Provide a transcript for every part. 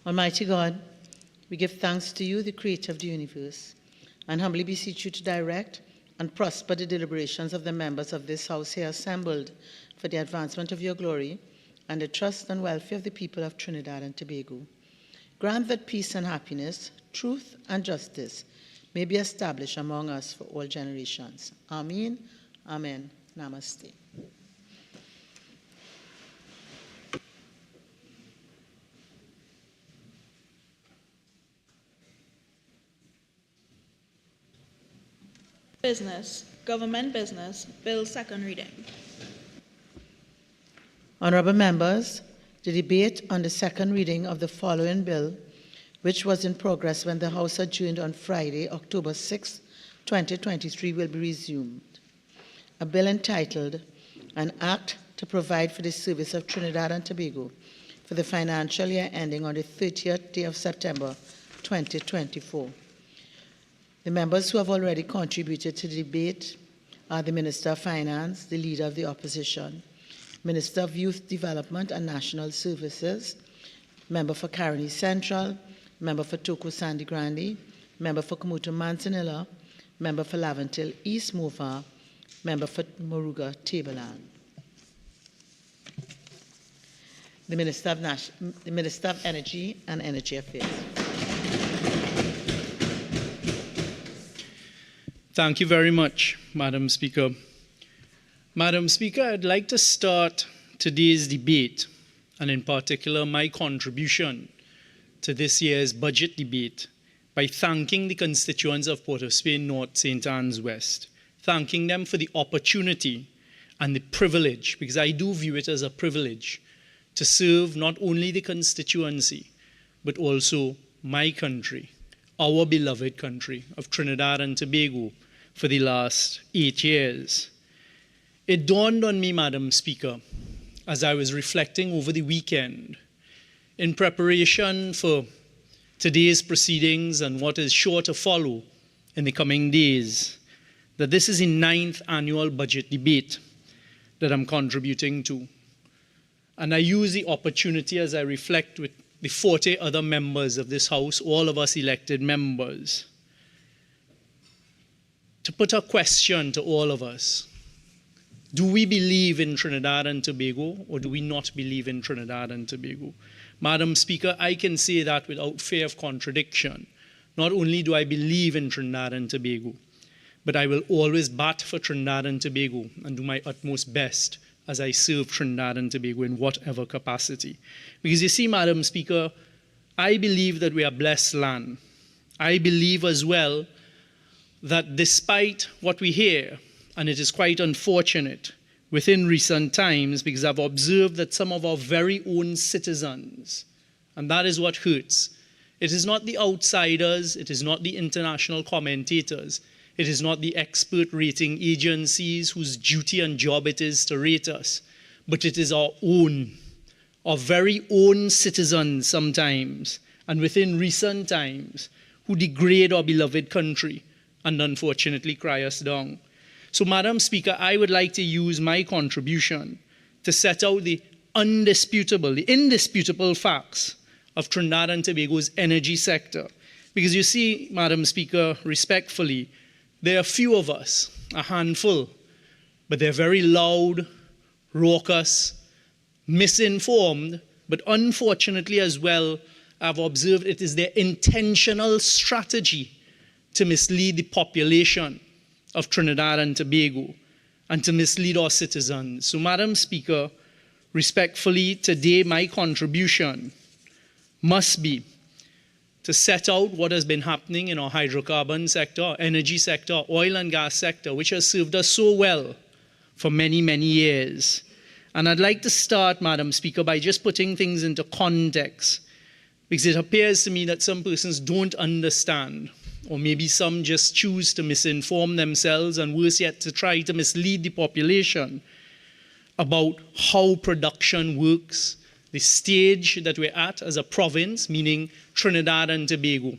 Almighty God, we give thanks to you, the creator of the universe, and humbly beseech you to direct and prosper the deliberations of the members of this house here assembled for the advancement of your glory and the trust and welfare of the people of Trinidad and Tobago. Grant that peace and happiness, truth and justice may be established among us for all generations. Amen. Amen. Namaste. Business, Government Business, Bill second reading. Honourable members, the debate on the second reading of the following bill, which was in progress when the House adjourned on Friday, October 6, 2023, will be resumed. A bill entitled, An Act to Provide for the Service of Trinidad and Tobago for the financial year ending on the 30th day of September, 2024. The members who have already contributed to the debate are the Minister of Finance, the Leader of the Opposition, Minister of Youth Development and National Services, Member for Caroni Central, Member for Toko Sandy Grande, Member for Kamuto Manzanilla, Member for Laventille East Mova, Member for Moruga Tableland. The Minister of Energy and Energy Affairs. Thank you very much, Madam Speaker. Madam Speaker, I'd like to start today's debate, and in particular my contribution to this year's budget debate, by thanking the constituents of Port of Spain North, St. Anne's West, thanking them for the opportunity and the privilege, because I do view it as a privilege, to serve not only the constituency, but also my country, our beloved country of Trinidad and Tobago, for the last 8 years. It dawned on me, Madam Speaker, as I was reflecting over the weekend, in preparation for today's proceedings and what is sure to follow in the coming days, that this is the 9th annual budget debate that I'm contributing to. And I use the opportunity as I reflect with the 40 other members of this House, all of us elected members, to put a question to all of us. Do we believe in Trinidad and Tobago, or do we not believe in Trinidad and Tobago? Madam Speaker, I can say that without fear of contradiction. Not only do I believe in Trinidad and Tobago, but I will always bat for Trinidad and Tobago and do my utmost best as I serve Trinidad and Tobago in whatever capacity. Because you see, Madam Speaker, I believe that we are blessed land. I believe as well that despite what we hear, and it is quite unfortunate within recent times, because I've observed that some of our very own citizens, and that is what hurts. It is not the outsiders, it is not the international commentators, it is not the expert rating agencies whose duty and job it is to rate us, but it is our very own citizens sometimes, and within recent times, who degrade our beloved country and unfortunately cry us down. So, Madam Speaker, I would like to use my contribution to set out the indisputable facts of Trinidad and Tobago's energy sector. Because you see, Madam Speaker, respectfully, there are few of us, a handful, but they're very loud, raucous, misinformed, but unfortunately as well, I've observed it is their intentional strategy to mislead the population of Trinidad and Tobago and to mislead our citizens. So, Madam Speaker, respectfully, today my contribution must be to set out what has been happening in our hydrocarbon sector, our energy sector, oil and gas sector, which has served us so well for many, many years. And I'd like to start, Madam Speaker, by just putting things into context, because it appears to me that some persons don't understand, or maybe some just choose to misinform themselves, and worse yet, to try to mislead the population about how production works, the stage that we're at as a province, meaning Trinidad and Tobago.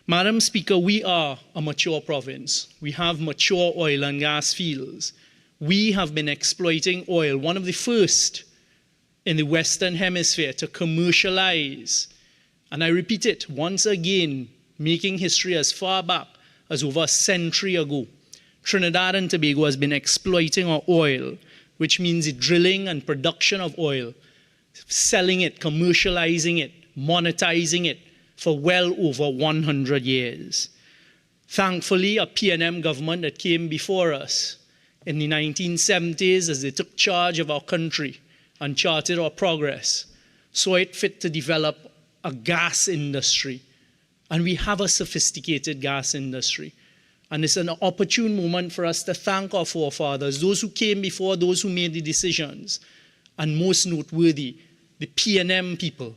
Madam Speaker, we are a mature province. We have mature oil and gas fields. We have been exploiting oil, one of the first in the Western Hemisphere to commercialize And I repeat it once again, making history as far back as over a century ago. Trinidad and Tobago has been exploiting our oil, which means the drilling and production of oil, selling it, commercializing it, monetizing it for well over 100 years. Thankfully, a PNM government that came before us in the 1970s, as they took charge of our country and charted our progress, saw it fit to develop a gas industry. And we have a sophisticated gas industry. And it's an opportune moment for us to thank our forefathers, those who came before, those who made the decisions, and most noteworthy, the PNM people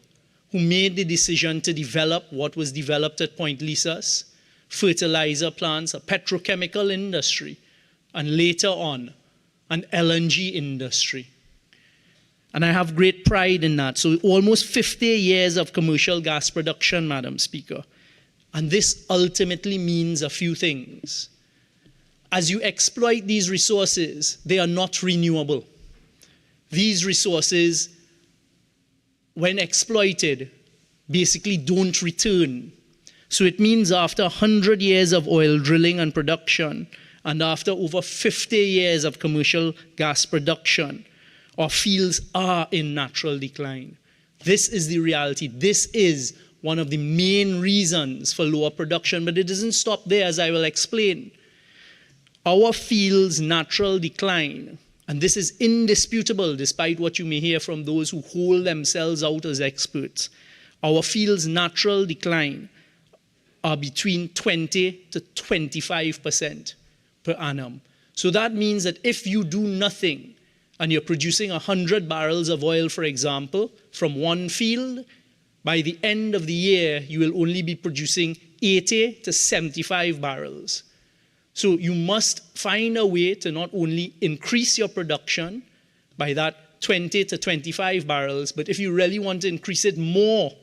who made the decision to develop what was developed at Point Lisas, fertilizer plants, a petrochemical industry, and later on, an LNG industry. And I have great pride in that. So almost 50 years of commercial gas production, Madam Speaker. And this ultimately means a few things. As you exploit these resources, they are not renewable. These resources, when exploited, basically don't return. So it means after 100 years of oil drilling and production, and after over 50 years of commercial gas production, our fields are in natural decline. This is the reality. This is one of the main reasons for lower production, but it doesn't stop there, as I will explain. Our fields' natural decline, and this is indisputable despite what you may hear from those who hold themselves out as experts, our fields' natural decline are between 20 to 25% per annum. So that means that if you do nothing, and you're producing 100 barrels of oil, for example, from one field, by the end of the year, you will only be producing 80 to 75 barrels. So you must find a way to not only increase your production by that 20 to 25 barrels, but if you really want to increase it more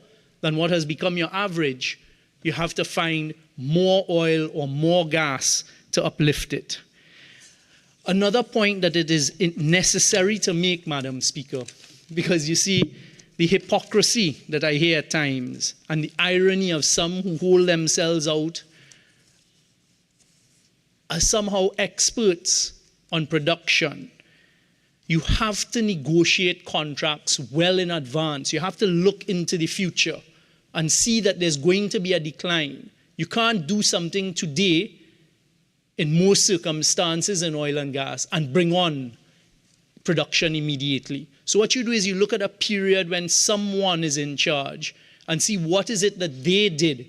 than what has become your average, you have to find more oil or more gas to uplift it. Another point that it is necessary to make, Madam Speaker, because you see the hypocrisy that I hear at times and the irony of some who hold themselves out as somehow experts on production. You have to negotiate contracts well in advance. You have to look into the future and see that there's going to be a decline. You can't do something today in most circumstances in oil and gas and bring on production immediately. So what you do is you look at a period when someone is in charge and see what is it that they did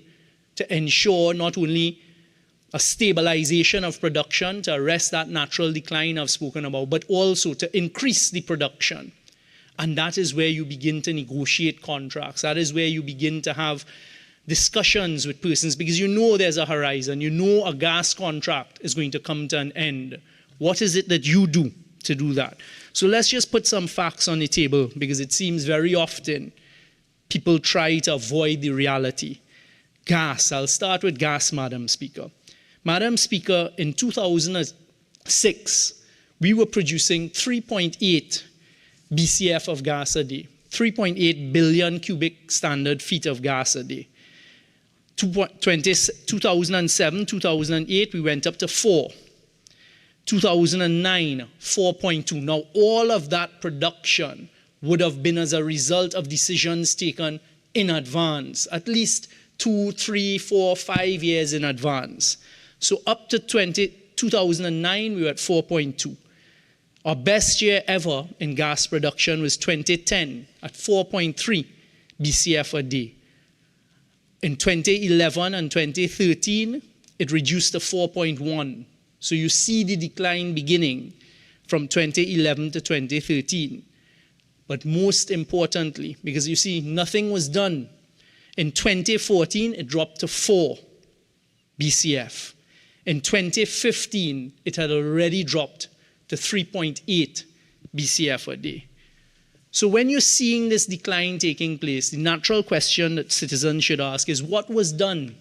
to ensure not only a stabilization of production to arrest that natural decline I've spoken about, but also to increase the production. And that is where you begin to negotiate contracts. That is where you begin to have discussions with persons, because you know there's a horizon. You know a gas contract is going to come to an end. What is it that you do to do that? So let's just put some facts on the table, because it seems very often people try to avoid the reality. Gas. I'll start with gas, Madam Speaker. Madam Speaker, in 2006, we were producing 3.8 BCF of gas a day, 3.8 billion cubic standard feet of gas a day. 2007, 2008, we went up to 4. 2009, 4.2. Now, all of that production would have been as a result of decisions taken in advance, at least 2, 3, 4, 5 years in advance. So up to 2009, we were at 4.2. Our best year ever in gas production was 2010 at 4.3 BCF a day. In 2011 and 2013, it reduced to 4.1. So you see the decline beginning from 2011 to 2013. But most importantly, because you see, nothing was done. In 2014, it dropped to 4 BCF. In 2015, it had already dropped to 3.8 BCF a day. So when you're seeing this decline taking place, the natural question that citizens should ask is, what was done?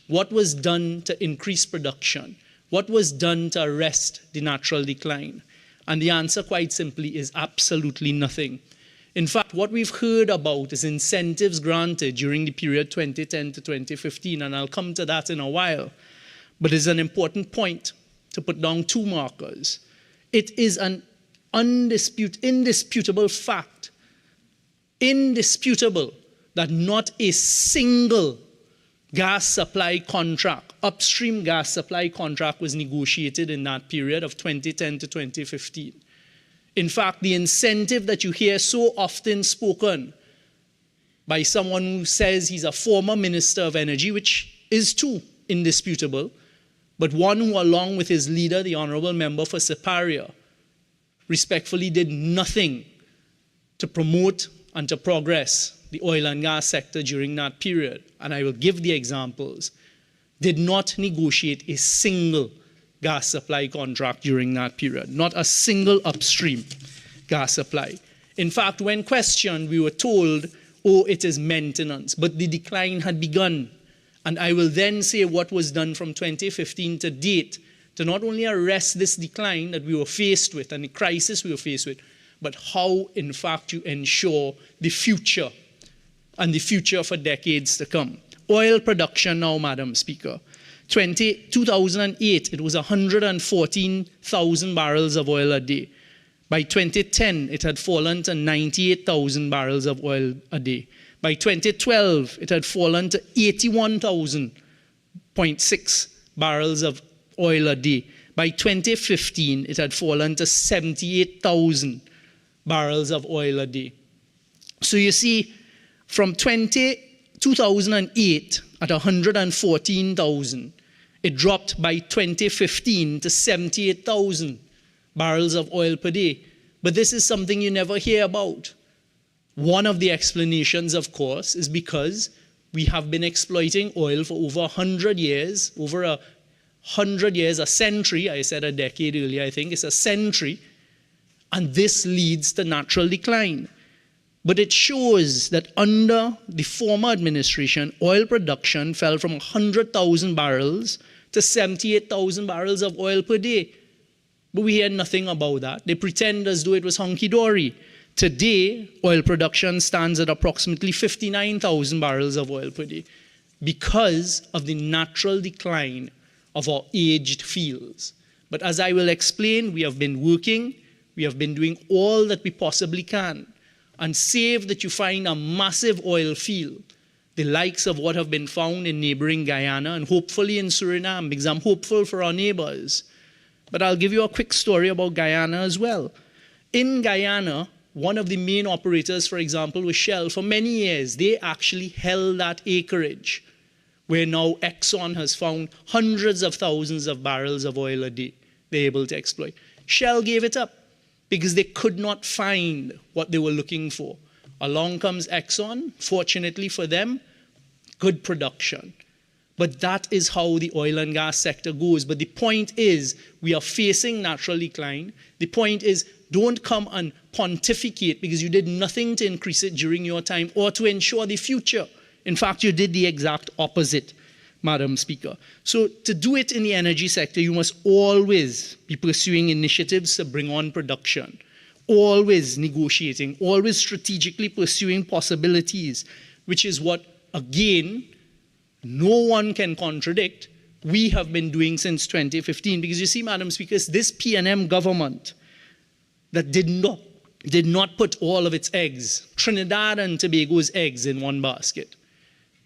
What was done to increase production? What was done to arrest the natural decline? And the answer, quite simply, is absolutely nothing. In fact, what we've heard about is incentives granted during the period 2010 to 2015, and I'll come to that in a while. But it's an important point to put down two markers. It is an indisputable fact, indisputable, that not a single gas supply contract, upstream gas supply contract, was negotiated in that period of 2010 to 2015. In fact, the incentive that you hear so often spoken by someone who says he's a former Minister of Energy, which is too indisputable, but one who, along with his leader, the Honourable Member for Siparia, respectfully did nothing to promote and to progress the oil and gas sector during that period, and I will give the examples, did not negotiate a single gas supply contract during that period, not a single upstream gas supply. In fact, when questioned, we were told, oh, it is maintenance, but the decline had begun. And I will then say what was done from 2015 to date to not only arrest this decline that we were faced with and the crisis we were faced with, but how, in fact, you ensure the future and the future for decades to come. Oil production now, Madam Speaker. 2008, it was 114,000 barrels of oil a day. By 2010, it had fallen to 98,000 barrels of oil a day. By 2012, it had fallen to 81,000.6 barrels of oil a day. By 2015, it had fallen to 78,000 barrels of oil a day. So you see, from 2008 at 114,000, it dropped by 2015 to 78,000 barrels of oil per day. But this is something you never hear about. One of the explanations, of course, is because we have been exploiting oil for over 100 years, over 100 years, a century. I said a decade earlier, I think it's a century. And this leads to natural decline. But it shows that under the former administration, oil production fell from 100,000 barrels to 78,000 barrels of oil per day. But we hear nothing about that. They pretend as though it was hunky-dory. Today, oil production stands at approximately 59,000 barrels of oil per day because of the natural decline of our aged fields. But as I will explain, we have been working, we have been doing all that we possibly can. And save that you find a massive oil field, the likes of what have been found in neighboring Guyana and hopefully in Suriname, because I'm hopeful for our neighbors. But I'll give you a quick story about Guyana as well. In Guyana, one of the main operators, for example, was Shell. For many years, they actually held that acreage, where now Exxon has found hundreds of thousands of barrels of oil a day they're able to exploit. Shell gave it up because they could not find what they were looking for. Along comes Exxon, fortunately for them, good production. But that is how the oil and gas sector goes. But the point is, we are facing natural decline. The point is, don't come and pontificate because you did nothing to increase it during your time or to ensure the future. In fact, you did the exact opposite, Madam Speaker. So to do it in the energy sector, you must always be pursuing initiatives to bring on production, always negotiating, always strategically pursuing possibilities, which is what, again, no one can contradict, we have been doing since 2015. Because you see, Madam Speaker, this PNM government that did not put all of its eggs, Trinidad and Tobago's eggs, in one basket.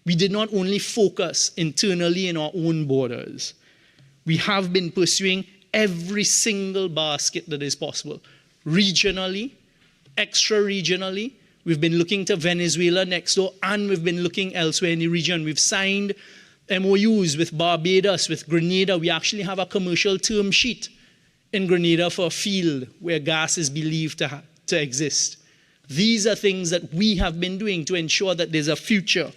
We did not only focus internally in our own borders. We have been pursuing every single basket that is possible. Regionally, extra-regionally, we've been looking to Venezuela next door, and we've been looking elsewhere in the region. We've signed MOUs with Barbados, with Grenada. We actually have a commercial term sheet in Grenada for a field where gas is believed to exist. These are things that we have been doing to ensure that there's a future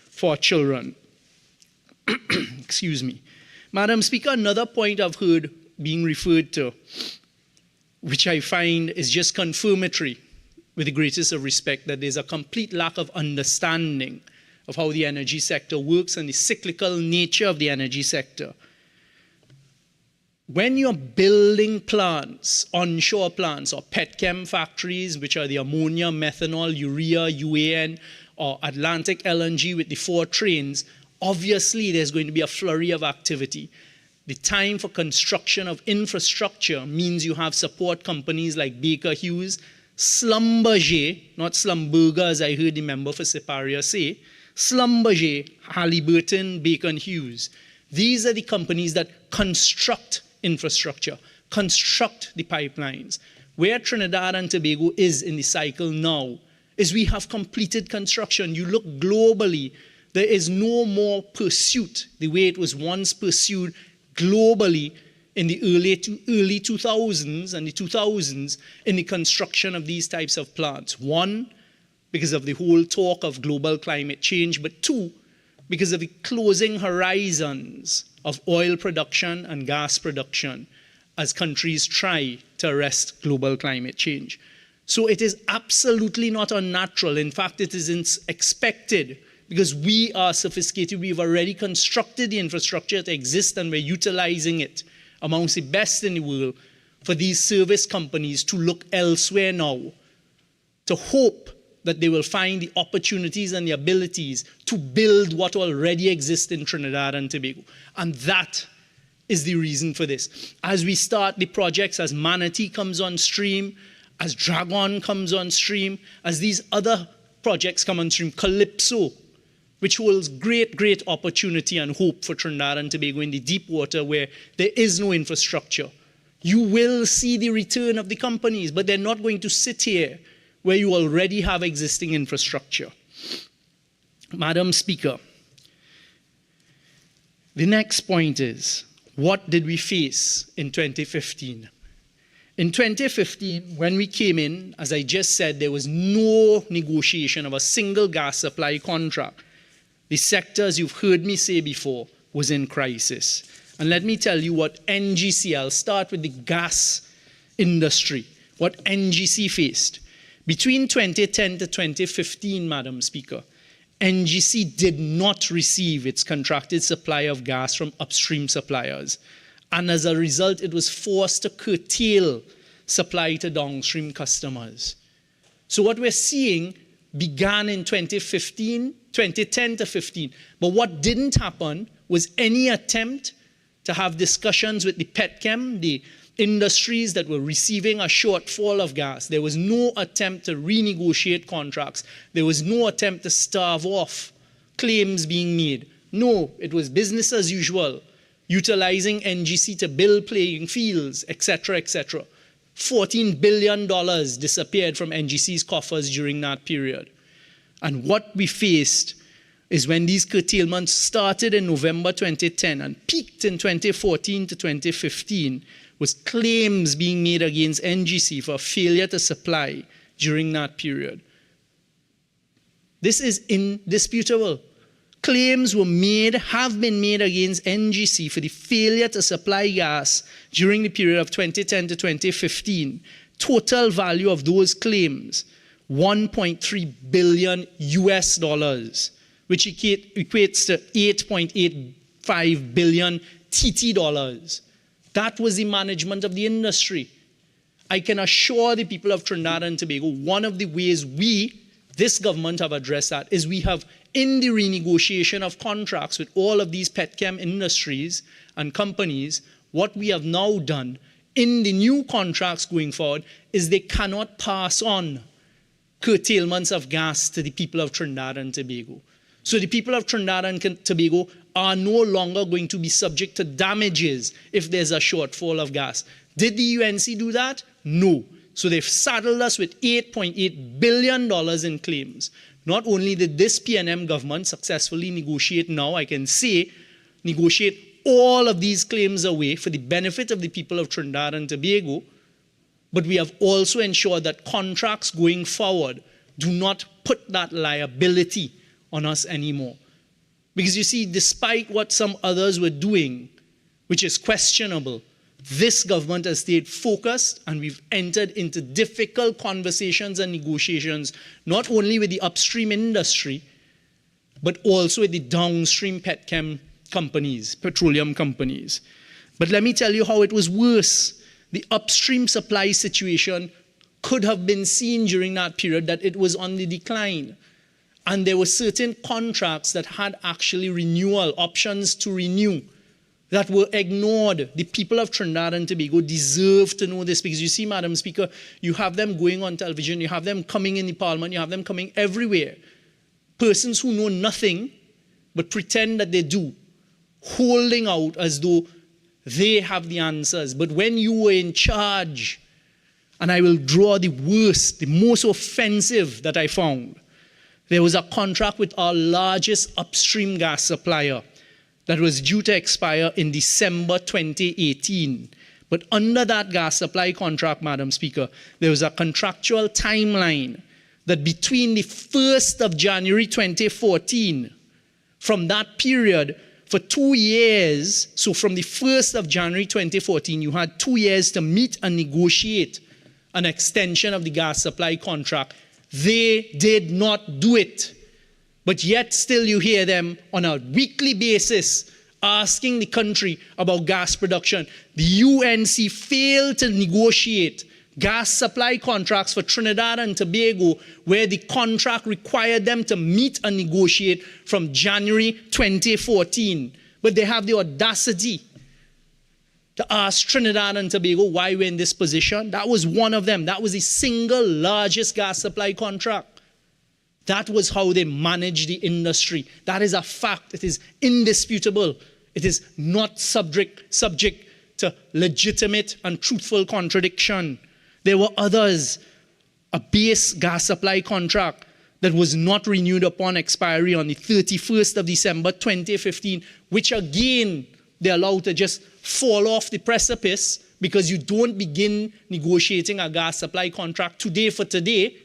for children. Excuse me. Madam Speaker, another point I've heard being referred to, which I find is just confirmatory, with the greatest of respect, that there's a complete lack of understanding of how the energy sector works and the cyclical nature of the energy sector. when you're building plants, onshore plants, or petchem factories, which are the ammonia, methanol, urea, UAN, or Atlantic LNG with the 4 trains, obviously there's going to be a flurry of activity. The time for construction of infrastructure means you have support companies like Baker Hughes, Schlumberger, not Schlumberger as I heard the member for Siparia say, Schlumberger, Halliburton, Baker Hughes. These are the companies that construct infrastructure, construct the pipelines. Where Trinidad and Tobago is in the cycle now is we have completed construction. You look globally, there is no more pursuit the way it was once pursued globally in the early 2000s and the 2000s in the construction of these types of plants. One, because of the whole talk of global climate change, but two, because of the closing horizons of oil production and gas production as countries try to arrest global climate change. So it is absolutely not unnatural. In fact, it is expected because we are sophisticated. We've already constructed the infrastructure to exist and we're utilizing it amongst the best in the world for these service companies to look elsewhere now, to hope that they will find the opportunities and the abilities to build what already exists in Trinidad and Tobago. And that is the reason for this. As we start the projects, as Manatee comes on stream, as Dragon comes on stream, as these other projects come on stream, Calypso, which holds great, great opportunity and hope for Trinidad and Tobago in the deep water where there is no infrastructure. You will see the return of the companies, but they're not going to sit here where you already have existing infrastructure. Madam Speaker, the next point is, what did we face in 2015? In 2015, when we came in, as I just said, there was no negotiation of a single gas supply contract. The sector, as you've heard me say before, was in crisis. And let me tell you what NGC, I'll start with the gas industry, what NGC faced. Between 2010 to 2015, Madam Speaker, NGC did not receive its contracted supply of gas from upstream suppliers. And as a result, it was forced to curtail supply to downstream customers. So what we're seeing began in 2010 to 15. But what didn't happen was any attempt to have discussions with the petchem, the industries that were receiving a shortfall of gas. There was no attempt to renegotiate contracts. There was no attempt to starve off claims being made. No, it was business as usual, utilizing NGC to build playing fields, etc., etc. $14 billion disappeared from NGC's coffers during that period. And what we faced is when these curtailments started in November 2010 and peaked in 2014 to 2015, was claims being made against NGC for failure to supply during that period. This is indisputable. Claims were made, have been made against NGC for the failure to supply gas during the period of 2010 to 2015. Total value of those claims, $1.3 billion US dollars, which equates to 8.85 billion TT dollars. That was the management of the industry. I can assure the people of Trinidad and Tobago, one of the ways we, this government, have addressed that is we have, in the renegotiation of contracts with all of these petchem industries and companies, what we have now done in the new contracts going forward is they cannot pass on curtailments of gas to the people of Trinidad and Tobago. So the people of Trinidad and Tobago are no longer going to be subject to damages if there's a shortfall of gas. Did the UNC do that? No. So they've saddled us with $8.8 billion in claims. Not only did this PNM government successfully negotiate now, I can say, negotiate all of these claims away for the benefit of the people of Trinidad and Tobago, but we have also ensured that contracts going forward do not put that liability on us anymore. Because you see, despite what some others were doing, which is questionable, this government has stayed focused and we've entered into difficult conversations and negotiations, not only with the upstream industry, but also with the downstream petchem companies, petroleum companies. But let me tell you how it was worse. The upstream supply situation could have been seen during that period that it was on the decline. And there were certain contracts that had actually renewal, options to renew, that were ignored. The people of Trinidad and Tobago deserve to know this, because you see, Madam Speaker, you have them going on television, you have them coming in the Parliament, you have them coming everywhere. Persons who know nothing but pretend that they do, holding out as though they have the answers. But when you were in charge, and I will draw the worst, the most offensive that I found, there was a contract with our largest upstream gas supplier that was due to expire in December 2018. But under that gas supply contract, Madam Speaker, there was a contractual timeline that between the 1st of January 2014, from that period, for 2 years, so from the 1st of January 2014, you had 2 years to meet and negotiate an extension of the gas supply contract. They did not do it. But yet still you hear them on a weekly basis asking the country about gas production. The UNC failed to negotiate gas supply contracts for Trinidad and Tobago, where the contract required them to meet and negotiate from January 2014. But they have the audacity to ask Trinidad and Tobago why we're in this position. That was one of them. That was the single largest gas supply contract. That was how they managed the industry. That is a fact. It is indisputable. It is not subject to legitimate and truthful contradiction. There were others. A base gas supply contract that was not renewed upon expiry on the 31st of December 2015, which again, they're allowed to just fall off the precipice because you don't begin negotiating a gas supply contract today for today.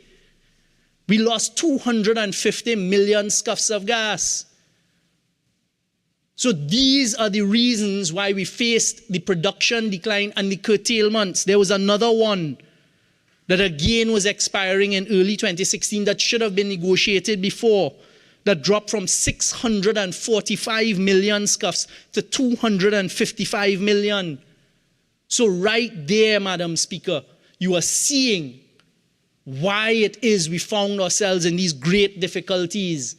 We lost 250 million scuffs of gas. So these are the reasons why we faced the production decline and the curtailments. There was another one that again was expiring in early 2016 that should have been negotiated before, that dropped from 645 million scuffs to 255 million. So right there, Madam Speaker, you are seeing why it is we found ourselves in these great difficulties.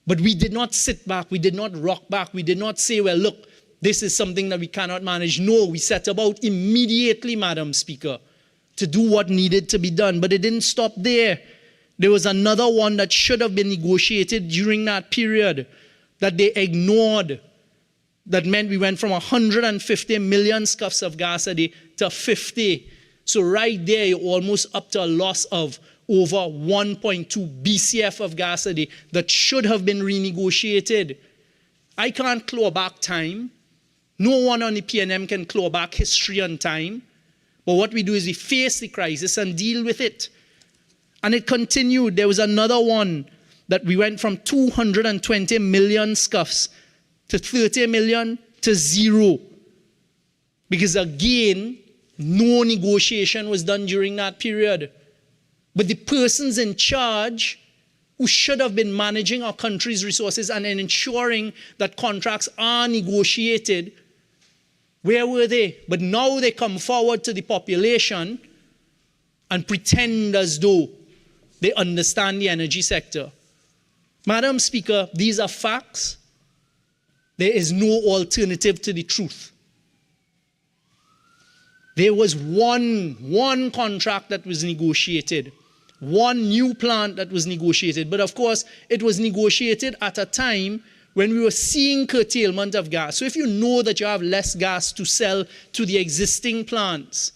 But we did not sit back, we did not rock back, we did not say, well, look, this is something that we cannot manage. No, we set about immediately, Madam Speaker, to do what needed to be done. But it didn't stop there. There was another one that should have been negotiated during that period that they ignored. That meant we went from 150 million scuffs of gas a day to 50. So right there, you're almost up to a loss of over 1.2 BCF of gas a day that should have been renegotiated. I can't claw back time. No one on the PNM can claw back history and time. But what we do is we face the crisis and deal with it. And it continued. There was another one that we went from 220 million scuffs to 30 million to 0. Because again, no negotiation was done during that period. But the persons in charge who should have been managing our country's resources and ensuring that contracts are negotiated, where were they? But now they come forward to the population and pretend as though they understand the energy sector. Madam Speaker, these are facts. There is no alternative to the truth. There was one contract that was negotiated, one new plant that was negotiated. But of course, it was negotiated at a time when we were seeing curtailment of gas. So if you know that you have less gas to sell to the existing plants,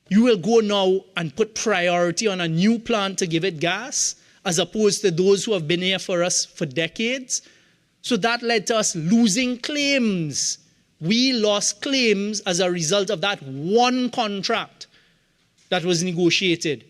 you will go now and put priority on a new plant to give it gas, as opposed to those who have been here for us for decades. So that led to us losing claims. We lost claims as a result of that one contract that was negotiated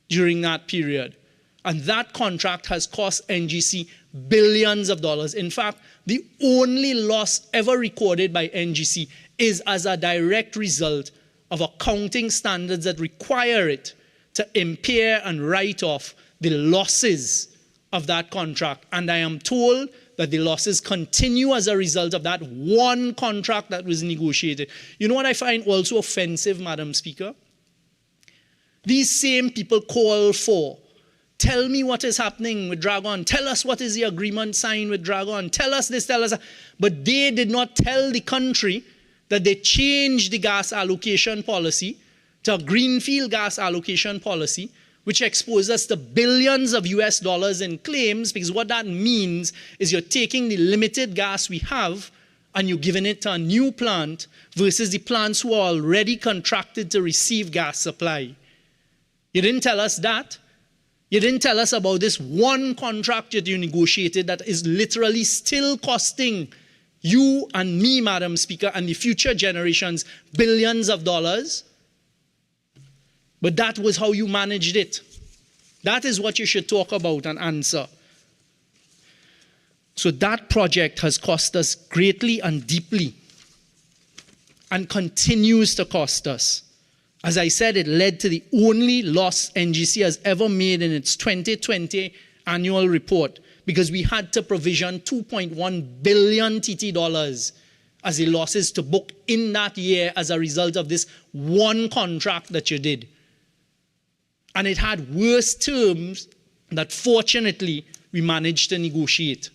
during that period. And that contract has cost NGC billions of dollars. In fact, the only loss ever recorded by NGC is as a direct result of accounting standards that require it to impair and write off the losses of that contract. And I am told that the losses continue as a result of that one contract that was negotiated. You know what I find also offensive, Madam Speaker? These same people call for, tell me what is happening with Dragon. Tell us what is the agreement signed with Dragon. Tell us this, tell us that. But they did not tell the country that they changed the gas allocation policy to a greenfield gas allocation policy, which exposes us to billions of US dollars in claims, because what that means is you're taking the limited gas we have and you're giving it to a new plant versus the plants who are already contracted to receive gas supply. You didn't tell us that. You didn't tell us about this one contract that you negotiated that is literally still costing you and me, Madam Speaker, and the future generations billions of dollars. But that was how you managed it. That is what you should talk about and answer. So that project has cost us greatly and deeply and continues to cost us. As I said, it led to the only loss NGC has ever made in its 2020 annual report, because we had to provision 2.1 billion TT dollars as the losses to book in that year as a result of this one contract that you did. And it had worse terms that fortunately we managed to negotiate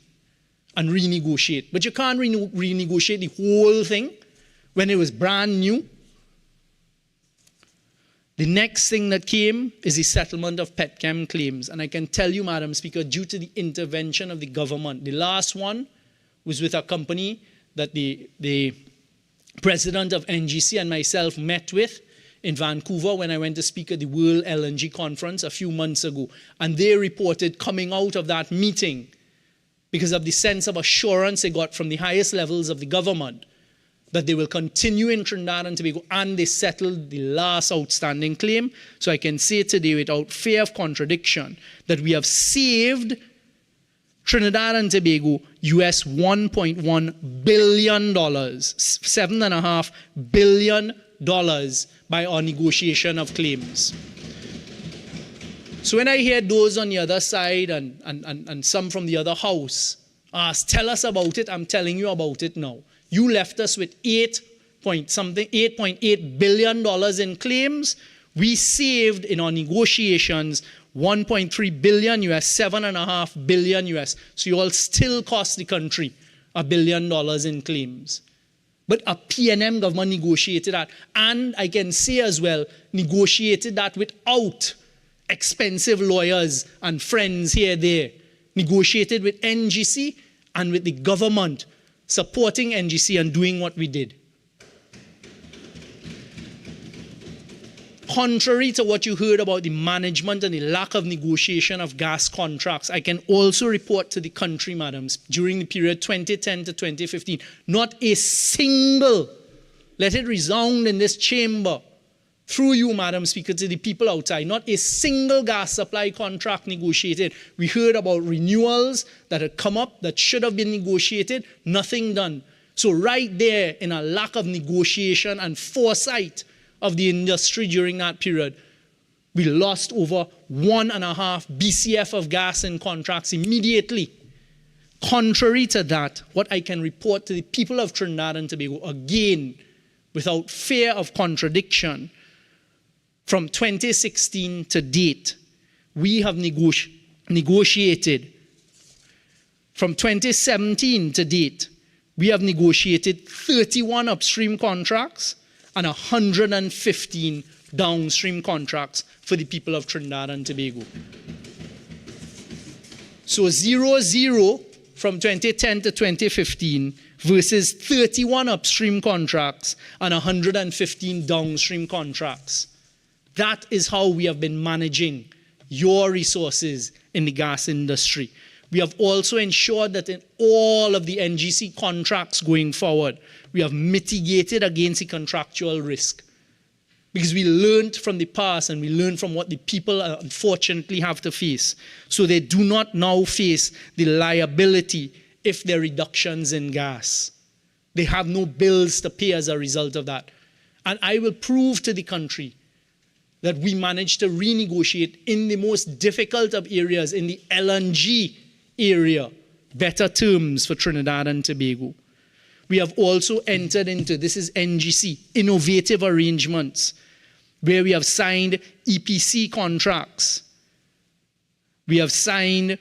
and renegotiate. But you can't renegotiate the whole thing when it was brand new. The next thing that came is the settlement of petchem claims. And I can tell you, Madam Speaker, due to the intervention of the government, the last one was with a company that the president of NGC and myself met with in Vancouver when I went to speak at the World LNG Conference a few months ago. And they reported coming out of that meeting, because of the sense of assurance they got from the highest levels of the government, that they will continue in Trinidad and Tobago, and they settled the last outstanding claim. So I can say today without fear of contradiction that we have saved Trinidad and Tobago US $1.1 billion, $7.5 billion by our negotiation of claims. So when I hear those on the other side and some from the other house ask, tell us about it, I'm telling you about it now. You left us with $8.8 billion in claims. We saved in our negotiations $1.3 billion US, $7.5 billion US. So you all still cost the country $1 billion in claims. But a PNM government negotiated that. And I can say as well, negotiated that without expensive lawyers and friends here, there. Negotiated with NGC and with the government, supporting NGC and doing what we did. Contrary to what you heard about the management and the lack of negotiation of gas contracts, I can also report to the country, madams, during the period 2010 to 2015, not a single, let it resound in this chamber, through you, Madam Speaker, to the people outside, not a single gas supply contract negotiated. We heard about renewals that had come up that should have been negotiated, nothing done. So right there, in a lack of negotiation and foresight of the industry during that period, we lost over 1.5 BCF of gas in contracts immediately. Contrary to that, what I can report to the people of Trinidad and Tobago, again, without fear of contradiction, from 2016 to date, we have negotiated. From 2017 to date, we have negotiated 31 upstream contracts and 115 downstream contracts for the people of Trinidad and Tobago. So 0-0 from 2010 to 2015 versus 31 upstream contracts and 115 downstream contracts. That is how we have been managing your resources in the gas industry. We have also ensured that in all of the NGC contracts going forward, we have mitigated against the contractual risk. Because we learned from the past and we learned from what the people unfortunately have to face. So they do not now face the liability if there are reductions in gas. They have no bills to pay as a result of that. And I will prove to the country that we managed to renegotiate in the most difficult of areas, in the LNG area, better terms for Trinidad and Tobago. We have also entered into, this is NGC, innovative arrangements, where we have signed EPC contracts. We have signed,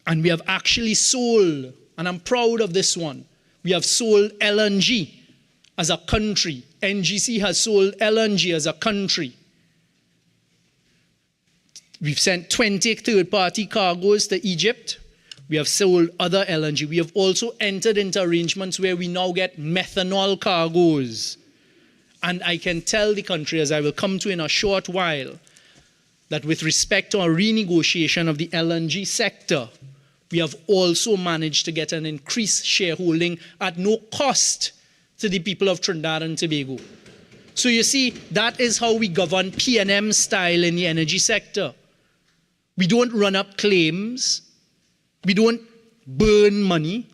and we have actually sold, and I'm proud of this one, we have sold LNG as a country. NGC has sold LNG as a country. We've sent 20 third-party cargoes to Egypt. We have sold other LNG. We have also entered into arrangements where we now get methanol cargoes. And I can tell the country, as I will come to in a short while, that with respect to our renegotiation of the LNG sector, we have also managed to get an increased shareholding at no cost to the people of Trinidad and Tobago. So you see, that is how we govern P&M style in the energy sector. We don't run up claims. We don't burn money.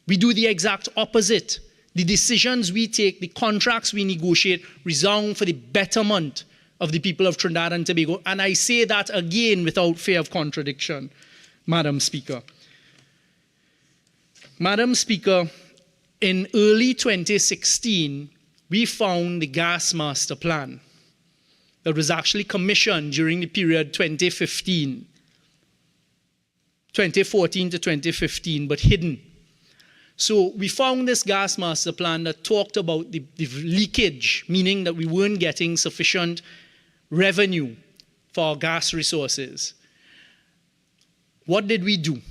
We do the exact opposite. The decisions we take, the contracts we negotiate, resound for the betterment of the people of Trinidad and Tobago. And I say that again without fear of contradiction, Madam Speaker. Madam Speaker, in early 2016, we found the gas master plan that was actually commissioned during the period 2014 to 2015, but hidden. So we found this gas master plan that talked about the leakage, meaning that we weren't getting sufficient revenue for our gas resources. What did we do?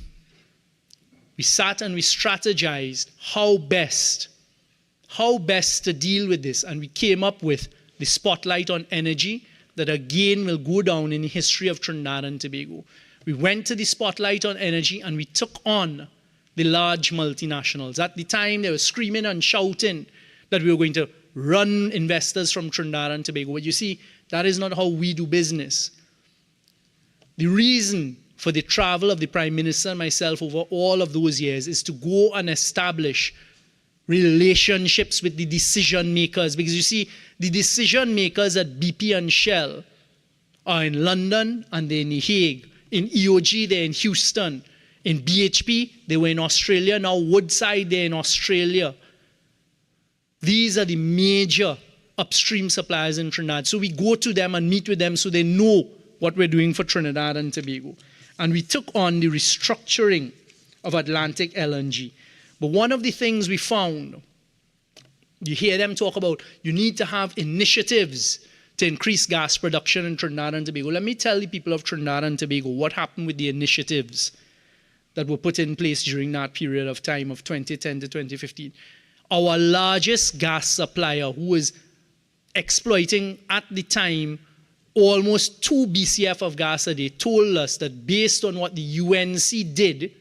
We sat and we strategized how best to deal with this. And we came up with the Spotlight on Energy that again will go down in the history of Trinidad and Tobago. We went to the Spotlight on Energy and we took on the large multinationals. At the time, they were screaming and shouting that we were going to run investors from Trinidad and Tobago. But you see, that is not how we do business. The reason for the travel of the Prime Minister and myself over all of those years is to go and establish relationships with the decision makers. Because you see, the decision makers at BP and Shell are in London and they're in The Hague. In EOG, they're in Houston. In BHP, they were in Australia. Now Woodside, they're in Australia. These are the major upstream suppliers in Trinidad. So we go to them and meet with them so they know what we're doing for Trinidad and Tobago. And we took on the restructuring of Atlantic LNG. But one of the things we found, you hear them talk about, you need to have initiatives to increase gas production in Trinidad and Tobago. Let me tell the people of Trinidad and Tobago what happened with the initiatives that were put in place during that period of time of 2010 to 2015. Our largest gas supplier, who was exploiting at the time almost 2 BCF of gas a day, told us that based on what the UNC did,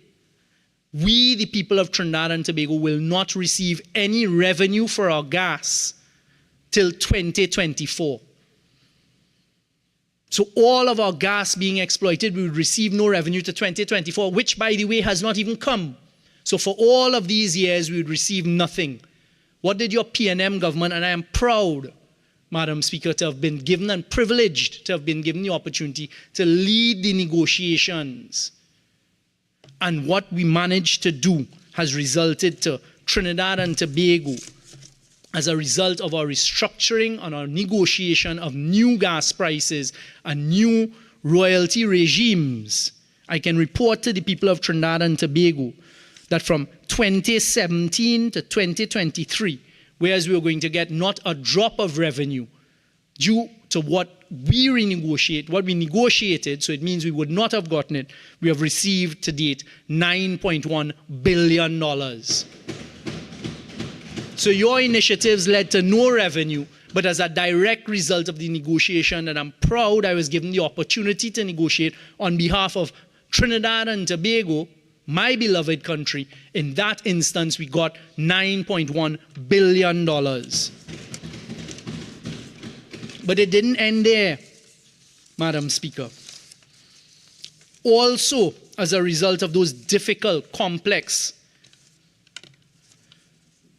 we, the people of Trinidad and Tobago, will not receive any revenue for our gas till 2024. So all of our gas being exploited, we would receive no revenue to 2024, which, by the way, has not even come. So for all of these years, we would receive nothing. What did your P&M government, and I am proud, Madam Speaker, to have been given and privileged to have been given the opportunity to lead the negotiations. And what we managed to do has resulted to Trinidad and Tobago, as a result of our restructuring and our negotiation of new gas prices and new royalty regimes. I can report to the people of Trinidad and Tobago that from 2017 to 2023, whereas we were going to get not a drop of revenue due to what we negotiated, so it means we would not have gotten it, we have received to date $9.1 billion. So your initiatives led to no revenue, but as a direct result of the negotiation, and I'm proud I was given the opportunity to negotiate on behalf of Trinidad and Tobago, my beloved country. In that instance, we got $9.1 billion. But it didn't end there, Madam Speaker. Also, as a result of those difficult, complex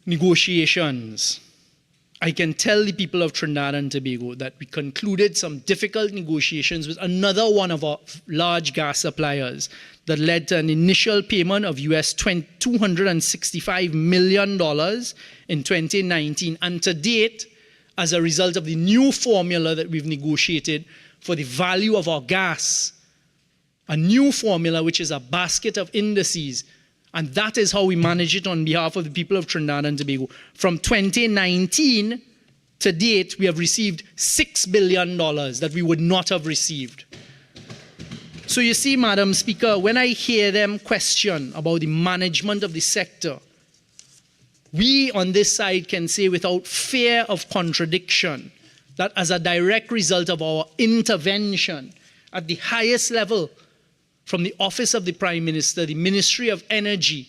negotiations, I can tell the people of Trinidad and Tobago that we concluded some difficult negotiations with another one of our large gas suppliers that led to an initial payment of US $265 million in 2019. And to date, as a result of the new formula that we've negotiated for the value of our gas, a new formula which is a basket of indices, and that is how we manage it on behalf of the people of Trinidad and Tobago. From 2019 to date, we have received $6 billion that we would not have received. So you see, Madam Speaker, when I hear them question about the management of the sector, we on this side can say without fear of contradiction that as a direct result of our intervention at the highest level, from the Office of the Prime Minister, the Ministry of Energy,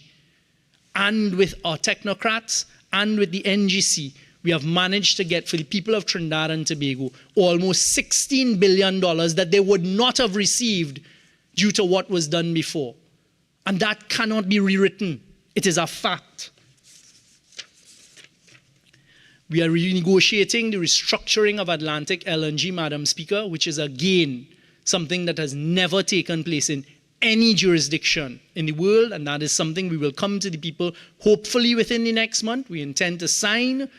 and with our technocrats, and with the NGC, we have managed to get for the people of Trinidad and Tobago almost $16 billion that they would not have received due to what was done before. And that cannot be rewritten. It is a fact. We are renegotiating the restructuring of Atlantic LNG, Madam Speaker, which is again something that has never taken place in any jurisdiction in the world, and that is something we will come to the people hopefully within the next month. We intend to sign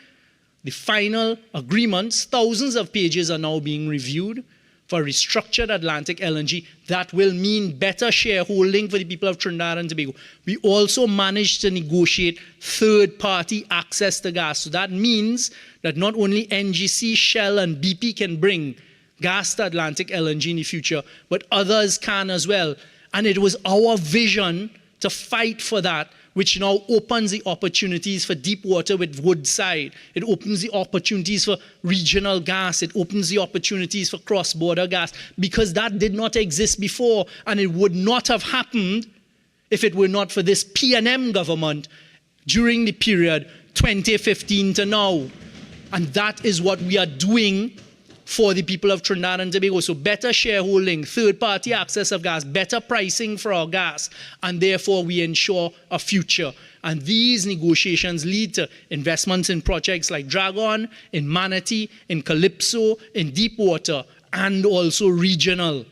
the final agreements. Thousands of pages are now being reviewed for restructured Atlantic LNG. That will mean better shareholding for the people of Trinidad and Tobago. We also managed to negotiate third-party access to gas. So that means that not only NGC, Shell, and BP can bring gas to Atlantic LNG in the future, but others can as well. And it was our vision to fight for that, which now opens the opportunities for deep water with Woodside. It opens the opportunities for regional gas. It opens the opportunities for cross-border gas, because that did not exist before, and it would not have happened if it were not for this PNM government during the period 2015 to now. And that is what we are doing for the people of Trinidad and Tobago. So better shareholding, third-party access of gas, better pricing for our gas, and therefore we ensure a future. And these negotiations lead to investments in projects like Dragon, in Manatee, in Calypso, in Deepwater, and also regional.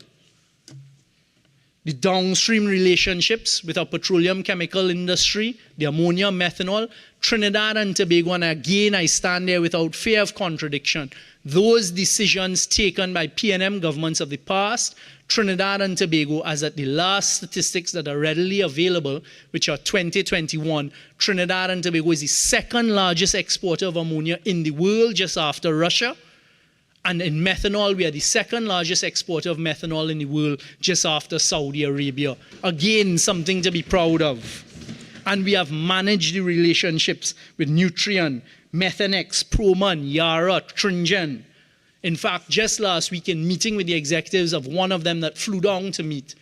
The downstream relationships with our petroleum chemical industry, the ammonia, methanol, Trinidad and Tobago, and again I stand there without fear of contradiction. Those decisions taken by PNM governments of the past, Trinidad and Tobago, as at the last statistics that are readily available, which are 2021, Trinidad and Tobago is the second largest exporter of ammonia in the world, just after Russia. And in methanol, we are the second largest exporter of methanol in the world, just after Saudi Arabia. Again, something to be proud of. And we have managed the relationships with Nutrien, Methanex, Proman, Yara, Tringen. In fact, just last week in meeting with the executives of one of them that flew down to meet,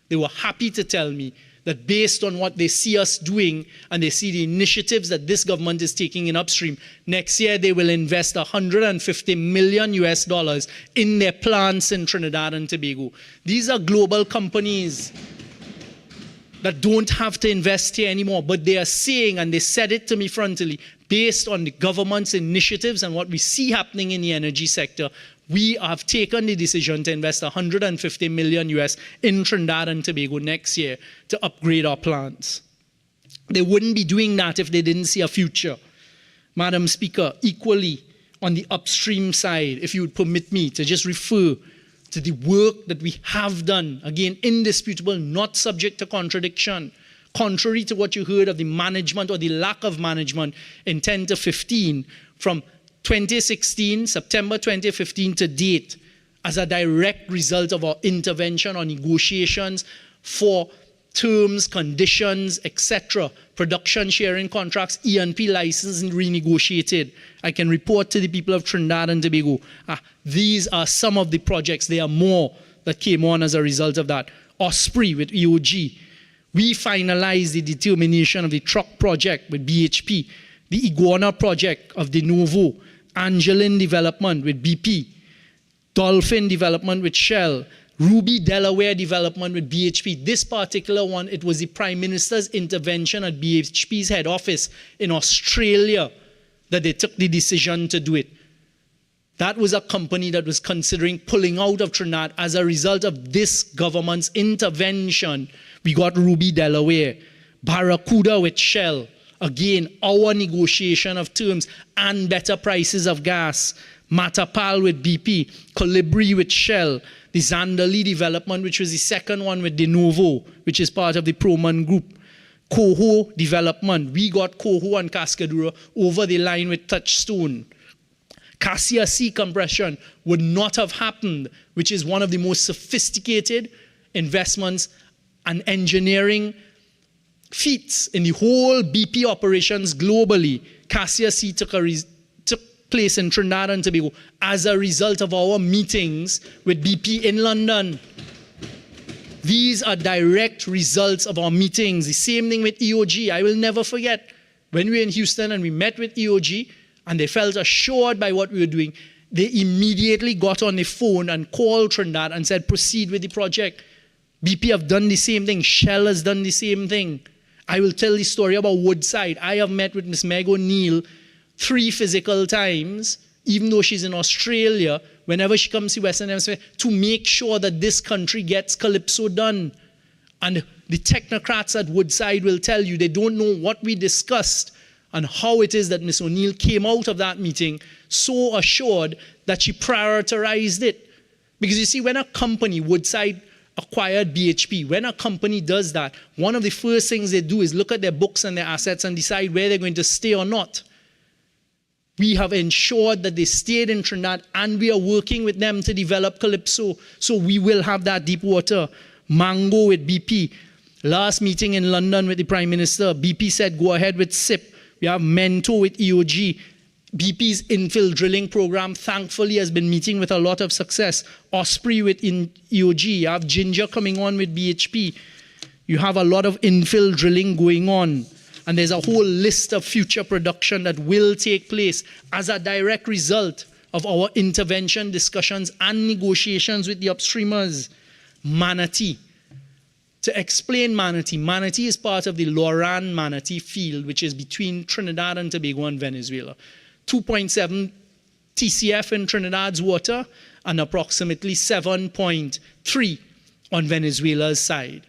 they were happy to tell me that based on what they see us doing and they see the initiatives that this government is taking in upstream, next year they will invest $150 million in their plants in Trinidad and Tobago. These are global companies that don't have to invest here anymore, but they are saying, and they said it to me frontally, based on the government's initiatives and what we see happening in the energy sector, we have taken the decision to invest $150 million in Trinidad and Tobago next year to upgrade our plants. They wouldn't be doing that if they didn't see a future. Madam Speaker, equally on the upstream side, if you would permit me to just refer to the work that we have done, again, indisputable, not subject to contradiction, contrary to what you heard of the management or the lack of management in 10 to 15, from 2016, September 2015 to date, as a direct result of our intervention on negotiations for terms, conditions, etc., production sharing contracts, E&P licensing renegotiated. I can report to the people of Trinidad and Tobago, these are some of the projects. There are more that came on as a result of that. Osprey with EOG. We finalized the determination of the truck project with BHP, the Iguana project of De Novo, Angeline development with BP, Dolphin development with Shell, Ruby Delaware development with BHP. This particular one, it was the Prime Minister's intervention at BHP's head office in Australia that they took the decision to do it. That was a company that was considering pulling out of Trinidad as a result of this government's intervention. We got Ruby Delaware, Barracuda with Shell. Again, our negotiation of terms and better prices of gas. Matapal with BP, Colibri with Shell, the Zandali development, which was the second one with De Novo, which is part of the Proman Group. Coho development, we got Coho and Cascadura over the line with Touchstone. Cassia Sea compression would not have happened, which is one of the most sophisticated investments and engineering feats in the whole BP operations globally. Cassia Sea took place in Trinidad and Tobago as a result of our meetings with BP in London. These are direct results of our meetings. The same thing with EOG. I will never forget when we were in Houston and we met with EOG and they felt assured by what we were doing. They immediately got on the phone and called Trinidad and said, proceed with the project. BP have done the same thing. Shell has done the same thing. I will tell the story about Woodside. I have met with Ms. Meg O'Neill 3 physical times, even though she's in Australia, whenever she comes to Western Hemisphere, to make sure that this country gets Calypso done. And the technocrats at Woodside will tell you they don't know what we discussed and how it is that Ms. O'Neill came out of that meeting so assured that she prioritized it. Because you see, when a company, Woodside acquired BHP, when a company does that, one of the first things they do is look at their books and their assets and decide where they're going to stay or not. We have ensured that they stayed in Trinidad and we are working with them to develop Calypso. So we will have that deep water. Mango with BP. Last meeting in London with the Prime Minister, BP said go ahead with SIP. We have Mento with EOG. BP's infill drilling program, thankfully, has been meeting with a lot of success. Osprey with EOG. You have Ginger coming on with BHP. You have a lot of infill drilling going on. And there's a whole list of future production that will take place as a direct result of our intervention, discussions, and negotiations with the upstreamers. Manatee. To explain Manatee, Manatee is part of the Loran Manatee field, which is between Trinidad and Tobago and Venezuela. 2.7 TCF in Trinidad's water and approximately 7.3 on Venezuela's side.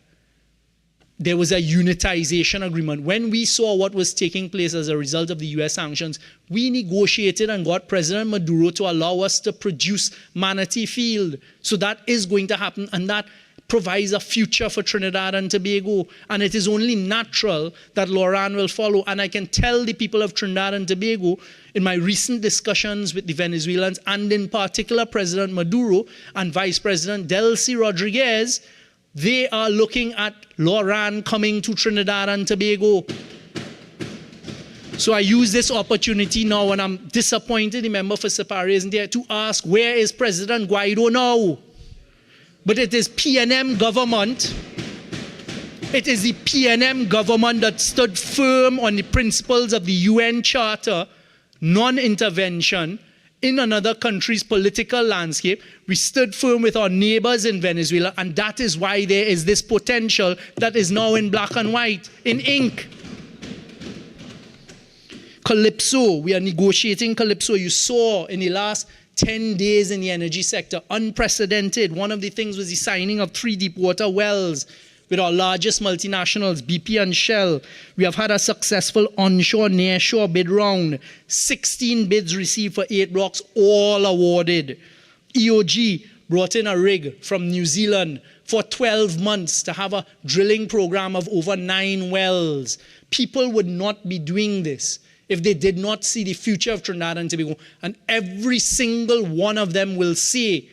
There was a unitization agreement. When we saw what was taking place as a result of the US sanctions, we negotiated and got President Maduro to allow us to produce Manatee Field. So that is going to happen, and that provides a future for Trinidad and Tobago. And it is only natural that Loran will follow. And I can tell the people of Trinidad and Tobago, in my recent discussions with the Venezuelans, and in particular President Maduro and Vice President Delcy Rodriguez, they are looking at Loran coming to Trinidad and Tobago. So I use this opportunity now, and I'm disappointed the member for Sapari isn't there, to ask, where is President Guaido now? But it is PNM government. It is the PNM government that stood firm on the principles of the UN Charter, non-intervention, in another country's political landscape. We stood firm with our neighbors in Venezuela, and that is why there is this potential that is now in black and white, in ink. Calypso, we are negotiating Calypso. You saw in the last 10 days in the energy sector, unprecedented. One of the things was the signing of 3 deep water wells with our largest multinationals, BP and Shell. We have had a successful onshore, nearshore bid round. 16 bids received for 8 blocks, all awarded. EOG brought in a rig from New Zealand for 12 months to have a drilling program of over 9 wells. People would not be doing this if they did not see the future of Trinidad and Tobago. And every single one of them will say,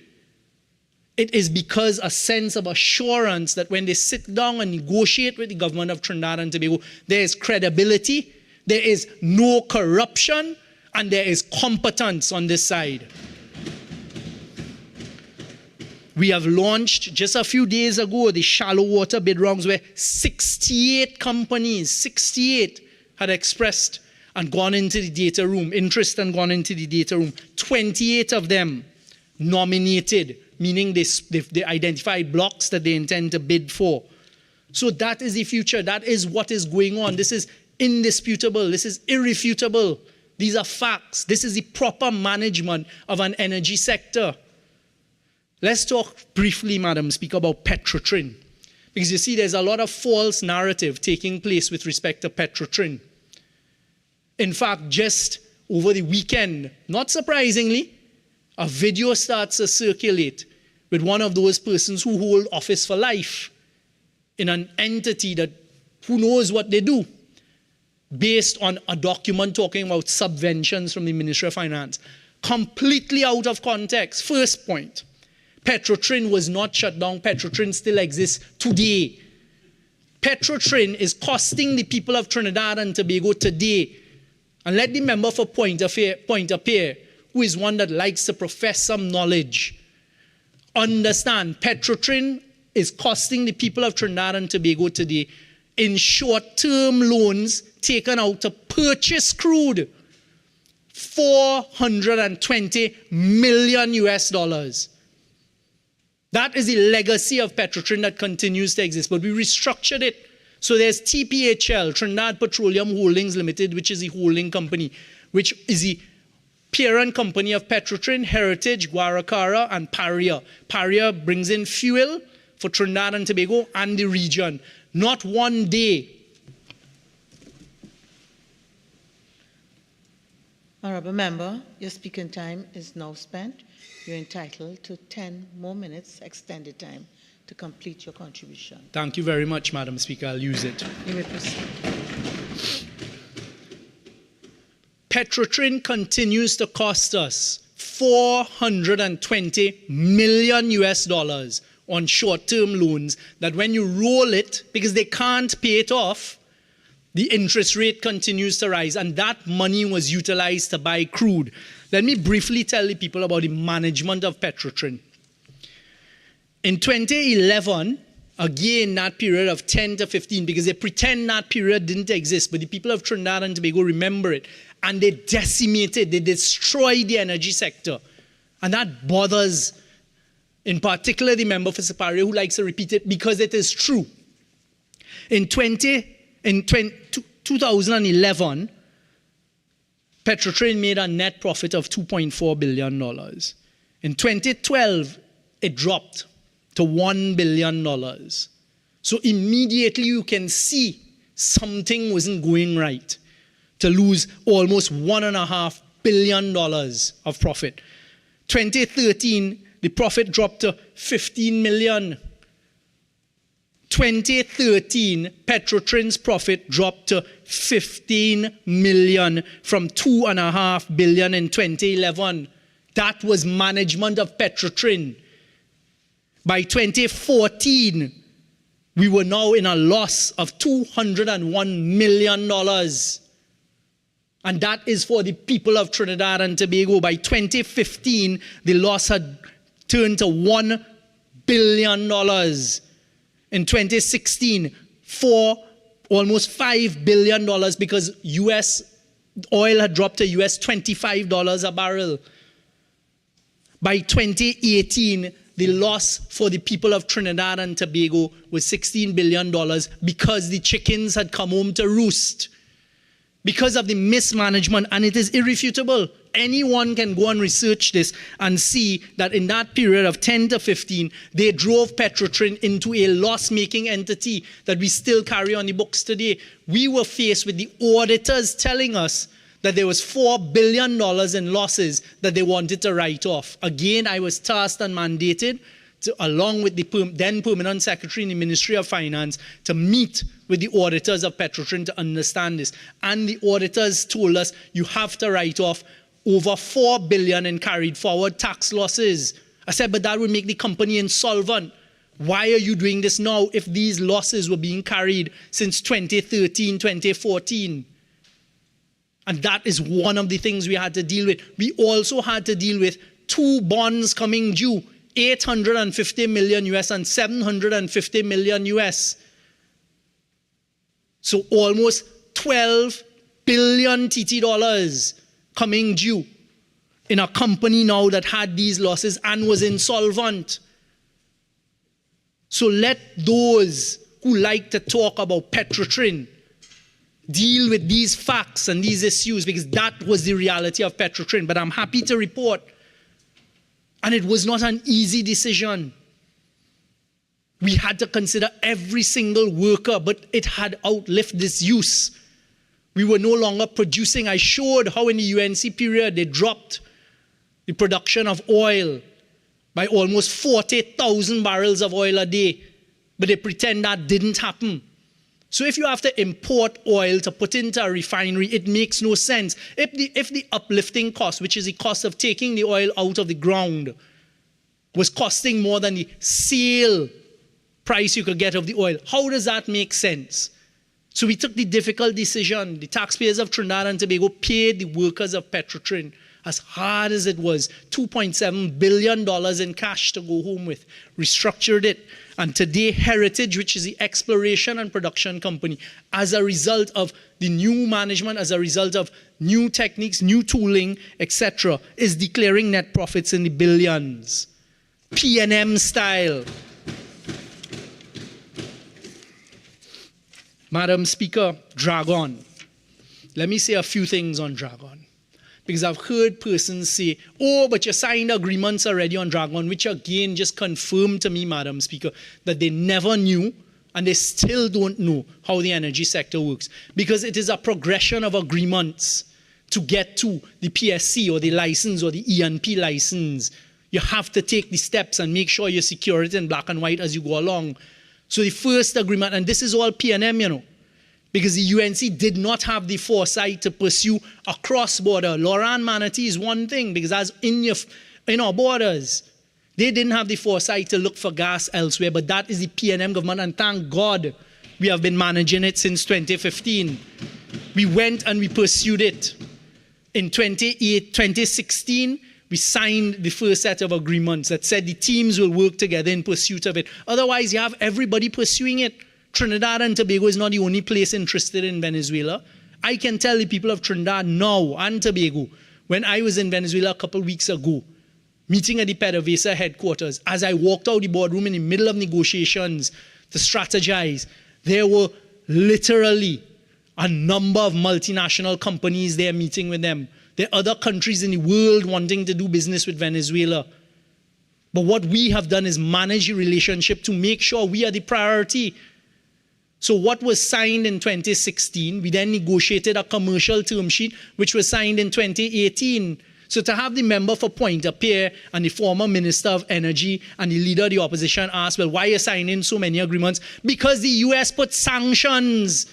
it is because a sense of assurance that when they sit down and negotiate with the government of Trinidad and Tobago, there is credibility, there is no corruption, and there is competence on this side. We have launched just a few days ago the shallow water bid rounds where 68 companies, 68 had expressed and gone into the data room, interest and gone into the data room. 28 of them nominated, meaning they identified blocks that they intend to bid for. So that is the future. That is what is going on. This is indisputable. This is irrefutable. These are facts. This is the proper management of an energy sector. Let's talk briefly, Madam Speaker, about Petrotrin. Because you see, there's a lot of false narrative taking place with respect to Petrotrin. In fact, just over the weekend, not surprisingly, a video starts to circulate with one of those persons who hold office for life in an entity that who knows what they do, based on a document talking about subventions from the Ministry of Finance. Completely out of context. First point, Petrotrin was not shut down. Petrotrin still exists today. Petrotrin is costing the people of Trinidad and Tobago today. And let the member for Point of Peer, who is one that likes to profess some knowledge, understand Petrotrin is costing the people of Trinidad and Tobago today in short-term loans taken out to purchase crude, $420 million US. That is the legacy of Petrotrin that continues to exist, but we restructured it. So there's TPHL, Trinidad Petroleum Holdings Limited, which is the holding company, which is the parent company of Petrotrin, Heritage, Guaracara, and Paria. Paria brings in fuel for Trinidad and Tobago and the region. Not one day. Honourable Member, your speaking time is now spent. You're entitled to 10 more minutes extended time to complete your contribution. Thank you very much, Madam Speaker. I'll use it. You may proceed. Petrotrin continues to cost us $420 million US on short-term loans that when you roll it, because they can't pay it off, the interest rate continues to rise, and that money was utilized to buy crude. Let me briefly tell the people about the management of Petrotrin. In 2011, again, that period of 10 to 15, because they pretend that period didn't exist, but the people of Trinidad and Tobago remember it, and they decimated, they destroyed the energy sector. And that bothers, in particular, the member for Siparia who likes to repeat it because it is true. In 2011, Petrotrin made a net profit of $2.4 billion. In 2012, it dropped to $1 billion. So immediately you can see something wasn't going right to lose almost $1.5 billion of profit. 2013, the profit dropped to $15 million. 2013, Petrotrin's profit dropped to $15 million from $2.5 billion in 2011. That was management of Petrotrin. By 2014, we were now in a loss of $201 million. And that is for the people of Trinidad and Tobago. By 2015, the loss had turned to $1 billion. In 2016, almost $5 billion because US oil had dropped to US $25 a barrel. By 2018, the loss for the people of Trinidad and Tobago was $16 billion because the chickens had come home to roost. Because of the mismanagement, and it is irrefutable. Anyone can go and research this and see that in that period of 10 to 15, they drove Petrotrin into a loss-making entity that we still carry on the books today. We were faced with the auditors telling us that there was $4 billion in losses that they wanted to write off. Again, I was tasked and mandated along with the then Permanent Secretary in the Ministry of Finance, to meet with the auditors of Petrotrin to understand this. And the auditors told us, you have to write off over $4 billion in carried forward tax losses. I said, but that would make the company insolvent. Why are you doing this now if these losses were being carried since 2013, 2014? And that is one of the things we had to deal with. We also had to deal with 2 bonds coming due, $850 million US and $750 million US. So almost 12 billion TT dollars coming due in a company now that had these losses and was insolvent. So let those who like to talk about Petrotrin deal with these facts and these issues, because that was the reality of Petrotrin. But I'm happy to report, and it was not an easy decision. We had to consider every single worker, but it had outlived its use. We were no longer producing. I showed how in the UNC period they dropped the production of oil by almost 40,000 barrels of oil a day. But they pretend that didn't happen. So if you have to import oil to put into a refinery, it makes no sense. If the uplifting cost, which is the cost of taking the oil out of the ground, was costing more than the sale price you could get of the oil, how does that make sense? So we took the difficult decision. The taxpayers of Trinidad and Tobago paid the workers of Petrotrin, as hard as it was, $2.7 billion in cash to go home with, restructured it. And today, Heritage, which is the exploration and production company, as a result of the new management, as a result of new techniques, new tooling, etc., is declaring net profits in the billions. P&M style. Madam Speaker, Dragon. Let me say a few things on Dragon. Because I've heard persons say, oh, but you signed agreements already on Dragon, which again just confirmed to me, Madam Speaker, that they never knew and they still don't know how the energy sector works. Because it is a progression of agreements to get to the PSC or the license or the ENP license. You have to take the steps and make sure you secure it in black and white as you go along. So the first agreement, and this is all P&M, you know, because the UNC did not have the foresight to pursue a cross-border. Loran Manatee is one thing, because as in our borders, they didn't have the foresight to look for gas elsewhere, but that is the P&M government, and thank God we have been managing it since 2015. We went and we pursued it. In 2016, we signed the first set of agreements that said the teams will work together in pursuit of it. Otherwise, you have everybody pursuing it. Trinidad and Tobago is not the only place interested in Venezuela. I can tell the people of Trinidad now and Tobago, when I was in Venezuela a couple weeks ago, meeting at the PDVSA headquarters, as I walked out the boardroom in the middle of negotiations to strategize, there were literally a number of multinational companies there meeting with them. There are other countries in the world wanting to do business with Venezuela. But what we have done is manage the relationship to make sure we are the priority. So what was signed in 2016, we then negotiated a commercial term sheet, which was signed in 2018. So to have the member for Point appear and the former Minister of Energy and the leader of the opposition ask, well, why are you signing so many agreements? Because the US put sanctions.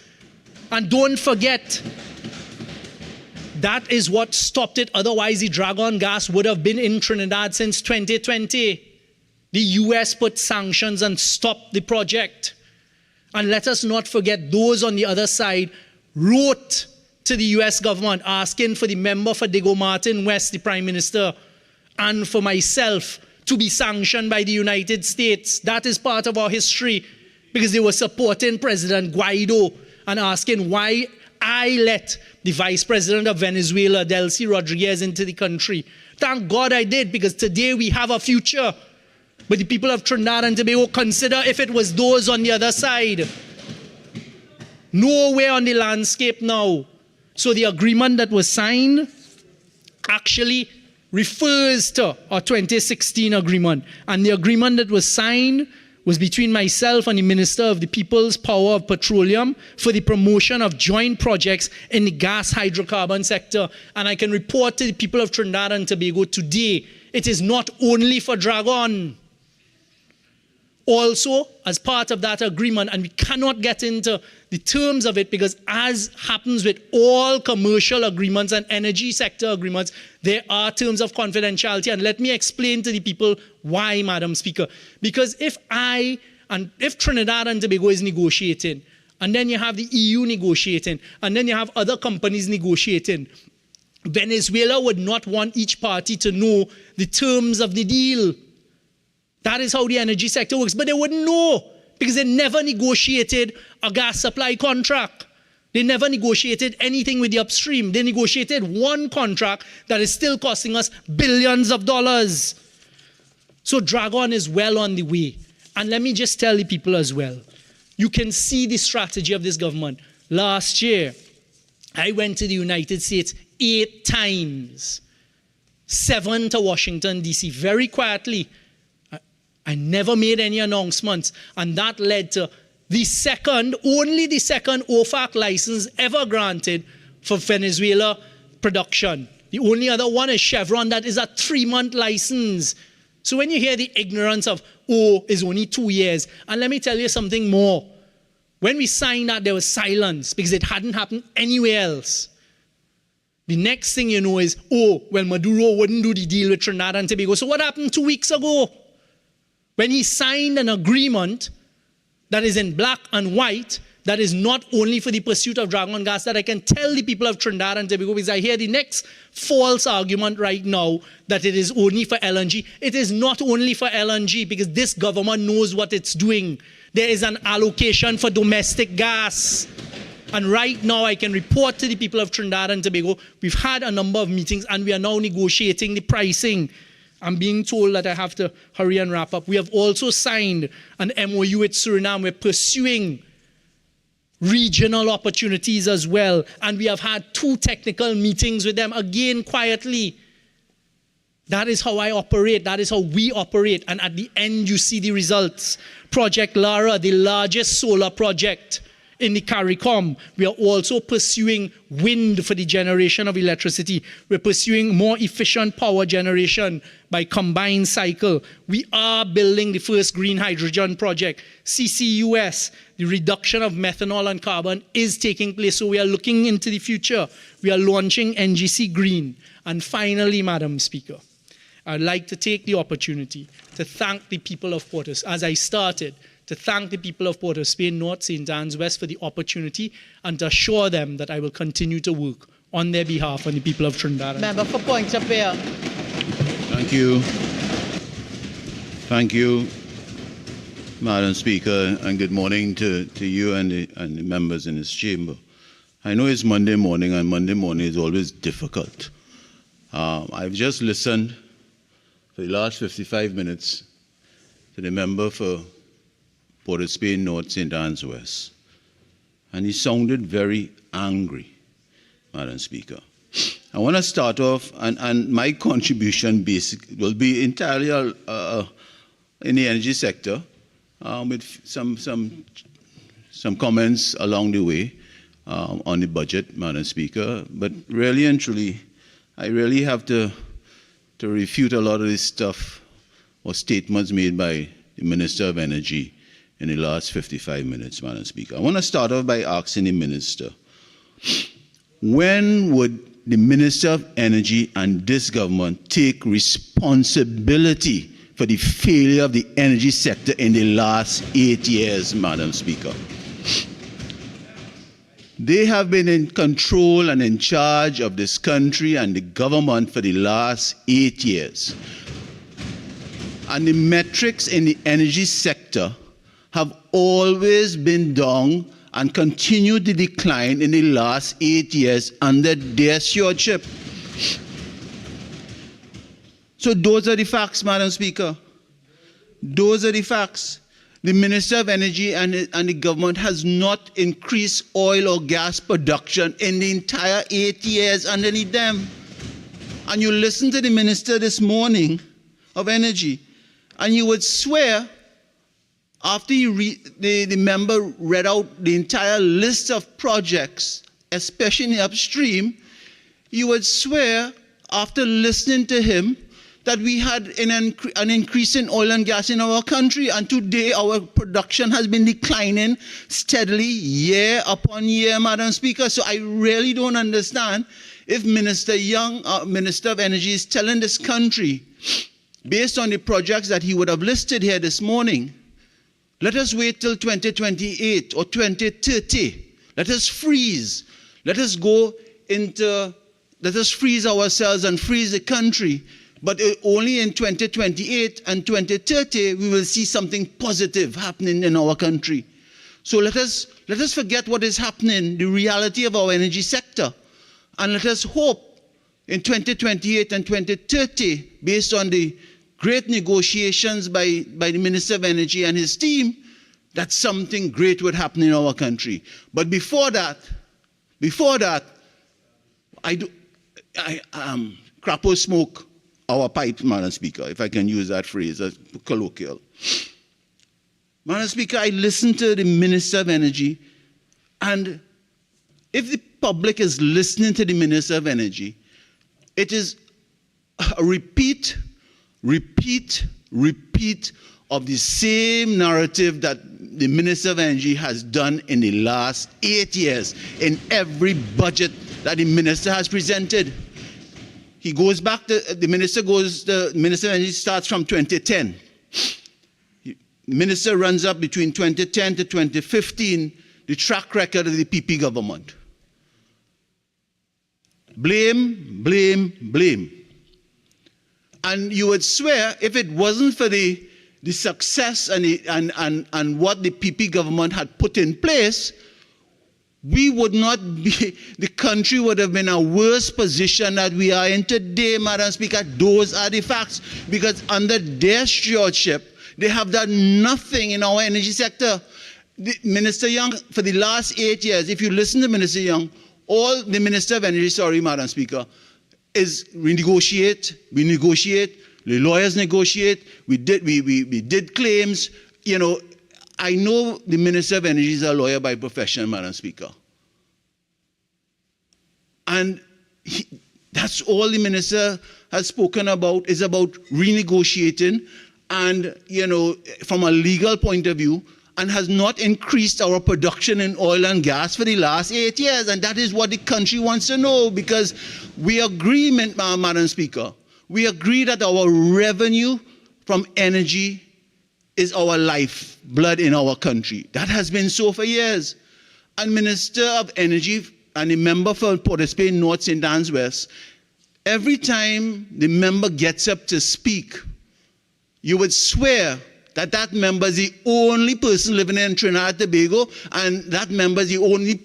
And don't forget, that is what stopped it. Otherwise, the Dragon gas would have been in Trinidad since 2020. The US put sanctions and stopped the project. And let us not forget, those on the other side wrote to the US government asking for the member for Diego Martin West, the Prime Minister, and for myself to be sanctioned by the United States. That is part of our history, because they were supporting President Guaido and asking why I let the Vice President of Venezuela, Delcy Rodriguez, into the country. Thank God I did, because today we have a future. But the people of Trinidad and Tobago consider if it was those on the other side. Nowhere on the landscape now. So the agreement that was signed actually refers to our 2016 agreement. And the agreement that was signed was between myself and the Minister of the People's Power of Petroleum for the promotion of joint projects in the gas hydrocarbon sector. And I can report to the people of Trinidad and Tobago today, it is not only for Dragon. Also, as part of that agreement, and we cannot get into the terms of it, because as happens with all commercial agreements and energy sector agreements, there are terms of confidentiality. And let me explain to the people why, Madam Speaker. Because if Trinidad and Tobago is negotiating, and then you have the EU negotiating, and then you have other companies negotiating, Venezuela would not want each party to know the terms of the deal. That is how the energy sector works. But they wouldn't know, because they never negotiated a gas supply contract. They never negotiated anything with the upstream. They negotiated one contract that is still costing us billions of dollars. So Dragon is well on the way. And let me just tell the people as well, you can see the strategy of this government. Last year, I went to the United States 8 times, 7 to Washington, D.C., very quietly. I never made any announcements, and that led to only the second OFAC license ever granted for Venezuela production. The only other one is Chevron, that is a 3-month license. So when you hear the ignorance of, it's only 2 years, and let me tell you something more. When we signed that, there was silence because it hadn't happened anywhere else. The next thing you know is, Maduro wouldn't do the deal with Trinidad and Tobago. So what happened 2 weeks ago? When he signed an agreement that is in black and white, that is not only for the pursuit of dragon gas, that I can tell the people of Trinidad and Tobago, because I hear the next false argument right now that it is only for LNG. It is not only for LNG, because this government knows what it's doing. There is an allocation for domestic gas. And right now, I can report to the people of Trinidad and Tobago, we've had a number of meetings, and we are now negotiating the pricing. I'm being told that I have to hurry and wrap up. We have also signed an MOU with Suriname. We're pursuing regional opportunities as well. And we have had 2 technical meetings with them, again, quietly. That is how I operate. That is how we operate. And at the end, you see the results. Project Lara, the largest solar project in the CARICOM. We are also pursuing wind for the generation of electricity. We're pursuing more efficient power generation by combined cycle. We are building the first green hydrogen project. CCUS, the reduction of methanol and carbon, is taking place. So we are looking into the future. We are launching NGC Green. And finally, Madam Speaker, I'd like to take the opportunity to thank the people of Port of Spain, as I started, to thank the people of Port of Spain, North, St. Anne's West for the opportunity, and to assure them that I will continue to work on their behalf and the people of Trinidad. Member for Point of Vale. Thank you. Thank you, Madam Speaker, and good morning to you and the members in this chamber. I know it's Monday morning, and Monday morning is always difficult. I've just listened for the last 55 minutes to the member for Port of Spain North, St. Anne's West. And he sounded very angry, Madam Speaker. I want to start off, and my contribution will be entirely in the energy sector, with some comments along the way on the budget, Madam Speaker. But really and truly, I really have to refute a lot of this stuff or statements made by the Minister of Energy in the last 55 minutes, Madam Speaker. I want to start off by asking the Minister, when would the Minister of Energy and this government take responsibility for the failure of the energy sector in the last 8 years, Madam Speaker? They have been in control and in charge of this country and the government for the last 8 years. And the metrics in the energy sector have always been down and continue to decline in the last 8 years under their stewardship. So those are the facts, Madam Speaker. Those are the facts. The Minister of Energy and the government has not increased oil or gas production in the entire 8 years underneath them. And you listen to the Minister this morning of Energy, and you would swear, after the member read out the entire list of projects, especially in the upstream, you would swear, after listening to him, that we had an increase in oil and gas in our country, and today our production has been declining steadily year upon year, Madam Speaker. So I really don't understand if Minister Young, Minister of Energy, is telling this country, based on the projects that he would have listed here this morning, let us wait till 2028 or 2030. Let us freeze. Let us freeze ourselves and freeze the country. But only in 2028 and 2030 we will see something positive happening in our country. So let us forget what is happening, the reality of our energy sector, and let us hope in 2028 and 2030, based on the great negotiations by the Minister of Energy and his team, that something great would happen in our country. But before that, Crapo smoke our pipe, Madam Speaker, if I can use that phrase, as colloquial. Madam Speaker, I listened to the Minister of Energy, and if the public is listening to the Minister of Energy, it is a repeat of the same narrative that the Minister of Energy has done in the last 8 years in every budget that the minister has presented. He goes back to, the Minister of Energy starts from 2010. The minister runs up between 2010 to 2015, the track record of the PP government. Blame, blame, blame. And you would swear if it wasn't for the success and what the PP government had put in place, we would not be, the country would have been in a worse position that we are in today, Madam Speaker. Those are the facts. Because under their stewardship, they have done nothing in our energy sector. Minister Young, for the last 8 years, if you listen to Minister Young, all the Minister of Energy, sorry, Madam Speaker, is we negotiate, the lawyers negotiate, we did claims. You know, I know the Minister of Energy is a lawyer by profession, Madam Speaker. And that's all the minister has spoken about, is about renegotiating and, you know, from a legal point of view, and has not increased our production in oil and gas for the last 8 years. And that is what the country wants to know, because we agree, Madam Speaker, we agree that our revenue from energy is our lifeblood in our country. That has been so for years. And Minister of Energy and the member for Port of Spain North, St. Anne's West, every time the member gets up to speak, you would swear that that member is the only person living in Trinidad and Tobago, and that member is the only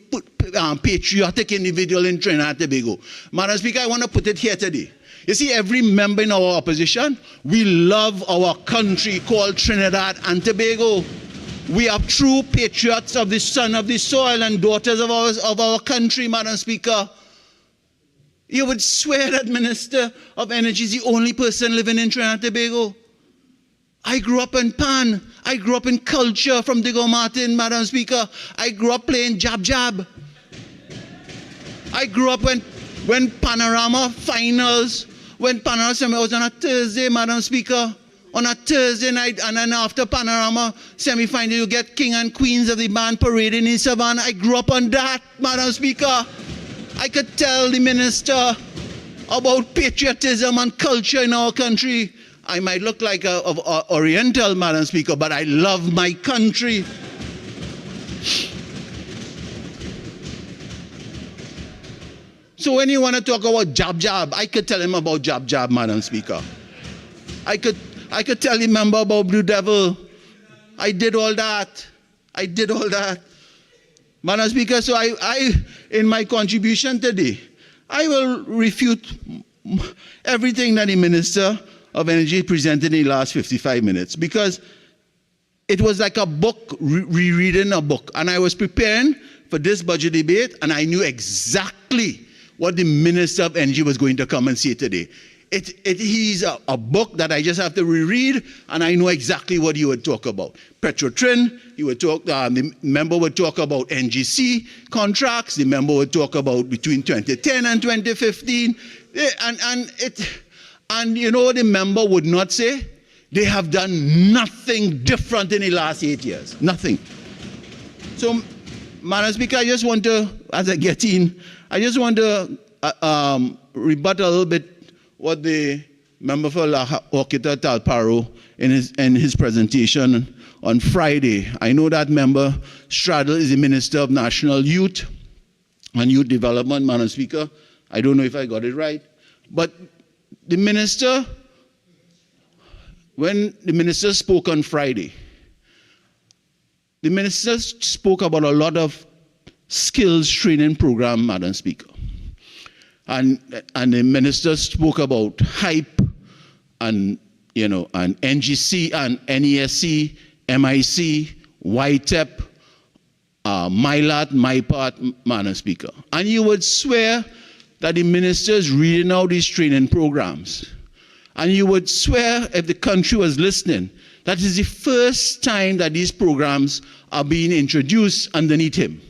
patriotic individual in Trinidad and Tobago. Madam Speaker, I want to put it here today. You see, every member in our opposition, we love our country called Trinidad and Tobago. We are true patriots of the son of the soil and daughters of our country, Madam Speaker. You would swear that Minister of Energy is the only person living in Trinidad and Tobago. I grew up in Pan. I grew up in culture from Diego Martin, Madam Speaker. I grew up playing jab-jab. I grew up when Panorama finals, when Panorama was on a Thursday, Madam Speaker. On a Thursday night, and then after Panorama semi-final, you get King and Queens of the band parading in Savannah. I grew up on that, Madam Speaker. I could tell the minister about patriotism and culture in our country. I might look like a Oriental, Madam Speaker, but I love my country. So when you want to talk about jab-jab, I could tell him about jab-jab, Madam Speaker. I could tell the member about Blue Devil. I did all that. Madam Speaker, so I in my contribution today, I will refute everything that the Minister of Energy presented in the last 55 minutes, because it was like a book, rereading a book. And I was preparing for this budget debate, and I knew exactly what the Minister of Energy was going to come and say today. He's a book that I just have to reread, and I know exactly what he would talk about. Petrotrin, he would talk, the member would talk about NGC contracts, the member would talk about between 2010 and 2015, and you know what the member would not say? They have done nothing different in the last 8 years. Nothing. So, Madam Speaker, I just want to, as I get in, I just want to rebut a little bit what the member for La Horquita Talparo in his presentation on Friday. I know that member Straddle is the Minister of National Youth and Youth Development, Madam Speaker. I don't know if I got it right. But the minister, when the minister spoke on Friday, the minister spoke about a lot of skills training program, Madam Speaker. And the minister spoke about HYPE and, you know, and NGC and NESC, MIC, YTEP, MILAT, MyPart, Madam Speaker. And you would swear that the minister is reading out these training programs. And you would swear, if the country was listening, that is the first time that these programs are being introduced underneath him.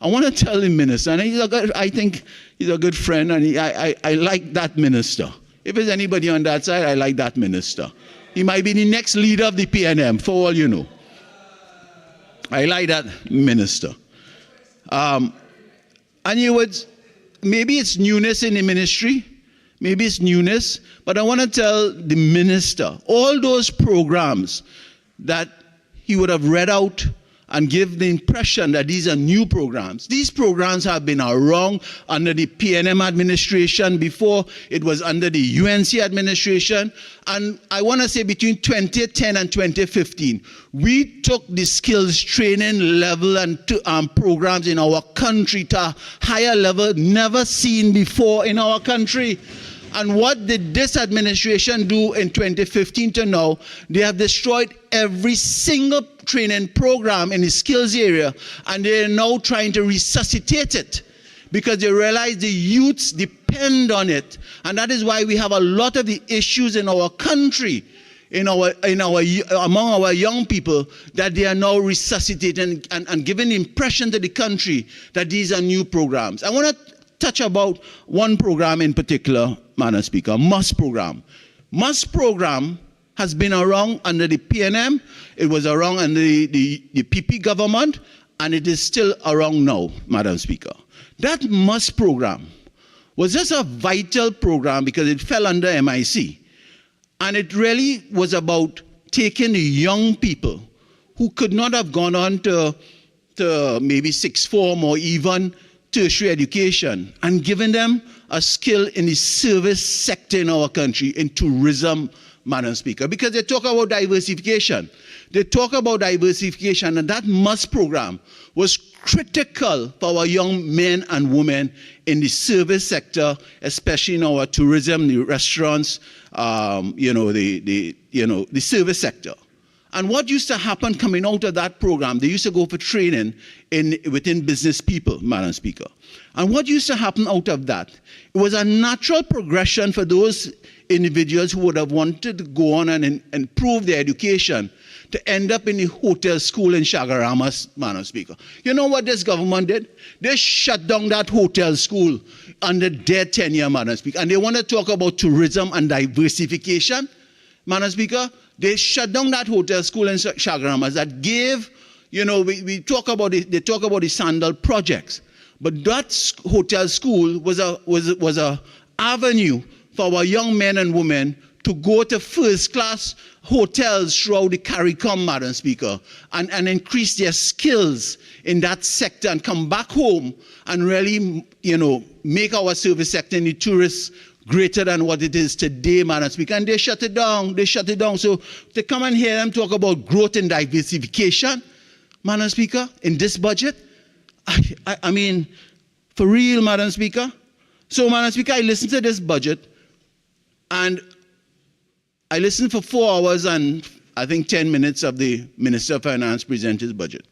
I want to tell the minister, and I think he's a good friend, and I like that minister. If there's anybody on that side, I like that minister. He might be the next leader of the PNM, for all you know. I like that minister. And you would, maybe it's newness in the ministry, maybe it's newness, but I want to tell the minister, all those programs that he would have read out and give the impression that these are new programs. These programs have been around under the PNM administration before it was under the UNC administration. And I want to say between 2010 and 2015, we took the skills training level and programs in our country to a higher level never seen before in our country. And what did this administration do in 2015 to now? They have destroyed every single training program in the skills area, and they are now trying to resuscitate it because they realize the youths depend on it. And that is why we have a lot of the issues in our country, among our young people, that they are now resuscitating and giving the impression to the country that these are new programs. I want to touch about one program in particular, Madam Speaker, MUST program. MUST program has been around under the PNM, it was around under the PP government, and it is still around now, Madam Speaker. That MUST program was just a vital program because it fell under MIC. And it really was about taking the young people who could not have gone on to maybe sixth form or even tertiary education and giving them a skill in the service sector in our country, in tourism, Madam Speaker. Because they talk about diversification. They talk about diversification, and that MUST program was critical for our young men and women in the service sector, especially in our tourism, the restaurants, the service sector. And what used to happen coming out of that program, they used to go for training within business people, Madam Speaker. And what used to happen out of that, it was a natural progression for those individuals who would have wanted to go on and improve their education to end up in the hotel school in Chaguaramas, Madam Speaker. You know what this government did? They shut down that hotel school under their tenure, Madam Speaker. And they want to talk about tourism and diversification, Madam Speaker. They shut down that hotel school in Chaguaramas that gave, they talk about the Sandal projects. But that hotel school was a avenue for our young men and women to go to first-class hotels throughout the CARICOM, Madam Speaker, and increase their skills in that sector and come back home and really, make our service sector in the tourists greater than what it is today, Madam Speaker. And they shut it down. So to come and hear them talk about growth and diversification, Madam Speaker, in this budget, I mean, for real, Madam Speaker. So, Madam Speaker, I listened to this budget, and I listened for 4 hours and I think 10 minutes of the Minister of Finance present his budget.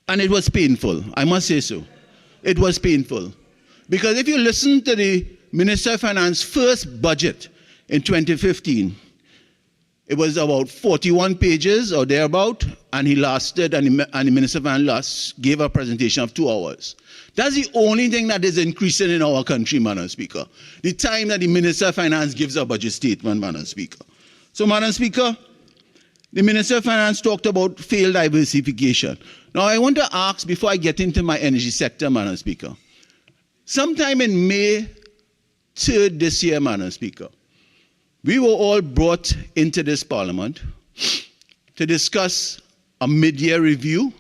And it was painful, I must say so. It was painful. Because if you listen to the Minister of Finance's first budget in 2015, it was about 41 pages or thereabout, and he lasted, and the Minister of Finance gave a presentation of 2 hours. That's the only thing that is increasing in our country, Madam Speaker. The time that the Minister of Finance gives a budget statement, Madam Speaker. So, Madam Speaker, the Minister of Finance talked about failed diversification. Now, I want to ask, before I get into my energy sector, Madam Speaker, sometime in May 3rd this year, Madam Speaker, we were all brought into this Parliament to discuss a mid-year review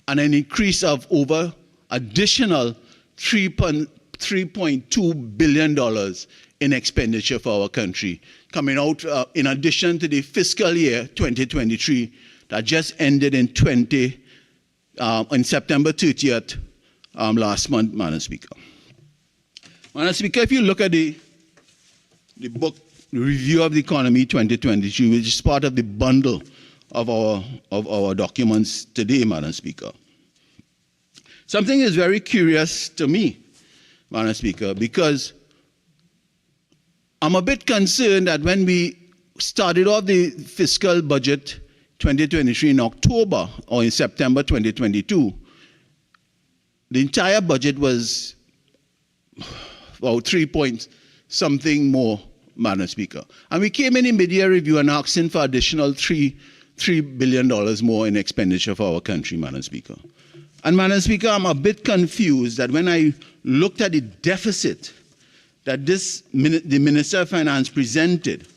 and an increase of over additional $3.2 billion in expenditure for our country, coming out in addition to the fiscal year 2023 that just ended in September 30th last month, Madam Speaker. Madam Speaker, if you look at the book, the Review of the Economy 2023, which is part of the bundle of our documents today, Madam Speaker, something is very curious to me, Madam Speaker, because I'm a bit concerned that when we started off the fiscal budget 2023 in October or in September 2022, the entire budget was about 3 point something more, Madam Speaker. And we came in mid-year review and asking for additional $3 billion more in expenditure for our country, Madam Speaker. And Madam Speaker, I'm a bit confused that when I looked at the deficit that the Minister of Finance presented,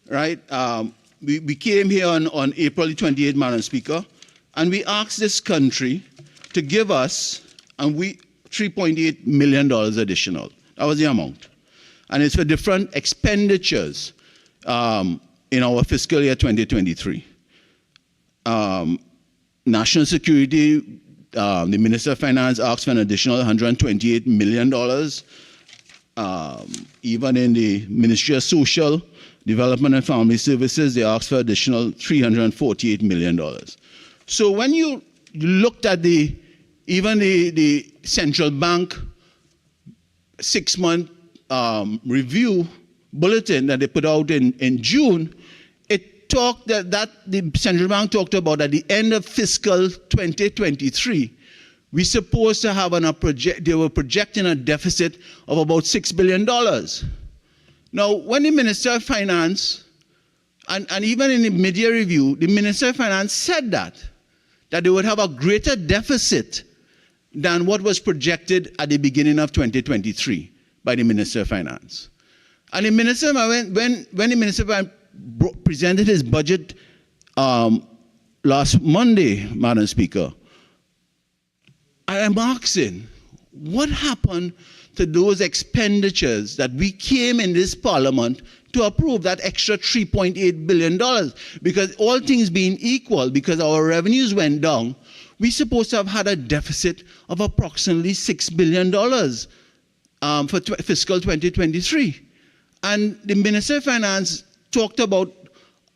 right? We came here on April 28th, Madam Speaker, and we asked this country to give us $3.8 million additional. That was the amount. And it's for different expenditures in our fiscal year 2023. National security, the Minister of Finance asked for an additional $128 million. Even in the Ministry of Social Development and Family Services, they asked for additional $348 million. So when you looked at even the central bank 6-month review bulletin that they put out in June, it talked that the central bank talked about at the end of fiscal 2023, we're supposed to have they were projecting a deficit of about $6 billion. Now, when the Minister of Finance, and even in the mid-year review, the Minister of Finance said that they would have a greater deficit than what was projected at the beginning of 2023 by the Minister of Finance. And the Minister, when the Minister of Finance presented his budget last Monday, Madam Speaker, I am asking, what happened to those expenditures that we came in this Parliament to approve, that extra $3.8 billion? Because all things being equal, because our revenues went down, we're supposed to have had a deficit of approximately $6 billion for fiscal 2023. And the Minister of Finance talked about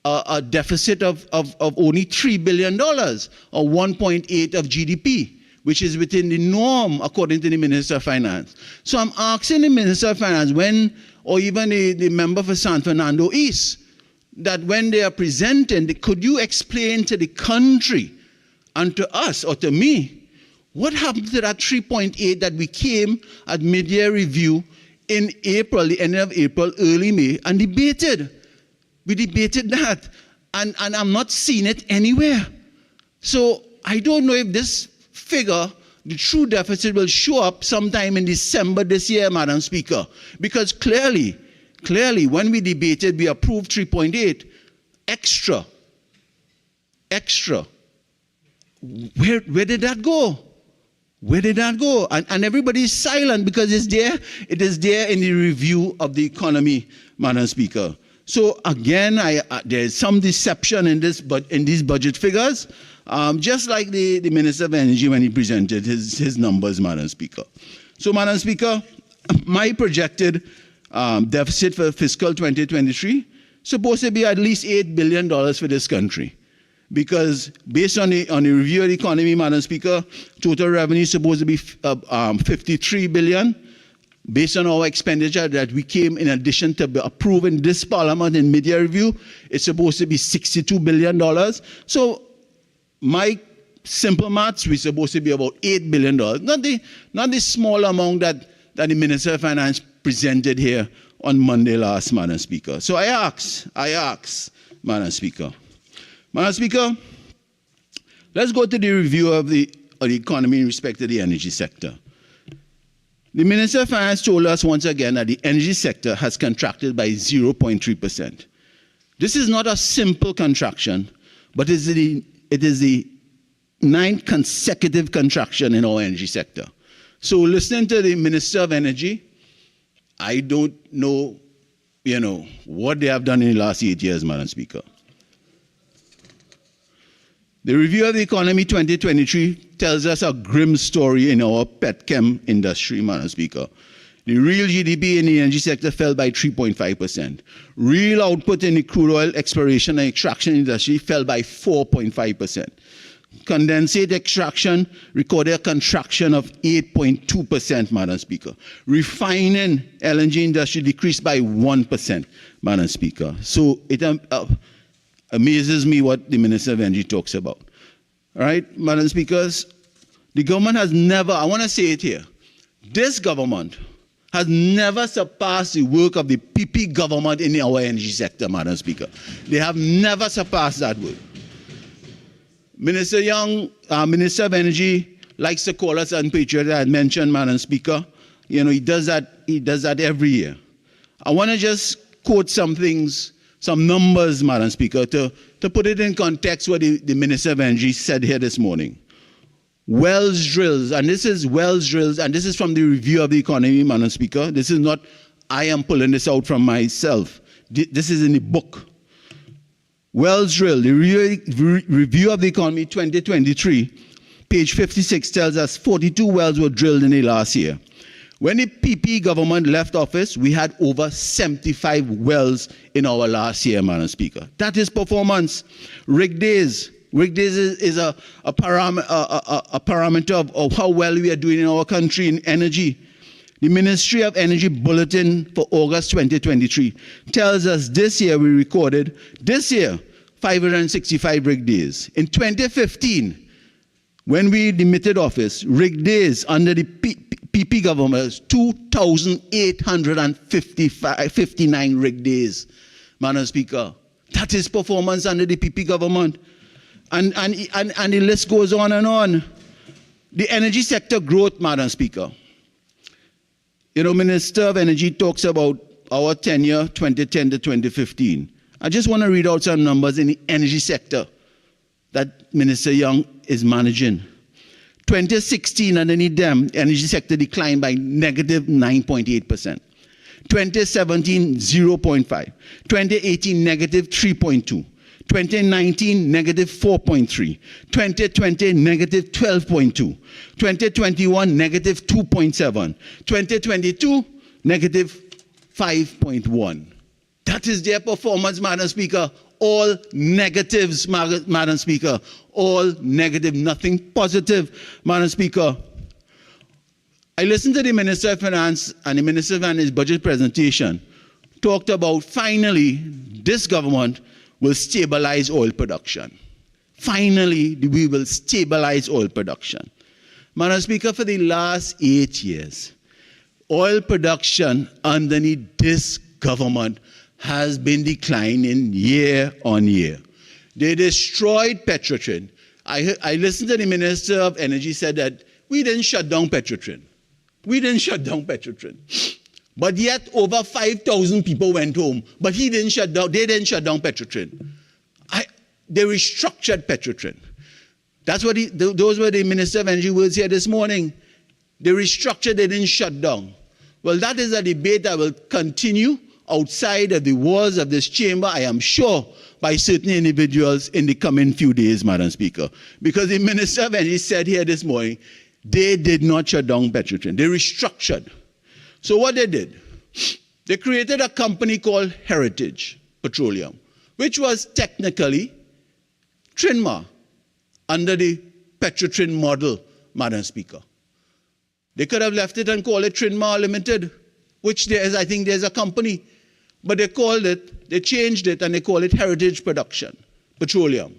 a deficit of only $3 billion, or 1.8 of GDP, which is within the norm according to the Minister of Finance. So I'm asking the Minister of Finance, or even the member for San Fernando East, that when they are presenting, could you explain to the country and to us, or to me, what happened to that 3.8 that we came at mid-year review in April, the end of April, early May, and debated? We debated that, and I'm not seeing it anywhere. So I don't know if this figure, the true deficit, will show up sometime in December this year, Madam Speaker. Because clearly, when we debated, we approved 3.8 extra. Where did that go? Where did that go? And everybody is silent because it is there in the review of the economy, Madam Speaker. So again, there is some deception in these budget figures, just like the Minister of Energy when he presented his numbers, Madam Speaker. So, Madam Speaker, my projected deficit for fiscal 2023 supposed to be at least $8 billion for this country. Because based on the review of the economy, Madam Speaker, total revenue is supposed to be $53 billion. Based on our expenditure that we came in addition to approving this Parliament in mid-year review, it's supposed to be $62 billion. So my simple maths, we're supposed to be about $8 billion. Not the small amount that the Minister of Finance presented here on Monday last, Madam Speaker. So I ask, Madam Speaker. Madam Speaker, let's go to the review of the economy in respect to the energy sector. The Minister of Finance told us once again that the energy sector has contracted by 0.3%. This is not a simple contraction, but it is the 9th consecutive contraction in our energy sector. So listening to the Minister of Energy, I don't know, what they have done in the last 8 years, Madam Speaker. The review of the economy 2023 tells us a grim story in our petchem industry, Madam Speaker. The real GDP in the energy sector fell by 3.5%. Real output in the crude oil exploration and extraction industry fell by 4.5%. Condensate extraction recorded a contraction of 8.2%, Madam Speaker. Refining LNG industry decreased by 1%, Madam Speaker. So it amazes me what the Minister of Energy talks about. All right, Madam Speakers, the government has never, I want to say it here, this government has never surpassed the work of the PP government in our energy sector, Madam Speaker. They have never surpassed that work. Minister Young, Minister of Energy, likes to call us unpatriotic, I had mentioned, Madam Speaker. You know, he does that every year. I want to just quote some things, some numbers, Madam Speaker, to put it in context what the Minister of Energy said here this morning. Wells drills, and this is wells drills, and this is from the review of the economy, Madam Speaker. This is not, I am pulling this out from myself. This is in the book. Wells drill, the review of the economy 2023, page 56 tells us 42 wells were drilled in the last year. When the PP government left office, we had over 75 wells in our last year, Madam Speaker. That is performance. Rig days. Rig days is a parameter of how well we are doing in our country in energy. The Ministry of Energy Bulletin for August 2023 tells us this year we recorded, 565 rig days. In 2015, when we demitted office, rig days under the PP government was 2,859 rig days, Madam Speaker. That is performance under the PP government. And the list goes on and on. The energy sector growth, Madam Speaker. You know, Minister of Energy talks about our tenure 2010 to 2015. I just want to read out some numbers in the energy sector that Minister Young is managing. 2016, underneath them, energy sector declined by negative 9.8%. 2017, 0.5. 2018, negative 3.2. 2019, negative 4.3. 2020, negative 12.2. 2021, negative 2.7. 2022, negative 5.1. That is their performance, Madam Speaker. All negatives, Madam Speaker. All negative, nothing positive, Madam Speaker. I listened to the Minister of Finance and the Minister of Finance's budget presentation, talked about finally this government will stabilize oil production. Finally, we will stabilize oil production. Madam Speaker, for the last 8 years, oil production underneath this government has been declining year on year. They destroyed Petrotrin. I listened to the Minister of Energy said that we didn't shut down Petrotrin. We didn't shut down Petrotrin. But yet over 5,000 people went home. But they didn't shut down Petrotrin. They restructured Petrotrin. That's what those were the Minister of Energy words here this morning. They restructured, they didn't shut down. Well, that is a debate that will continue outside of the walls of this chamber, I am sure, by certain individuals in the coming few days, Madam Speaker. Because the Minister of Energy said here this morning, they did not shut down Petrotrin. They restructured. So what they did, they created a company called Heritage Petroleum, which was technically Trinma under the Petrotrin model, Madam Speaker. They could have left it and called it Trinma Limited, which I think there's a company. But they changed it and they call it Heritage Petroleum.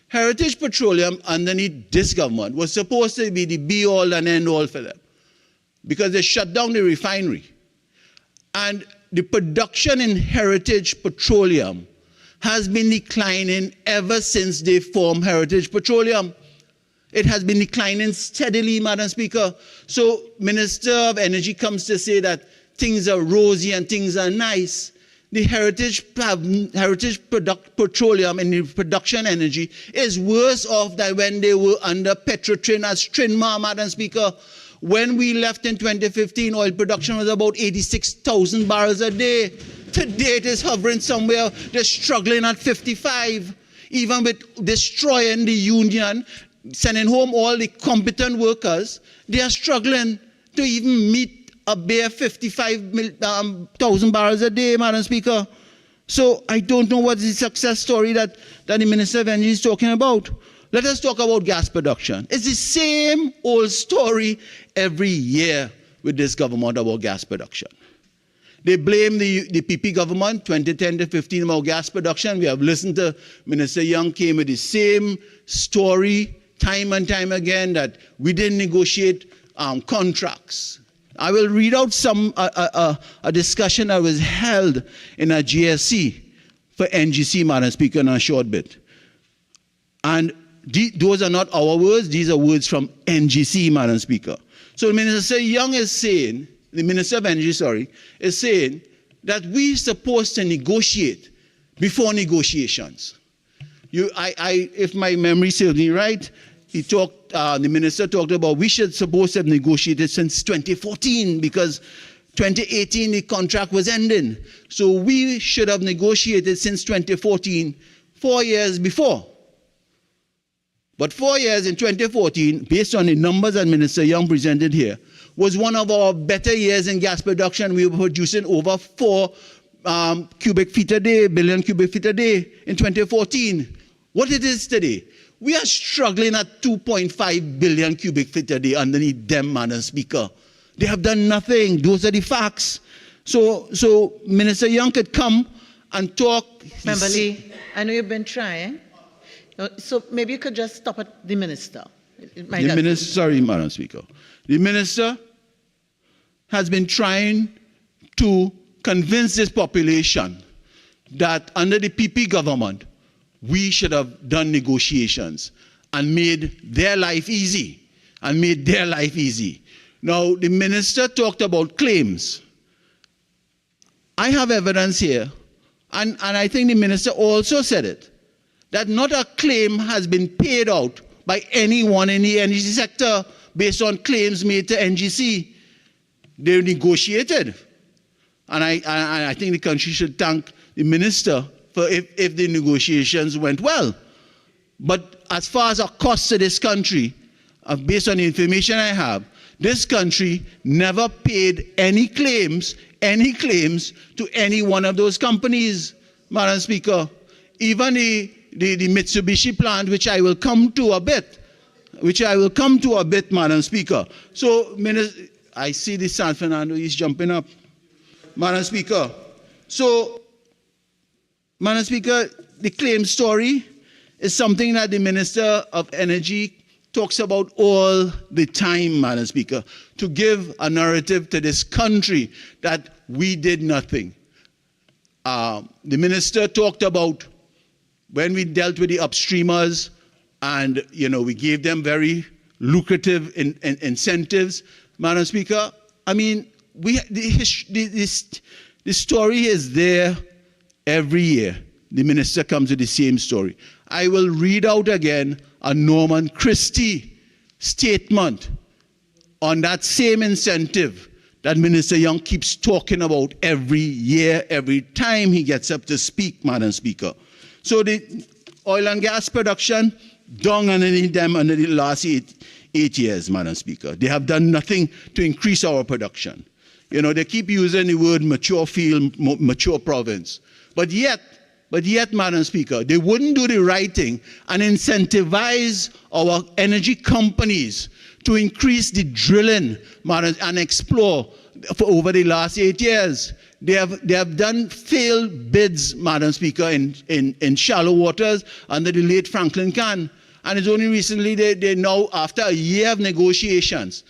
Heritage Petroleum underneath this government was supposed to be the be-all and end-all for them because they shut down the refinery. And the production in Heritage Petroleum has been declining ever since they formed Heritage Petroleum. It has been declining steadily, Madam Speaker. So Minister of Energy comes to say that things are rosy and things are nice. The Heritage Petroleum and the production energy is worse off than when they were under Petrotrin as Trinma, Madam Speaker. When we left in 2015, oil production was about 86,000 barrels a day. Today it is hovering somewhere, they're struggling at 55. Even with destroying the union, sending home all the competent workers, they are struggling to even meet a bare 55,000 barrels a day, Madam Speaker. So I don't know what the success story that the Minister of Energy is talking about. let us talk about gas production. It's the same old story every year with this government about gas production. They blame the PP government, 2010 to 15, about gas production. We have listened to Minister Young came with the same story time and time again that we didn't negotiate contracts. I will read out a discussion that was held in a GSC for NGC, Madam Speaker, in a short bit. And those are not our words, these are words from NGC, Madam Speaker. So Minister Young is saying, the Minister of Energy, is saying that we're supposed to negotiate before negotiations. If my memory serves me right, the minister talked about we should supposed to have negotiated since 2014 because 2018 the contract was ending. So we should have negotiated since 2014, 4 years before. But 4 years in 2014, based on the numbers that Minister Young presented here, was one of our better years in gas production. We were producing over 4 billion cubic feet a day in 2014. What it is today? We are struggling at 2.5 billion cubic feet a day underneath them, Madam Speaker. They have done nothing. Those are the facts. So Minister Young could come and talk. Member Lee, I know you've been trying. So maybe you could just stop at the minister. Sorry, Madam Speaker. The minister has been trying to convince this population that under the PP government, we should have done negotiations and made their life easy. Now, the minister talked about claims. I have evidence here, and I think the minister also said it, that not a claim has been paid out by anyone in the energy sector based on claims made to NGC. They negotiated. And I think the country should thank the minister for if the negotiations went well. But as far as our costs to this country, based on the information I have, this country never paid any claims to any one of those companies, Madam Speaker. Even the Mitsubishi plant, which I will come to a bit, Madam Speaker. So, I see the San Fernando is jumping up. Madam Speaker. So, Madam Speaker, the claim story is something that the Minister of Energy talks about all the time, Madam Speaker, to give a narrative to this country that we did nothing. The Minister talked about when we dealt with the upstreamers and, we gave them very lucrative incentives. Madam Speaker, I mean, the story is there every year. The minister comes with the same story. I will read out again a Norman Christie statement on that same incentive that Minister Young keeps talking about every year, every time he gets up to speak, Madam Speaker. So the oil and gas production, down underneath them under the last eight years, Madam Speaker. They have done nothing to increase our production. They keep using the word mature field, mature province. But yet, Madam Speaker, they wouldn't do the right thing and incentivize our energy companies to increase the drilling, Madam, and explore for over the last 8 years. They have done failed bids, Madam Speaker, in shallow waters under the late Franklin Can. And it's only recently they now, after a year of negotiations,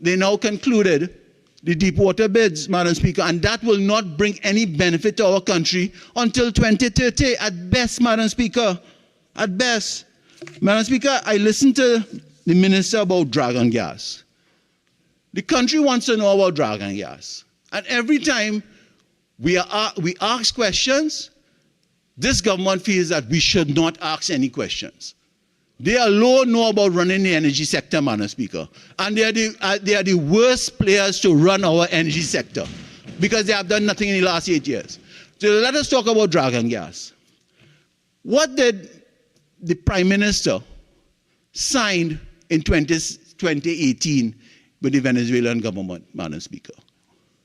they now concluded the deep water bids, Madam Speaker, and that will not bring any benefit to our country until 2030, at best, Madam Speaker, at best. Madam Speaker, I listened to the minister about dragon gas. The country wants to know about dragon gas. And every time we ask questions, this government feels that we should not ask any questions. They alone know about running the energy sector, Madam Speaker. And they are the worst players to run our energy sector because they have done nothing in the last 8 years. So let us talk about dragon gas. What did the Prime Minister sign in 2018 with the Venezuelan government, Madam Speaker?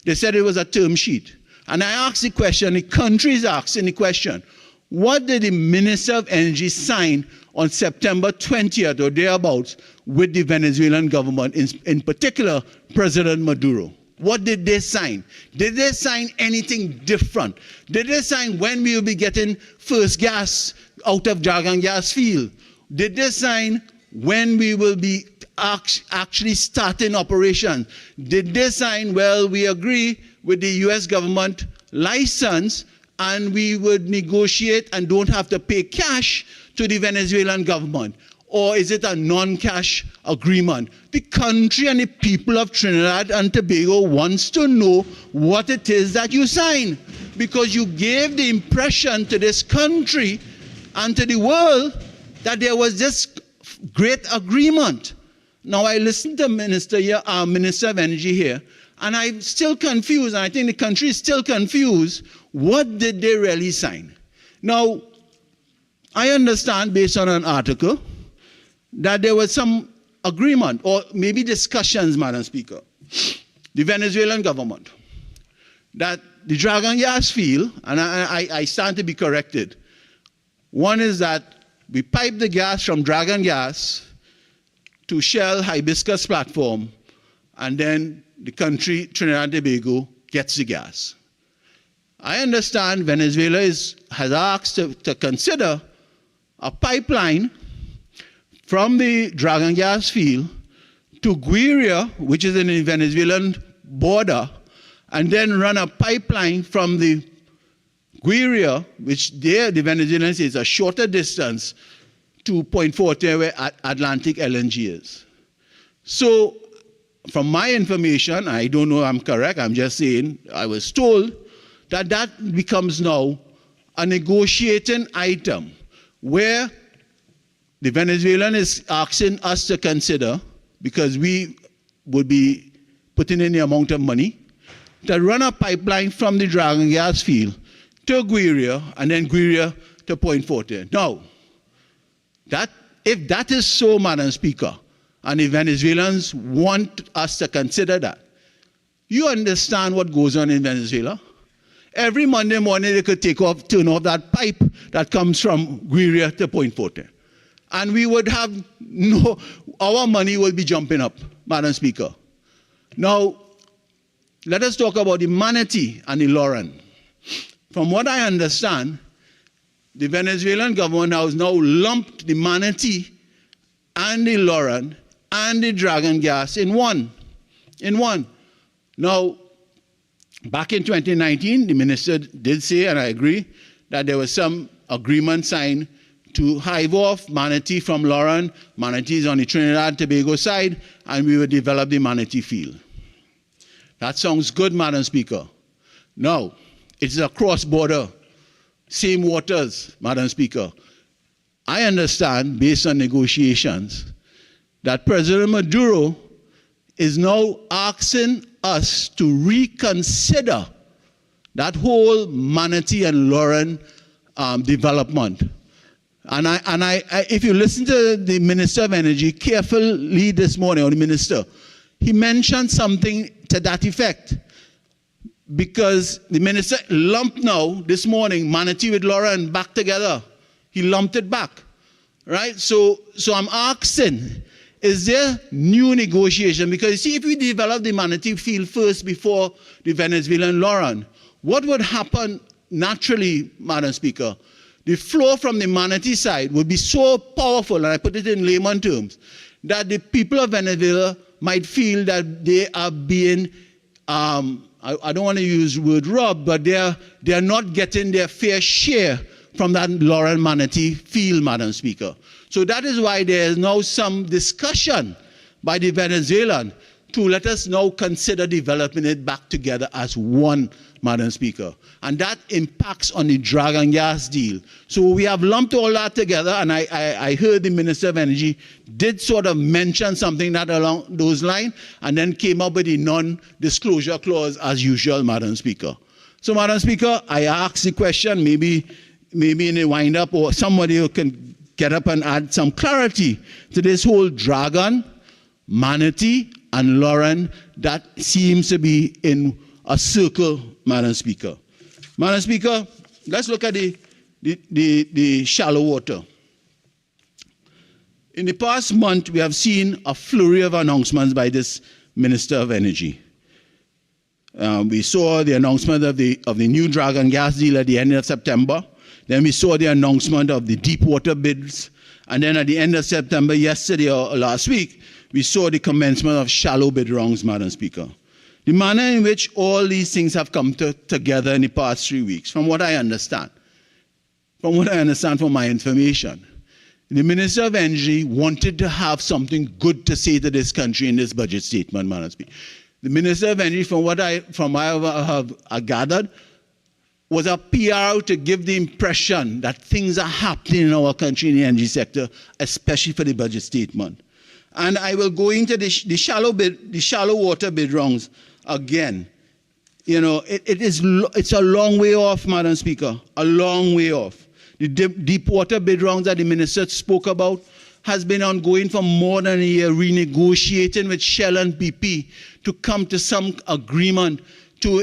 They said it was a term sheet. And I asked the question, the country is asking the question, what did the Minister of Energy sign on September 20th or thereabouts with the Venezuelan government, in particular President Maduro? What did they sign? Did they sign anything different? Did they sign when we will be getting first gas out of Dragon gas field? Did they sign when we will be actually starting operation? Did they sign, well, we agree with the US government license and we would negotiate and don't have to pay cash to the Venezuelan government? Or is it a non-cash agreement? The country and the people of Trinidad and Tobago wants to know what it is that you sign, because you gave the impression to this country and to the world that there was this great agreement. Now I listened to Minister of Energy here, and I'm still confused, and I think the country is still confused. What did they really sign? Now, I understand based on an article that there was some agreement or maybe discussions, Madam Speaker, the Venezuelan government, that the Dragon gas field, and I stand to be corrected, one is that we pipe the gas from Dragon gas to Shell Hibiscus platform, and then the country, Trinidad and Tobago, gets the gas. I understand Venezuela has asked to consider a pipeline from the Dragon gas field to Guiria, which is in the Venezuelan border, and then run a pipeline from the Guiria, which there the Venezuelans say is a shorter distance, to Point Forte, where Atlantic LNG is. So, from my information, I don't know if I'm correct, I'm just saying, I was told that that becomes now a negotiating item where the Venezuelan is asking us to consider, because we would be putting in the amount of money, to run a pipeline from the Dragon gas field to Guiria, and then Guiria to Point Forte. Now, if that is so, Madam Speaker, and the Venezuelans want us to consider that, you understand what goes on in Venezuela? Every Monday morning they could turn off that pipe that comes from Guiria to Point Forte. And we would have our money will be jumping up, Madam Speaker. Now, let us talk about the Manatee and the Lauren. From what I understand, the Venezuelan government has now lumped the Manatee and the Lauren and the Dragon gas in one. Now, back in 2019, the minister did say, and I agree, that there was some agreement signed to hive off Manatee from Lauren. Manatee is on the Trinidad and Tobago side, and we will develop the Manatee field. That sounds good, Madam Speaker. Now, it's a cross-border, same waters, Madam Speaker. I understand, based on negotiations, that President Maduro is now asking us to reconsider that whole Manatee and Lauren development. And if you listen to the Minister of Energy carefully this morning, or the minister, he mentioned something to that effect. Because the minister lumped now, this morning, Manatee with Lauren back together. He lumped it back, right? So I'm asking, is there new negotiation? Because you see, if we develop the Manatee field first before the Venezuelan Lauren, what would happen naturally, Madam Speaker? The flow from the Manatee side would be so powerful, and I put it in layman terms, that the people of Venezuela might feel that they are being, I don't want to use the word robbed, but they are not getting their fair share from that Lauren Manatee field, Madam Speaker. So that is why there is now some discussion by the Venezuelan to let us now consider developing it back together as one, Madam Speaker. And that impacts on the Dragon gas deal. So we have lumped all that together, and I heard the Minister of Energy did sort of mention something that along those lines, and then came up with the non-disclosure clause as usual, Madam Speaker. So, Madam Speaker, I asked the question, maybe in a wind-up, or somebody who can get up and add some clarity to this whole Dragon, Manatee, and Lauren that seems to be in a circle, Madam Speaker. Madam Speaker, let's look at the shallow water. In the past month, we have seen a flurry of announcements by this Minister of Energy. We saw the announcement of the new Dragon gas deal at the end of September. Then we saw the announcement of the deep water bids. And then at the end of September, yesterday or last week, we saw the commencement of shallow bid rounds, Madam Speaker. The manner in which all these things have come together in the past 3 weeks, from what I understand from my information, the Minister of Energy wanted to have something good to say to this country in this budget statement, Madam Speaker. The Minister of Energy, from what I have gathered, was a PR to give the impression that things are happening in our country in the energy sector, especially for the budget statement. And I will go into the shallow water bid rounds again. You know, it's a long way off, Madam Speaker, a long way off. The deep water bid rounds that the minister spoke about has been ongoing for more than a year, renegotiating with Shell and BP to come to some agreement to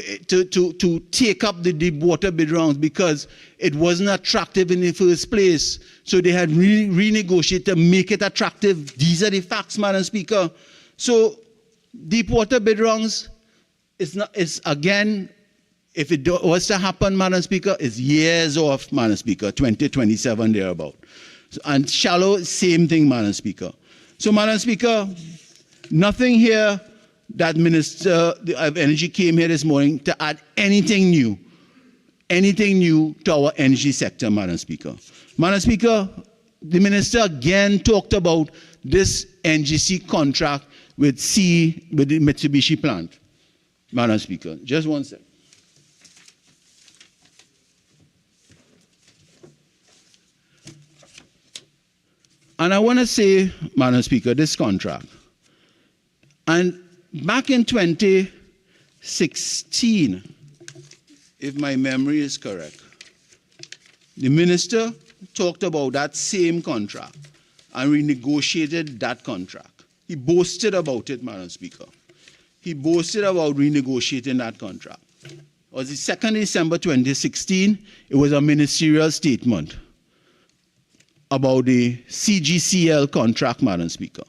take up the deep water bid rounds because it wasn't attractive in the first place. So they had renegotiated to make it attractive. These are the facts, Madam Speaker. So deep water bid rounds is again, if it was to happen, Madam Speaker, it's years off, Madam Speaker, 2027 thereabout. And shallow, same thing, Madam Speaker. So, Madam Speaker, nothing here that Minister of Energy came here this morning to add anything new to our energy sector, Madam Speaker. Madam Speaker, the minister again talked about this NGC contract with the Mitsubishi plant. Madam Speaker, just one second. And I want to say, Madam Speaker, this contract. And back in 2016, if my memory is correct, the minister talked about that same contract and renegotiated that contract. He boasted about it, Madam Speaker. He boasted about renegotiating that contract. It was the 2nd December 2016. It was a ministerial statement about the CGCL contract, Madam Speaker.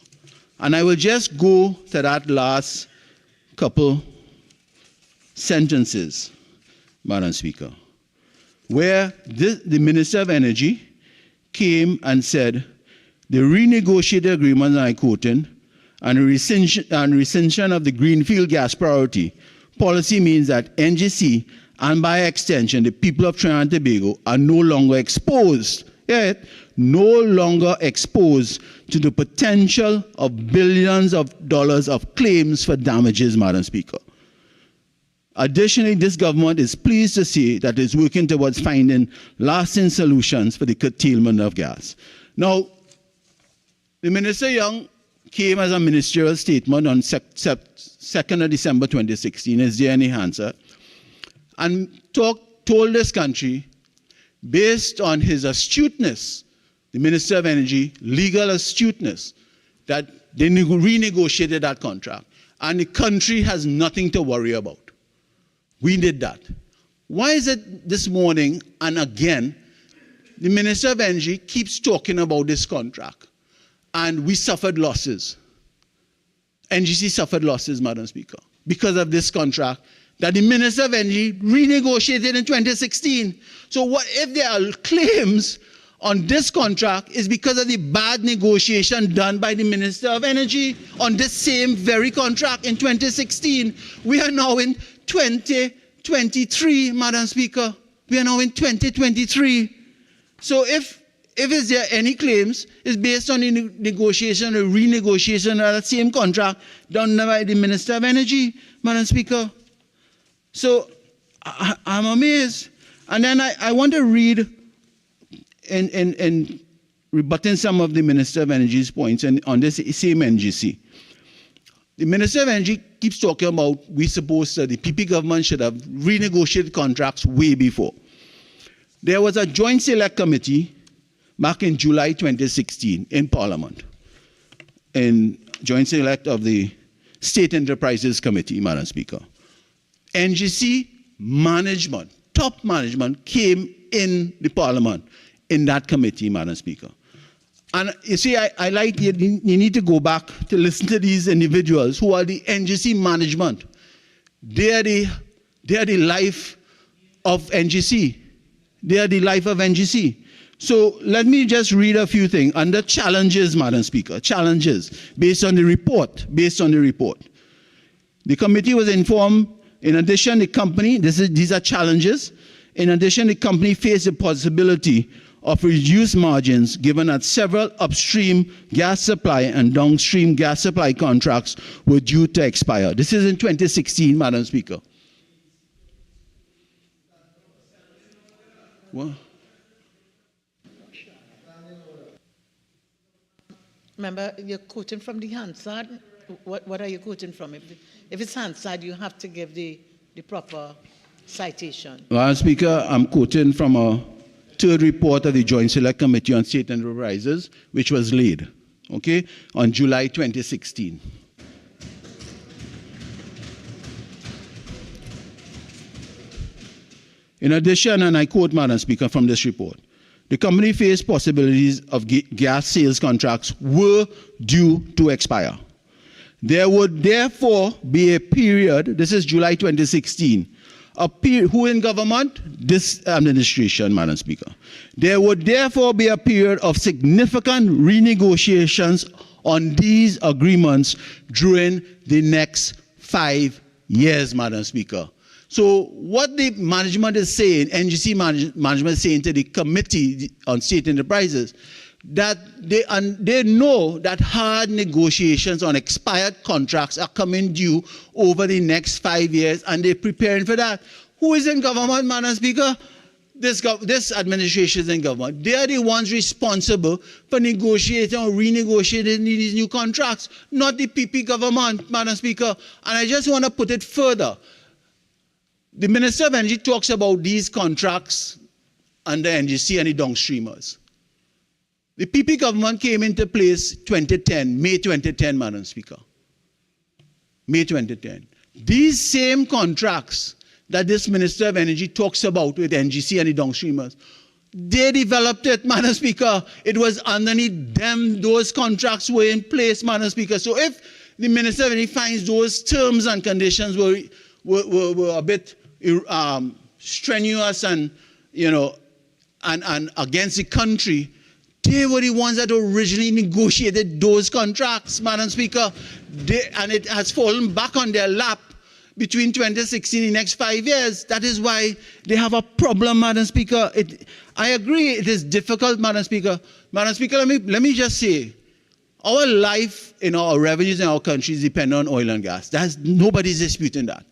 And I will just go to that last couple sentences, Madam Speaker, where the Minister of Energy came and said, the renegotiated agreement, and I quoting, and rescission of the Greenfield gas priority policy means that NGC, and by extension, the people of Trinidad and Tobago, are no longer exposed to the potential of billions of dollars of claims for damages, Madam Speaker. Additionally, this government is pleased to say that it is working towards finding lasting solutions for the curtailment of gas. Now, the Minister Young came as a ministerial statement on 2nd of December 2016, is there any answer, and told this country, based on his astuteness, the Minister of Energy, legal astuteness, that they renegotiated that contract. And the country has nothing to worry about. We did that. Why is it this morning and again, the Minister of Energy keeps talking about this contract and we suffered losses? NGC suffered losses, Madam Speaker, because of this contract that the Minister of Energy renegotiated in 2016. So what if there are claims on this contract is because of the bad negotiation done by the Minister of Energy on this same very contract in 2016? We are now in 2023, Madam Speaker. We are now in 2023. So if is there any claims, it's based on the negotiation or renegotiation of that same contract done by the Minister of Energy, Madam Speaker. So I'm amazed. And then I want to read in rebutting some of the Minister of Energy's points on this same NGC. The Minister of Energy keeps talking about the PP government should have renegotiated contracts way before. There was a joint select committee back in July 2016 in Parliament, in joint select of the State Enterprises Committee, Madam Speaker. NGC management, top management, came in the Parliament in that committee, Madam Speaker. And you see, I like, you need to go back to listen to these individuals who are the NGC management. They are the life of NGC. They are the life of NGC. So let me just read a few things under challenges, Madam Speaker, challenges based on the report, The committee was informed, in addition, the company, these are challenges. In addition, the company faced the possibility of reduced margins given that several upstream gas supply and downstream gas supply contracts were due to expire. This is in 2016, Madam Speaker. What? Remember, you're quoting from the Hansard. What are you quoting from? If it's Hansard, you have to give the proper citation. Madam Speaker, I'm quoting from a third report of the Joint Select Committee on State Enterprises, which was laid, okay, on July 2016. In addition, and I quote, Madam Speaker, from this report, the company faced possibilities of gas sales contracts were due to expire. There would therefore be a period, this is July 2016, who in government? This administration, Madam Speaker. There would therefore be a period of significant renegotiations on these agreements during the next 5 years, Madam Speaker. So what the management is saying, NGC management is saying to the Committee on State Enterprises, that they know that hard negotiations on expired contracts are coming due over the next 5 years, and they're preparing for that. Who is in government, Madam Speaker? This administration is in government. They are the ones responsible for negotiating or renegotiating these new contracts, not the PP government, Madam Speaker. And I just want to put it further. The Minister of Energy talks about these contracts under NGC and the downstreamers. The PP government came into place 2010, May 2010, Madam Speaker. May 2010. These same contracts that this Minister of Energy talks about with NGC and the downstreamers, they developed it, Madam Speaker. It was underneath them, those contracts were in place, Madam Speaker. So if the Minister of Energy finds those terms and conditions were a bit strenuous and, and against the country, they were the ones that originally negotiated those contracts, Madam Speaker. And it has fallen back on their lap between 2016 and the next 5 years. That is why they have a problem, Madam Speaker. I agree it is difficult, Madam Speaker. Madam Speaker, let me just say, our life in our revenues in our country is dependent on oil and gas. Nobody's disputing that.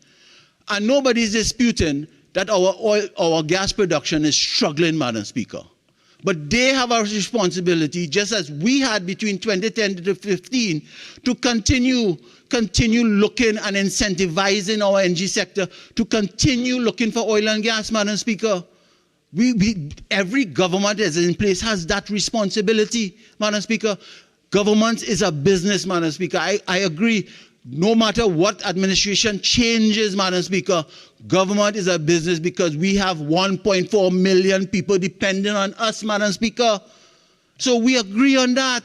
And nobody's disputing that our gas production is struggling, Madam Speaker. But they have a responsibility, just as we had between 2010 to 2015, to continue looking and incentivizing our energy sector, to continue looking for oil and gas, Madam Speaker. Every government that is in place has that responsibility, Madam Speaker. Government is a business, Madam Speaker. I agree. No matter what administration changes, Madam Speaker, government is a business because we have 1.4 million people depending on us, Madam Speaker. So we agree on that.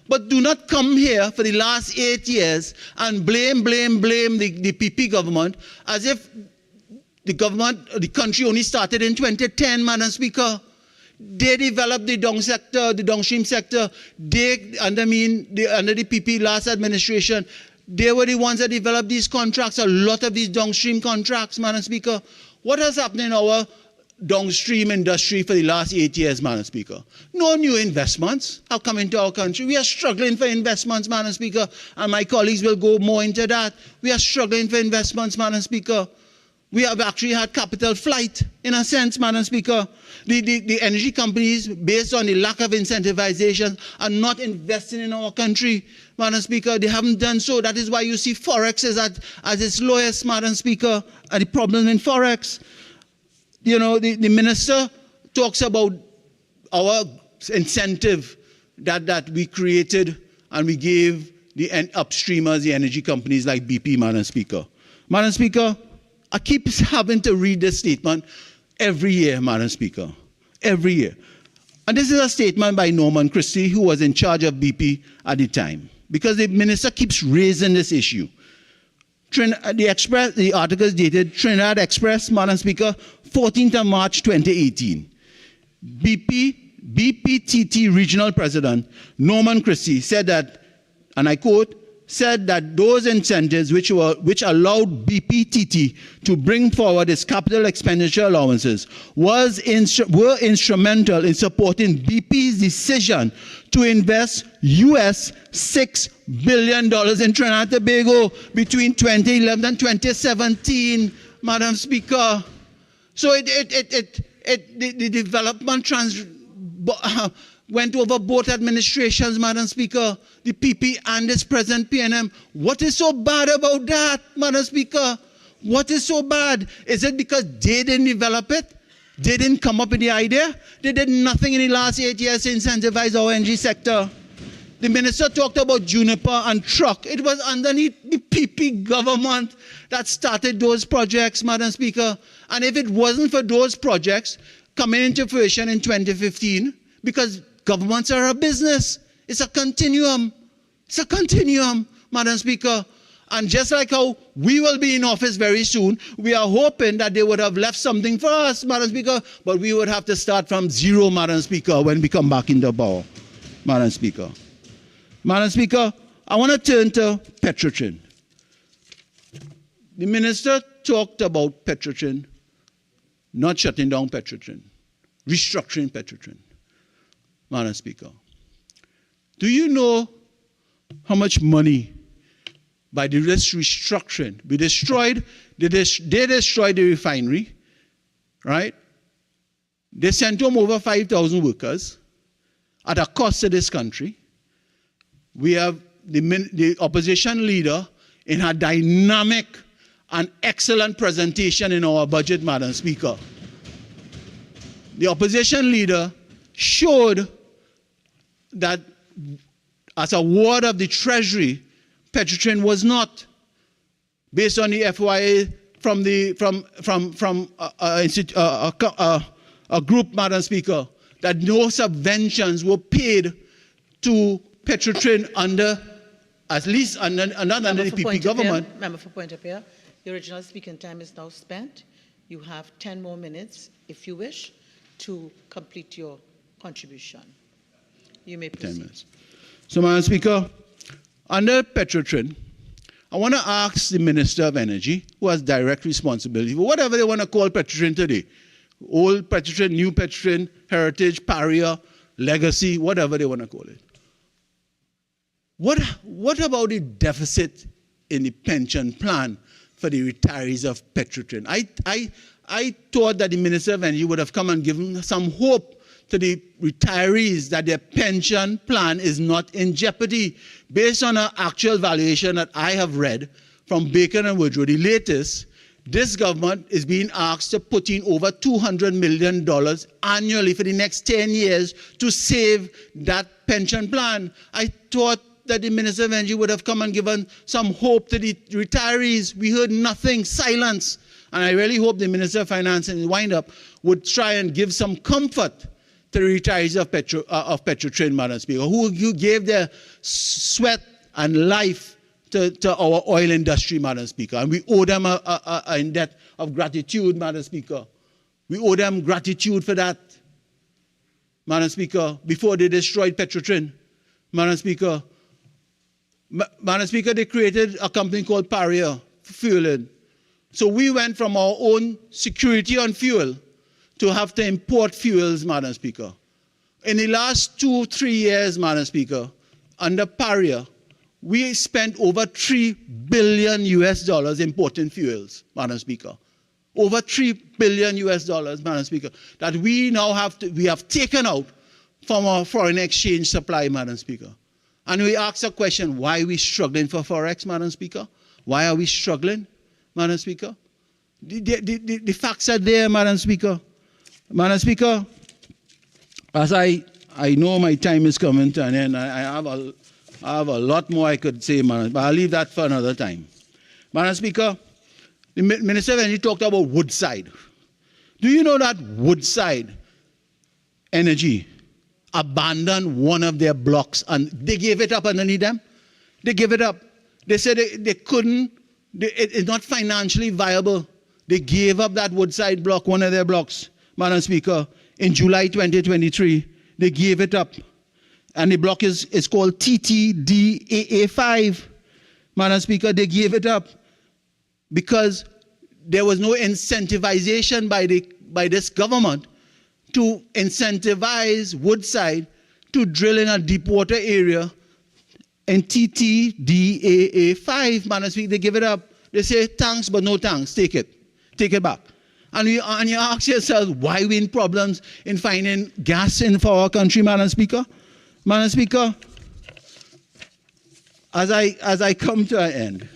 But do not come here for the last 8 years and blame the PP government as if the country only started in 2010, Madam Speaker. They developed the downstream sector. Under the PP last administration, they were the ones that developed these contracts, a lot of these downstream contracts, Madam Speaker. What has happened in our downstream industry for the last 8 years, Madam Speaker? No new investments have come into our country. We are struggling for investments, Madam Speaker, and my colleagues will go more into that. We are struggling for investments, Madam Speaker. We have actually had capital flight, in a sense, Madam Speaker. The energy companies, based on the lack of incentivization, are not investing in our country, Madam Speaker. They haven't done so. That is why you see Forex is at its lowest, Madam Speaker, and the problem in Forex. The minister talks about our incentive that we created and we gave the upstreamers, the energy companies like BP, Madam Speaker. Madam Speaker, I keep having to read this statement every year, Madam Speaker, every year. And this is a statement by Norman Christie, who was in charge of BP at the time, because the minister keeps raising this issue. The article is dated Trinidad Express, Madam Speaker, 14th of March 2018. BPTT Regional President Norman Christie said that, and I quote, said that those incentives which allowed BPTT to bring forward its capital expenditure allowances were instrumental in supporting BP's decision to invest US $6 billion in Trinidad and Tobago between 2011 and 2017, Madam Speaker. So the development went over both administrations, Madam Speaker, the PP and its present PNM. What is so bad about that, Madam Speaker? What is so bad? Is it because they didn't develop it? They didn't come up with the idea? They did nothing in the last 8 years to incentivize our energy sector. The minister talked about Juniper and Truck. It was underneath the PP government that started those projects, Madam Speaker. And if it wasn't for those projects coming into fruition in 2015, because governments are a business. It's a continuum. It's a continuum, Madam Speaker. And just like how we will be in office very soon, we are hoping that they would have left something for us, Madam Speaker, but we would have to start from zero, Madam Speaker, when we come back into power, Madam Speaker. Madam Speaker, I want to turn to Petrotrin. The minister talked about Petrotrin, not shutting down Petrotrin, restructuring Petrotrin. Madam Speaker, do you know how much money by this restructuring they destroyed the refinery, right? They sent home over 5,000 workers at a cost to this country. We have the opposition leader in her dynamic and excellent presentation in our budget, Madam Speaker. The opposition leader showed that as a ward of the Treasury, Petrotrin was not, based on the FYA from a group, Madam Speaker, that no subventions were paid to Petrotrin at least not under the PP government. Member for Point of View, the original speaking time is now spent. You have 10 more minutes, if you wish, to complete your contribution. You may proceed. 10 minutes. So, Madam Speaker, under Petrotrin, I want to ask the Minister of Energy, who has direct responsibility for whatever they want to call Petrotrin today, old Petrotrin, new Petrotrin, heritage, paria, legacy, whatever they want to call it. What about the deficit in the pension plan for the retirees of Petrotrin? I thought that the Minister of Energy would have come and given some hope to the retirees that their pension plan is not in jeopardy. Based on an actual valuation that I have read from Baker and Woodrow, the latest, this government is being asked to put in over $200 million annually for the next 10 years to save that pension plan. I thought that the Minister of Energy would have come and given some hope to the retirees. We heard nothing, silence. And I really hope the Minister of Finance in the wind-up would try and give some comfort to the retirees of Petrotrin, Madam Speaker, who gave their sweat and life to our oil industry, Madam Speaker. And we owe them a debt of gratitude, Madam Speaker. We owe them gratitude for that, Madam Speaker, before they destroyed Petrotrin. Madam Speaker, they created a company called Paria for fueling. So we went from our own security on fuel to have to import fuels, Madam Speaker. In the last 2-3 years, Madam Speaker, under Paria, we spent over $3 billion importing fuels, Madam Speaker. Over $3 billion, Madam Speaker, that we have taken out from our foreign exchange supply, Madam Speaker. And we ask a question, why are we struggling for Forex, Madam Speaker? Why are we struggling, Madam Speaker? The facts are there, Madam Speaker. Madam Speaker, as I know my time is coming to an end, I have a lot more I could say, Madam, but I'll leave that for another time. Madam Speaker, the Minister of Energy talked about Woodside. Do you know that Woodside Energy abandon one of their blocks, and they gave it up underneath them. They gave it up. They said they couldn't, it's not financially viable. They gave up that Woodside block, one of their blocks, Madam Speaker, in July 2023. They gave it up. And the block is called TTDAA5. Madam Speaker, they gave it up because there was no incentivization by this government to incentivize Woodside to drill in a deep water area in TTDAA5. Madam Speaker, they give it up. They say, thanks, but no thanks. Take it. Take it back. And you ask yourself, why we in problems in finding gas in for our country, Madam Speaker? Madam Speaker, as I come to an end,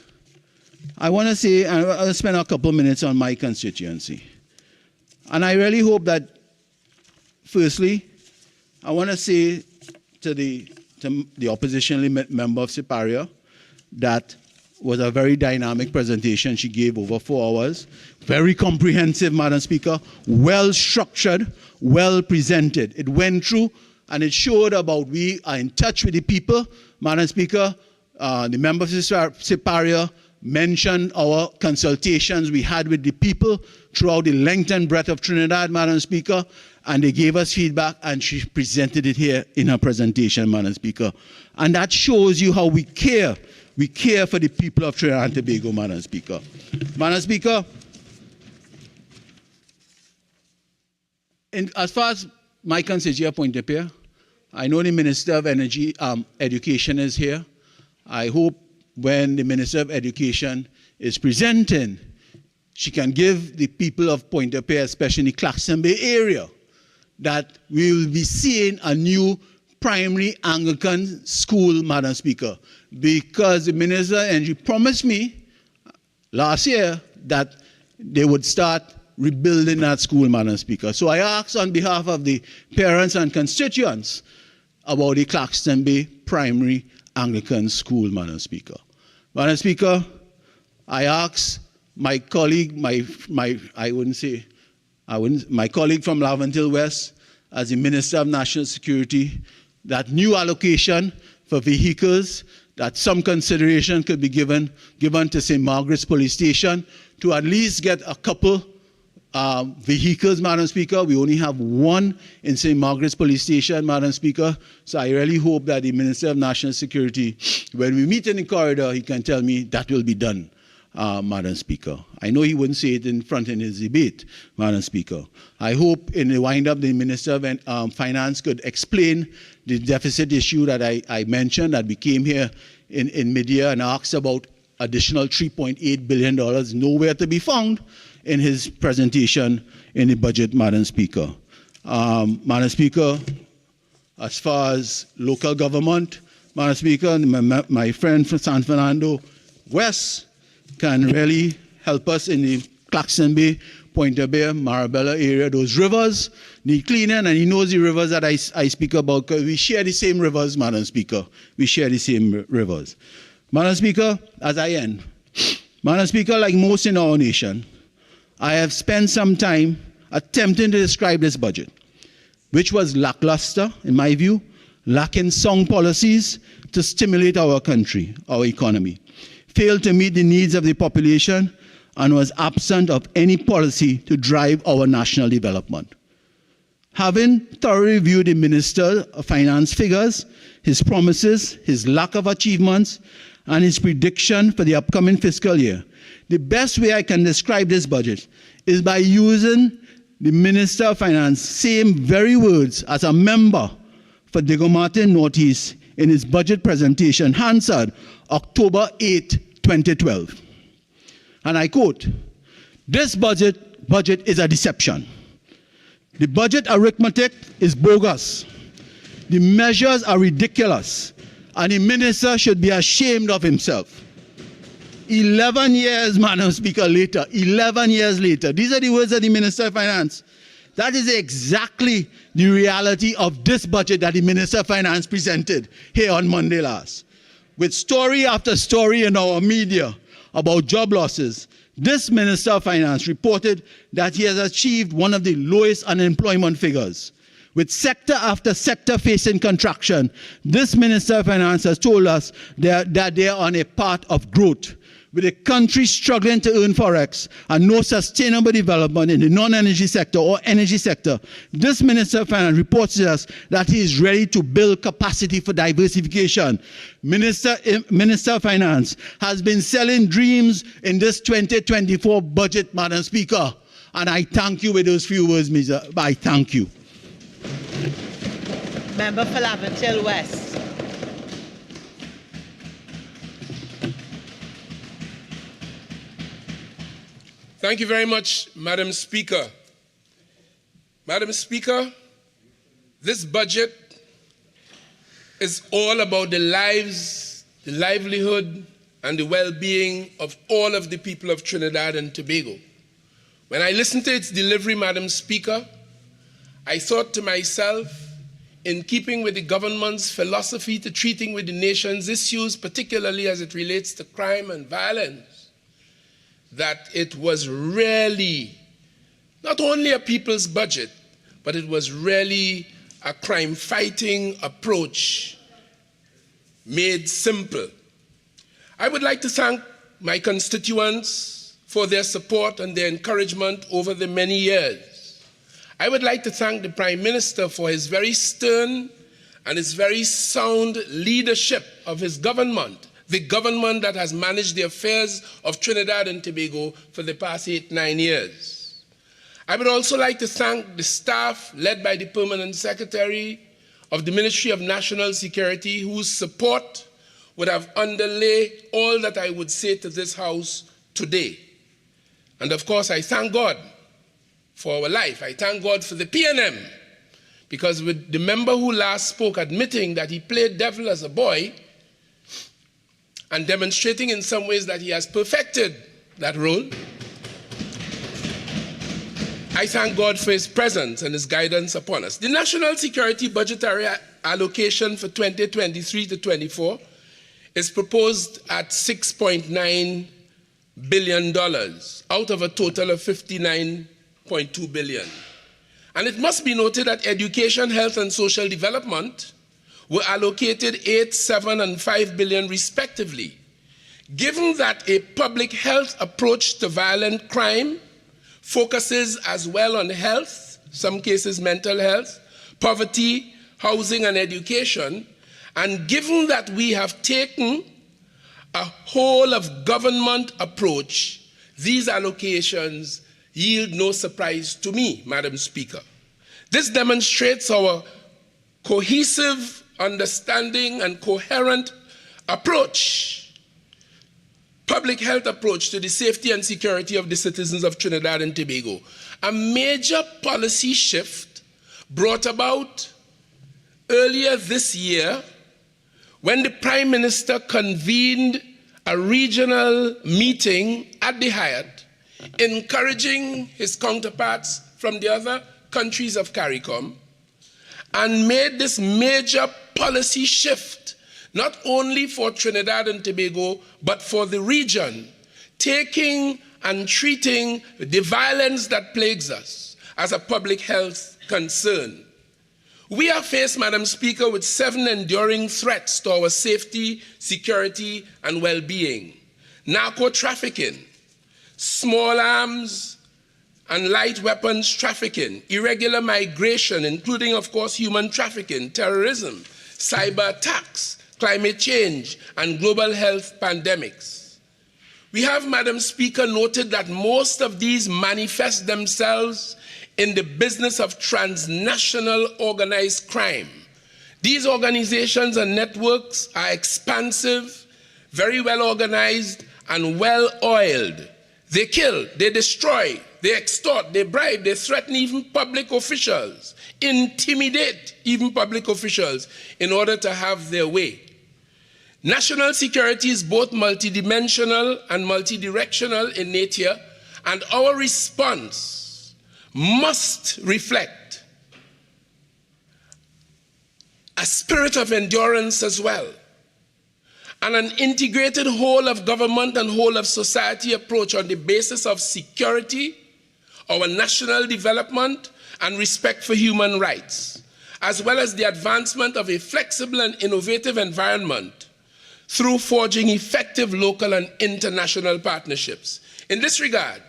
I want to say, I'll spend a couple minutes on my constituency. And I really hope that, firstly, I want to say to the opposition member of Siparia that was a very dynamic presentation she gave over 4 hours. Very comprehensive, Madam Speaker, well structured, well presented. It went through and it showed about we are in touch with the people. Madam Speaker, the member of Siparia mentioned our consultations we had with the people throughout the length and breadth of Trinidad, Madam Speaker, and they gave us feedback, and she presented it here in her presentation, Madam Speaker. And that shows you how we care. We care for the people of Trinidad and Tobago, Madam Speaker. Madam Speaker, as far as my constituency of Point Appear, I know the Minister of Education is here. I hope when the Minister of Education is presenting, she can give the people of Point Appear, especially in the Claxton Bay area, that we will be seeing a new primary Anglican school, Madam Speaker, because the Minister of Energy promised me last year that they would start rebuilding that school, Madam Speaker. So I ask on behalf of the parents and constituents about the Claxton Bay Primary Anglican School, Madam Speaker. Madam Speaker, I ask my colleague, my colleague from Laventille West, as the Minister of National Security, that new allocation for vehicles, that some consideration could be given to St. Margaret's Police Station to at least get a couple vehicles, Madam Speaker. We only have one in St. Margaret's Police Station, Madam Speaker. So I really hope that the Minister of National Security, when we meet in the corridor, he can tell me that will be done, Madam Speaker. I know he wouldn't say it in front in his debate, Madam Speaker. I hope in the wind-up the Minister of Finance could explain the deficit issue that I mentioned, that we came here in mid-year and asked about additional $3.8 billion, nowhere to be found in his presentation in the budget, Madam Speaker. Madam Speaker, as far as local government, Madam Speaker, my friend from San Fernando West can really help us in the Claxton Bay, Point Appear, Marabella area. Those rivers need cleaning, and he knows the rivers that I speak about, because we share the same rivers, Madam Speaker. We share the same rivers. Madam Speaker, as I end, Madam Speaker, like most in our nation, I have spent some time attempting to describe this budget, which was lackluster, in my view, lacking sound policies to stimulate our country, our economy, failed to meet the needs of the population, and was absent of any policy to drive our national development. Having thoroughly reviewed the Minister of Finance figures, his promises, his lack of achievements, and his prediction for the upcoming fiscal year, the best way I can describe this budget is by using the Minister of Finance same very words as a member for Diego Martin Northeast in his budget presentation, Hansard, October 8, 2012. And I quote, "This budget is a deception. The budget arithmetic is bogus. The measures are ridiculous, and the minister should be ashamed of himself." 11 years, Madam Speaker, later, 11 years later. These are the words of the Minister of Finance. That is exactly the reality of this budget that the Minister of Finance presented here on Monday last. With story after story in our media about job losses, this Minister of Finance reported that he has achieved one of the lowest unemployment figures, with sector after sector facing contraction. This Minister of Finance has told us that they are on a path of growth. With the country struggling to earn forex and no sustainable development in the non-energy sector or energy sector, this Minister of Finance reports to us that he is ready to build capacity for diversification. Minister of Finance has been selling dreams in this 2024 budget, Madam Speaker. And I thank you with those few words, Mr. I thank you. Member for Laventille West. Thank you very much, Madam Speaker. Madam Speaker, this budget is all about the lives, the livelihood, and the well-being of all of the people of Trinidad and Tobago. When I listened to its delivery, Madam Speaker, I thought to myself, in keeping with the government's philosophy to treating with the nation's issues, particularly as it relates to crime and violence, that it was really not only a people's budget, but it was really a crime-fighting approach made simple. I would like to thank my constituents for their support and their encouragement over the many years. I would like to thank the Prime Minister for his very stern and his very sound leadership of his government, the government that has managed the affairs of Trinidad and Tobago for the past 8-9 years. I would also like to thank the staff led by the Permanent Secretary of the Ministry of National Security, whose support would have underlay all that I would say to this House today. And of course, I thank God for our life. I thank God for the PNM, because with the member who last spoke admitting that he played devil as a boy, and demonstrating in some ways that he has perfected that role, I thank God for his presence and his guidance upon us. The National Security Budgetary Allocation for 2023 to 24 is proposed at $6.9 billion out of a total of $59.2 billion. And it must be noted that education, health, and social development were allocated 8, 7, and 5 billion respectively. Given that a public health approach to violent crime focuses as well on health, some cases mental health, poverty, housing, and education, and given that we have taken a whole of government approach, these allocations yield no surprise to me, Madam Speaker. This demonstrates our cohesive understanding and coherent approach, public health approach to the safety and security of the citizens of Trinidad and Tobago. A major policy shift brought about earlier this year when the Prime Minister convened a regional meeting at the Hyatt, encouraging his counterparts from the other countries of CARICOM, and made this major policy shift, not only for Trinidad and Tobago, but for the region, taking and treating the violence that plagues us as a public health concern. We are faced, Madam Speaker, with 7 enduring threats to our safety, security, and well-being: narco-trafficking, small arms and light weapons trafficking, irregular migration, including, of course, human trafficking, terrorism, cyber attacks, climate change, and global health pandemics. We have, Madam Speaker, noted that most of these manifest themselves in the business of transnational organized crime. These organizations and networks are expansive, very well organized, and well oiled. They kill, they destroy, they extort, they bribe, they threaten even public officials, intimidate even public officials in order to have their way. National security is both multidimensional and multidirectional in nature, and our response must reflect a spirit of endurance as well, and an integrated whole of government and whole of society approach on the basis of security, our national development, and respect for human rights. as well as the advancement of a flexible and innovative environment through forging effective local and international partnerships. In this regard,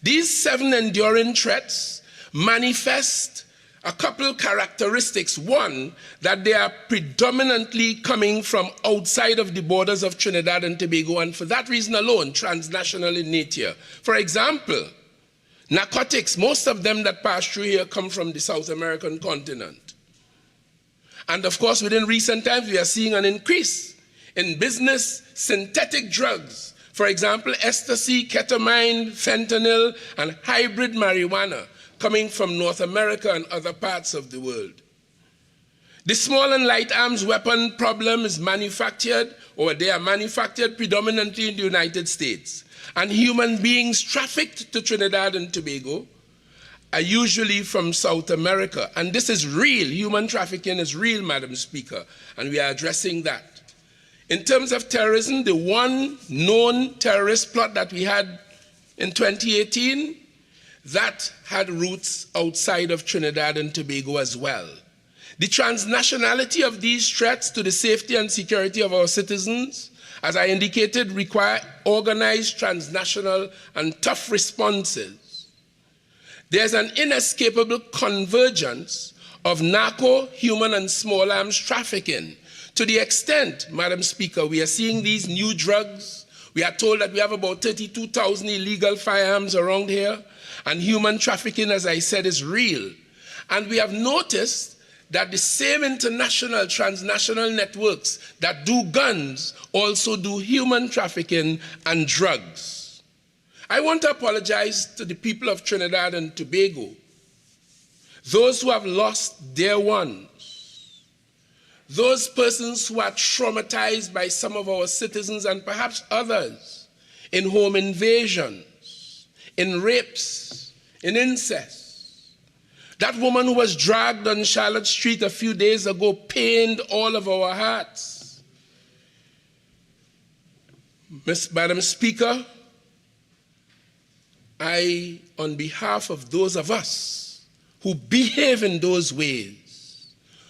these 7 enduring threats manifest a couple characteristics. One, that they are predominantly coming from outside of the borders of Trinidad and Tobago, and for that reason alone, transnational in nature. For example, narcotics, most of them that pass through here come from the South American continent. And of course, within recent times, we are seeing an increase in business synthetic drugs. For example, ecstasy, ketamine, fentanyl, and hybrid marijuana coming from North America and other parts of the world. The small and light arms weapon problem is manufactured, or they are manufactured predominantly in the United States. And human beings trafficked to Trinidad and Tobago are usually from South America. And this is real. Human trafficking is real, Madam Speaker, and we are addressing that. In terms of terrorism, the one known terrorist plot that we had in 2018, that had roots outside of Trinidad and Tobago as well. The transnationality of these threats to the safety and security of our citizens, as I indicated, require organized, transnational, and tough responses. There's an inescapable convergence of narco, human, and small arms trafficking. To the extent, Madam Speaker, we are seeing these new drugs. We are told that we have about 32,000 illegal firearms around here, and human trafficking, as I said, is real. And we have noticed that the same international, transnational networks that do guns also do human trafficking and drugs. I want to apologize to the people of Trinidad and Tobago, those who have lost dear ones, those persons who are traumatized by some of our citizens and perhaps others in home invasions, in rapes, in incest. That woman who was dragged on Charlotte Street a few days ago pained all of our hearts. Madam Speaker, I, on behalf of those of us who behave in those ways,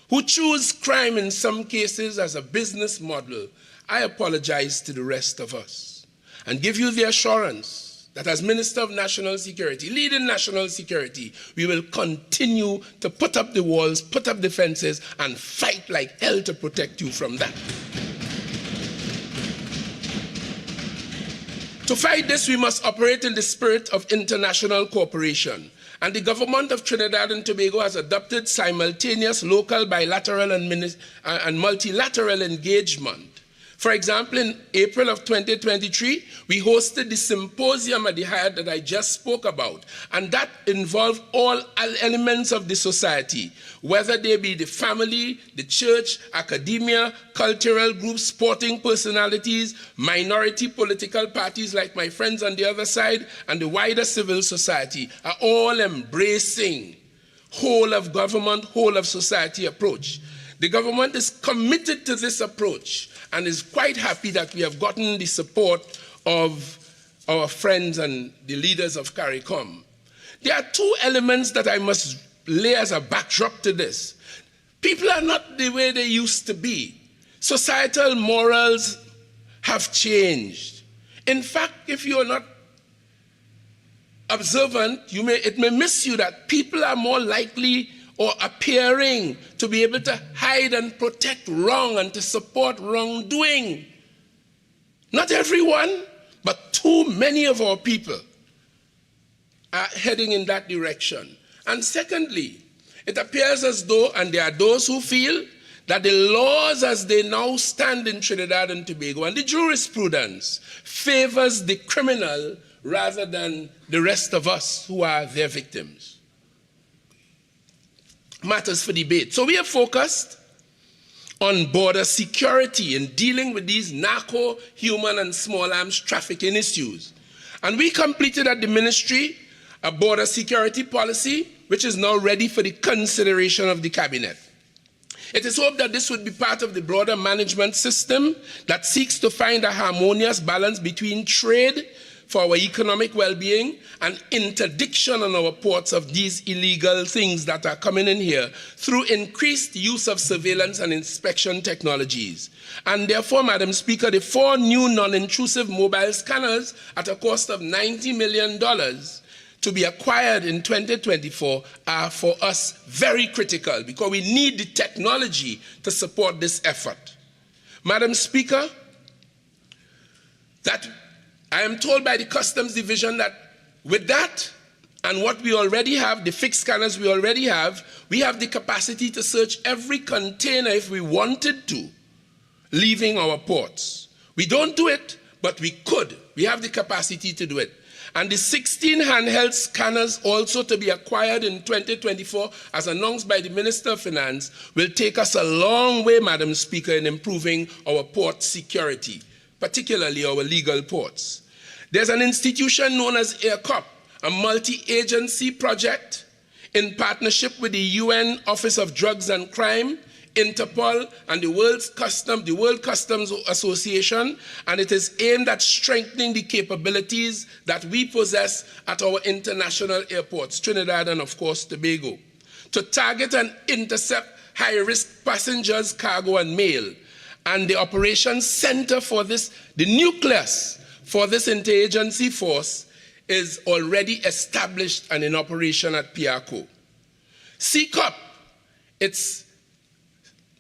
who choose crime in some cases as a business model, I apologize to the rest of us and give you the assurance that as Minister of National Security, leading national security, we will continue to put up the walls, put up the fences, and fight like hell to protect you from that. To fight this, we must operate in the spirit of international cooperation. And the government of Trinidad and Tobago has adopted simultaneous local, bilateral, and multilateral engagement. For example, in April of 2023, we hosted the symposium at the Hyatt that I just spoke about, and that involved all elements of the society, whether they be the family, the church, academia, cultural groups, sporting personalities, minority political parties like my friends on the other side, and the wider civil society are all embracing whole of government, whole of society approach. The government is committed to this approach and is quite happy that we have gotten the support of our friends and the leaders of CARICOM. There are 2 elements that I must lay as a backdrop to this. People are not the way they used to be. Societal morals have changed. In fact, if you are not observant, it may miss you that people are more likely or appearing to be able to hide and protect wrong and to support wrongdoing. Not everyone, but too many of our people are heading in that direction. And secondly, it appears as though, and there are those who feel, that the laws as they now stand in Trinidad and Tobago and the jurisprudence favors the criminal rather than the rest of us who are their victims. Matters for debate. So we are focused on border security in dealing with these narco, human, and small arms trafficking issues. And we completed at the ministry a border security policy, which is now ready for the consideration of the cabinet. It is hoped that this would be part of the broader management system that seeks to find a harmonious balance between trade, for our economic well-being and interdiction on our ports of these illegal things that are coming in here through increased use of surveillance and inspection technologies. And therefore, Madam Speaker, the 4 new non-intrusive mobile scanners at a cost of $90 million to be acquired in 2024 are for us very critical because we need the technology to support this effort. Madam Speaker, that I am told by the Customs Division that with that and what we already have, the fixed scanners we already have, we have the capacity to search every container if we wanted to, leaving our ports. We don't do it, but we could. We have the capacity to do it. And the 16 handheld scanners also to be acquired in 2024, as announced by the Minister of Finance, will take us a long way, Madam Speaker, in improving our port security, particularly our legal ports. There's an institution known as AirCop, a multi-agency project in partnership with the UN Office of Drugs and Crime, Interpol, and the World Customs Association, and it is aimed at strengthening the capabilities that we possess at our international airports, Trinidad and, of course, Tobago, to target and intercept high-risk passengers, cargo, and mail. And the operations center for this, the nucleus for this interagency force, is already established and in operation at Piarco. CCOP, its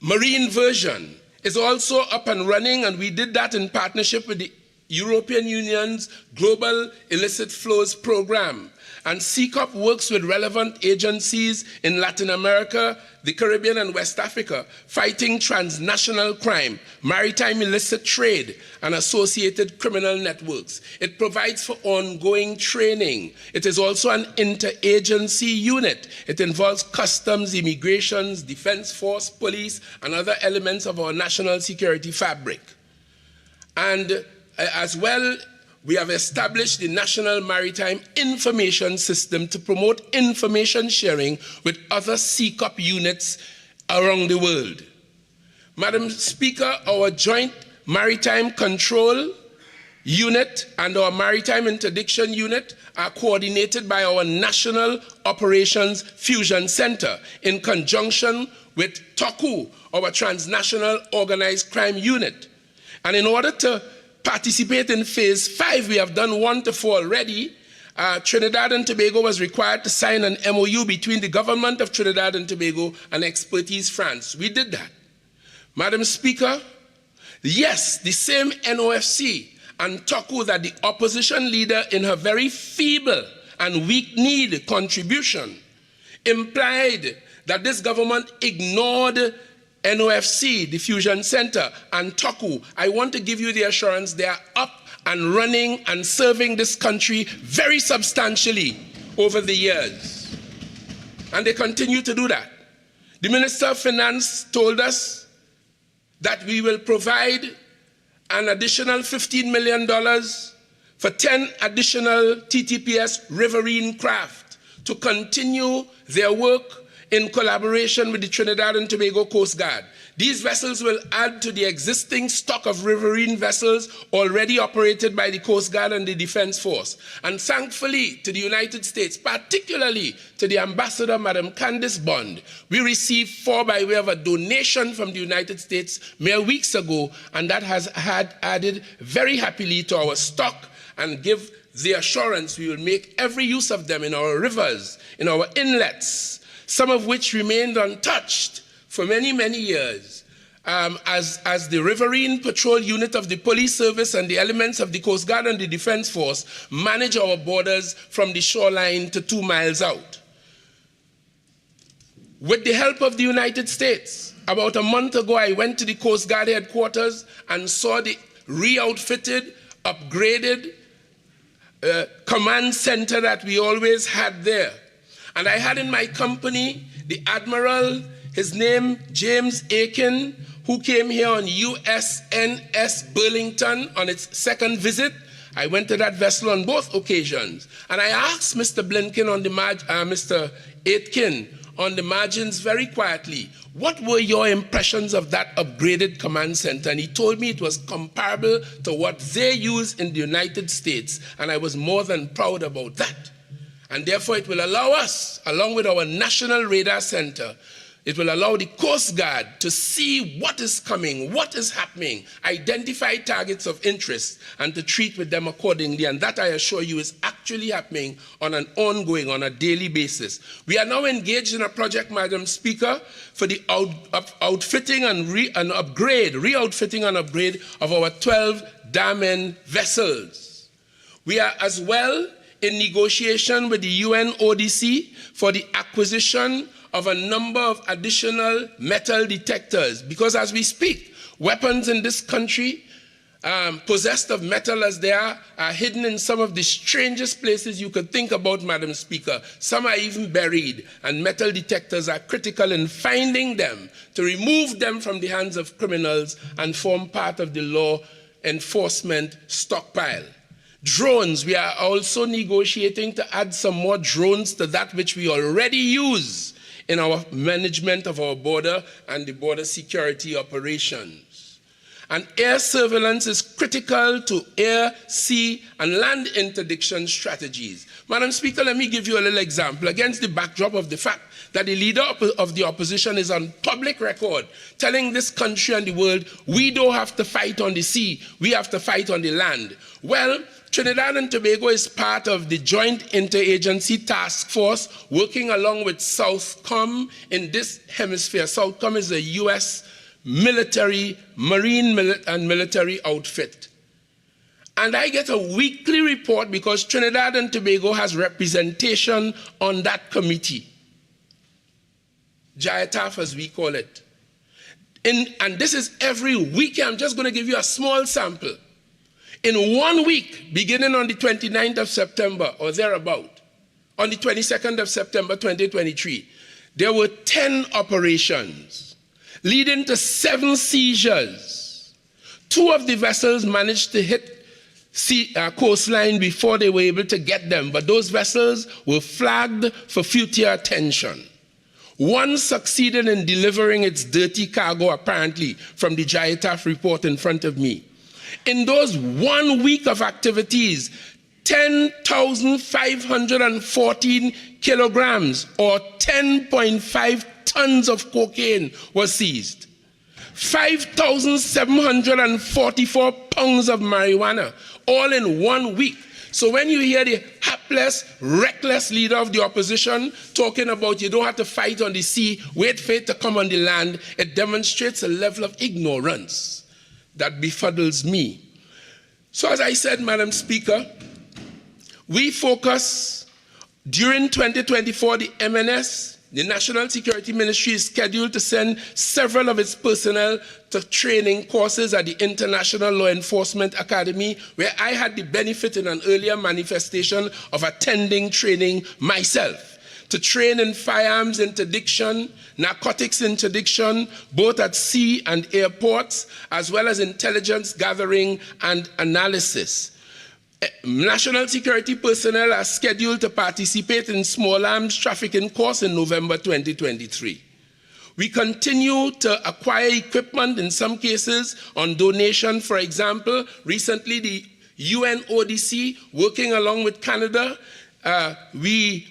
marine version, is also up and running, and we did that in partnership with the European Union's Global Illicit Flows Program. And CCOP works with relevant agencies in Latin America, the Caribbean, and West Africa, fighting transnational crime, maritime illicit trade, and associated criminal networks. It provides for ongoing training. It is also an interagency unit. It involves customs, immigrations, defense force, police, and other elements of our national security fabric. And as well, we have established the National Maritime Information System to promote information sharing with other CCOP units around the world. Madam Speaker, our Joint Maritime Control Unit and our Maritime Interdiction Unit are coordinated by our National Operations Fusion Center in conjunction with TOCU, our Transnational Organized Crime Unit. And in order to participate in phase 5, we have done 1 to 4 already. Trinidad and Tobago was required to sign an MOU between the government of Trinidad and Tobago and Expertise France. We did that. Madam Speaker, yes, the same NOFC and TOCU that the opposition leader in her very feeble and weak-kneed contribution implied that this government ignored NOFC, the Fusion Center, and TOCU. I want to give you the assurance they are up and running and serving this country very substantially over the years. And they continue to do that. The Minister of Finance told us that we will provide an additional $15 million for 10 additional TTPS riverine craft to continue their work in collaboration with the Trinidad and Tobago Coast Guard. These vessels will add to the existing stock of riverine vessels already operated by the Coast Guard and the Defense Force. And thankfully to the United States, particularly to the Ambassador, Madam Candice Bond, we received 4 by way of a donation from the United States mere weeks ago, and that has added very happily to our stock and give the assurance we will make every use of them in our rivers, in our inlets, some of which remained untouched for many, many years, as the Riverine Patrol Unit of the Police Service and the elements of the Coast Guard and the Defense Force manage our borders from the shoreline to 2 miles out. With the help of the United States, about a month ago, I went to the Coast Guard headquarters and saw the re-outfitted, upgraded command center that we always had there. And I had in my company the Admiral, his name James Aiken, who came here on USNS Burlington on its 2nd visit. I went to that vessel on both occasions. And I asked Mr. Blinken on the Mr. Aitken on the margins very quietly, what were your impressions of that upgraded command center? And he told me it was comparable to what they use in the United States, and I was more than proud about that. And therefore it will allow us, along with our National Radar Center, it will allow the Coast Guard to see what is coming, what is happening, identify targets of interest, and to treat with them accordingly. And that, I assure you, is actually happening on an ongoing, on a daily basis. We are now engaged in a project, Madam Speaker, for the outfitting and re-outfitting and upgrade of our 12 Damen vessels. We are as well in negotiation with the UN ODC for the acquisition of a number of additional metal detectors, because as we speak, weapons in this country, possessed of metal as they are hidden in some of the strangest places you could think about, Madam Speaker. Some are even buried, and metal detectors are critical in finding them, to remove them from the hands of criminals and form part of the law enforcement stockpile. Drones, we are also negotiating to add some more drones to that which we already use in our management of our border and the border security operations. And air surveillance is critical to air, sea, and land interdiction strategies. Madam Speaker, let me give you a little example against the backdrop of the fact that the leader of the opposition is on public record telling this country and the world, we don't have to fight on the sea, we have to fight on the land. Well, Trinidad and Tobago is part of the Joint Interagency Task Force working along with Southcom in this hemisphere. Southcom is a U.S. military, marine and military outfit. And I get a weekly report because Trinidad and Tobago has representation on that committee. JIATAF, as we call it. And this is every week. I'm just going to give you a small sample. In 1 week, beginning on the 29th of September or thereabout, on the 22nd of September 2023, there were 10 operations leading to 7 seizures. 2 of the vessels managed to hit coastline before they were able to get them, but those vessels were flagged for future attention. 1 succeeded in delivering its dirty cargo, apparently, from the JIATAF report in front of me. In those 1 week of activities, 10,514 kilograms or 10.5 tons of cocaine was seized. 5,744 pounds of marijuana, all in 1 week. So when you hear the hapless, reckless leader of the opposition talking about you don't have to fight on the sea, wait for it to come on the land, it demonstrates a level of ignorance that befuddles me. So as I said, Madam Speaker, we focus during 2024, the MNS, the National Security Ministry, is scheduled to send several of its personnel to training courses at the International Law Enforcement Academy, where I had the benefit in an earlier manifestation of attending training myself, to train in firearms interdiction, narcotics interdiction, both at sea and airports, as well as intelligence gathering and analysis. National security personnel are scheduled to participate in small arms trafficking course in November 2023. We continue to acquire equipment, in some cases on donation. For example, recently the UN ODC, working along with Canada, we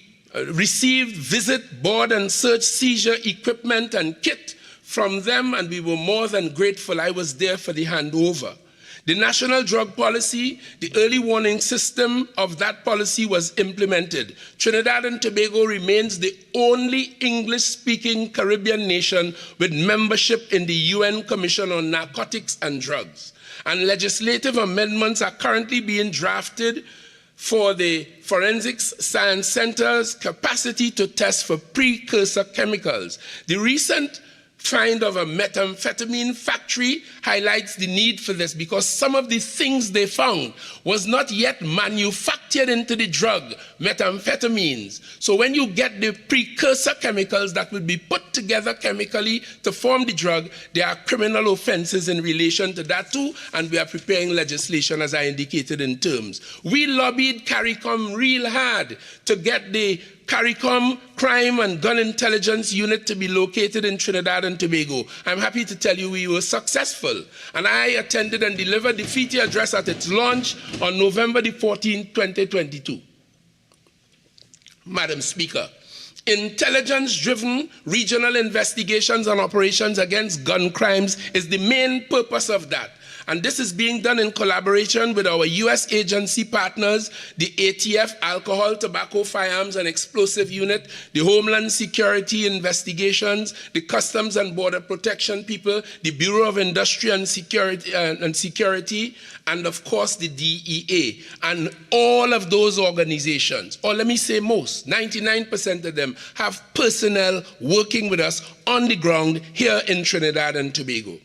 received visit, board, and search seizure equipment and kit from them, and we were more than grateful. I was there for the handover. The national drug policy, the early warning system of that policy was implemented. Trinidad and Tobago remains the only English-speaking Caribbean nation with membership in the UN Commission on Narcotics and Drugs. And legislative amendments are currently being drafted for the Forensics Science Center's capacity to test for precursor chemicals. The recent find of a methamphetamine factory highlights the need for this, because some of the things they found was not yet manufactured into the drug, methamphetamines. So when you get the precursor chemicals that will be put together chemically to form the drug, there are criminal offenses in relation to that too, and we are preparing legislation as I indicated in terms. We lobbied CARICOM real hard to get the CARICOM Crime and Gun Intelligence Unit to be located in Trinidad and Tobago. I'm happy to tell you we were successful, and I attended and delivered the FITI address at its launch on November the 14th, 2022. Madam Speaker, intelligence-driven regional investigations and operations against gun crimes is the main purpose of that. And this is being done in collaboration with our U.S. agency partners, the ATF, Alcohol, Tobacco, Firearms and Explosive Unit, the Homeland Security Investigations, the Customs and Border Protection people, the Bureau of Industry and Security, and of course the DEA. And all of those organizations, or let me say most, 99% of them, have personnel working with us on the ground here in Trinidad and Tobago.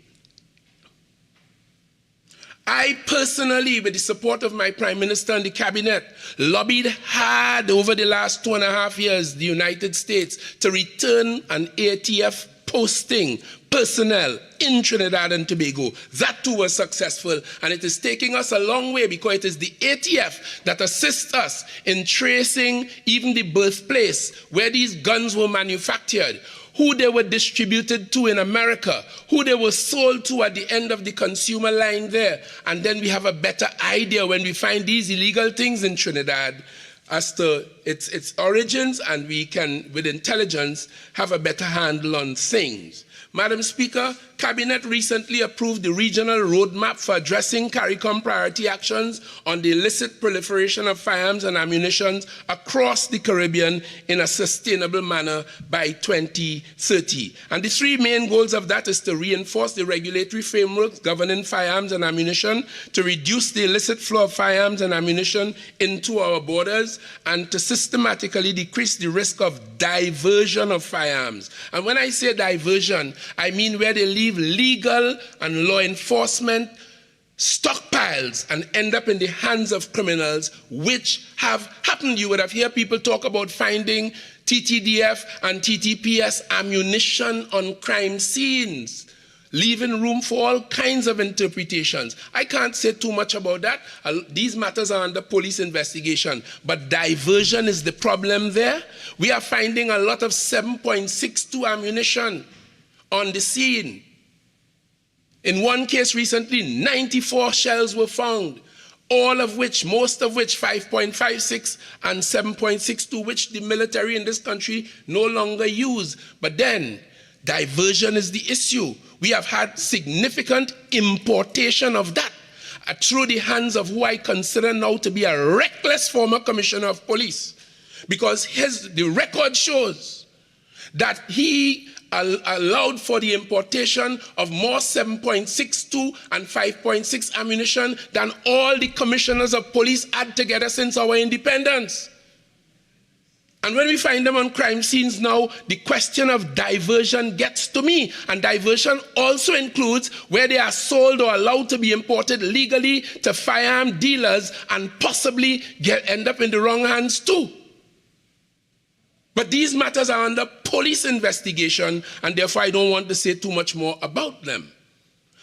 I personally, with the support of my Prime Minister and the Cabinet, lobbied hard over the last 2.5 years, the United States, to return an ATF posting personnel in Trinidad and Tobago. That too was successful, and it is taking us a long way because it is the ATF that assists us in tracing even the birthplace where these guns were manufactured, who they were distributed to in America, who they were sold to at the end of the consumer line there. And then we have a better idea when we find these illegal things in Trinidad as to its origins, and we can, with intelligence, have a better handle on things. Madam Speaker, Cabinet recently approved the regional roadmap for addressing CARICOM priority actions on the illicit proliferation of firearms and ammunition across the Caribbean in a sustainable manner by 2030. And the three main goals of that is to reinforce the regulatory frameworks governing firearms and ammunition, to reduce the illicit flow of firearms and ammunition into our borders, and to systematically decrease the risk of diversion of firearms. And when I say diversion, I mean where they leave legal and law enforcement stockpiles and end up in the hands of criminals, which have happened. You would have heard people talk about finding TTDF and TTPS ammunition on crime scenes, leaving room for all kinds of interpretations. I can't say too much about that. These matters are under police investigation, but diversion is the problem there. We are finding a lot of 7.62 ammunition on the scene. In one case recently, 94 shells were found, all of which, most of which, 5.56 and 7.62, which the military in this country no longer use. But then, diversion is the issue. We have had significant importation of that through the hands of who I consider now to be a reckless former commissioner of police, because the record shows that he allowed for the importation of more 7.62 and 5.6 ammunition than all the commissioners of police had together since our independence. And when we find them on crime scenes now, the question of diversion gets to me. And diversion also includes where they are sold or allowed to be imported legally to firearm dealers and possibly end up in the wrong hands too. But these matters are under police investigation, and therefore I don't want to say too much more about them.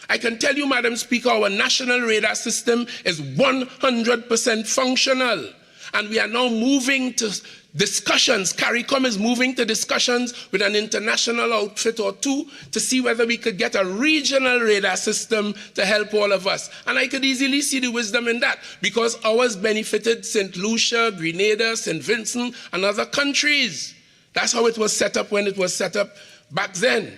I can tell you, Madam Speaker, our national radar system is 100% functional, and we are now moving to discussions. CARICOM is moving to discussions with an international outfit or two to see whether we could get a regional radar system to help all of us. And I could easily see the wisdom in that, because ours benefited St. Lucia, Grenada, St. Vincent, and other countries. That's how it was set up when it was set up back then.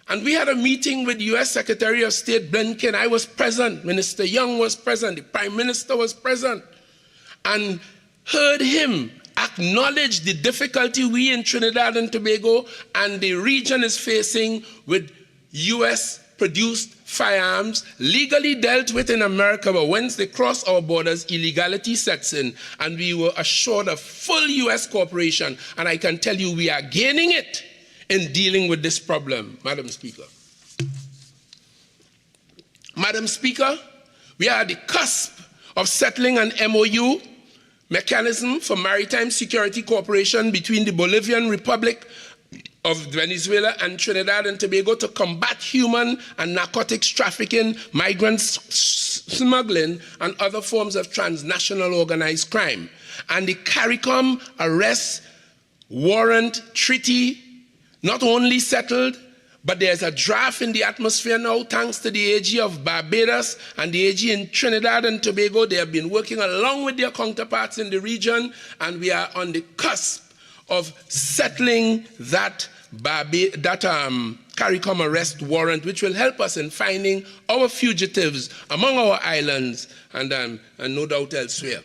And we had a meeting with U.S. Secretary of State Blinken. I was present. Minister Young was present. The Prime Minister was present. And heard him acknowledge the difficulty we in Trinidad and Tobago and the region is facing with U.S.-produced firearms, legally dealt with in America, but once they cross our borders, illegality sets in, and we were assured of full U.S. cooperation. And I can tell you we are gaining it in dealing with this problem, Madam Speaker. Madam Speaker, we are at the cusp of settling an MOU mechanism for maritime security cooperation between the Bolivian Republic of Venezuela and Trinidad and Tobago to combat human and narcotics trafficking, migrant smuggling, and other forms of transnational organized crime. And the CARICOM arrest warrant treaty not only settled, but there's a draft in the atmosphere now, thanks to the AG of Barbados and the AG in Trinidad and Tobago. They have been working along with their counterparts in the region, and we are on the cusp of settling that CARICOM arrest warrant, which will help us in finding our fugitives among our islands and no doubt elsewhere.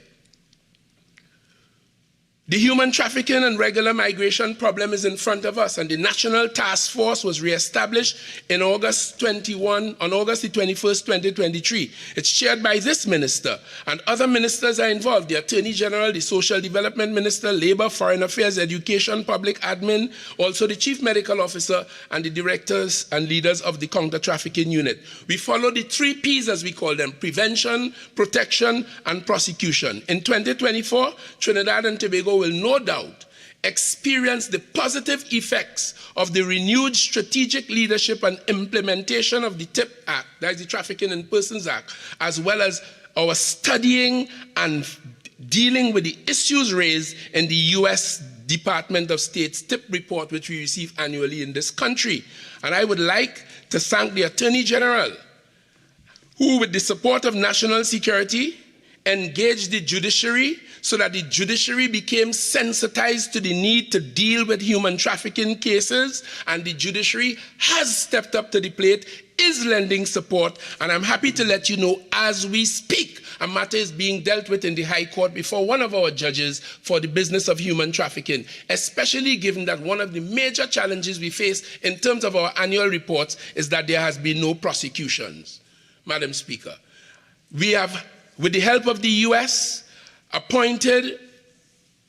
The human trafficking and regular migration problem is in front of us, and the National Task Force was reestablished on August the 21st, 2023. It's chaired by this minister, and other ministers are involved: the Attorney General, the Social Development Minister, Labor, Foreign Affairs, Education, Public Admin, also the Chief Medical Officer, and the directors and leaders of the Counter-Trafficking Unit. We follow the 3 Ps, as we call them: prevention, protection, and prosecution. In 2024, Trinidad and Tobago will no doubt experience the positive effects of the renewed strategic leadership and implementation of the TIP Act, that is the Trafficking in Persons Act, as well as our studying and dealing with the issues raised in the U.S. Department of State's TIP report, which we receive annually in this country. And I would like to thank the Attorney General, who, with the support of national security, engaged the judiciary so that the judiciary became sensitized to the need to deal with human trafficking cases, and the judiciary has stepped up to the plate, is lending support, and I'm happy to let you know, as we speak, a matter is being dealt with in the High Court before one of our judges for the business of human trafficking, especially given that one of the major challenges we face in terms of our annual reports is that there has been no prosecutions. Madam Speaker, we have, with the help of the US, appointed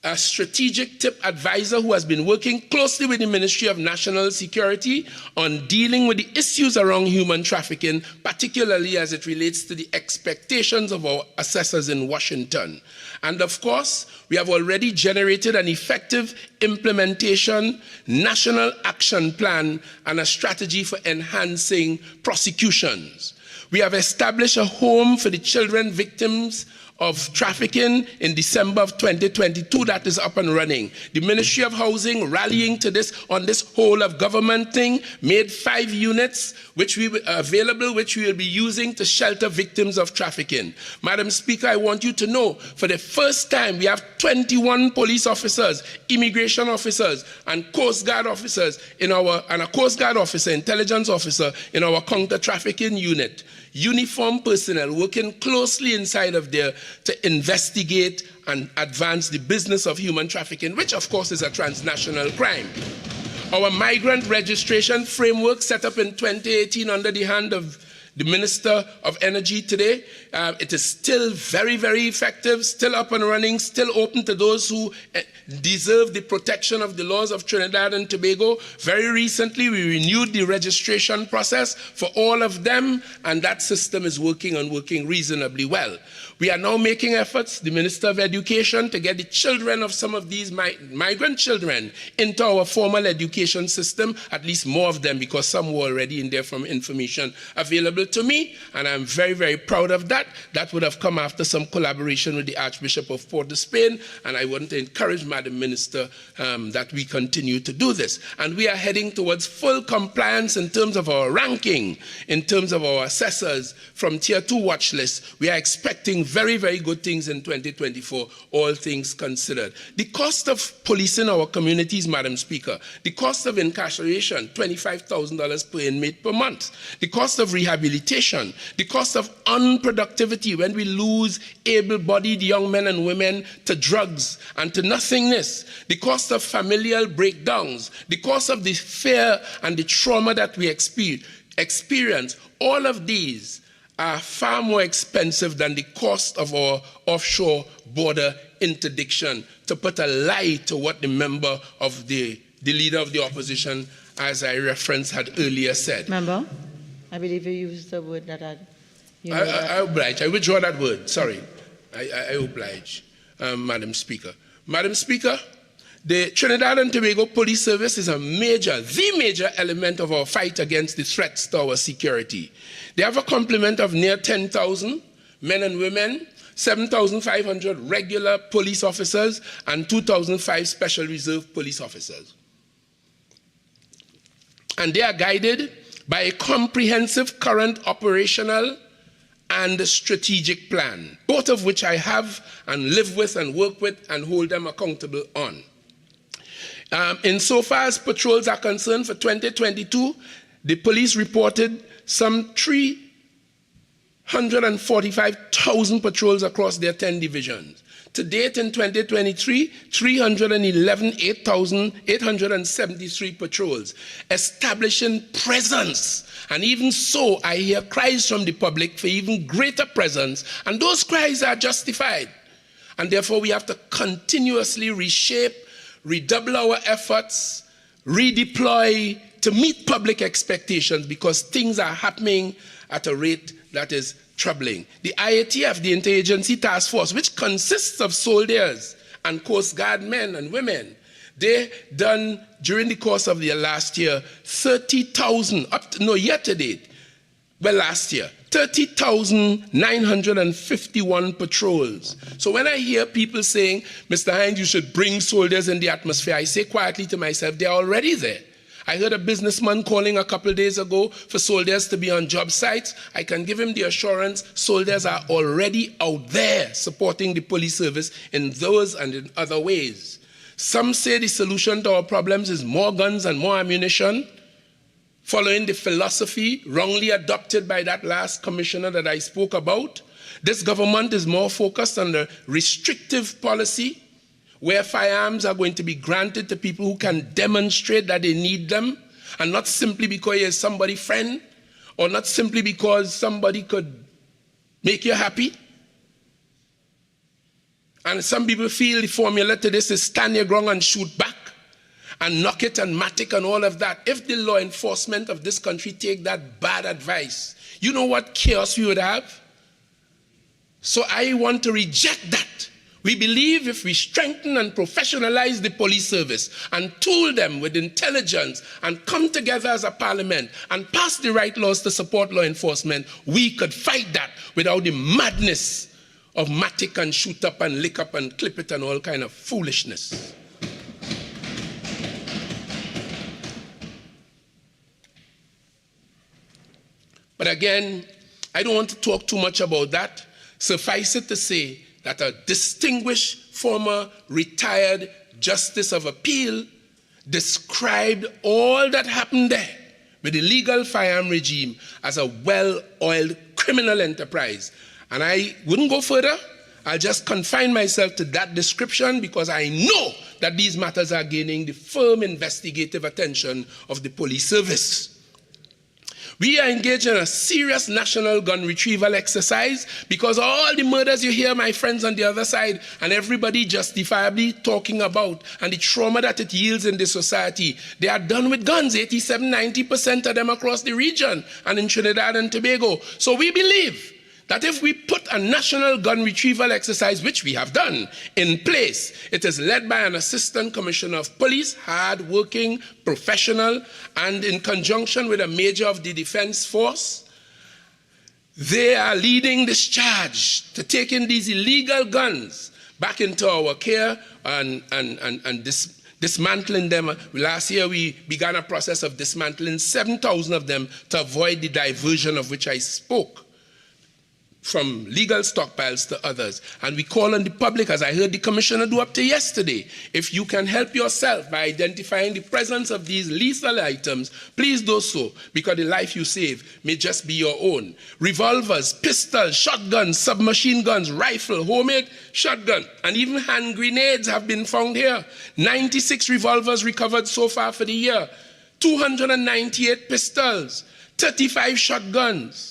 a strategic TIP advisor who has been working closely with the Ministry of National Security on dealing with the issues around human trafficking, particularly as it relates to the expectations of our assessors in Washington. And of course, we have already generated an effective implementation, national action plan, and a strategy for enhancing prosecutions. We have established a home for the children victims of trafficking in December of 2022 that is up and running. The Ministry of Housing, rallying to this on this whole of government thing, made 5 units which we available, which we will be using to shelter victims of trafficking. Madam Speaker, I want you to know, for the first time, we have 21 police officers, immigration officers, and Coast Guard officers and a Coast Guard officer, intelligence officer in our counter-trafficking unit. Uniformed personnel working closely inside of there to investigate and advance the business of human trafficking, which of course is a transnational crime. Our migrant registration framework set up in 2018 under the hand of the Minister of Energy today, it is still very, very effective, still up and running, still open to those who deserve the protection of the laws of Trinidad and Tobago. Very recently, we renewed the registration process for all of them, and that system is working and working reasonably well. We are now making efforts, the Minister of Education, to get the children of some of these migrant children into our formal education system, at least more of them, because some were already in there from information available to me, and I'm very, very proud of that. That would have come after some collaboration with the Archbishop of Port of Spain, and I want to encourage Madam Minister that we continue to do this. And we are heading towards full compliance in terms of our ranking, in terms of our assessors from Tier 2 watch lists. We are expecting very, very good things in 2024, all things considered. The cost of policing our communities, Madam Speaker, the cost of incarceration, $25,000 per inmate per month, the cost of rehabilitation, the cost of unproductivity when we lose able-bodied young men and women to drugs and to nothingness, the cost of familial breakdowns, the cost of the fear and the trauma that we experience, all of these are far more expensive than the cost of our offshore border interdiction, to put a lie to what the member of the leader of the opposition, as I referenced, had earlier said. Member, I believe you used the word that I oblige. I withdraw that word. Sorry. I oblige, Madam Speaker. Madam Speaker, the Trinidad and Tobago Police Service is the major element of our fight against the threats to our security. They have a complement of near 10,000 men and women 7,500 regular police officers, and 2,005 special reserve police officers. And they are guided by a comprehensive current operational and strategic plan, both of which I have and live with and work with and hold them accountable on. Insofar as patrols are concerned, for 2022, the police reported some 345,000 patrols across their 10 divisions. To date in 2023, 311,873 patrols, establishing presence. And even so, I hear cries from the public for even greater presence, and those cries are justified. And therefore, we have to continuously reshape, redouble our efforts, redeploy to meet public expectations, because things are happening at a rate that is troubling. The IATF, the Interagency Task Force, which consists of soldiers and Coast Guard men and women, they done during the course of the last year 30,000, year to date, last year, 30,951 patrols. So when I hear people saying, Mr. Hines, you should bring soldiers in the atmosphere, I say quietly to myself, they're already there. I heard a businessman calling a couple days ago for soldiers to be on job sites. I can give him the assurance soldiers are already out there supporting the police service in those and in other ways. Some say the solution to our problems is more guns and more ammunition, following the philosophy wrongly adopted by that last commissioner that I spoke about. This government is more focused on the restrictive policy, where firearms are going to be granted to people who can demonstrate that they need them, and not simply because you're somebody's friend, or not simply because somebody could make you happy. And some people feel the formula to this is stand your ground and shoot back, and knock it and matic and all of that. If the law enforcement of this country take that bad advice, you know what chaos we would have? So I want to reject that. We believe if we strengthen and professionalize the police service and tool them with intelligence and come together as a parliament and pass the right laws to support law enforcement, we could fight that without the madness of matic and shoot up and lick up and clip it and all kind of foolishness. But again, I don't want to talk too much about that. Suffice it to say that a distinguished former retired justice of appeal described all that happened there with the legal firearm regime as a well-oiled criminal enterprise. And I wouldn't go further. I'll just confine myself to that description because I know that these matters are gaining the firm investigative attention of the police service. We are engaged in a serious national gun retrieval exercise because all the murders you hear, my friends on the other side, and everybody justifiably talking about, and the trauma that it yields in the society, they are done with guns, 87-90% of them across the region and in Trinidad and Tobago. So we believe that if we put a national gun retrieval exercise, which we have done, in place, it is led by an assistant commissioner of police, hard-working, professional, and in conjunction with a major of the defense force. They are leading this charge to taking these illegal guns back into our care and dismantling them. Last year, we began a process of dismantling 7,000 of them to avoid the diversion of which I spoke, from legal stockpiles to others. And we call on the public, as I heard the commissioner do up to yesterday, if you can help yourself by identifying the presence of these lethal items, please do so, because the life you save may just be your own. Revolvers, pistols, shotguns, submachine guns, rifle, homemade shotgun, and even hand grenades have been found here. 96 revolvers recovered so far for the year, 298 pistols, 35 shotguns,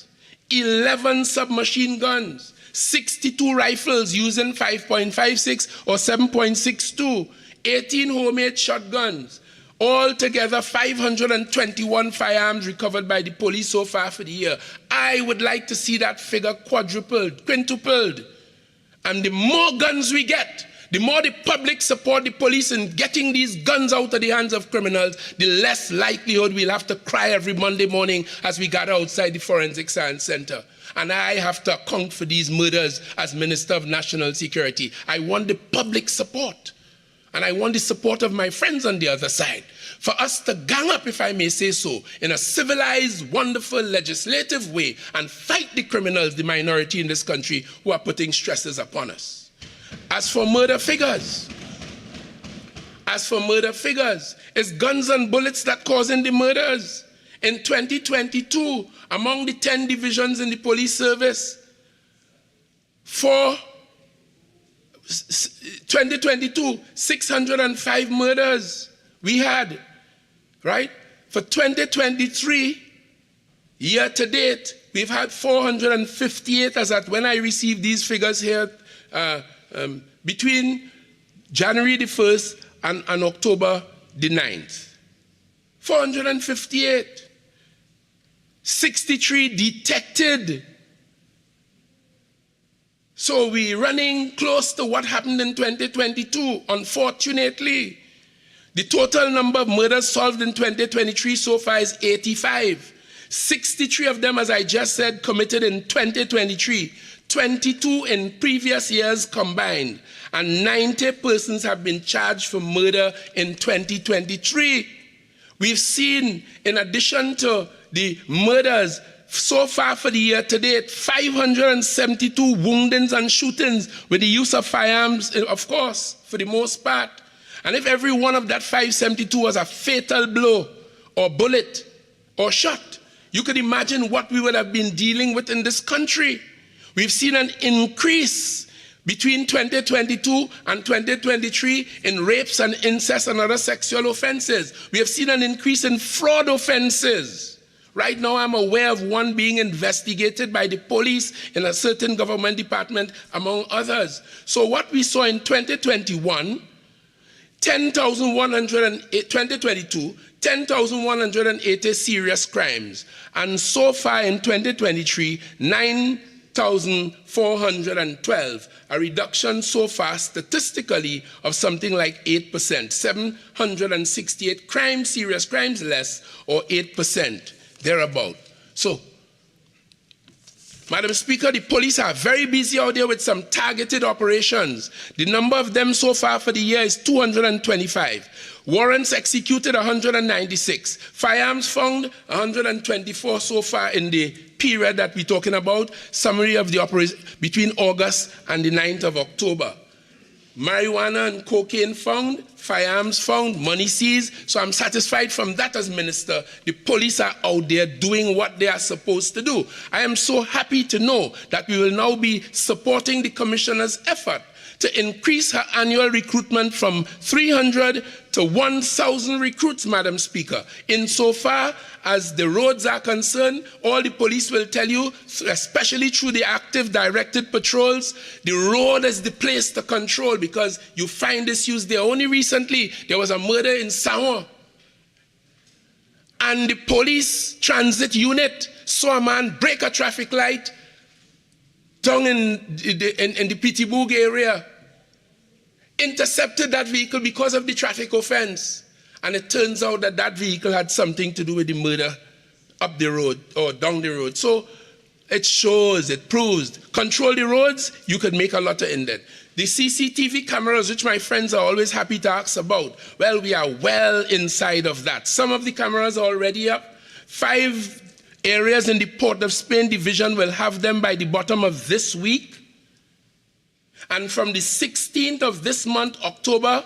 11 submachine guns, 62 rifles using 5.56 or 7.62, 18 homemade shotguns, altogether 521 firearms recovered by the police so far for the year. I would like to see that figure quadrupled, quintupled. And the more guns we get, the more the public support the police in getting these guns out of the hands of criminals, the less likelihood we'll have to cry every Monday morning as we gather outside the Forensic Science Center. And I have to account for these murders as Minister of National Security. I want the public support. And I want the support of my friends on the other side. For us to gang up, if I may say so, in a civilized, wonderful, legislative way and fight the criminals, the minority in this country who are putting stresses upon us. As for murder figures, it's guns and bullets that causing the murders. In 2022, among the 10 divisions in the police service, 605 murders we had, right? For 2023, year to date, we've had 458 as at when I received these figures here between January the 1st and October the 9th. 458. 63 detected. So we're running close to what happened in 2022, unfortunately. The total number of murders solved in 2023 so far is 85. 63 of them, as I just said, committed in 2023. 22 in previous years combined. And 90 persons have been charged for murder in 2023. We've seen, in addition to the murders, so far for the year to date, 572 woundings and shootings with the use of firearms, of course, for the most part. And if every one of that 572 was a fatal blow or bullet or shot, you could imagine what we would have been dealing with in this country. We've seen an increase between 2022 and 2023 in rapes and incest and other sexual offenses. We have seen an increase in fraud offenses. Right now, I'm aware of one being investigated by the police in a certain government department, among others. So what we saw in 2021, 2022, 10,180 serious crimes. And so far in 2023, 9,412, a reduction so far statistically of something like 8%, 768 crimes, serious crimes less, or 8%. Thereabout. So, Madam Speaker, the police are very busy out there with some targeted operations. The number of them so far for the year is 225. Warrants executed 196. Firearms found 124 so far in the period that we're talking about. Summary of the operation between August and the 9th of October. Marijuana and cocaine found, firearms found, money seized. So I'm satisfied from that as minister. The police are out there doing what they are supposed to do. I am so happy to know that we will now be supporting the commissioner's effort to increase her annual recruitment from 300 to 1,000 recruits, Madam Speaker. Insofar as the roads are concerned, all the police will tell you, especially through the active directed patrols, the road is the place to control because you find this used there. Only recently, there was a murder in Sawa. And the police transit unit saw a man break a traffic light down in the Pittsburgh area, intercepted that vehicle because of the traffic offense. And it turns out that that vehicle had something to do with the murder up the road or down the road. So it shows, it proves, control the roads, you could make a lot of in that. The CCTV cameras, which my friends are always happy to ask about, well, we are well inside of that. Some of the cameras are already up. 5 areas in the Port of Spain division will have them by the bottom of this week. And from the 16th of this month, October,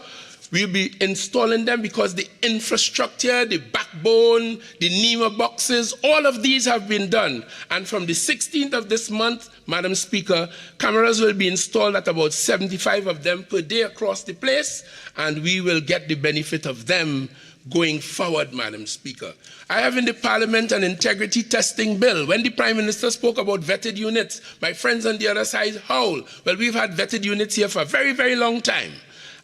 we'll be installing them because the infrastructure, the backbone, the NEMA boxes, all of these have been done. And from the 16th of this month, Madam Speaker, cameras will be installed at about 75 of them per day across the place, and we will get the benefit of them going forward, Madam Speaker. I have in the Parliament an integrity testing bill. When the Prime Minister spoke about vetted units, my friends on the other side howled. Well, we've had vetted units here for a very, very long time.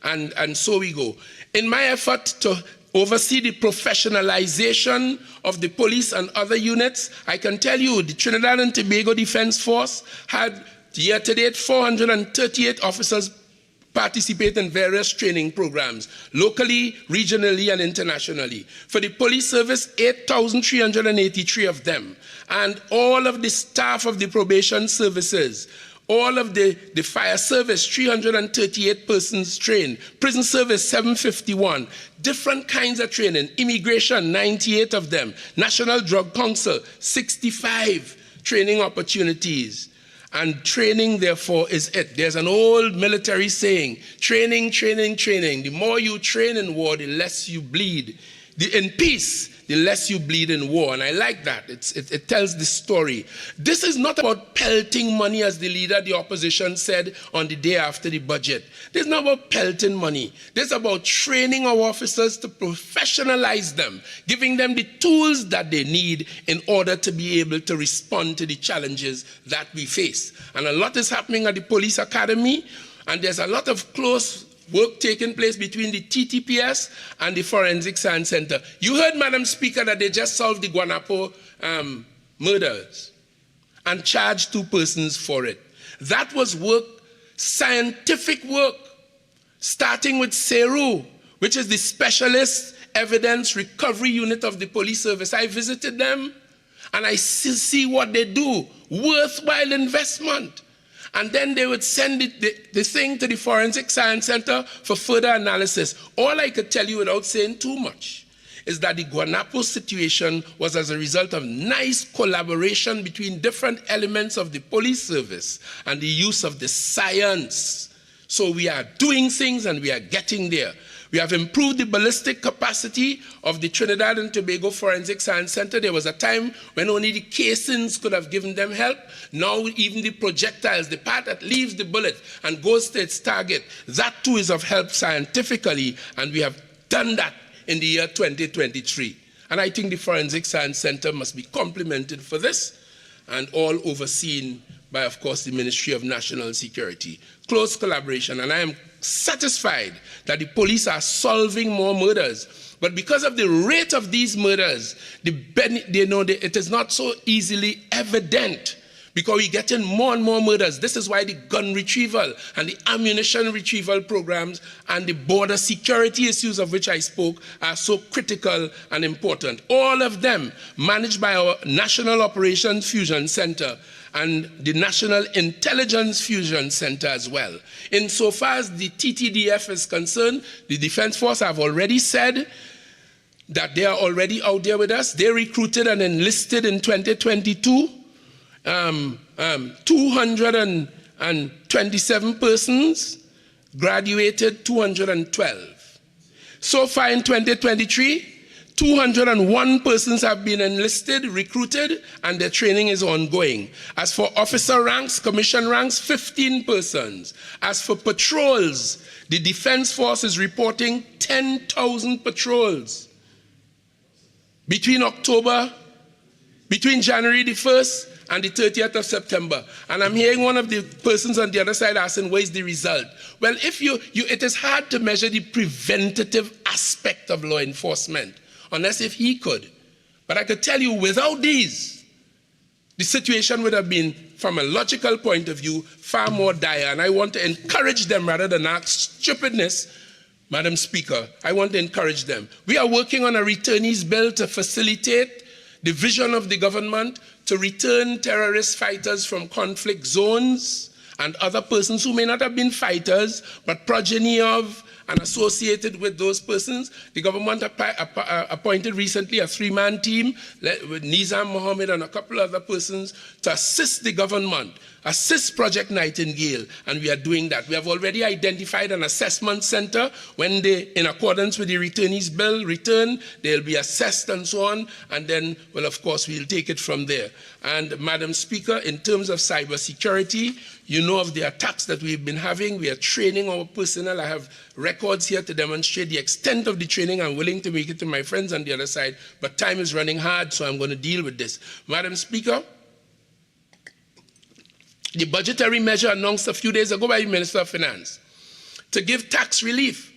And so we go. In my effort to oversee the professionalization of the police and other units, I can tell you the Trinidad and Tobago Defense Force had year to date 438 officers participate in various training programs, locally, regionally, and internationally. For the police service, 8,383 of them, and all of the staff of the probation services, all of the fire service, 338 persons trained, prison service, 751, different kinds of training, immigration, 98 of them, National Drug Council, 65 training opportunities. And training, therefore, is it. There's an old military saying, training, training, training. The more you train in war, the less you bleed. In peace, the less you bleed in war. And I like that. It tells the story. This is not about pelting money, as the leader of the opposition said on the day after the budget. This is not about pelting money. This is about training our officers to professionalize them, giving them the tools that they need in order to be able to respond to the challenges that we face. And a lot is happening at the police academy, and there's a lot of close work taking place between the TTPS and the Forensic Science Center. You heard, Madam Speaker, that they just solved the Guanapo murders and charged 2 persons for it. That was work, scientific work, starting with CERU, which is the Specialist Evidence Recovery Unit of the Police Service. I visited them, and I see what they do. Worthwhile investment. And then they would send the thing to the Forensic Science Center for further analysis. All I could tell you without saying too much is that the Guanapo situation was as a result of nice collaboration between different elements of the police service and the use of the science. So we are doing things and we are getting there. We have improved the ballistic capacity of the Trinidad and Tobago Forensic Science Center. There was a time when only the casings could have given them help. Now even the projectiles, the part that leaves the bullet and goes to its target, that too is of help scientifically, and we have done that in the year 2023. And I think the Forensic Science Center must be complimented for this, and all overseen by, of course, the Ministry of National Security. Close collaboration, and I am satisfied that the police are solving more murders. But because of the rate of these murders, it is not so easily evident, because we're getting more and more murders. This is why the gun retrieval and the ammunition retrieval programs and the border security issues of which I spoke are so critical and important. All of them managed by our National Operations Fusion Center and the National Intelligence Fusion Center as well. Insofar as the TTDF is concerned, the Defense Force have already said that they are already out there with us. They recruited and enlisted in 2022 227 persons, graduated 212. So far in 2023, 201 persons have been enlisted, recruited, and their training is ongoing. As for officer ranks, commission ranks, 15 persons. As for patrols, the Defense Force is reporting 10,000 patrols between January the 1st and the 30th of September. And I'm hearing one of the persons on the other side asking, where's the result? Well, it is hard to measure the preventative aspect of law enforcement, unless if he could. But I could tell you, without these, the situation would have been, from a logical point of view, far more dire. And I want to encourage them rather than act stupidness. Madam Speaker, I want to encourage them. We are working on a returnees bill to facilitate the vision of the government to return terrorist fighters from conflict zones and other persons who may not have been fighters, but progeny of and associated with those persons. The government appointed recently a 3-man team with Nizam Mohammed and a couple other persons to assist the government, assist Project Nightingale, and we are doing that. We have already identified an assessment center. When they, in accordance with the returnees bill, return, they'll be assessed and so on, and then, well, of course, we'll take it from there. And Madam Speaker, in terms of cybersecurity, you know of the attacks that we've been having. We are training our personnel. I have records here to demonstrate the extent of the training. I'm willing to make it to my friends on the other side, but time is running hard, so I'm going to deal with this. Madam Speaker, the budgetary measure announced a few days ago by the Minister of Finance to give tax relief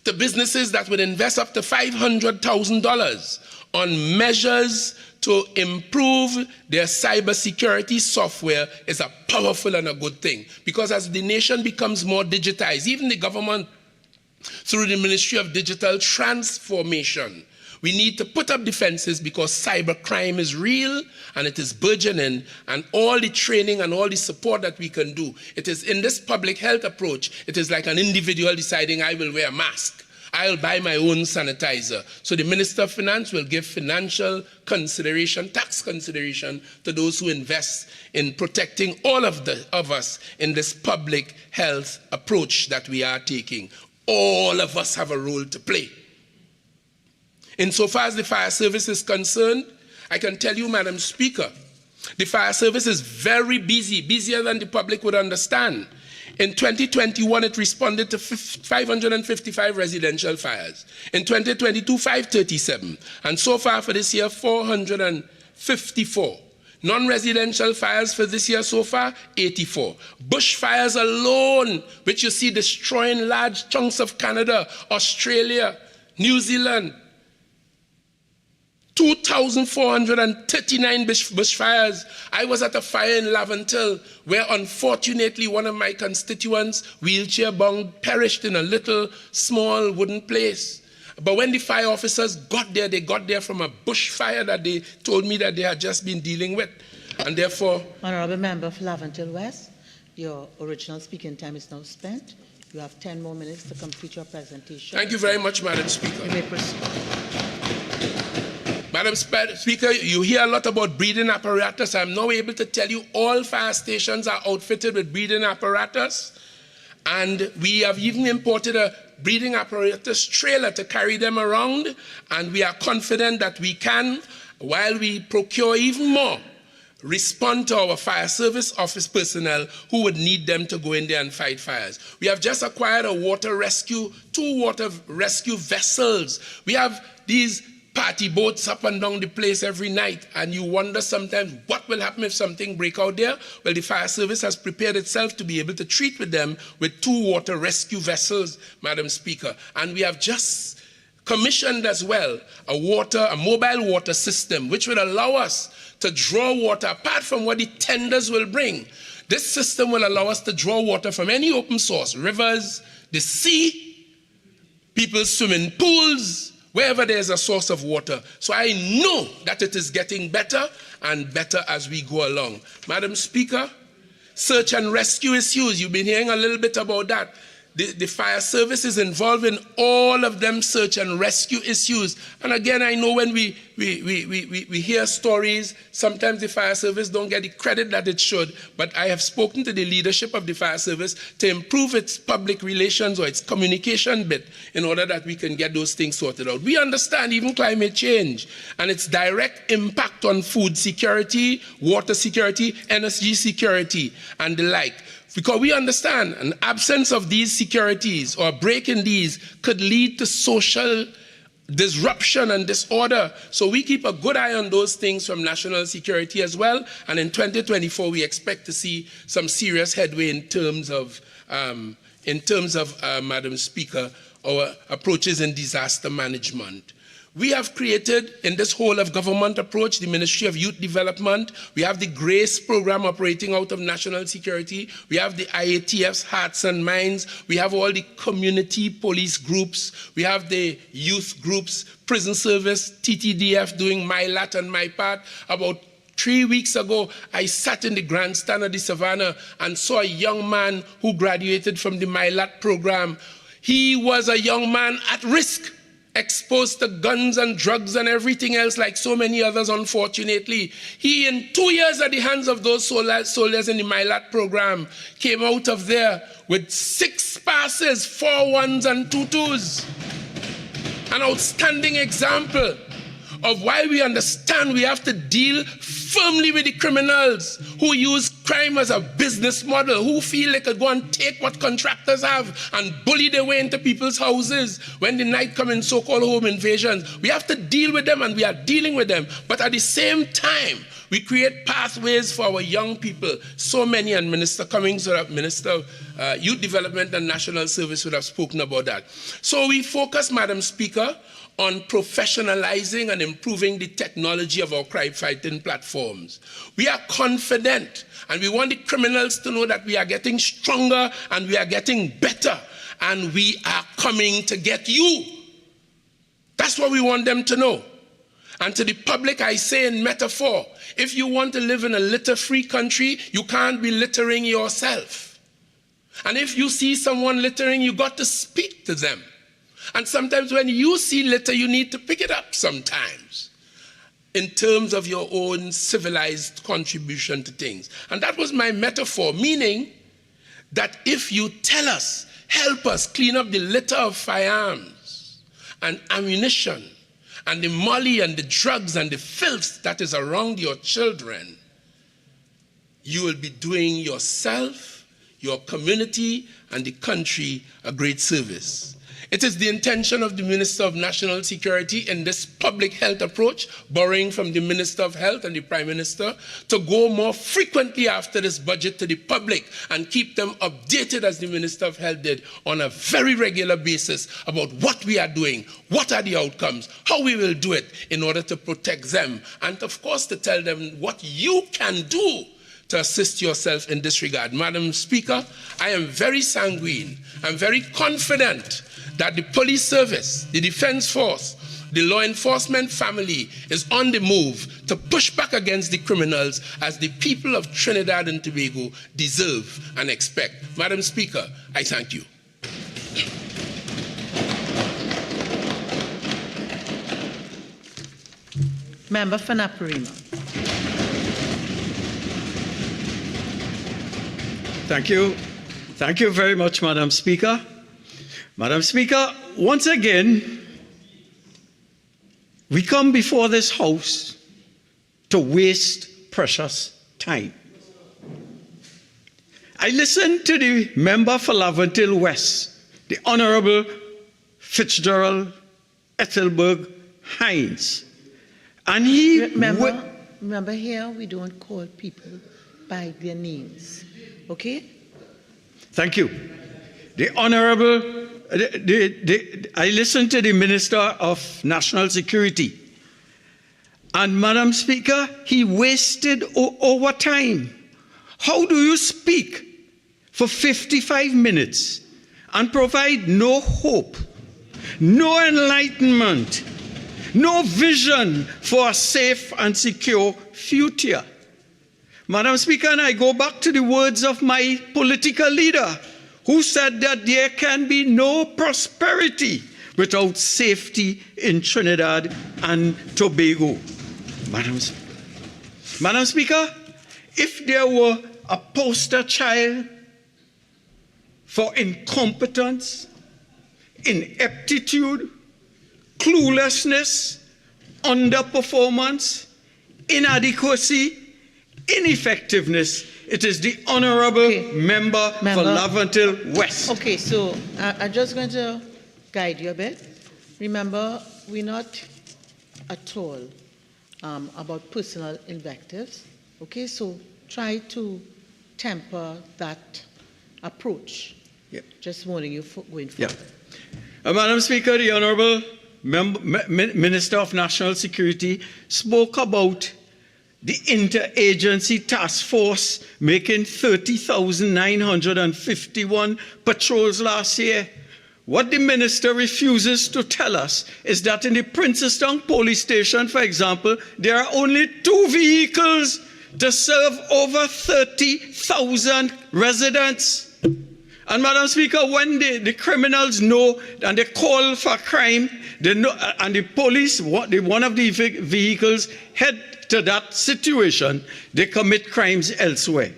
to businesses that would invest up to $500,000 on measures to improve their cybersecurity software is a powerful and a good thing. Because as the nation becomes more digitized, even the government, through the Ministry of Digital Transformation, we need to put up defenses because cybercrime is real and it is burgeoning, and all the training and all the support that we can do. It is in this public health approach, it is like an individual deciding, I will wear a mask, I'll buy my own sanitizer. So the Minister of Finance will give financial consideration, tax consideration, to those who invest in protecting all of us in this public health approach that we are taking. All of us have a role to play. Insofar as the fire service is concerned, I can tell you, Madam Speaker, the fire service is very busy, busier than the public would understand. In 2021, it responded to 555 residential fires. In 2022, 537. And so far for this year, 454. Non-residential fires for this year so far, 84. Bush fires alone, which you see destroying large chunks of Canada, Australia, New Zealand, 2,439 bushfires. I was at a fire in Laventille where unfortunately one of my constituents, wheelchair-bound, perished in a little small wooden place. But when the fire officers got there, they got there from a bushfire that they told me that they had just been dealing with. And therefore... Honourable Member for Laventille West, your original speaking time is now spent. You have 10 more minutes to complete your presentation. Thank you very much, Madam Speaker. You may proceed. Madam Speaker, you hear a lot about breathing apparatus. I'm now able to tell you all fire stations are outfitted with breathing apparatus. And we have even imported a breathing apparatus trailer to carry them around. And we are confident that we can, while we procure even more, respond to our fire service office personnel who would need them to go in there and fight fires. We have just acquired two water rescue vessels. We have these party boats up and down the place every night, and you wonder sometimes what will happen if something breaks out there. Well, the fire service has prepared itself to be able to treat with them with 2 water rescue vessels, Madam Speaker. And we have just commissioned as well a mobile water system which will allow us to draw water apart from what the tenders will bring. This system will allow us to draw water from any open source, rivers, the sea, people's swimming pools, wherever there's a source of water. So I know that it is getting better and better as we go along. Madam Speaker, search and rescue issues, you've been hearing a little bit about that. The fire service is involved in all of them search and rescue issues. And again, I know when we hear stories, sometimes the fire service don't get the credit that it should, but I have spoken to the leadership of the fire service to improve its public relations or its communication bit in order that we can get those things sorted out. We understand even climate change and its direct impact on food security, water security, energy security, and the like. Because we understand an absence of these securities or a break in these could lead to social disruption and disorder. So we keep a good eye on those things from national security as well. And in 2024, we expect to see some serious headway in terms of Madam Speaker, our approaches in disaster management. We have created, in this whole of government approach, the Ministry of Youth Development. We have the GRACE program operating out of national security. We have the IATF's Hearts and Minds. We have all the community police groups. We have the youth groups, prison service, TTDF doing my lot and my part. About 3 weeks ago, I sat in the grandstand of the Savannah and saw a young man who graduated from the MyLat program. He was a young man at risk, exposed to guns and drugs and everything else like so many others, unfortunately. He, in 2 years at the hands of those soldiers in the MyLat program, came out of there with 6 passes, 4 1s and 2 2s. An outstanding example of why we understand we have to deal firmly with the criminals who use crime as a business model, who feel they could go and take what contractors have and bully their way into people's houses when the night come in so-called home invasions. We have to deal with them, and we are dealing with them. But at the same time, We create pathways for our young people. So many, and Minister Cummings, Minister of Youth Development and National Service would have spoken about that. So we focus, Madam Speaker, on professionalizing and improving the technology of our crime-fighting platforms. We are confident, and we want the criminals to know that we are getting stronger and we are getting better, and we are coming to get you. That's what we want them to know. And to the public, I say in metaphor, if you want to live in a litter-free country, you can't be littering yourself. And if you see someone littering, you got to speak to them. And sometimes when you see litter, you need to pick it up sometimes in terms of your own civilized contribution to things. And that was my metaphor, meaning that if you tell us, help us clean up the litter of firearms and ammunition and the molly and the drugs and the filth that is around your children, you will be doing yourself, your community, and the country a great service. It is the intention of the Minister of National Security in this public health approach, borrowing from the Minister of Health and the Prime Minister, to go more frequently after this budget to the public and keep them updated, as the Minister of Health did, on a very regular basis about what we are doing, what are the outcomes, how we will do it in order to protect them, and of course to tell them what you can do to assist yourself in this regard. Madam Speaker, I am very sanguine, I'm very confident that the police service, the defense force, the law enforcement family is on the move to push back against the criminals as the people of Trinidad and Tobago deserve and expect. Madam Speaker, I thank you. Member for Naparima. Thank you. Thank you very much, Madam Speaker. Madam Speaker, once again, we come before this House to waste precious time. I listened to the member for Laventille West, the Honorable Fitzgerald Ethelberg Hines, and he... Remember here, we don't call people by their names, okay? Thank you. The Honorable... I listened to the Minister of National Security, and Madam Speaker, he wasted over time. How do you speak for 55 minutes and provide no hope, no enlightenment, no vision for a safe and secure future? Madam Speaker, and I go back to the words of my political leader, who said that there can be no prosperity without safety in Trinidad and Tobago. Madam Speaker, if there were a poster child for incompetence, ineptitude, cluelessness, underperformance, inadequacy, ineffectiveness, it is the Honorable member for Laventille West. Okay, so I'm just going to guide you a bit. Remember, we're not at all about personal invectives. Okay, so try to temper that approach. Yep. Just warning you for going forward. Yeah. Madam Speaker, the Honorable Minister of National Security spoke about the interagency task force making 30,951 patrols last year. What the minister refuses to tell us is that in the Princestown police station, for example, there are only 2 vehicles to serve over 30,000 residents. And Madam Speaker, when the criminals know and they call for crime, they know, and the police, one of the vehicles head to that situation, they commit crimes elsewhere.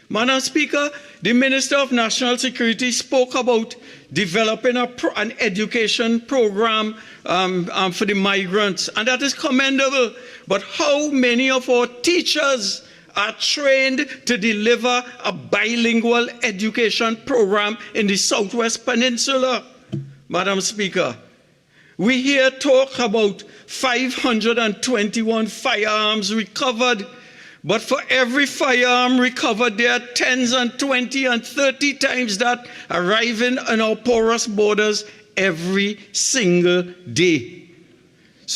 Madam Speaker, the Minister of National Security spoke about developing an education program for the migrants, and that is commendable. But how many of our teachers are trained to deliver a bilingual education program in the Southwest Peninsula? Madam Speaker, we hear talk about 521 firearms recovered, But for every firearm recovered, there are 10s and 20 and 30 times that arriving on our porous borders every single day.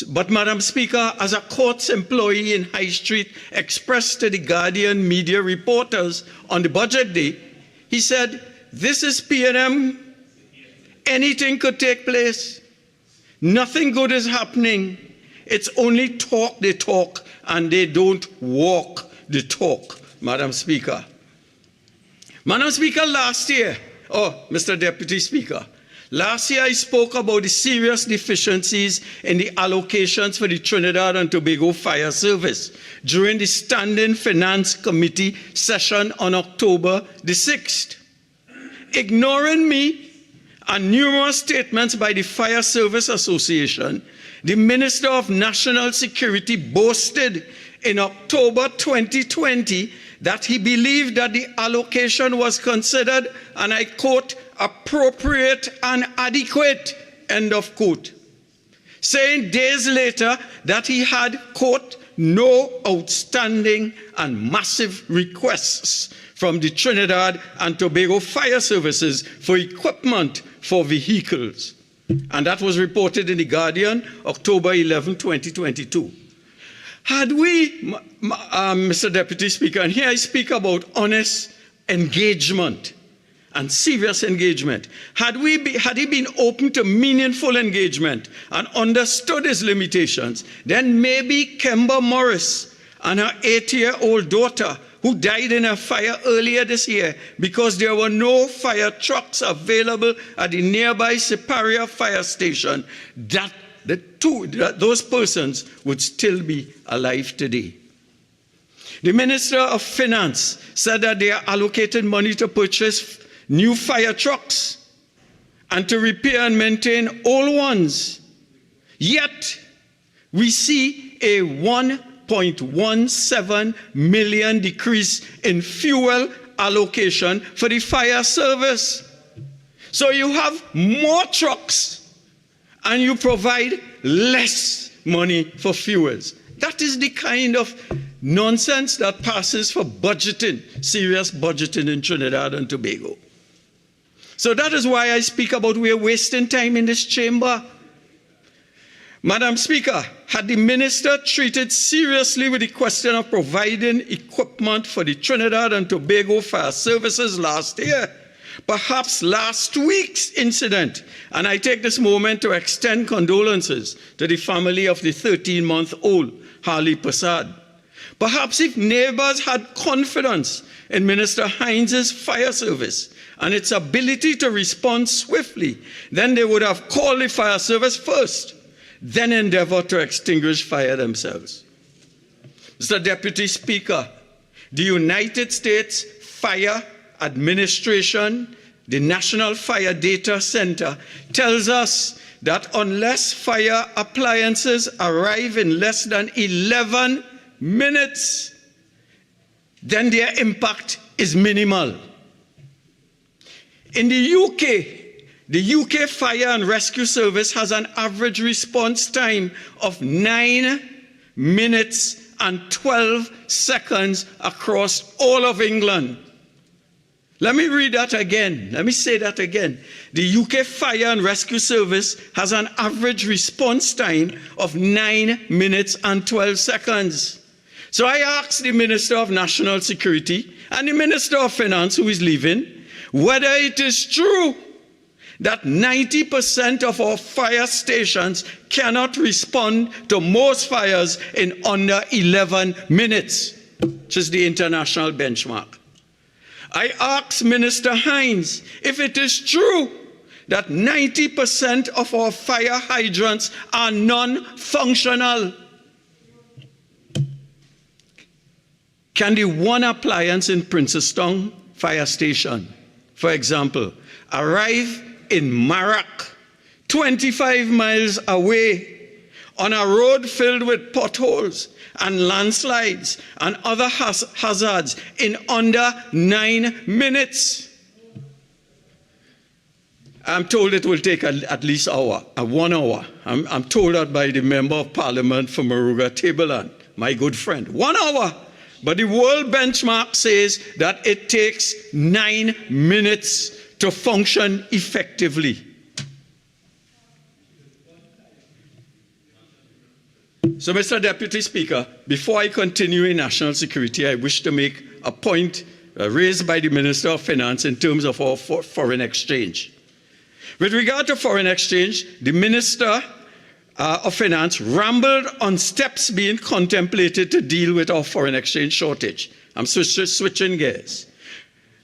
But, Madam Speaker, as a courts employee in High Street expressed to the Guardian media reporters on the budget day, he said, this is P&M. Anything could take place. Nothing good is happening. It's only talk they talk, and they don't walk the talk, Madam Speaker. Madam Speaker, last year, Mr. Deputy Speaker, last year I spoke about the serious deficiencies in the allocations for the Trinidad and Tobago Fire Service during the Standing Finance Committee session on October the 6th. Ignoring me and numerous statements by the Fire Service Association, the Minister of National Security boasted in October 2020 that he believed that the allocation was considered, and I quote, appropriate and adequate, end of quote. Saying days later that he had, quote, no outstanding and massive requests from the Trinidad and Tobago Fire Services for equipment for vehicles. And that was reported in The Guardian, October 11, 2022. Had we, Mr. Deputy Speaker, and here I speak about honest engagement and serious engagement, had he been open to meaningful engagement and understood his limitations, then maybe Kemba Morris and her 8-year-old daughter, who died in a fire earlier this year because there were no fire trucks available at the nearby Siparia fire station, that those persons would still be alive today. The Minister of Finance said that they are allocated money to purchase new fire trucks and to repair and maintain old ones. Yet, we see a 1.17 million decrease in fuel allocation for the fire service. So you have more trucks and you provide less money for fuels. That is the kind of nonsense that passes for budgeting, serious budgeting in Trinidad and Tobago. So that is why I speak about we're wasting time in this chamber. Madam Speaker, had the minister treated seriously with the question of providing equipment for the Trinidad and Tobago Fire Services last year, perhaps last week's incident, and I take this moment to extend condolences to the family of the 13-month-old Harley Prasad. Perhaps if neighbors had confidence in Minister Hines' fire service and its ability to respond swiftly, then they would have called the fire service first, then endeavor to extinguish fire themselves. Mr. Deputy Speaker, the United States Fire Administration, the National Fire Data Center, tells us that unless fire appliances arrive in less than 11 minutes, then their impact is minimal. In the UK Fire and Rescue Service has an average response time of 9 minutes and 12 seconds across all of England. Let me read that again. Let me say that again. The UK Fire and Rescue Service has an average response time of 9 minutes and 12 seconds. So I asked the Minister of National Security and the Minister of Finance, who is leaving, whether it is true that 90% of our fire stations cannot respond to most fires in under 11 minutes, which is the international benchmark. I asked Minister Hines if it is true that 90% of our fire hydrants are non-functional. Can the one appliance in Princestown Fire Station, for example, arrive in Marak, 25 miles away, on a road filled with potholes and landslides and other hazards in under 9 minutes? I'm told it will take at least 1 hour. I'm told that by the Member of Parliament for Maruga Tableland, my good friend. 1 hour but the world benchmark says that it takes 9 minutes to function effectively. So, Mr. Deputy Speaker, before I continue in national security, I wish to make a point raised by the Minister of Finance in terms of our foreign exchange. With regard to foreign exchange, the Minister of Finance rambled on steps being contemplated to deal with our foreign exchange shortage. I'm switching gears.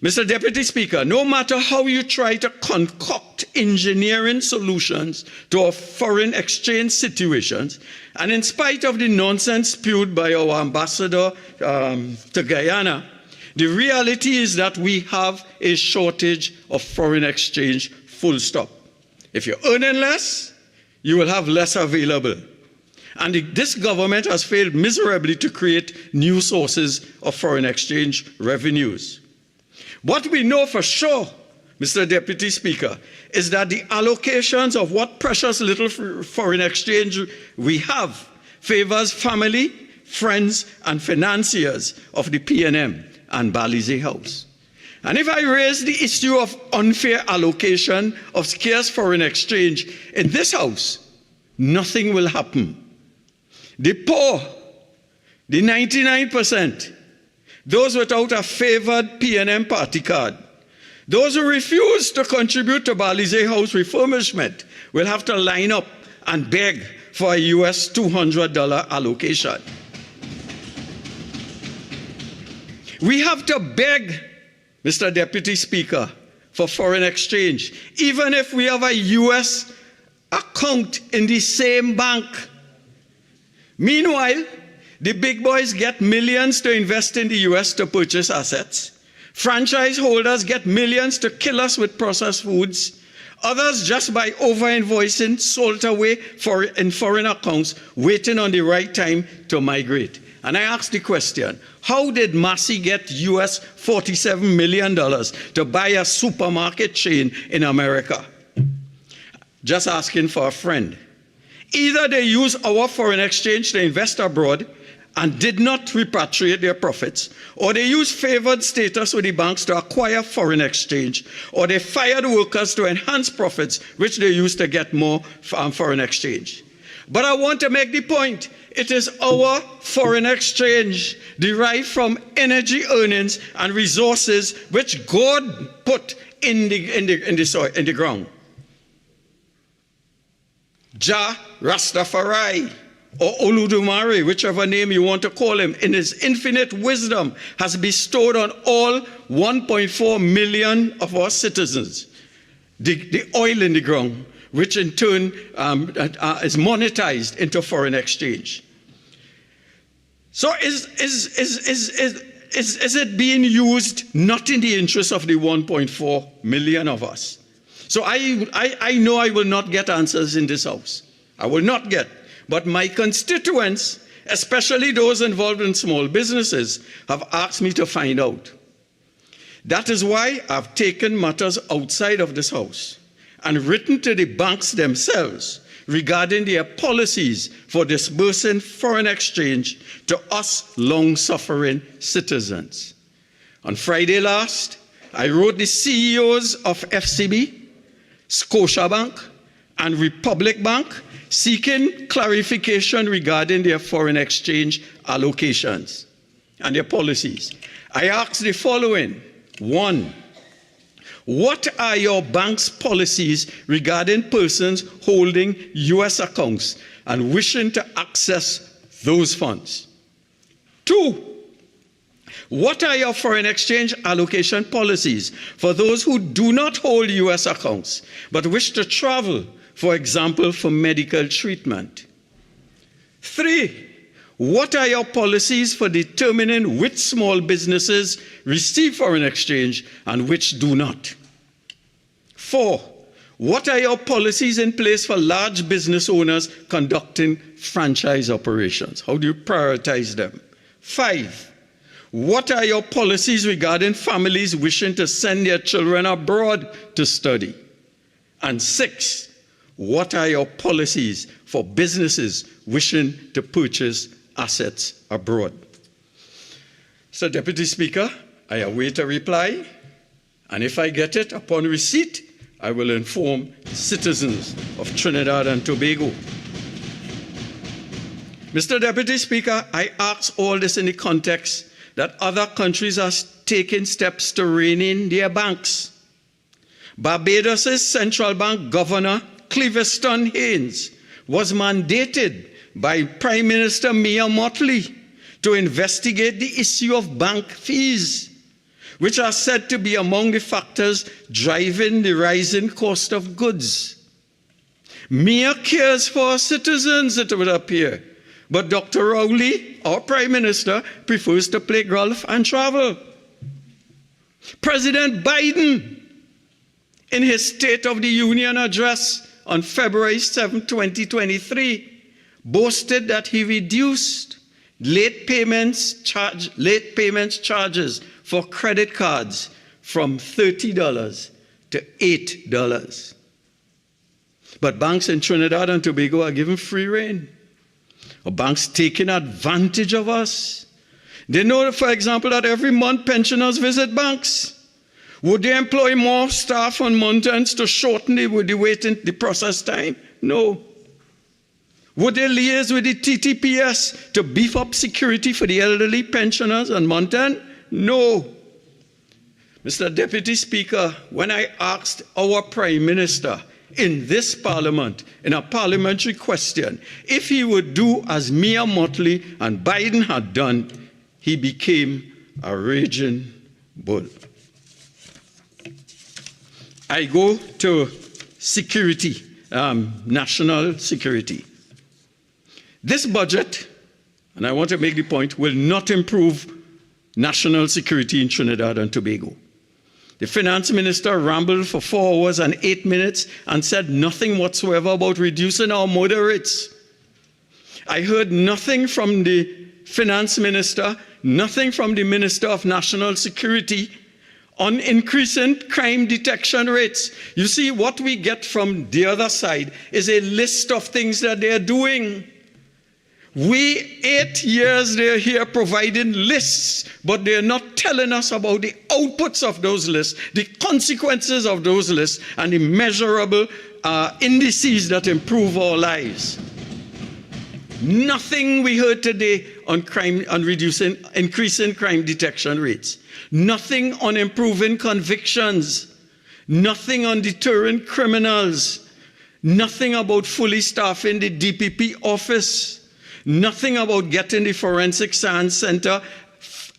Mr. Deputy Speaker, no matter how you try to concoct engineering solutions to our foreign exchange situations, and in spite of the nonsense spewed by our ambassador to Guyana, the reality is that we have a shortage of foreign exchange, full stop. If you're earning less, you will have less available. And this government has failed miserably to create new sources of foreign exchange revenues. What we know for sure, Mr. Deputy Speaker, is that the allocations of what precious little foreign exchange we have favors family, friends, and financiers of the PNM and Balize House. And if I raise the issue of unfair allocation of scarce foreign exchange in this House, nothing will happen. The poor, the 99%, those without a favored PNM party card, those who refuse to contribute to Balize House refurbishment will have to line up and beg for a US $200 allocation. We have to beg, Mr. Deputy Speaker, for foreign exchange, even if we have a US account in the same bank. Meanwhile, the big boys get millions to invest in the US to purchase assets. Franchise holders get millions to kill us with processed foods. Others, just by over-invoicing, sold away in foreign accounts, waiting on the right time to migrate. And I asked the question, how did Massey get US $47 million to buy a supermarket chain in America? Just asking for a friend. Either they use our foreign exchange to invest abroad and did not repatriate their profits, or they use favored status with the banks to acquire foreign exchange, or they fired workers to enhance profits, which they use to get more foreign exchange. But I want to make the point, it is our foreign exchange derived from energy earnings and resources which God put in the soil, in the ground. Jah Rastafari, or Oludumare, whichever name you want to call him, in his infinite wisdom, has bestowed on all 1.4 million of our citizens the oil in the ground, which in turn is monetized into foreign exchange. So is it being used not in the interest of the 1.4 million of us? So I know I will not get answers in this House. I will not get. But my constituents, especially those involved in small businesses, have asked me to find out. That is why I've taken matters outside of this House and written to the banks themselves regarding their policies for disbursing foreign exchange to us long-suffering citizens. On Friday last, I wrote the CEOs of FCB, Scotiabank, and Republic Bank seeking clarification regarding their foreign exchange allocations and their policies. I asked the following. 1, what are your bank's policies regarding persons holding US accounts and wishing to access those funds? 2, what are your foreign exchange allocation policies for those who do not hold US accounts but wish to travel, for example, for medical treatment? 3, what are your policies for determining which small businesses receive foreign exchange and which do not? 4, what are your policies in place for large business owners conducting franchise operations? How do you prioritize them? 5, what are your policies regarding families wishing to send their children abroad to study? And 6, what are your policies for businesses wishing to purchase assets abroad? Mr. Deputy Speaker, I await a reply, and if I get it upon receipt, I will inform citizens of Trinidad and Tobago. Mr. Deputy Speaker, I ask all this in the context that other countries are taking steps to rein in their banks. Barbados' central bank governor, Cleviston Haynes, was mandated by Prime Minister Mia Mottley to investigate the issue of bank fees, which are said to be among the factors driving the rising cost of goods. Mia cares for our citizens, it would appear, but Dr. Rowley, our Prime Minister, prefers to play golf and travel. President Biden, in his State of the Union address on February 7, 2023, boasted that he reduced late payments charges for credit cards from $30 to $8. But banks in Trinidad and Tobago are given free rein. Are banks taking advantage of us? They know, for example, that every month pensioners visit banks. Would they employ more staff on mountains to shorten the process time? No. Would they liaise with the TTPS to beef up security for the elderly pensioners on mountain? No. Mr. Deputy Speaker, when I asked our Prime Minister in this Parliament, in a parliamentary question, if he would do as Mia Mottley and Biden had done, he became a raging bull. I go to security, national security. This budget, and I want to make the point, will not improve national security in Trinidad and Tobago. The finance minister rambled for 4 hours and 8 minutes and said nothing whatsoever about reducing our murder rates. I heard nothing from the finance minister, nothing from the Minister of National Security on increasing crime detection rates. You see, what we get from the other side is a list of things that they're doing. 8 years they're here providing lists, but they're not telling us about the outputs of those lists, the consequences of those lists, and the measurable indices that improve our lives. Nothing we heard today on crime, on increasing crime detection rates. Nothing on improving convictions. Nothing on deterring criminals. Nothing about fully staffing the DPP office. Nothing about getting the Forensic Science Center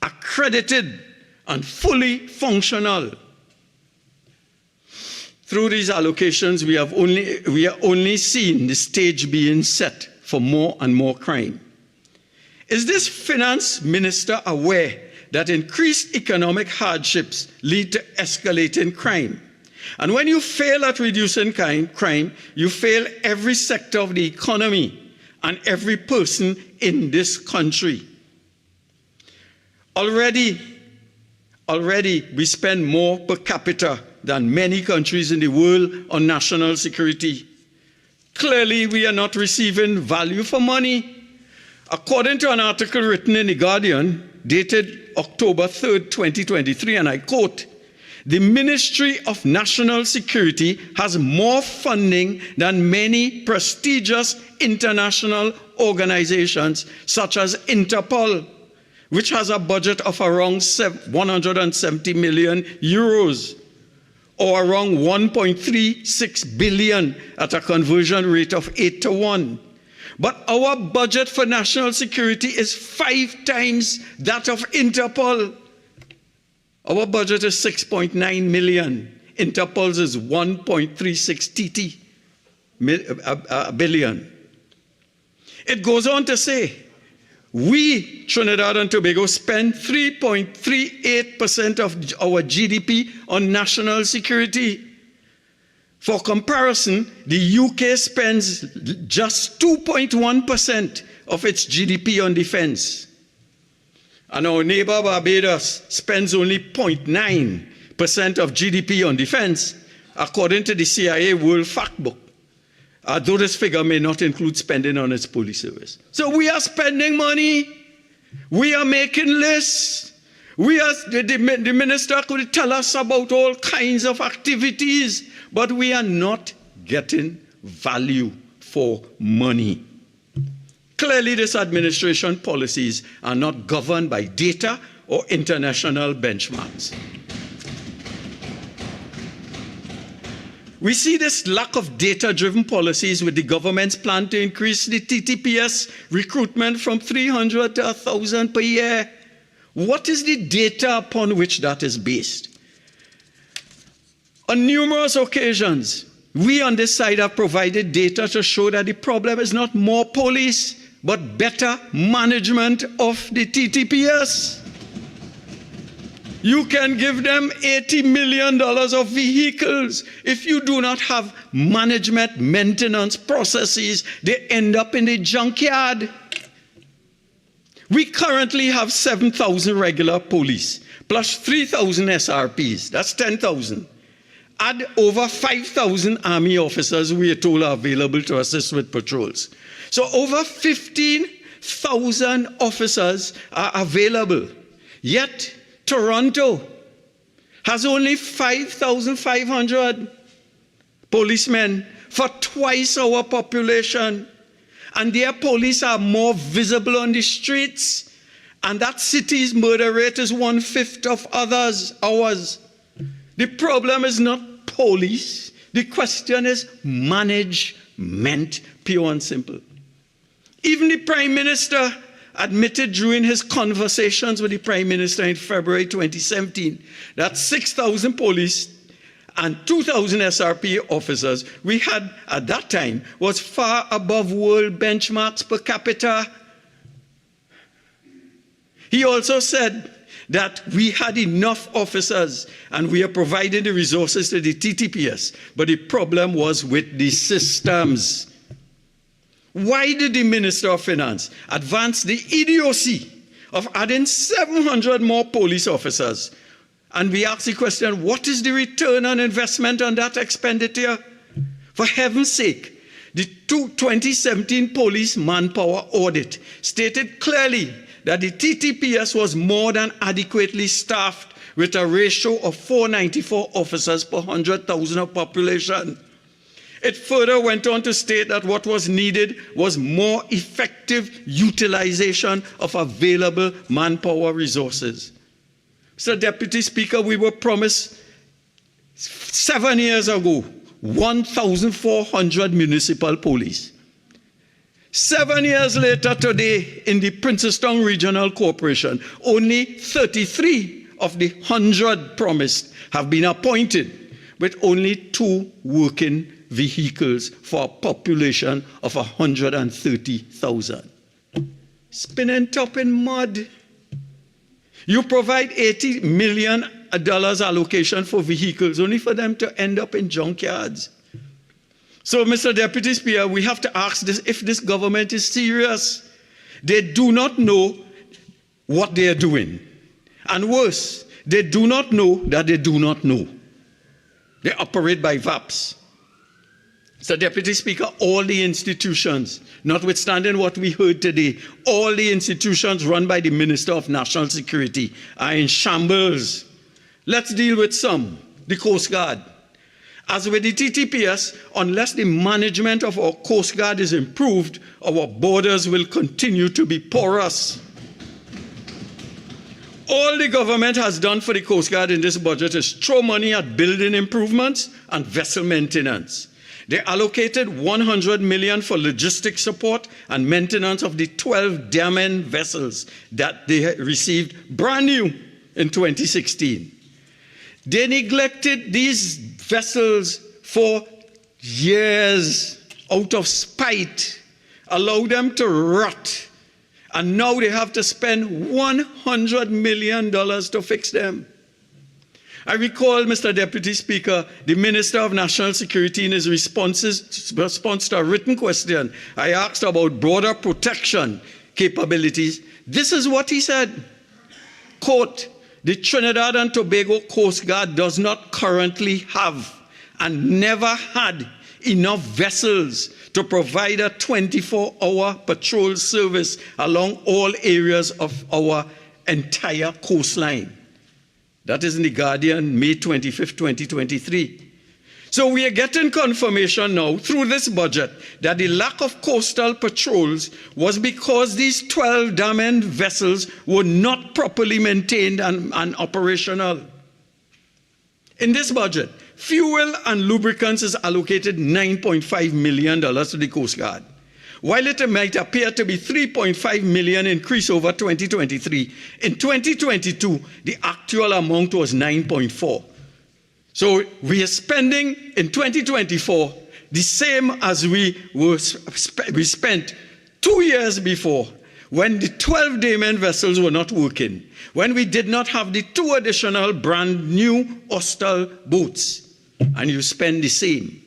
accredited and fully functional. Through these allocations, we are only seeing the stage being set for more and more crime. Is this finance minister aware that increased economic hardships lead to escalating crime? And when you fail at reducing crime, you fail every sector of the economy and every person in this country. Already we spend more per capita than many countries in the world on national security. Clearly, we are not receiving value for money. According to an article written in The Guardian, dated October 3rd, 2023, and I quote, "The Ministry of National Security has more funding than many prestigious international organizations such as Interpol, which has a budget of around 170 million euros, or around 1.36 billion at a conversion rate of 8-to-1. But our budget for national security is 5 times that of Interpol. Our budget is 6.9 million. Interpol's is 1.36 billion. It goes on to say, we, Trinidad and Tobago, spend 3.38% of our GDP on national security. For comparison, the UK spends just 2.1% of its GDP on defense. And our neighbor Barbados spends only 0.9% of GDP on defense, according to the CIA World Factbook. Though this figure may not include spending on its police service. So we are spending money. We are making lists. We as the minister could tell us about all kinds of activities, but we are not getting value for money. Clearly, this administration policies are not governed by data or international benchmarks. We see this lack of data-driven policies with the government's plan to increase the TTPS recruitment from 300 to 1,000 per year. What is the data upon which that is based? On numerous occasions, we on this side have provided data to show that the problem is not more police, but better management of the TTPS. You can give them $80 million of vehicles. If you do not have management maintenance processes, they end up in the junkyard. We currently have 7,000 regular police, plus 3,000 SRPs. That's 10,000. Add over 5,000 Army officers we are told are available to assist with patrols. So over 15,000 officers are available. Yet Toronto has only 5,500 policemen for twice our population. And their police are more visible on the streets. And that city's murder rate is 1/5 of ours. The problem is not police. The question is management, pure and simple. Even the Prime Minister admitted during his conversations with the Prime Minister in February 2017 that 6,000 police and 2,000 SRP officers we had at that time was far above world benchmarks per capita. He also said that we had enough officers and we are providing the resources to the TTPS, but the problem was with the systems. Why did the Minister of Finance advance the idiocy of adding 700 more police officers? And we ask the question, what is the return on investment on that expenditure? For heaven's sake, the 2017 police manpower audit stated clearly that the TTPS was more than adequately staffed with a ratio of 494 officers per 100,000 of population. It further went on to state that what was needed was more effective utilization of available manpower resources. Mr. Deputy Speaker, we were promised 7 years ago 1,400 municipal police. 7 years later today, in the Princeton Regional Corporation, only 33 of the 100 promised have been appointed, with only 2 working vehicles for a population of 130,000. Spinning top in mud. You provide $80 million allocation for vehicles, only for them to end up in junkyards. So, Mr. Deputy Speaker, we have to ask this, if this government is serious. They do not know what they are doing. And worse, they do not know that they do not know. They operate by VAPs. Mr. Deputy Speaker, all the institutions, notwithstanding what we heard today, all the institutions run by the Minister of National Security are in shambles. Let's deal with some. The Coast Guard. As with the TTPS, unless the management of our Coast Guard is improved, our borders will continue to be porous. All the government has done for the Coast Guard in this budget is throw money at building improvements and vessel maintenance. They allocated $100 million for logistic support and maintenance of the 12 Damen vessels that they received brand new in 2016. They neglected these vessels for years out of spite, allowed them to rot, and now they have to spend $100 million to fix them. I recall, Mr. Deputy Speaker, the Minister of National Security in his response to a written question I asked about border protection capabilities. This is what he said, quote, "The Trinidad and Tobago Coast Guard does not currently have and never had enough vessels to provide a 24-hour patrol service along all areas of our entire coastline. That is in the Guardian, May 25th, 2023. So we are getting confirmation now through this budget that the lack of coastal patrols was because these 12 dam-end vessels were not properly maintained and operational. In this budget, fuel and lubricants is allocated $9.5 million to the Coast Guard. While it might appear to be $3.5 million increase over 2023, in 2022, the actual amount was $9.4. So we are spending in 2024 the same as we spent 2 years before, when the 12 dam-end vessels were not working, when we did not have the 2 additional brand new Ostal boats, and you spend the same.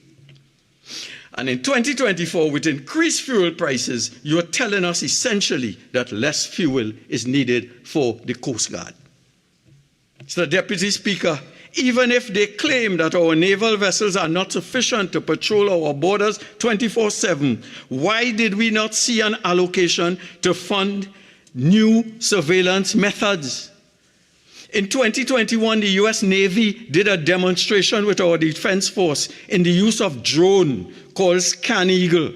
And in 2024, with increased fuel prices, you are telling us essentially that less fuel is needed for the Coast Guard. So, Deputy Speaker, even if they claim that our naval vessels are not sufficient to patrol our borders 24/7, why did we not see an allocation to fund new surveillance methods? In 2021, the U.S. Navy did a demonstration with our Defense Force in the use of drone called Scan Eagle,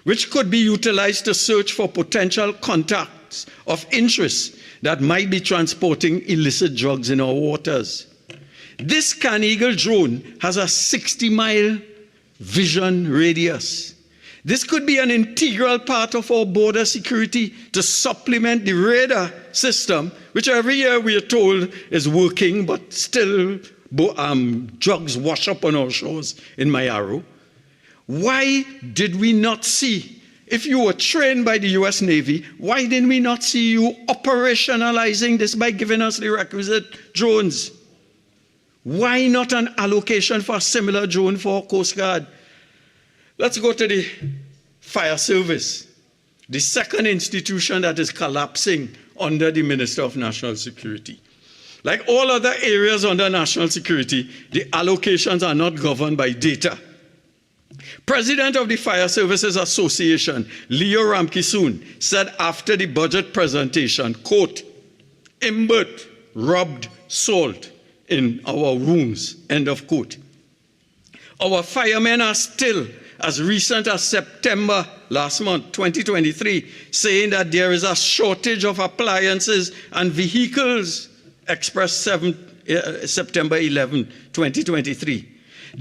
which could be utilized to search for potential contacts of interest that might be transporting illicit drugs in our waters. This Scan Eagle drone has a 60-mile vision radius. This could be an integral part of our border security to supplement the radar system, which every year we are told is working, but still drugs wash up on our shores in Mayaro. Why did we not see, if you were trained by the U.S. Navy, why didn't we not see you operationalizing this by giving us the requisite drones? Why not an allocation for a similar drone for our Coast Guard? Let's go to the Fire Service, the second institution that is collapsing under the Minister of National Security. Like all other areas under national security, the allocations are not governed by data. President of the Fire Services Association, Leo Ramkisoon, said after the budget presentation, quote, "Imbert rubbed salt in our wounds," end of quote. Our firemen are still, as recent as September last month, 2023, saying that there is a shortage of appliances and vehicles, expressed September 11, 2023.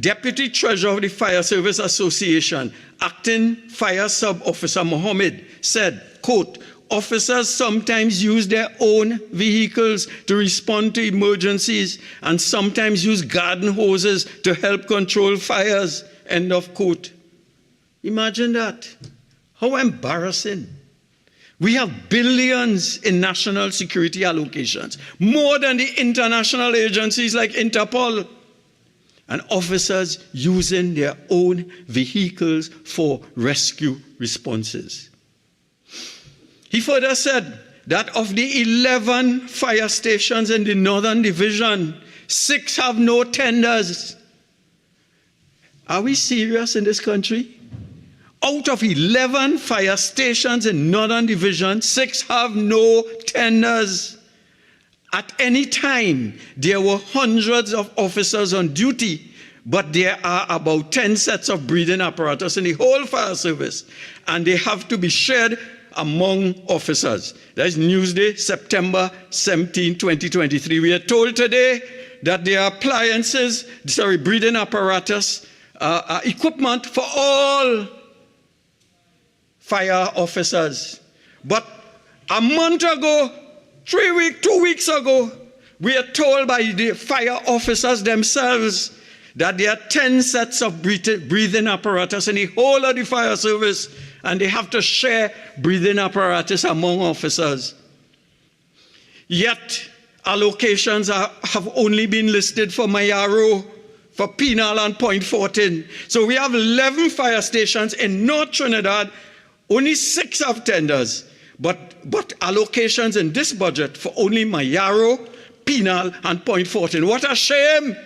Deputy Treasurer of the Fire Service Association, Acting Fire Sub-Officer Mohammed, said, quote, "Officers sometimes use their own vehicles to respond to emergencies and sometimes use garden hoses to help control fires," end of quote. Imagine that. How embarrassing. We have billions in national security allocations, more than the international agencies like Interpol, and officers using their own vehicles for rescue responses. He further said that of the 11 fire stations in the Northern Division, 6 have no tenders. Are we serious in this country? Out of 11 fire stations in Northern Division, 6 have no tenders. At any time, there were hundreds of officers on duty, but there are about 10 sets of breathing apparatus in the whole fire service, and they have to be shared among officers. That is Newsday, September 17, 2023. We are told today that there are breathing apparatus, equipment for all fire officers. But a month ago, 2 weeks ago, we are told by the fire officers themselves that there are 10 sets of breathing apparatus in the whole of the fire service, and they have to share breathing apparatus among officers. Yet, allocations have only been listed for Mayaro, for Penal and Point Fortin. So we have 11 fire stations in North Trinidad, only 6 have tenders, but allocations in this budget for only Mayaro, Penal, and Point Fortin. What a shame!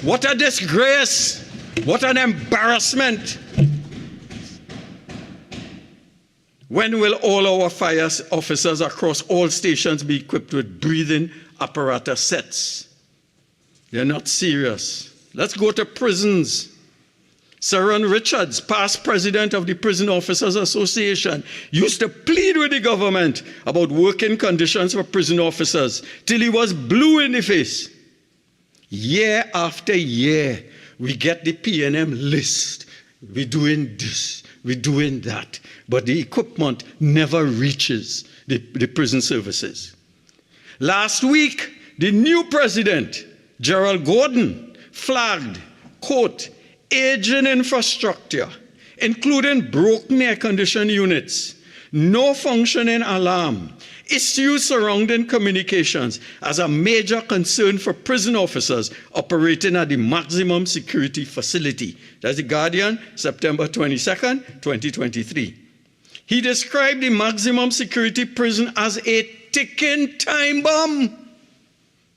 What a disgrace! What an embarrassment! When will all our fire officers across all stations be equipped with breathing apparatus sets? They're not serious. Let's go to prisons. Sir Ron Richards, past president of the Prison Officers Association, used to plead with the government about working conditions for prison officers till he was blue in the face. Year after year, we get the P&M list. We're doing this, we're doing that. But the equipment never reaches the prison services. Last week, the new president, Gerald Gordon, flagged, quote, aging infrastructure, including broken air conditioning units, no functioning alarm, issues surrounding communications as a major concern for prison officers operating at the maximum security facility. That's the Guardian, September 22nd, 2023. He described the maximum security prison as a ticking time bomb.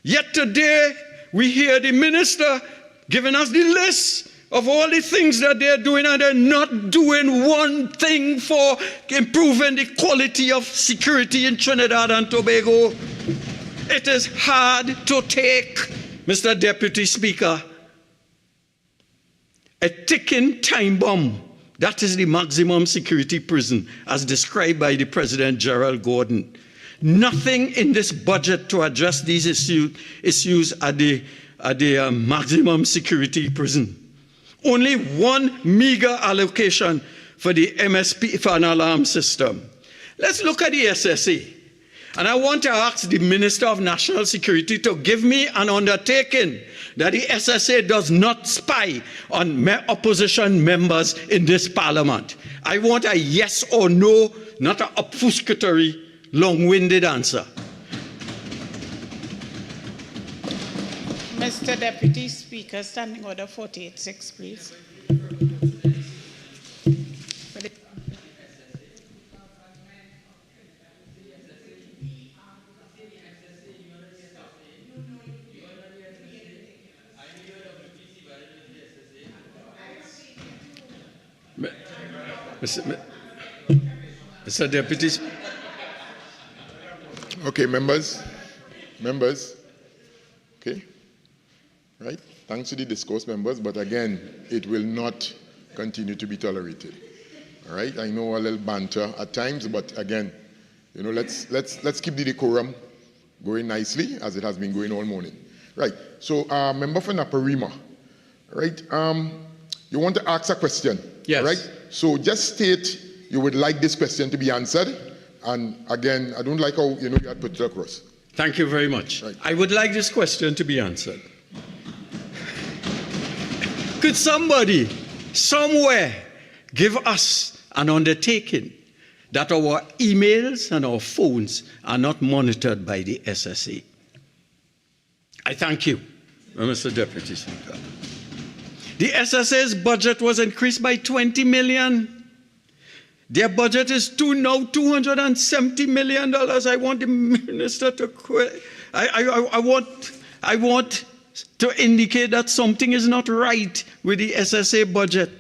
Yet today, we hear the minister giving us the list of all the things that they're doing, and they're not doing one thing for improving the quality of security in Trinidad and Tobago. It is hard to take, Mr. Deputy Speaker. A ticking time bomb. That is the maximum security prison, as described by the President Gerald Gordon. Nothing in this budget to address these issues at the maximum security prison. Only one meager allocation for the MSP for an alarm system. Let's look at the SSA. And I want to ask the Minister of National Security to give me an undertaking that the SSA does not spy on opposition members in this parliament. I want a yes or no, not an obfuscatory, long-winded answer. Mr. Deputy Speaker, Standing Order 48.6, please. Mr. Deputy Speaker. Okay, members. Okay. Right? Thanks to the discourse, members, but again, it will not continue to be tolerated. All right? I know a little banter at times, but again, you know, let's keep the decorum going nicely as it has been going all morning. Right. So, member for Naparima, right? You want to ask a question? Yes. Right? So just state you would like this question to be answered, and again, I don't like how you had put it across. Thank you very much. Right. I would like this question to be answered. Could somebody, somewhere, give us an undertaking that our emails and our phones are not monitored by the SSA? I thank you, Mr. Deputy Speaker. The SSA's budget was increased by 20 million. Their budget is now $270 million. I want the minister to quit. I want to indicate that something is not right with the SSA budget.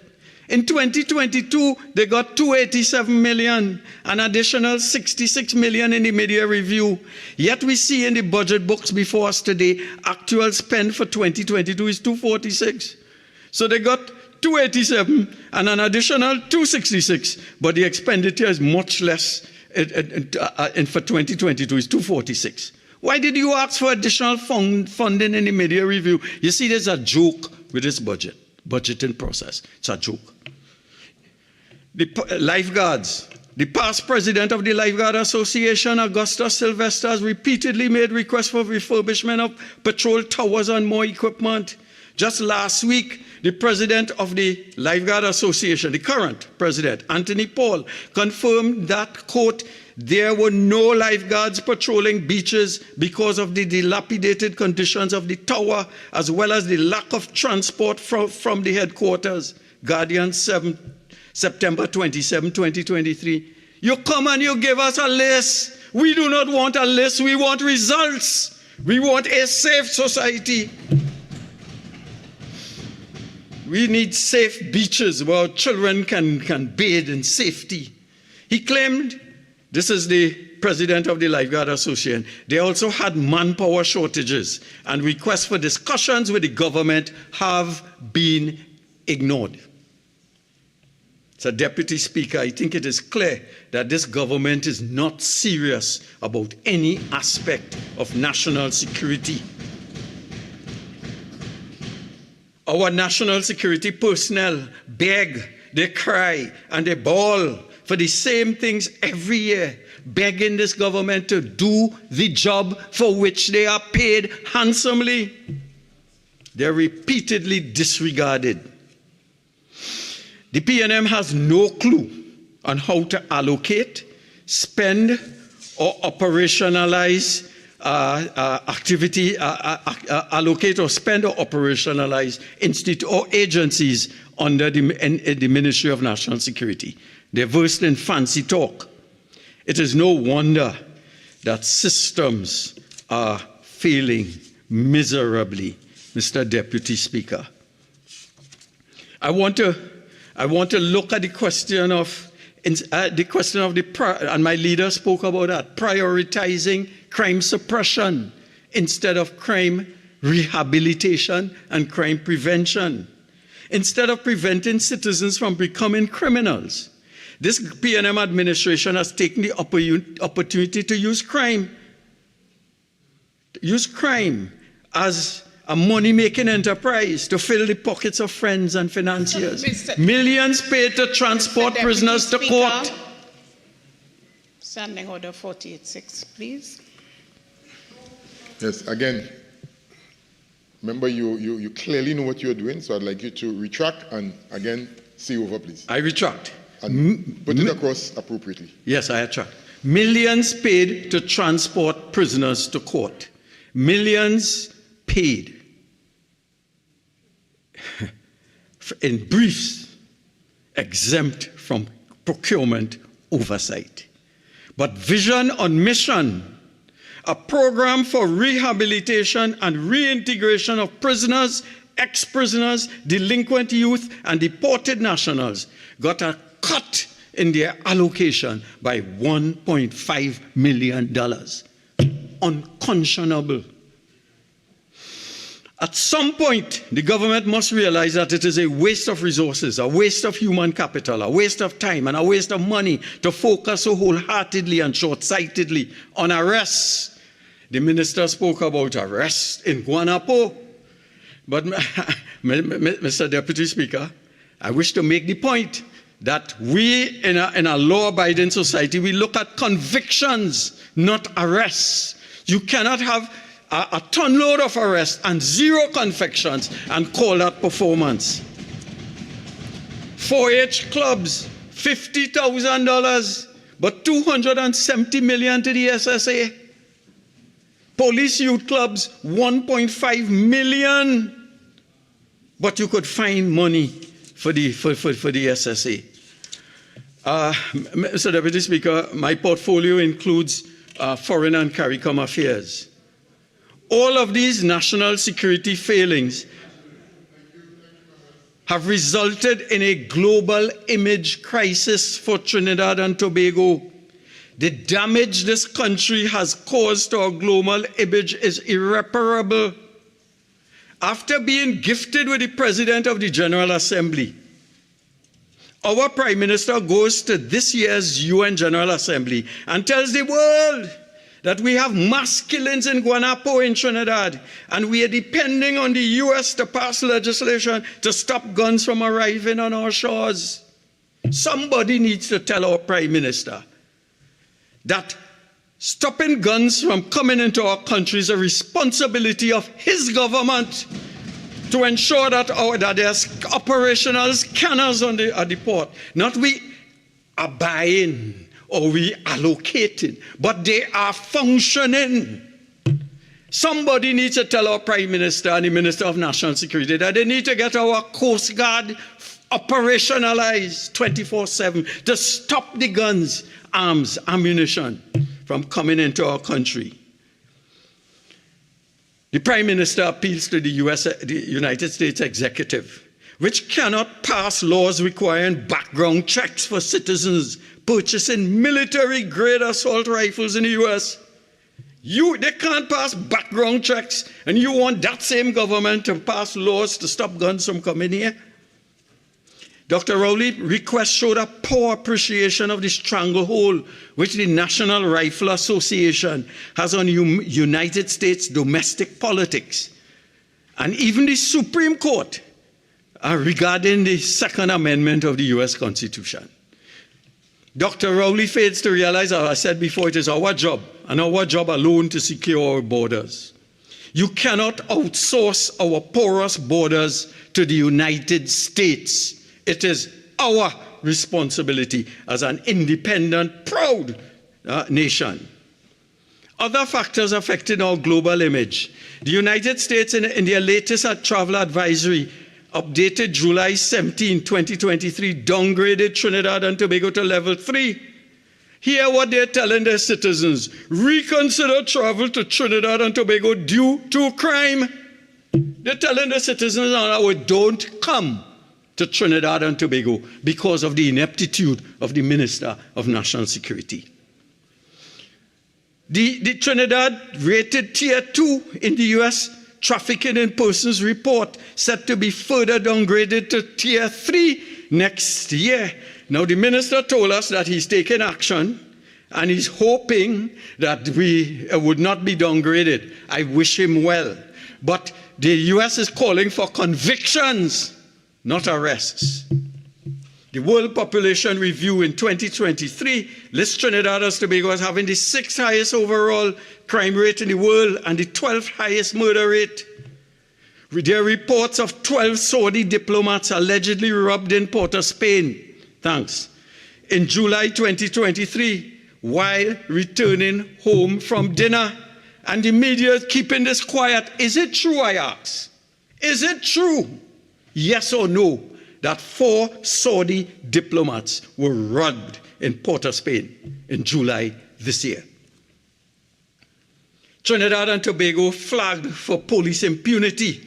In 2022, they got $287 million, an additional $66 million in the media review. Yet we see in the budget books before us today, actual spend for 2022 is $246. So they got $287 and an additional $266, but the expenditure is much less, and for 2022 is $246. Why did you ask for additional funding in the media review? You see, there's a joke with this budgeting process. It's a joke. The lifeguards. The past president of the Lifeguard Association, Augustus Sylvester, has repeatedly made requests for refurbishment of patrol towers and more equipment. Just last week, the president of the Lifeguard Association, the current president, Anthony Paul, confirmed that, quote, there were no lifeguards patrolling beaches because of the dilapidated conditions of the tower, as well as the lack of transport from the headquarters. Guardian, September 27, 2023. You come and you give us a list. We do not want a list. We want results. We want a safe society. We need safe beaches where children can bathe in safety. He claimed, this is the president of the Lifeguard Association, they also had manpower shortages, and requests for discussions with the government have been ignored. So, Deputy Speaker, I think it is clear that this government is not serious about any aspect of national security. Our national security personnel beg, they cry, and they bawl for the same things every year, begging this government to do the job for which they are paid handsomely. They're repeatedly disregarded. The PNM has no clue on how to allocate, spend, or operationalize allocate or spend or operationalize institute or agencies under the Ministry of National Security. They're versed in fancy talk. It is no wonder that systems are failing miserably, Mr. Deputy Speaker. I want to look at the question of and my leader spoke about that, prioritizing crime suppression instead of crime rehabilitation and crime prevention. Instead of preventing citizens from becoming criminals, this PNM administration has taken the opportunity to use crime as a money-making enterprise to fill the pockets of friends and financiers. Millions paid to transport prisoners to court. Standing Order 48.6, please. Yes, again, remember you clearly know what you're doing, so I'd like you to retract and again see over, please. I retract. And put it across appropriately. Yes, I retract. Millions paid to transport prisoners to court. Millions paid. In briefs, exempt from procurement oversight. But vision on mission, a program for rehabilitation and reintegration of prisoners, ex-prisoners, delinquent youth, and deported nationals, got a cut in their allocation by $1.5 million. Unconscionable. At some point, the government must realize that it is a waste of resources, a waste of human capital, a waste of time, and a waste of money to focus so wholeheartedly and short-sightedly on arrests. The minister spoke about arrests in Guanapo. But, Mr. Deputy Speaker, I wish to make the point that we, in a law-abiding society, we look at convictions, not arrests. You cannot have a ton load of arrests and zero convictions and call that performance. 4-H clubs, $50,000, but $270 million to the SSA. Police youth clubs, $1.5 million, but you could find money for the SSA. Mr. Deputy Speaker, my portfolio includes foreign and CARICOM affairs. All of these national security failings have resulted in a global image crisis for Trinidad and Tobago. The damage this country has caused to our global image is irreparable. After being gifted with the President of the General Assembly, our Prime Minister goes to this year's UN General Assembly and tells the world that we have mass killings in Guanapo in Trinidad, and we are depending on the US to pass legislation to stop guns from arriving on our shores. Somebody needs to tell our Prime Minister that stopping guns from coming into our country is a responsibility of his government to ensure that there's operational scanners on the port. Not we are buying or we allocated, but they are functioning. Somebody needs to tell our Prime Minister and the Minister of National Security that they need to get our Coast Guard operationalized 24/7 to stop the guns, arms, ammunition from coming into our country. The Prime Minister appeals to the United States Executive, which cannot pass laws requiring background checks for citizens purchasing military-grade assault rifles in the U.S. They can't pass background checks, and you want that same government to pass laws to stop guns from coming here? Dr. Rowley request showed a poor appreciation of the stranglehold which the National Rifle Association has on United States domestic politics, and even the Supreme Court regarding the Second Amendment of the U.S. Constitution. Dr. Rowley fails to realize, as I said before, it is our job, and our job alone, to secure our borders. You cannot outsource our porous borders to the United States. It is our responsibility as an independent, proud nation. Other factors affecting our global image. The United States, in their latest travel advisory, updated July 17, 2023, downgraded Trinidad and Tobago to level 3. Hear what they're telling their citizens: reconsider travel to Trinidad and Tobago due to crime. They're telling the citizens now, don't come to Trinidad and Tobago because of the ineptitude of the Minister of National Security. The Trinidad rated Tier 2 in the U.S. Trafficking in Persons report set to be further downgraded to Tier 3 next year. Now, the minister told us that he's taking action and he's hoping that we would not be downgraded. I wish him well. But the U.S. is calling for convictions, not arrests. The World Population Review in 2023 lists Trinidad and Tobago as having the 6th highest overall crime rate in the world and the 12th highest murder rate. There are reports of 12 Saudi diplomats allegedly robbed in Port of Spain. Thanks. In July 2023, while returning home from dinner. And the media is keeping this quiet. Is it true, I ask? Is it true, yes or no, that 4 Saudi diplomats were robbed in Port of Spain in July this year? Trinidad and Tobago flagged for police impunity,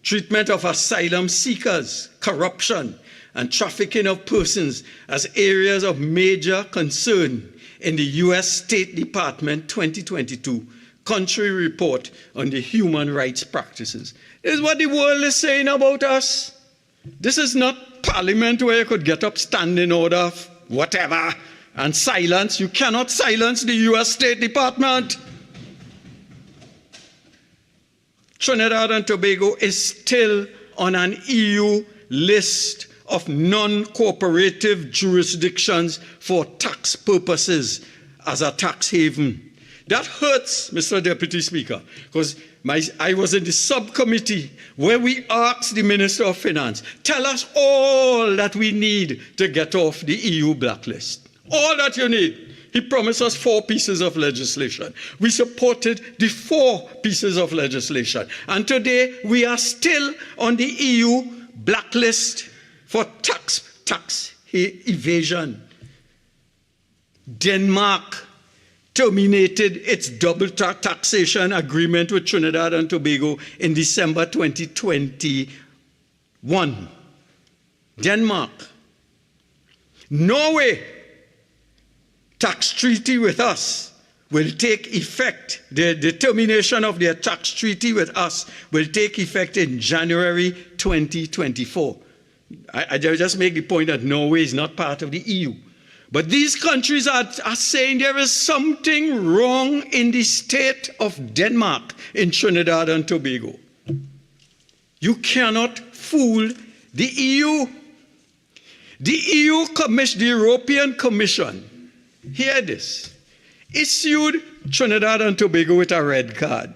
treatment of asylum seekers, corruption, and trafficking of persons as areas of major concern in the U.S. State Department 2022 country report on the human rights practices. This is what the world is saying about us. This is not parliament where you could get up standing order, whatever, and silence. You cannot silence the U.S. State Department. Trinidad and Tobago is still on an EU list of non-cooperative jurisdictions for tax purposes as a tax haven. That hurts, Mr. Deputy Speaker, because I was in the subcommittee where we asked the Minister of Finance, tell us all that we need to get off the EU blacklist. All that you need. He promised us 4 pieces of legislation. We supported the 4 pieces of legislation. And today we are still on the EU blacklist for tax evasion. Denmark terminated its double taxation agreement with Trinidad and Tobago in December 2021. Denmark. Norway, tax treaty with us will take effect. The termination of their tax treaty with us will take effect in January 2024. I just make the point that Norway is not part of the EU. But these countries are saying there is something wrong in the state of Denmark in Trinidad and Tobago. You cannot fool the EU. The European Commission, hear this, issued Trinidad and Tobago with a red card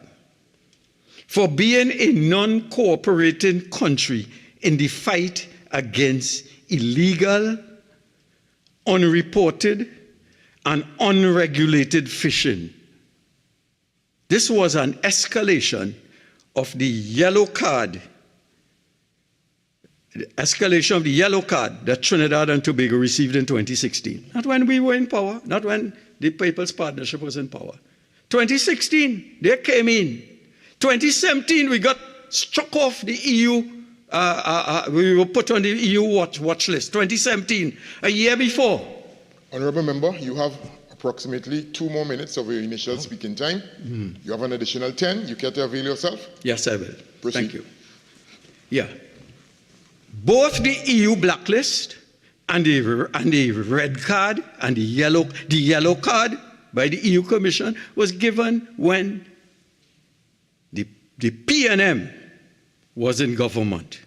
for being a non-cooperating country in the fight against illegal, unreported, and unregulated fishing. This was an escalation of the yellow card, that Trinidad and Tobago received in 2016. Not when we were in power, not when the People's Partnership was in power. 2016, they came in. 2017, we got struck off the EU. We were put on the EU watch list. 2017, a year before. Honourable Member, you have approximately 2 more minutes of your initial speaking time. You have an additional 10. You care to avail yourself? Yes, I will. Proceed. Thank you. Yeah. Both the EU blacklist and the red card and the yellow card by the EU Commission was given when the PNM was in government.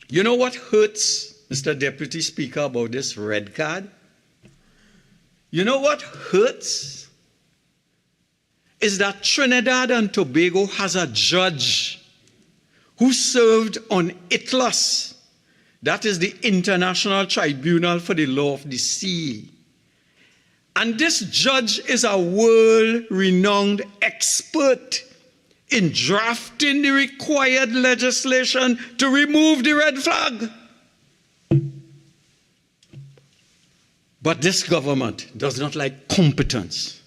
You know what hurts, Mr. Deputy Speaker, about this red card? You know what hurts? Is that Trinidad and Tobago has a judge who served on ITLAS, that is the International Tribunal for the Law of the Sea. And this judge is a world-renowned expert in drafting the required legislation to remove the red flag. But this government does not like competence.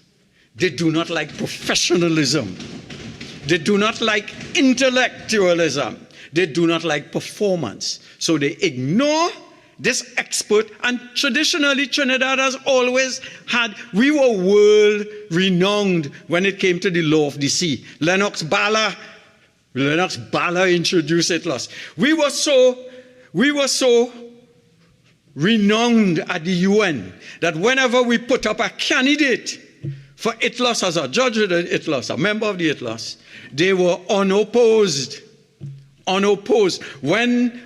They do not like professionalism. They do not like intellectualism. They do not like performance. So they ignore this expert, and traditionally Trinidad has always had, we were world renowned when it came to the law of the sea. Lennox Bala introduced ITLAS. We were so renowned at the UN that whenever we put up a candidate for ITLAS as a judge of the ITLAS, a member of the ITLAS, they were unopposed. When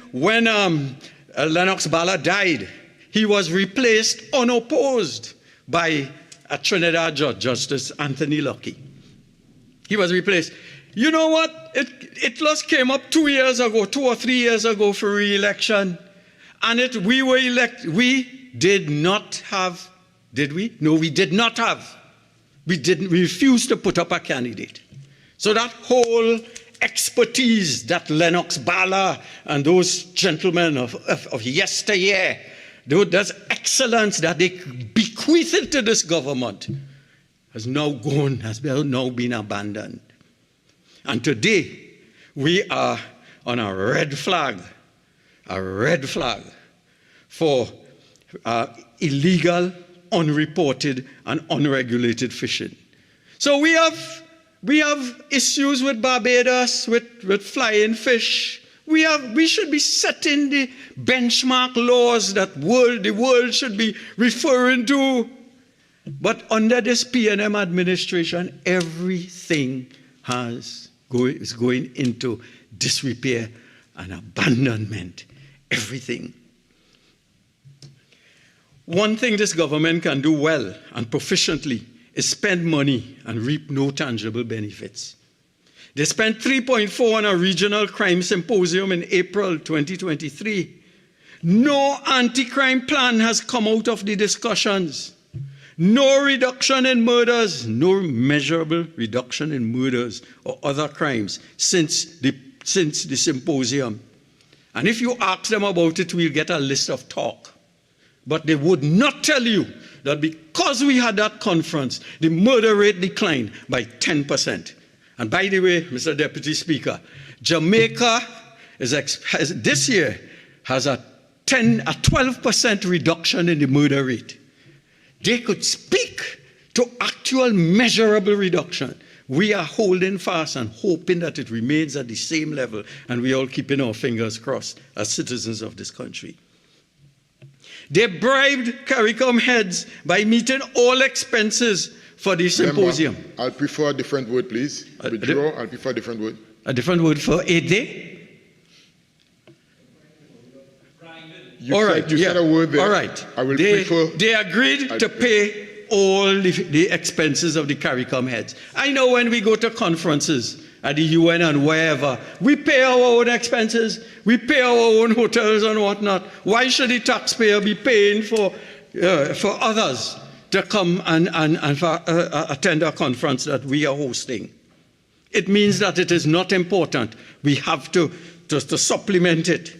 Lennox Bala died, he was replaced unopposed by a Trinidad judge, Justice Anthony Lucky. He was replaced. You know what? ITLAS came up 2 or 3 years ago for re-election, and we were elected. We did not have, did we? No, we did not have. We refused to put up a candidate. So that whole expertise that Lennox Bala and those gentlemen of yesteryear, that excellence that they bequeathed to this government has now been abandoned. And today, we are on a red flag for illegal, unreported, and unregulated fishing. So we have issues with Barbados, with flying fish. We should be setting the benchmark laws that the world should be referring to. But under this PNM administration, everything is going into disrepair and abandonment. Everything. One thing this government can do well and proficiently is spend money and reap no tangible benefits. They spent 3.4 on a regional crime symposium in April 2023. No anti-crime plan has come out of the discussions. No reduction in murders, no measurable reduction in murders or other crimes since the symposium. And if you ask them about it, we'll get a list of talk. But they would not tell you that because we had that conference, the murder rate declined by 10%. And by the way, Mr. Deputy Speaker, Jamaica this year has a 12% reduction in the murder rate. They could speak to actual measurable reduction. We are holding fast and hoping that it remains at the same level, and we all keeping our fingers crossed as citizens of this country. They bribed CARICOM heads by meeting all expenses for the symposium. Member, I'll prefer a different word, please. Withdraw, I'll prefer a different word. A different word for a day? You said a word there. All right. I will prefer. They agreed to pay all the expenses of the CARICOM heads. I know when we go to conferences at the UN and wherever, we pay our own expenses, we pay our own hotels and whatnot. Why should the taxpayer be paying for others to come and attend a conference that we are hosting? It means that it is not important. We have to supplement it.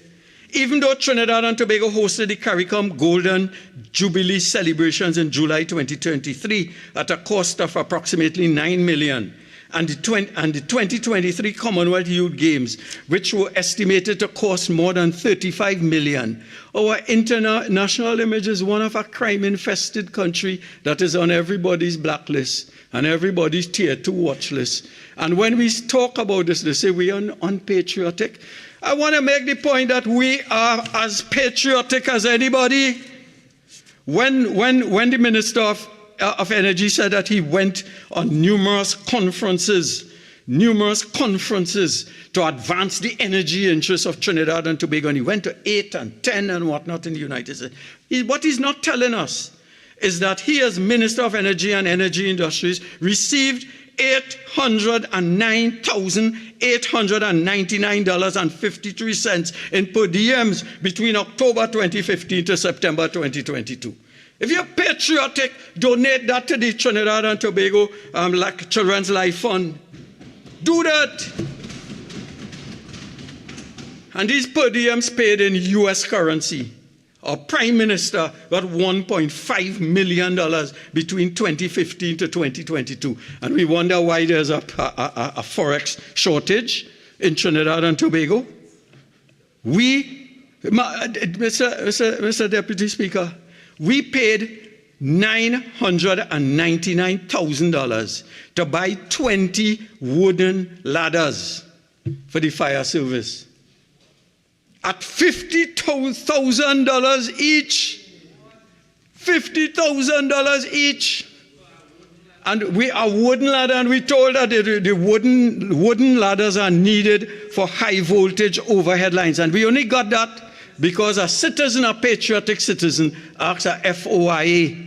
Even though Trinidad and Tobago hosted the CARICOM Golden Jubilee celebrations in July 2023 at a cost of approximately $9 million, and the 2023 Commonwealth Youth Games, which were estimated to cost more than $35 million. Our international image is one of a crime-infested country that is on everybody's blacklist and everybody's tier 2 watch list. And when we talk about this, they say we are unpatriotic. I want to make the point that we are as patriotic as anybody. When the Minister of Energy said that he went on numerous conferences to advance the energy interests of Trinidad and Tobago, and he went to 8 and 10 and whatnot in the United States. What he's not telling us is that he, as Minister of Energy and Energy Industries, received $809,899.53 in per diems between October 2015 to September 2022. If you're patriotic, donate that to the Trinidad and Tobago like Children's Life Fund. Do that. And these per diems paid in US currency. Our Prime Minister got $1.5 million between 2015 to 2022. And we wonder why there's a forex shortage in Trinidad and Tobago. Mr. Deputy Speaker, we paid $999,000 to buy 20 wooden ladders for the fire service at $50,000 each. $50,000 each. And we are wooden ladder, and we told that the wooden ladders are needed for high voltage overhead lines. And we only got that because a citizen, a patriotic citizen, asked a FOIA.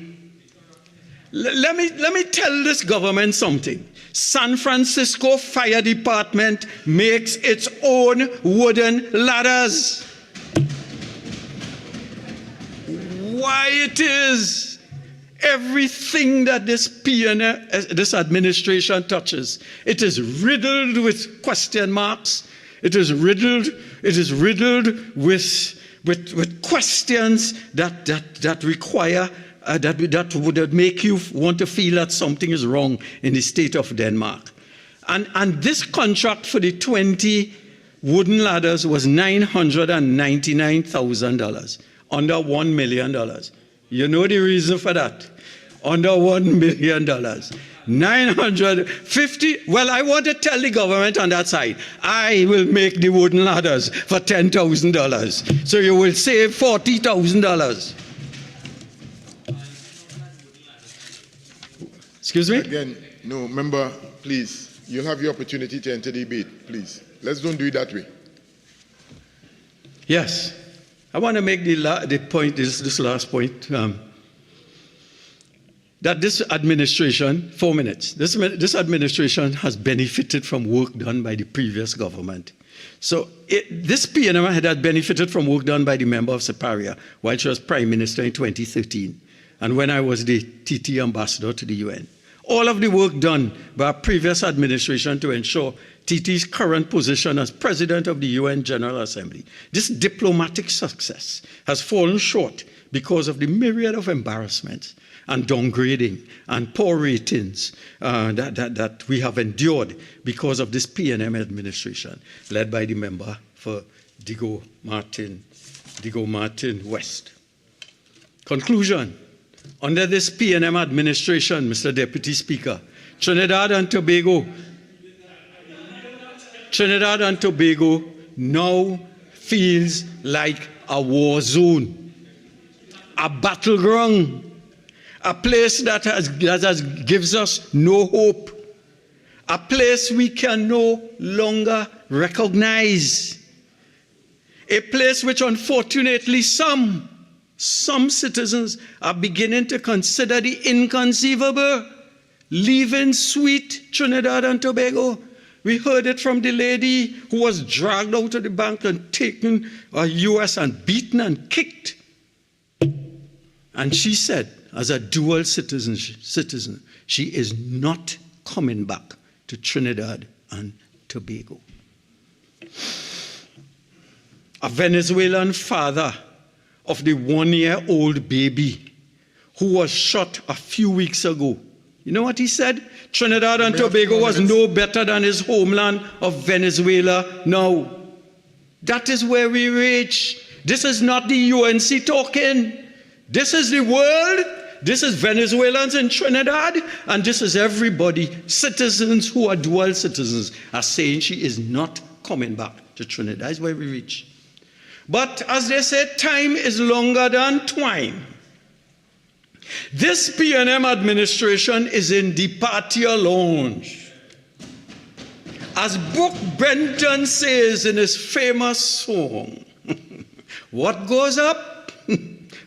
Let me tell this government something. San Francisco Fire Department makes its own wooden ladders. Why it is everything that this administration touches, it is riddled with question marks. It is riddled with questions that require that would make you want to feel that something is wrong in the state of Denmark. And this contract for the 20 wooden ladders was $999,000, under $1 million. You know the reason for that? Under $1 million. 950, well, I want to tell the government on that side, I will make the wooden ladders for $10,000. So you will save $40,000. Excuse me? Again, no, member, please, you'll have your opportunity to enter the debate, please. Let's don't do it that way. Yes. I want to make the point, this last point, that this administration, 4 minutes, this administration has benefited from work done by the previous government. So this PNM had benefited from work done by the member of Superior while she was Prime Minister in 2013, and when I was the TT ambassador to the UN. All of the work done by our previous administration to ensure TT's current position as President of the UN General Assembly. This diplomatic success has fallen short because of the myriad of embarrassments and downgrading and poor ratings that we have endured because of this PNM administration, led by the member for Digo Martin West. Conclusion. Under this PNM administration, Mr. Deputy Speaker, Trinidad and Tobago now feels like a war zone, a battleground, a place that gives us no hope, a place we can no longer recognize, a place which unfortunately some citizens are beginning to consider the inconceivable, leaving sweet Trinidad and Tobago. We heard it from the lady who was dragged out of the bank and taken to US and beaten and kicked. And she said, as a dual citizen, she is not coming back to Trinidad and Tobago. A Venezuelan father of the 1-year-old baby who was shot a few weeks ago You know what he said? Trinidad and Tobago was no better than his homeland of Venezuela. No. That is where we reach. This is not the UNC talking. This is the world. This is Venezuelans in Trinidad. And this is everybody, citizens who are dual citizens, are saying she is not coming back to Trinidad. That's where we reach. But as they say, time is longer than twine. This P&M administration is in the party lounge. As Brooke Benton says in his famous song, what goes up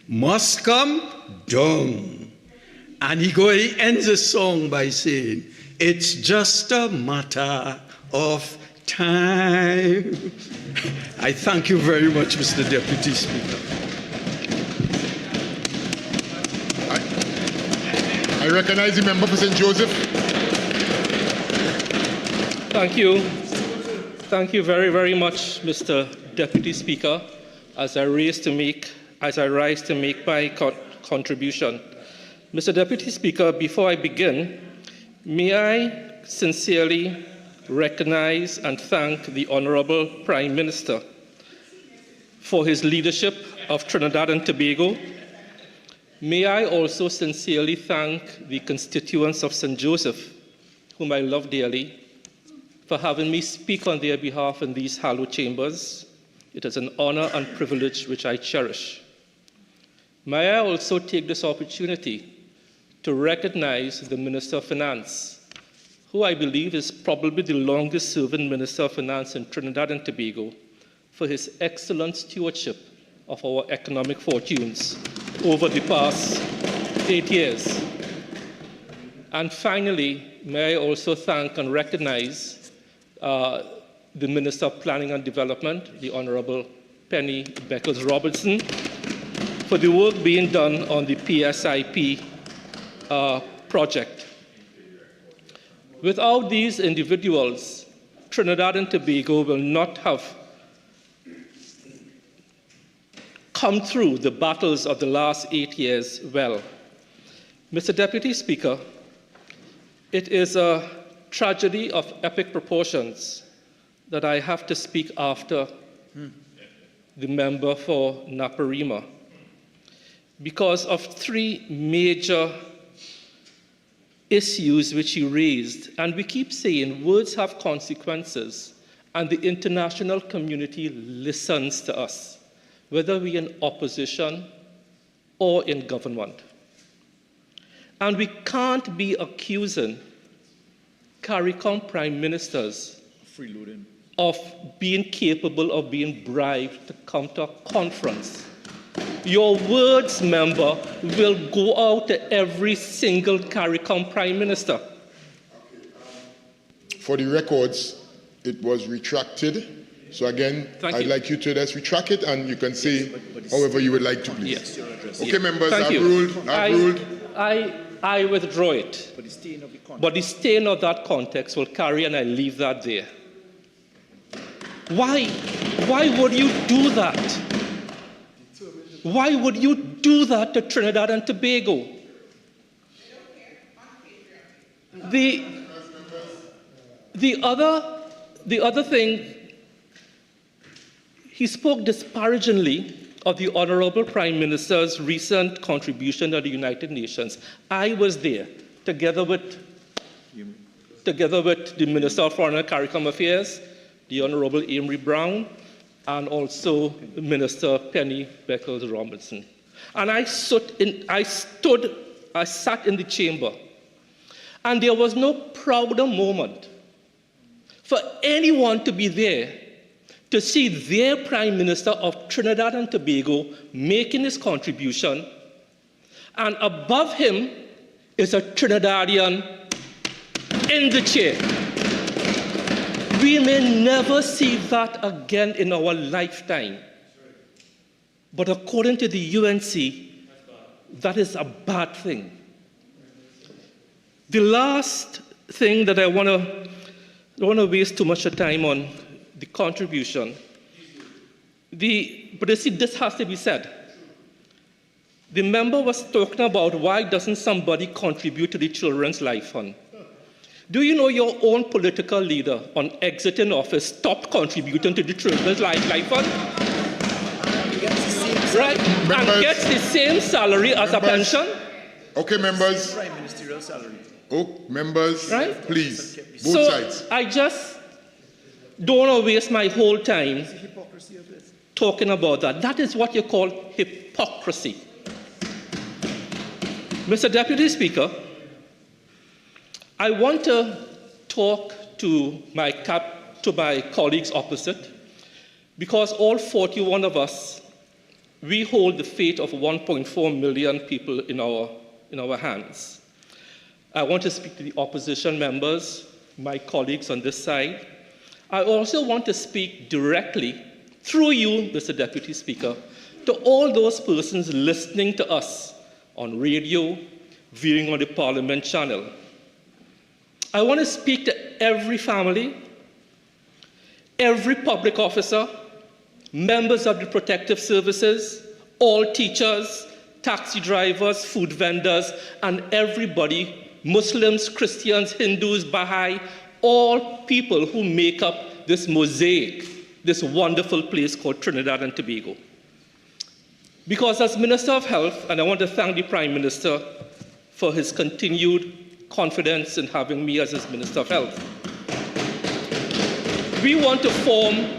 must come down. And he ends the song by saying, it's just a matter of time. I thank you very much, Mr. Deputy Speaker. I recognize the member for St. Joseph. Thank you. Thank you very, very much, Mr. Deputy Speaker, as I rise to make my contribution. Mr. Deputy Speaker, before I begin, may I sincerely recognize and thank the Honorable Prime Minister for his leadership of Trinidad and Tobago. May I also sincerely thank the constituents of St. Joseph, whom I love dearly, for having me speak on their behalf in these hallowed chambers. It is an honor and privilege which I cherish. May I also take this opportunity to recognize the Minister of Finance, who I believe is probably the longest-serving Minister of Finance in Trinidad and Tobago, for his excellent stewardship of our economic fortunes over the past 8 years. And finally, may I also thank and recognize the Minister of Planning and Development, the Honorable Penny Beckles-Robertson, for the work being done on the PSIP project. Without these individuals, Trinidad and Tobago will not have come through the battles of the last 8 years well. Mr. Deputy Speaker, it is a tragedy of epic proportions that I have to speak after the member for Naparima because of three major issues which he raised. And we keep saying words have consequences, and the international community listens to us, whether we're in opposition or in government. And we can't be accusing CARICOM prime ministers of being capable of being bribed to come to a conference. Your words, member, will go out to every single CARICOM prime minister. For the records, it was retracted. So again, I'd like you to just retract it, and you can say however you would like to, please. Yes. Okay, members, Thank you. ruled. I withdraw it. But the stain of that context will carry, and I leave that there. Why would you do that? Why would you do that to Trinidad and Tobago? The other thing, he spoke disparagingly of the Honorable Prime Minister's recent contribution to the United Nations. I was there, together with the Minister of Foreign and CARICOM Affairs, the Honorable Amory Brown, and also Minister Penny Beckles-Robertson. And I sat in the chamber, and there was no prouder moment for anyone to be there to see their Prime Minister of Trinidad and Tobago making his contribution, and above him is a Trinidadian in the chair. We may never see that again in our lifetime. But according to the UNC, that is a bad thing. The last thing that I don't want to waste too much time on, the contribution. But you see, this has to be said. the member was talking about why doesn't somebody contribute to the Children's Life Fund. Do you know your own political leader on exiting office stopped contributing to the Children's Life Fund? Right? Members, and gets the same salary as a pension? Okay, members. Prime ministerial salary. Oh, members, right? please, both so sides. I just don't want to waste my whole time talking about that. That is what you call hypocrisy. Mr. Deputy Speaker, I want to talk to my colleagues opposite, because all 41 of us, we hold the fate of 1.4 million people in our hands. I want to speak to the opposition members, my colleagues on this side. I also want to speak directly, through you, Mr. Deputy Speaker, to all those persons listening to us on radio, viewing on the Parliament channel. I want to speak to every family, every public officer, members of the protective services, all teachers, taxi drivers, food vendors, and everybody, Muslims, Christians, Hindus, Baha'i, all people who make up this mosaic, this wonderful place called Trinidad and Tobago. Because as Minister of Health, and I want to thank the Prime Minister for his continued confidence in having me as his Minister of Health, we want to form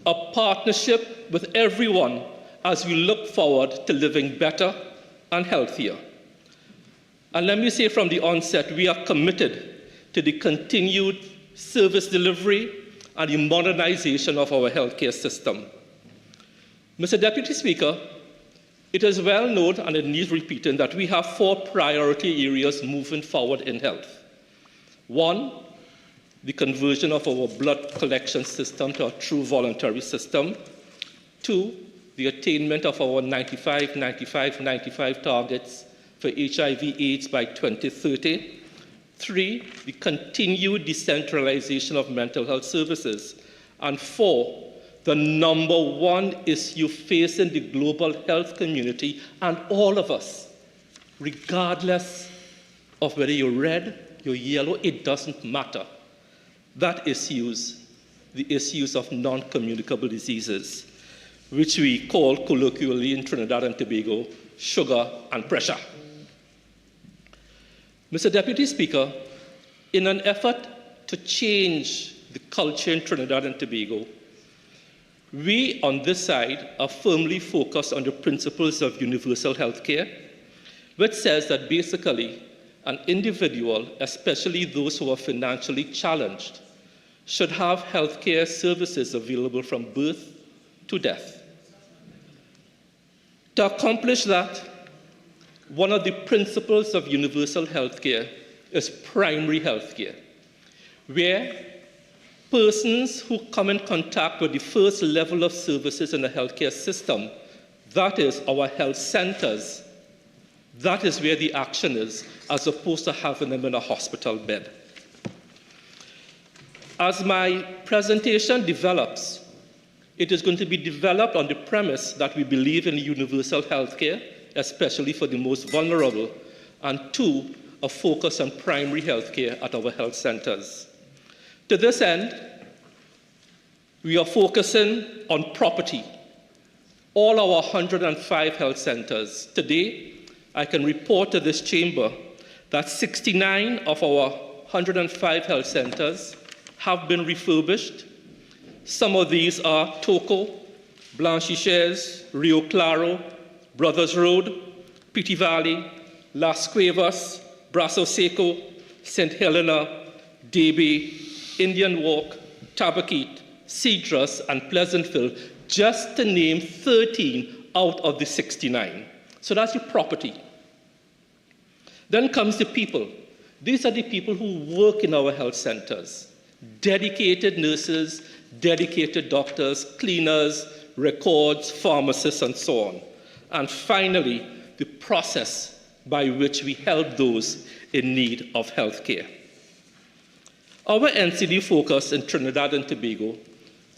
a partnership with everyone as we look forward to living better and healthier. And let me say from the onset, we are committed to the continued service delivery and the modernization of our healthcare system. Mr. Deputy Speaker, it is well known, and it needs repeating, that we have 4 priority areas moving forward in health. 1, the conversion of our blood collection system to a true voluntary system. 2, the attainment of our 95-95-95 targets for HIV/AIDS by 2030. 3, the continued decentralization of mental health services. And 4, the number 1 issue facing the global health community and all of us, regardless of whether you're red, you're yellow, it doesn't matter. That issues, the issues of non-communicable diseases, which we call colloquially in Trinidad and Tobago, sugar and pressure. Mr. Deputy Speaker, in an effort to change the culture in Trinidad and Tobago, we on this side are firmly focused on the principles of universal health care, which says that basically an individual, especially those who are financially challenged, should have healthcare services available from birth to death. To accomplish that, one of the principles of universal healthcare is primary healthcare, where persons who come in contact with the first level of services in the healthcare system, that is our health centers, that is where the action is, as opposed to having them in a hospital bed. As my presentation develops, it is going to be developed on the premise that we believe in universal healthcare, especially for the most vulnerable, and 2, a focus on primary healthcare at our health centers. To this end, we are focusing on property. All our 105 health centers. Today, I can report to this chamber that 69 of our 105 health centers have been refurbished. Some of these are Toco, Blanchisseuse, Rio Claro, Brothers Road, Piti Valley, Las Cuevas, Brazo Seco, St. Helena, Debe, Indian Walk, Tabaquite, Cedrus, and Pleasantville, just to name 13 out of the 69. So that's your property. Then comes the people. These are the people who work in our health centers. Dedicated nurses, dedicated doctors, cleaners, records, pharmacists, and so on. And finally, the process by which we help those in need of health care. Our NCD focus in Trinidad and Tobago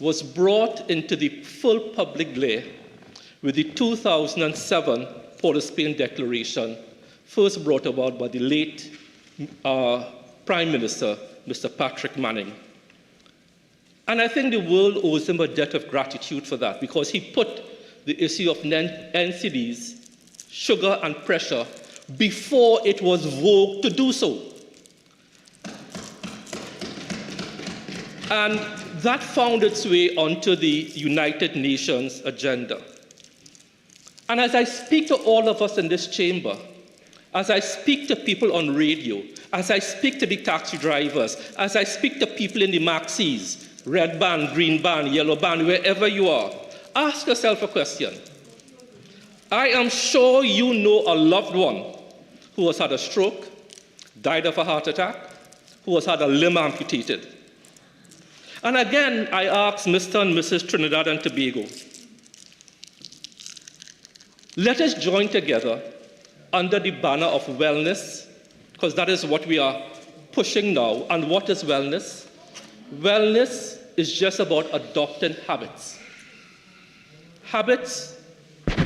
was brought into the full public glare with the 2007 Port-au-Spain Declaration, first brought about by the late Prime Minister, Mr. Patrick Manning. And I think the world owes him a debt of gratitude for that, because he put the issue of NCDs, sugar and pressure, before it was vogue to do so. And that found its way onto the United Nations agenda. And as I speak to all of us in this chamber, as I speak to people on radio, as I speak to the taxi drivers, as I speak to people in the maxis, red band, green band, yellow band, wherever you are, ask yourself a question. I am sure you know a loved one who has had a stroke, died of a heart attack, who has had a limb amputated. And again, I ask Mr. and Mrs. Trinidad and Tobago, let us join together under the banner of wellness, because that is what we are pushing now. And what is wellness? Wellness is just about adopting habits. Habits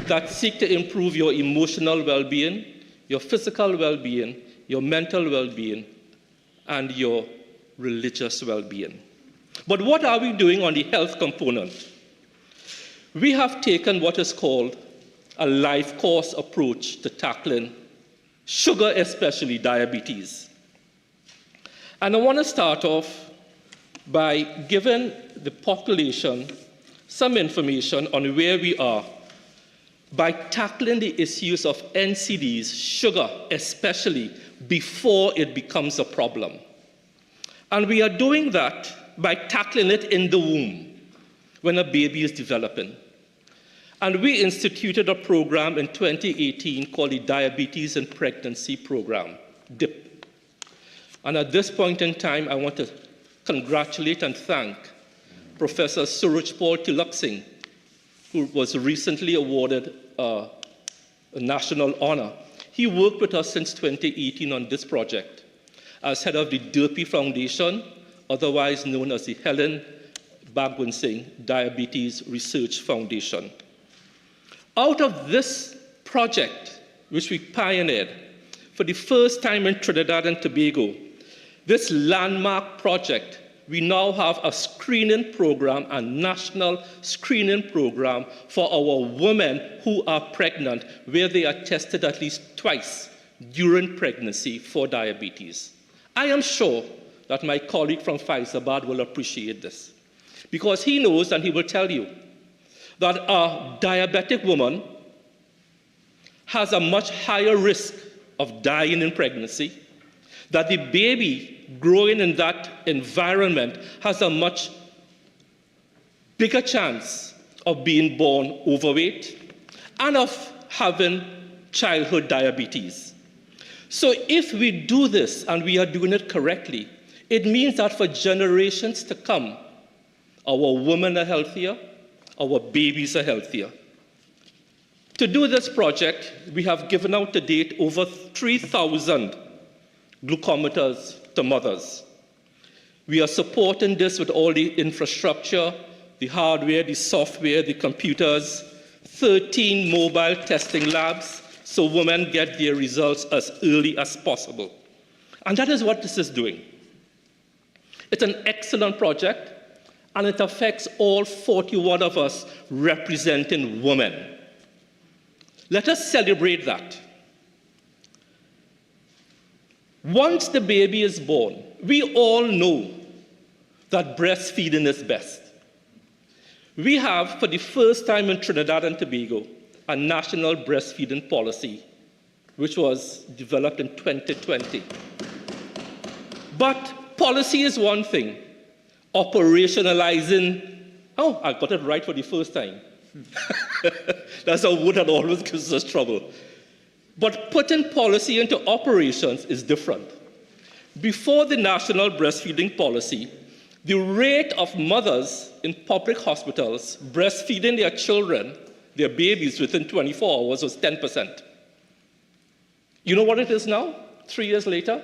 that seek to improve your emotional well-being, your physical well-being, your mental well-being, and your religious well-being. But what are we doing on the health component? We have taken what is called a life course approach to tackling sugar, especially diabetes. And I want to start off by giving the population some information on where we are by tackling the issues of NCDs, sugar especially, before it becomes a problem. And we are doing that by tackling it in the womb when a baby is developing. And we instituted a program in 2018 called the Diabetes and Pregnancy Program, DIP. And at this point in time, I want to congratulate and thank Professor Suraj Paul Tilak Singh, who was recently awarded a national honor. He worked with us since 2018 on this project as head of the DIRPI Foundation, otherwise known as the Helen Bhagwan Singh Diabetes Research Foundation. Out of this project, which we pioneered for the first time in Trinidad and Tobago, this landmark project, we now have a screening program, a national screening program for our women who are pregnant, where they are tested at least twice during pregnancy for diabetes. I am sure that my colleague from Faizabad will appreciate this, because he knows, and he will tell you, that a diabetic woman has a much higher risk of dying in pregnancy, that the baby growing in that environment has a much bigger chance of being born overweight and of having childhood diabetes. So if we do this, and we are doing it correctly, it means that for generations to come, our women are healthier, our babies are healthier. To do this project, we have given out to date over 3,000 glucometers to mothers. We are supporting this with all the infrastructure, the hardware, the software, the computers, 13 mobile testing labs, so women get their results as early as possible. And that is what this is doing. It's an excellent project, and it affects all 41 of us representing women. Let us celebrate that. Once the baby is born, we all know that breastfeeding is best. We have, for the first time in Trinidad and Tobago, a national breastfeeding policy, which was developed in 2020. But policy is one thing. Operationalizing, oh, I got it right for the first time. That's a word that always gives us trouble. But putting policy into operations is different. Before the national breastfeeding policy, the rate of mothers in public hospitals breastfeeding their children, their babies, within 24 hours was 10%. You know what it is now, 3 years later?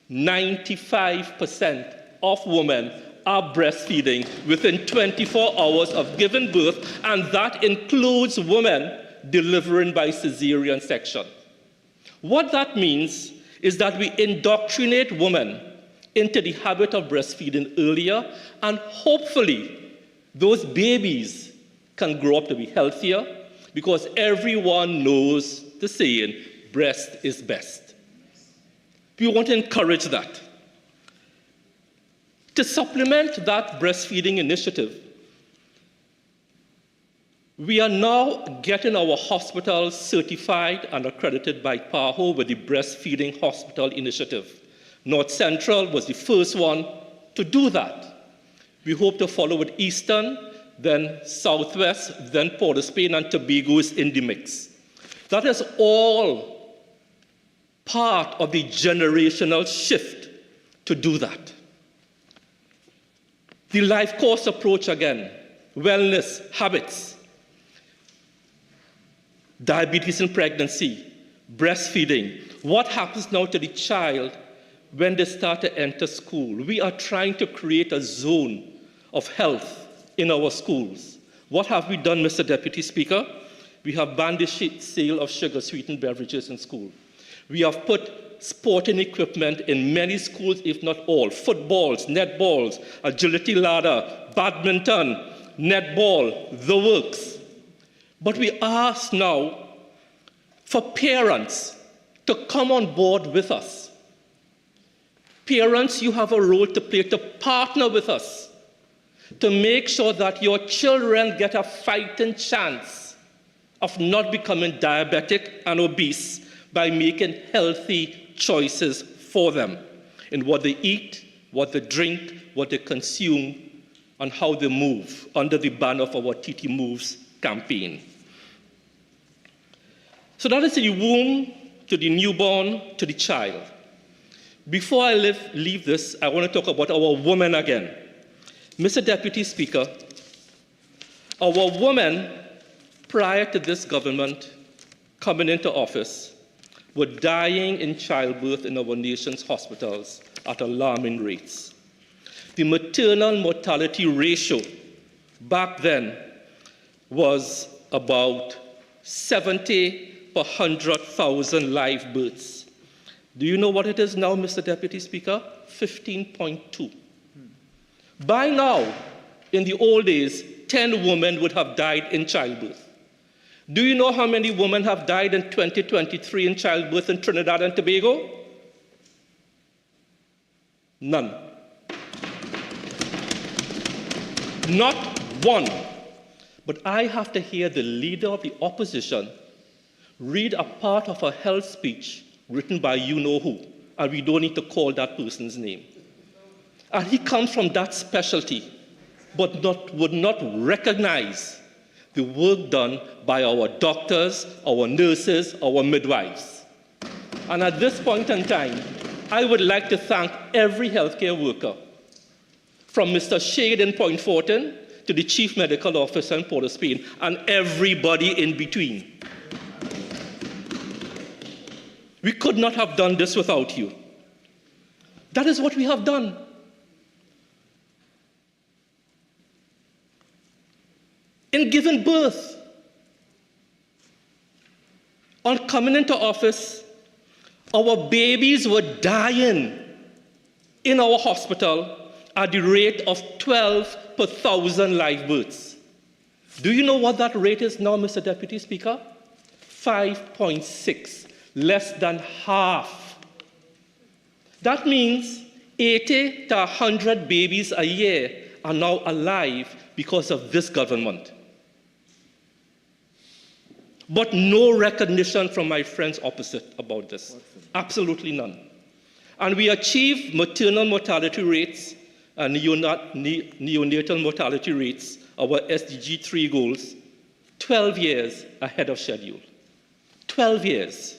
95% of women are breastfeeding within 24 hours of giving birth, and that includes women delivering by cesarean section. What that means is that we indoctrinate women into the habit of breastfeeding earlier, and hopefully those babies can grow up to be healthier, because everyone knows the saying, breast is best. We want to encourage that. To supplement that breastfeeding initiative, we are now getting our hospitals certified and accredited by PAHO with the Breastfeeding Hospital Initiative. North Central was the first one to do that. We hope to follow with Eastern, then Southwest, then Port of Spain, and Tobago is in the mix. That is all part of the generational shift to do that. The life course approach again, wellness, habits, diabetes in pregnancy, breastfeeding. What happens now to the child when they start to enter school? We are trying to create a zone of health in our schools. What have we done, Mr. Deputy Speaker? We have banned the sale of sugar-sweetened beverages in school. We have put sporting equipment in many schools, if not all. Footballs, netballs, agility ladder, badminton, netball, the works. But we ask now for parents to come on board with us. Parents, you have a role to play, to partner with us, to make sure that your children get a fighting chance of not becoming diabetic and obese by making healthy choices for them in what they eat, what they drink, what they consume, and how they move under the banner of our TT Moves campaign. So that is the womb to the newborn to the child. Before I leave this, I want to talk about our women again. Mr. Deputy Speaker, our women prior to this government coming into office were dying in childbirth in our nation's hospitals at alarming rates. The maternal mortality ratio back then was about 70 per 100,000 live births. Do you know what it is now, Mr. Deputy Speaker? 15.2. By now, in the old days, 10 women would have died in childbirth. Do you know how many women have died in 2023 in childbirth in Trinidad and Tobago? None. Not one. But I have to hear the leader of the opposition read a part of a health speech written by you-know-who, and we don't need to call that person's name. And he comes from that specialty, but would not recognize the work done by our doctors, our nurses, our midwives. And at this point in time, I would like to thank every healthcare worker, from Mr. Shade in Point Fortin to the Chief Medical Officer in Port of Spain, and everybody in between. We could not have done this without you. That is what we have done. In giving birth, on coming into office, our babies were dying in our hospital at the rate of 12 per 1,000 live births. Do you know what that rate is now, Mr. Deputy Speaker? 5.6, less than half. That means 80 to 100 babies a year are now alive because of this government. But no recognition from my friends opposite about this. Absolutely none. And we achieved maternal mortality rates and neonatal mortality rates, our SDG 3 goals, 12 years ahead of schedule. 12 years.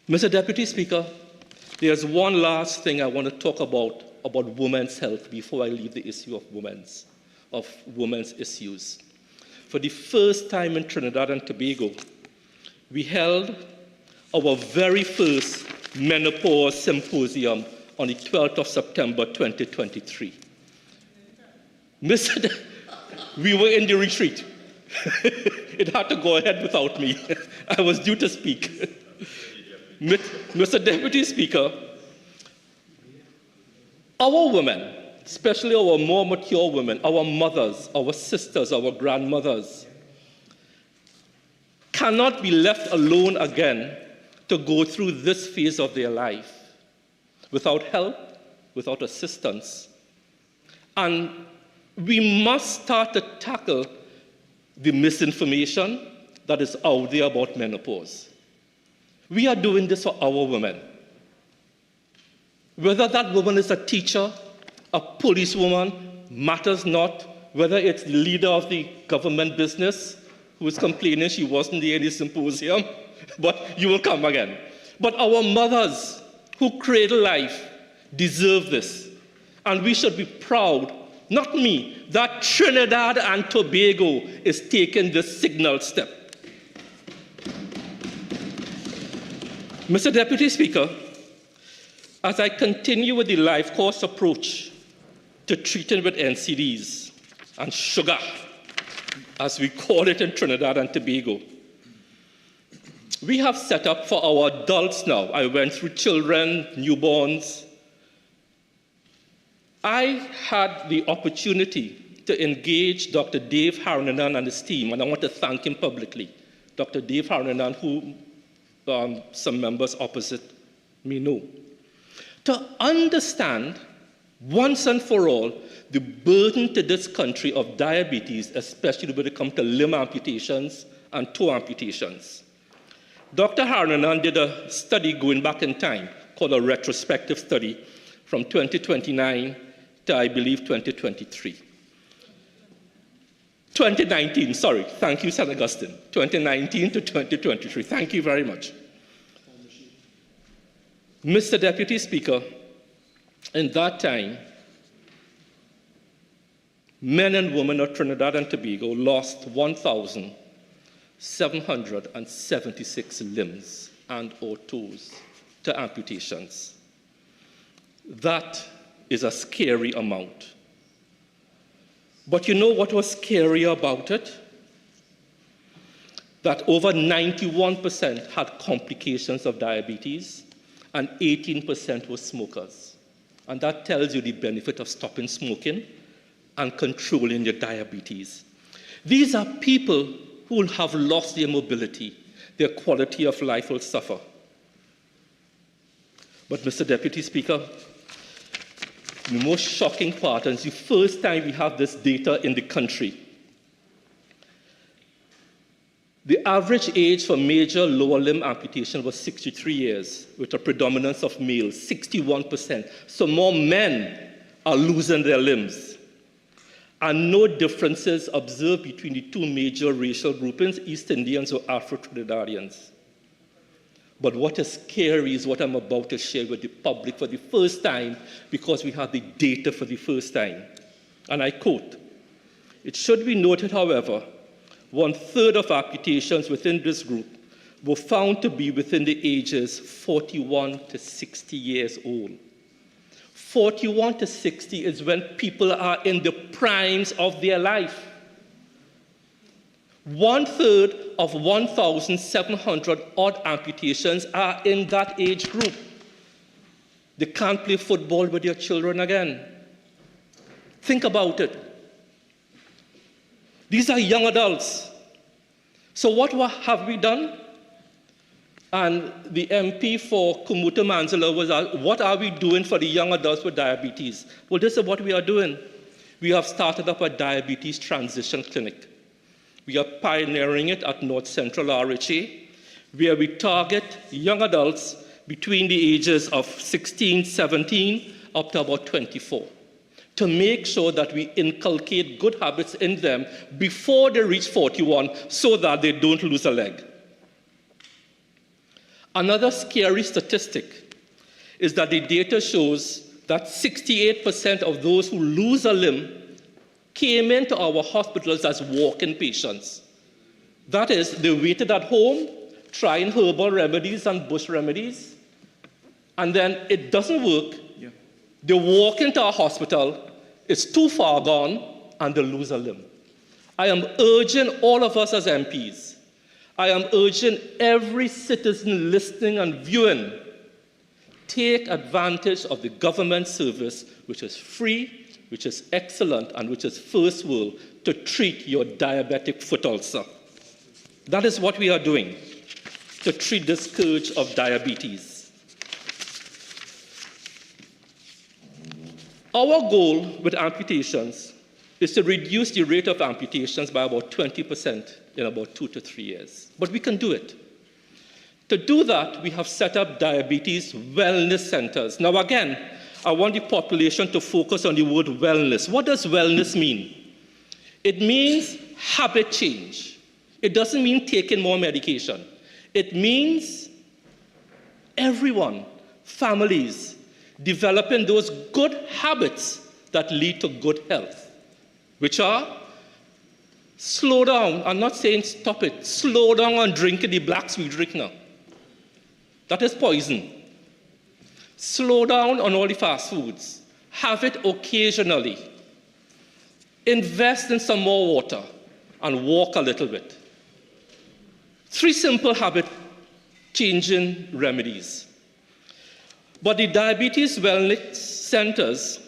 Mr. Deputy Speaker, there's one last thing I want to talk about women's health before I leave the issue of women's issues. For the first time in Trinidad and Tobago, we held our very first menopause symposium on the 12th of September 2023. We were in the retreat. It had to go ahead without me. I was due to speak. Mr. Deputy Speaker, our women, especially our more mature women, our mothers, our sisters, our grandmothers, cannot be left alone again to go through this phase of their life without help, without assistance. And we must start to tackle the misinformation that is out there about menopause. We are doing this for our women. Whether that woman is a teacher, a policewoman, matters not. Whether it's the leader of the government business who is complaining she wasn't there in the symposium, but you will come again. But our mothers who cradle life deserve this. And we should be proud, not me, that Trinidad and Tobago is taking this signal step. Mr. Deputy Speaker, as I continue with the life course approach to treating with NCDs and sugar, as we call it in Trinidad and Tobago, we have set up for our adults now. I went through children, newborns. I had the opportunity to engage Dr. Dave Harnanan and his team, and I want to thank him publicly. Dr. Dave Harnanan, who some members opposite me know, to understand once and for all the burden to this country of diabetes, especially when it comes to limb amputations and toe amputations. Dr. Harnanan did a study going back in time called a retrospective study from 2029 to, I believe, 2023. 2019, sorry. Thank you, St. Augustine. 2019 to 2023. Thank you very much. Mr. Deputy Speaker, in that time, men and women of Trinidad and Tobago lost 1,776 limbs and or toes to amputations. That is a scary amount. But you know what was scary about it? That over 91% had complications of diabetes and 18% were smokers. And that tells you the benefit of stopping smoking and controlling your diabetes. These are people who will have lost their mobility. Their quality of life will suffer. But Mr. Deputy Speaker, the most shocking part, and it's the first time we have this data in the country. The average age for major lower limb amputation was 63 years, with a predominance of males, 61%. So more men are losing their limbs. And no differences observed between the two major racial groupings, East Indians or Afro-Trinidadians. But what is scary is what I'm about to share with the public for the first time, because we have the data for the first time. And I quote, "It should be noted, however, 1/3 of amputations within this group were found to be within the ages 41 to 60 years old. 41 to 60 is when people are in the primes of their life. 1/3 of 1,700 odd amputations are in that age group. They can't play football with their children again. Think about it. These are young adults. So what have we done? And the MP for Kumuta Manzala was asked, what are we doing for the young adults with diabetes? Well, this is what we are doing. We have started up a diabetes transition clinic. We are pioneering it at North Central RHA, where we target young adults between the ages of 16, 17, up to about 24, to make sure that we inculcate good habits in them before they reach 41 so that they don't lose a leg. Another scary statistic is that the data shows that 68% of those who lose a limb came into our hospitals as walk-in patients. That is, they waited at home, trying herbal remedies and bush remedies, and then it doesn't work. Yeah. They walk into a hospital, it's too far gone, and they lose a limb. I am urging all of us as MPs, I am urging every citizen listening and viewing, take advantage of the government service, which is free, which is excellent, and which is first world, to treat your diabetic foot ulcer. That is what we are doing, to treat the scourge of diabetes. Our goal with amputations is to reduce the rate of amputations by about 20% in about 2 to 3 years. But we can do it. To do that, we have set up diabetes wellness centers. Now again, I want the population to focus on the word wellness. What does wellness mean? It means habit change. It doesn't mean taking more medication. It means everyone, families, developing those good habits that lead to good health, which are slow down. I'm not saying stop it. Slow down on drinking the black sweet drink now. That is poison. Slow down on all the fast foods. Have it occasionally. Invest in some more water and walk a little bit. 3 simple habit-changing remedies. But the diabetes wellness centers,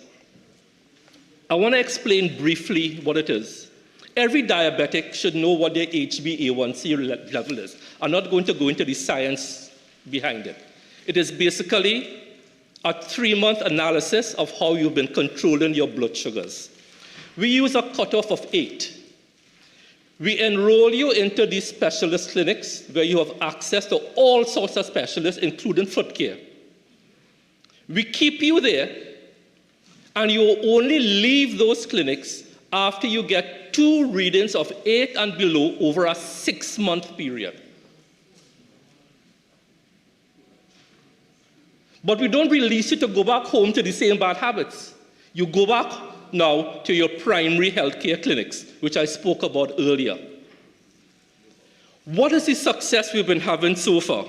I want to explain briefly what it is. Every diabetic should know what their HbA1c level is. I'm not going to go into the science behind it. It is basically a 3-month analysis of how you've been controlling your blood sugars. We use a cutoff of 8. We enroll you into these specialist clinics where you have access to all sorts of specialists, including foot care. We keep you there, and you will only leave those clinics after you get 2 readings of 8 and below over a 6-month period. But we don't release you to go back home to the same bad habits. You go back now to your primary healthcare clinics, which I spoke about earlier. What is the success we've been having so far?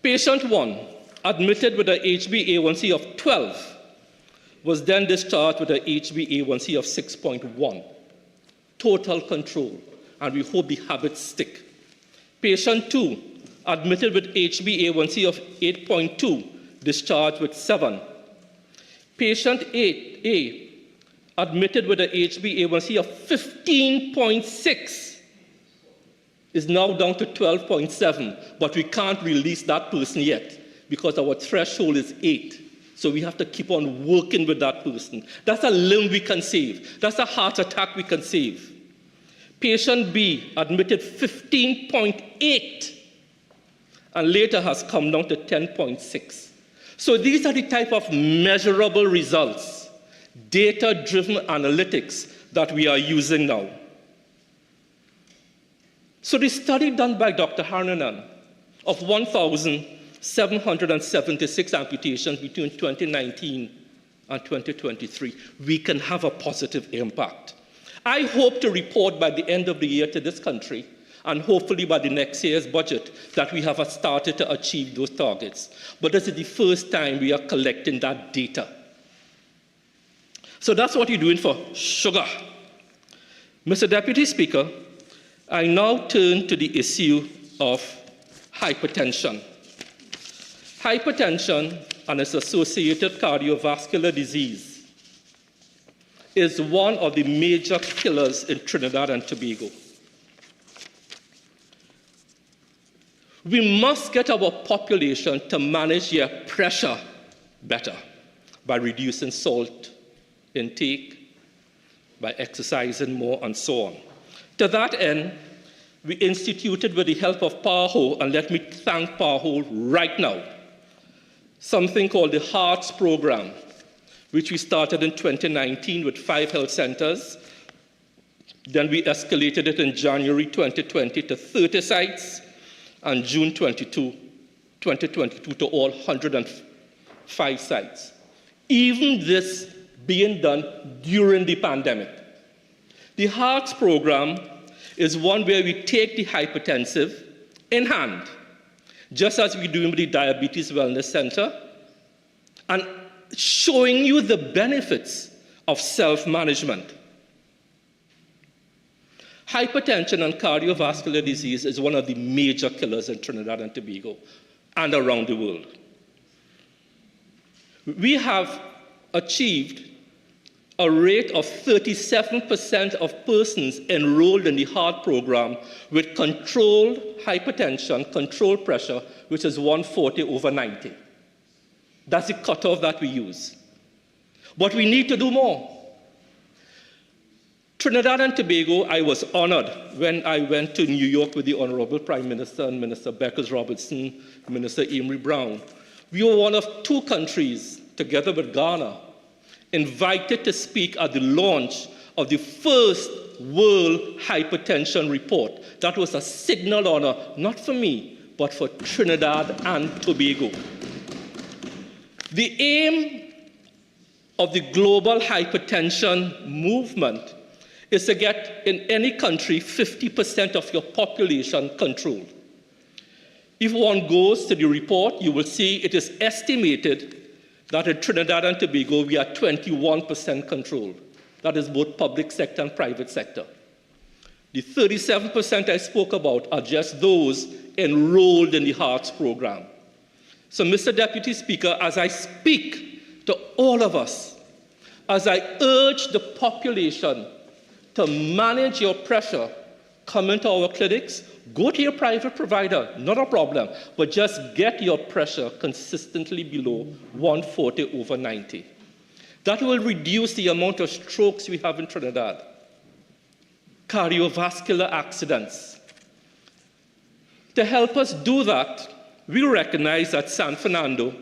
Patient 1, admitted with an HbA1c of 12, was then discharged with an HbA1c of 6.1. Total control, and we hope the habits stick. Patient 2, admitted with HbA1c of 8.2, discharged with 7. Patient 8A, admitted with an HbA1c of 15.6, is now down to 12.7, but we can't release that person yet because our threshold is 8. So we have to keep on working with that person. That's a limb we can save. That's a heart attack we can save. Patient B, admitted 15.8, and later has come down to 10.6. So these are the type of measurable results, data-driven analytics that we are using now. So the study done by Dr. Harnanan of 1,776 amputations between 2019 and 2023, we can have a positive impact. I hope to report by the end of the year to this country, and hopefully by the next year's budget, that we have started to achieve those targets. But this is the first time we are collecting that data. So that's what you're doing for sugar. Mr. Deputy Speaker, I now turn to the issue of hypertension. Hypertension and its associated cardiovascular disease is one of the major killers in Trinidad and Tobago. We must get our population to manage their pressure better by reducing salt intake, by exercising more, and so on. To that end, we instituted, with the help of ParlView, and let me thank ParlView right now, something called the HEARTS program, which we started in 2019 with 5 health centers. Then we escalated it in January 2020 to 30 sites, and June 2022 to all 105 sites. Even this being done during the pandemic. The HEARTS program is one where we take the hypertensive in hand, just as we're doing with the Diabetes Wellness Center, and showing you the benefits of self-management. Hypertension and cardiovascular disease is one of the major killers in Trinidad and Tobago and around the world. We have achieved a rate of 37% of persons enrolled in the heart program with controlled hypertension, controlled pressure, which is 140/90. That's the cutoff that we use. But we need to do more. Trinidad and Tobago, I was honored when I went to New York with the Honorable Prime Minister and Minister Beckers-Robertson, Minister Amory Brown. We were one of 2 countries, together with Ghana, invited to speak at the launch of the first World Hypertension Report. That was a signal honor, not for me, but for Trinidad and Tobago. The aim of the global hypertension movement is to get, in any country, 50% of your population controlled. If one goes to the report, you will see it is estimated that in Trinidad and Tobago, we are 21% controlled. That is both public sector and private sector. The 37% I spoke about are just those enrolled in the HEARTS program. So, Mr. Deputy Speaker, as I speak to all of us, as I urge the population to manage your pressure, come into our clinics, go to your private provider, not a problem, but just get your pressure consistently below 140/90. That will reduce the amount of strokes we have in Trinidad, cardiovascular accidents. To help us do that, we recognize that San Fernando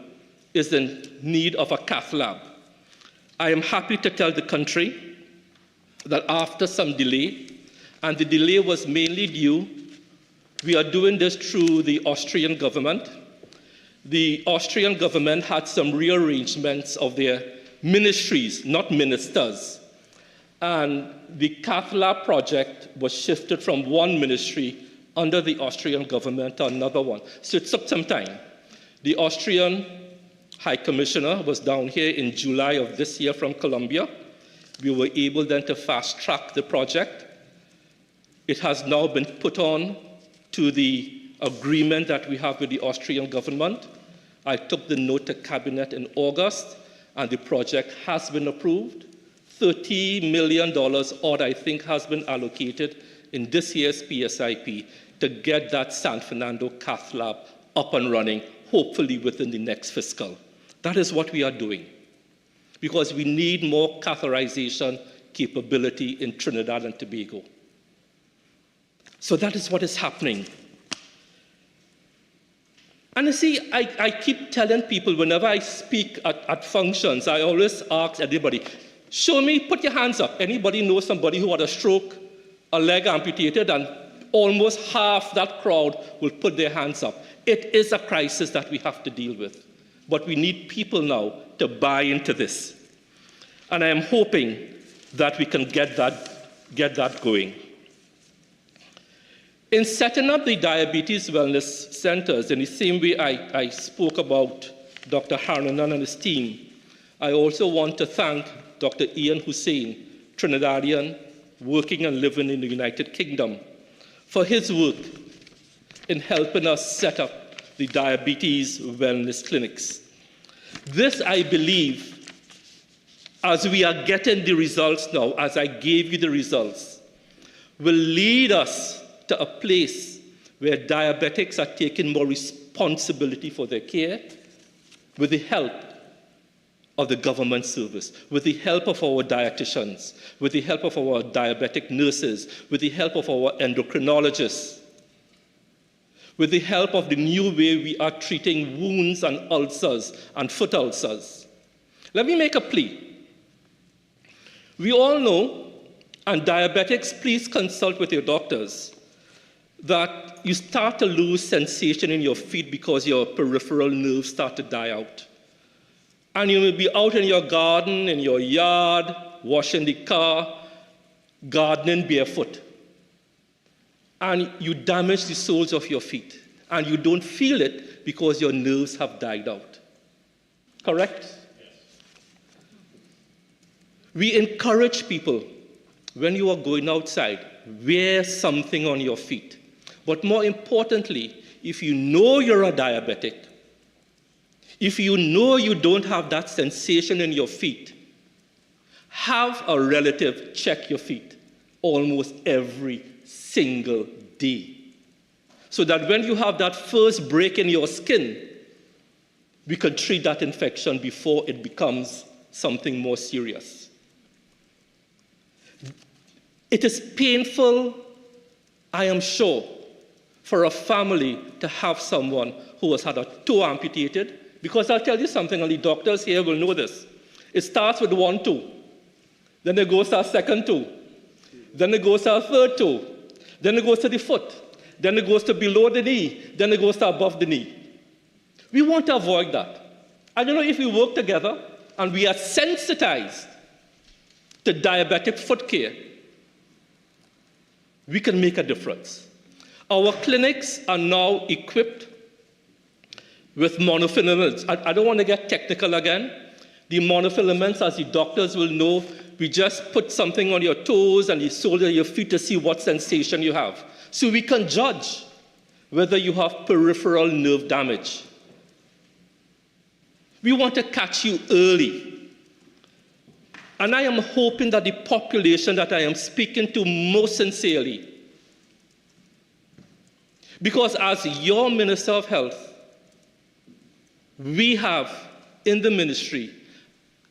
is in need of a cath lab. I am happy to tell the country that after some delay, and the delay was mainly due, we are doing this through the Austrian government. The Austrian government had some rearrangements of their ministries, not ministers. And the cath lab project was shifted from one ministry under the Austrian government to another one. So it took some time. The Austrian High Commissioner was down here in July of this year from Colombia. We were able then to fast-track the project. It has now been put on to the agreement that we have with the Austrian government. I took the note to Cabinet in August, and the project has been approved. $30 million odd, I think, has been allocated in this year's PSIP to get that San Fernando cath lab up and running, hopefully within the next fiscal. That is what we are doing, because we need more catheterization capability in Trinidad and Tobago. So that is what is happening. And you see, I keep telling people whenever I speak at functions, I always ask everybody, show me, put your hands up. Anybody know somebody who had a stroke, a leg amputated, and almost half that crowd will put their hands up. It is a crisis that we have to deal with. But we need people now to buy into this. And I am hoping that we can get that going. In setting up the diabetes wellness centers, in the same way I spoke about Dr. Haranan and his team, I also want to thank Dr. Ian Hussein, Trinidadian, working and living in the United Kingdom, for his work in helping us set up the diabetes wellness clinics. This, I believe, as we are getting the results now, as I gave you the results, will lead us to a place where diabetics are taking more responsibility for their care with the help of the government service, with the help of our dietitians, with the help of our diabetic nurses, with the help of our endocrinologists, with the help of the new way we are treating wounds and ulcers and foot ulcers. Let me make a plea. We all know, and diabetics, please consult with your doctors, that you start to lose sensation in your feet because your peripheral nerves start to die out. And you may be out in your garden, in your yard, washing the car, gardening barefoot. And you damage the soles of your feet. And you don't feel it because your nerves have died out. Correct? Yes. We encourage people, when you are going outside, wear something on your feet. But more importantly, if you know you're a diabetic, if you know you don't have that sensation in your feet, have a relative check your feet almost every single day. So that when you have that first break in your skin, we can treat that infection before it becomes something more serious. It is painful, I am sure, for a family to have someone who has had a toe amputated, because I'll tell you something, and the doctors here will know this. It starts with one toe, then it goes to a second toe, then it goes to a third toe, then it goes to the foot, then it goes to below the knee, then it goes to above the knee. We want to avoid that. I don't know if we work together and we are sensitized to diabetic foot care, we can make a difference. Our clinics are now equipped with monofilaments. I don't want to get technical again. The monofilaments, as the doctors will know, we just put something on your toes and the sole of your feet to see what sensation you have. So we can judge whether you have peripheral nerve damage. We want to catch you early. And I am hoping that the population that I am speaking to most sincerely, because as your Minister of Health, we have in the ministry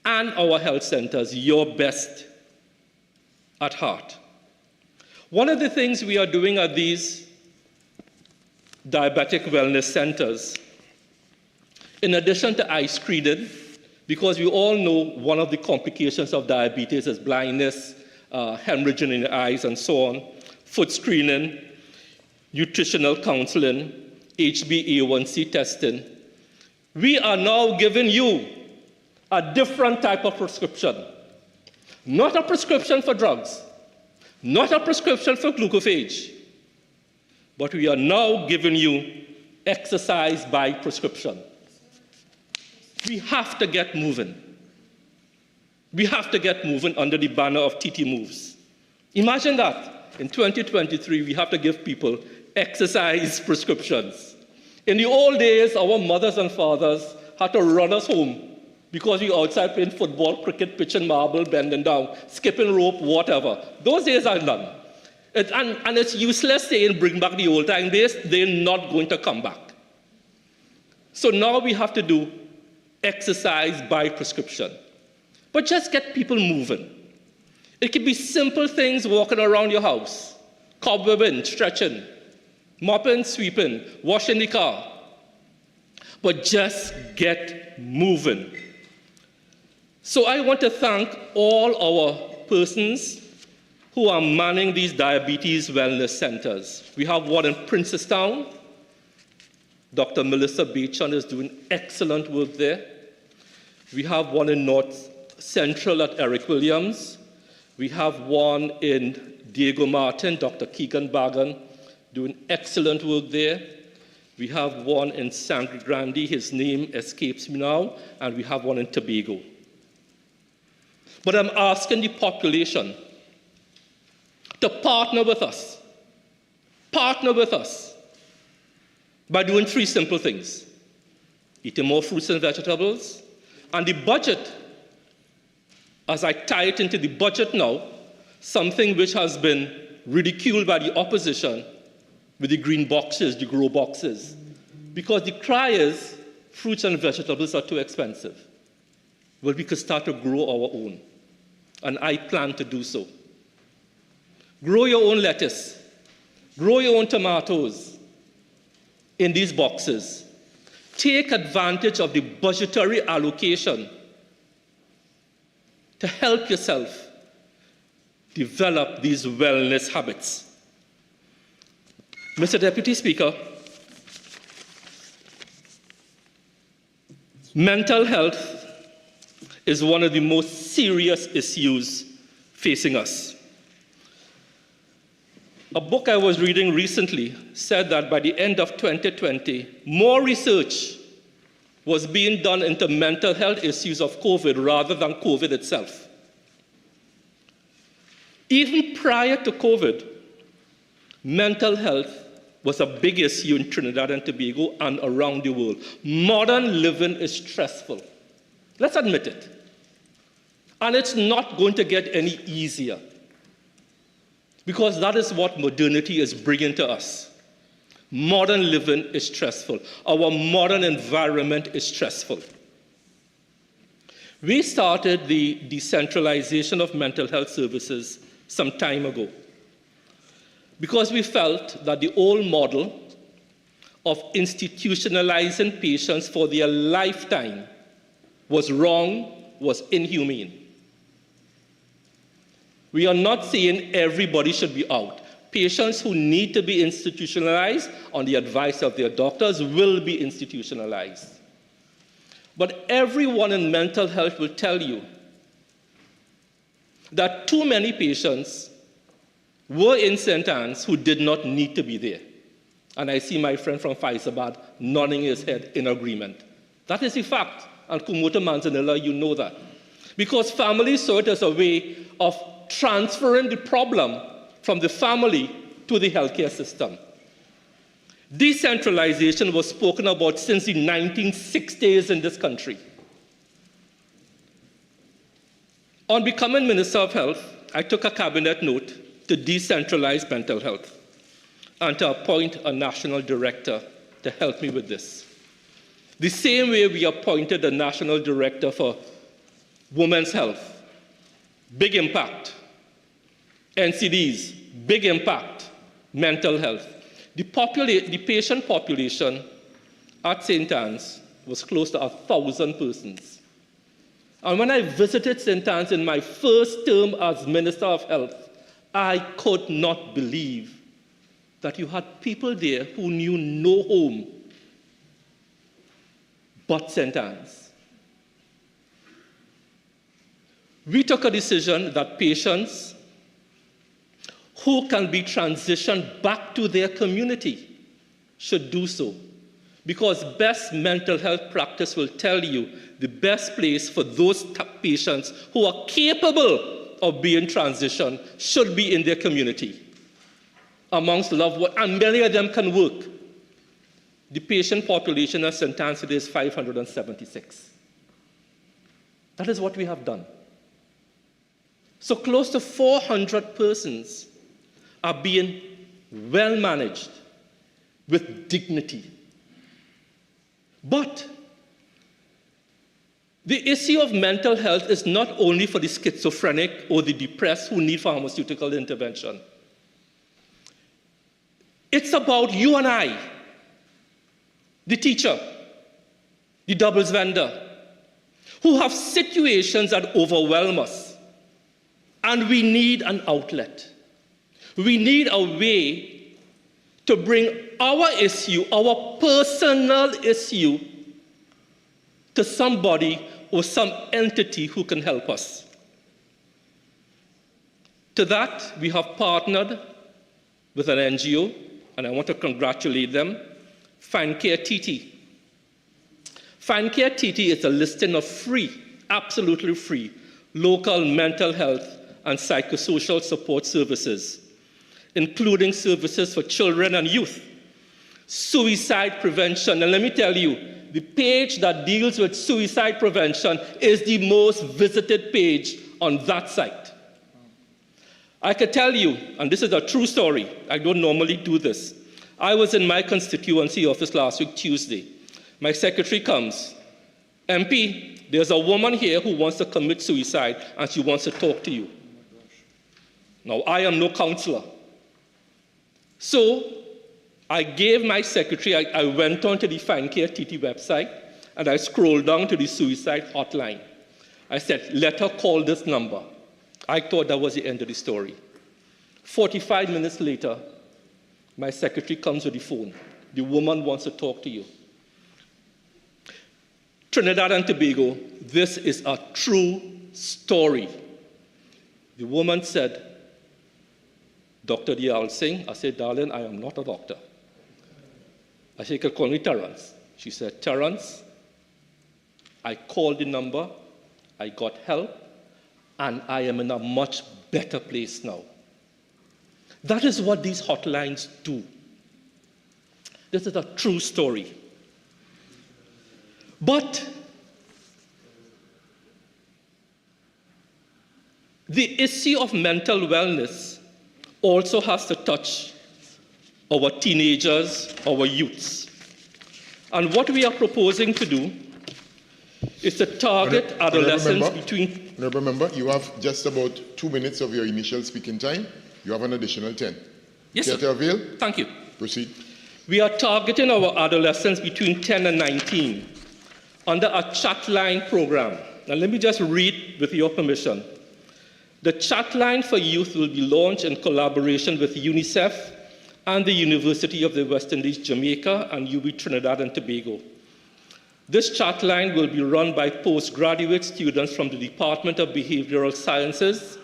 and our health centers your best at heart. One of the things we are doing at these diabetic wellness centers, in addition to eye screening, because we all know one of the complications of diabetes is blindness, hemorrhaging in the eyes, and so on, foot screening, nutritional counseling, HbA1c testing, we are now giving you a different type of prescription. Not a prescription for drugs, not a prescription for glucophage, but we are now giving you exercise by prescription. We have to get moving. We have to get moving under the banner of TT Moves. Imagine that. In 2023, we have to give people exercise prescriptions. In the old days, our mothers and fathers had to run us home because we were outside playing football, cricket, pitching marble, bending down, skipping rope, whatever. Those days are done. And it's useless saying bring back the old time days. They're not going to come back. So now we have to do exercise by prescription. But just get people moving. It could be simple things, walking around your house, cobwebbing, stretching, mopping, sweeping, washing the car. But just get moving. So I want to thank all our persons who are manning these diabetes wellness centers. We have one in Princestown. Dr. Melissa Beechon is doing excellent work there. We have one in North Central at Eric Williams. We have one in Diego Martin, Dr. Keegan Bagan, doing excellent work there. We have one in Sangre Grande, his name escapes me now, and we have one in Tobago. But I'm asking the population to partner with us by doing three simple things: eating more fruits and vegetables, and the budget, as I tie it into the budget now, something which has been ridiculed by the opposition with the green boxes, the grow boxes, because the cry is fruits and vegetables are too expensive. Well, we could start to grow our own, and I plan to do so. Grow your own lettuce, grow your own tomatoes in these boxes. Take advantage of the budgetary allocation to help yourself develop these wellness habits. Mr. Deputy Speaker, mental health is one of the most serious issues facing us. A book I was reading recently said that by the end of 2020, more research was being done into mental health issues of COVID rather than COVID itself. Even prior to COVID, mental health was a big issue in Trinidad and Tobago and around the world. Modern living is stressful. Let's admit it. And it's not going to get any easier, because that is what modernity is bringing to us. Modern living is stressful. Our modern environment is stressful. We started the decentralization of mental health services some time ago because we felt that the old model of institutionalizing patients for their lifetime was wrong, was inhumane. We are not saying everybody should be out. Patients who need to be institutionalized on the advice of their doctors will be institutionalized. But everyone in mental health will tell you that too many patients were in St. Anne's who did not need to be there. And I see my friend from Faisabad nodding his head in agreement. That is a fact. And Kumoto Manzanilla, you know that. Because families saw it as a way of transferring the problem from the family to the healthcare system. Decentralization was spoken about since the 1960s in this country. On becoming Minister of Health, I took a cabinet note to decentralize mental health and to appoint a national director to help me with this. The same way we appointed a national director for women's health, big impact. NCDs, big impact. Mental health. The patient population at St. Anne's was close to 1,000 persons. And when I visited St. Anne's in my first term as Minister of Health, I could not believe that you had people there who knew no home but St. Anne's. We took a decision that patients who can be transitioned back to their community should do so, because best mental health practice will tell you the best place for those patients who are capable of being transitioned should be in their community, amongst loved ones, and many of them can work. The patient population at St. Anne's today is 576. That is what we have done. So close to 400 persons are being well managed with dignity. But the issue of mental health is not only for the schizophrenic or the depressed who need pharmaceutical intervention. It's about you and I, the teacher, the doubles vendor, who have situations that overwhelm us, and we need an outlet. We need a way to bring our issue, our personal issue, to somebody or some entity who can help us. To that, we have partnered with an NGO, and I want to congratulate them, Find Care TT. Find Care TT is a listing of free, absolutely free, local mental health and psychosocial support services, including services for children and youth, suicide prevention. And let me tell you, the page that deals with suicide prevention is the most visited page on that site. I can tell you, and this is a true story, I don't normally do this. I was in my constituency office last week, Tuesday. My secretary comes, MP, there's a woman here who wants to commit suicide and she wants to talk to you. Now, I am no counselor. So I gave my secretary, I went on to the Find Care TT website and I scrolled down to the suicide hotline. I said, let her call this number. I thought that was the end of the story. 45 minutes later, my secretary comes with the phone. The woman wants to talk to you. Trinidad and Tobago, this is a true story. The woman said, Dr. Diyal Singh. I said, darling, I am not a doctor. I said, you can call me Terrence. She said, Terrence, I called the number, I got help, and I am in a much better place now. That is what these hotlines do. This is a true story. But the issue of mental wellness also has to touch our teenagers, our youths. And what we are proposing to do is to target adolescents between... Remember, you have just about 2 minutes of your initial speaking time. You have an additional 10. Yes, Care sir. to avail? Thank you. Proceed. We are targeting our adolescents between 10 and 19 under a chatline program. Now let me just read with your permission. The chatline for youth will be launched in collaboration with UNICEF and the University of the West Indies, Jamaica, and UB Trinidad and Tobago. This chatline will be run by postgraduate students from the Department of Behavioral Sciences,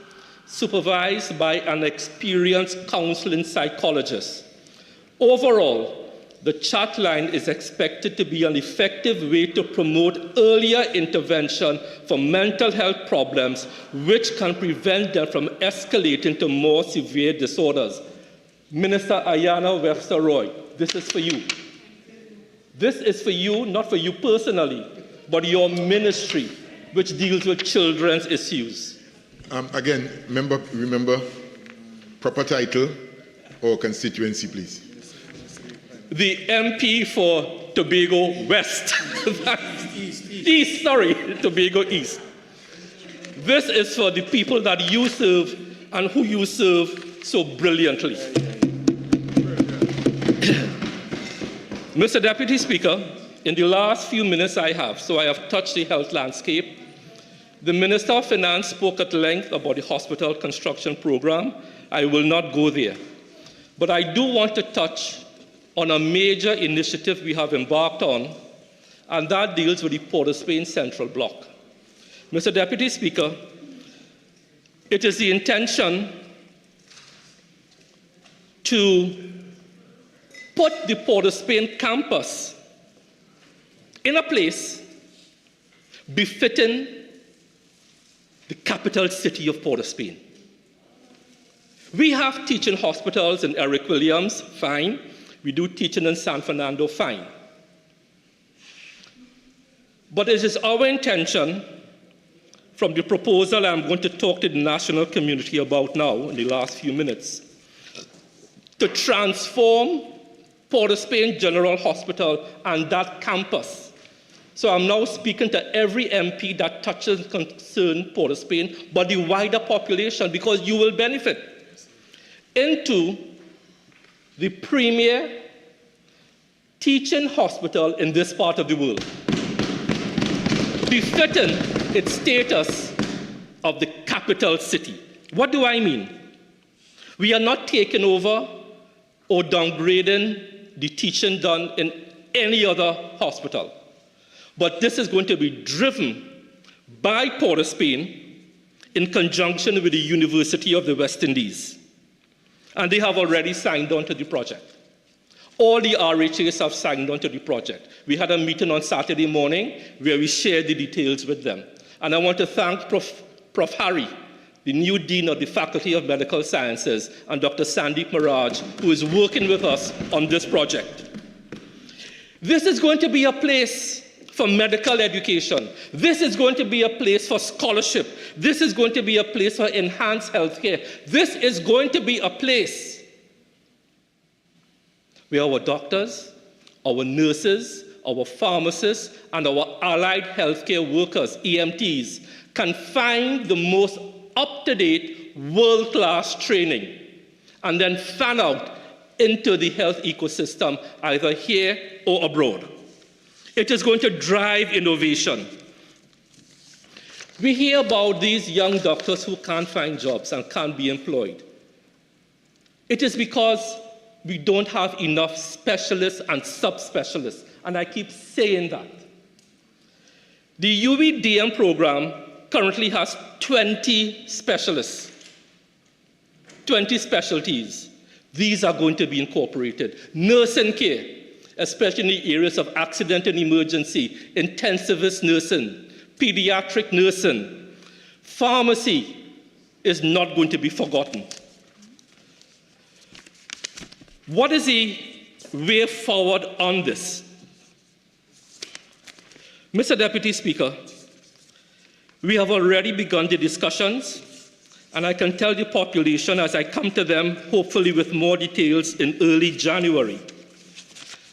supervised by an experienced counseling psychologist. Overall, the chatline is expected to be an effective way to promote earlier intervention for mental health problems, which can prevent them from escalating to more severe disorders. Minister Ayanna Webster-Roy, this is for you. This is for you, not for you personally, but your ministry, which deals with children's issues. Again, remember, proper title or constituency, please. The MP for Tobago West. East, sorry, Tobago East. This is for the people that you serve and who you serve so brilliantly. Mr. Deputy Speaker, in the last few minutes I have touched the health landscape. The Minister of Finance spoke at length about the hospital construction program. I will not go there. But I do want to touch on a major initiative we have embarked on, and that deals with the Port of Spain Central Block. Mr. Deputy Speaker, it is the intention to put the Port of Spain campus in a place befitting the capital city of Port of Spain. We have teaching hospitals in Eric Williams, fine. We do teaching in San Fernando, fine. But it is our intention, from the proposal I'm going to talk to the national community about now in the last few minutes, to transform Port of Spain General Hospital and that campus. So I'm now speaking to every MP that touches and concerns Port of Spain, but the wider population, because you will benefit, into the premier teaching hospital in this part of the world, befitting its status of the capital city. What do I mean? We are not taking over or downgrading the teaching done in any other hospital. But this is going to be driven by Port of Spain in conjunction with the University of the West Indies. And they have already signed on to the project. All the RHAs have signed on to the project. We had a meeting on Saturday morning where we shared the details with them. And I want to thank Prof. Harry, the new Dean of the Faculty of Medical Sciences, and Dr. Sandeep Maraj, who is working with us on this project. This is going to be a place for medical education. This is going to be a place for scholarship. This is going to be a place for enhanced healthcare. This is going to be a place where our doctors, our nurses, our pharmacists, and our allied healthcare workers, EMTs, can find the most up-to-date, world-class training and then fan out into the health ecosystem, either here or abroad. It is going to drive innovation. We hear about these young doctors who can't find jobs and can't be employed. It is because we don't have enough specialists and subspecialists, and I keep saying that. The UWDM program currently has 20 specialists, 20 specialties. These are going to be incorporated. Nursing care, especially in the areas of accident and emergency, intensivist nursing, pediatric nursing. Pharmacy is not going to be forgotten. What is the way forward on this? Mr. Deputy Speaker, we have already begun the discussions, and I can tell the population as I come to them, hopefully with more details in early January.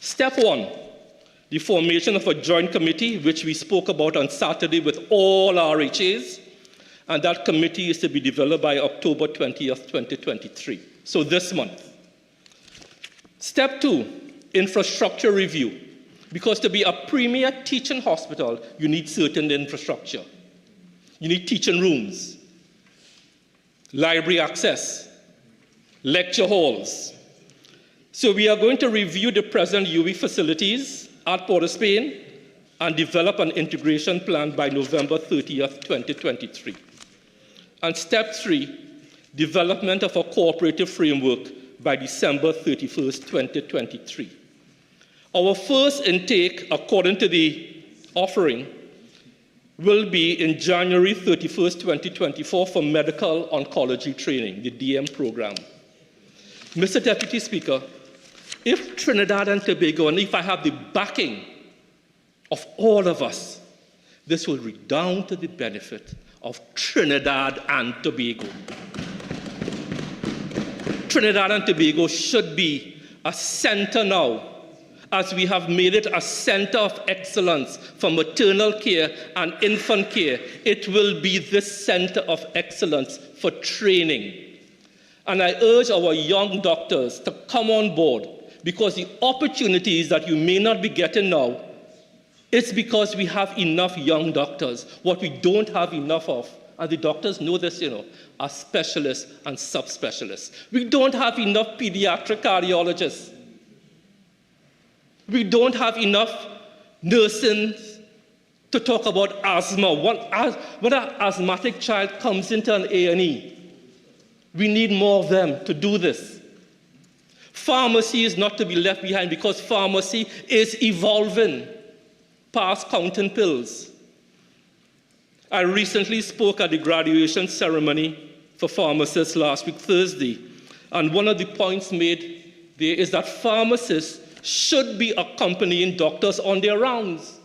Step one, the formation of a joint committee, which we spoke about on Saturday with all RHAs, and that committee is to be developed by October 20th, 2023, so this month. Step two, infrastructure review, because to be a premier teaching hospital, you need certain infrastructure. You need teaching rooms, library access, lecture halls. So we are going to review the present UE facilities at Port of Spain and develop an integration plan by November 30th, 2023. And step three, development of a cooperative framework by December 31st, 2023. Our first intake, according to the offering, will be in January 31st, 2024 for medical oncology training, the DM program. Mr. Deputy Speaker, if Trinidad and Tobago, and if I have the backing of all of us, this will redound to the benefit of Trinidad and Tobago. Trinidad and Tobago should be a center now, as we have made it a center of excellence for maternal care and infant care. It will be this center of excellence for training. And I urge our young doctors to come on board, because the opportunities that you may not be getting now, it's because we have enough young doctors. What we don't have enough of, and the doctors know this, are specialists and subspecialists. We don't have enough pediatric cardiologists. We don't have enough nursing to talk about asthma. When an asthmatic child comes into an A&E, we need more of them to do this. Pharmacy is not to be left behind, because pharmacy is evolving past counting pills. I recently spoke at the graduation ceremony for pharmacists last week, Thursday, and one of the points made there is that pharmacists should be accompanying doctors on their rounds,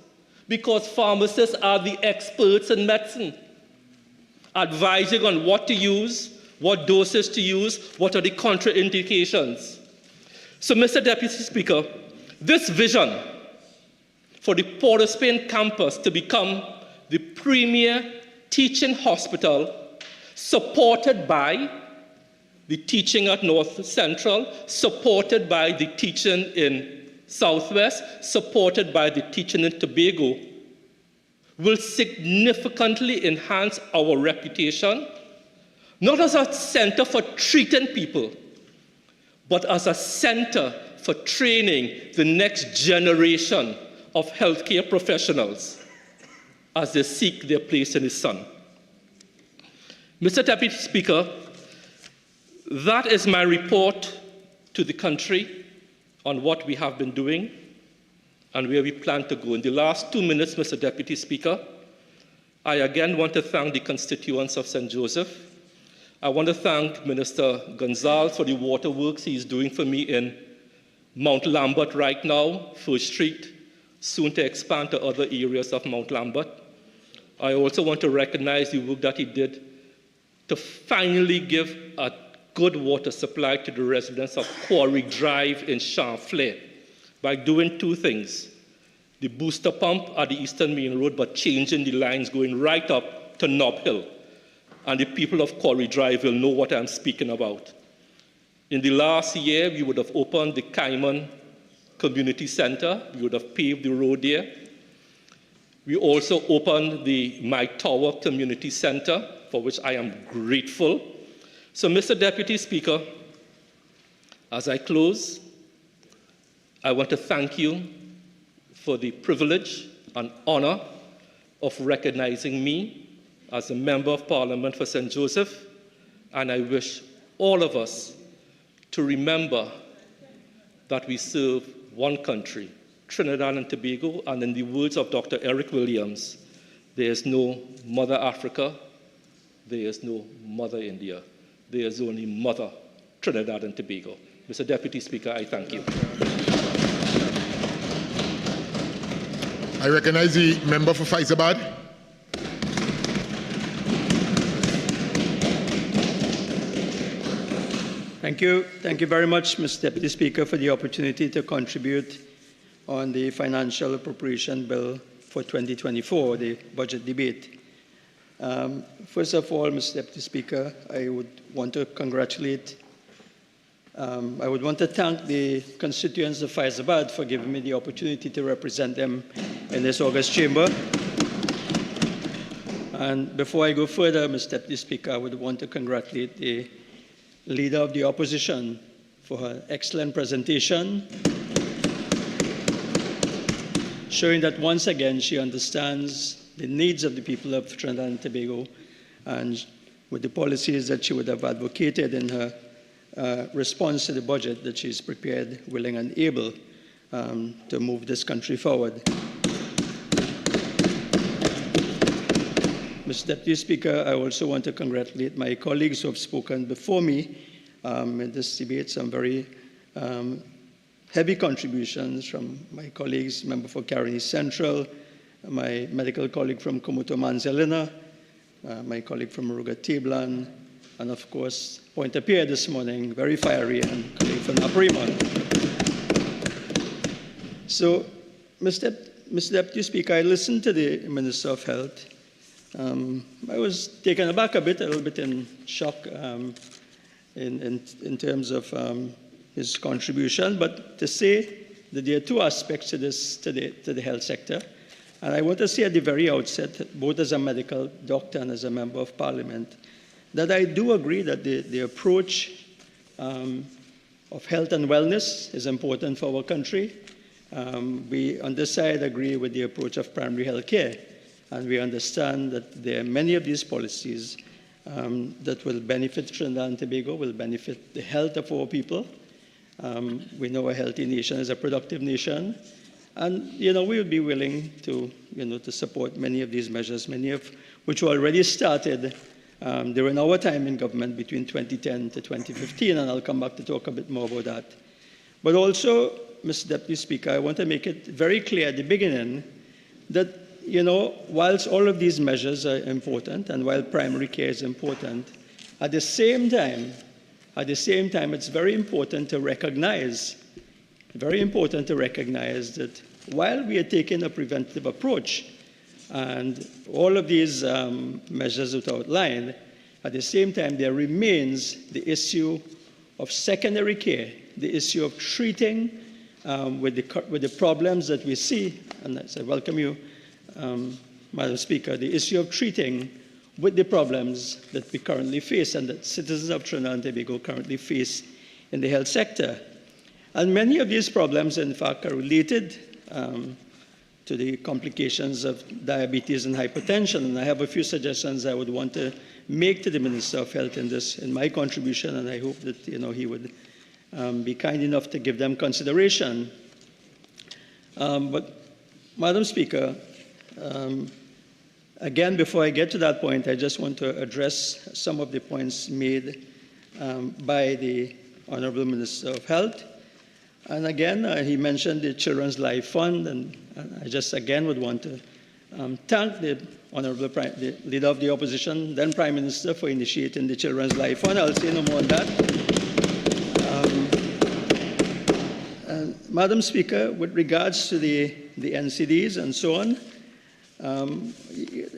because pharmacists are the experts in medicine, advising on what to use, what doses to use, what are the contraindications. So, Mr. Deputy Speaker, this vision for the Port of Spain campus to become the premier teaching hospital, supported by the teaching at North Central, supported by the teaching in Southwest, supported by the teaching in Tobago, will significantly enhance our reputation, not as a center for treating people, but as a center for training the next generation of healthcare professionals as they seek their place in the sun. Mr. Deputy Speaker, that is my report to the country on what we have been doing and where we plan to go. In the last 2 minutes, Mr. Deputy Speaker, I again want to thank the constituents of St. Joseph. I want to thank Minister Gonzalez for the water works he's doing for me in Mount Lambert right now, First Street, soon to expand to other areas of Mount Lambert. I also want to recognize the work that he did to finally give a good water supply to the residents of Quarry Drive in Champlain by doing two things: the booster pump at the Eastern Main Road, but changing the lines going right up to Nob Hill. And the people of Quarry Drive will know what I'm speaking about. In the last year, we would have opened the Cayman Community Center. We would have paved the road there. We also opened the My Tower Community Center, for which I am grateful. So, Mr. Deputy Speaker, as I close, I want to thank you for the privilege and honor of recognizing me as a Member of Parliament for St. Joseph, and I wish all of us to remember that we serve one country, Trinidad and Tobago, and in the words of Dr. Eric Williams, there is no Mother Africa, there is no Mother India, there is only Mother Trinidad and Tobago. Mr. Deputy Speaker, I thank you. I recognize the member for Faizabad. Thank you. Thank you very much, Mr. Deputy Speaker, for the opportunity to contribute on the financial appropriation bill for 2024, the budget debate. First of all, Mr. Deputy Speaker, I would want to thank the constituents of Faizabad for giving me the opportunity to represent them in this August chamber. And before I go further, Mr. Deputy Speaker, I would want to congratulate the Leader of the Opposition for her excellent presentation, showing that once again she understands the needs of the people of Trinidad and Tobago, and with the policies that she would have advocated in her response to the budget, that she's prepared, willing, and able to move this country forward. Mr. Deputy Speaker, I also want to congratulate my colleagues who have spoken before me in this debate. Some very heavy contributions from my colleagues, member for Caroni Central, my medical colleague from Komoto Manzelina, my colleague from Ruga Tablan, and of course, Pointe-a-Pierre this morning, very fiery, and colleague from Appropriation. So, Mr. Deputy Speaker, I listened to the Minister of Health. I was taken aback a little bit in shock in terms of his contribution, but to say that there are two aspects to this, to the health sector. And I want to say at the very outset, both as a medical doctor and as a member of Parliament, that I do agree that the approach of health and wellness is important for our country. We on this side agree with the approach of primary health care, and we understand that there are many of these policies that will benefit Trinidad and Tobago, will benefit the health of our people. We know a healthy nation is a productive nation, and we would be willing to to support many of these measures, many of which were already started during our time in government between 2010 to 2015, and I'll come back to talk a bit more about that. But also, Mr. Deputy Speaker, I want to make it very clear at the beginning that, whilst all of these measures are important, and while primary care is important, at the same time, it's very important to recognize that while we are taking a preventive approach, and all of these measures that are outlined, at the same time, there remains the issue of secondary care, the issue of treating with the problems that we see, and I welcome you, Madam Speaker, the issue of treating with the problems that we currently face and that citizens of Trinidad and Tobago currently face in the health sector. And many of these problems, in fact, are related to the complications of diabetes and hypertension. And I have a few suggestions I would want to make to the Minister of Health in my contribution, and I hope that he would be kind enough to give them consideration. But, Madam Speaker, again, before I get to that point, I just want to address some of the points made by the Honourable Minister of Health. And again, he mentioned the Children's Life Fund, and I just again would want to thank the Honourable the Leader of the Opposition, then Prime Minister, for initiating the Children's Life Fund. I'll say no more on that. Madam Speaker, with regards to the NCDs and so on,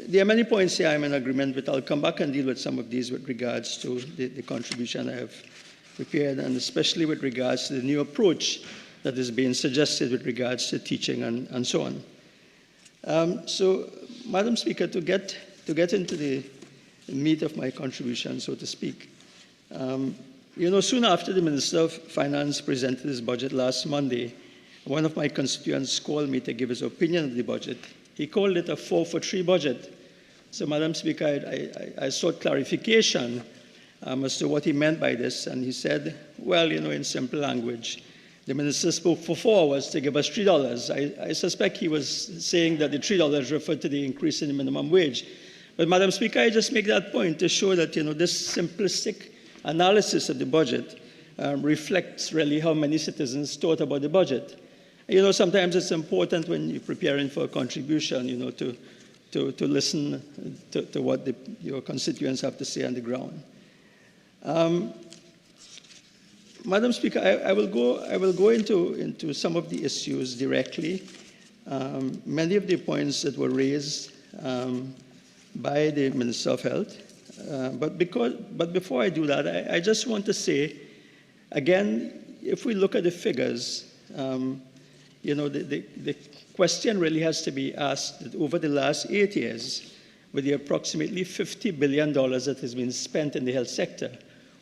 there are many points here I'm in agreement with. I'll come back and deal with some of these with regards to the contribution I have prepared, and especially with regards to the new approach that is being suggested with regards to teaching and so on. So, Madam Speaker, to get into the meat of my contribution, so to speak, soon after the Minister of Finance presented his budget last Monday, one of my constituents called me to give his opinion of the budget. He called it a 4-for-3 budget. So, Madam Speaker, I sought clarification as to what he meant by this, and he said, well, in simple language, the minister spoke for 4 hours to give us $3. I suspect he was saying that the $3 referred to the increase in the minimum wage. But, Madam Speaker, I just make that point to show that, this simplistic analysis of the budget reflects really how many citizens thought about the budget. You know, sometimes it's important when you're preparing for a contribution, you know, to listen to what your constituents have to say on the ground. Madam Speaker, I will go into some of the issues directly. Many of the points that were raised by the Minister of Health. But before I do that, I just want to say, again, if we look at the figures, you know, the question really has to be asked that over the last 8 years, with the approximately $50 billion that has been spent in the health sector,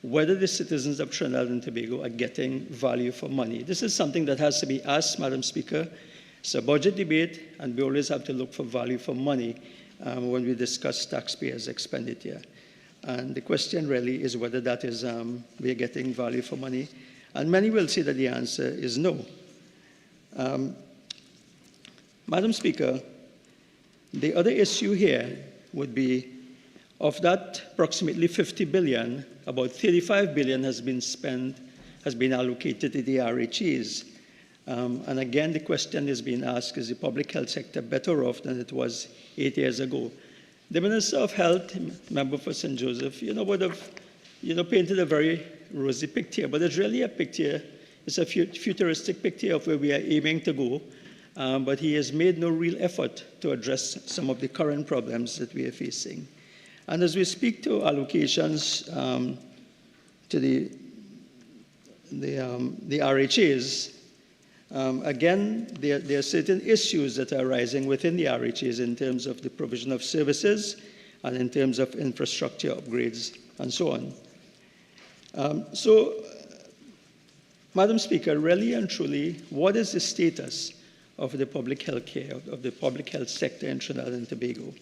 whether the citizens of Trinidad and Tobago are getting value for money. This is something that has to be asked, Madam Speaker. It's a budget debate, and we always have to look for value for money when we discuss taxpayers' expenditure. And the question really is whether that is we are getting value for money. And many will say that the answer is no. Madam Speaker, the other issue here would be, of that approximately 50 billion, about 35 billion has been allocated to the RHEs. And again, the question is being asked, is the public health sector better off than it was 8 years ago? The Minister of Health, member for St. Joseph, you know, would have, you know, painted a very rosy picture, but it's really a picture, it's a futuristic picture of where we are aiming to go, but he has made no real effort to address some of the current problems that we are facing. And as we speak to allocations to the RHAs, again, there are certain issues that are arising within the RHAs in terms of the provision of services and in terms of infrastructure upgrades and so on. So, Madam Speaker, really and truly, what is the status of the public health care, of the public health sector in Trinidad and Tobago?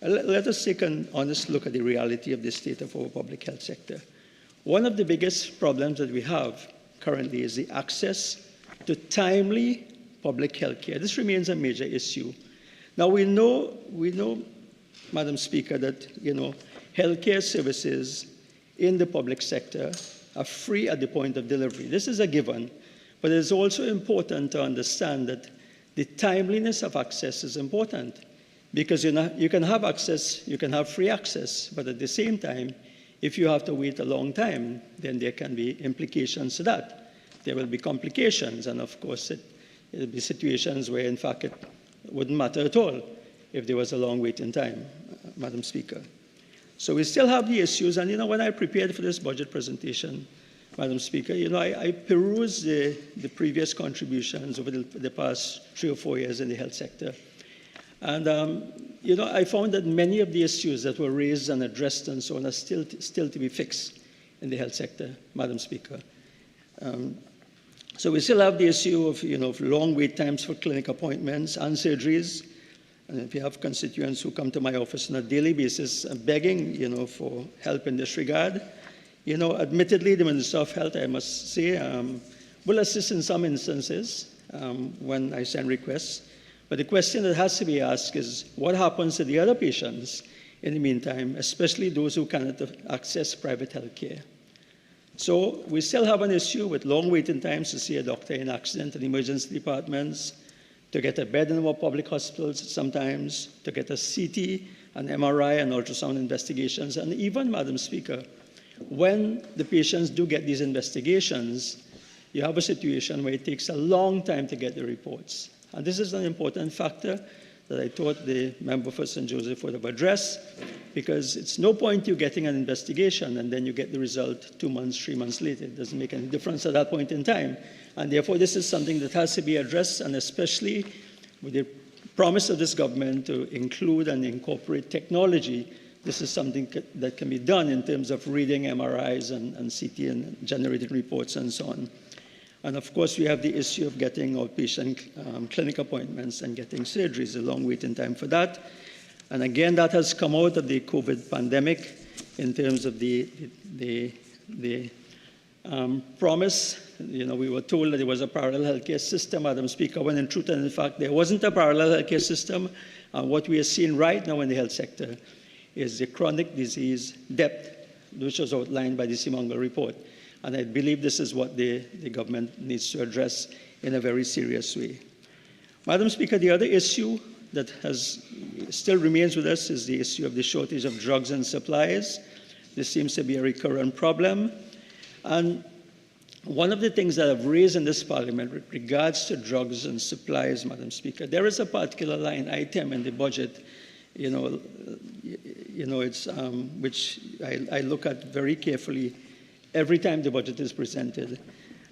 Let us take an honest look at the reality of the state of our public health sector. One of the biggest problems that we have currently is the access to timely public health care. This remains a major issue. Now we know, Madam Speaker, that, you know, healthcare services in the public sector are free at the point of delivery. This is a given, but it is also important to understand that the timeliness of access is important. Because you can have access, you can have free access, but at the same time, if you have to wait a long time, then there can be implications to that. There will be complications, and of course, it will be situations where, in fact, it wouldn't matter at all if there was a long waiting time, Madam Speaker. So we still have the issues, and you know, when I prepared for this budget presentation, Madam Speaker, you know, I perused the previous contributions over the past 3 or 4 years in the health sector. And, you know, I found that many of the issues that were raised and addressed and so on are still to be fixed in the health sector, Madam Speaker. So we still have the issue of, you know, of long wait times for clinic appointments and surgeries. And if you have constituents who come to my office on a daily basis begging, you know, for help in this regard, you know, admittedly, the Minister of Health, I must say, will assist in some instances when I send requests. But the question that has to be asked is, what happens to the other patients in the meantime, especially those who cannot access private health care? So we still have an issue with long waiting times to see a doctor in accident and emergency departments, to get a bed in our public hospitals sometimes, to get a CT, an MRI, and ultrasound investigations. And even, Madam Speaker, when the patients do get these investigations, you have a situation where it takes a long time to get the reports. And this is an important factor that I thought the member for St. Joseph would have addressed, because it's no point you getting an investigation and then you get the result 2 months, 3 months later. It doesn't make any difference at that point in time. And therefore, this is something that has to be addressed, and especially with the promise of this government to include and incorporate technology, this is something that can be done in terms of reading MRIs and CT and generating reports and so on. And of course, we have the issue of getting outpatient clinic appointments and getting surgeries, a long waiting time for that. And again, that has come out of the COVID pandemic in terms of the promise. You know, we were told that there was a parallel healthcare system, Madam Speaker, when in truth and in fact, there wasn't a parallel healthcare system. What we are seeing right now in the health sector is the chronic disease depth, which was outlined by the Simongal report. And I believe this is what the government needs to address in a very serious way. Madam Speaker, the other issue that still remains with us is the issue of the shortage of drugs and supplies. This seems to be a recurrent problem. And one of the things that I've raised in this Parliament with regards to drugs and supplies, Madam Speaker, there is a particular line item in the budget, which I look at very carefully every time the budget is presented.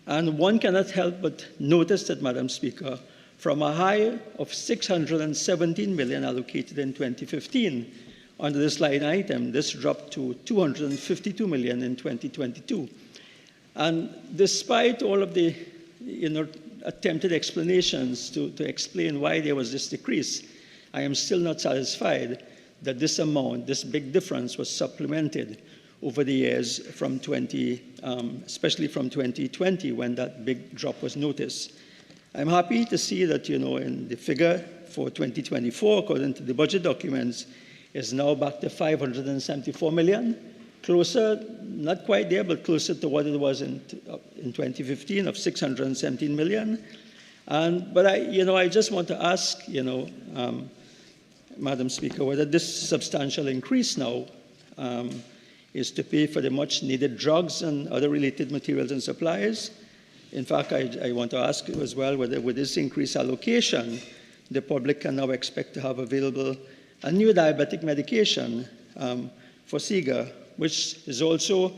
And one cannot help but notice that, Madam Speaker, from a high of 617 million allocated in 2015 under this line item, this dropped to 252 million in 2022. And despite all of the attempted explanations to explain why there was this decrease, I am still not satisfied that this amount, this big difference, was supplemented over the years from especially from 2020 when that big drop was noticed. I'm happy to see that, in the figure for 2024, according to the budget documents, is now back to 574 million. Closer, not quite there, but closer to what it was in 2015 of 617 million. But I just want to ask, Madam Speaker, whether this substantial increase now is to pay for the much needed drugs and other related materials and supplies. In fact, I want to ask you as well whether with this increased allocation, the public can now expect to have available a new diabetic medication for SIGA, which also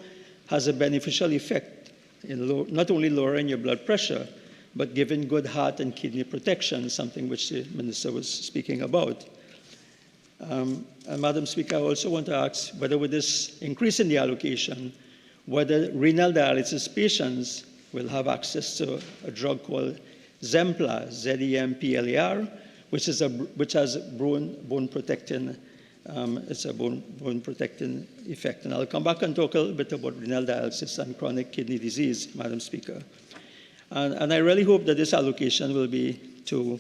has a beneficial effect in not only lowering your blood pressure, but giving good heart and kidney protection, something which the Minister was speaking about. And Madam Speaker, I also want to ask whether with this increase in the allocation, whether renal dialysis patients will have access to a drug called Zemplar, Z-E-M-P-L-A-R, which has bone protecting, it's a bone protecting effect. And I'll come back and talk a little bit about renal dialysis and chronic kidney disease, Madam Speaker. And I really hope that this allocation will be to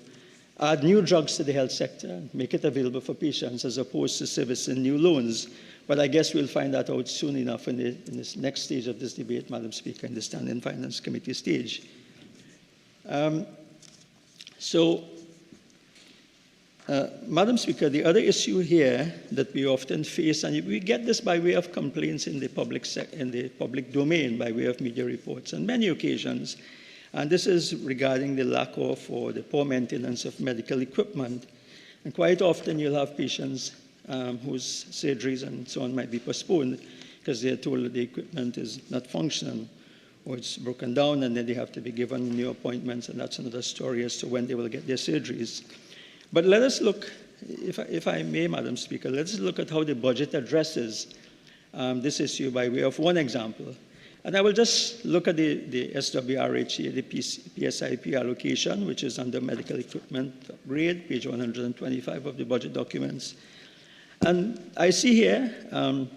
add new drugs to the health sector, make it available for patients as opposed to servicing new loans. But I guess we'll find that out soon enough in this next stage of this debate, Madam Speaker, in the Standing Finance Committee stage. Madam Speaker, the other issue here that we often face, and we get this by way of complaints in the public domain, by way of media reports on many occasions, and this is regarding the lack of or the poor maintenance of medical equipment. And quite often you'll have patients whose surgeries and so on might be postponed because they're told that the equipment is not functioning or it's broken down, and then they have to be given new appointments, and that's another story as to when they will get their surgeries. But let us look, if I may, Madam Speaker, let's look at how the budget addresses this issue by way of one example. And I will just look at the SWRHA, the PSIP allocation, which is under medical equipment upgrade, page 125 of the budget documents. And I see here the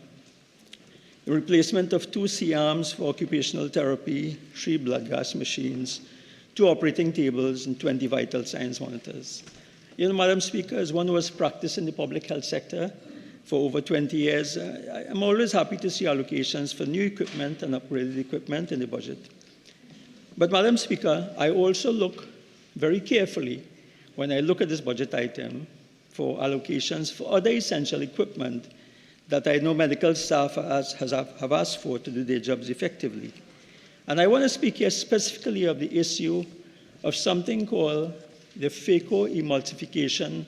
replacement of 2 C-arms for occupational therapy, 3 blood gas machines, 2 operating tables, and 20 vital signs monitors. Madam Speaker, as one who has practiced in the public health sector for over 20 years, I'm always happy to see allocations for new equipment and upgraded equipment in the budget. But Madam Speaker, I also look very carefully when I look at this budget item for allocations for other essential equipment that I know medical staff have asked for to do their jobs effectively. And I want to speak here specifically of the issue of something called the phaco emulsification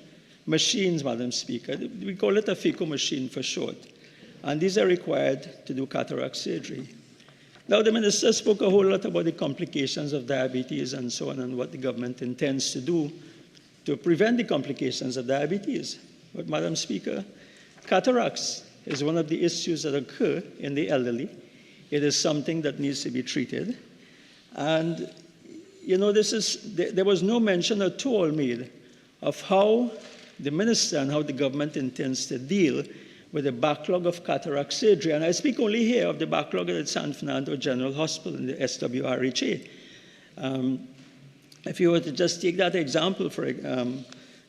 machines, Madam Speaker. We call it a phaco machine for short. And these are required to do cataract surgery. Now, the Minister spoke a whole lot about the complications of diabetes and so on, and what the government intends to do to prevent the complications of diabetes. But, Madam Speaker, cataracts is one of the issues that occur in the elderly. It is something that needs to be treated. And there was no mention at all made of how the Minister and how the government intends to deal with the backlog of cataract surgery. And I speak only here of the backlog at San Fernando General Hospital in the SWRHA. If you were to just take that example,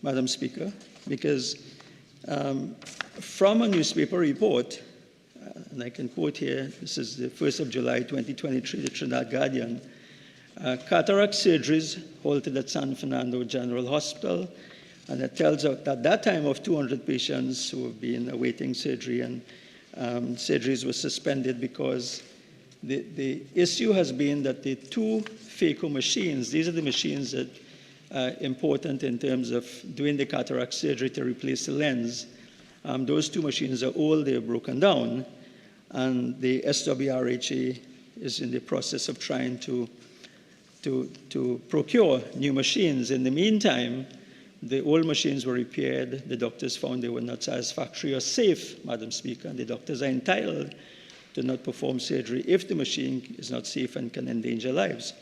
Madam Speaker, because from a newspaper report, and I can quote here, this is the 1st of July 2023, the Trinidad Guardian. Cataract surgeries halted at San Fernando General Hospital, and it tells out at that time of 200 patients who have been awaiting surgery, and surgeries were suspended because the issue has been that the two phaco machines, these are the machines that are important in terms of doing the cataract surgery to replace the lens. Those two machines are old, they're broken down, and the SWRHA is in the process of trying to procure new machines. In the meantime, the old machines were repaired. The doctors found they were not satisfactory or safe, Madam Speaker, and the doctors are entitled to not perform surgery if the machine is not safe and can endanger lives.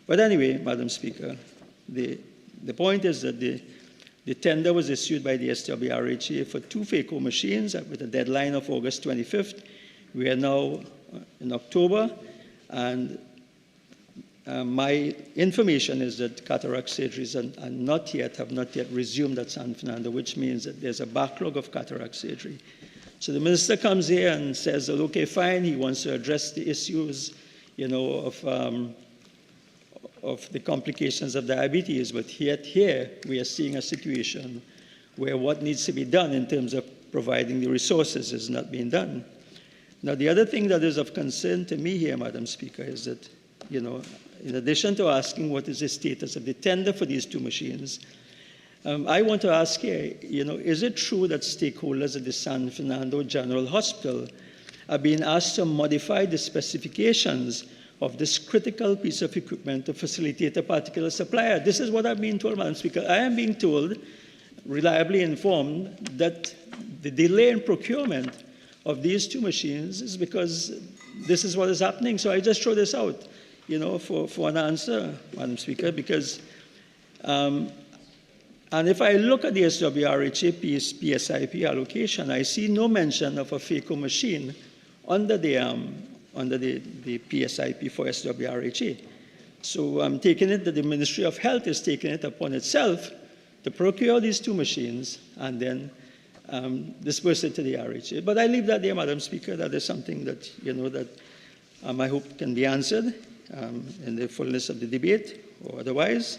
But anyway, Madam Speaker, the point is that the tender was issued by the SWRHA for two phaco machines with a deadline of August 25th. We are now in October, and my information is that cataract surgeries have not yet resumed at San Fernando, which means that there's a backlog of cataract surgery. So the minister comes here and says, well, okay, fine, he wants to address the issues, of the complications of diabetes, but yet here we are seeing a situation where what needs to be done in terms of providing the resources is not being done. Now, the other thing that is of concern to me here, Madam Speaker, is that, in addition to asking what is the status of the tender for these two machines, I want to ask here, is it true that stakeholders at the San Fernando General Hospital are being asked to modify the specifications of this critical piece of equipment to facilitate a particular supplier? This is what I'm being told, Madam Speaker. I am being told, reliably informed, that the delay in procurement of these two machines is because this is what is happening. So I just throw this out, for an answer, Madam Speaker, because, and if I look at the SWRHA PSIP allocation, I see no mention of a phaco machine under the PSIP for SWRHA. So I'm taking it that the Ministry of Health is taking it upon itself to procure these two machines and then disperse it to the RHA. But I leave that there, Madam Speaker. That is something that, I hope can be answered in the fullness of the debate or otherwise.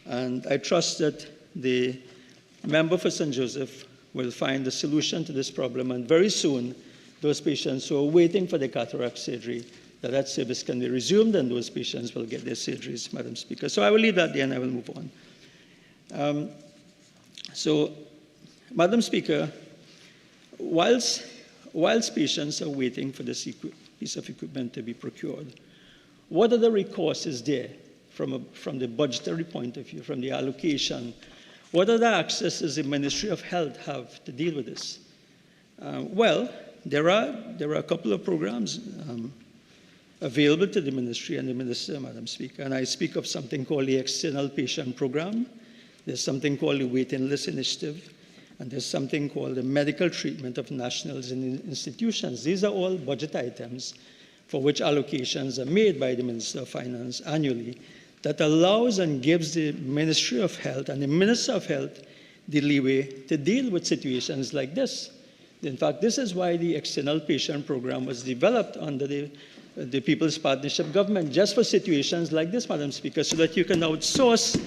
And I trust that the member for St. Joseph will find a solution to this problem, and very soon those patients who are waiting for the cataract surgery, that service can be resumed and those patients will get their surgeries, Madam Speaker. So I will leave that there and I will move on. So, Madam Speaker, whilst patients are waiting for this piece of equipment to be procured, what are the recourses there from the budgetary point of view, from the allocation? What other accesses the Ministry of Health have to deal with this? Well, there are a couple of programs available to the ministry and the minister, Madam Speaker, and I speak of something called the External Patient Program. There's something called the Waiting List Initiative, and there's something called the Medical Treatment of Nationals in Institutions. These are all budget items for which allocations are made by the Minister of Finance annually that allows and gives the Ministry of Health and the Minister of Health the leeway to deal with situations like this. In fact, this is why the External Patient Program was developed under the People's Partnership Government, just for situations like this, Madam Speaker, so that you can outsource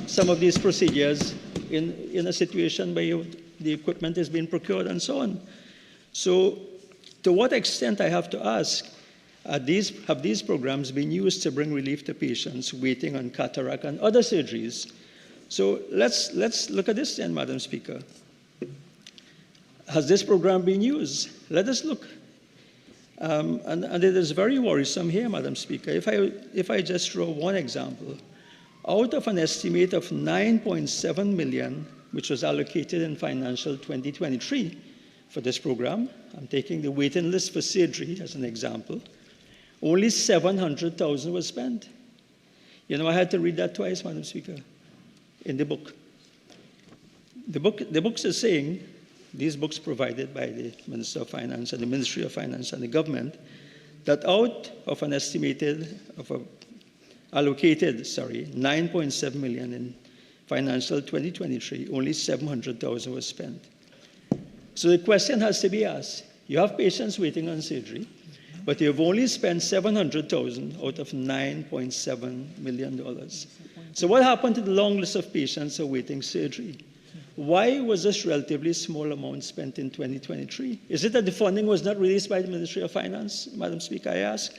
some of these procedures in a situation where the equipment is being procured and so on. So to what extent, I have to ask, have these programs been used to bring relief to patients waiting on cataract and other surgeries? So let's look at this then, Madam Speaker. Has this program been used? Let us look. And it is very worrisome here, Madam Speaker. If I just throw one example, out of an estimate of 9.7 million, which was allocated in financial 2023 for this program, I'm taking the waiting list for surgery as an example, only 700,000 was spent. I had to read that twice, Madam Speaker, in the book. The books are saying, these books provided by the Minister of Finance and the Ministry of Finance and the government, that out of an allocated 9.7 million in financial 2023, only 700,000 was spent. So the question has to be asked, You have patients waiting on surgery, but you've only spent $700,000 out of $9.7 million. So what happened to the long list of patients awaiting surgery? Why was this relatively small amount spent in 2023? Is it that the funding was not released by the Ministry of Finance, Madam Speaker, I ask?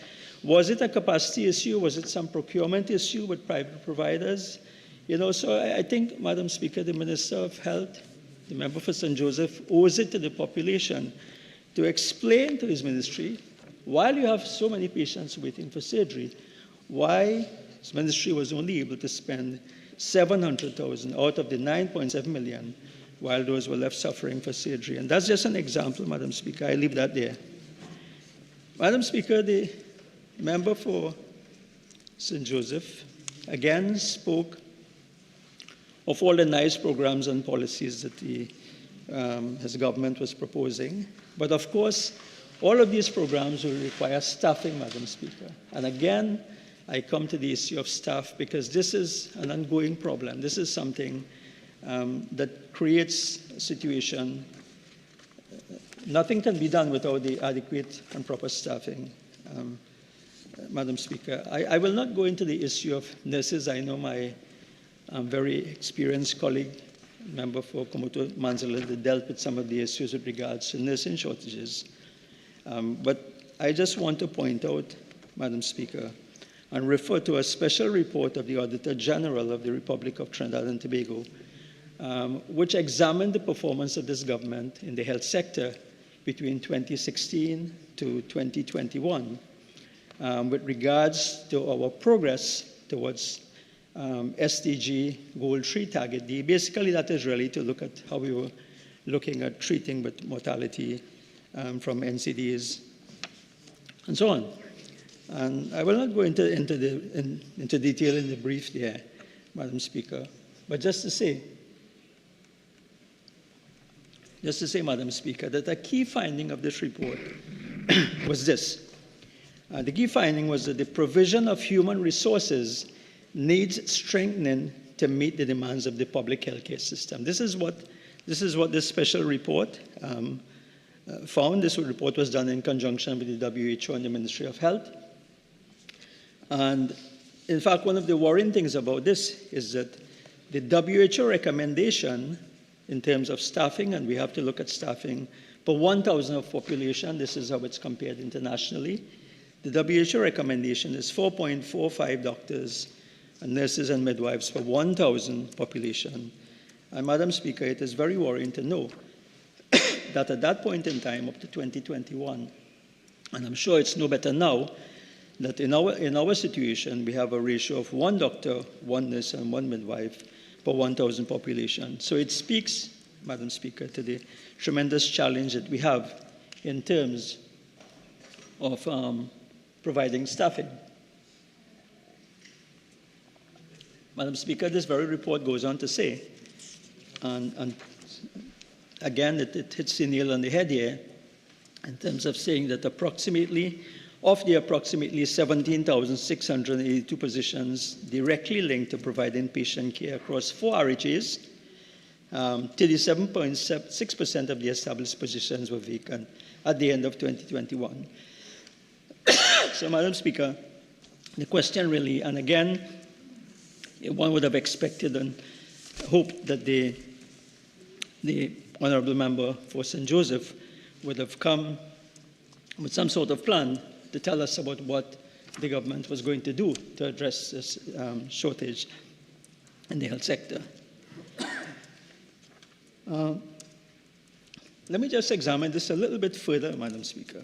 Was it a capacity issue? Was it some procurement issue with private providers? So I think, Madam Speaker, the Minister of Health, the member for St. Joseph, owes it to the population to explain to his ministry, while you have so many patients waiting for surgery, why his ministry was only able to spend $700,000 out of the $9.7 million, while those were left suffering for surgery. And that's just an example, Madam Speaker. I leave that there. Madam Speaker, the member for St. Joseph again spoke of all the nice programs and policies that his government was proposing. But of course, all of these programs will require staffing, Madam Speaker. And again, I come to the issue of staff because this is an ongoing problem. This is something that creates a situation. Nothing can be done without the adequate and proper staffing, Madam Speaker. I will not go into the issue of nurses. I know my very experienced colleague, member for Komoto Manzala, that dealt with some of the issues with regards to nursing shortages. But I just want to point out, Madam Speaker, and refer to a special report of the Auditor General of the Republic of Trinidad and Tobago, which examined the performance of this government in the health sector between 2016 to 2021 with regards to our progress towards SDG Goal 3 Target D. Basically, that is really to look at how we were looking at treating with mortality from NCDs and so on. And I will not go into detail in the brief there, Madam Speaker, but just to say, Madam Speaker, that a key finding of this report was this. The key finding was that the provision of human resources needs strengthening to meet the demands of the public healthcare system. This is what this special report found. This report was done in conjunction with the WHO and the Ministry of Health. And in fact, one of the worrying things about this is that the WHO recommendation in terms of staffing, and we have to look at staffing per 1,000 of population, this is how it's compared internationally. The WHO recommendation is 4.45 doctors and nurses and midwives per 1,000 population. And Madam Speaker, it is very worrying to know that at that point in time, up to 2021, and I'm sure it's no better now, that in our situation, we have a ratio of 1 doctor, 1 nurse, and 1 midwife per 1,000 population. So it speaks, Madam Speaker, to the tremendous challenge that we have in terms of providing staffing. Madam Speaker, this very report goes on to say, and again, it hits the nail on the head here, in terms of saying that of the approximately 17,682 positions directly linked to providing patient care across 4 RHAs, 37.6% of the established positions were vacant at the end of 2021. So, Madam Speaker, the question really, and again, one would have expected and hoped that the Honourable Member for St. Joseph would have come with some sort of plan to tell us about what the government was going to do to address this shortage in the health sector. Let me just examine this a little bit further, Madam Speaker.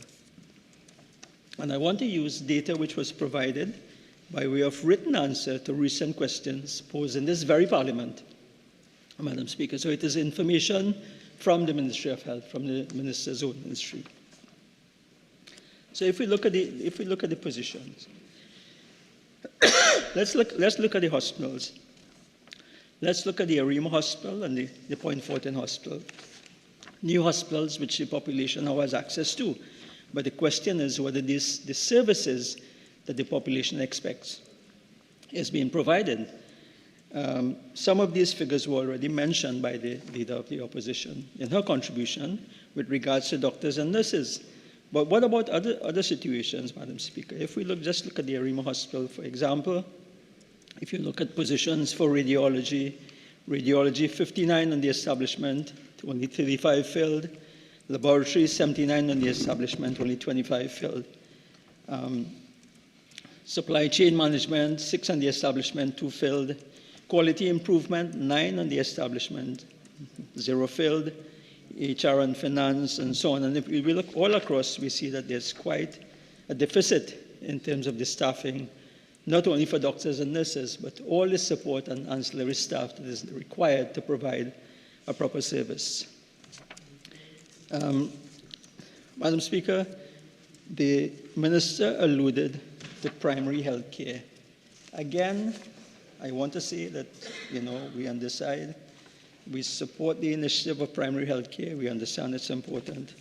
And I want to use data which was provided by way of written answer to recent questions posed in this very Parliament, Madam Speaker. So it is information from the Ministry of Health, from the Minister's own ministry. So if we look at the positions, let's look at the hospitals. Let's look at the Arima Hospital and the Point Fortin Hospital. New hospitals which the population now has access to. But the question is whether the services that the population expects is being provided. Some of these figures were already mentioned by the Leader of the Opposition in her contribution with regards to doctors and nurses. But what about other situations, Madam Speaker? If we just look at the Arima Hospital, for example, if you look at positions for radiology, 59 on the establishment, only 35 filled. Laboratory, 79 on the establishment, only 25 filled. Supply chain management, 6 on the establishment, 2 filled. Quality improvement, 9 on the establishment, 0 filled. HR and finance and so on. And if we look all across, we see that there's quite a deficit in terms of the staffing, not only for doctors and nurses, but all the support and ancillary staff that is required to provide a proper service. Madam Speaker, the Minister alluded to primary health care. Again, I want to say that, we on this side, we support the initiative of primary health care. We understand it's important.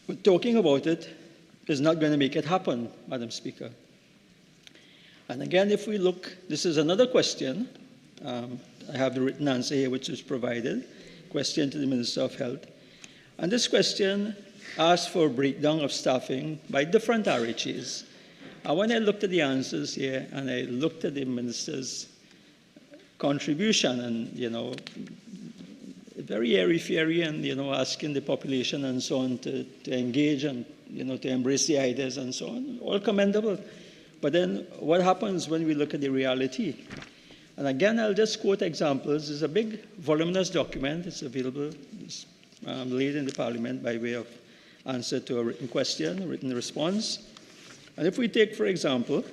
But talking about it is not going to make it happen, Madam Speaker. And again, if we look, this is another question. I have the written answer here, which was provided. Question to the Minister of Health. And this question asked for a breakdown of staffing by different RHAs. And when I looked at the answers here, and I looked at the Minister's contribution, and, very airy-fairy, and, asking the population and so on to engage and, to embrace the ideas and so on, all commendable. But then what happens when we look at the reality? And again, I'll just quote examples. There's a big voluminous document. It's available, it's laid in the Parliament by way of answer to a written question, a written response. And if we take, for example,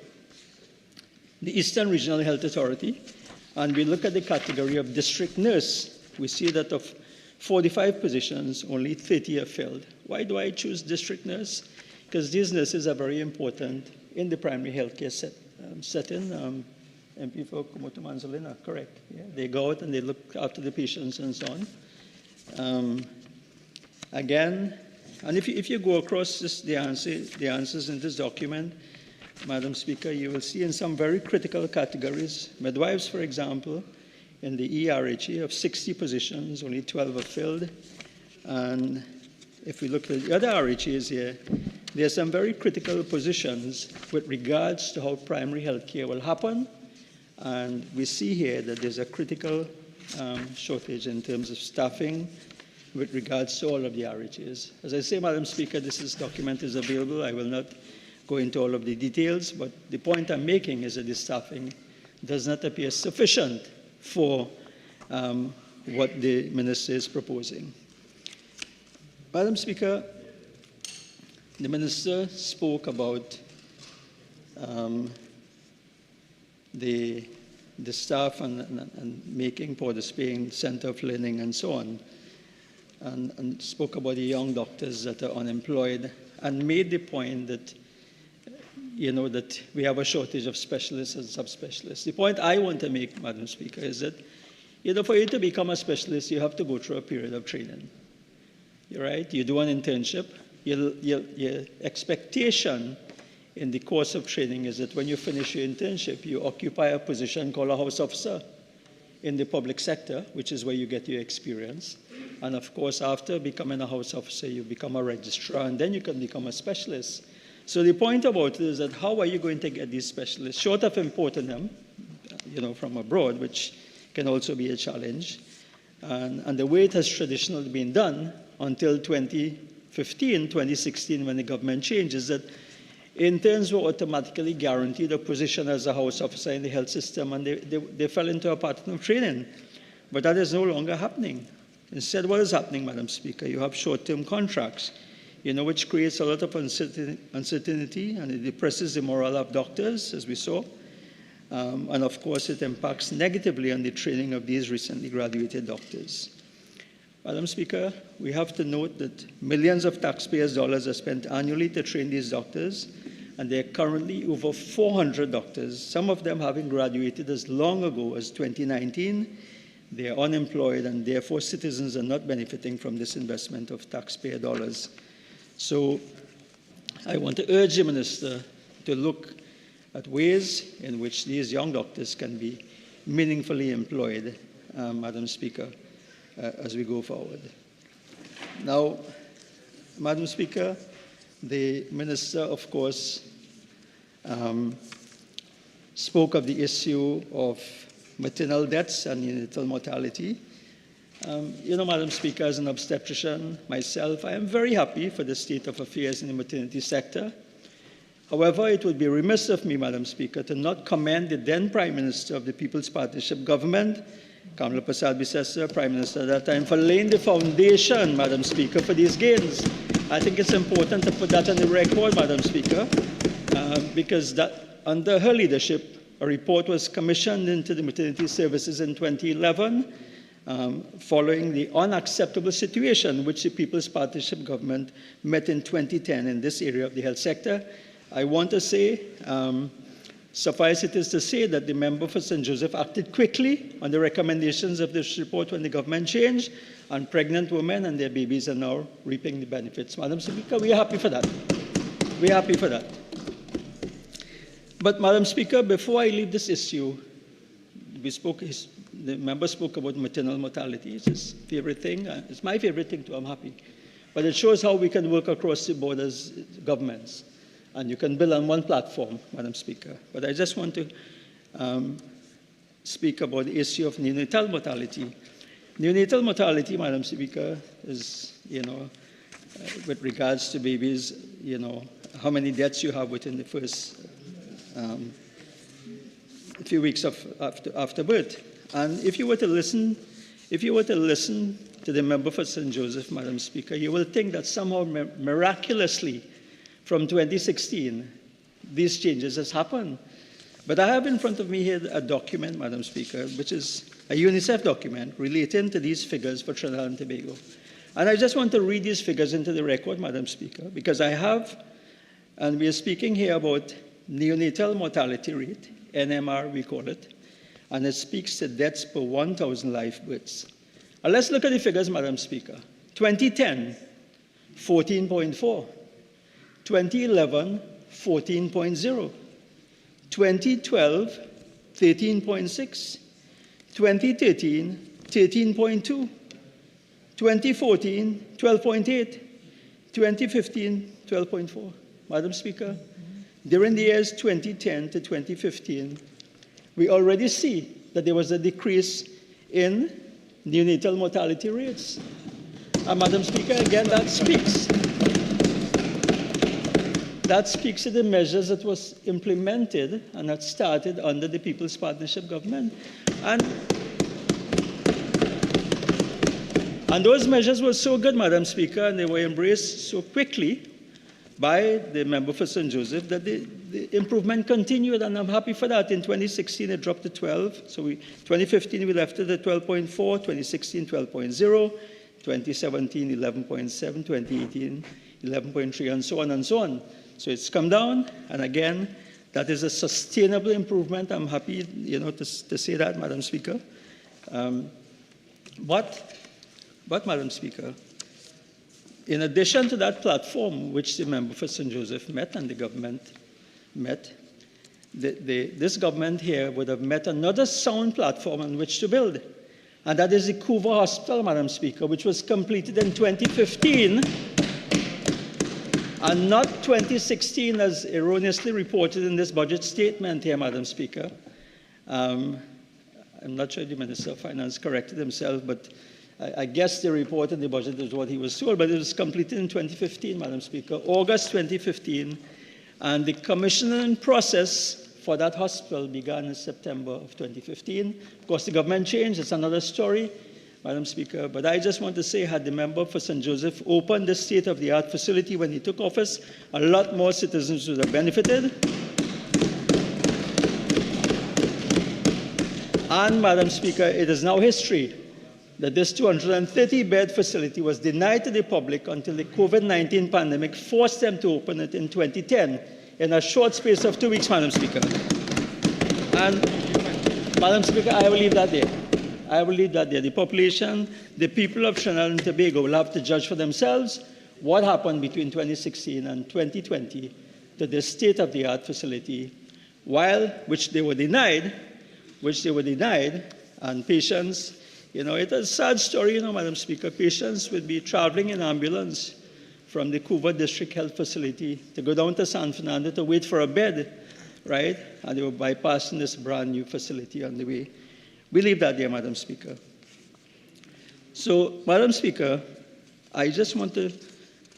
the Eastern Regional Health Authority, and we look at the category of district nurse, we see that of 45 positions, only 30 are filled. Why do I choose district nurse? Because these nurses are very important in the primary healthcare setting. MP for Kumoto Manzolina, correct. Yeah, they go out and they look after the patients and so on. Again, and if you go across the answers in this document, Madam Speaker, you will see in some very critical categories, midwives, for example, in the ERHA of 60 positions, only 12 are filled. And if we look at the other RHAs here, there are some very critical positions with regards to how primary health care will happen. And we see here that there's a critical shortage in terms of staffing with regards to all of the RHAs. As I say, Madam Speaker, this document is available. I will not go into all of the details, but the point I'm making is that the staffing does not appear sufficient for what the Minister is proposing. Madam Speaker, the Minister spoke about the staff and making Port of Spain Center of Learning and so on, and spoke about the young doctors that are unemployed, and made the point that, that we have a shortage of specialists and subspecialists. The point I want to make, Madam Speaker, is that, for you to become a specialist, you have to go through a period of training. You're right? You do an internship. Your expectation in the course of training is that when you finish your internship, you occupy a position called a house officer in the public sector, which is where you get your experience. And of course, after becoming a house officer, you become a registrar, and then you can become a specialist. So the point about it is that how are you going to get these specialists, short of importing them, from abroad, which can also be a challenge. And the way it has traditionally been done until 2015, 2016, when the government changed, is that interns were automatically guaranteed a position as a house officer in the health system, and they fell into a pattern of training. But that is no longer happening. Instead, what is happening, Madam Speaker? You have short-term contracts, which creates a lot of uncertainty, and it depresses the morale of doctors, as we saw. And of course, it impacts negatively on the training of these recently graduated doctors. Madam Speaker, we have to note that millions of taxpayers' dollars are spent annually to train these doctors, and there are currently over 400 doctors, some of them having graduated as long ago as 2019. They are unemployed, and therefore citizens are not benefiting from this investment of taxpayer dollars. So I want to urge the Minister to look at ways in which these young doctors can be meaningfully employed, Madam Speaker, as we go forward. Now, Madam Speaker, the Minister, of course, spoke of the issue of maternal deaths and neonatal mortality. Madam Speaker, as an obstetrician myself, I am very happy for the state of affairs in the maternity sector. However, it would be remiss of me, Madam Speaker, to not commend the then Prime Minister of the People's Partnership Government, Kamala Prasad-Bissessar, Prime Minister at that time, for laying the foundation, Madam Speaker, for these gains. I think it's important to put that on the record, Madam Speaker, because that under her leadership, a report was commissioned into the maternity services in 2011, following the unacceptable situation which the People's Partnership Government met in 2010 in this area of the health sector. I want to say, suffice it is to say that the member for St. Joseph acted quickly on the recommendations of this report when the government changed, and pregnant women and their babies are now reaping the benefits. Madam Speaker, we are happy for that. We are happy for that. But Madam Speaker, before I leave this issue, the member spoke about maternal mortality. It's his favorite thing. It's my favorite thing too. I'm happy. But it shows how we can work across the board as governments. And you can build on one platform, Madam Speaker. But I just want to speak about the issue of neonatal mortality. Neonatal mortality, Madam Speaker, is, with regards to babies, how many deaths you have within the first few weeks after birth. And if you were to listen to the member for St. Joseph, Madam Speaker, you will think that somehow miraculously from 2016, these changes has happened. But I have in front of me here a document, Madam Speaker, which is a UNICEF document relating to these figures for Trinidad and Tobago. And I just want to read these figures into the record, Madam Speaker, because I have, and we are speaking here about neonatal mortality rate, NMR we call it, and it speaks to deaths per 1,000 live births. And let's look at the figures, Madam Speaker. 2010, 14.4. 2011, 14.0. 2012, 13.6. 2013, 13.2. 2014, 12.8. 2015, 12.4. Madam Speaker, during the years 2010 to 2015, we already see that there was a decrease in neonatal mortality rates. And Madam Speaker, again, that speaks to the measures that was implemented and that started under the People's Partnership Government. And those measures were so good, Madam Speaker, and they were embraced so quickly by the member for St. Joseph that the improvement continued, and I'm happy for that. In 2016, it dropped to 12. So 2015, we left it at 12.4, 2016, 12.0, 2017, 11.7, 2018, 11.3, and so on and so on. So it's come down, and again, that is a sustainable improvement. I'm happy, to say that, Madam Speaker. But, Madam Speaker, in addition to that platform which the member for St. Joseph met and the government met, this government here would have met another sound platform on which to build. And that is the Couva Hospital, Madam Speaker, which was completed in 2015 and not 2016 as erroneously reported in this budget statement here, Madam Speaker. I'm not sure the Minister of Finance corrected himself, but I guess the report in the budget is what he was told, but it was completed in 2015, Madam Speaker, August 2015, and the commissioning process for that hospital began in September of 2015. Of course, the government changed. It's another story, Madam Speaker, but I just want to say, had the member for St. Joseph opened the state-of-the-art facility when he took office, a lot more citizens would have benefited. And, Madam Speaker, it is now history that this 230-bed facility was denied to the public until the COVID-19 pandemic forced them to open it in 2010 in a short space of 2 weeks, Madam Speaker. And, Madam Speaker, I will leave that there. I will leave that there. The population, the people of Trinidad and Tobago will have to judge for themselves what happened between 2016 and 2020 to this state-of-the-art facility, which they were denied, which they were denied, and patients, it's a sad story, Madam Speaker. Patients would be traveling in ambulance from the Cuba District Health Facility to go down to San Fernando to wait for a bed, right? And they were bypassing this brand new facility on the way. We leave that there, Madam Speaker. So, Madam Speaker, I just want to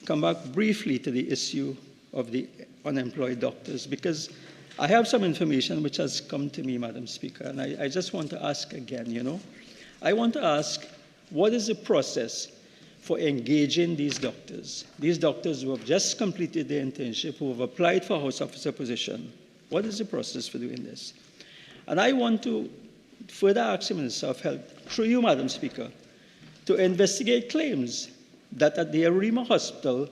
come back briefly to the issue of the unemployed doctors, because I have some information which has come to me, Madam Speaker, and I just want to ask again, I want to ask, what is the process for engaging these doctors who have just completed their internship, who have applied for a house officer position? What is the process for doing this? And I want to further ask the Minister of Health, through you, Madam Speaker, to investigate claims that at the Arima Hospital,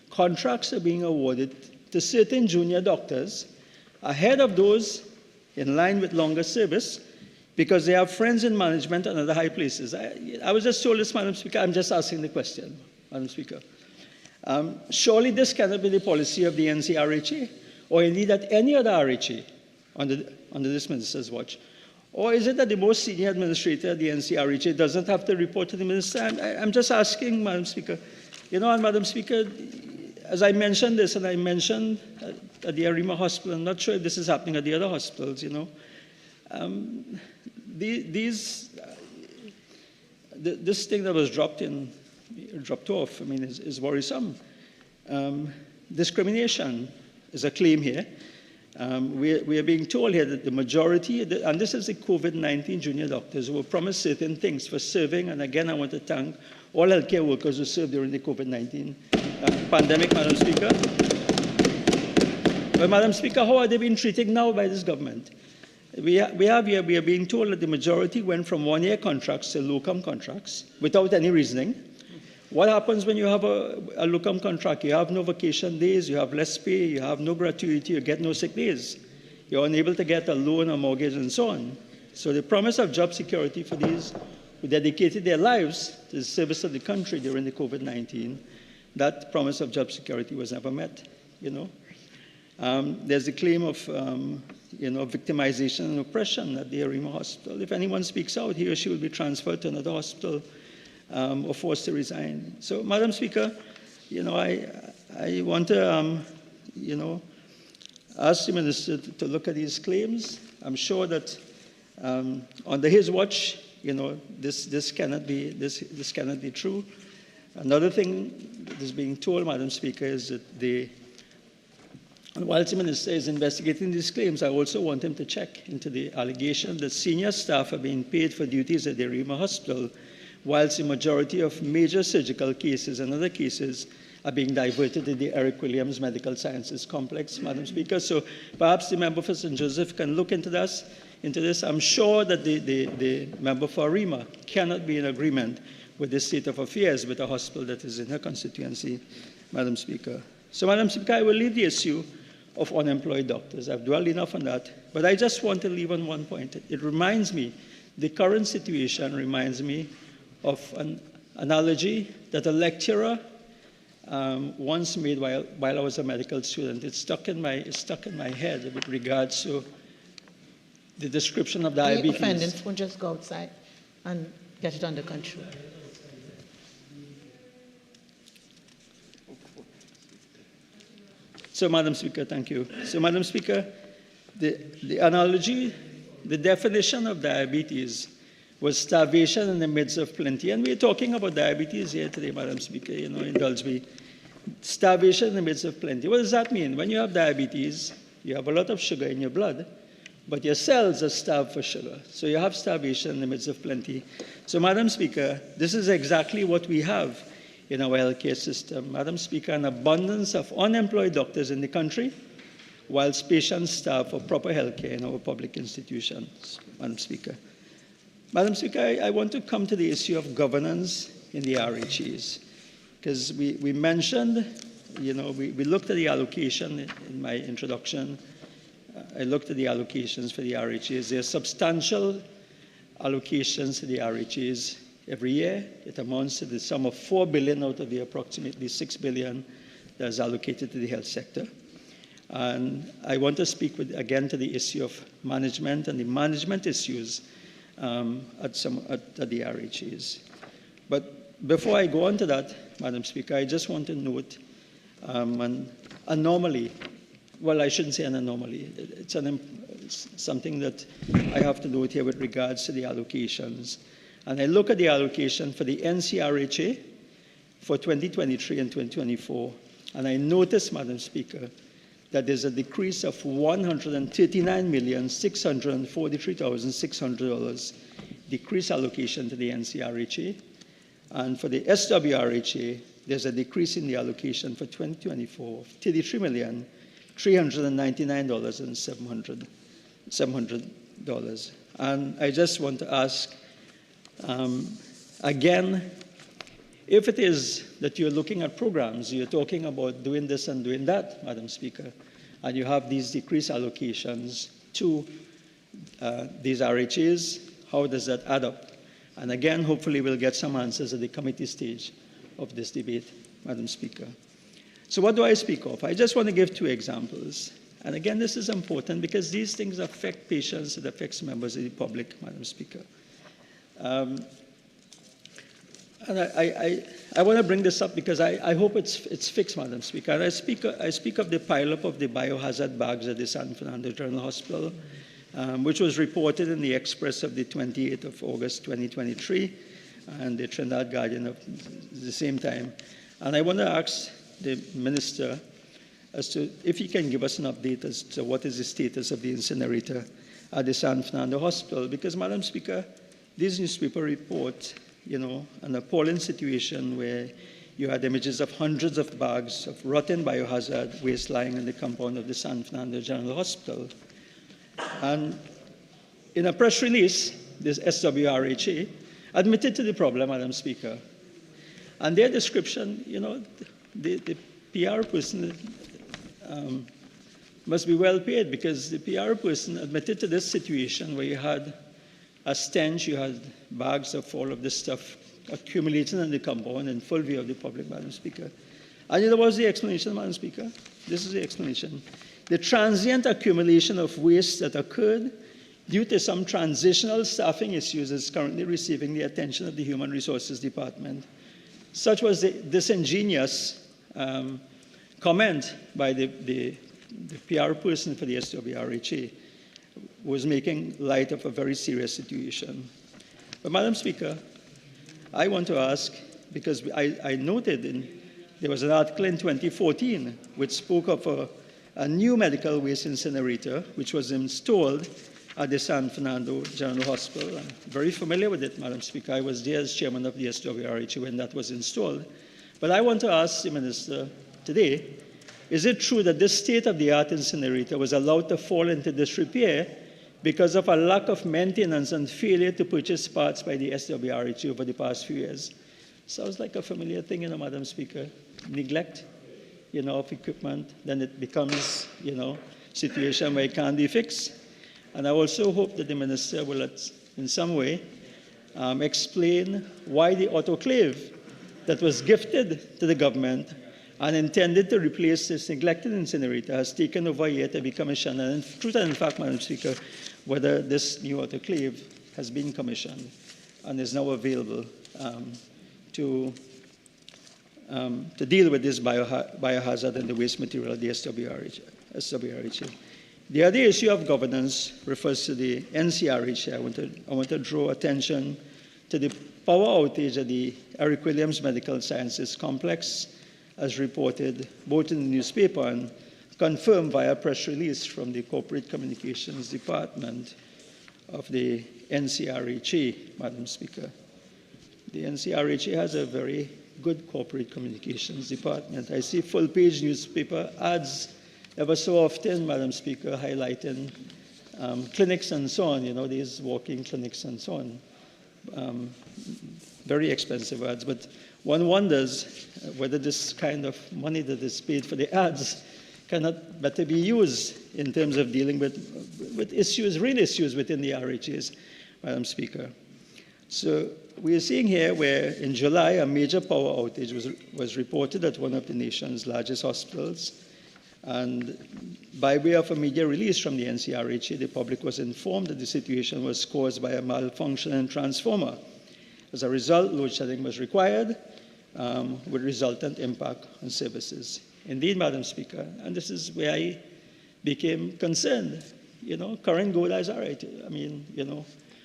contracts are being awarded to certain junior doctors ahead of those in line with longer service because they have friends in management and other high places. I was just told this, Madam Speaker. I'm just asking the question, Madam Speaker. Surely this cannot be the policy of the NCRHA, or indeed at any other RHA under this Minister's watch. Or is it that the most senior administrator at the NCRHA doesn't have to report to the Minister? I'm just asking, Madam Speaker. And Madam Speaker, as I mentioned this, and I mentioned at the Arima Hospital, I'm not sure if this is happening at the other hospitals, this thing that was dropped off, is worrisome. Discrimination is a claim here. We are being told here that the majority, and this is the COVID-19 junior doctors who were promised certain things for serving, and again I want to thank all healthcare workers who served during the COVID-19 pandemic, Madam Speaker. But Madam Speaker, how are they being treated now by this government? We are being told that the majority went from one-year contracts to locum contracts without any reasoning. What happens when you have a locum contract? You have no vacation days, you have less pay, you have no gratuity, you get no sick days. You're unable to get a loan or mortgage and so on. So the promise of job security for these who dedicated their lives to the service of the country during the COVID-19, that promise of job security was never met, There's a claim of, victimization and oppression at the Arima Hospital. If anyone speaks out, he or she will be transferred to another hospital or forced to resign. So, Madam Speaker, I want to, ask the Minister to look at these claims. I'm sure that under his watch, this cannot be true. Another thing that is being told, Madam Speaker, is that whilst the Minister is investigating these claims, I also want him to check into the allegation that senior staff are being paid for duties at the Arima Hospital, whilst the majority of major surgical cases and other cases are being diverted to the Eric Williams Medical Sciences Complex, Madam Speaker. So perhaps the member for St. Joseph can look into this. I'm sure that the member for Arima cannot be in agreement with this state of affairs with a hospital that is in her constituency, Madam Speaker. So, Madam Speaker, I will leave the issue of unemployed doctors. I've dwelled enough on that, but I just want to leave on one point. It reminds me, the current situation reminds me of an analogy that a lecturer once made while I was a medical student. It's stuck in my head with regards to the description of diabetes. Offenders will just go outside and get it under control. So, Madam Speaker, thank you. So, Madam Speaker, the analogy, the definition of diabetes was starvation in the midst of plenty. And we're talking about diabetes here today, Madam Speaker, indulge me. Starvation in the midst of plenty. What does that mean? When you have diabetes, you have a lot of sugar in your blood, but your cells are starved for sugar. So you have starvation in the midst of plenty. So, Madam Speaker, this is exactly what we have in our healthcare system. Madam Speaker, an abundance of unemployed doctors in the country, whilst patients starve for proper healthcare in our public institutions, Madam Speaker. Madam Speaker, I want to come to the issue of governance in the RHAs, because we mentioned, we looked at the allocation in my introduction. I looked at the allocations for the RHAs. There are substantial allocations to the RHAs every year. It amounts to the sum of $4 billion out of the approximately $6 billion that is allocated to the health sector. And I want to speak again to the issue of management and the management issues at the RHAs. But before I go on to that, Madam Speaker, I just want to note an anomaly. Well, I shouldn't say an anomaly. It's something that I have to note here with regards to the allocations. And I look at the allocation for the NCRHA for 2023 and 2024, and I notice, Madam Speaker, that there's a decrease of $139,643,600 decrease allocation to the NCRHA. And for the SWRHA, there's a decrease in the allocation for 2024 of $33,399,700. And I just want to ask, again, if it is that you're looking at programs, you're talking about doing this and doing that, Madam Speaker, and you have these decreased allocations to these RHAs, how does that add up? And again, hopefully we'll get some answers at the committee stage of this debate, Madam Speaker. So what do I speak of? I just want to give 2 examples. And again, this is important because these things affect patients, it affects members of the public, Madam Speaker. And I want to bring this up because I hope it's fixed, Madam Speaker. And I speak of the pileup of the biohazard bags at the San Fernando General Hospital, which was reported in the Express of the 28th of August 2023 and the Trinidad Guardian at the same time. And I want to ask the Minister as to if he can give us an update as to what is the status of the incinerator at the San Fernando Hospital. Because, Madam Speaker, these newspaper report, an appalling situation where you had images of hundreds of bags of rotten biohazard waste lying in the compound of the San Fernando General Hospital. And in a press release, this SWRHA admitted to the problem, Madam Speaker. And their description, the PR person must be well paid because the PR person admitted to this situation where you had a stench, you had bags of all of this stuff accumulating in the compound in full view of the public, Madam Speaker. And what was the explanation, Madam Speaker? This is the explanation. The transient accumulation of waste that occurred due to some transitional staffing issues is currently receiving the attention of the Human Resources Department. Such was the disingenuous comment by the PR person for the SWRHA, who was making light of a very serious situation. But, Madam Speaker, I want to ask, because I noted there was an article in 2014 which spoke of a new medical waste incinerator which was installed at the San Fernando General Hospital. I'm very familiar with it, Madam Speaker. I was there as chairman of the SWRHA when that was installed. But I want to ask the Minister today, is it true that this state-of-the-art incinerator was allowed to fall into disrepair because of a lack of maintenance and failure to purchase parts by the SWRHA over the past few years? Sounds like a familiar thing, Madam Speaker. Neglect, of equipment, then it becomes, situation where it can't be fixed. And I also hope that the Minister will, in some way, explain why the autoclave that was gifted to the government and intended to replace this neglected incinerator has taken over a year to be commissioned. And in truth and in fact, Madam Speaker, whether this new autoclave has been commissioned and is now available to deal with this biohazard and the waste material at the SWRHA. The other issue of governance refers to the NCRHA. I want to draw attention to the power outage at the Eric Williams Medical Sciences Complex, as reported both in the newspaper and confirmed via press release from the Corporate Communications Department of the NCRHA, Madam Speaker. The NCRHA has a very good corporate communications department. I see full-page newspaper ads ever so often, Madam Speaker, highlighting clinics and so on, these walking clinics and so on. Very expensive ads, but one wonders whether this kind of money that is paid for the ads cannot better be used in terms of dealing with issues, real issues within the RHAs, Madam Speaker. So we are seeing here where in July a major power outage was reported at one of the nation's largest hospitals. And by way of a media release from the NCRHA, the public was informed that the situation was caused by a malfunctioning transformer. As a result, load shedding was required, with resultant impact on services. Indeed, Madam Speaker, and this is where I became concerned. Current go lives are right.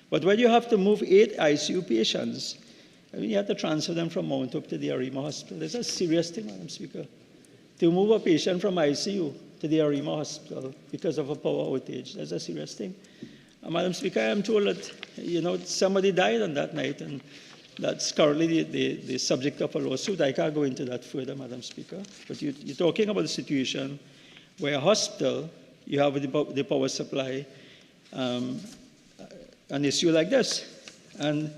But when you have to move 8 ICU patients, you have to transfer them from Mount Hope to the Arima Hospital. It's a serious thing, Madam Speaker. To move a patient from ICU to the Arima Hospital because of a power outage, that's a serious thing. Madam Speaker, I am told that, somebody died on that night, and that's currently the subject of a lawsuit. I can't go into that further, Madam Speaker. But you're talking about a situation where a hospital, you have the power supply, an issue like this. And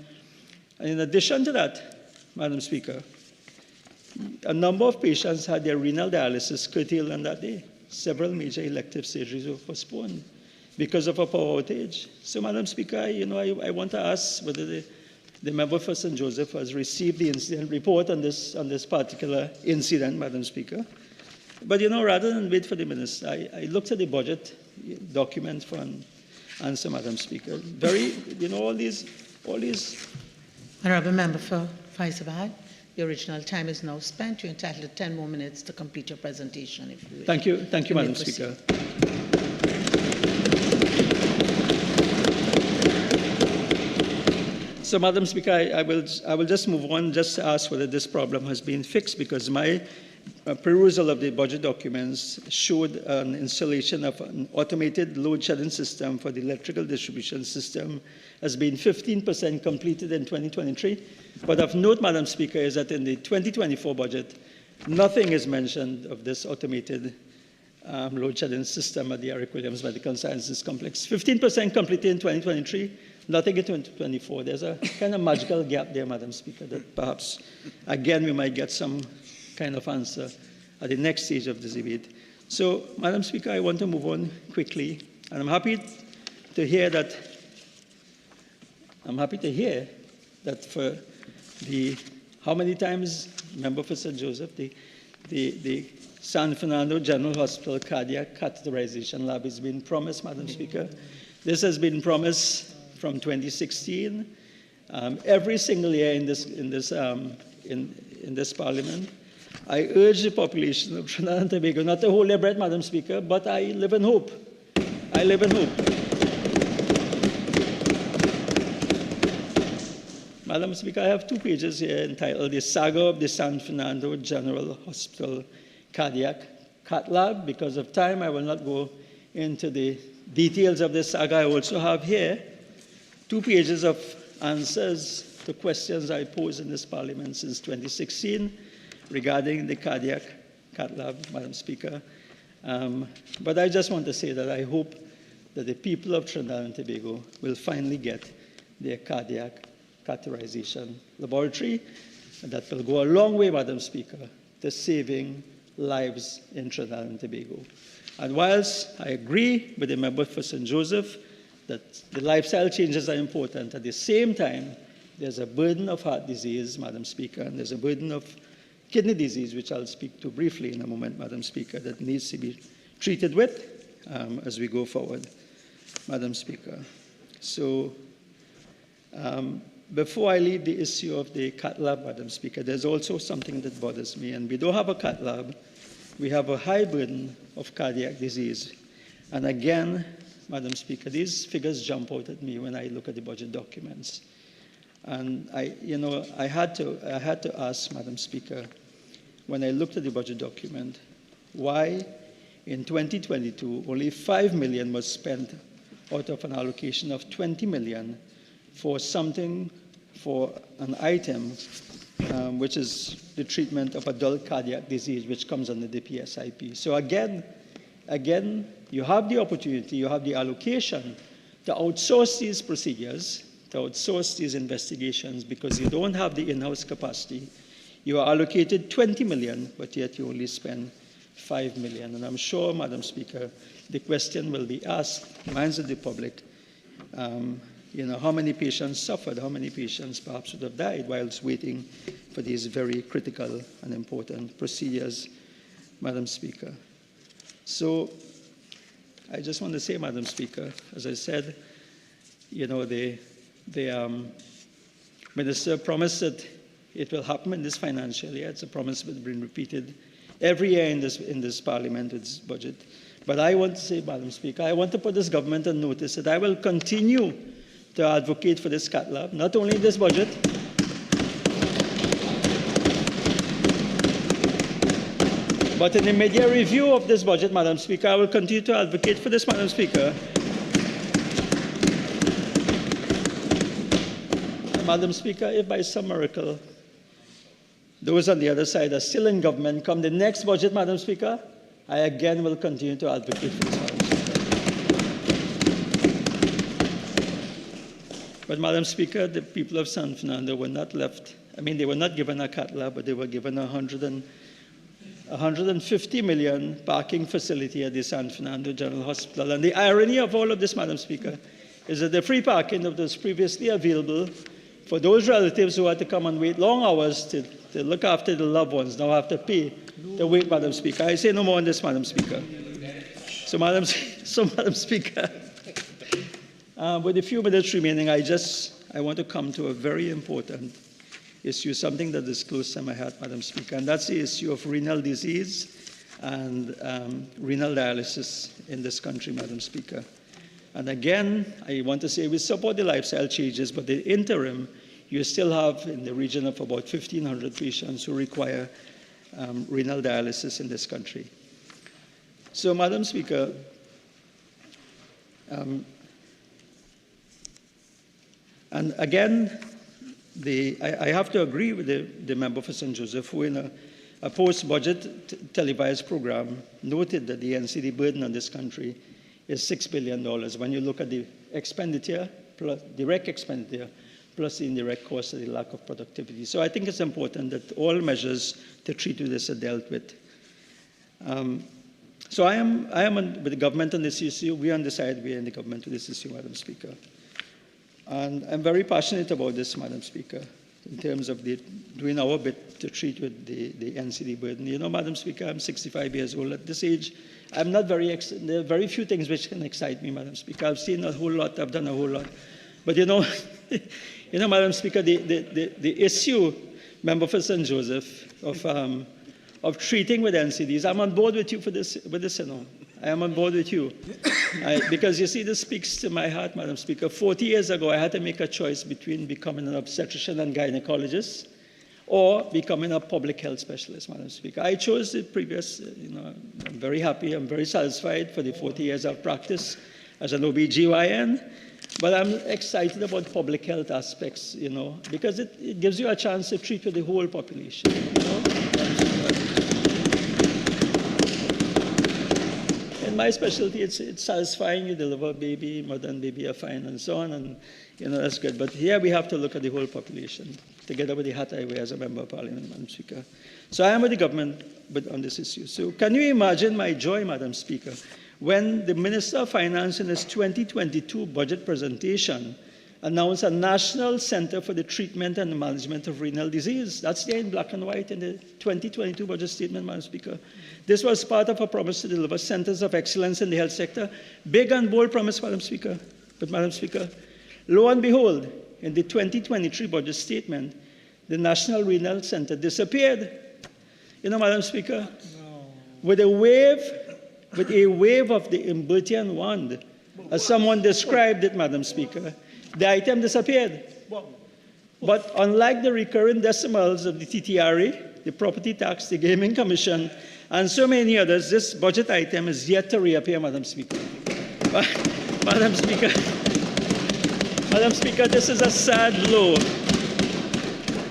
in addition to that, Madam Speaker, a number of patients had their renal dialysis curtailed on that day. Several major elective surgeries were postponed because of a power outage. So, Madam Speaker, I want to ask whether the member for St. Joseph has received the incident report on this particular incident, Madam Speaker. But, rather than wait for the minister, I looked at the budget document for an answer, Madam Speaker. All these. Honourable Member for Faisabad, the original time is now spent. You're entitled to 10 more minutes to complete your presentation. If you wish. Thank you, Madam Speaker. So, Madam Speaker, I will just move on, just to ask whether this problem has been fixed, because my perusal of the budget documents showed an installation of an automated load shedding system for the electrical distribution system has been 15% completed in 2023. But of note, Madam Speaker, is that in the 2024 budget, nothing is mentioned of this automated load shedding system at the Eric Williams Medical Sciences Complex. 15% completed in 2023, nothing in 2024. There's a kind of magical gap there, Madam Speaker, that perhaps, again, we might get some kind of answer at the next stage of this debate. So, Madam Speaker, I want to move on quickly, and I'm happy to hear that for the, how many times, member for St. Joseph, the San Fernando General Hospital Cardiac Catheterization Lab has been promised, Madam Speaker. This has been promised from 2016, every single year in this Parliament. I urge the population of Trinidad and Tobago not to hold their breath, Madam Speaker, but I live in hope. I live in hope. Madam Speaker, I have 2 pages here entitled The Saga of the San Fernando General Hospital Cardiac Cath Lab. Because of time, I will not go into the details of this saga. I also have here 2 pages of answers to questions I posed in this Parliament since 2016 regarding the cardiac cath lab, Madam Speaker. But I just want to say that I hope that the people of Trinidad and Tobago will finally get their cardiac catheterization laboratory, and that will go a long way, Madam Speaker, to saving lives in Trinidad and Tobago. And whilst I agree with the member for St. Joseph that the lifestyle changes are important, at the same time, there's a burden of heart disease, Madam Speaker, and there's a burden of kidney disease, which I'll speak to briefly in a moment, Madam Speaker, that needs to be treated with as we go forward, Madam Speaker. So before I leave the issue of the cath lab, Madam Speaker, there's also something that bothers me, and we don't have a cath lab. We have a high burden of cardiac disease. And again, Madam Speaker, these figures jump out at me when I look at the budget documents. And I had to ask, Madam Speaker, when I looked at the budget document, why in 2022 only 5 million was spent out of an allocation of 20 million for an item which is the treatment of adult cardiac disease, which comes under the PSIP. So again, you have the opportunity, you have the allocation to outsource these procedures, to outsource these investigations, because you don't have the in-house capacity. You are allocated 20 million, but yet you only spend 5 million. And I'm sure, Madam Speaker, the question will be asked, minds of the public, how many patients suffered, how many patients perhaps would have died whilst waiting for these very critical and important procedures, Madam Speaker. So I just want to say, Madam Speaker, as I said, the Minister promised that it will happen in this financial year. It's a promise that's been repeated every year in this Parliament with this budget. But I want to say, Madam Speaker, I want to put this government on notice that I will continue to advocate for this cat lab, not only in this budget, but in the mid-year review of this budget, Madam Speaker, I will continue to advocate for this, Madam Speaker. Madam Speaker, if by some miracle those on the other side are still in government come the next budget, Madam Speaker, I again will continue to advocate for this, Madam Speaker. But, Madam Speaker, the people of San Fernando were not left. I mean, they were not given a cat lab, but they were given 150 million parking facility at the San Fernando General Hospital. And the irony of all of this, Madam Speaker, is that the free parking that was previously available for those relatives who had to come and wait long hours to look after the loved ones now have to pay to wait, Madam Speaker. I say no more on this, Madam Speaker. So, Madam Speaker, with a few minutes remaining, I want to come to a very important issue, something that is close to my heart, Madam Speaker, and that's the issue of renal disease and renal dialysis in this country, Madam Speaker. And again, I want to say we support the lifestyle changes, but the interim, you still have in the region of about 1,500 patients who require renal dialysis in this country. So, Madam Speaker, and again, I have to agree with the member for St. Joseph, who in a post-budget televised program noted that the NCD burden on this country is $6 billion when you look at the expenditure, plus direct expenditure, plus the indirect cost of the lack of productivity. So I think it's important that all measures to treat with this are dealt with. So I am with the government on this issue. We are on the side, we are in the government with this issue, Madam Speaker. And I'm very passionate about this, Madam Speaker, in terms of doing our bit to treat with the NCD burden. You know, Madam Speaker, I'm 65 years old. At this age, I'm not there are very few things which can excite me, Madam Speaker. I've seen a whole lot, I've done a whole lot. But Madam Speaker, the issue, Member for St. Joseph, of treating with NCDs, I'm on board with you for this, I am on board with you. Because you see, this speaks to my heart, Madam Speaker. 40 years ago, I had to make a choice between becoming an obstetrician and gynecologist or becoming a public health specialist, Madam Speaker. I chose the previous, I'm very happy, I'm very satisfied for the 40 years I've practiced as an OB-GYN, but I'm excited about public health aspects, because it gives you a chance to treat with the whole population. In my specialty, it's satisfying. You deliver a baby, mother and baby are fine, and so on, and that's good. But here we have to look at the whole population, together with the hat I wear as a member of Parliament, Madam Speaker. So I am with the government on this issue. So can you imagine my joy, Madam Speaker, when the Minister of Finance in his 2022 budget presentation announced a National Center for the Treatment and Management of Renal Disease. That's there in black and white in the 2022 budget statement, Madam Speaker. This was part of a promise to deliver centers of excellence in the health sector. Big and bold promise, Madam Speaker. But, Madam Speaker, lo and behold, in the 2023 budget statement, the National Renal Center disappeared. Madam Speaker, with a wave of the Umbertian wand, as someone described it, Madam Speaker, the item disappeared. But unlike the recurring decimals of the TTRA, the property tax, the gaming commission, and so many others, this budget item is yet to reappear, Madam Speaker. Madam Speaker, this is a sad blow.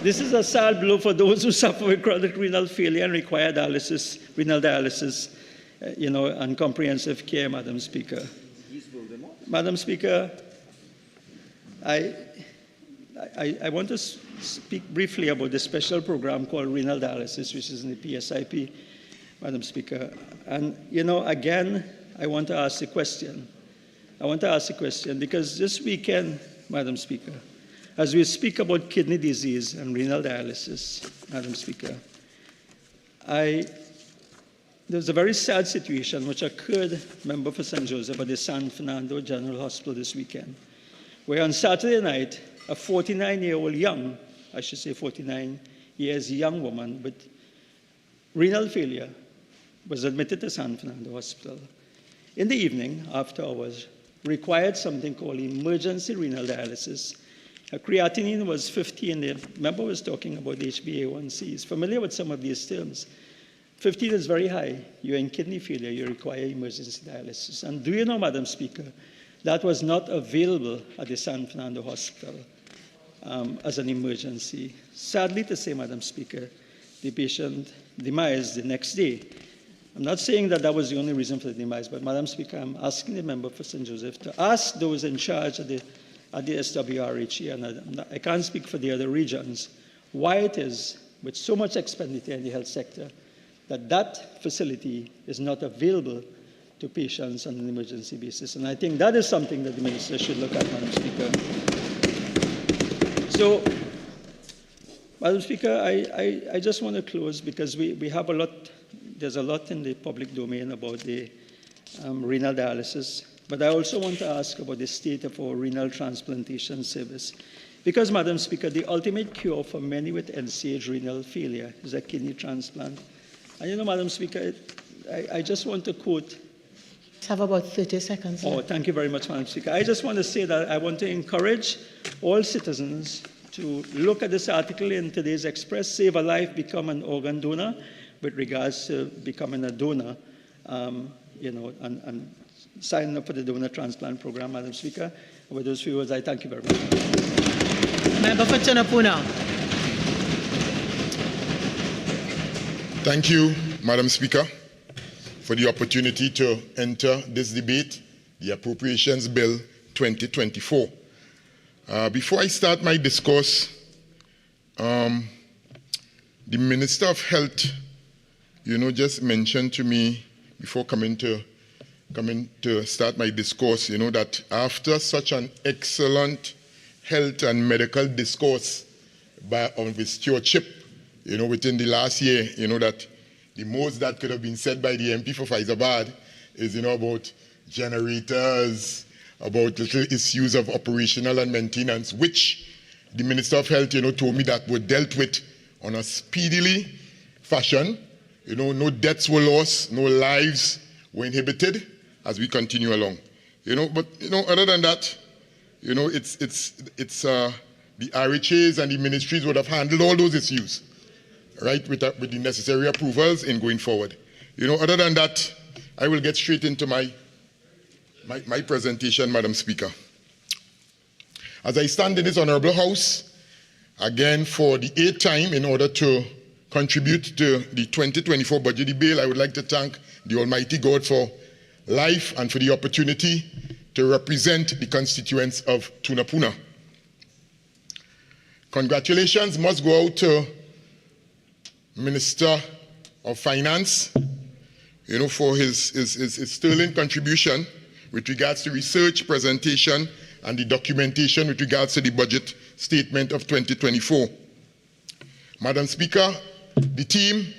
This is a sad blow for those who suffer with chronic renal failure and require renal dialysis, and comprehensive care, Madam Speaker. Madam Speaker, I want to speak briefly about the special program called renal dialysis, which is in the PSIP, Madam Speaker. And, again, I want to ask a question. Because this weekend, Madam Speaker, as we speak about kidney disease and renal dialysis, Madam Speaker, I there's a very sad situation which occurred, member for St. Joseph, at the San Fernando General Hospital this weekend, where on Saturday night, a 49-year-old young, I should say 49 years young woman with renal failure was admitted to San Fernando Hospital. In the evening, after hours, required something called emergency renal dialysis. Her creatinine was 50, and the member was talking about HbA1c. Is familiar with some of these terms. 15 is very high. You're in kidney failure, you require emergency dialysis. And do you know, Madam Speaker, that was not available at the San Fernando Hospital as an emergency. Sadly to say, Madam Speaker, the patient demised the next day. I'm not saying that that was the only reason for the demise, but Madam Speaker, I'm asking the member for St. Joseph to ask those in charge at the SWRHE, and I can't speak for the other regions, why it is, with so much expenditure in the health sector, that facility is not available to patients on an emergency basis. And I think that is something that the minister should look at, Madam Speaker. So, Madam Speaker, I just want to close because we have a lot, there's a lot in the public domain about the renal dialysis, but I also want to ask about the state of our renal transplantation service. Because, Madam Speaker, the ultimate cure for many with end-stage renal failure is a kidney transplant. And you know, Madam Speaker, I just want to quote. Have about 30 seconds left. Oh, thank you very much, Madam Speaker. I just want to say that I want to encourage all citizens to look at this article in today's Express, Save a Life, Become an Organ Donor, with regards to becoming a donor, and signing up for the donor transplant program, Madam Speaker. With those few words, I thank you very much. Member for Tunapuna. Thank you, Madam Speaker, for the opportunity to enter this debate, the Appropriations Bill 2024. Before I start my discourse, the Minister of Health, just mentioned to me before coming to start my discourse, that after such an excellent health and medical discourse on his stewardship, within the last year, that the most that could have been said by the MP for Faizabad is, about generators, about little issues of operational and maintenance, which the Minister of Health, told me that were dealt with on a speedily fashion. No deaths were lost, no lives were inhibited as we continue along. But other than that, it's the RHAs and the ministries would have handled all those issues, right, with the necessary approvals in going forward. Other than that, I will get straight into my presentation, Madam Speaker. As I stand in this honorable house, again for the 8th time, in order to contribute to the 2024 budget bill, I would like to thank the Almighty God for life and for the opportunity to represent the constituents of Tunapuna. Congratulations must go out to Minister of Finance, for his sterling contribution with regards to research, presentation, and the documentation with regards to the budget statement of 2024. Madam Speaker, the theme,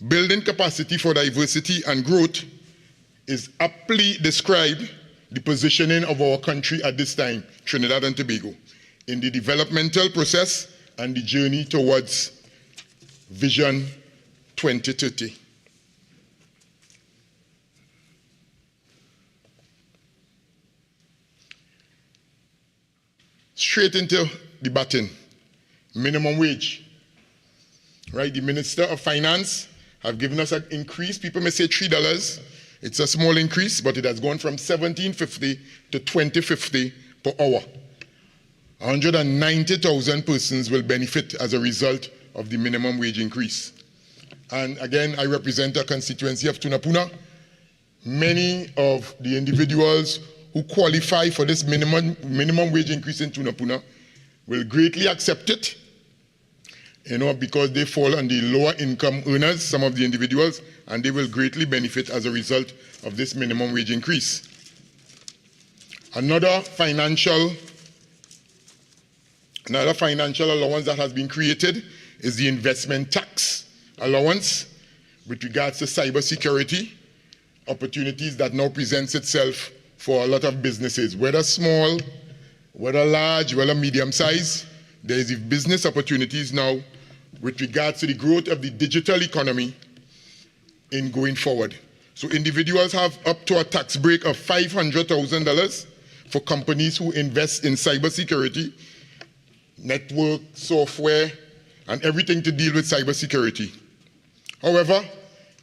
Building Capacity for Diversity and Growth, is aptly described the positioning of our country at this time, Trinidad and Tobago, in the developmental process and the journey towards Vision 2030. Straight into the button, minimum wage. Right, the Minister of Finance have given us an increase. People may say $3. It's a small increase, but it has gone from $17.50 to $20.50 per hour. 190,000 persons will benefit as a result of the minimum wage increase. And again, I represent a constituency of Tunapuna. Many of the individuals who qualify for this minimum wage increase in Tunapuna will greatly accept it, because they fall on the lower income earners, some of the individuals, and they will greatly benefit as a result of this minimum wage increase. Another financial allowance that has been created is the investment tax allowance, with regards to cybersecurity, opportunities that now presents itself for a lot of businesses, whether small, whether large, whether medium size. There is business opportunities now with regards to the growth of the digital economy in going forward. So individuals have up to a tax break of $500,000 for companies who invest in cybersecurity, network, software, and everything to deal with cybersecurity. However,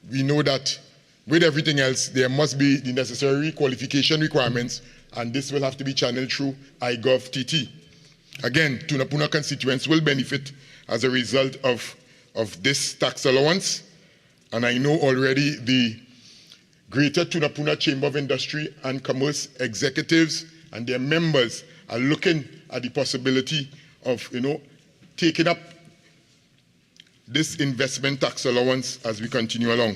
we know that with everything else, there must be the necessary qualification requirements, and this will have to be channeled through iGov.tt. Again, Tunapuna constituents will benefit as a result of this tax allowance, and I know already the Greater Tunapuna Chamber of Industry and Commerce executives and their members are looking at the possibility of, taking up this investment tax allowance as we continue along.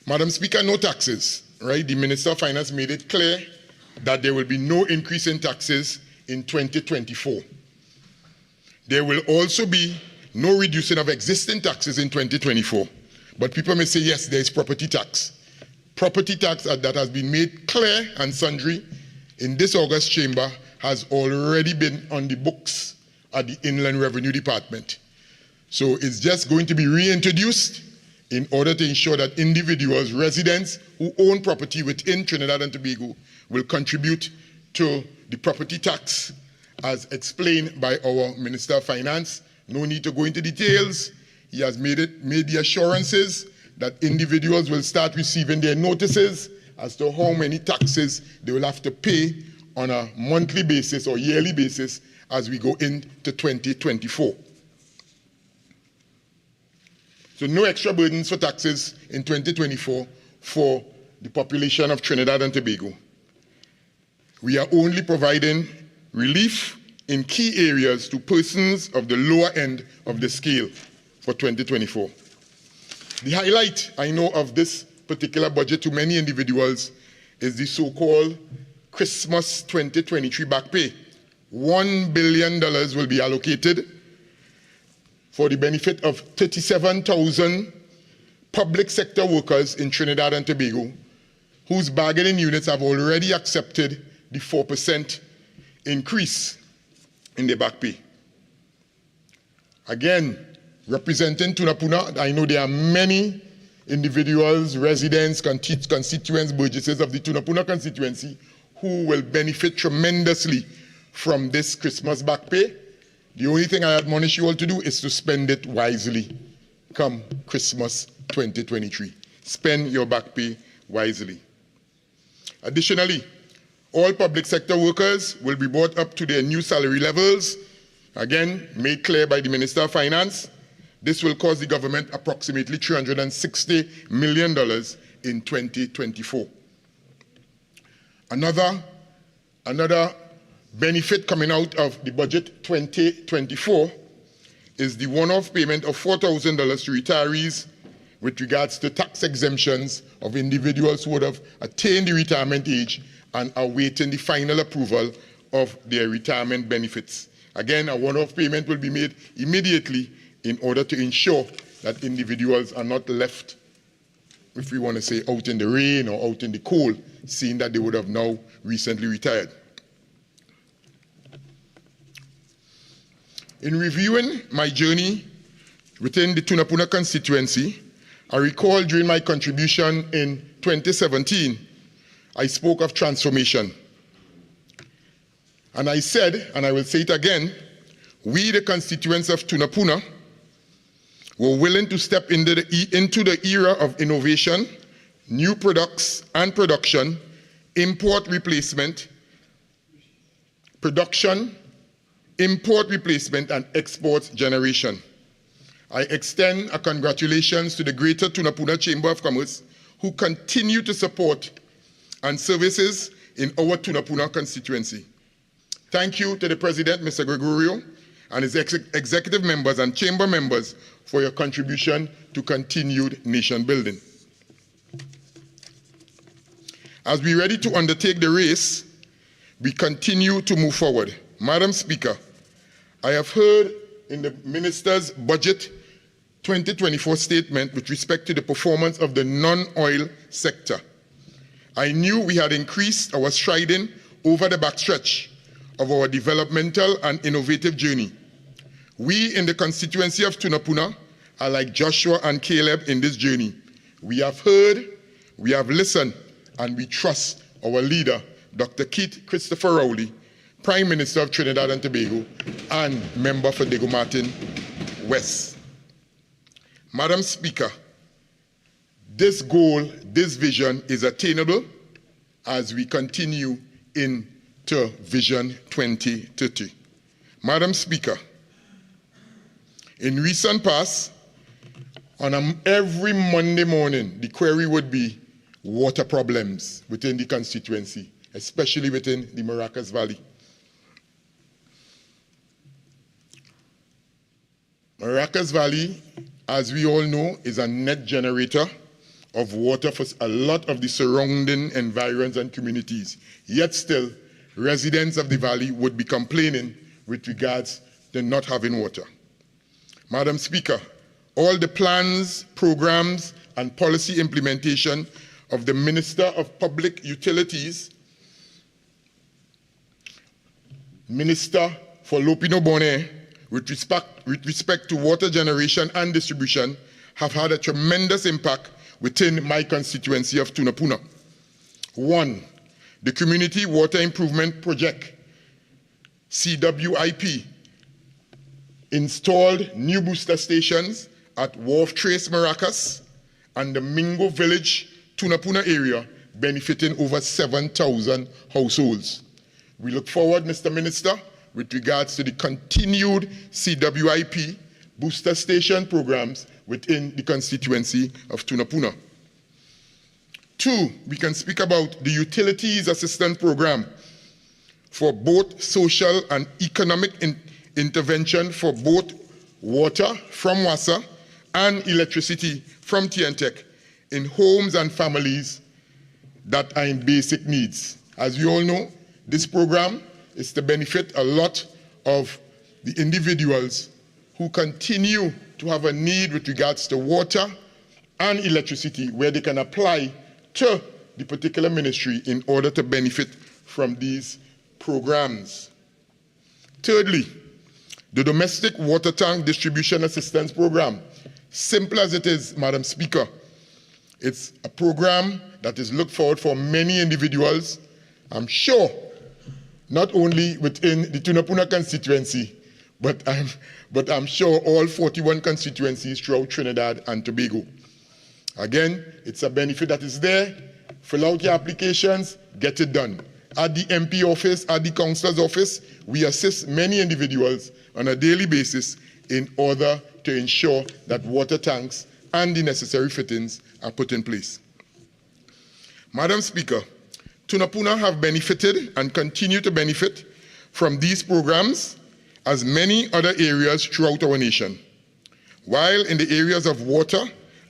Madam Speaker, no taxes, right? The Minister of Finance made it clear that there will be no increase in taxes in 2024. There will also be no reducing of existing taxes in 2024. But people may say, yes, there is property tax. Property tax that has been made clear and sundry in this August chamber has already been on the books at the Inland Revenue Department. So it's just going to be reintroduced in order to ensure that individuals, residents who own property within Trinidad and Tobago will contribute to the property tax as explained by our Minister of Finance. No need to go into details. He has made the assurances that individuals will start receiving their notices as to how many taxes they will have to pay on a monthly basis or yearly basis as we go into 2024. So no extra burdens for taxes in 2024 for the population of Trinidad and Tobago. We are only providing relief in key areas to persons of the lower end of the scale for 2024. The highlight, I know, of this particular budget to many individuals is the so-called Christmas 2023 back pay. $1 billion will be allocated for the benefit of 37,000 public sector workers in Trinidad and Tobago whose bargaining units have already accepted the 4% increase in their back pay. Again, representing Tunapuna, I know there are many individuals, residents, constituents, burgesses of the Tunapuna constituency who will benefit tremendously from this Christmas back pay. The only thing I admonish you all to do is to spend it wisely come Christmas 2023. Spend your back pay wisely. Additionally, all public sector workers will be brought up to their new salary levels, again, made clear by the Minister of Finance. This will cost the government approximately $360 million in 2024. Another benefit coming out of the budget 2024 is the one-off payment of $4,000 to retirees with regards to tax exemptions of individuals who would have attained the retirement age and are awaiting the final approval of their retirement benefits. Again, a one-off payment will be made immediately in order to ensure that individuals are not left, if we want to say, out in the rain or out in the cold, seeing that they would have now recently retired. In reviewing my journey within the Tunapuna constituency, I recall during my contribution in 2017, I spoke of transformation. And I said, and I will say it again, we, the constituents of Tunapuna, were willing to step into the era of innovation, new products and production, import replacement, production, import replacement, and export generation. I extend a congratulations to the Greater Tunapuna Chamber of Commerce who continue to support and services in our Tunapuna constituency. Thank you to the President, Mr. Gregorio, and his executive members and chamber members for your contribution to continued nation building. As we are ready to undertake the race, we continue to move forward. Madam Speaker, I have heard in the Minister's budget 2024 statement with respect to the performance of the non-oil sector. I knew we had increased our striding over the backstretch of our developmental and innovative journey. We in the constituency of Tunapuna are like Joshua and Caleb in this journey. We have heard, we have listened, and we trust our leader, Dr. Keith Christopher Rowley, Prime Minister of Trinidad and Tobago and member for Diego Martin West. Madam Speaker, this goal, this vision is attainable as we continue into Vision 2030. Madam Speaker, in recent past, on every Monday morning, the query would be water problems within the constituency, especially within the Maracas Valley. Maracas Valley, as we all know, is a net generator of water for a lot of the surrounding environs and communities. Yet still, residents of the valley would be complaining with regards to not having water. Madam Speaker, all the plans, programs, and policy implementation of the Minister of Public Utilities, Minister for Lopino Bonnet, with respect to water generation and distribution, have had a tremendous impact within my constituency of Tunapuna. One, the Community Water Improvement Project, CWIP, installed new booster stations at Wharf Trace Maracas and the Mingo Village, Tunapuna area, benefiting over 7,000 households. We look forward, Mr. Minister, with regards to the continued CWIP booster station programs within the constituency of Tunapuna. Two, we can speak about the Utilities Assistance Program for both social and economic intervention for both water from WASA and electricity from TNTEC in homes and families that are in basic needs. As we all know, this program is to benefit a lot of the individuals who continue to have a need with regards to water and electricity, where they can apply to the particular ministry in order to benefit from these programs. Thirdly, the Domestic Water Tank Distribution Assistance Program. Simple as it is, Madam Speaker, it's a program that is looked forward for many individuals, I'm sure, not only within the Tunapuna constituency, but I'm sure all 41 constituencies throughout Trinidad and Tobago. Again, it's a benefit that is there. Fill out your applications, get it done. At the MP office, at the councillor's office, we assist many individuals on a daily basis in order to ensure that water tanks and the necessary fittings are put in place. Madam Speaker, Tunapuna have benefited and continue to benefit from these programs as many other areas throughout our nation. While in the areas of water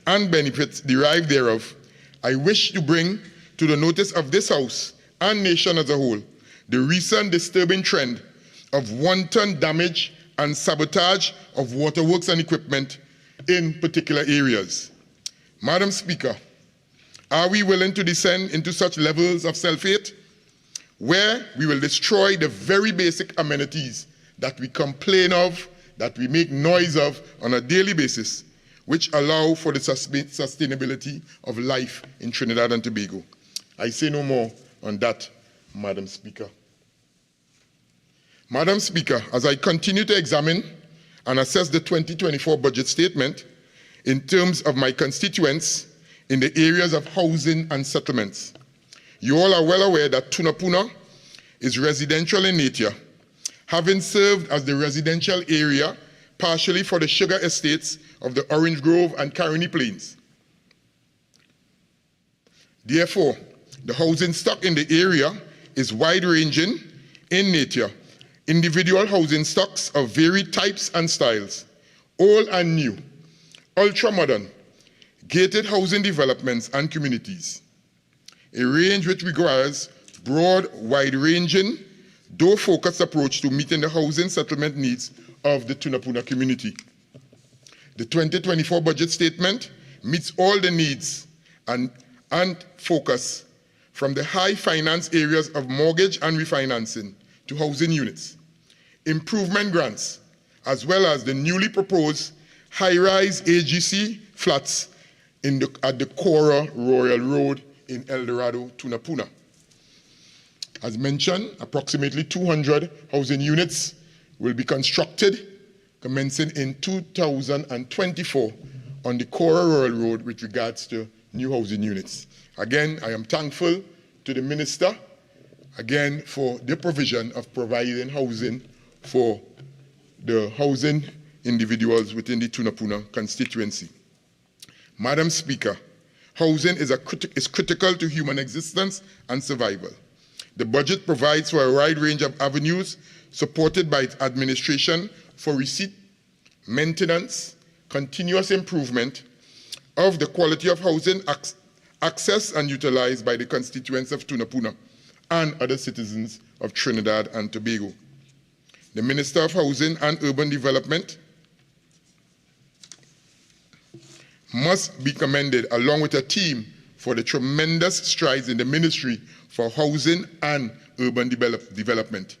and benefits derived thereof, I wish to bring to the notice of this House and nation as a whole the recent disturbing trend of wanton damage and sabotage of waterworks and equipment in particular areas. Madam Speaker, are we willing to descend into such levels of self-hate where we will destroy the very basic amenities that we complain of, that we make noise of on a daily basis, which allow for the sustainability of life in Trinidad and Tobago? I say no more on that, Madam Speaker. Madam Speaker, as I continue to examine and assess the 2024 budget statement in terms of my constituents in the areas of housing and settlements, you all are well aware that Tunapuna is residential in nature, having served as the residential area partially for the sugar estates of the Orange Grove and Caroni Plains. Therefore, the housing stock in the area is wide-ranging in nature. Individual housing stocks of varied types and styles, old and new, ultra-modern, gated housing developments and communities. A range which requires broad, wide-ranging, though focused approach to meeting the housing settlement needs of the Tunapuna community. The 2024 budget statement meets all the needs and focus from the high finance areas of mortgage and refinancing to housing units, improvement grants, as well as the newly proposed high-rise AGC flats at the Cora Royal Road in El Dorado, Tunapuna. As mentioned, approximately 200 housing units will be constructed commencing in 2024 on the Cora Royal Road with regards to new housing units. Again, I am thankful to the Minister, again, for the provision of providing housing for the housing individuals within the Tunapuna constituency. Madam Speaker, housing is critical to human existence and survival. The budget provides for a wide range of avenues supported by its administration for receipt, maintenance, continuous improvement of the quality of housing accessed and utilized by the constituents of Tunapuna and other citizens of Trinidad and Tobago. The Minister of Housing and Urban Development must be commended along with a team for the tremendous strides in the Ministry for Housing and Urban Development.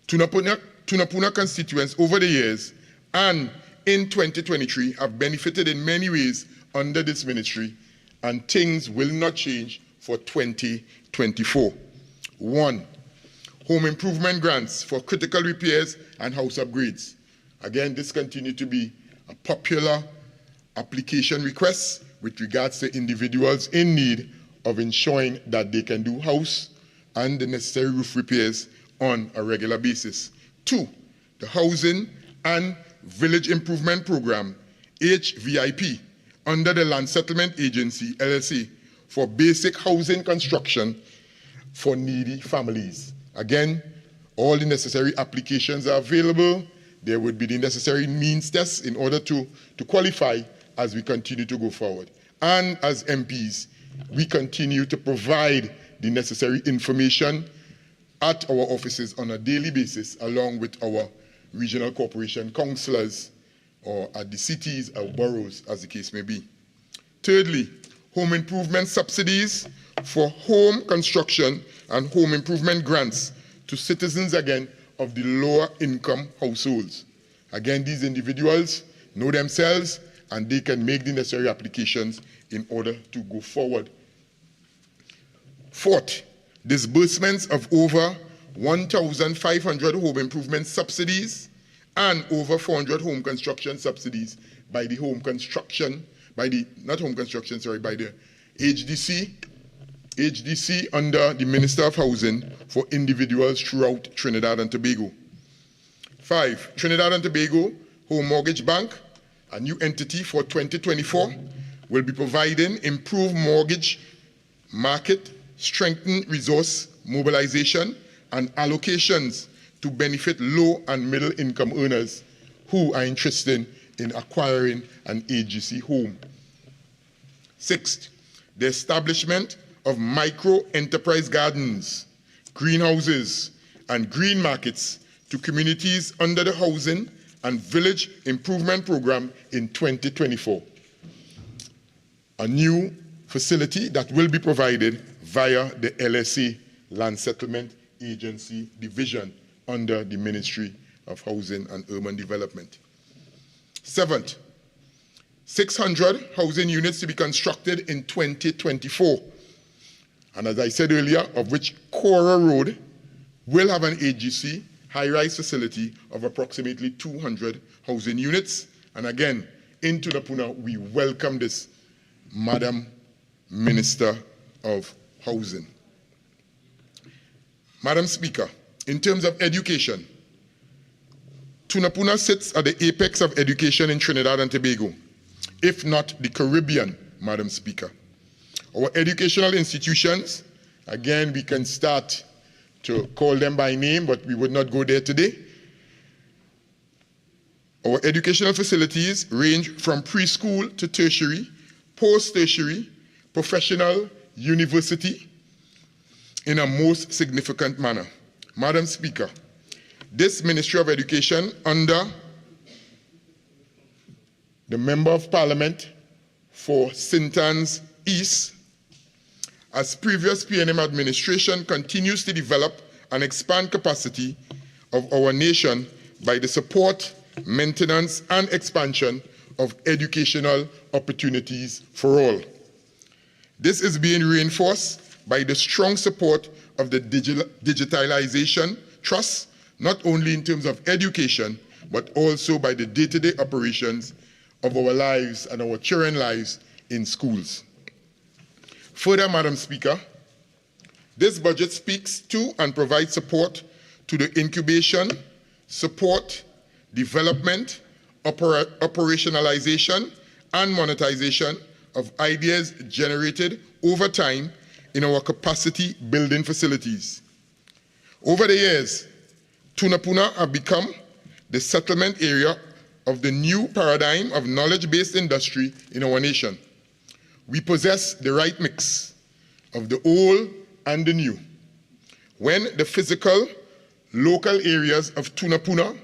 Tunapuna constituents over the years and in 2023 have benefited in many ways under this ministry, and things will not change for 2024. 1. Home improvement grants for critical repairs and house upgrades. Again, this continues to be a popular application request with regards to individuals in need of ensuring that they can do house and the necessary roof repairs on a regular basis. 2, the Housing and Village Improvement Program, HVIP, under the Land Settlement Agency, LLC, for basic housing construction for needy families. Again, all the necessary applications are available. There would be the necessary means tests in order to qualify as we continue to go forward. And as MPs, we continue to provide the necessary information at our offices on a daily basis, along with our regional corporation councillors, or at the cities or boroughs, as the case may be. Thirdly, home improvement subsidies for home construction and home improvement grants to citizens, again, of the lower income households. Again, these individuals know themselves and they can make the necessary applications in order to go forward. Fourth, disbursements of over 1,500 home improvement subsidies and over 400 home construction subsidies by the HDC under the Minister of Housing for individuals throughout Trinidad and Tobago. 5, Trinidad and Tobago Home Mortgage Bank, a new entity for 2024, will be providing improved mortgage market, strengthened resource mobilization, and allocations to benefit low and middle income earners who are interested in acquiring an AGC home. 6th, the establishment of micro enterprise gardens, greenhouses, and green markets to communities under the Housing and Village Improvement Program in 2024. A new facility that will be provided via the LSA Land Settlement Agency Division under the Ministry of Housing and Urban Development. 7th, 600 housing units to be constructed in 2024. And as I said earlier, of which Cora Road will have an AGC high-rise facility of approximately 200 housing units. And again, in Tunapuna, we welcome this, Madam Minister of Housing. Madam Speaker, in terms of education, Tunapuna sits at the apex of education in Trinidad and Tobago, if not the Caribbean, Madam Speaker. Our educational institutions, again, we can start to call them by name, but we would not go there today. Our educational facilities range from preschool to tertiary, post-tertiary, professional, university, in a most significant manner. Madam Speaker, this Ministry of Education under the Member of Parliament for Sintans East, as previous PNM administration continues to develop and expand capacity of our nation by the support, maintenance, and expansion of educational opportunities for all. This is being reinforced by the strong support of the Digitalization Trust, not only in terms of education, but also by the day-to-day operations of our lives and our children's lives in schools. Further, Madam Speaker, this budget speaks to and provides support to the incubation, support, development, operationalization, and monetization of ideas generated over time in our capacity building facilities. Over the years, Tunapuna have become the settlement area of the new paradigm of knowledge-based industry in our nation. We possess the right mix of the old and the new. When the physical, local areas of Tunapuna,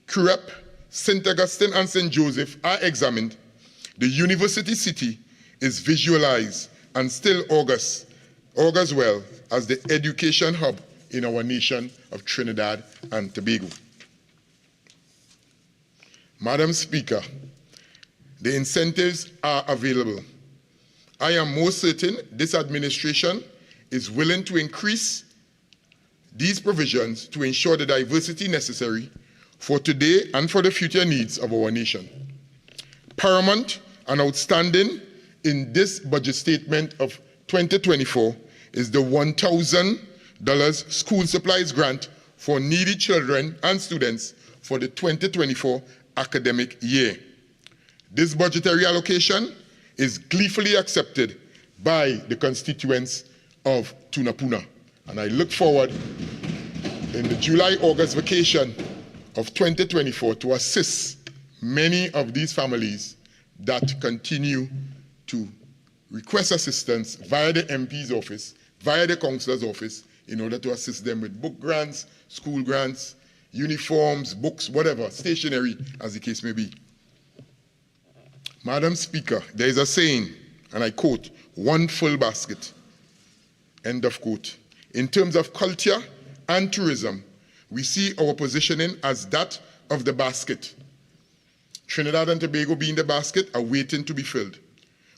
Currep, St. Augustine, and St. Joseph are examined, the university city is visualized and still augurs well as the education hub in our nation of Trinidad and Tobago. Madam Speaker, the incentives are available. I am most certain this administration is willing to increase these provisions to ensure the diversity necessary for today and for the future needs of our nation. Paramount and outstanding in this budget statement of 2024 is the $1,000 school supplies grant for needy children and students for the 2024 academic year. This budgetary allocation is gleefully accepted by the constituents of Tunapuna, and I look forward in the July-August vacation of 2024 to assist many of these families that continue to request assistance via the MP's office, via the councillor's office, in order to assist them with book grants, school grants, uniforms, books, whatever, stationery, as the case may be. Madam Speaker, there is a saying, and I quote, "one full basket," end of quote. In terms of culture and tourism, we see our positioning as that of the basket. Trinidad and Tobago being the basket are waiting to be filled.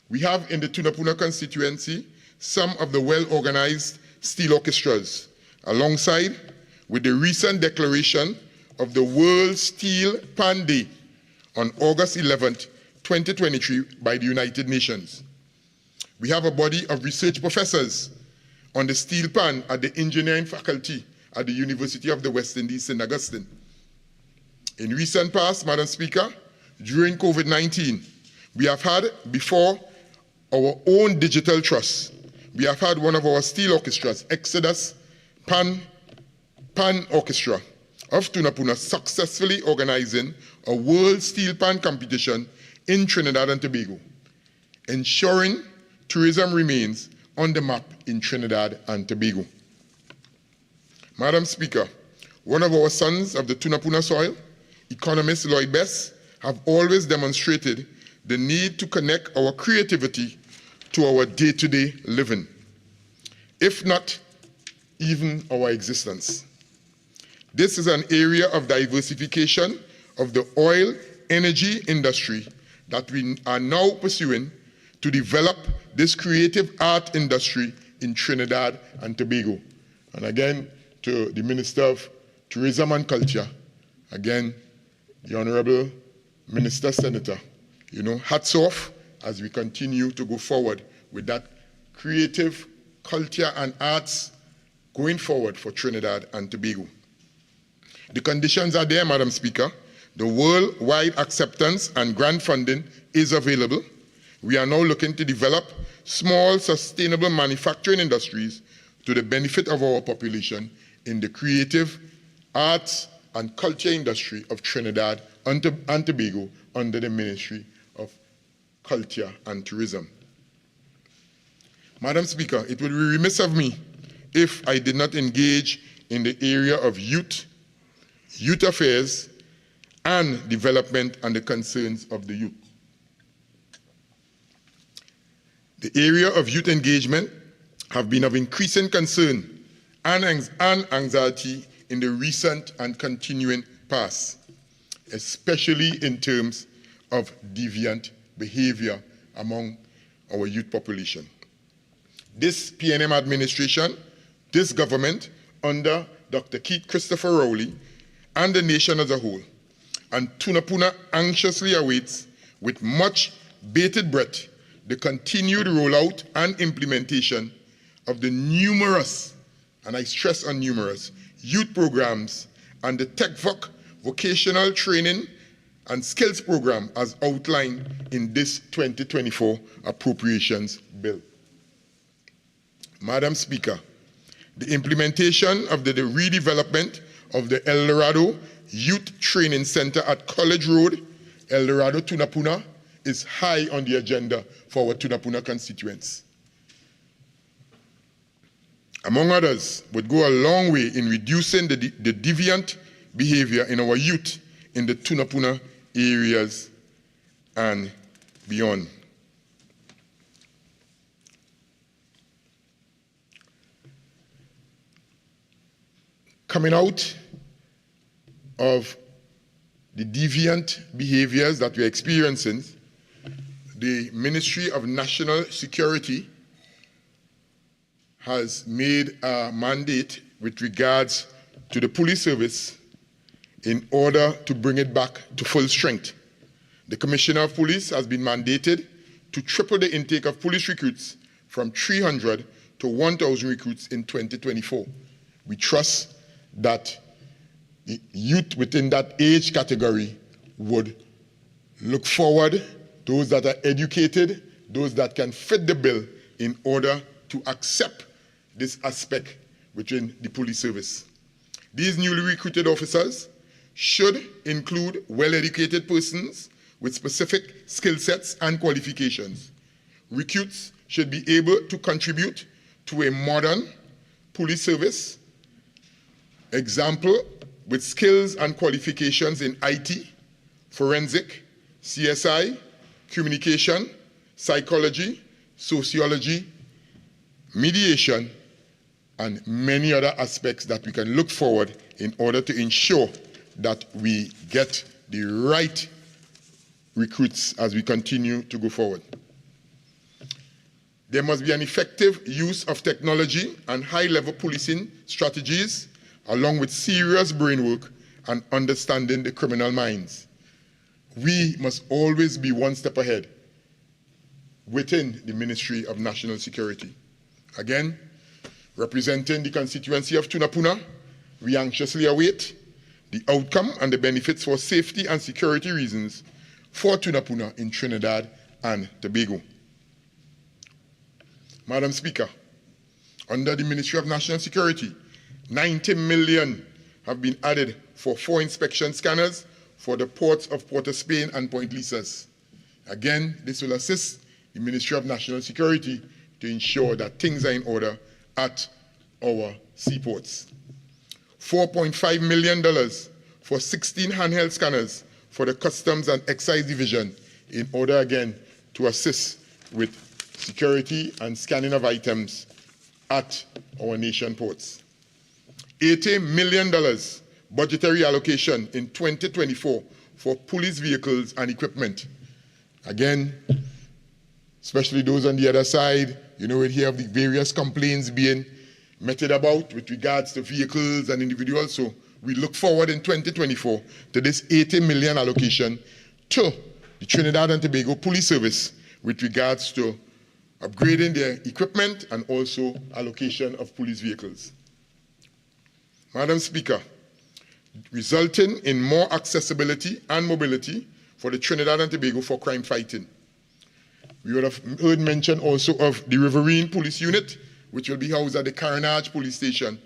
We have in the Tunapuna constituency some of the well-organized steel orchestras, alongside with the recent declaration of the World Steel Pan Day on August 11th, 2023 by the United Nations. We have a body of research professors on the steel pan at the engineering faculty at the University of the West Indies, St. Augustine. In recent past, Madam Speaker, during COVID-19, we have had before our own digital trust. We have had one of our steel orchestras, Exodus Pan Orchestra of Tunapuna, successfully organizing a World Steel Pan competition in Trinidad and Tobago, ensuring tourism remains on the map in Trinidad and Tobago. Madam Speaker, one of our sons of the Tunapuna soil, economist Lloyd Best, have always demonstrated the need to connect our creativity to our day-to-day living, if not even our existence. This is an area of diversification of the oil energy industry that we are now pursuing to develop this creative art industry in Trinidad and Tobago. And again, to the Minister of Tourism and Culture, again, the Honorable Minister Senator, hats off as we continue to go forward with that creative culture and arts going forward for Trinidad and Tobago. The conditions are there, Madam Speaker. The worldwide acceptance and grant funding is available. We are now looking to develop small, sustainable manufacturing industries to the benefit of our population in the creative arts and culture industry of Trinidad and Tobago under the Ministry of Culture and Tourism. Madam Speaker, it would be remiss of me if I did not engage in the area of youth affairs and development and the concerns of the youth. The area of youth engagement have been of increasing concern and anxiety in the recent and continuing past, especially in terms of deviant behavior among our youth population. This PNM administration, this government, under Dr. Keith Christopher Rowley, and the nation as a whole, and Tunapuna anxiously awaits with much bated breath the continued rollout and implementation of the numerous, and I stress on numerous, youth programs and the TechVoc vocational training and skills program as outlined in this 2024 Appropriations Bill. Madam Speaker, the implementation of the redevelopment of the El Dorado Youth Training Center at College Road, El Dorado, Tunapuna, is high on the agenda for our Tunapuna constituents. Among others, would go a long way in reducing the deviant behavior in our youth in the Tunapuna areas and beyond. Coming out of the deviant behaviors that we're experiencing, the Ministry of National Security has made a mandate with regards to the police service in order to bring it back to full strength. The Commissioner of Police has been mandated to triple the intake of police recruits from 300 to 1,000 recruits in 2024. We trust that the youth within that age category would look forward, those that are educated, those that can fit the bill in order to accept this aspect within the police service. These newly recruited officers should include well-educated persons with specific skill sets and qualifications. Recruits should be able to contribute to a modern police service, example, with skills and qualifications in IT, forensic, CSI, communication, psychology, sociology, mediation, and many other aspects that we can look forward in order to ensure that we get the right recruits as we continue to go forward. There must be an effective use of technology and high-level policing strategies, along with serious brain work and understanding the criminal minds. We must always be one step ahead within the Ministry of National Security. Again, representing the constituency of Tunapuna, we anxiously await the outcome and the benefits for safety and security reasons for Tunapuna in Trinidad and Tobago. Madam Speaker, under the Ministry of National Security, 90 million have been added for 4 inspection scanners for the ports of Port of Spain and Point Lisas. Again, this will assist the Ministry of National Security to ensure that things are in order at our seaports. $4.5 million for 16 handheld scanners for the Customs and Excise Division in order, again, to assist with security and scanning of items at our nation ports. $80 million budgetary allocation in 2024 for police vehicles and equipment. Again, especially those on the other side, you know, we hear of the various complaints being meted about with regards to vehicles and individuals. So we look forward in 2024 to this 80 million allocation to the Trinidad and Tobago Police Service with regards to upgrading their equipment and also allocation of police vehicles. Madam Speaker, resulting in more accessibility and mobility for the Trinidad and Tobago for crime fighting. We would have heard mention also of the Riverine Police Unit, which will be housed at the Carnage Police Station.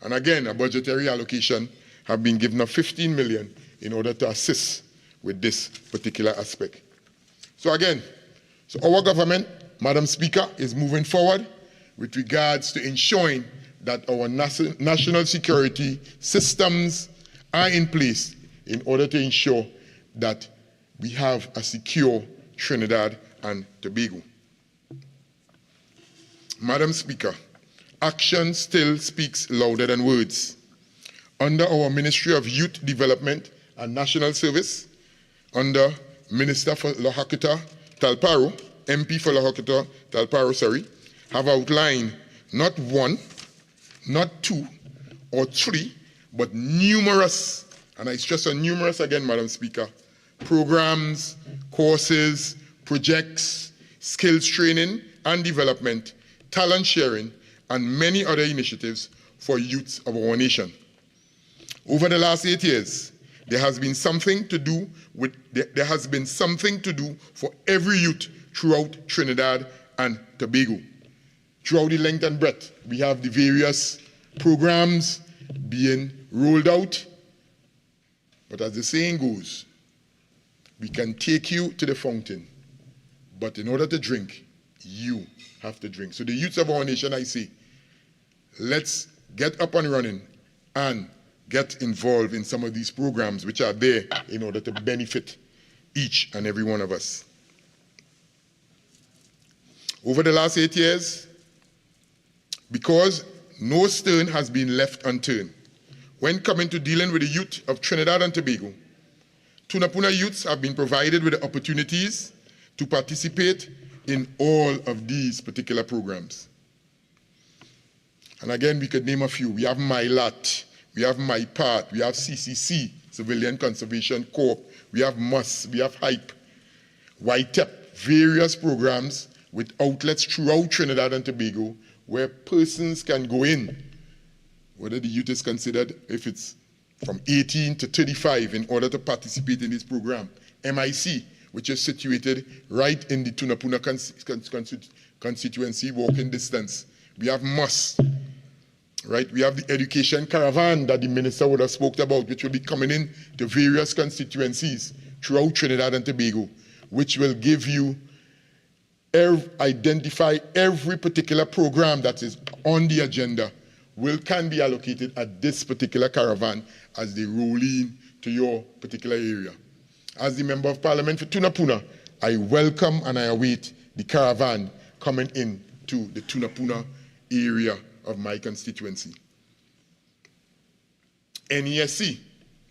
And again, a budgetary allocation have been given of 15 million in order to assist with this particular aspect. So again, our government, Madam Speaker, is moving forward with regards to ensuring that our national security systems are in place in order to ensure that we have a secure Trinidad and Tobago. Madam Speaker, action still speaks louder than words. Under our Ministry of Youth Development and National Service, under Minister for Lohakota Talparo, MP for Lohakota Talparo, have outlined not one, not two, or three, but numerous, and I stress on numerous again, Madam Speaker, programs, courses, projects, skills training and development, talent sharing, and many other initiatives for youths of our nation. Over the last 8 years, there has been something to do for every youth throughout Trinidad and Tobago. Throughout the length and breadth, we have the various programs being rolled out. But as the saying goes, we can take you to the fountain, but in order to drink, you have to drink. So the youths of our nation, I say, let's get up and running and get involved in some of these programs which are there in order to benefit each and every one of us. Over the last 8 years, because no stone has been left unturned, when coming to dealing with the youth of Trinidad and Tobago, Tunapuna youths have been provided with the opportunities to participate in all of these particular programs. And again, we could name a few. We have MyLat, we have MyPart, we have CCC, Civilian Conservation Corps, we have MUS, we have HYPE, YTEP, various programs with outlets throughout Trinidad and Tobago where persons can go in, whether the youth is considered, if it's from 18 to 35, in order to participate in this program. MIC, which is situated right in the Tunapuna constituency, walking distance. We have MUS, right? We have the education caravan that the minister would have spoke about, which will be coming in to various constituencies throughout Trinidad and Tobago, which will give you, identify every particular program that is on the agenda can be allocated at this particular caravan as they roll in to your particular area. As the Member of Parliament for Tunapuna, I welcome and I await the caravan coming in to the Tunapuna area of my constituency. NESC,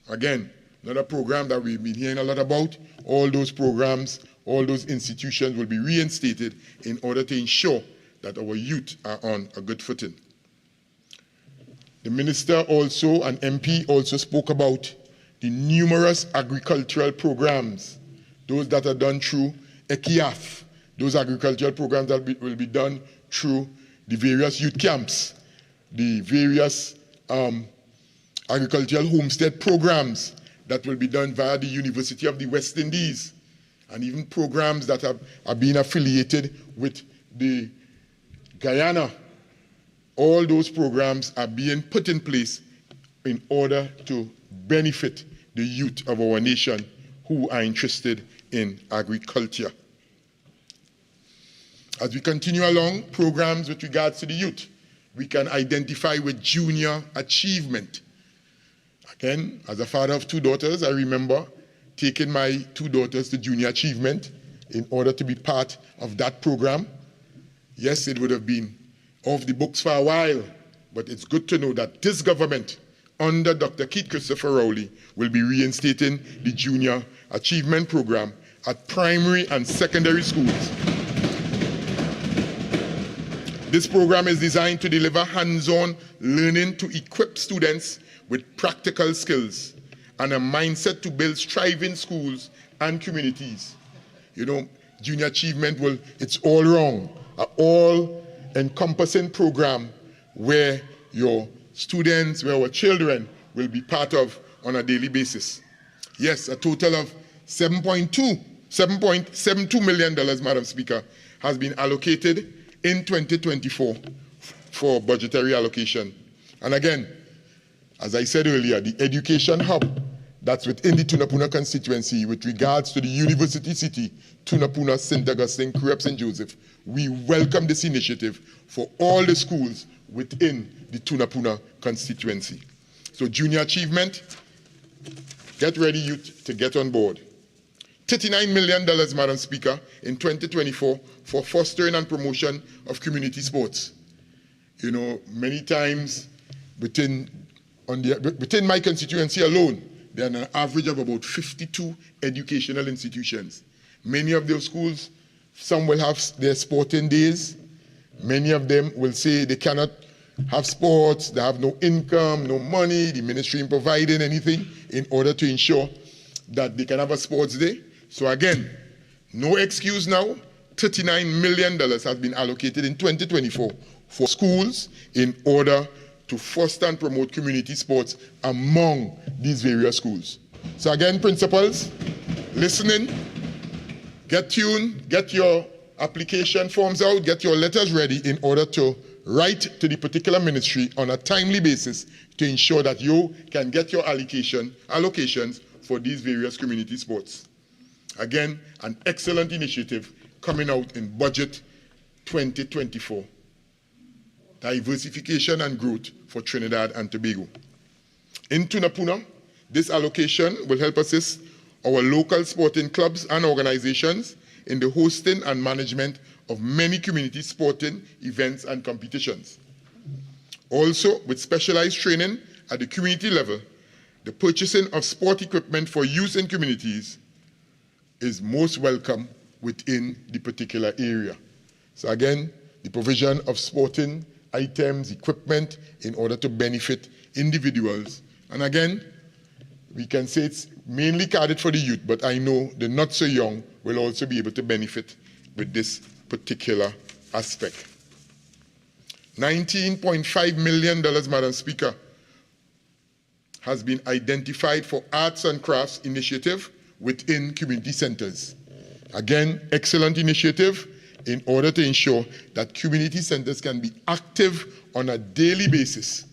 again, another program that we've been hearing a lot about. All those programs, all those institutions will be reinstated in order to ensure that our youth are on a good footing. The minister also, and MP also spoke about the numerous agricultural programs, those that are done through EKIAF, those agricultural programs that will be done through the various youth camps, the various agricultural homestead programs that will be done via the University of the West Indies, and even programs that are being affiliated with the Guyana. All those programs are being put in place in order to benefit the youth of our nation who are interested in agriculture. As we continue along, programs with regards to the youth, we can identify with junior achievement. Again, as a father of 2 daughters, I remember taking my 2 daughters to junior achievement in order to be part of that program. Yes, it would have been off the books for a while, but it's good to know that this government, under Dr. Keith Christopher Rowley, will be reinstating the junior achievement program at primary and secondary schools. This program is designed to deliver hands-on learning to equip students with practical skills and a mindset to build thriving schools and communities. You know, junior achievement it's all wrong, an all-encompassing program where your students, where our children will be part of on a daily basis. Yes, a total of $7.72 million, Madam Speaker, has been allocated in 2024 for budgetary allocation. And again, as I said earlier, the education hub that's within the Tunapuna constituency with regards to the University City, Tunapuna, St. Augustine, Crep St. Joseph, we welcome this initiative for all the schools within the Tunapuna constituency. So junior achievement, get ready youth to get on board. $39 million, Madam Speaker, in 2024 for fostering and promotion of community sports. You know, many times within my constituency alone, there are an average of about 52 educational institutions. Many of those schools, some will have their sporting days. Many of them will say they cannot have sports, they have no income, no money, the ministry ain't providing anything in order to ensure that they can have a sports day. So again, no excuse now. $39 million has been allocated in 2024 for schools in order to foster and promote community sports among these various schools. So again, principals, listening, get tuned, get your application forms out, get your letters ready in order to write to the particular ministry on a timely basis to ensure that you can get your allocations for these various community sports. Again, an excellent initiative coming out in Budget 2024. Diversification and growth for Trinidad and Tobago. In Tunapuna, this allocation will help assist our local sporting clubs and organizations in the hosting and management of many community sporting events and competitions. Also, with specialized training at the community level, the purchasing of sport equipment for use in communities is most welcome within the particular area. So again, the provision of sporting items, equipment, in order to benefit individuals. And again, we can say it's mainly catered for the youth, but I know the not so young will also be able to benefit with this particular aspect. $19.5 million, Madam Speaker, has been identified for arts and crafts initiative within community centers. Again, excellent initiative in order to ensure that community centers can be active on a daily basis.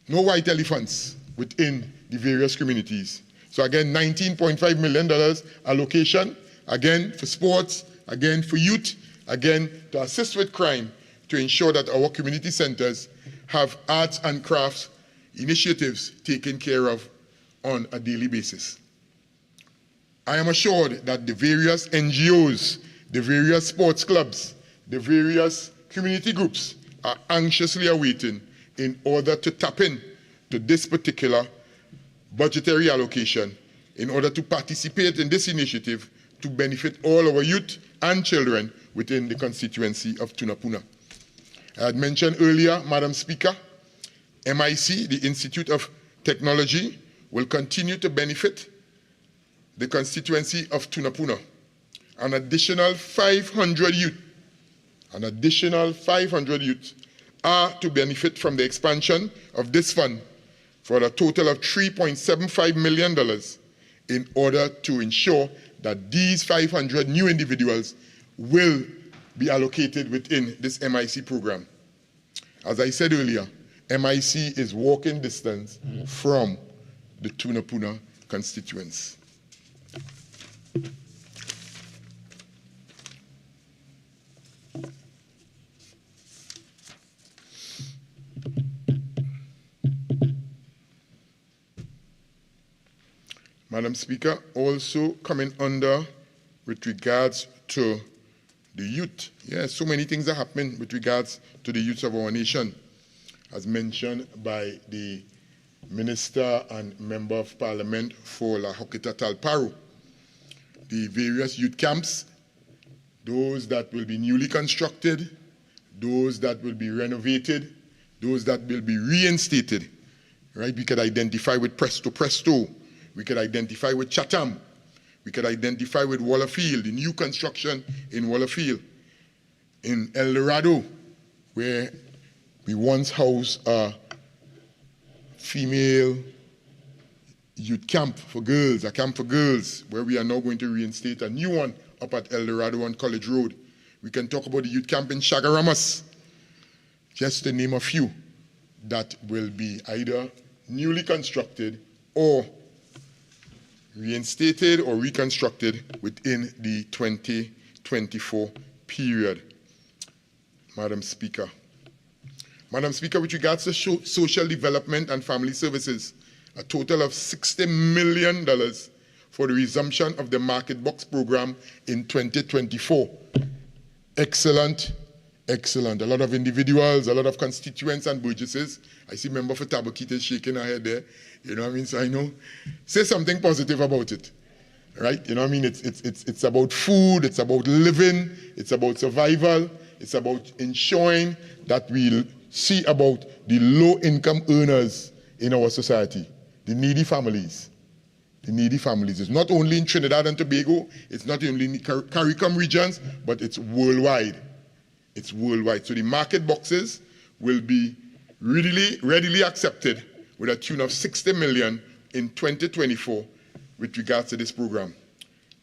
No white elephants within the various communities. So again, $19.5 million allocation, again for sports, again for youth, again to assist with crime, to ensure that our community centers have arts and crafts initiatives taken care of on a daily basis. I am assured that the various NGOs, the various sports clubs, the various community groups are anxiously awaiting in order to tap in to this particular budgetary allocation in order to participate in this initiative to benefit all our youth and children within the constituency of Tunapuna. I had mentioned earlier, Madam Speaker, MIC, the Institute of Technology, will continue to benefit the constituency of Tunapuna. An additional 500 youth are to benefit from the expansion of this fund for a total of $3.75 million in order to ensure that these 500 new individuals will be allocated within this MIC program. As I said earlier, MIC is walking distance from the Tunapuna constituents. Madam Speaker, also coming under with regards to the youth. Yes, so many things are happening with regards to the youth of our nation, as mentioned by the Minister and Member of Parliament for La Hokita Talparo. The various youth camps, those that will be newly constructed, those that will be renovated, those that will be reinstated, right? We could identify with Presto. We could identify with Chatham. We could identify with Wallerfield, the new construction in Wallerfield. In El Dorado, where we once housed a female youth camp for girls, a camp for girls, where we are now going to reinstate a new one up at El Dorado on College Road. We can talk about the youth camp in Chagaramas, just to name a few, that will be either newly constructed or reinstated or reconstructed within the 2024 period. Madam Speaker. Madam Speaker, with regards to social development and family services, a total of $60 million for the resumption of the market box program in 2024. Excellent, excellent. A lot of individuals, a lot of constituents and burgesses. I see member for Tabakita shaking her head there. You know what I mean? So I know. Say something positive about it. Right? You know what I mean? It's about food, it's about living, it's about survival, it's about ensuring that we see about the low-income earners in our society, the needy families. The needy families. It's not only in Trinidad and Tobago, it's not only in the CARICOM regions, but it's worldwide. It's worldwide. So the market boxes will be readily accepted with a tune of 60 million in 2024 with regards to this program.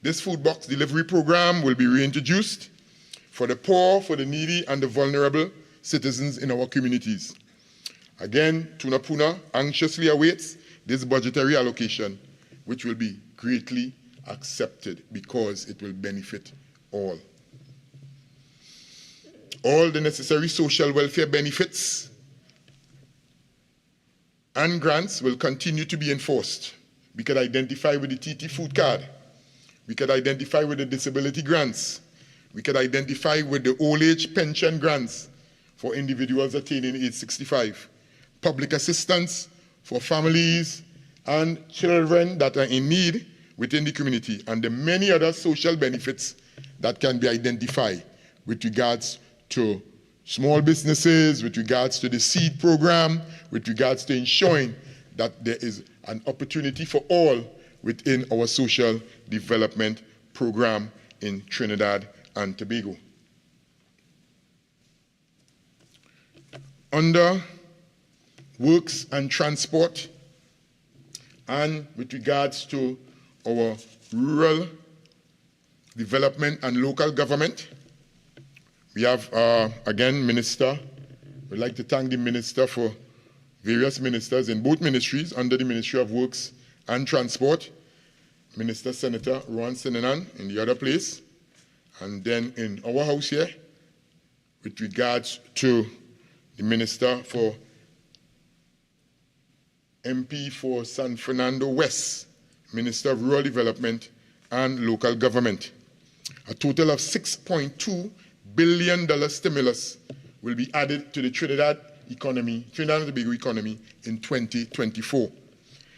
This food box delivery program will be reintroduced for the poor, for the needy, and the vulnerable citizens in our communities. Again, Tunapuna anxiously awaits this budgetary allocation, which will be greatly accepted because it will benefit all. All the necessary social welfare benefits and grants will continue to be enforced. We could identify with the TT food card. We could identify with the disability grants. We could identify with the old age pension grants for individuals attaining age 65. Public assistance for families and children that are in need within the community, and the many other social benefits that can be identified with regards to small businesses, with regards to the seed program, with regards to ensuring that there is an opportunity for all within our social development program in Trinidad and Tobago. Under works and transport, and with regards to our rural development and local government, we have, again, Minister. We'd like to thank the Minister for various ministers in both ministries under the Ministry of Works and Transport, Minister Senator Ron Sinanan in the other place, and then in our house here, with regards to the Minister for MP for San Fernando West, Minister of Rural Development and Local Government. A total of $6.2 billion stimulus will be added to the Trinidad and Tobago economy in 2024.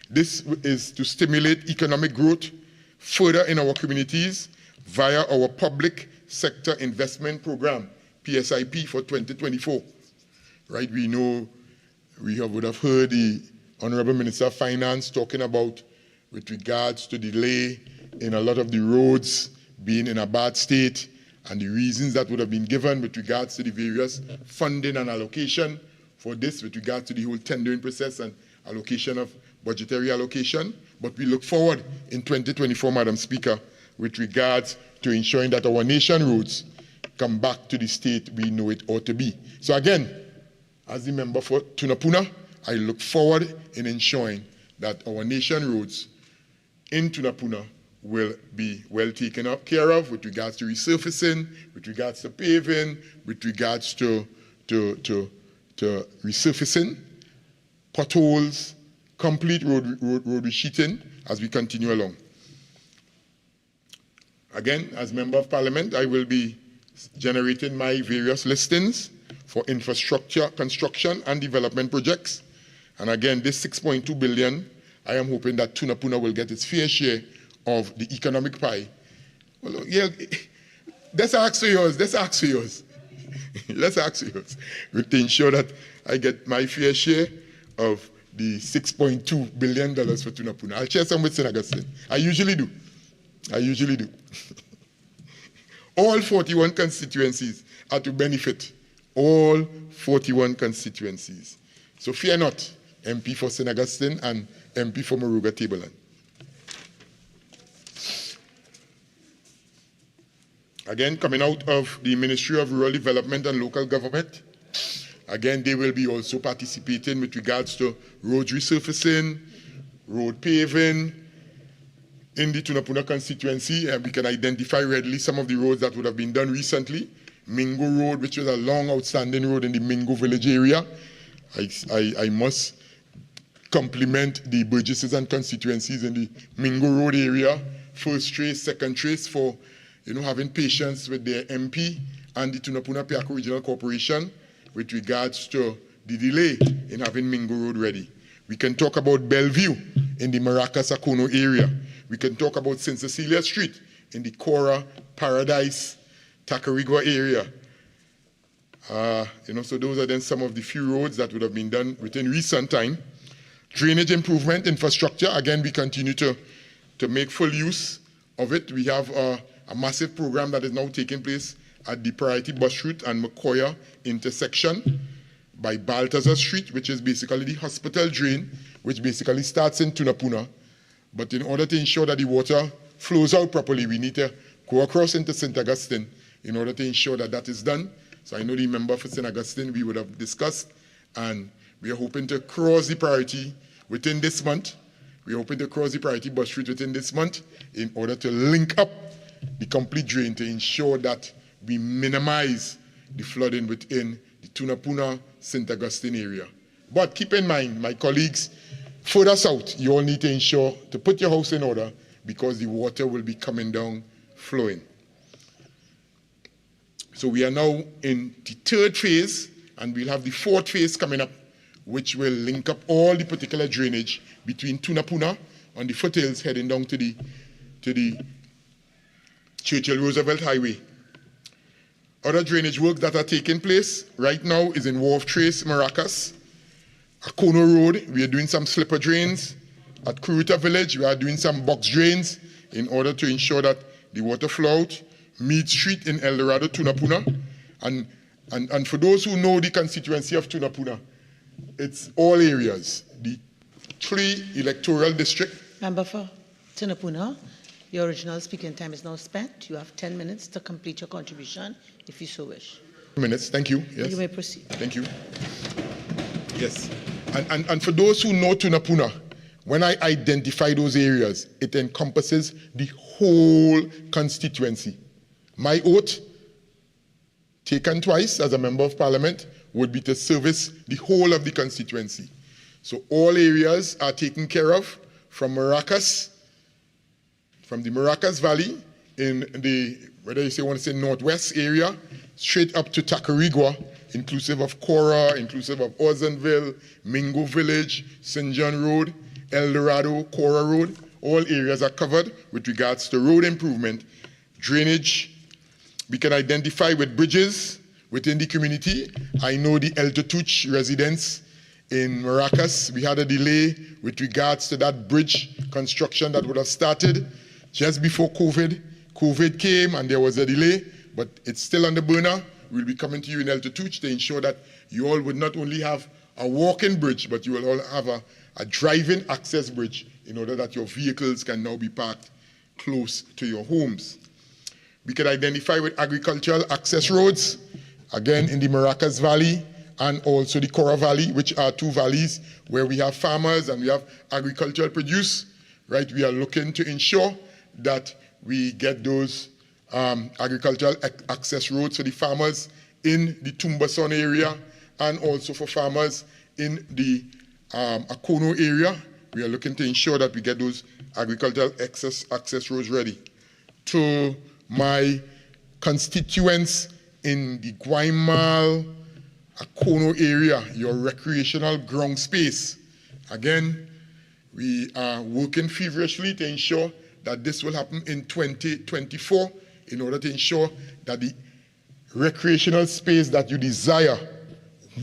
This is to stimulate economic growth further in our communities via our Public Sector Investment Program, PSIP, for 2024. Right, we know, would have heard the Honorable Minister of Finance talking about with regards to delay in a lot of the roads being in a bad state, and the reasons that would have been given with regards to the various funding and allocation for this, with regards to the whole tendering process and allocation of budgetary allocation. But we look forward in 2024, Madam Speaker, with regards to ensuring that our nation roads come back to the state we know it ought to be. So again, as the member for Tunapuna, I look forward in ensuring that our nation roads in Tunapuna will be well taken care of with regards to resurfacing, with regards to paving, with regards to resurfacing, potholes, complete road resheeting as we continue along. Again, as Member of Parliament, I will be generating my various listings for infrastructure, construction, and development projects. And again, this 6.2 billion, I am hoping that Tunapuna will get its fair share of the economic pie. Well, yeah, let's ask for yours. Let's ask for yours. Let's ask for yours. To ensure that I get my fair share of the $6.2 billion for Tunapuna. I'll share some with St. Augustine. I usually do. All 41 constituencies are to benefit. All 41 constituencies. So fear not, MP for St. Augustine and MP for Moruga Tableland. Again, coming out of the Ministry of Rural Development and Local Government, again, they will be also participating with regards to road resurfacing, road paving. In the Tunapuna constituency, we can identify readily some of the roads that would have been done recently. Mingo Road, which was a long outstanding road in the Mingo village area. I must complement the Burgesses and constituencies in the Mingo Road area, first trace, second trace, for having patience with their MP and the Tunapuna-Piako Regional Corporation with regards to the delay in having Mingo Road ready. We can talk about Bellevue in the Maracas-Akono area. We can talk about St. Cecilia Street in the Cora, Paradise, Tacarigua area. So those are then some of the few roads that would have been done within recent time. Drainage improvement infrastructure, again, we continue to make full use of it. We have a massive program that is now taking place at the Priority Bus Route and Makoya intersection by Balthazar Street, which is basically the hospital drain, which basically starts in Tunapuna. But in order to ensure that the water flows out properly, we need to go across into St. Augustine in order to ensure that that is done. So I know the member for St. Augustine we would have discussed, and we are hoping to cross the priority within this month. We are hoping to cross the priority bus route within this month in order to link up the complete drain to ensure that we minimize the flooding within the Tunapuna, St. Augustine area. But keep in mind, my colleagues, further south, you all need to ensure to put your house in order because the water will be coming down, flowing. So we are now in the third phase, and we'll have the fourth phase coming up, which will link up all the particular drainage between Tunapuna on the foothills heading down to the Churchill Roosevelt Highway. Other drainage work that are taking place right now is in Wharf Trace, Maracas, Akono Road. We are doing some slipper drains. At Kuruta Village, we are doing some box drains in order to ensure that the water flow out. Mead Street in El Dorado, Tunapuna. And for those who know the constituency of Tunapuna, it's all areas. The 3 electoral districts. Member for Tunapuna, your original speaking time is now spent. You have 10 minutes to complete your contribution, if you so wish. Minutes, thank you. Yes. You may proceed. Thank you. Yes. And for those who know Tunapuna, when I identify those areas, it encompasses the whole constituency. My oath, taken twice as a member of parliament, would be to service the whole of the constituency. So all areas are taken care of from Maracas, from the Maracas Valley in the, whether you want to say northwest area, straight up to Tacarigua, inclusive of Cora, inclusive of Ozenville, Mingo Village, St. John Road, El Dorado, Cora Road. All areas are covered with regards to road improvement, drainage. We can identify with bridges within the community. I know the El Tutuch residents in Maracas. We had a delay with regards to that bridge construction that would have started just before COVID. COVID came and there was a delay, but it's still on the burner. We'll be coming to you in El Tutuch to ensure that you all would not only have a walking bridge, but you will all have a driving access bridge in order that your vehicles can now be parked close to your homes. We can identify with agricultural access roads, again in the Maracas Valley and also the Cora Valley, which are 2 valleys where we have farmers and we have agricultural produce, right? We are looking to ensure that we get those agricultural access roads for the farmers in the Tumbason area and also for farmers in the Akono area. We are looking to ensure that we get those agricultural access roads ready. To my constituents in the Guaymal, Akono area, your recreational ground space. Again, we are working feverishly to ensure that this will happen in 2024 in order to ensure that the recreational space that you desire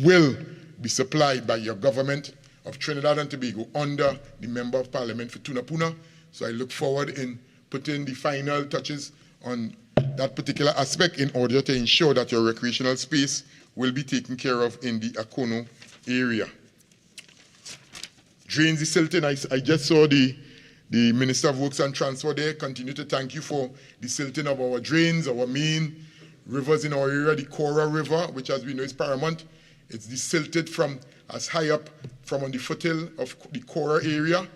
will be supplied by your government of Trinidad and Tobago under the Member of Parliament for Tunapuna. So I look forward in putting the final touches on that particular aspect in order to ensure that your recreational space will be taken care of in the Akono area. Drains the silting, I just saw the Minister of Works and Transport there. Continue to thank you for the silting of our drains, our main rivers in our area, the Cora River, which as we know is paramount. It's desilted from as high up from on the foothill of the Cora area,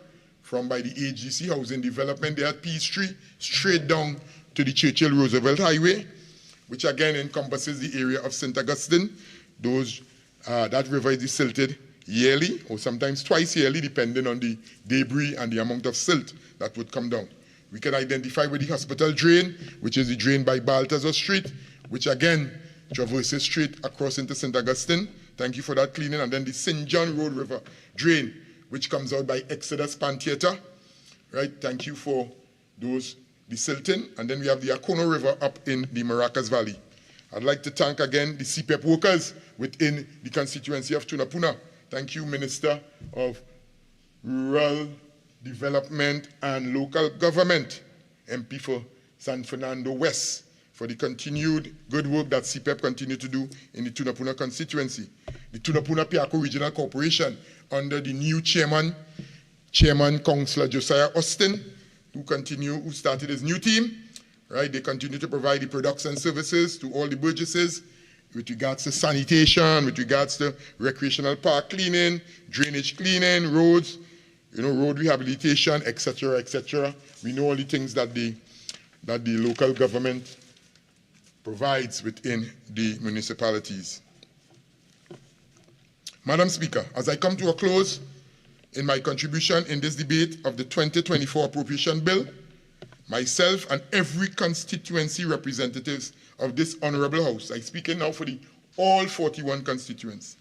from by the AGC Housing Development there at Peachtree, straight down to the Churchill Roosevelt Highway, which again encompasses the area of St. Augustine. That river is desilted yearly or sometimes twice yearly, depending on the debris and the amount of silt that would come down. We can identify with the hospital drain, which is the drain by Balthazar Street, which again traverses straight across into St. Augustine. Thank you for that cleaning. And then the St. John Road River drain, which comes out by Exodus Pan Theatre. Right, thank you for those, the silting. And then we have the Akono River up in the Maracas Valley. I'd like to thank again the CPEP workers within the constituency of Tunapuna. Thank you, Minister of Rural Development and Local Government, MP for San Fernando West, for the continued good work that CPEP continue to do in the Tunapuna constituency. The Tunapuna Piako Regional Corporation, under the new chairman, Councillor Josiah Austin, who started his new team, right? They continue to provide the products and services to all the burgesses with regards to sanitation, with regards to recreational park cleaning, drainage cleaning, roads, road rehabilitation, etc., etc. We know all the things that the local government provides within the municipalities. Madam Speaker, as I come to a close in my contribution in this debate of the 2024 Appropriation Bill, myself and every constituency representatives of this Honourable House, I speak now for all 41 constituents,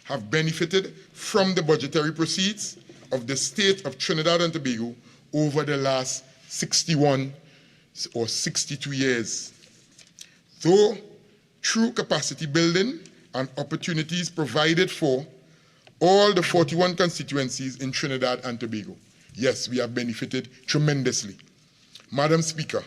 have benefited from the budgetary proceeds of the state of Trinidad and Tobago over the last 61 or 62 years. Though through capacity building and opportunities provided for all the 41 constituencies in Trinidad and Tobago, yes, we have benefited tremendously. Madam Speaker,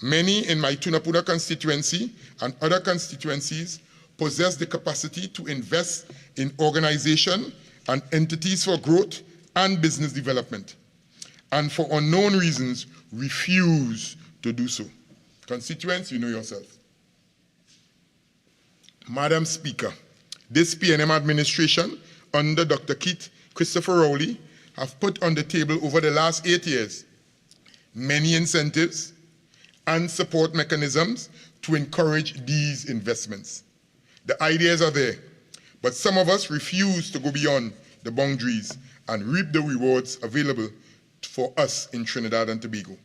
many in my Tunapuna constituency and other constituencies possess the capacity to invest in organization and entities for growth and business development, and for unknown reasons refuse to do so. Constituents, you know yourself. Madam Speaker, this PNM administration under Dr. Keith Christopher Rowley have put on the table over the last 8 years many incentives and support mechanisms to encourage these investments. The ideas are there, but some of us refuse to go beyond the boundaries and reap the rewards available for us in Trinidad and Tobago.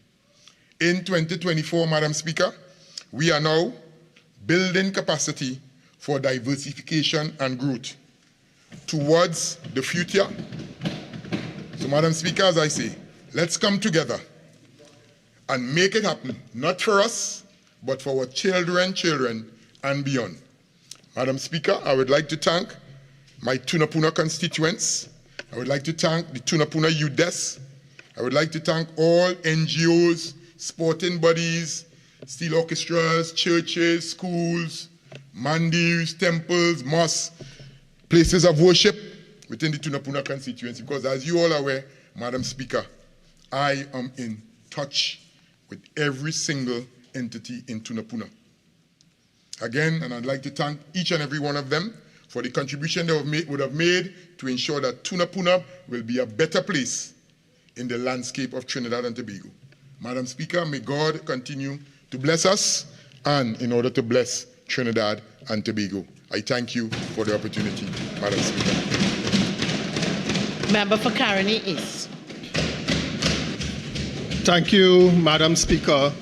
In 2024, Madam Speaker, we are now building capacity for diversification and growth towards the future. So, Madam Speaker, as I say, let's come together and make it happen, not for us, but for our children, and beyond. Madam Speaker, I would like to thank my Tunapuna constituents. I would like to thank the Tunapuna Youth Desk. I would like to thank all NGOs, sporting bodies, steel orchestras, churches, schools, mandirs, temples, mosques, places of worship within the Tunapuna constituency, because as you all are aware, Madam Speaker, I am in touch with every single entity in Tunapuna. Again, and I'd like to thank each and every one of them for the contribution they would have made to ensure that Tunapuna will be a better place in the landscape of Trinidad and Tobago. Madam Speaker, may God continue to bless us and in order to bless Trinidad and Tobago. I thank you for the opportunity, Madam Speaker. Member for Caroni East. Thank you, Madam Speaker,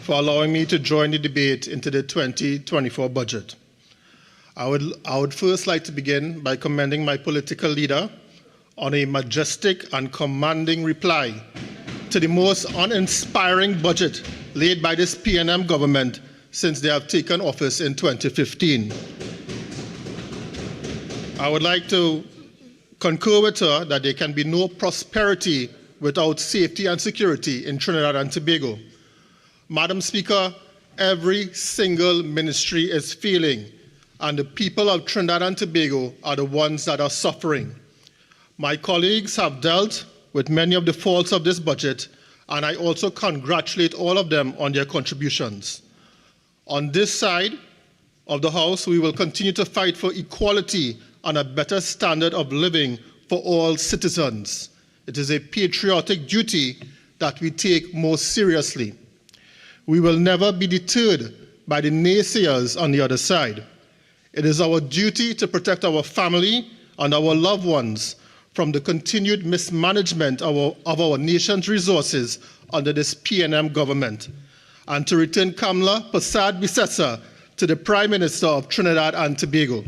for allowing me to join the debate into the 2024 budget. I would first like to begin by commending my political leader on a majestic and commanding reply to the most uninspiring budget laid by this PNM government since they have taken office in 2015. I would like to concur with her that there can be no prosperity without safety and security in Trinidad and Tobago. Madam Speaker, every single ministry is failing, and the people of Trinidad and Tobago are the ones that are suffering. My colleagues have dealt with many of the faults of this budget, and I also congratulate all of them on their contributions. On this side of the House, we will continue to fight for equality and a better standard of living for all citizens. It is a patriotic duty that we take most seriously. We will never be deterred by the naysayers on the other side. It is our duty to protect our family and our loved ones from the continued mismanagement of our nation's resources under this PNM government, and to return Kamla Persad-Bissessar to the Prime Minister of Trinidad and Tobago.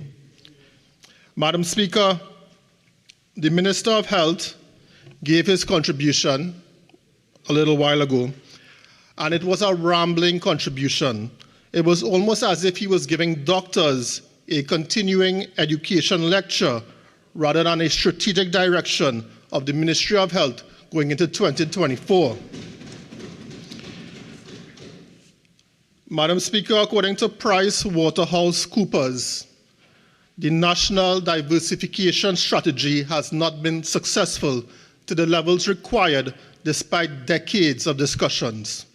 Madam Speaker, the Minister of Health gave his contribution a little while ago, and it was a rambling contribution. It was almost as if he was giving doctors a continuing education lecture rather than a strategic direction of the Ministry of Health going into 2024. Madam Speaker, according to PricewaterhouseCoopers, the national diversification strategy has not been successful to the levels required despite decades of discussions.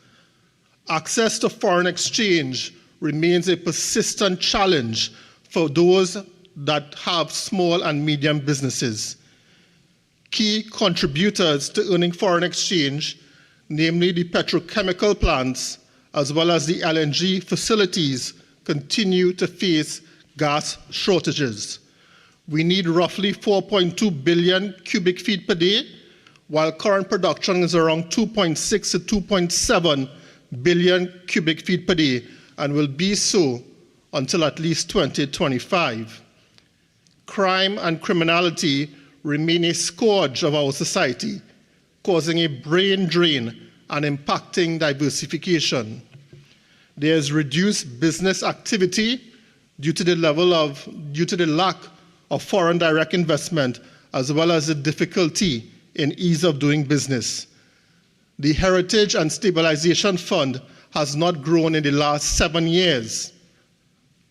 Access to foreign exchange remains a persistent challenge for those that have small and medium businesses. Key contributors to earning foreign exchange, namely the petrochemical plants as well as the LNG facilities, continue to face gas shortages. We need roughly 4.2 billion cubic feet per day, while current production is around 2.6 to 2.7 billion cubic feet per day, and will be so until at least 2025. Crime and criminality remain a scourge of our society, causing a brain drain and impacting diversification. There is reduced business activity due to the lack of foreign direct investment, as well as the difficulty in ease of doing business. The Heritage and Stabilization Fund has not grown in the last 7 years.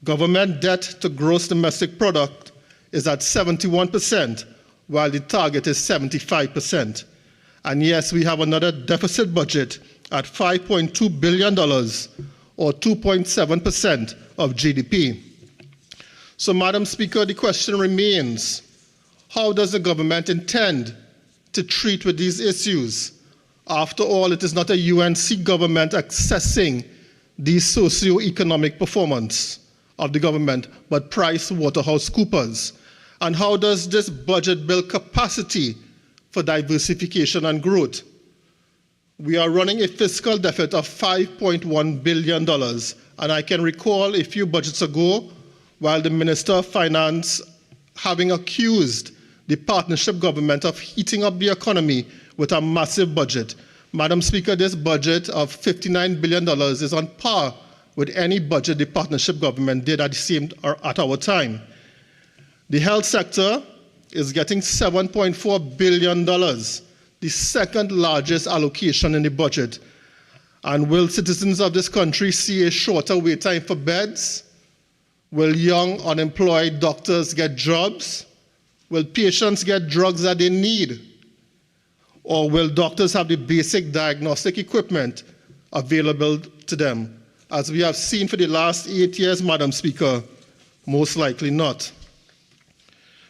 Government debt to gross domestic product is at 71%, while the target is 75%. And yes, we have another deficit budget at $5.2 billion, or 2.7% of GDP. So, Madam Speaker, the question remains, how does the government intend to treat with these issues? After all, it is not a UNC government assessing the socio-economic performance of the government, but PricewaterhouseCoopers. And how does this budget build capacity for diversification and growth? We are running a fiscal deficit of $5.1 billion, and I can recall a few budgets ago, while the Minister of Finance having accused the partnership government of heating up the economy with a massive budget. Madam Speaker, this budget of $59 billion is on par with any budget the partnership government did at our time. The health sector is getting $7.4 billion, the second largest allocation in the budget. And will citizens of this country see a shorter wait time for beds? Will young unemployed doctors get jobs? Will patients get drugs that they need? Or will doctors have the basic diagnostic equipment available to them? As we have seen for the last 8 years, Madam Speaker, most likely not.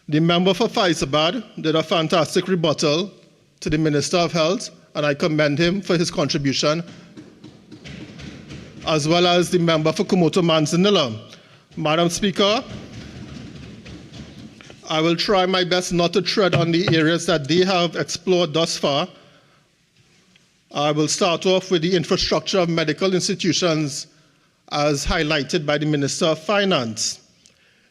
The member for Faizabad did a fantastic rebuttal to the Minister of Health, and I commend him for his contribution, as well as the member for Kumoto Manzanilla. Madam Speaker, I will try my best not to tread on the areas that they have explored thus far. I will start off with the infrastructure of medical institutions as highlighted by the Minister of Finance.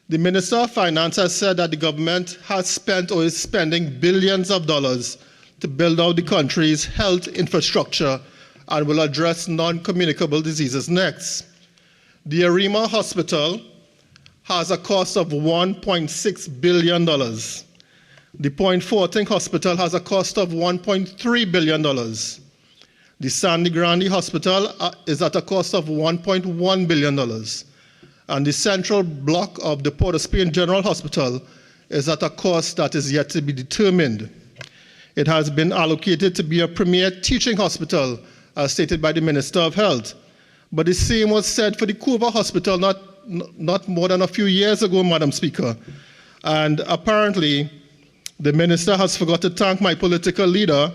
The Minister of Finance has said that the government has spent or is spending billions of dollars to build out the country's health infrastructure and will address non-communicable diseases next. The Arima Hospital has a cost of $1.6 billion. The Point Fortin Hospital has a cost of $1.3 billion. The Sandy Grande Hospital is at a cost of $1.1 billion. And the central block of the Port of Spain General Hospital is at a cost that is yet to be determined. It has been allocated to be a premier teaching hospital, as stated by the Minister of Health. But the same was said for the Cuba Hospital not more than a few years ago, Madam Speaker. And apparently, the Minister has forgot to thank my political leader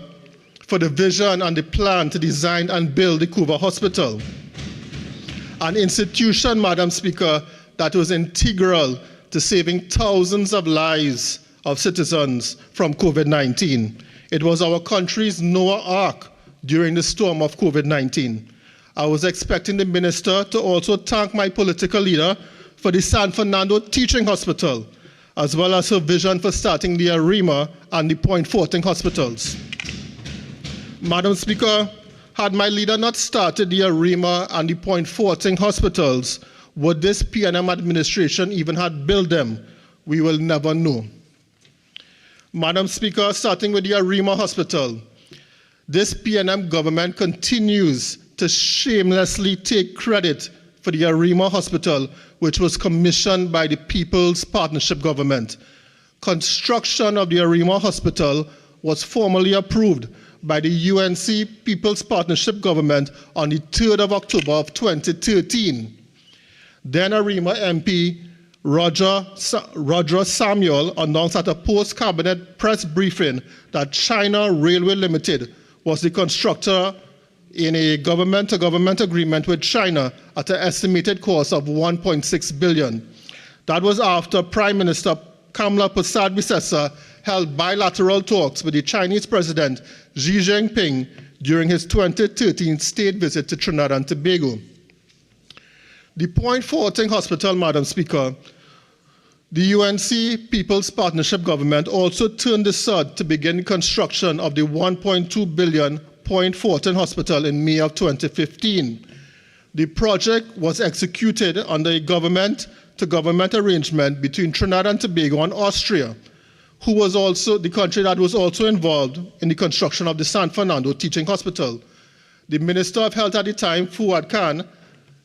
for the vision and the plan to design and build the Cuba Hospital. An institution, Madam Speaker, that was integral to saving thousands of lives of citizens from COVID-19. It was our country's Noah Ark during the storm of COVID-19. I was expecting the minister to also thank my political leader for the San Fernando Teaching Hospital, as well as her vision for starting the ARIMA and the Point Fortin hospitals. Madam Speaker, had my leader not started the ARIMA and the Point Fortin hospitals, would this PNM administration even have built them? We will never know. Madam Speaker, starting with the ARIMA hospital, this PNM government continues to shamelessly take credit for the ARIMA hospital, which was commissioned by the People's Partnership Government. Construction of the ARIMA hospital was formally approved by the UNC People's Partnership Government on the 3rd of October of 2013. Then ARIMA MP Roger Samuel announced at a post-cabinet press briefing that China Railway Limited was the constructor in a government-to-government agreement with China at an estimated cost of $1.6 billion. That was after Prime Minister Kamla Persad-Bissessar held bilateral talks with the Chinese President Xi Jinping during his 2013 state visit to Trinidad and Tobago. The Point Fortin Hospital, Madam Speaker, the UNC People's Partnership Government also turned the sod to begin construction of the $1.2 billion Point Fortin Hospital in May of 2015. The project was executed under a government-to-government arrangement between Trinidad and Tobago and Austria, who was also the country that was also involved in the construction of the San Fernando Teaching Hospital. The Minister of Health at the time, Fuad Khan,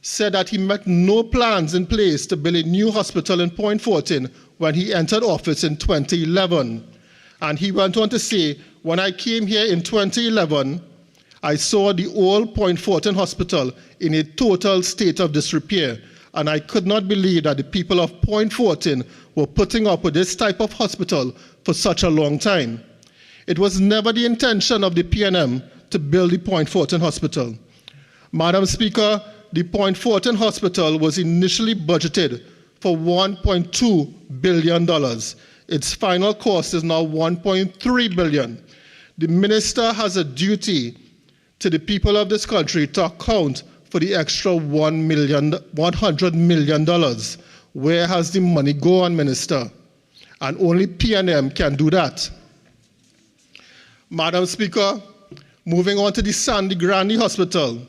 said that he met no plans in place to build a new hospital in Point Fortin when he entered office in 2011. And he went on to say, when I came here in 2011, I saw the old Point Fortin Hospital in a total state of disrepair, and I could not believe that the people of Point Fortin were putting up with this type of hospital for such a long time. It was never the intention of the PNM to build the Point Fortin Hospital. Madam Speaker, the Point Fortin Hospital was initially budgeted for $1.2 billion. Its final cost is now $1.3 billion. The minister has a duty to the people of this country to account for the extra $100 million. Where has the money gone, Minister? And only PNM can do that. Madam Speaker, moving on to the Sandy Grande Hospital.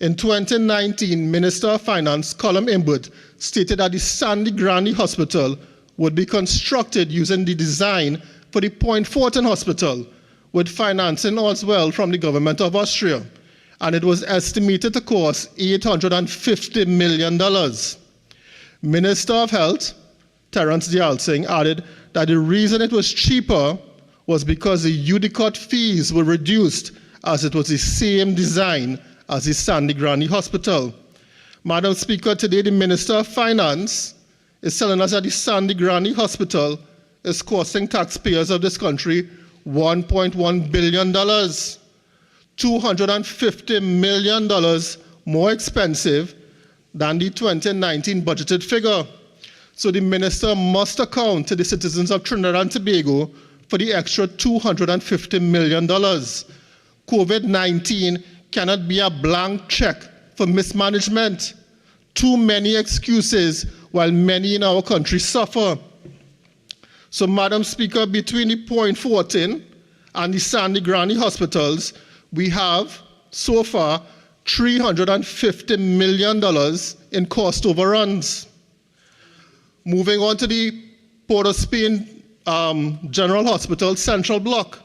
In 2019, Minister of Finance Colum Imbert stated that the Sandy Grande Hospital would be constructed using the design for the Point Fortin Hospital, with financing as well from the government of Austria, and it was estimated to cost $850 million. Minister of Health, Terence Dialsing, added that the reason it was cheaper was because the UDICOT fees were reduced, as it was the same design as the Sandy Grande Hospital. Madam Speaker, today the Minister of Finance is telling us that the Sandy Grande Hospital is costing taxpayers of this country $1.1 billion, $250 million more expensive than the 2019 budgeted figure. So the minister must account to the citizens of Trinidad and Tobago for the extra $250 million. COVID-19 cannot be a blank check for mismanagement. Too many excuses while many in our country suffer. So, Madam Speaker, between the Point Fortin and the Sandy Grande hospitals, we have so far $350 million in cost overruns. Moving on to the Port of Spain General Hospital Central Block.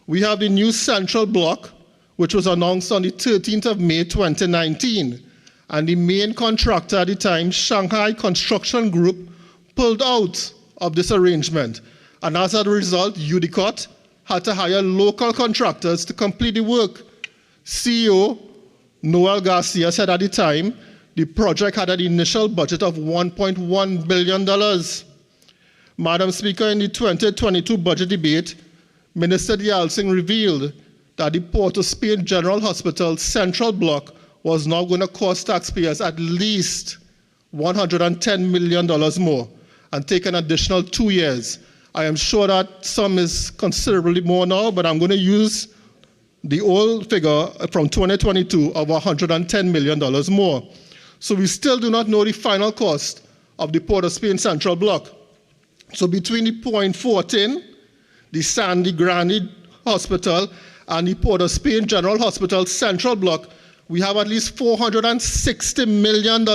We have the new Central Block, which was announced on the 13th of May 2019. And the main contractor at the time, Shanghai Construction Group, pulled out of this arrangement. And as a result, UDICOT had to hire local contractors to complete the work. CEO Noel Garcia said at the time, the project had an initial budget of $1.1 billion. Madam Speaker, in the 2022 budget debate, Minister Dialsing revealed that the Port of Spain General Hospital Central Block was now going to cost taxpayers at least $110 million more and take an additional 2 years. I am sure that some is considerably more now, but I'm going to use the old figure from 2022 of $110 million more. So we still do not know the final cost of the Port of Spain Central Block. So between the Point 14, the Sandy Grande Hospital, and the Port of Spain General Hospital Central Block, we have at least $460 million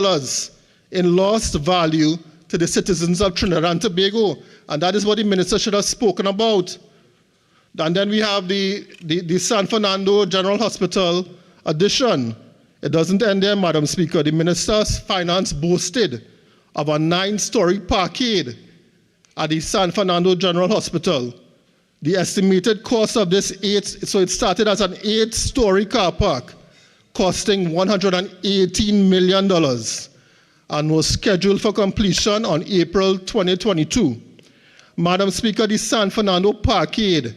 in lost value to the citizens of Trinidad and Tobago. And that is what the minister should have spoken about. And then we have the San Fernando General Hospital addition. It doesn't end there, Madam Speaker. The minister's finance boasted of a 9-story parkade at the San Fernando General Hospital. The estimated cost of this so it started as an 8-story car park, costing $118 million, and was scheduled for completion on April 2022. Madam Speaker, the San Fernando parkade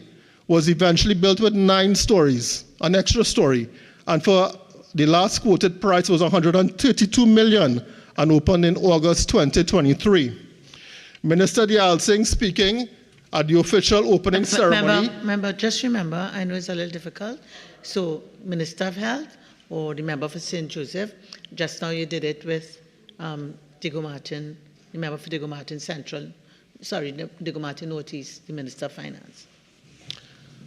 was eventually built with 9 stories, an extra story, and for the last quoted price was $132 million and opened in August 2023. Minister Dayal Singh speaking at the official opening ceremony. Member, just remember, I know it's a little difficult. So, Minister of Health or the member for St. Joseph, just now you did it with Diego Martin, the member for Diego Martin Central, Diego Martin Northeast, the Minister of Finance.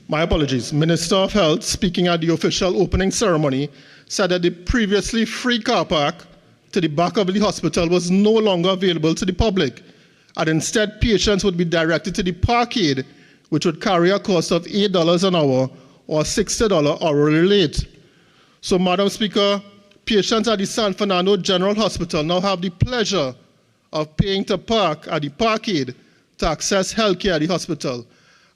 My apologies. Minister of Health, speaking at the official opening ceremony, said that the previously free car park to the back of the hospital was no longer available to the public, and instead patients would be directed to the parkade, which would carry a cost of $8 an hour or $60 hourly rate. So, Madam Speaker, patients at the San Fernando General Hospital now have the pleasure of paying to park at the parkade to access health care at the hospital.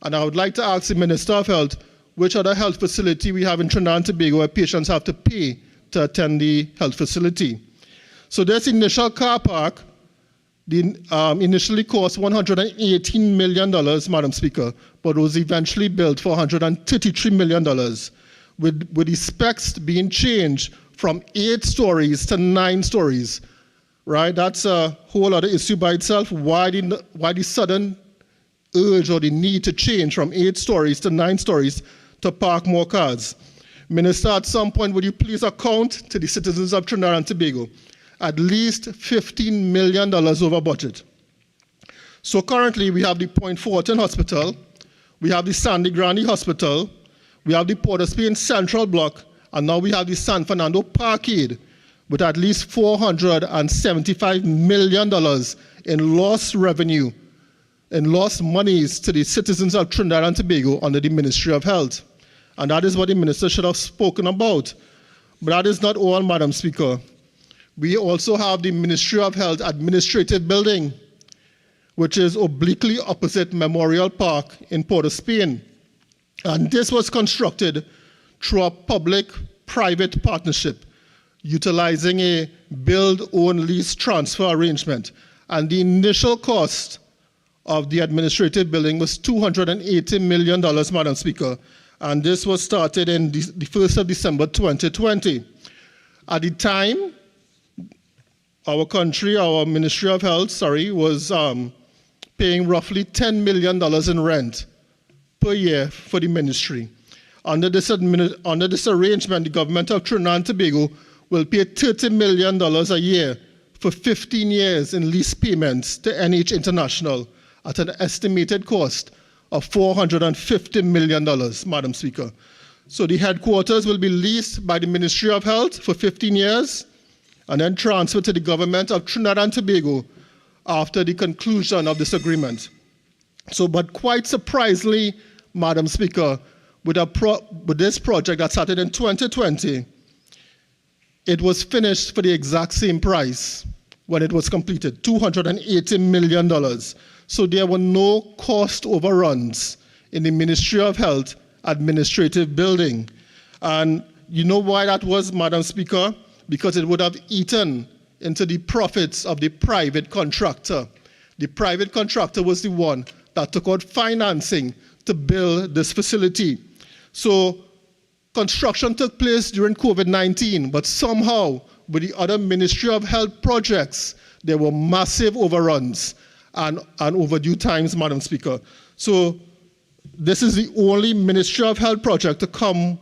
And I would like to ask the Minister of Health which other health facility we have in Trinidad and Tobago where patients have to pay to attend the health facility. So this initial car park initially cost $118 million, Madam Speaker, but was eventually built for $133 million, with the specs being changed from 8 stories to 9 stories. Right? That's a whole other issue by itself. Why the sudden urge or the need to change from 8 stories to 9 stories to park more cars? Minister, at some point, would you please account to the citizens of Trinidad and Tobago at least $15 million over budget? So currently, we have the Point 14 Hospital, we have the Sandy Grande Hospital, we have the Port of Spain Central Block, and now we have the San Fernando Parkade with at least $475 million in lost revenue and lost monies to the citizens of Trinidad and Tobago under the Ministry of Health. And that is what the minister should have spoken about. But that is not all, Madam Speaker. We also have the Ministry of Health Administrative Building, which is obliquely opposite Memorial Park in Port of Spain. And this was constructed through a public-private partnership, utilizing a build-own-lease transfer arrangement. And the initial cost of the administrative building was $280 million, Madam Speaker. And this was started in the 1st of December 2020. At the time, our Ministry of Health, was paying roughly $10 million in rent per year for the ministry. Under this arrangement, the government of Trinidad and Tobago will pay $30 million a year for 15 years in lease payments to NH International at an estimated cost of $450 million, Madam Speaker. So the headquarters will be leased by the Ministry of Health for 15 years and then transferred to the government of Trinidad and Tobago after the conclusion of this agreement. So, but quite surprisingly, Madam Speaker, with this project that started in 2020, it was finished for the exact same price when it was completed, $280 million. So there were no cost overruns in the Ministry of Health administrative building. And you know why that was, Madam Speaker? Because it would have eaten into the profits of the private contractor. The private contractor was the one that took out financing to build this facility. So construction took place during COVID-19, but somehow with the other Ministry of Health projects, there were massive overruns. and overdue times, Madam Speaker. So this is the only Ministry of Health project to come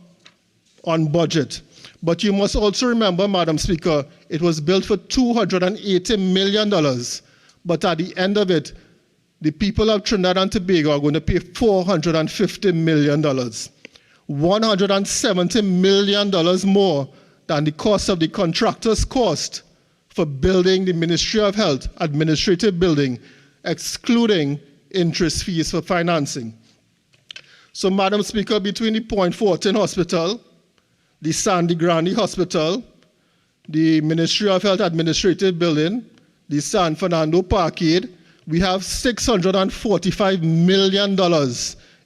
on budget. But you must also remember, Madam Speaker, it was built for $280 million. But at the end of it, the people of Trinidad and Tobago are going to pay $450 million. $170 million more than the cost of the contractor's cost for building the Ministry of Health administrative building, excluding interest fees for financing. So, Madam Speaker, between the Point Fortin Hospital, the Sandy Grande Hospital, the Ministry of Health administrative building, the San Fernando Parkade, we have $645 million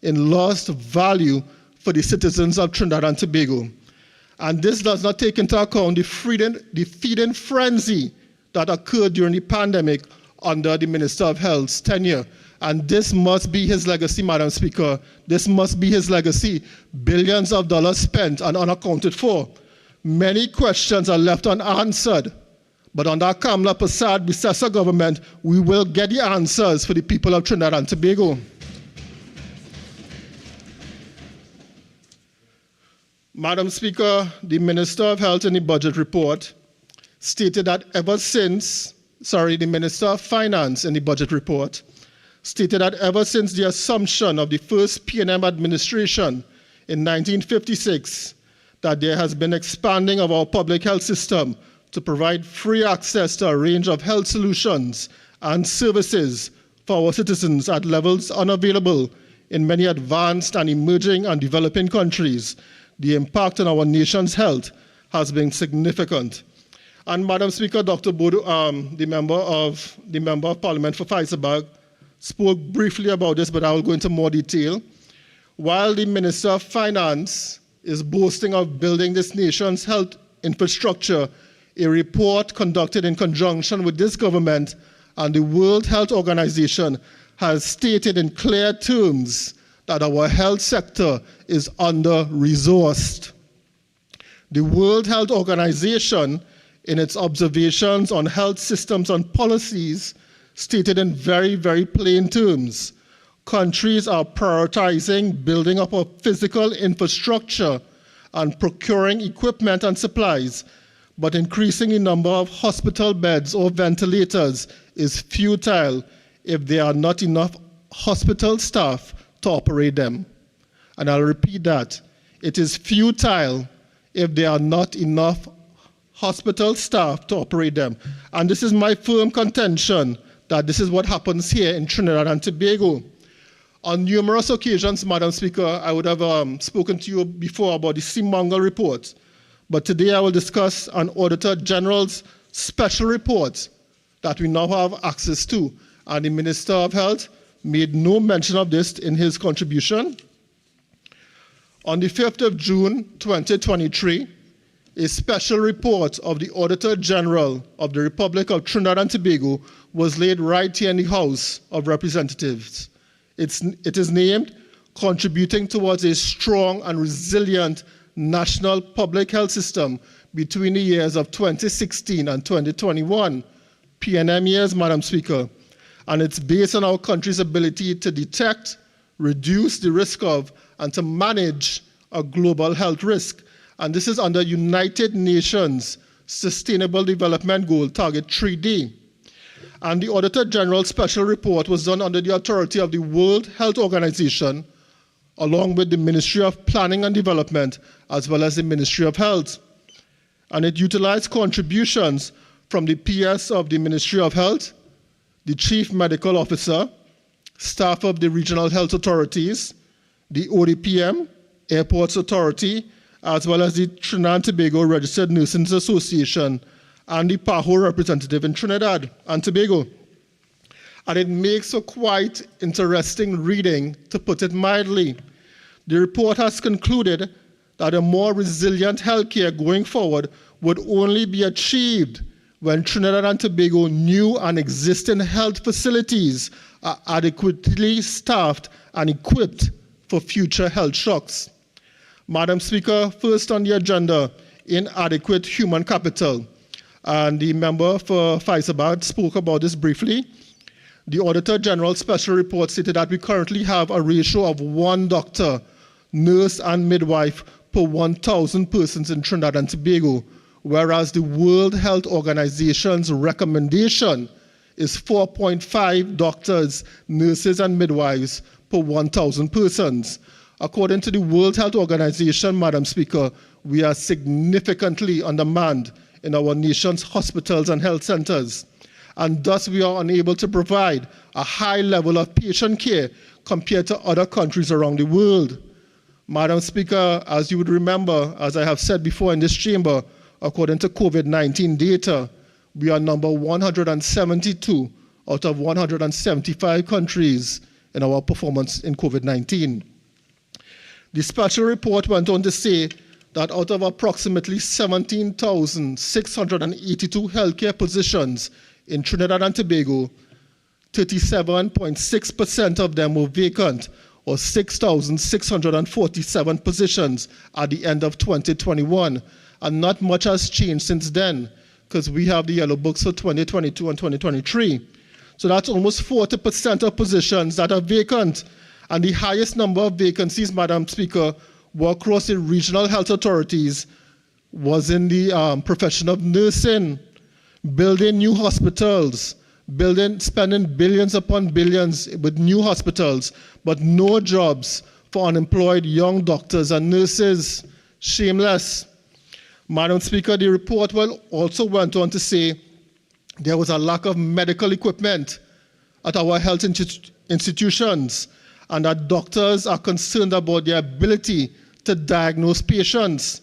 in lost value for the citizens of Trinidad and Tobago. And this does not take into account the feeding frenzy that occurred during the pandemic under the Minister of Health's tenure. And this must be his legacy, Madam Speaker. This must be his legacy. Billions of dollars spent and unaccounted for. Many questions are left unanswered. But under Kamla Prasad Bisesa government, we will get the answers for the people of Trinidad and Tobago. Madam Speaker, the Minister of Health in the budget report stated that the Minister of Finance in the budget report stated that ever since the assumption of the first PNM administration in 1956, that there has been expanding of our public health system to provide free access to a range of health solutions and services for our citizens at levels unavailable in many advanced and emerging and developing countries. The impact on our nation's health has been significant. And Madam Speaker, Dr. Bodo, the member of Parliament for Faisalberg, spoke briefly about this, but I will go into more detail. While the Minister of Finance is boasting of building this nation's health infrastructure, a report conducted in conjunction with this government and the World Health Organization has stated in clear terms that our health sector is under-resourced. The World Health Organization, in its observations on health systems and policies, stated in very, very plain terms, countries are prioritizing building up a physical infrastructure and procuring equipment and supplies, but increasing the number of hospital beds or ventilators is futile if there are not enough hospital staff to operate them. And I'll repeat that. It is futile if there are not enough hospital staff to operate them. And this is my firm contention that this is what happens here in Trinidad and Tobago. On numerous occasions, Madam Speaker, I would have spoken to you before about the Seamongal report, but today I will discuss an Auditor General's special report that we now have access to, and the Minister of Health made no mention of this in his contribution. On the 5th of June 2023, a special report of the Auditor General of the Republic of Trinidad and Tobago was laid right here in the House of Representatives. It is named Contributing Towards a Strong and Resilient National Public Health System between the years of 2016 and 2021, PNM years, Madam Speaker. And it's based on our country's ability to detect, reduce the risk of, and to manage a global health risk. And this is under United Nations Sustainable Development Goal, Target 3D. And the Auditor General's special report was done under the authority of the World Health Organization, along with the Ministry of Planning and Development, as well as the Ministry of Health. And it utilized contributions from the PS of the Ministry of Health, the Chief Medical Officer, staff of the Regional Health Authorities, the ODPM, Airports Authority, as well as the Trinidad and Tobago Registered Nurses Association and the PAHO representative in Trinidad and Tobago. And it makes a quite interesting reading, to put it mildly. The report has concluded that a more resilient healthcare going forward would only be achieved when Trinidad and Tobago new and existing health facilities are adequately staffed and equipped for future health shocks. Madam Speaker, first on the agenda, inadequate human capital. And the member for Faisalberg spoke about this briefly. The Auditor General's special report stated that we currently have a ratio of 1 doctor, nurse, and midwife per 1,000 persons in Trinidad and Tobago, whereas the World Health Organization's recommendation is 4.5 doctors, nurses, and midwives per 1,000 persons. According to the World Health Organization, Madam Speaker, we are significantly undermanned in our nation's hospitals and health centers, and thus we are unable to provide a high level of patient care compared to other countries around the world. Madam Speaker, as you would remember, as I have said before in this chamber, according to COVID-19 data, we are number 172 out of 175 countries in our performance in COVID-19. The special report went on to say that out of approximately 17,682 healthcare positions in Trinidad and Tobago, 37.6% of them were vacant, or 6,647 positions at the end of 2021. And not much has changed since then, because we have the yellow books for 2022 and 2023. So that's almost 40% of positions that are vacant. And the highest number of vacancies, Madam Speaker, were across the regional health authorities, was in the profession of nursing, building new hospitals, spending billions upon billions with new hospitals, but no jobs for unemployed young doctors and nurses. Shameless. Madam Speaker, the report also went on to say there was a lack of medical equipment at our health institutions, and that doctors are concerned about their ability to diagnose patients.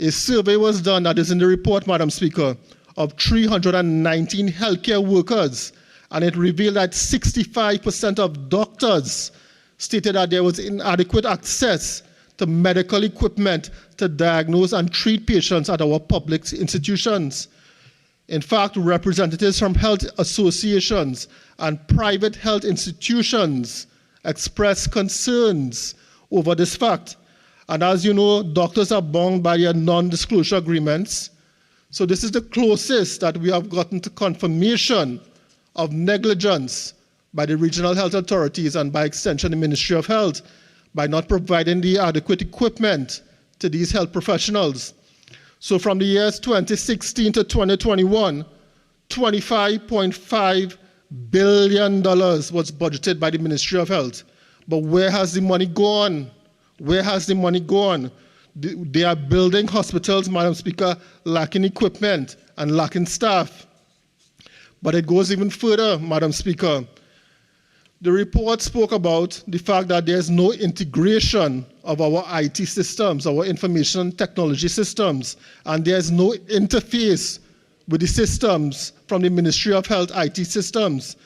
A survey was done, that is in the report, Madam Speaker, of 319 healthcare workers, and it revealed that 65% of doctors stated that there was inadequate access to medical equipment to diagnose and treat patients at our public institutions. In fact, representatives from health associations and private health institutions expressed concerns over this fact. And as you know, doctors are bound by their non-disclosure agreements. So this is the closest that we have gotten to confirmation of negligence by the regional health authorities and by extension the Ministry of Health by not providing the adequate equipment to these health professionals. So from the years 2016 to 2021, $25.5 billion was budgeted by the Ministry of Health. But where has the money gone? Where has the money gone? They are building hospitals, Madam Speaker, lacking equipment and lacking staff. But it goes even further, Madam Speaker. The report spoke about the fact that there's no integration of our IT systems, our information technology systems, and there's no interface with the systems from the Ministry of Health IT systems.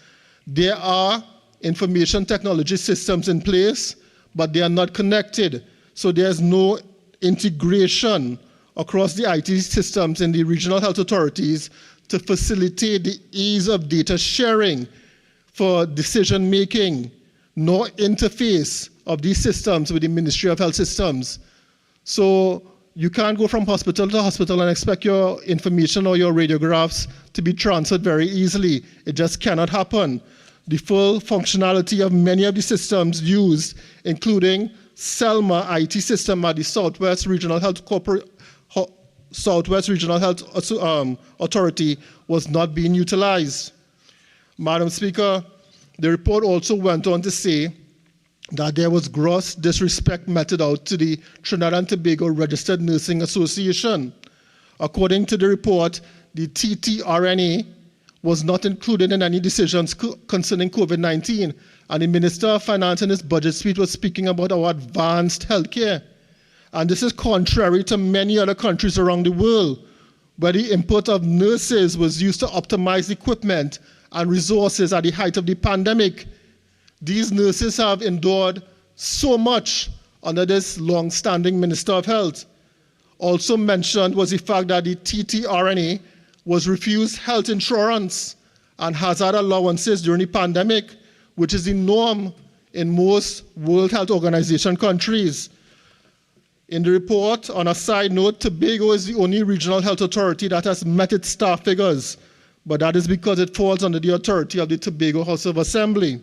There are information technology systems in place, but they are not connected. So there's no integration across the IT systems in the regional health authorities to facilitate the ease of data sharing for decision making, no interface of these systems with the Ministry of Health systems. So you can't go from hospital to hospital and expect your information or your radiographs to be transferred very easily. It just cannot happen. The full functionality of many of the systems used, including SELMA IT system at the Southwest Regional Health Authority, was not being utilized. Madam Speaker, the report also went on to say that there was gross disrespect meted out to the Trinidad and Tobago Registered Nursing Association. According to the report, the TTRNA was not included in any decisions concerning COVID-19, and the Minister of Finance in his budget speech was speaking about our advanced healthcare. And this is contrary to many other countries around the world, where the import of nurses was used to optimize equipment and resources at the height of the pandemic. These nurses have endured so much under this long-standing Minister of Health. Also mentioned was the fact that the TTRNA was refused health insurance and hazard allowances during the pandemic, which is the norm in most World Health Organization countries. In the report, on a side note, Tobago is the only regional health authority that has met its staff figures but that is because it falls under the authority of the Tobago House of Assembly.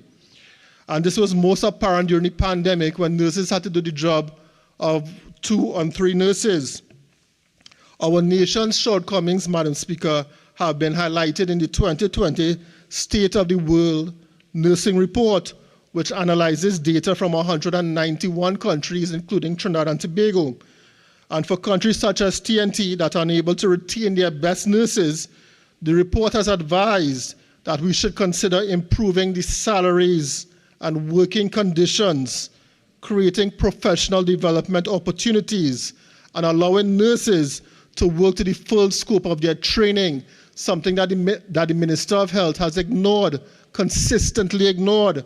And this was most apparent during the pandemic when nurses had to do the job of 2 and 3 nurses. Our nation's shortcomings, Madam Speaker, have been highlighted in the 2020 State of the World Nursing Report, which analyzes data from 191 countries, including Trinidad and Tobago. And for countries such as TNT that are unable to retain their best nurses, the report has advised that we should consider improving the salaries and working conditions, creating professional development opportunities, and allowing nurses to work to the full scope of their training, something that the Minister of Health has ignored, consistently ignored.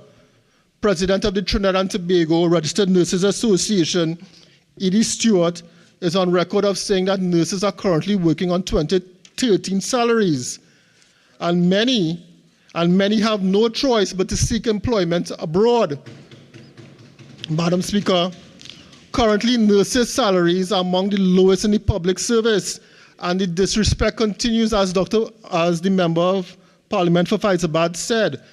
President of the Trinidad and Tobago Registered Nurses Association, Edie Stewart, is on record of saying that nurses are currently working on 2013 salaries. And many have no choice but to seek employment abroad. Madam Speaker, currently nurses' salaries are among the lowest in the public service, and the disrespect continues, as the Member of Parliament for Faizabad said.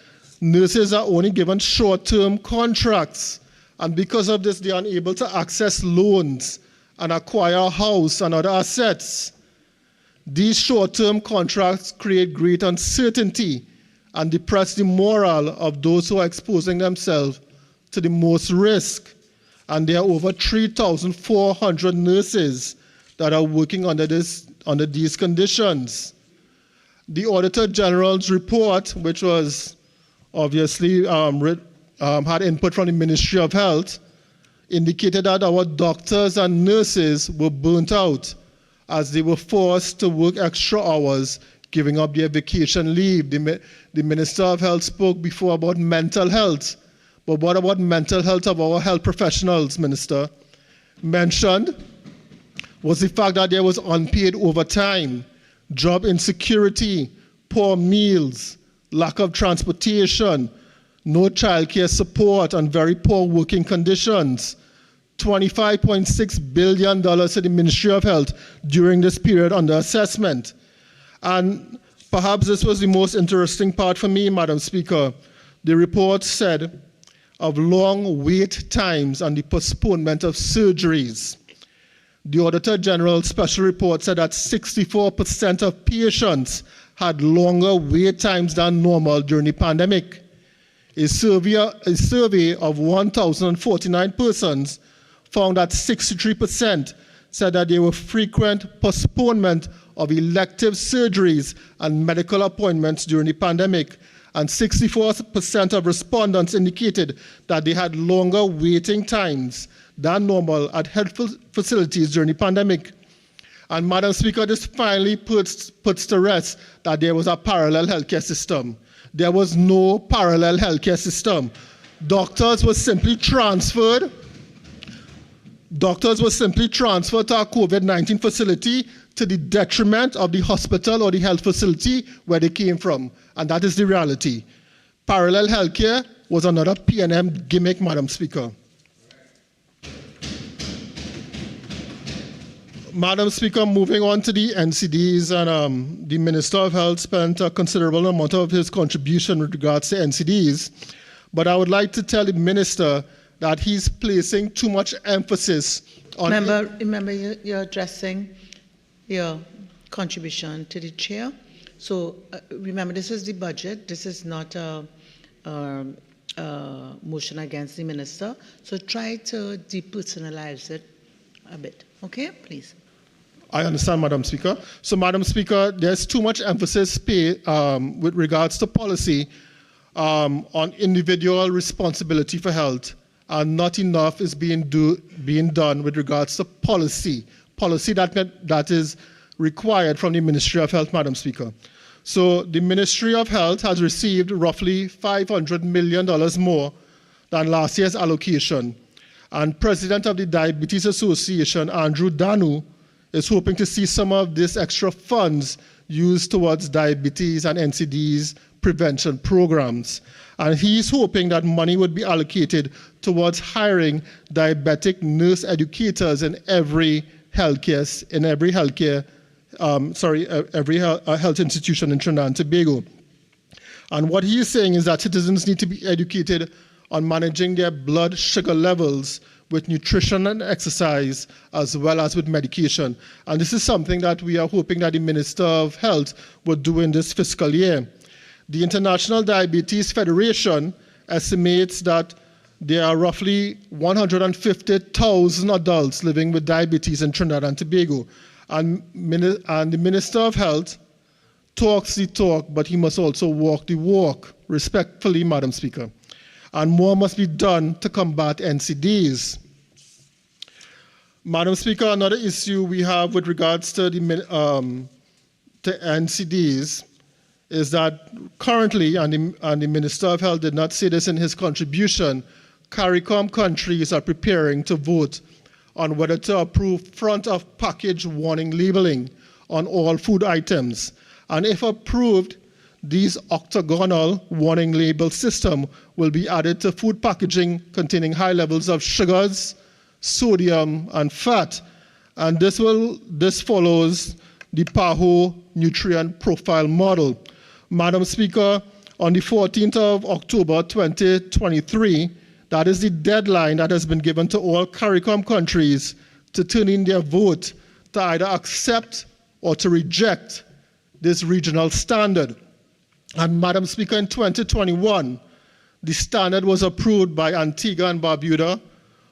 Nurses are only given short-term contracts, and because of this, they are unable to access loans and acquire a house and other assets. These short-term contracts create great uncertainty and depress the morale of those who are exposing themselves to the most risk. And there are over 3,400 nurses that are working under these conditions. The Auditor General's report, which was obviously had input from the Ministry of Health, indicated that our doctors and nurses were burnt out as they were forced to work extra hours, giving up their vacation leave. The Minister of Health spoke before about mental health. But what about mental health of our health professionals, Minister? Mentioned was the fact that there was unpaid overtime, job insecurity, poor meals, lack of transportation, no childcare support, and very poor working conditions. $25.6 billion to the Ministry of Health during this period under assessment. And perhaps this was the most interesting part for me, Madam Speaker. The report said of long wait times and the postponement of surgeries. The Auditor General's special report said that 64% of patients had longer wait times than normal during the pandemic. A survey of 1,049 persons found that 63% said that there were frequent postponement of elective surgeries and medical appointments during the pandemic, and 64% of respondents indicated that they had longer waiting times than normal at health facilities during the pandemic. And Madam Speaker, this finally puts to rest that there was a parallel healthcare system. There was no parallel healthcare system. Doctors were simply transferred to a COVID-19 facility to the detriment of the hospital or the health facility where they came from. And that is the reality. Parallel healthcare was another P&M gimmick, Madam Speaker. Madam Speaker, moving on to the NCDs, and the Minister of Health spent a considerable amount of his contribution with regards to NCDs. But I would like to tell the Minister that he's placing too much emphasis on... Remember you're addressing your contribution to the chair. So remember, this is the budget. This is not a motion against the minister. So try to depersonalize it a bit. Okay, please. I understand, Madam Speaker. So, Madam Speaker, there's too much emphasis paid with regards to policy on individual responsibility for health, and not enough is being done with regards to policy that is required from the Ministry of Health, Madam Speaker. So the Ministry of Health has received roughly $500 million more than last year's allocation. And President of the Diabetes Association, Andrew Danu, is hoping to see some of this extra funds used towards diabetes and NCDs prevention programs. And he's hoping that money would be allocated towards hiring diabetic nurse educators in every healthcare health institution in Trinidad and Tobago. And what he is saying is that citizens need to be educated on managing their blood sugar levels with nutrition and exercise, as well as with medication. And this is something that we are hoping that the Minister of Health will do in this fiscal year. The International Diabetes Federation estimates that there are roughly 150,000 adults living with diabetes in Trinidad and Tobago. And the Minister of Health talks the talk, but he must also walk the walk, respectfully, Madam Speaker. And more must be done to combat NCDs. Madam Speaker, another issue we have with regards to the NCDs is that currently, and the Minister of Health did not say this in his contribution, CARICOM countries are preparing to vote on whether to approve front-of-package warning labeling on all food items. And if approved, these octagonal warning label system will be added to food packaging containing high levels of sugars, sodium, and fat. And this follows the PAHO nutrient profile model. Madam Speaker, on the 14th of October 2023, that is the deadline that has been given to all CARICOM countries to turn in their vote to either accept or to reject this regional standard. And Madam Speaker, in 2021, the standard was approved by Antigua and Barbuda,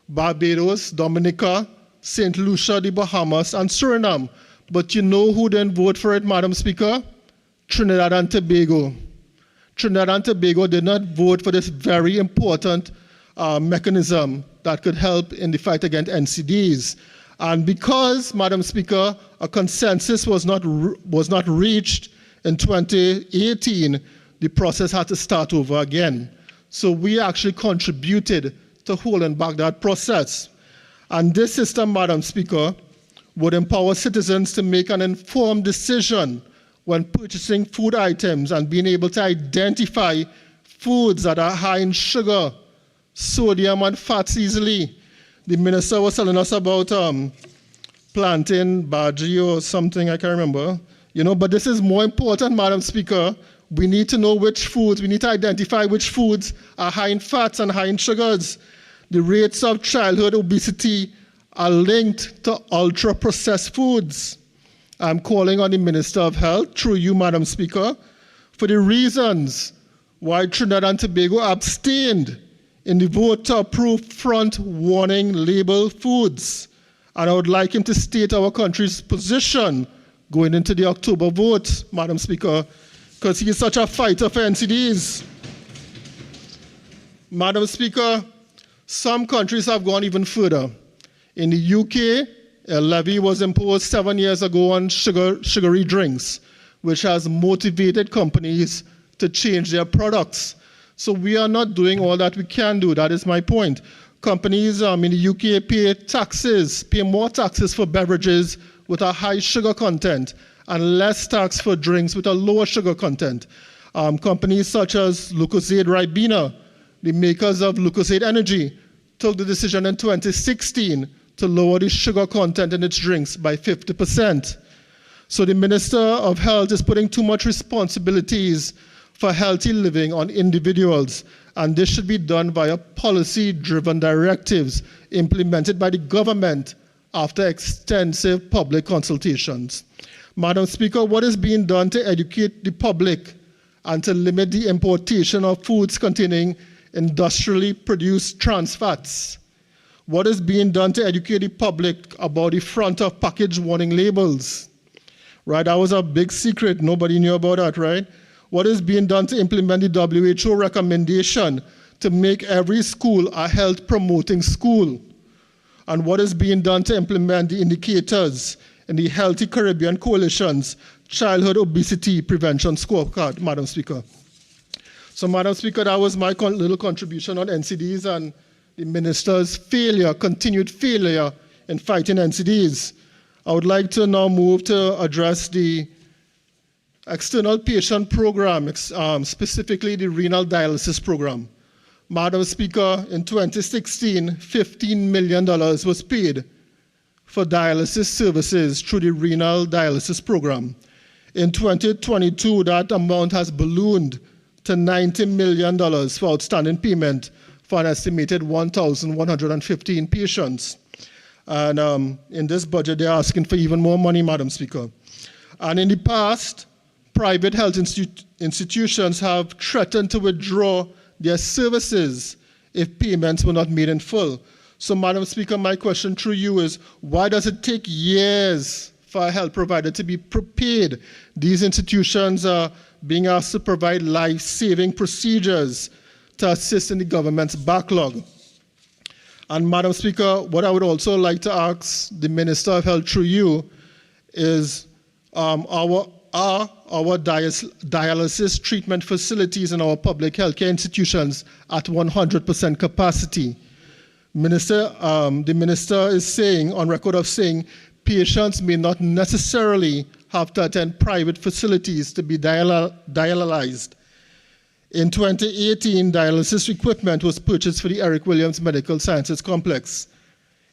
Barbados, Dominica, St. Lucia, the Bahamas, and Suriname. But you know who didn't vote for it, Madam Speaker? Trinidad and Tobago. Trinidad and Tobago did not vote for this very important mechanism that could help in the fight against NCDs. And because, Madam Speaker, a consensus was not reached in 2018, the process had to start over again. So we actually contributed to holding back that process. And this system, Madam Speaker, would empower citizens to make an informed decision when purchasing food items and being able to identify foods that are high in sugar, sodium, and fats easily. The minister was telling us about plantain bhaji or something, I can't remember. But this is more important, Madam Speaker. We need to know which foods, we need to identify which foods are high in fats and high in sugars. The rates of childhood obesity are linked to ultra-processed foods. I'm calling on the Minister of Health, through you, Madam Speaker, for the reasons why Trinidad and Tobago abstained in the vote to approve front warning label foods. And I would like him to state our country's position going into the October vote, Madam Speaker, because he is such a fighter for NCDs. Madam Speaker, some countries have gone even further. In the UK, a levy was imposed 7 years ago on sugary drinks, which has motivated companies to change their products. So we are not doing all that we can do. That is my point. Companies in the UK pay more taxes for beverages with a high sugar content and less tax for drinks with a lower sugar content. Companies such as Lucozade Ribena, the makers of Lucozade Energy, took the decision in 2016 to lower the sugar content in its drinks by 50%. So the Minister of Health is putting too much responsibilities for healthy living on individuals, and this should be done via policy-driven directives implemented by the government after extensive public consultations. Madam Speaker, what is being done to educate the public and to limit the importation of foods containing industrially produced trans fats? What is being done to educate the public about the front of package warning labels? Right, that was a big secret. Nobody knew about that, right? What is being done to implement the WHO recommendation to make every school a health promoting school? And what is being done to implement the indicators in the Healthy Caribbean Coalition's Childhood Obesity Prevention Scorecard, Madam Speaker? So, Madam Speaker, that was my little contribution on NCDs and the minister's continued failure in fighting NCDs. I would like to now move to address the external patient program, specifically the renal dialysis program. Madam Speaker, in 2016, $15 million was paid for dialysis services through the renal dialysis program. In 2022, that amount has ballooned to $90 million for outstanding payment for an estimated 1,115 patients. And in this budget, they're asking for even more money, Madam Speaker. And in the past, private health institutions have threatened to withdraw their services if payments were not made in full. So, Madam Speaker, my question through you is, why does it take years for a health provider to be prepared? These institutions are being asked to provide life-saving procedures to assist in the government's backlog. And Madam Speaker, what I would also like to ask the Minister of Health through you is, are our dialysis treatment facilities in our public healthcare institutions at 100% capacity? The minister is saying, on record of saying, patients may not necessarily have to attend private facilities to be dialyzed. In 2018, dialysis equipment was purchased for the Eric Williams Medical Sciences Complex.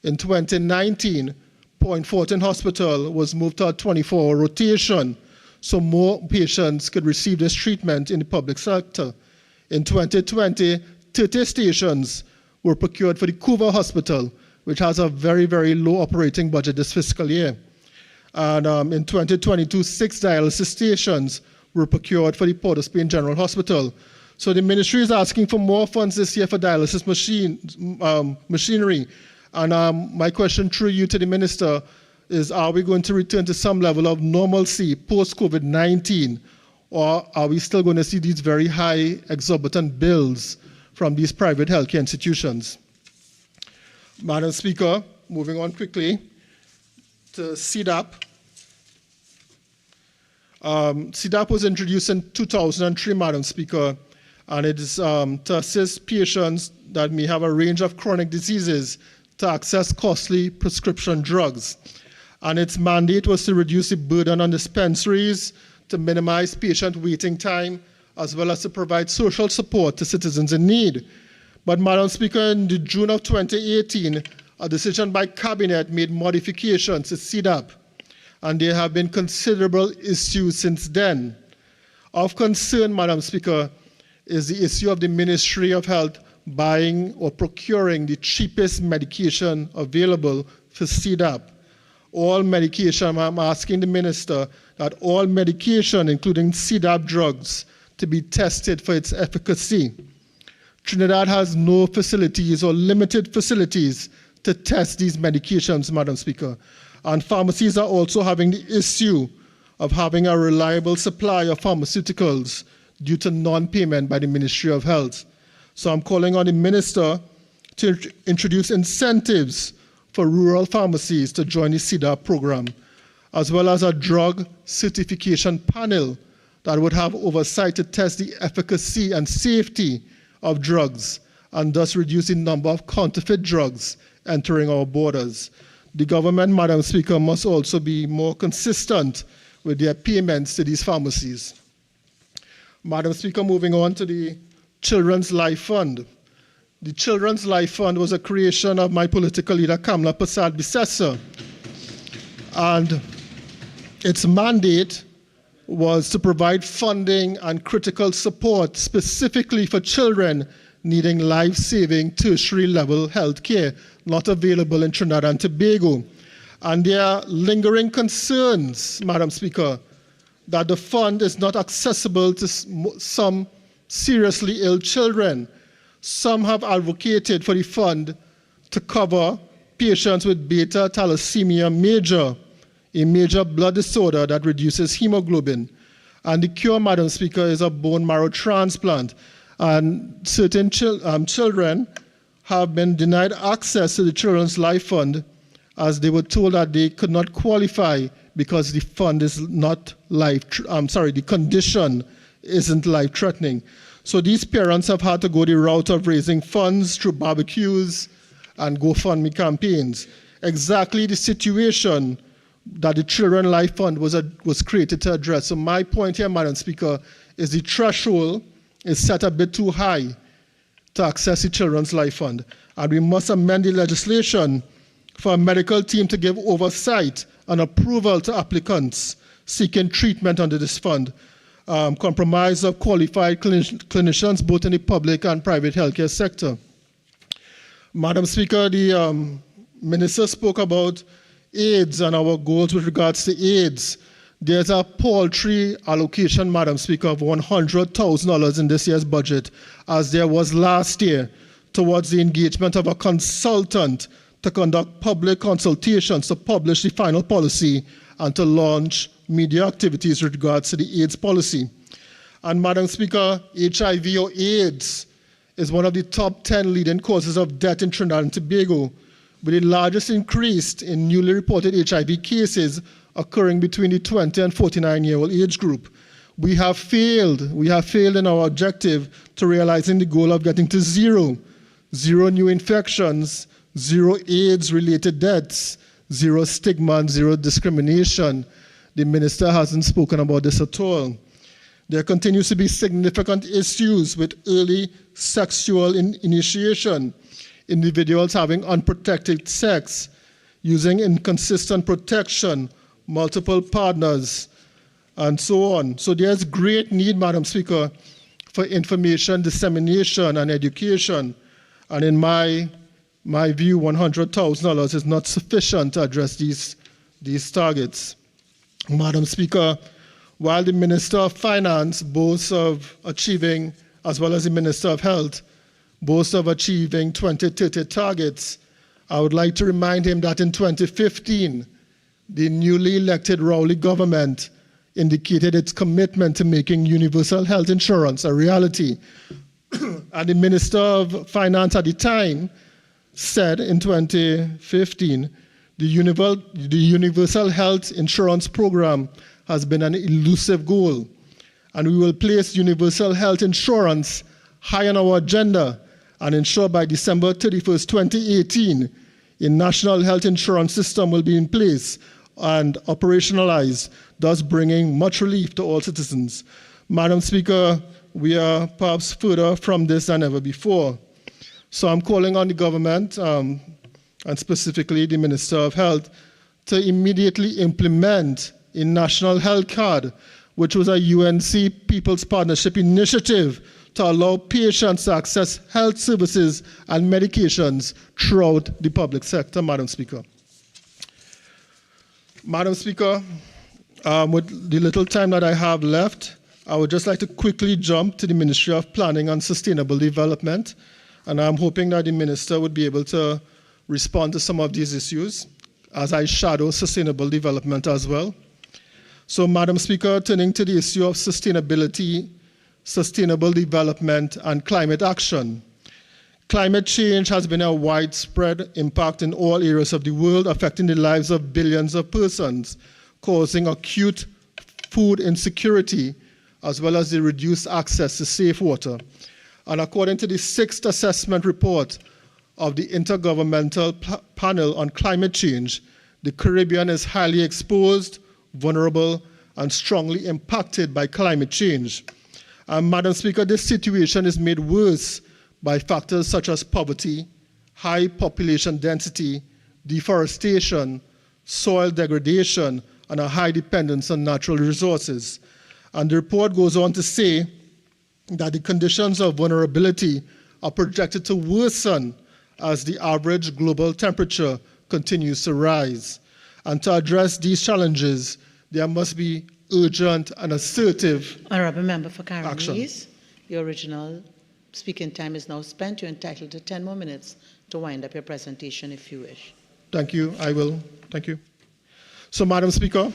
In 2019, Point Fortin Hospital was moved to a 24-hour rotation so more patients could receive this treatment in the public sector. In 2020, 30 stations were procured for the Couva Hospital, which has a very, very low operating budget this fiscal year. And in 2022, 6 dialysis stations were procured for the Port of Spain General Hospital. So the ministry is asking for more funds this year for dialysis machinery. And my question through you to the minister is, are we going to return to some level of normalcy post-COVID-19, or are we still going to see these very high exorbitant bills from these private healthcare institutions? Madam Speaker, moving on quickly to CDAP. CDAP was introduced in 2003, Madam Speaker, and it is to assist patients that may have a range of chronic diseases to access costly prescription drugs. And its mandate was to reduce the burden on dispensaries, to minimize patient waiting time, as well as to provide social support to citizens in need. But, Madam Speaker, in the June of 2018, a decision by Cabinet made modifications to CDAP, and there have been considerable issues since then. Of concern, Madam Speaker, is the issue of the Ministry of Health buying or procuring the cheapest medication available for CDAP. All medication, I'm asking the minister that all medication, including CDAP drugs, to be tested for its efficacy. Trinidad has no facilities or limited facilities to test these medications, Madam Speaker. And pharmacies are also having the issue of having a reliable supply of pharmaceuticals due to non-payment by the Ministry of Health. So I'm calling on the minister to introduce incentives for rural pharmacies to join the CDAP program, as well as a drug certification panel that would have oversight to test the efficacy and safety of drugs, and thus reduce the number of counterfeit drugs entering our borders. The government, Madam Speaker, must also be more consistent with their payments to these pharmacies. Madam Speaker, moving on to the Children's Life Fund. The Children's Life Fund was a creation of my political leader, Kamla Prasad Bisesa, and its mandate was to provide funding and critical support specifically for children needing life-saving tertiary level health care not available in Trinidad and Tobago. And there are lingering concerns, Madam Speaker, that the fund is not accessible to some seriously ill children. Some have advocated for the fund to cover patients with beta thalassemia major, a major blood disorder that reduces hemoglobin. And the cure, Madam Speaker, is a bone marrow transplant. And certain children have been denied access to the Children's Life Fund as they were told that they could not qualify because the fund is not the condition isn't life-threatening. So these parents have had to go the route of raising funds through barbecues and GoFundMe campaigns. Exactly the situation that the Children's Life Fund was created to address. So my point here, Madam Speaker, is the threshold is set a bit too high to access the Children's Life Fund. And we must amend the legislation for a medical team to give oversight and approval to applicants seeking treatment under this fund, comprised of qualified clinicians both in the public and private healthcare sector. Madam Speaker, the Minister spoke about AIDS and our goals with regards to AIDS. There's a paltry allocation, Madam Speaker, of $100,000 in this year's budget, as there was last year, towards the engagement of a consultant to conduct public consultations to publish the final policy and to launch media activities with regards to the AIDS policy. And Madam Speaker, HIV or AIDS is one of the top 10 leading causes of death in Trinidad and Tobago, with the largest increase in newly reported HIV cases occurring between the 20 and 49-year-old age group. We have failed in our objective to realizing the goal of getting to zero new infections, zero AIDS-related deaths, zero stigma, and zero discrimination. The Minister hasn't spoken about this at all. There continues to be significant issues with early sexual initiation, individuals having unprotected sex, using inconsistent protection, multiple partners, and so on. So there's great need, Madam Speaker, for information dissemination and education. And in my view, $100,000 is not sufficient to address these targets. Madam Speaker, while the Minister of Finance boasts of achieving, as well as the Minister of Health, boasts of achieving 2030 targets, I would like to remind him that in 2015, the newly elected Rowley government indicated its commitment to making universal health insurance a reality. And the Minister of Finance at the time said in 2015, the universal health insurance program has been an elusive goal, and we will place universal health insurance high on our agenda and ensure by December 31st, 2018, a national health insurance system will be in place and operationalized, thus bringing much relief to all citizens. Madam Speaker, we are perhaps further from this than ever before. So I'm calling on the government, and specifically the Minister of Health, to immediately implement a national health card, which was a UNC People's Partnership initiative to allow patients to access health services and medications throughout the public sector, Madam Speaker. Madam Speaker, with the little time that I have left, I would just like to quickly jump to the Ministry of Planning and Sustainable Development, and I'm hoping that the Minister would be able to respond to some of these issues, as I shadow sustainable development as well. So, Madam Speaker, turning to the issue of sustainability, sustainable development, and climate action. Climate change has been a widespread impact in all areas of the world, affecting the lives of billions of persons, causing acute food insecurity, as well as the reduced access to safe water. And according to the 6th assessment report of the Intergovernmental Panel on Climate Change, the Caribbean is highly exposed, vulnerable, and strongly impacted by climate change. Madam Speaker, this situation is made worse by factors such as poverty, high population density, deforestation, soil degradation, and a high dependence on natural resources. And the report goes on to say that the conditions of vulnerability are projected to worsen as the average global temperature continues to rise. And to address these challenges, there must be urgent and assertive Honourable Member for action. Carriamise, your original speaking time is now spent. You're entitled to 10 more minutes to wind up your presentation if you wish. Thank you. I will. Thank you. So, Madam Speaker,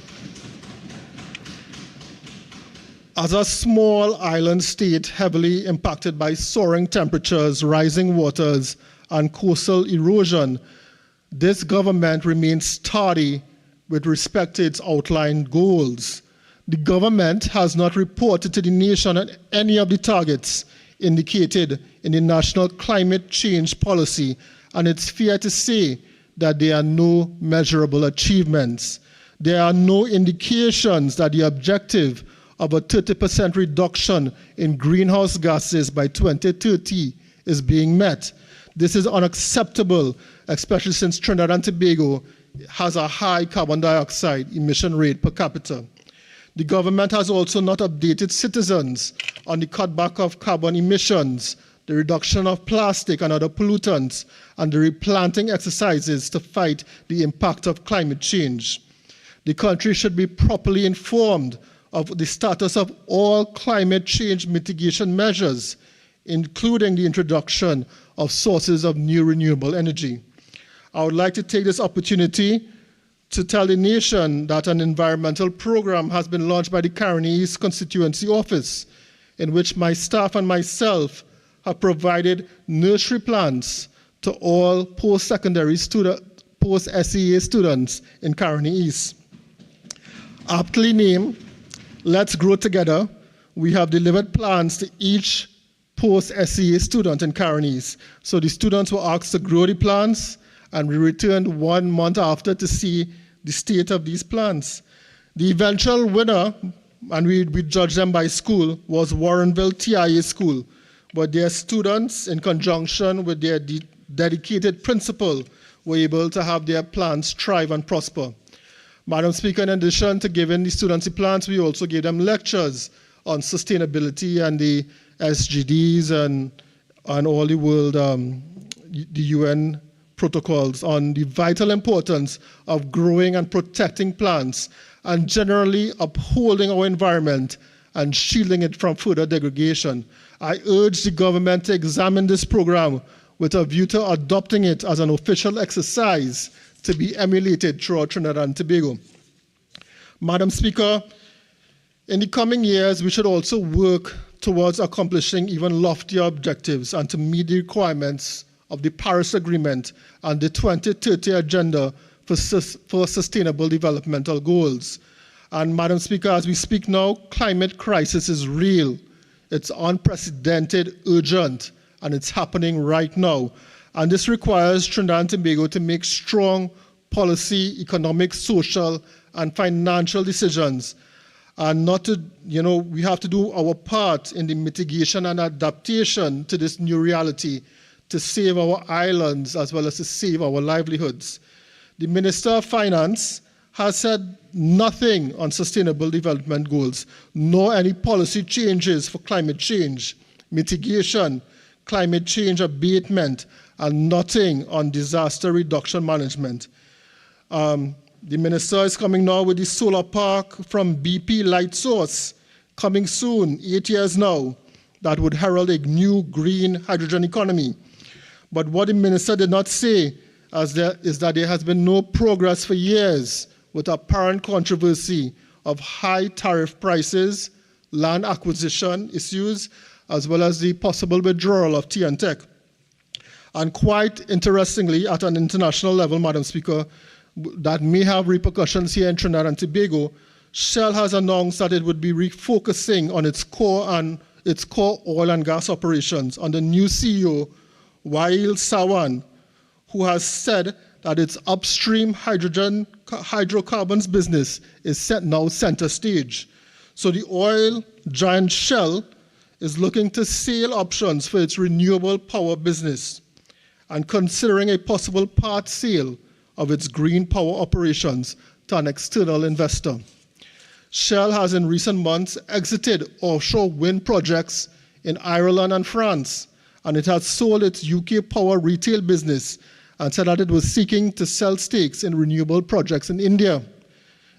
as a small island state heavily impacted by soaring temperatures, rising waters, and coastal erosion, this government remains tardy with respect to its outlined goals. The government has not reported to the nation on any of the targets indicated in the National Climate Change Policy, and it's fair to say that there are no measurable achievements. There are no indications that the objective of a 30% reduction in greenhouse gases by 2030 is being met. This is unacceptable, especially since Trinidad and Tobago has a high carbon dioxide emission rate per capita. The government has also not updated citizens on the cutback of carbon emissions, the reduction of plastic and other pollutants, and the replanting exercises to fight the impact of climate change. The country should be properly informed of the status of all climate change mitigation measures, including the introduction of sources of new renewable energy. I would like to take this opportunity to tell the nation that an environmental program has been launched by the Caroni East Constituency Office, in which my staff and myself have provided nursery plants to all post-secondary post-SEA students in Caroni East. Aptly named Let's Grow Together, we have delivered plants to each post-SEA student in Caroni East. So the students were asked to grow the plants, and we returned 1 month after to see the state of these plants. The eventual winner, and we judged them by school, was Warrenville TIA School, but their students, in conjunction with their dedicated principal, were able to have their plants thrive and prosper. Madam Speaker, in addition to giving the students the plants, we also gave them lectures on sustainability and the SDGs and all the world, the UN protocols on the vital importance of growing and protecting plants and generally upholding our environment and shielding it from further degradation. I urge the government to examine this program with a view to adopting it as an official exercise to be emulated throughout Trinidad and Tobago. Madam Speaker, in the coming years, we should also work towards accomplishing even loftier objectives and to meet the requirements of the Paris Agreement and the 2030 Agenda for Sustainable Developmental Goals. And Madam Speaker, as we speak now, climate crisis is real. It's unprecedented, urgent, and it's happening right now. And this requires Trinidad and Tobago to make strong policy, economic, social, and financial decisions. And not to, we have to do our part in the mitigation and adaptation to this new reality to save our islands as well as to save our livelihoods. The Minister of Finance has said nothing on sustainable development goals, nor any policy changes for climate change, mitigation, climate change abatement, and nothing on disaster reduction management. The minister is coming now with the solar park from BP Light Source, coming soon, 8 years now, that would herald a new green hydrogen economy. But what the minister did not say is that there has been no progress for years with apparent controversy of high tariff prices, land acquisition issues, as well as the possible withdrawal of TNTech. And quite interestingly, at an international level, Madam Speaker, that may have repercussions here in Trinidad and Tobago, Shell has announced that it would be refocusing on its core oil and gas operations under new CEO, Wael Sawan, who has said that its upstream hydrocarbons business is now center stage. So the oil giant Shell is looking to sell options for its renewable power business and considering a possible part sale of its green power operations to an external investor. Shell has in recent months exited offshore wind projects in Ireland and France, and it has sold its UK power retail business and said that it was seeking to sell stakes in renewable projects in India.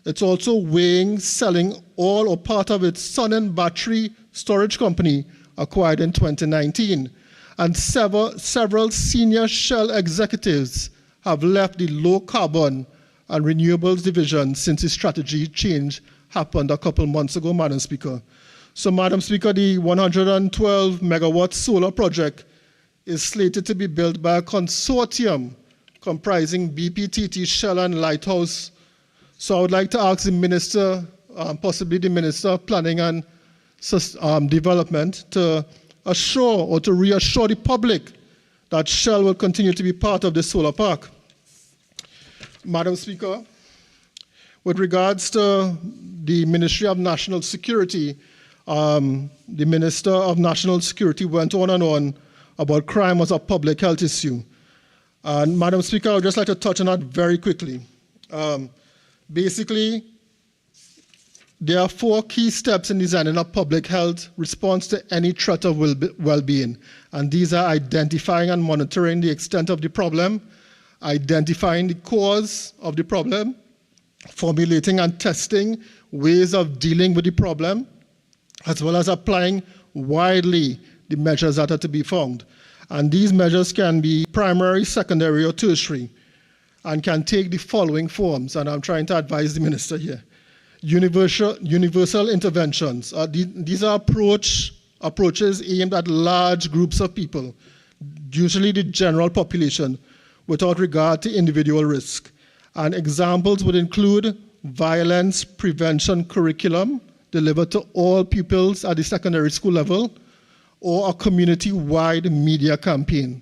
It's also weighing selling all or part of its Sun battery storage company acquired in 2019. And several senior Shell executives have left the low carbon and renewables division since the strategy change happened a couple months ago, Madam Speaker. So, Madam Speaker, the 112 megawatt solar project is slated to be built by a consortium comprising BPTT, Shell, and Lighthouse. So I would like to ask the Minister, possibly the Minister of Planning and Development, to assure or to reassure the public that Shell will continue to be part of the solar park. Madam Speaker, with regards to the Ministry of National Security, the Minister of National Security went on and on about crime as a public health issue. And Madam Speaker, I would just like to touch on that very quickly. Basically, there are 4 key steps in designing a public health response to any threat of well-being. And these are identifying and monitoring the extent of the problem, identifying the cause of the problem, formulating and testing ways of dealing with the problem, as well as applying widely the measures that are to be found. And these measures can be primary, secondary, or tertiary, and can take the following forms, and I'm trying to advise the minister here. Universal interventions. These are approaches aimed at large groups of people, usually the general population, without regard to individual risk. And examples would include violence prevention curriculum delivered to all pupils at the secondary school level, or a community-wide media campaign.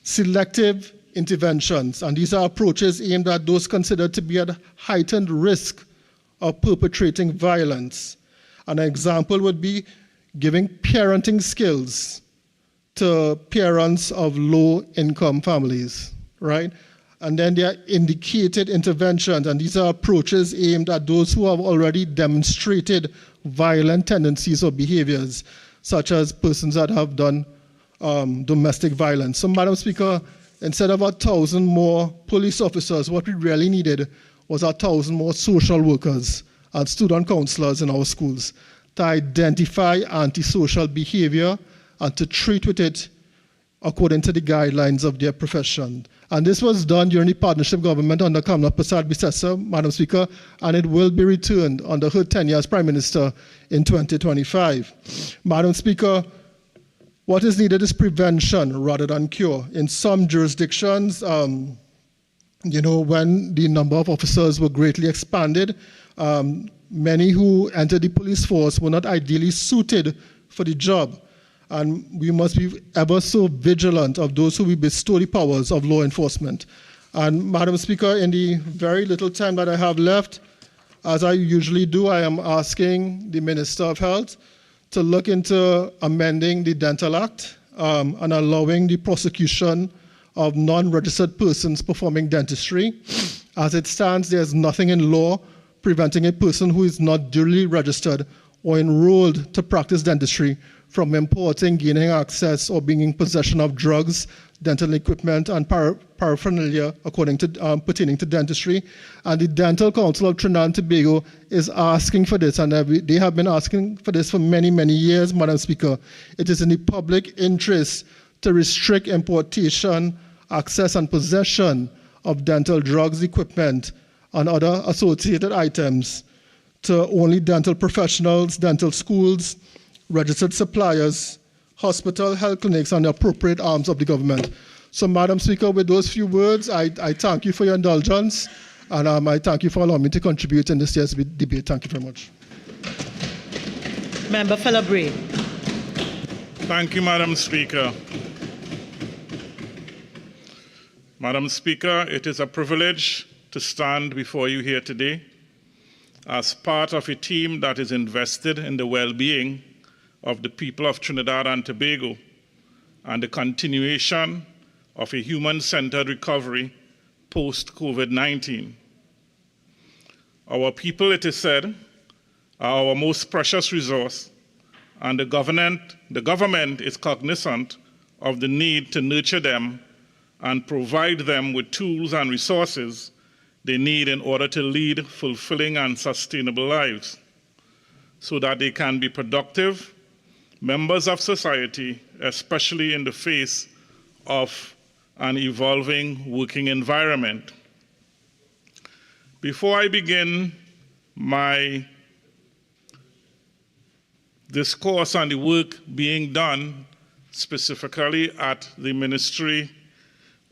Selective interventions, and these are approaches aimed at those considered to be at heightened risk of perpetrating violence. An example would be giving parenting skills to parents of low-income families, right? And then there are indicated interventions, and these are approaches aimed at those who have already demonstrated violent tendencies or behaviors, such as persons that have done domestic violence. So, Madam Speaker, instead of 1,000 more police officers, what we really needed was 1,000 more social workers and student counselors in our schools to identify antisocial behavior and to treat with it according to the guidelines of their profession. And this was done during the partnership government under Kamala Prasad-Bissessar, Madam Speaker, and it will be returned under her tenure as Prime Minister in 2025. Madam Speaker, what is needed is prevention rather than cure. In some jurisdictions, when the number of officers were greatly expanded, many who entered the police force were not ideally suited for the job. And we must be ever so vigilant of those who we bestow the powers of law enforcement. And Madam Speaker, in the very little time that I have left, as I usually do, I am asking the Minister of Health to look into amending the Dental Act and allowing the prosecution of non-registered persons performing dentistry. As it stands, there's nothing in law preventing a person who is not duly registered or enrolled to practice dentistry from importing, gaining access, or being in possession of drugs, dental equipment, and paraphernalia pertaining to dentistry. And the Dental Council of Trinidad and Tobago is asking for this, and they have been asking for this for many, many years, Madam Speaker. It is in the public interest to restrict importation, access, and possession of dental drugs, equipment, and other associated items to only dental professionals, dental schools, registered suppliers, hospital, health clinics, and the appropriate arms of the government. So, Madam Speaker, with those few words, I thank you for your indulgence, and I thank you for allowing me to contribute in this year's debate. Thank you very much. Member Bray. Thank you, Madam Speaker. Madam Speaker, it is a privilege to stand before you here today as part of a team that is invested in the well-being of the people of Trinidad and Tobago and the continuation of a human-centered recovery post-COVID-19. Our people, it is said, are our most precious resource, and the government is cognizant of the need to nurture them and provide them with tools and resources they need in order to lead fulfilling and sustainable lives so that they can be productive members of society, especially in the face of an evolving working environment. Before I begin my discourse on the work being done specifically at the Ministry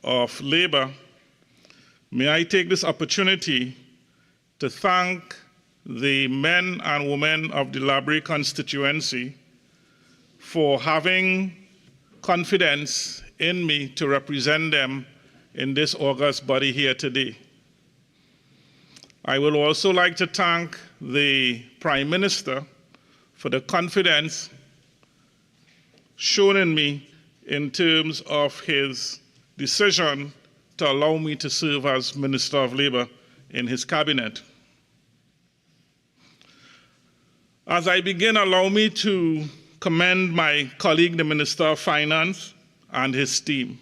of Labor, may I take this opportunity to thank the men and women of the Labrie constituency for having confidence in me to represent them in this august body here today. I would also like to thank the Prime Minister for the confidence shown in me in terms of his decision to allow me to serve as Minister of Labor in his cabinet. As I begin, allow me to commend my colleague, the Minister of Finance, and his team.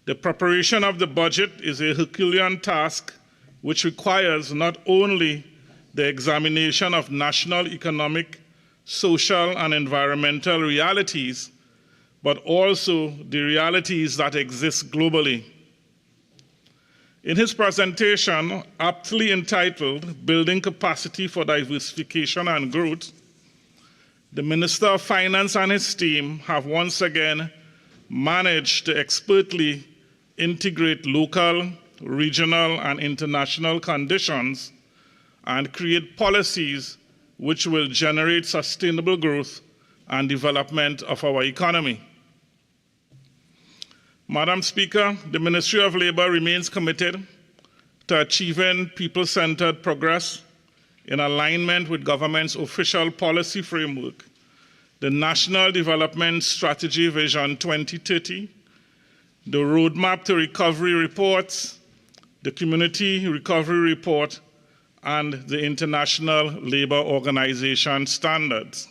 The preparation of the budget is a Herculean task which requires not only the examination of national economic, social, and environmental realities, but also the realities that exist globally. In his presentation, aptly entitled Building Capacity for Diversification and Growth, the Minister of Finance and his team have once again managed to expertly integrate local, regional, and international conditions and create policies which will generate sustainable growth and development of our economy. Madam Speaker, the Ministry of Labor remains committed to achieving people-centered progress in alignment with government's official policy framework, the National Development Strategy Vision 2030, the Roadmap to Recovery reports, the Community Recovery Report, and the International Labour Organization standards.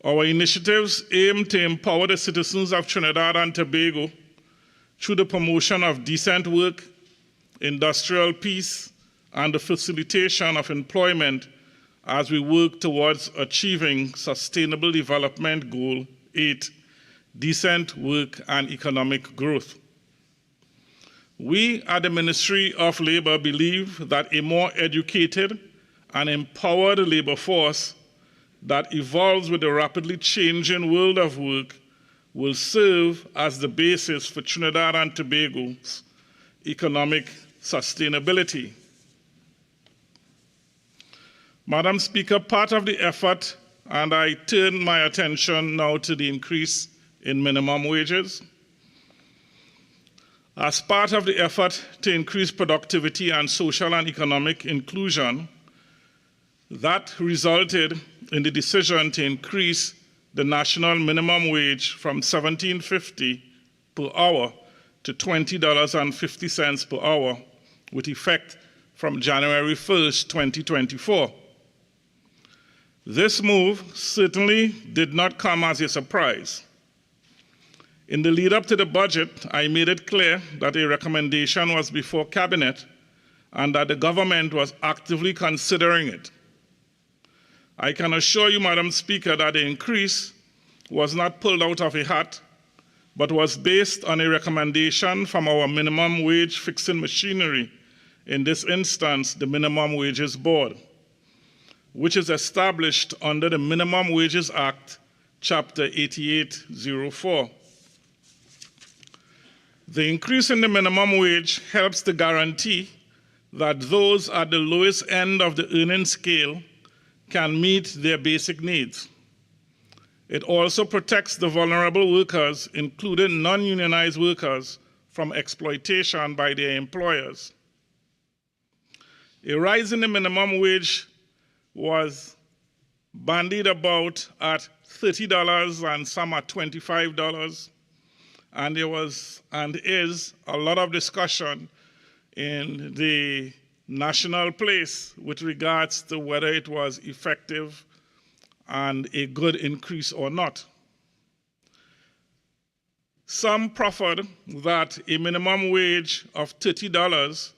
Our initiatives aim to empower the citizens of Trinidad and Tobago through the promotion of decent work, industrial peace, and the facilitation of employment as we work towards achieving Sustainable Development Goal 8, decent work and economic growth. We at the Ministry of Labor believe that a more educated and empowered labor force that evolves with the rapidly changing world of work will serve as the basis for Trinidad and Tobago's economic sustainability. Madam Speaker, part of the effort, and I turn my attention now to the increase in minimum wages. As part of the effort to increase productivity and social and economic inclusion, that resulted in the decision to increase the national minimum wage from $17.50 per hour to $20.50 per hour, with effect from January 1st, 2024. This move certainly did not come as a surprise. In the lead up to the budget, I made it clear that a recommendation was before Cabinet and that the government was actively considering it. I can assure you, Madam Speaker, that the increase was not pulled out of a hat, but was based on a recommendation from our minimum wage fixing machinery, in this instance, the Minimum Wages Board, which is established under the Minimum Wages Act, Chapter 8804. The increase in the minimum wage helps to guarantee that those at the lowest end of the earning scale can meet their basic needs. It also protects the vulnerable workers, including non-unionized workers, from exploitation by their employers. A rise in the minimum wage was bandied about at $30 and some at $25, and there was and is a lot of discussion in the national place with regards to whether it was effective and a good increase or not. Some proffered that a minimum wage of $30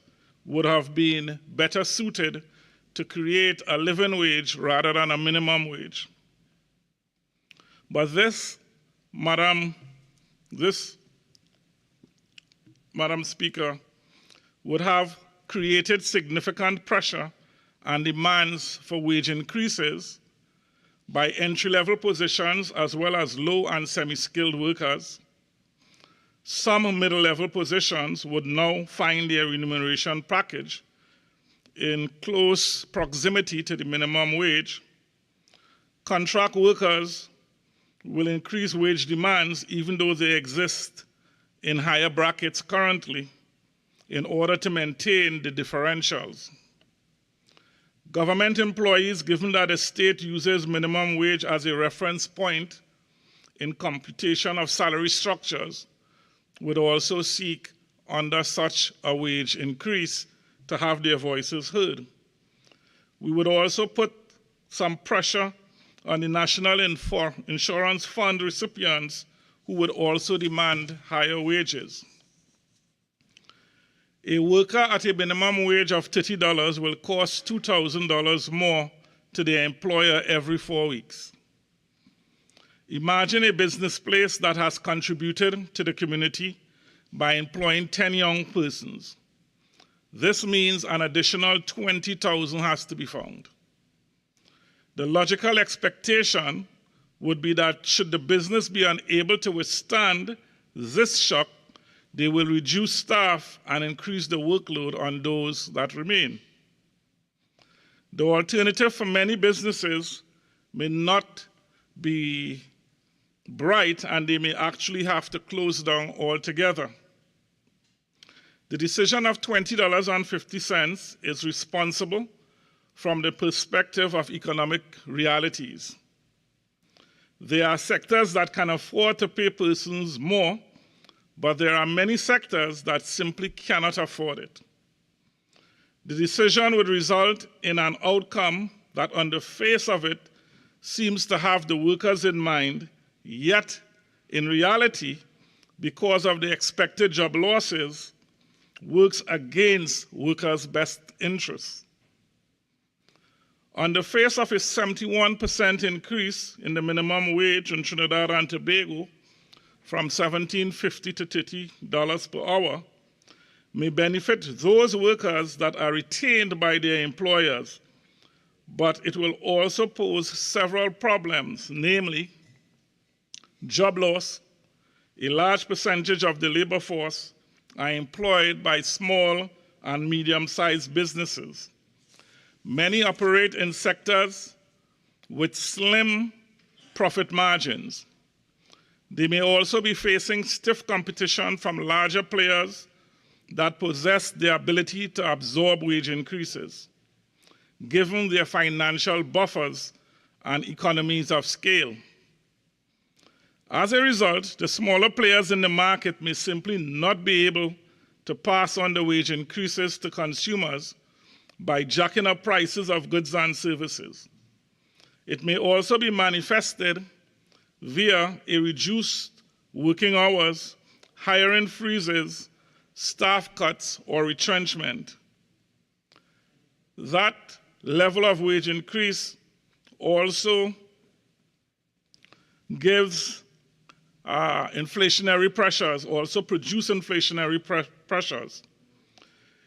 would have been better suited to create a living wage rather than a minimum wage. But this, Madam Speaker, would have created significant pressure and demands for wage increases by entry-level positions as well as low and semi-skilled workers. Some middle-level positions would now find their remuneration package in close proximity to the minimum wage. Contract workers will increase wage demands even though they exist in higher brackets currently in order to maintain the differentials. Government employees, given that the state uses minimum wage as a reference point in computation of salary structures would also seek, under such a wage increase, to have their voices heard. We would also put some pressure on the National Insurance Fund recipients who would also demand higher wages. A worker at a minimum wage of $30 will cost $2,000 more to their employer every 4 weeks. Imagine a business place that has contributed to the community by employing 10 young persons. This means an additional 20,000 has to be found. The logical expectation would be that should the business be unable to withstand this shock, they will reduce staff and increase the workload on those that remain. The alternative for many businesses may not be bright, and they may actually have to close down altogether. The decision of $20.50 is responsible from the perspective of economic realities. There are sectors that can afford to pay persons more, but there are many sectors that simply cannot afford it. The decision would result in an outcome that on the face of it seems to have the workers in mind, yet in reality, because of the expected job losses, works against workers' best interests. On the face of a 71% increase in the minimum wage in Trinidad and Tobago from $17.50 to $30 per hour may benefit those workers that are retained by their employers, but it will also pose several problems, namely job loss. A large percentage of the labor force are employed by small and medium-sized businesses. Many operate in sectors with slim profit margins. They may also be facing stiff competition from larger players that possess the ability to absorb wage increases, given their financial buffers and economies of scale. As a result, the smaller players in the market may simply not be able to pass on the wage increases to consumers by jacking up prices of goods and services. It may also be manifested via a reduced working hours, hiring freezes, staff cuts, or retrenchment. That level of wage increase also gives inflationary pressures, also produce inflationary pressures.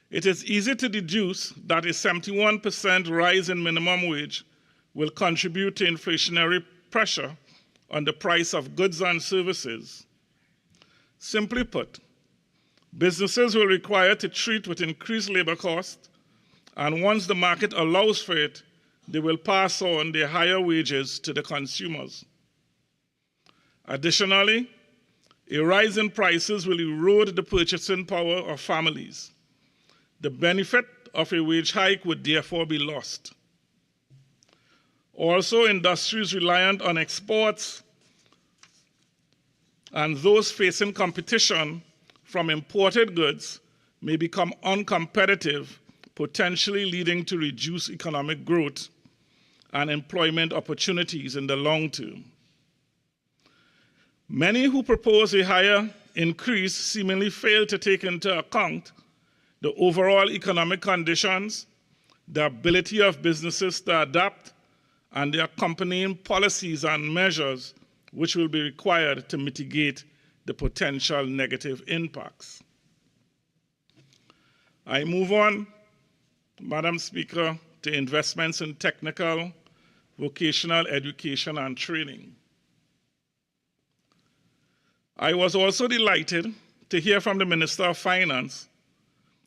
It is easy to deduce that a 71% rise in minimum wage will contribute to inflationary pressure on the price of goods and services. Simply put, businesses will require to treat with increased labor costs, and once the market allows for it, they will pass on their higher wages to the consumers. Additionally, a rise in prices will erode the purchasing power of families. The benefit of a wage hike would therefore be lost. Also, industries reliant on exports and those facing competition from imported goods may become uncompetitive, potentially leading to reduced economic growth and employment opportunities in the long term. Many who propose a higher increase seemingly fail to take into account the overall economic conditions, the ability of businesses to adapt, and the accompanying policies and measures which will be required to mitigate the potential negative impacts. I move on, Madam Speaker, to investments in technical, vocational education and training. I was also delighted to hear from the Minister of Finance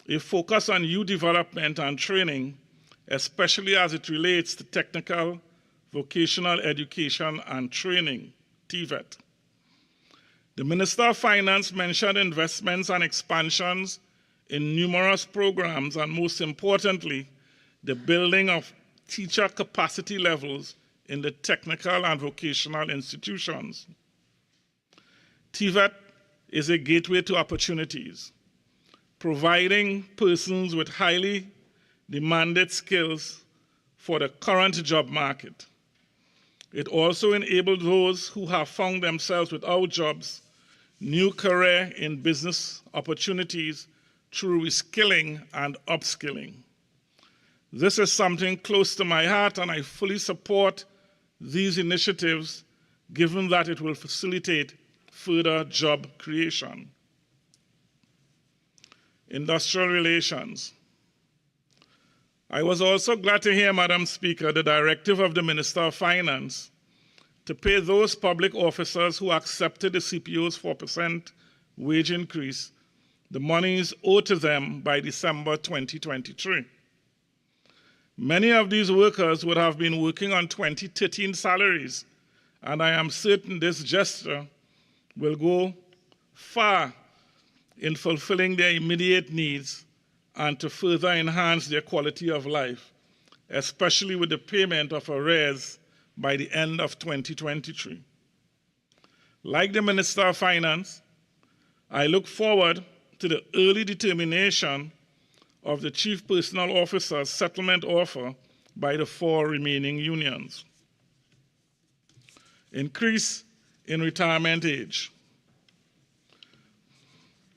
a focus on youth development and training, especially as it relates to technical, vocational education and training, TVET. The Minister of Finance mentioned investments and expansions in numerous programs, and most importantly, the building of teacher capacity levels in the technical and vocational institutions. TVET is a gateway to opportunities, providing persons with highly demanded skills for the current job market. It also enables those who have found themselves without jobs new career in business opportunities through reskilling and upskilling. This is something close to my heart, and I fully support these initiatives, given that it will facilitate further job creation. Industrial relations. I was also glad to hear, Madam Speaker, the directive of the Minister of Finance to pay those public officers who accepted the CPO's 4% wage increase the monies owed to them by December 2023. Many of these workers would have been working on 2013 salaries, and I am certain this gesture will go far in fulfilling their immediate needs and to further enhance their quality of life, especially with the payment of arrears by the end of 2023. Like the Minister of Finance, I look forward to the early determination of the Chief Personnel Officer's settlement offer by the 4 remaining unions. Increase in retirement age.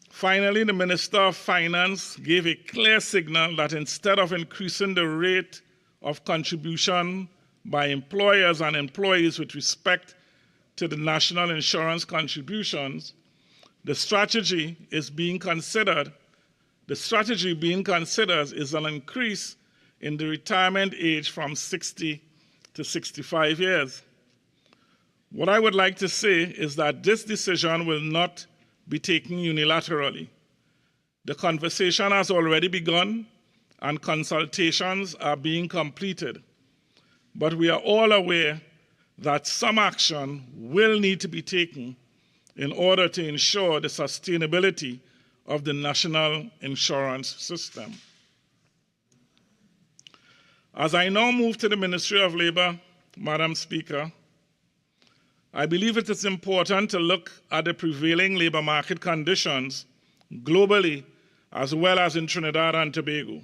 Finally, the Minister of Finance gave a clear signal that instead of increasing the rate of contribution by employers and employees with respect to the national insurance contributions, the strategy being considered is an increase in the retirement age from 60 to 65 years. What I would like to say is that this decision will not be taken unilaterally. The conversation has already begun and consultations are being completed. But we are all aware that some action will need to be taken in order to ensure the sustainability of the national insurance system. As I now move to the Ministry of Labor, Madam Speaker, I believe it is important to look at the prevailing labor market conditions globally as well as in Trinidad and Tobago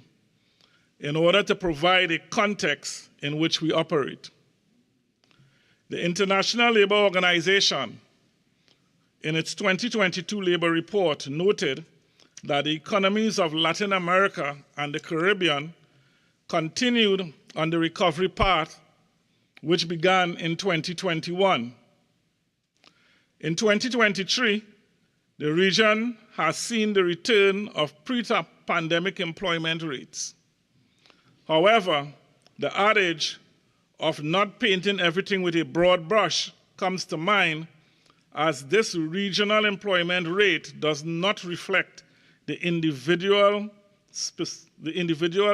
in order to provide a context in which we operate. The International Labour Organization, in its 2022 labor report, noted that the economies of Latin America and the Caribbean continued on the recovery path which began in 2021. In 2023, the region has seen the return of pre-pandemic employment rates. However, the adage of not painting everything with a broad brush comes to mind, as this regional employment rate does not reflect the individual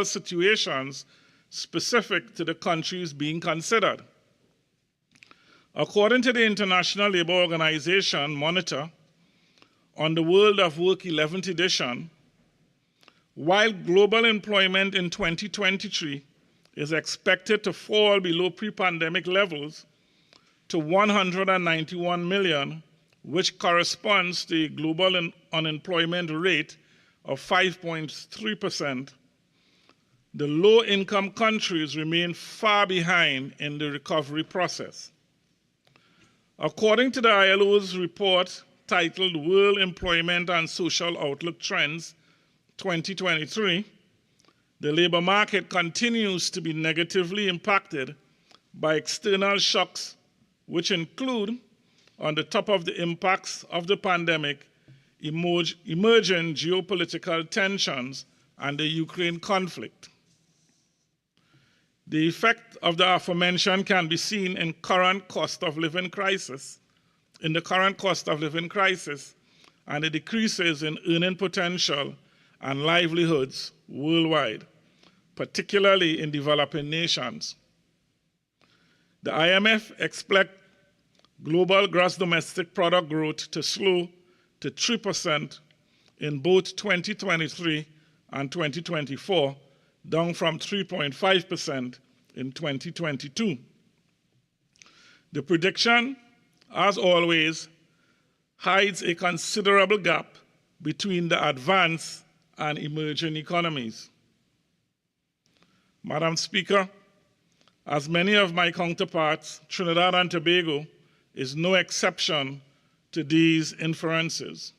situations specific to the countries being considered. According to the International Labour Organization Monitor on the World of Work 11th edition, while global employment in 2023 is expected to fall below pre-pandemic levels to 191 million, which corresponds to a global unemployment rate of 5.3%, the low-income countries remain far behind in the recovery process. According to the ILO's report titled World Employment and Social Outlook Trends 2023, the labor market continues to be negatively impacted by external shocks, which include, on the top of the impacts of the pandemic, emerging geopolitical tensions and the Ukraine conflict. The effect of the aforementioned can be seen in the current cost of living crisis, and the decreases in earning potential and livelihoods worldwide, particularly in developing nations. The IMF expects global gross domestic product growth to slow to 3% in both 2023 and 2024, down from 3.5% in 2022. The prediction, as always, hides a considerable gap between the advanced and emerging economies. Madam Speaker, as many of my counterparts, Trinidad and Tobago is no exception to these inferences.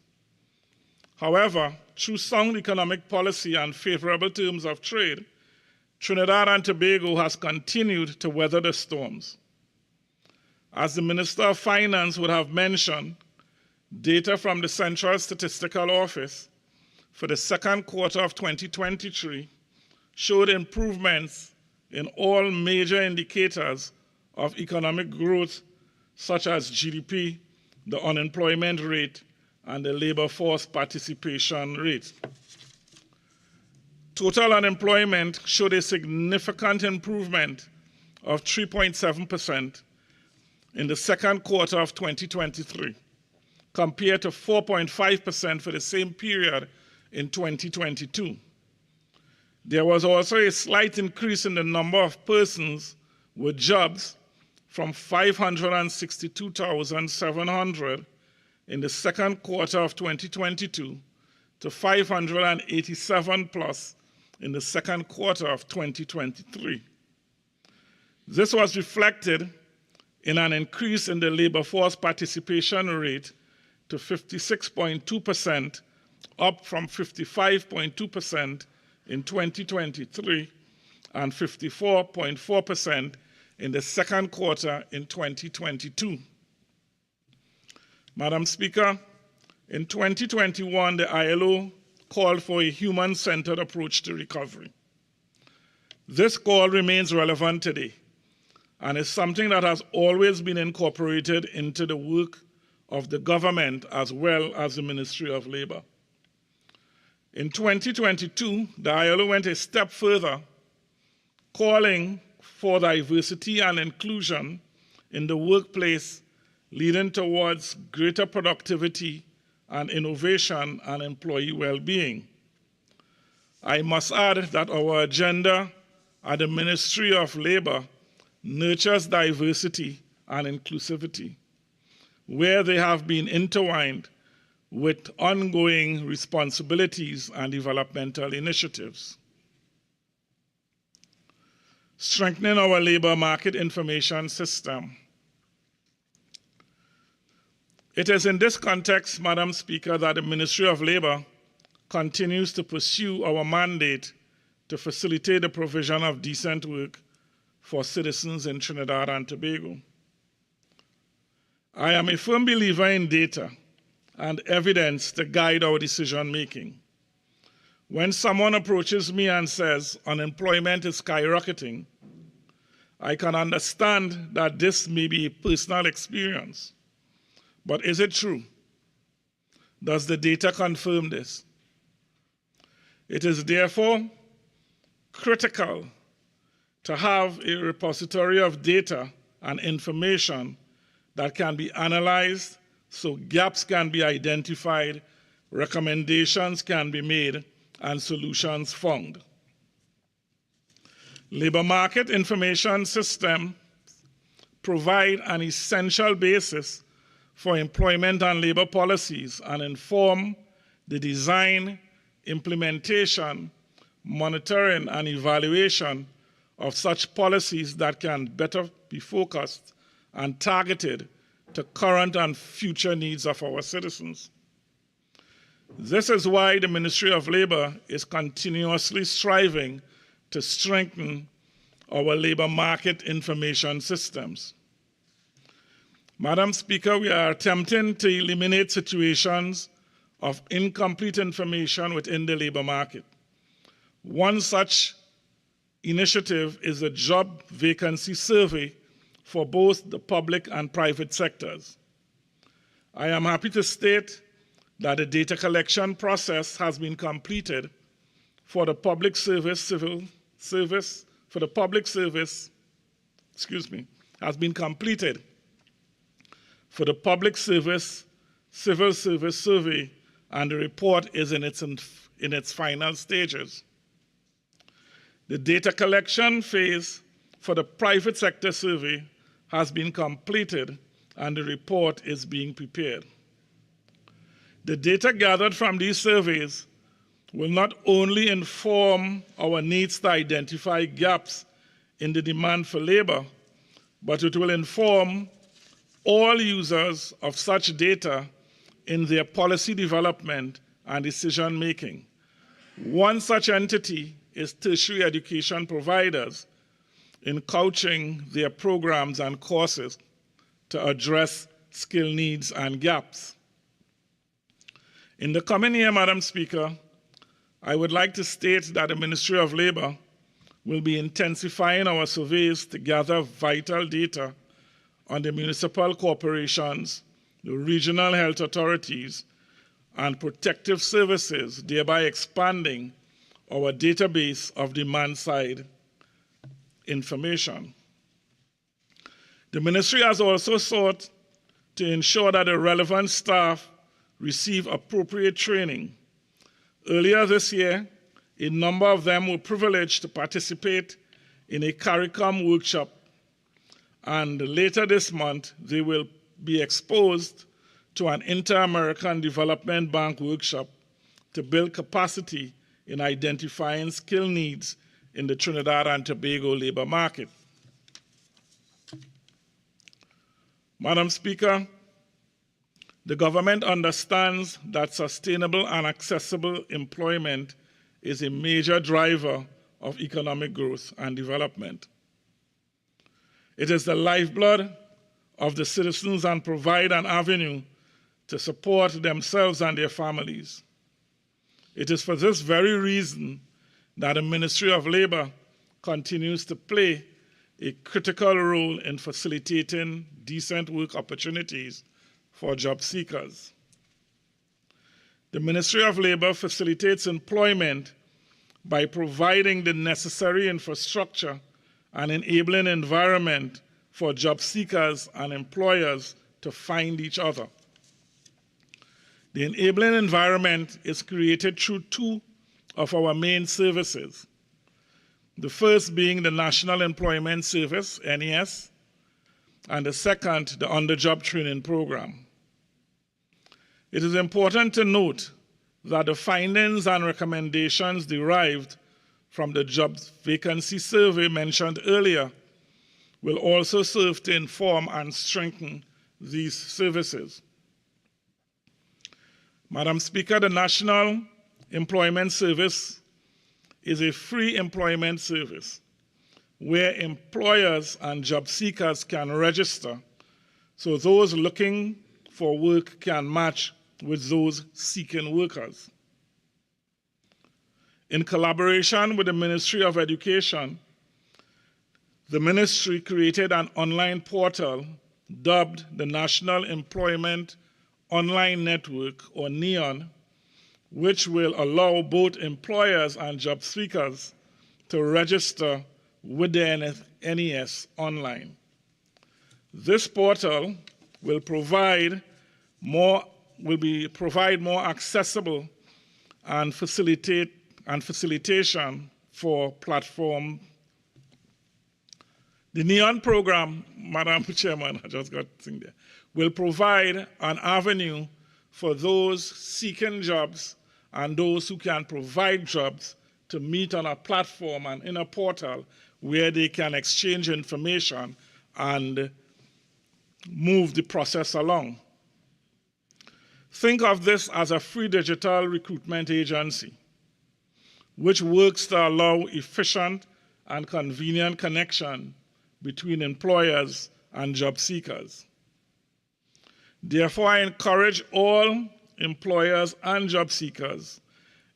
However, through sound economic policy and favorable terms of trade, Trinidad and Tobago has continued to weather the storms. As the Minister of Finance would have mentioned, data from the Central Statistical Office for the second quarter of 2023 showed improvements in all major indicators of economic growth, such as GDP, the unemployment rate, and the labor force participation rate. Total unemployment showed a significant improvement of 3.7% in the second quarter of 2023, compared to 4.5% for the same period in 2022. There was also a slight increase in the number of persons with jobs from 562,700 in the second quarter of 2022 to 587 plus in the second quarter of 2023. This was reflected in an increase in the labor force participation rate to 56.2%, up from 55.2% in 2023 and 54.4% in the second quarter in 2022. Madam Speaker, in 2021, the ILO called for a human-centered approach to recovery. This call remains relevant today and is something that has always been incorporated into the work of the government as well as the Ministry of Labor. In 2022, the ILO went a step further, calling for diversity and inclusion in the workplace, leading towards greater productivity and innovation and employee well-being. I must add that our agenda at the Ministry of Labor nurtures diversity and inclusivity, where they have been intertwined with ongoing responsibilities and developmental initiatives. Strengthening our labor market information system. It is in this context, Madam Speaker, that the Ministry of Labor continues to pursue our mandate to facilitate the provision of decent work for citizens in Trinidad and Tobago. I am a firm believer in data and evidence to guide our decision-making. When someone approaches me and says unemployment is skyrocketing, I can understand that this may be a personal experience. But is it true? Does the data confirm this? It is therefore critical to have a repository of data and information that can be analyzed so gaps can be identified, recommendations can be made, and solutions found. Labor market information systems provide an essential basis for employment and labor policies and inform the design, implementation, monitoring, and evaluation of such policies that can better be focused and targeted to current and future needs of our citizens. This is why the Ministry of Labor is continuously striving to strengthen our labor market information systems. Madam Speaker, we are attempting to eliminate situations of incomplete information within the labor market. One such initiative is a job vacancy survey for both the public and private sectors. I am happy to state that the data collection process has been completed for the public service, has been completed for the public service, civil service survey, and the report is in its final stages. The data collection phase for the private sector survey has been completed and the report is being prepared. The data gathered from these surveys will not only inform our needs to identify gaps in the demand for labor, but it will inform all users of such data in their policy development and decision making. One such entity is tertiary education providers in couching their programs and courses to address skill needs and gaps. In the coming year, Madam Speaker, I would like to state that the Ministry of Labor will be intensifying our surveys to gather vital data on the municipal corporations, the regional health authorities, and protective services, thereby expanding our database of demand-side information. The ministry has also sought to ensure that the relevant staff receive appropriate training. Earlier this year, a number of them were privileged to participate in a CARICOM workshop, and later this month, they will be exposed to an Inter-American Development Bank workshop to build capacity in identifying skill needs in the Trinidad and Tobago labor market. Madam Speaker, the government understands that sustainable and accessible employment is a major driver of economic growth and development. It is the lifeblood of the citizens and provide an avenue to support themselves and their families. It is for this very reason that the Ministry of Labor continues to play a critical role in facilitating decent work opportunities for job seekers. The Ministry of Labor facilitates employment by providing the necessary infrastructure and enabling environment for job seekers and employers to find each other. The enabling environment is created through two of our main services. The first being the National Employment Service, NES, and the second, the On-the-Job Training Program. It is important to note that the findings and recommendations derived from the job vacancy survey mentioned earlier will also serve to inform and strengthen these services. Madam Speaker, the National Employment Service is a free employment service where employers and job seekers can register so those looking for work can match with those seeking workers. In collaboration with the Ministry of Education, the ministry created an online portal dubbed the National Employment Online Network, or NEON, which will allow both employers and job seekers to register with the NES online. This portal will provide more accessible and facilitation for platform. The NEON program, Madam Chairman, I just got a thing there, will provide an avenue for those seeking jobs and those who can provide jobs to meet on a platform and in a portal where they can exchange information and move the process along. Think of this as a free digital recruitment agency, which works to allow efficient and convenient connection between employers and job seekers. Therefore, I encourage all employers and job seekers,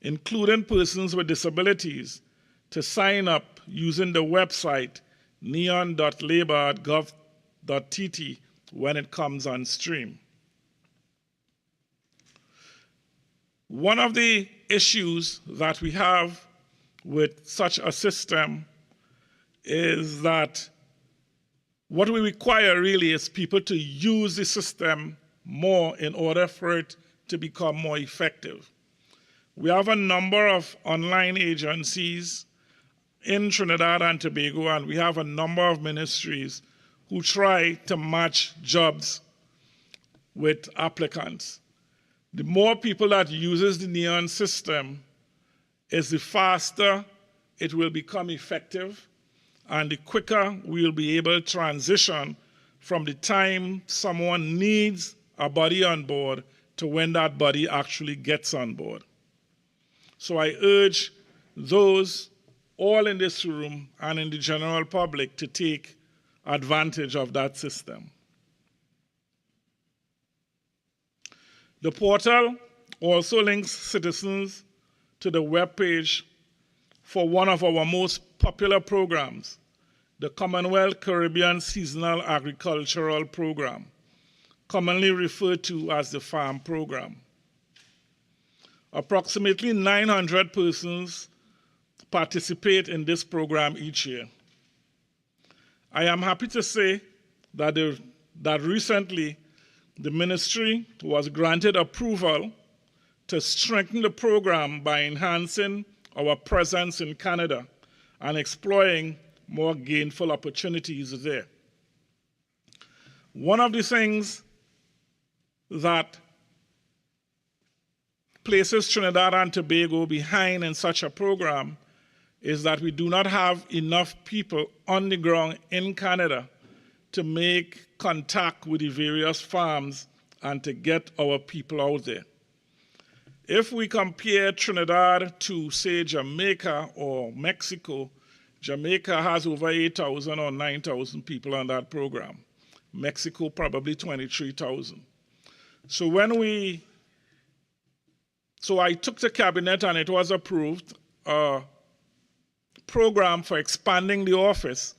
including persons with disabilities, to sign up using the website neon.labor.gov.tt when it comes on stream. One of the issues that we have with such a system is that what we require really is people to use the system more in order for it to become more effective. We have a number of online agencies in Trinidad and Tobago, and we have a number of ministries who try to match jobs with applicants. The more people that uses the NEON system is the faster it will become effective and the quicker we'll be able to transition from the time someone needs a body on board to when that body actually gets on board. So I urge those all in this room and in the general public to take advantage of that system. The portal also links citizens to the webpage for one of our most popular programs, the Commonwealth Caribbean Seasonal Agricultural Program, commonly referred to as the FARM program. Approximately 900 persons participate in this program each year. I am happy to say that recently the ministry was granted approval to strengthen the program by enhancing our presence in Canada and exploring more gainful opportunities there. One of the things that places Trinidad and Tobago behind in such a program is that we do not have enough people on the ground in Canada to make contact with the various farms and to get our people out there. If we compare Trinidad to, say, Jamaica or Mexico, Jamaica has over 8,000 or 9,000 people on that program. Mexico, probably 23,000. So I took the cabinet and it was approved a program for expanding the office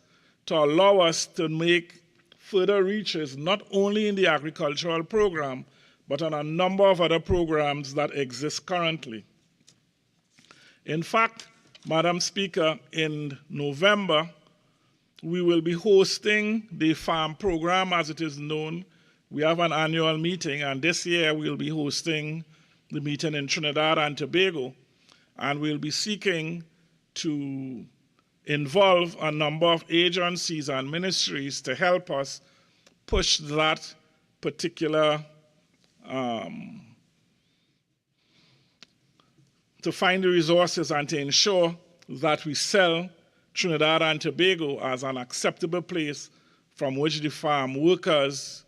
to allow us to make further reaches, not only in the agricultural program, but on a number of other programs that exist currently. In fact, Madam Speaker, in November, we will be hosting the FARM program as it is known. We have an annual meeting, and this year we'll be hosting the meeting in Trinidad and Tobago, and we'll be seeking to involve a number of agencies and ministries to help us push that particular, to find the resources and to ensure that we sell Trinidad and Tobago as an acceptable place from which the farm workers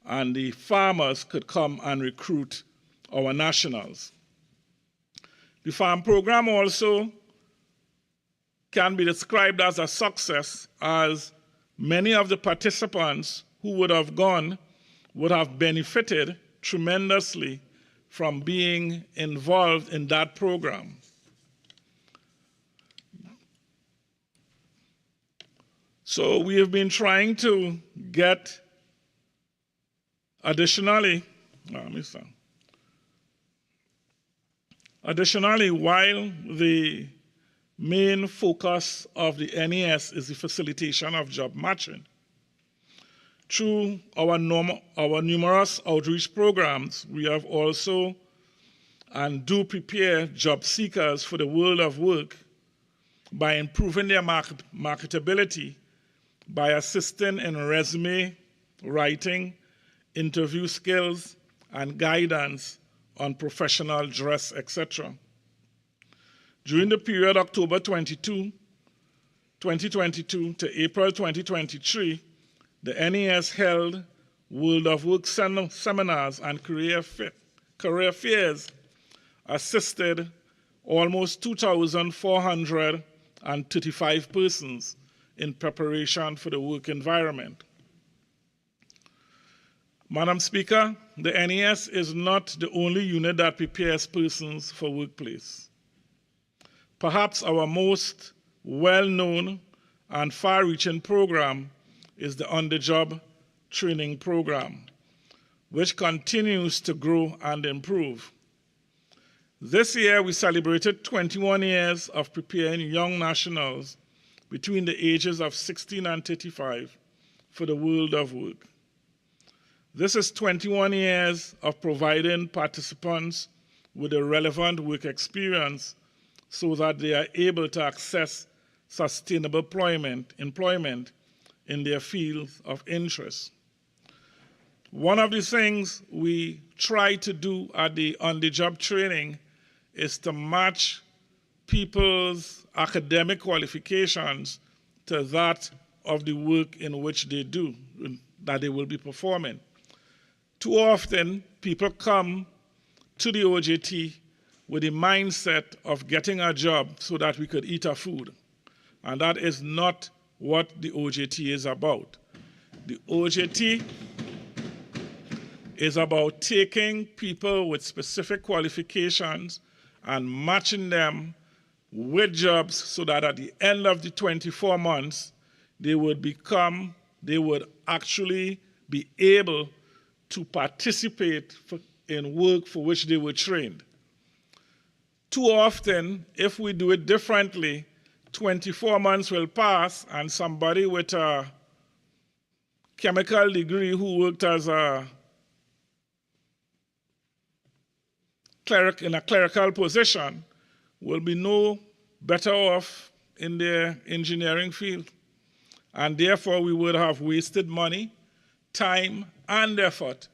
and the farmers could come and recruit our nationals. The farm program also can be described as a success, as many of the participants who would have gone would have benefited tremendously from being involved in that program. So we have been trying to get additionally, while the main focus of the NES is the facilitation of job matching, through our numerous outreach programs, we have also and do prepare job seekers for the world of work by improving their marketability, by assisting in resume writing, interview skills, and guidance on professional dress, etc. During the period October 2022 to April 2023, the NES held World of Work seminars and career fairs, assisted almost 2,435 persons in preparation for the work environment. Madam Speaker, the NES is not the only unit that prepares persons for workplace. Perhaps our most well-known and far-reaching program is the on-the-job training program, which continues to grow and improve. This year, we celebrated 21 years of preparing young nationals between the ages of 16 and 35 for the world of work. This is 21 years of providing participants with a relevant work experience so that they are able to access sustainable employment in their fields of interest. One of the things we try to do at the on-the-job training is to match people's academic qualifications to that of the work in which they do, that they will be performing. Too often, people come to the OJT with the mindset of getting a job so that we could eat our food. And that is not what the OJT is about. The OJT is about taking people with specific qualifications and matching them with jobs so that at the end of the 24 months, they would actually be able to participate in work for which they were trained. Too often, if we do it differently, 24 months will pass and somebody with a chemical degree who worked as a cleric in a clerical position will be no better off in their engineering field. And therefore, we would have wasted money, time, and effort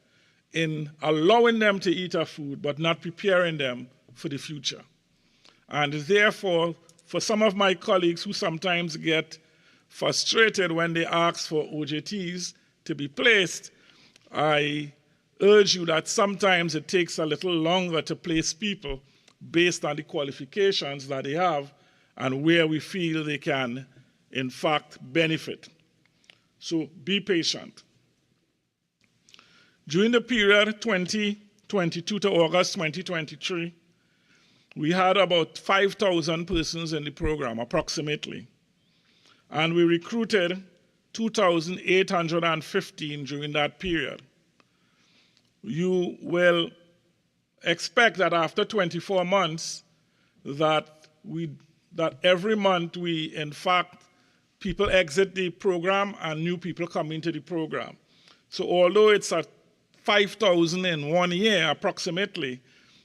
in allowing them to eat our food, but not preparing them for the future. And therefore, for some of my colleagues who sometimes get frustrated when they ask for OJTs to be placed, I urge you that sometimes it takes a little longer to place people based on the qualifications that they have and where we feel they can, in fact, benefit. So be patient. During the period 2022 to August 2023, we had about 5,000 persons in the program, approximately. And we recruited 2,815 during that period. You will expect that after 24 months, that every month in fact, people exit the program and new people come into the program. So although it's at 5,000 in 1 year, approximately,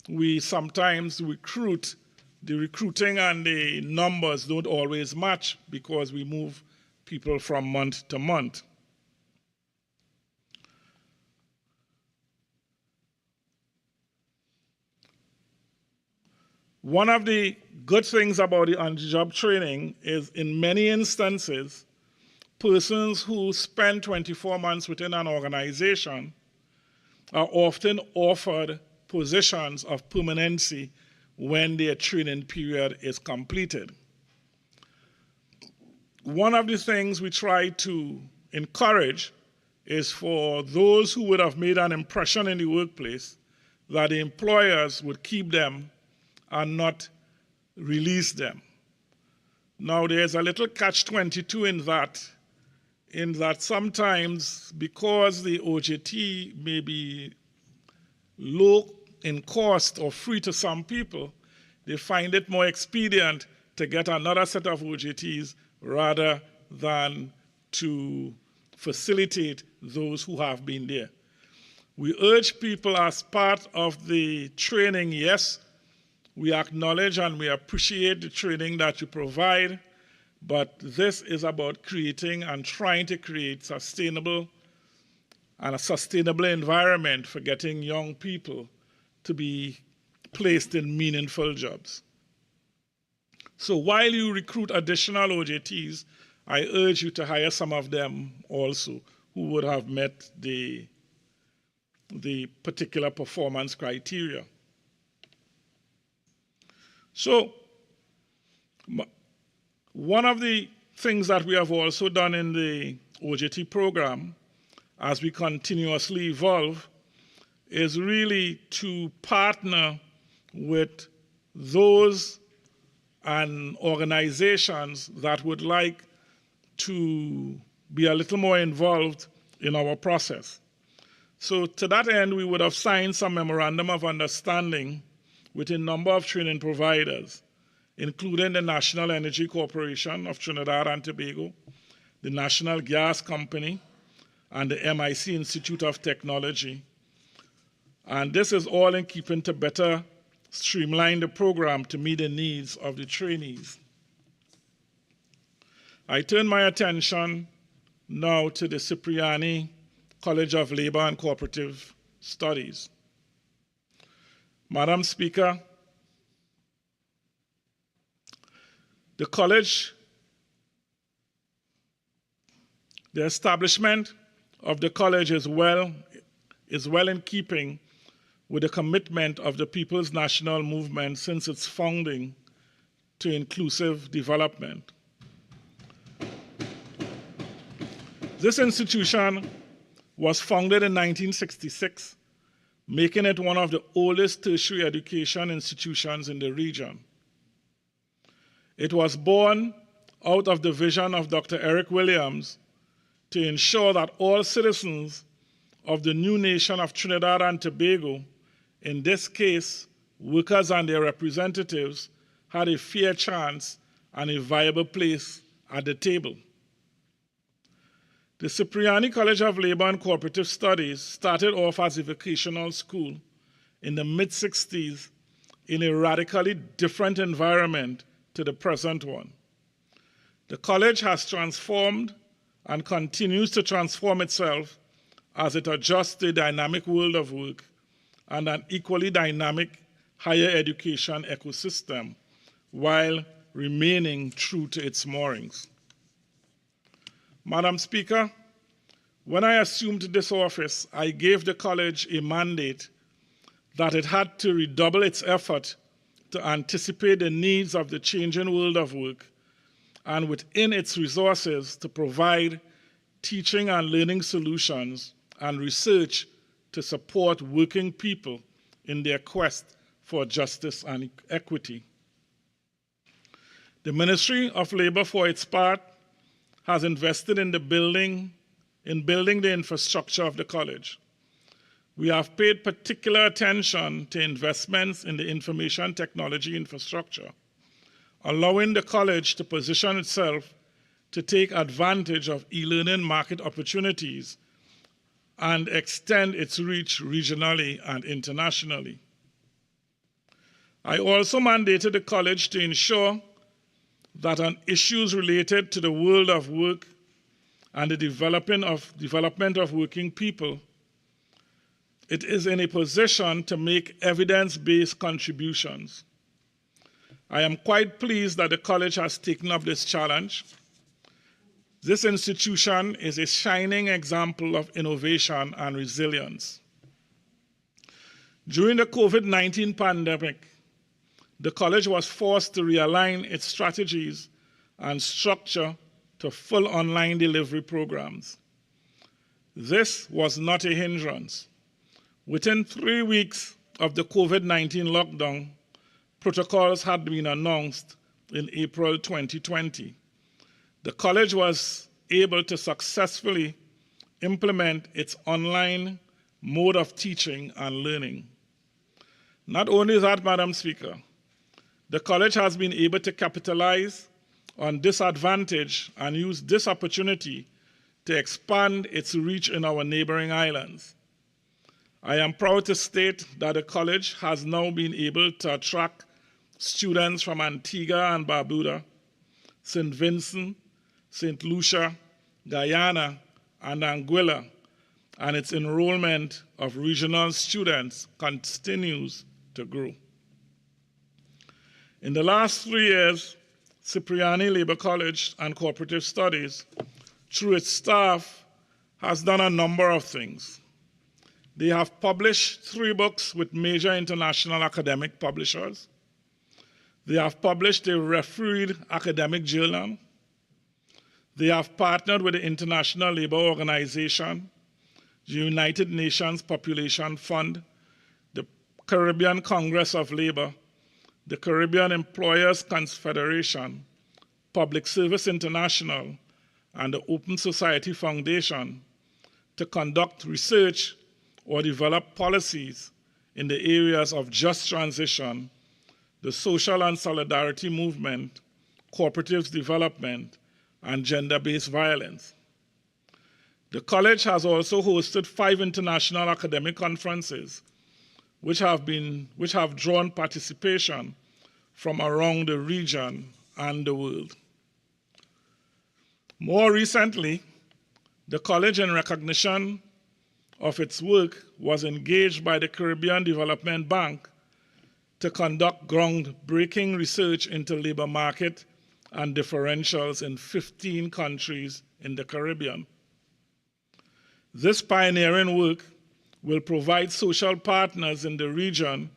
we sometimes recruit. The recruiting and the numbers don't always match because we move people from month to month. One of the good things about the on-the-job training is, in many instances, persons who spend 24 months within an organization are often offered positions of permanency when their training period is completed. One of the things we try to encourage is for those who would have made an impression in the workplace that the employers would keep them and not release them. Now, there's a little catch-22 in that sometimes, because the OJT may be low in cost or free to some people, they find it more expedient to get another set of OJTs rather than to facilitate those who have been there. We urge people, as part of the training, yes, we acknowledge and we appreciate the training that you provide, but this is about creating and trying to create a sustainable environment for getting young people to be placed in meaningful jobs. So while you recruit additional OJTs, I urge you to hire some of them also who would have met the particular performance criteria. So one of the things that we have also done in the OJT program, as we continuously evolve, is really to partner with those and organizations that would like to be a little more involved in our process. So to that end, we would have signed some memorandum of understanding with a number of training providers, including the National Energy Corporation of Trinidad and Tobago, the National Gas Company, and the MIC Institute of Technology. And this is all in keeping to better streamline the program to meet the needs of the trainees. I turn my attention now to the Cipriani College of Labor and Cooperative Studies. Madam Speaker, the establishment of the college is well in keeping with the commitment of the People's National Movement since its founding to inclusive development. This institution was founded in 1966, making it one of the oldest tertiary education institutions in the region. It was born out of the vision of Dr. Eric Williams to ensure that all citizens of the new nation of Trinidad and Tobago, in this case, workers and their representatives, had a fair chance and a viable place at the table. The Cipriani College of Labor and Cooperative Studies started off as a vocational school in the mid-60s in a radically different environment to the present one. The college has transformed and continues to transform itself as it adjusts to a dynamic world of work and an equally dynamic higher education ecosystem while remaining true to its moorings. Madam Speaker, when I assumed this office, I gave the college a mandate that it had to redouble its effort to anticipate the needs of the changing world of work and within its resources to provide teaching and learning solutions and research to support working people in their quest for justice and equity. The Ministry of Labor, for its part, has invested in building the infrastructure of the college. We have paid particular attention to investments in the information technology infrastructure, allowing the college to position itself to take advantage of e-learning market opportunities and extend its reach regionally and internationally. I also mandated the college to ensure that on issues related to the world of work and the development of working people, it is in a position to make evidence-based contributions. I am quite pleased that the college has taken up this challenge. This institution is a shining example of innovation and resilience. During the COVID-19 pandemic, the college was forced to realign its strategies and structure to full online delivery programs. This was not a hindrance. Within 3 weeks of the COVID-19 lockdown, protocols had been announced in April 2020. The college was able to successfully implement its online mode of teaching and learning. Not only that, Madam Speaker, the college has been able to capitalize on this advantage and use this opportunity to expand its reach in our neighboring islands. I am proud to state that the college has now been able to attract students from Antigua and Barbuda, St. Vincent, St. Lucia, Guyana, and Anguilla, and its enrollment of regional students continues to grow. In the last 3 years, Cipriani Labor College and Cooperative Studies, through its staff, has done a number of things. They have published 3 books with major international academic publishers. They have published a refereed academic journal. They have partnered with the International Labour Organization, the United Nations Population Fund, the Caribbean Congress of Labor, the Caribbean Employers Confederation, Public Service International, and the Open Society Foundation to conduct research or develop policies in the areas of just transition, the social and solidarity movement, cooperative development, and gender-based violence. The college has also hosted 5 international academic conferences which have drawn participation from around the region and the world. More recently, the college, in recognition of its work was engaged by the Caribbean Development Bank to conduct groundbreaking research into labor market and differentials in 15 countries in the Caribbean. This pioneering work will provide social partners in the region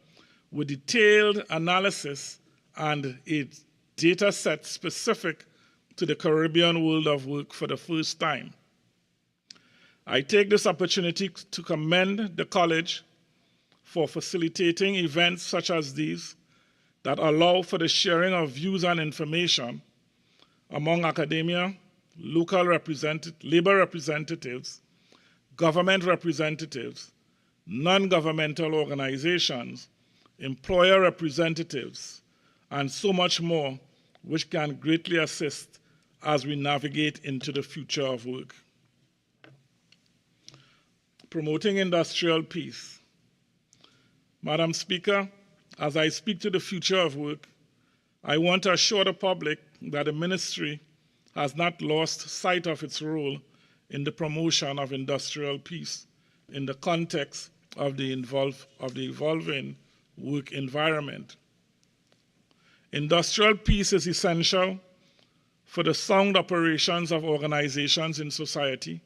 with detailed analysis and a data set specific to the Caribbean world of work for the first time. I take this opportunity to commend the College for facilitating events such as these that allow for the sharing of views and information among academia, local labor representatives, government representatives, non-governmental organizations, employer representatives, and so much more, which can greatly assist as we navigate into the future of work. Promoting industrial peace. Madam Speaker, as I speak to the future of work, I want to assure the public that the Ministry has not lost sight of its role in the promotion of industrial peace in the context of the evolving work environment. Industrial peace is essential for the sound operations of organizations in society,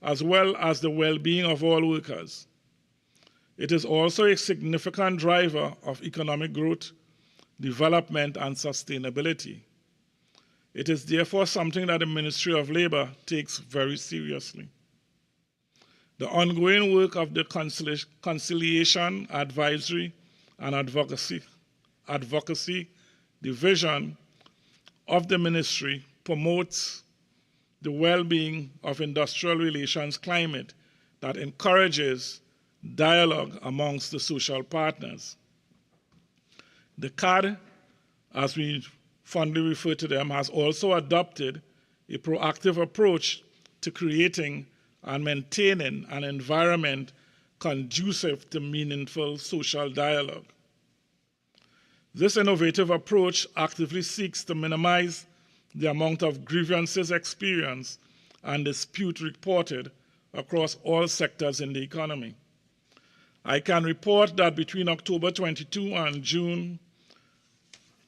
as well as the well-being of all workers. It is also a significant driver of economic growth, development, and sustainability. It is therefore something that the Ministry of Labor takes very seriously. The ongoing work of the Conciliation, Advisory, and Advocacy Division of the Ministry promotes the well-being of industrial relations climate that encourages dialogue amongst the social partners. The CAD, as we fondly refer to them, has also adopted a proactive approach to creating and maintaining an environment conducive to meaningful social dialogue. This innovative approach actively seeks to minimize the amount of grievances experienced and dispute reported across all sectors in the economy. I can report that between October 22 and June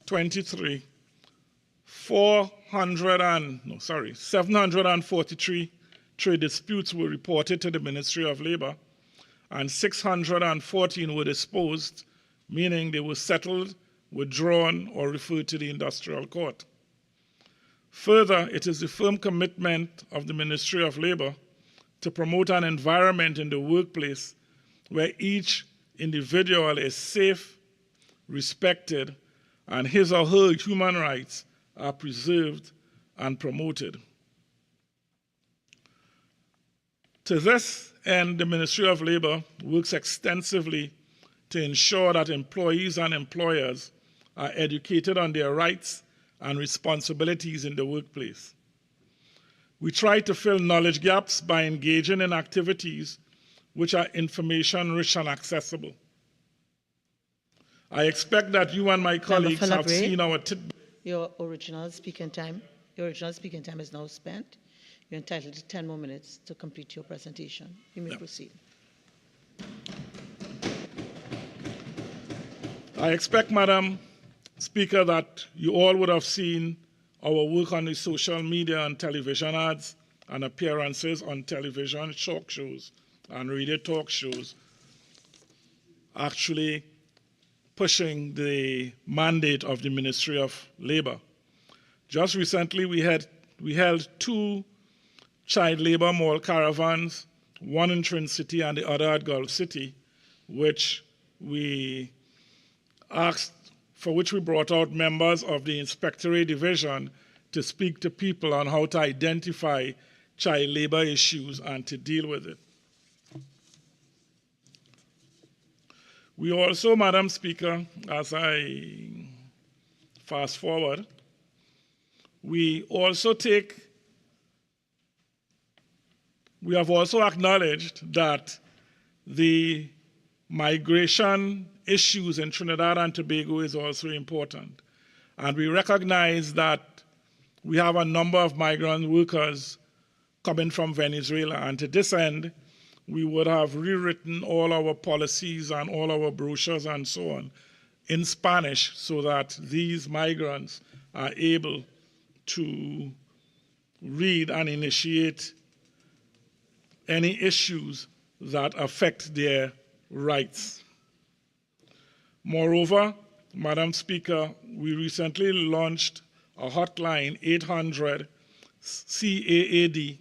23, 743 trade disputes were reported to the Ministry of Labor, and 614 were disposed, meaning they were settled, withdrawn, or referred to the Industrial Court. Further, it is the firm commitment of the Ministry of Labor to promote an environment in the workplace where each individual is safe, respected, and his or her human rights are preserved and promoted. To this end, the Ministry of Labor works extensively to ensure that employees and employers are educated on their rights and responsibilities in the workplace. We try to fill knowledge gaps by engaging in activities which are information-rich and accessible. I expect that you and my colleagues have seen our Your original speaking time is now spent. You're entitled to 10 more minutes to complete your presentation. You may proceed. I expect, Madam Speaker, that you all would have seen our work on the social media and television ads and appearances on television talk shows and radio talk shows, actually pushing the mandate of the Ministry of Labor. Just recently, we held 2 child labor mall caravans, one in Trin City and the other at Gulf City, for which we brought out members of the Inspectorate Division to speak to people on how to identify child labor issues and to deal with it. We also, Madam Speaker, as I fast forward, we have also acknowledged that the migration issues in Trinidad and Tobago is also important. And we recognize that we have a number of migrant workers coming from Venezuela. And to this end, we would have rewritten all our policies and all our brochures and so on in Spanish so that these migrants are able to read and initiate any issues that affect their rights. Moreover, Madam Speaker, we recently launched a hotline, 800 CAAD,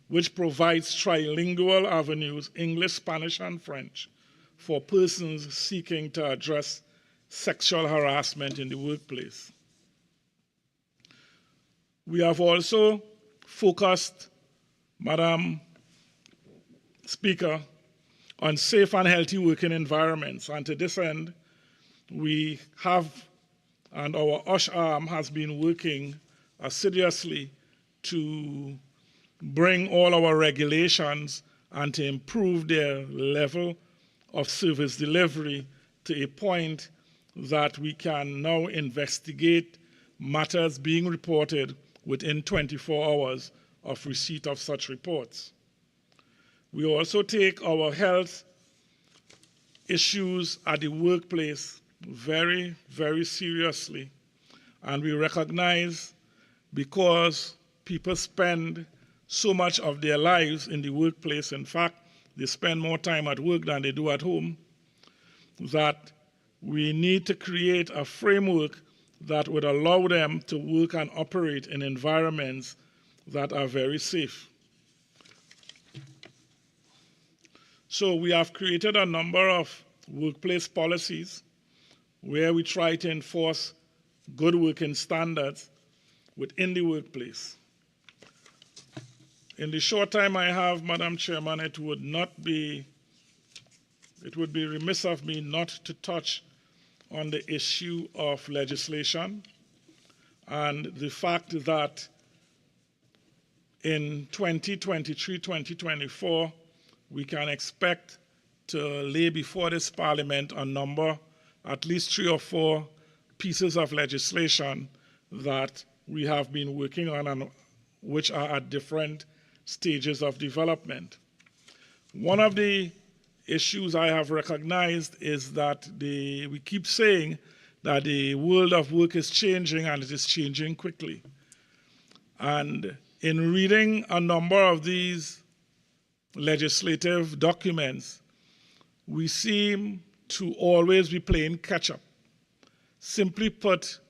which provides trilingual avenues, English, Spanish, and French, for persons seeking to address sexual harassment in the workplace. We have also focused, Madam Speaker, on safe and healthy working environments. And to this end, we have, and our USH arm has been working assiduously to bring all our regulations and to improve their level of service delivery to a point that we can now investigate matters being reported within 24 hours of receipt of such reports. We also take our health issues at the workplace very, very seriously. And we recognize, because people spend so much of their lives in the workplace, in fact, they spend more time at work than they do at home, that we need to create a framework that would allow them to work and operate in environments that are very safe. So we have created a number of workplace policies where we try to enforce good working standards within the workplace. In the short time I have, Madam Chairman, it would be remiss of me not to touch on the issue of legislation and the fact that in 2023-2024, we can expect to lay before this Parliament a number, at least 3 or 4 pieces of legislation that we have been working on and which are at different stages of development. One of the issues I have recognized is that we keep saying that the world of work is changing and it is changing quickly. And in reading a number of these legislative documents, we seem to always be playing catch-up. Simply put,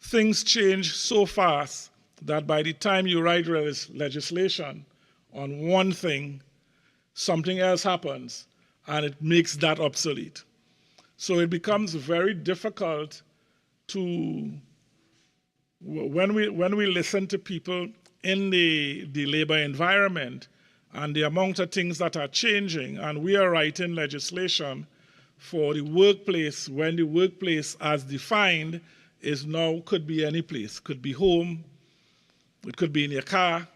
things change so fast that by the time you write legislation on one thing, something else happens and it makes that obsolete. So it becomes very difficult to, when we listen to people in the labor environment and the amount of things that are changing, and we are writing legislation for the workplace when the workplace as defined is now could be any place, could be home, it could be in your car,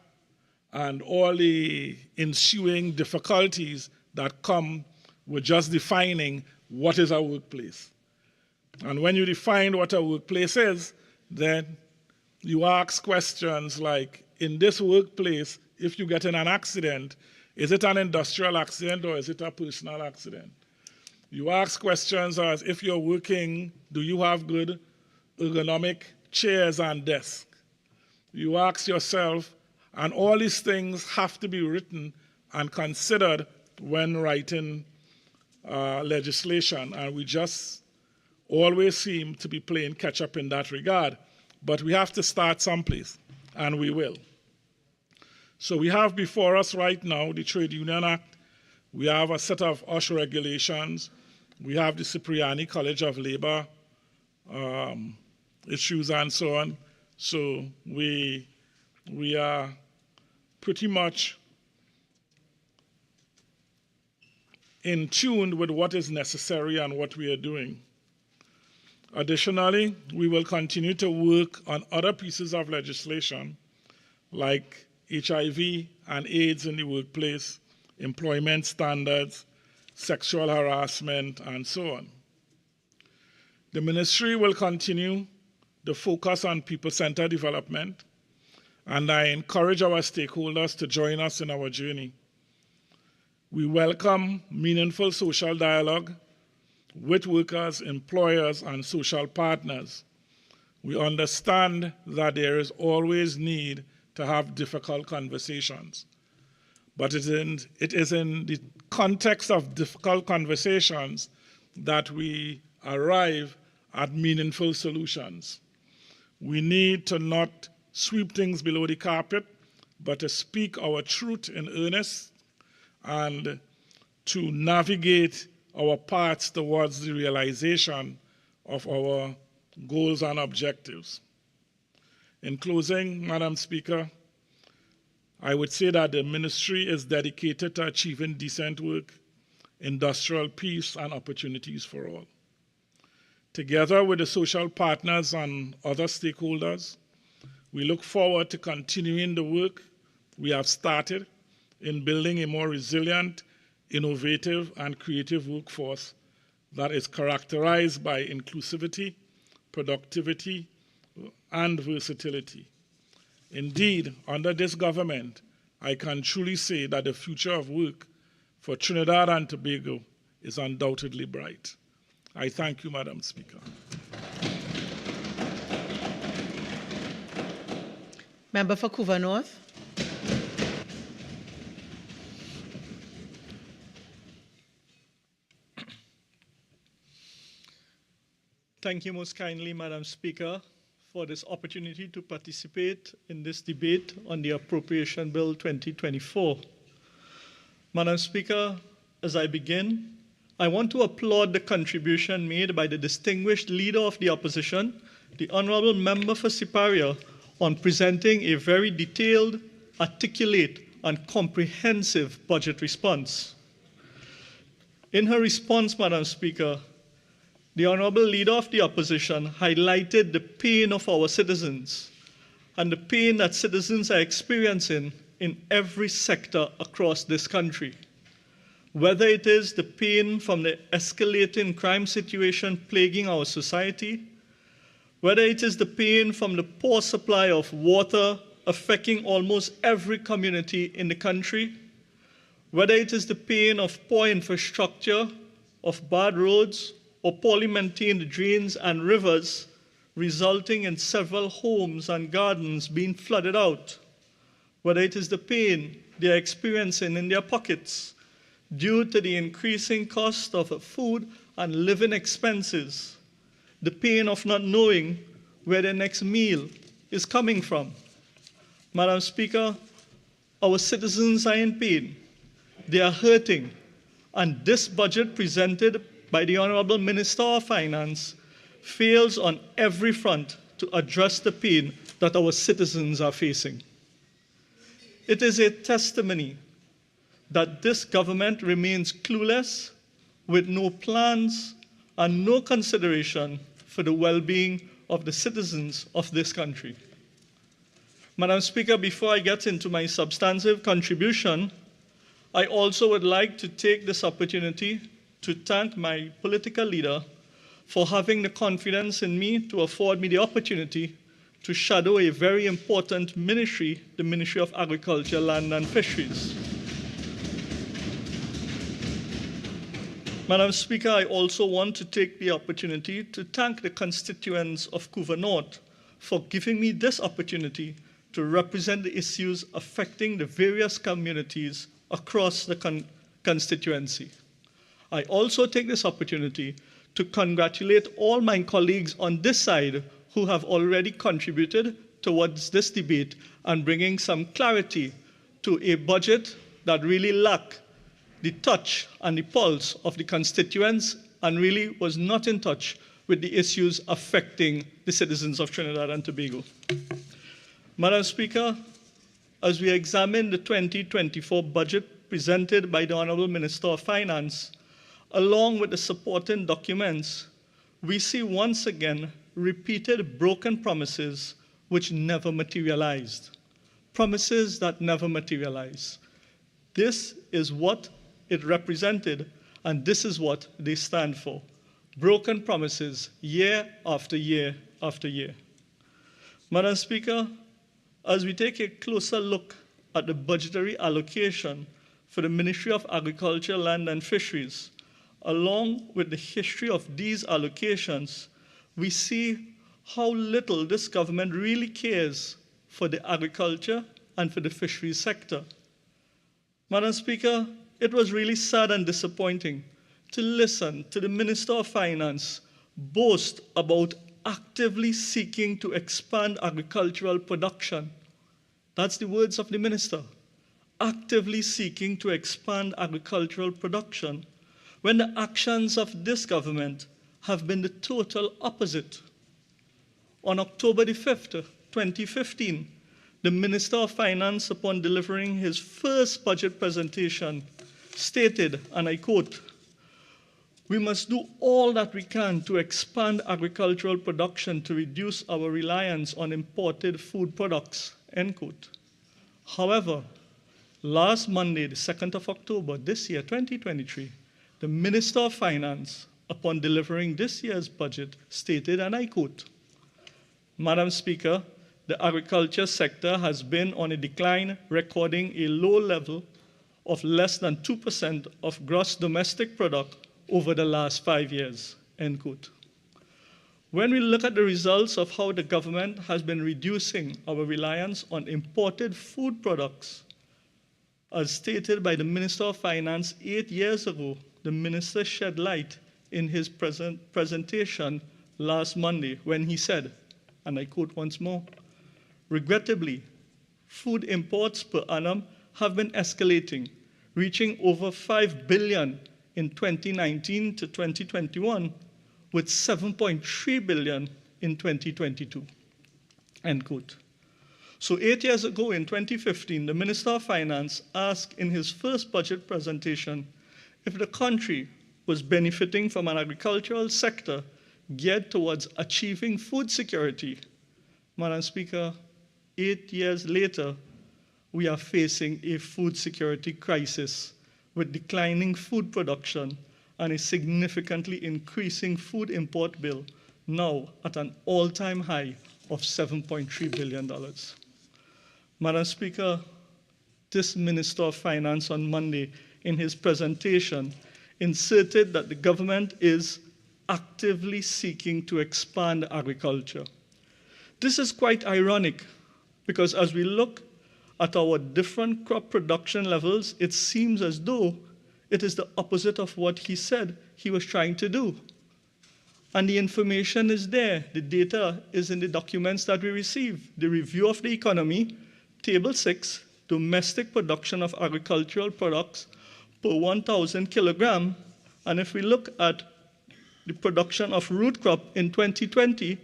and all the ensuing difficulties that come with just defining what is a workplace. And when you define what a workplace is, then you ask questions like, in this workplace, if you get in an accident, is it an industrial accident or is it a personal accident? You ask questions as, if you're working, do you have good ergonomic chairs and desks? You ask yourself, and all these things have to be written and considered when writing legislation, and we just always seem to be playing catch-up in that regard. But we have to start someplace, and we will. So we have before us right now the Trade Union Act. We have a set of USH regulations. We have the Cipriani College of Labor issues and so on. So we are pretty much in tune with what is necessary and what we are doing. Additionally, we will continue to work on other pieces of legislation like HIV and AIDS in the workplace, employment standards, sexual harassment, and so on. The ministry will continue the focus on people-centered development, and I encourage our stakeholders to join us in our journey. We welcome meaningful social dialogue with workers, employers, and social partners. We understand that there is always need to have difficult conversations. But it is in the context of difficult conversations that we arrive at meaningful solutions. We need to not sweep things below the carpet, but to speak our truth in earnest and to navigate our paths towards the realization of our goals and objectives. In closing, Madam Speaker, I would say that the ministry is dedicated to achieving decent work, industrial peace, and opportunities for all. Together with the social partners and other stakeholders, we look forward to continuing the work we have started in building a more resilient, innovative, and creative workforce that is characterized by inclusivity, productivity, and versatility. Indeed, under this government, I can truly say that the future of work for Trinidad and Tobago is undoubtedly bright. I thank you, Madam Speaker. Member for Couva North. Thank you most kindly, Madam Speaker, for this opportunity to participate in this debate on the Appropriation Bill 2024. Madam Speaker, as I begin, I want to applaud the contribution made by the distinguished leader of the opposition, the Honourable Member for Siparia, on presenting a very detailed, articulate, and comprehensive budget response. In her response, Madam Speaker, the Honourable Leader of the Opposition highlighted the pain of our citizens and the pain that citizens are experiencing in every sector across this country. Whether it is the pain from the escalating crime situation plaguing our society, whether it is the pain from the poor supply of water affecting almost every community in the country, whether it is the pain of poor infrastructure, of bad roads, or poorly maintained drains and rivers, resulting in several homes and gardens being flooded out, whether it is the pain they are experiencing in their pockets due to the increasing cost of food and living expenses, the pain of not knowing where their next meal is coming from. Madam Speaker, our citizens are in pain. They are hurting. And this budget presented by the Honourable Minister of Finance fails on every front to address the pain that our citizens are facing. It is a testimony that this government remains clueless, with no plans and no consideration for the well-being of the citizens of this country. Madam Speaker, before I get into my substantive contribution, I also would like to take this opportunity to thank my political leader for having the confidence in me to afford me the opportunity to shadow a very important ministry, the Ministry of Agriculture, Land and Fisheries. Madam Speaker, I also want to take the opportunity to thank the constituents of Couva North for giving me this opportunity to represent the issues affecting the various communities across the constituency. I also take this opportunity to congratulate all my colleagues on this side who have already contributed towards this debate and bringing some clarity to a budget that really lacked the touch and the pulse of the constituents and really was not in touch with the issues affecting the citizens of Trinidad and Tobago. Madam Speaker, as we examine the 2024 budget presented by the Honourable Minister of Finance, along with the supporting documents, we see once again repeated broken promises which never materialized. Promises that never materialized. This is what it represented, and this is what they stand for. Broken promises year after year after year. Madam Speaker, as we take a closer look at the budgetary allocation for the Ministry of Agriculture, Land and Fisheries. Along with the history of these allocations, we see how little this government really cares for the agriculture and for the fisheries sector. Madam Speaker, it was really sad and disappointing to listen to the Minister of Finance boast about actively seeking to expand agricultural production. That's the words of the minister, actively seeking to expand agricultural production, when the actions of this government have been the total opposite. On October the 5th, 2015, the Minister of Finance, upon delivering his first budget presentation, stated, and I quote, "We must do all that we can to expand agricultural production to reduce our reliance on imported food products," end quote. However, last Monday, the 2nd of October this year, 2023, the Minister of Finance, upon delivering this year's budget, stated, and I quote, "Madam Speaker, the agriculture sector has been on a decline, recording a low level of less than 2% of gross domestic product over the last 5 years," end quote. When we look at the results of how the government has been reducing our reliance on imported food products, as stated by the Minister of Finance 8 years ago, the minister shed light in his presentation last Monday when he said, and I quote once more, "Regrettably, food imports per annum have been escalating, reaching over 5 billion in 2019 to 2021, with 7.3 billion in 2022, end quote. So 8 years ago in 2015, the Minister of Finance asked in his first budget presentation if the country was benefiting from an agricultural sector geared towards achieving food security. Madam Speaker, 8 years later, we are facing a food security crisis with declining food production and a significantly increasing food import bill, now at an all-time high of $7.3 billion. Madam Speaker, this Minister of Finance on Monday in his presentation inserted that the government is actively seeking to expand agriculture. This is quite ironic because as we look at our different crop production levels, it seems as though it is the opposite of what he said he was trying to do. And the information is there. The data is in the documents that we receive. The review of the economy, Table 6, domestic production of agricultural products per 1,000 kilogram. And if we look at the production of root crop in 2020,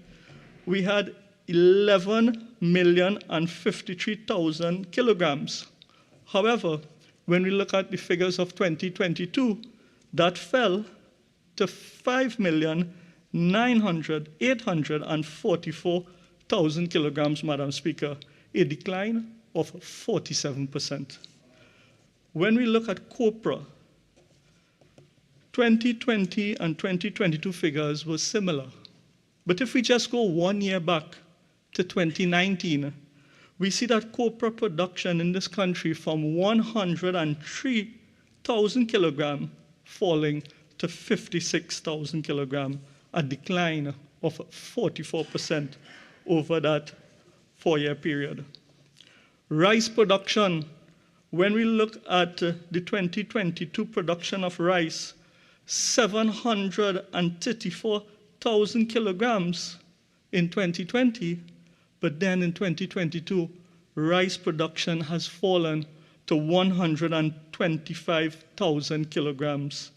we had 11,053,000 kilograms. However, when we look at the figures of 2022, that fell to 5,844,000 kilograms, Madam Speaker, a decline of 47%. When we look at COPRA, 2020 and 2022 figures were similar. But if we just go 1 year back to 2019, we see that copra production in this country from 103,000 kilograms falling to 56,000 kilograms, a decline of 44% over that 4-year period. Rice production, when we look at the 2022 production of rice, 734,000 kilograms in 2020, but then in 2022, rice production has fallen to 125,000 kilograms.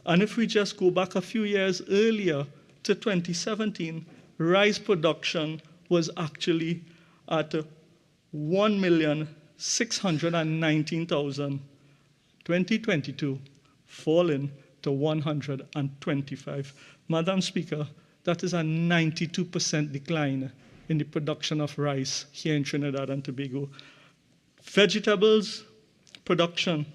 And if we just go back a few years earlier to 2017, rice production was actually at 1,619,000. 2022, fallen to 125. Madam Speaker, that is a 92% decline in the production of rice here in Trinidad and Tobago. Vegetables production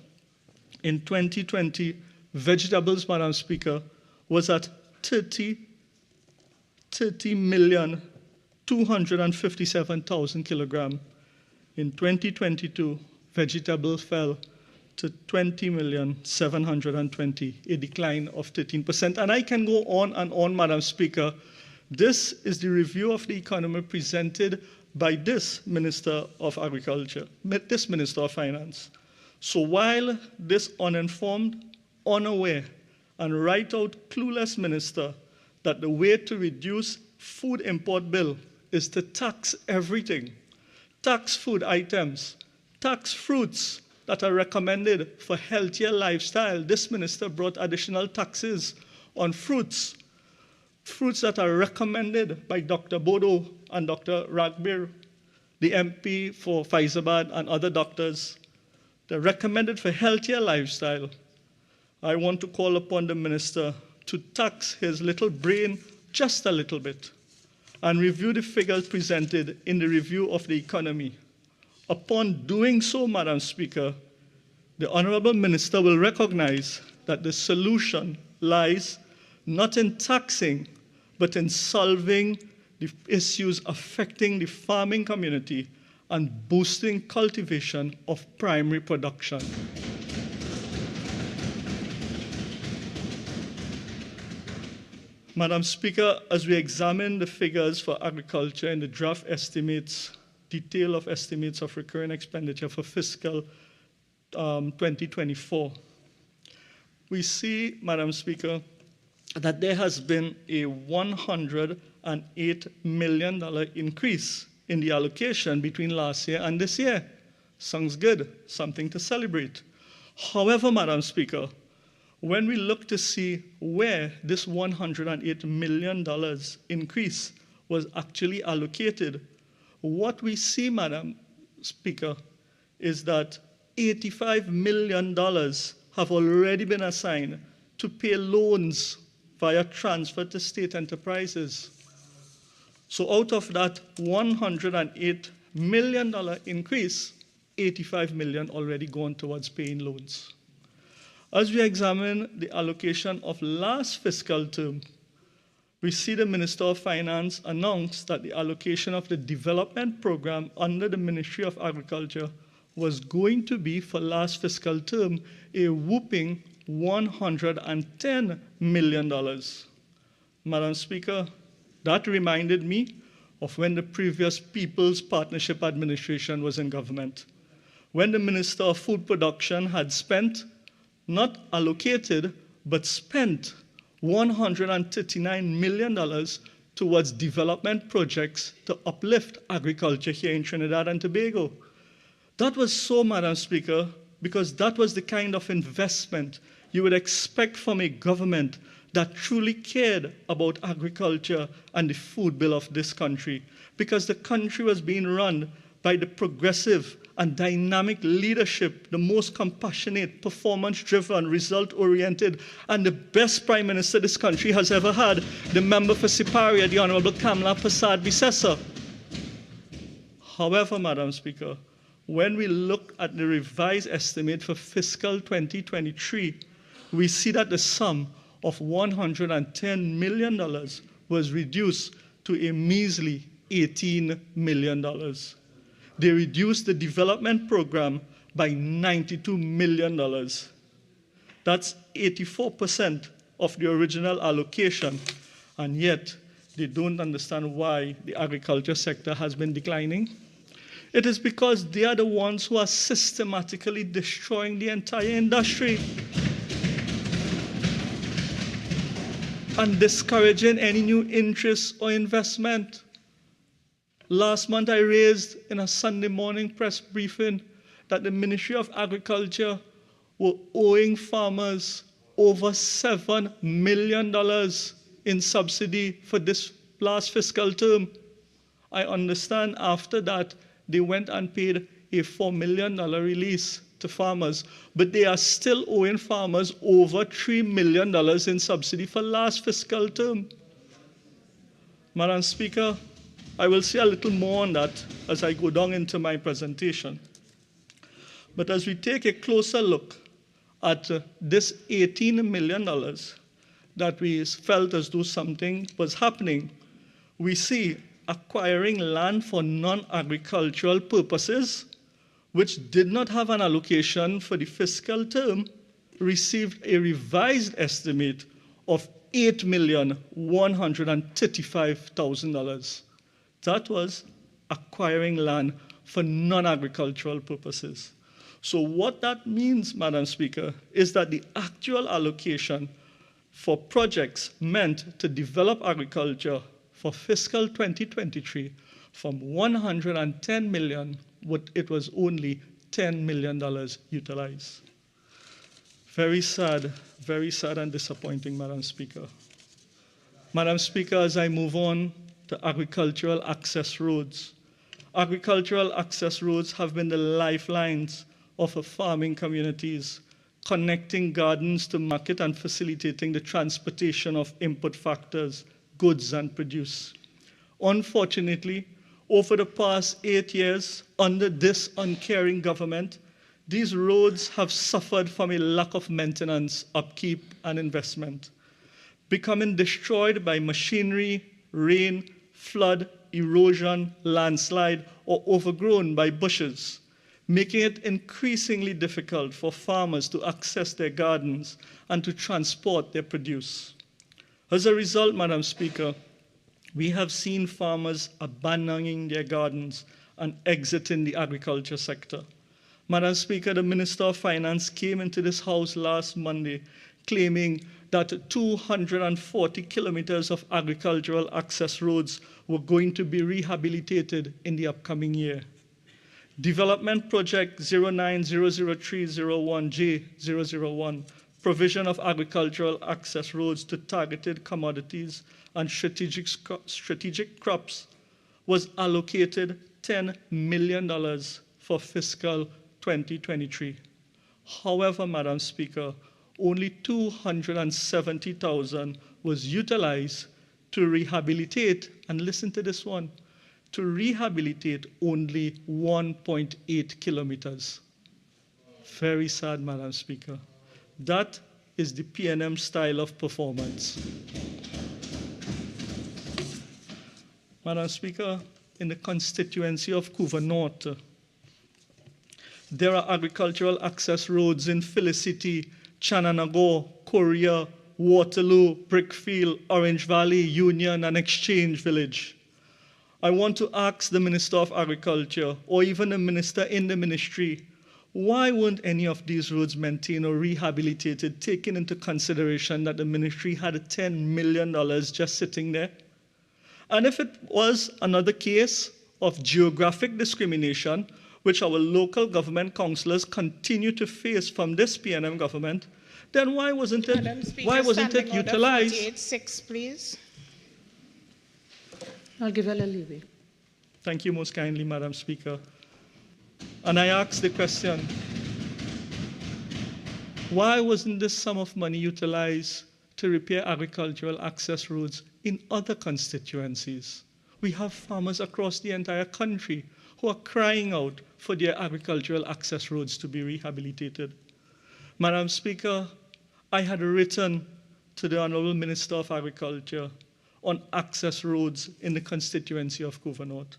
in 2020, vegetables, Madam Speaker, was at 30,257,000 kilograms. In 2022, vegetables fell to 20,720,000, a decline of 13%. And I can go on and on, Madam Speaker. This is the review of the economy presented by this Minister of Agriculture, this Minister of Finance. So while this uninformed, unaware, and right out clueless minister that the way to reduce food import bill is to tax everything, tax food items, tax fruits that are recommended for healthier lifestyle. This minister brought additional taxes on fruits that are recommended by Dr. Bodo and Dr. Ragbir, the MP for Faizabad and other doctors. They're recommended for healthier lifestyle. I want to call upon the minister to tax his little brain just a little bit and review the figures presented in the review of the economy. Upon doing so, Madam Speaker, the Honorable Minister will recognize that the solution lies not in taxing, but in solving the issues affecting the farming community and boosting cultivation of primary production. Madam Speaker, as we examine the figures for agriculture in the draft estimates, detail of estimates of recurring expenditure for fiscal 2024, we see, Madam Speaker, that there has been a $108 million increase in the allocation between last year and this year. Sounds good, something to celebrate. However, Madam Speaker, when we look to see where this $108 million increase was actually allocated, what we see, Madam Speaker, is that $85 million have already been assigned to pay loans via transfer to state enterprises. So out of that $108 million increase, $85 million already gone towards paying loans. As we examine the allocation of last fiscal term, we see the Minister of Finance announce that the allocation of the development program under the Ministry of Agriculture was going to be for last fiscal term a whooping $110 million. Madam Speaker, that reminded me of when the previous People's Partnership Administration was in government, when the Minister of Food Production had spent, not allocated, but spent $139 million towards development projects to uplift agriculture here in Trinidad and Tobago. That was so, Madam Speaker, because that was the kind of investment you would expect from a government that truly cared about agriculture and the food bill of this country, because the country was being run by the progressive and dynamic leadership, the most compassionate, performance-driven, result-oriented, and the best Prime Minister this country has ever had, the member for Siparia, the Honorable Kamla Prasad-Bisesa. However, Madam Speaker, when we look at the revised estimate for fiscal 2023, we see that the sum of $110 million was reduced to a measly $18 million. They reduced the development program by $92 million. That's 84% of the original allocation, and yet they don't understand why the agriculture sector has been declining. It is because they are the ones who are systematically destroying the entire industry and discouraging any new interest or investment. Last month, I raised in a Sunday morning press briefing that the Ministry of Agriculture were owing farmers over $7 million in subsidy for this last fiscal term. I understand after that, they went and paid a $4 million release to farmers, but they are still owing farmers over $3 million in subsidy for last fiscal term. Madam Speaker, I will say a little more on that as I go down into my presentation. But as we take a closer look at this $18 million that we felt as though something was happening, we see acquiring land for non-agricultural purposes which did not have an allocation for the fiscal term, received a revised estimate of $8,135,000. That was acquiring land for non-agricultural purposes. So what that means, Madam Speaker, is that the actual allocation for projects meant to develop agriculture for fiscal 2023 from $110 million, it was only $10 million utilized. Very sad and disappointing, Madam Speaker. Madam Speaker, as I move on to agricultural access roads. Agricultural access roads have been the lifelines of our farming communities, connecting gardens to market and facilitating the transportation of input factors, goods, and produce. Unfortunately, over the past 8 years, under this uncaring government, these roads have suffered from a lack of maintenance, upkeep, and investment, becoming destroyed by machinery, rain, flood, erosion, landslide, or overgrown by bushes, making it increasingly difficult for farmers to access their gardens and to transport their produce. As a result, Madam Speaker, we have seen farmers abandoning their gardens and exiting the agriculture sector. Madam Speaker, the Minister of Finance came into this House last Monday claiming that 240 kilometers of agricultural access roads were going to be rehabilitated in the upcoming year. Development Project 09003001J001, provision of agricultural access roads to targeted commodities and strategic crops, was allocated $10 million for fiscal 2023. However, Madam Speaker, only $270,000 was utilized to rehabilitate, and listen to this one, to rehabilitate only 1.8 kilometers. Very sad, Madam Speaker. That is the PNM style of performance. Madam Speaker, in the constituency of Couva North, there are agricultural access roads in Felicity, Chananago, Korea, Waterloo, Brickfield, Orange Valley, Union, and Exchange Village. I want to ask the Minister of Agriculture, or even the minister in the ministry, why weren't any of these roads maintained or rehabilitated, taking into consideration that the ministry had $10 million just sitting there? And if it was another case of geographic discrimination, which our local government councillors continue to face from this PNM government, then why wasn't it utilized? 48.6, please. I'll give you a little leeway. Thank you most kindly, Madam Speaker. And I ask the question, why wasn't this sum of money utilized to repair agricultural access roads in other constituencies? We have farmers across the entire country who are crying out for their agricultural access roads to be rehabilitated. Madam Speaker, I had written to the Honorable Minister of Agriculture on access roads in the constituency of Couva North.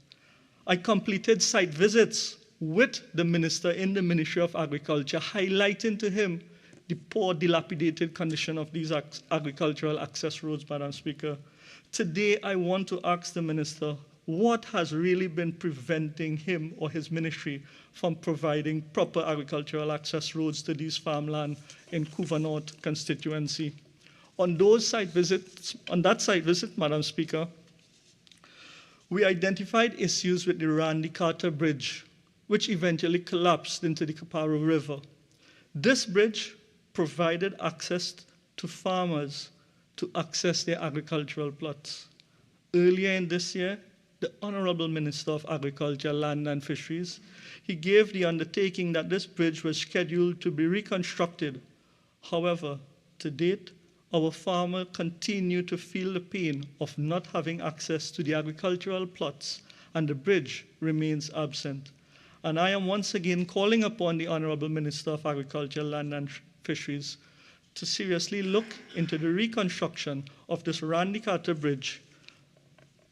I completed site visits with the minister in the Ministry of Agriculture, highlighting to him the poor, dilapidated condition of these agricultural access roads, Madam Speaker. Today, I want to ask the minister, what has really been preventing him or his ministry from providing proper agricultural access roads to these farmland in Couva North constituency? On that site visit, Madam Speaker, we identified issues with the Randy Carter Bridge, which eventually collapsed into the Kaparo River. This bridge provided access to farmers to access their agricultural plots. Earlier in this year, the Honorable Minister of Agriculture, Land and Fisheries, he gave the undertaking that this bridge was scheduled to be reconstructed. However, to date, our farmers continue to feel the pain of not having access to the agricultural plots, and the bridge remains absent. And I am once again calling upon the Honorable Minister of Agriculture, Land and Fisheries to seriously look into the reconstruction of this Randy Carter Bridge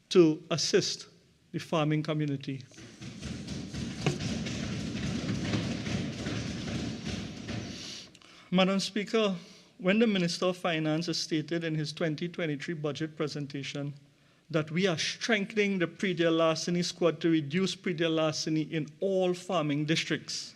to assist the farming community. Madam Speaker, when the Minister of Finance has stated in his 2023 budget presentation that we are strengthening the pre-deal larceny squad to reduce pre-deal larceny in all farming districts,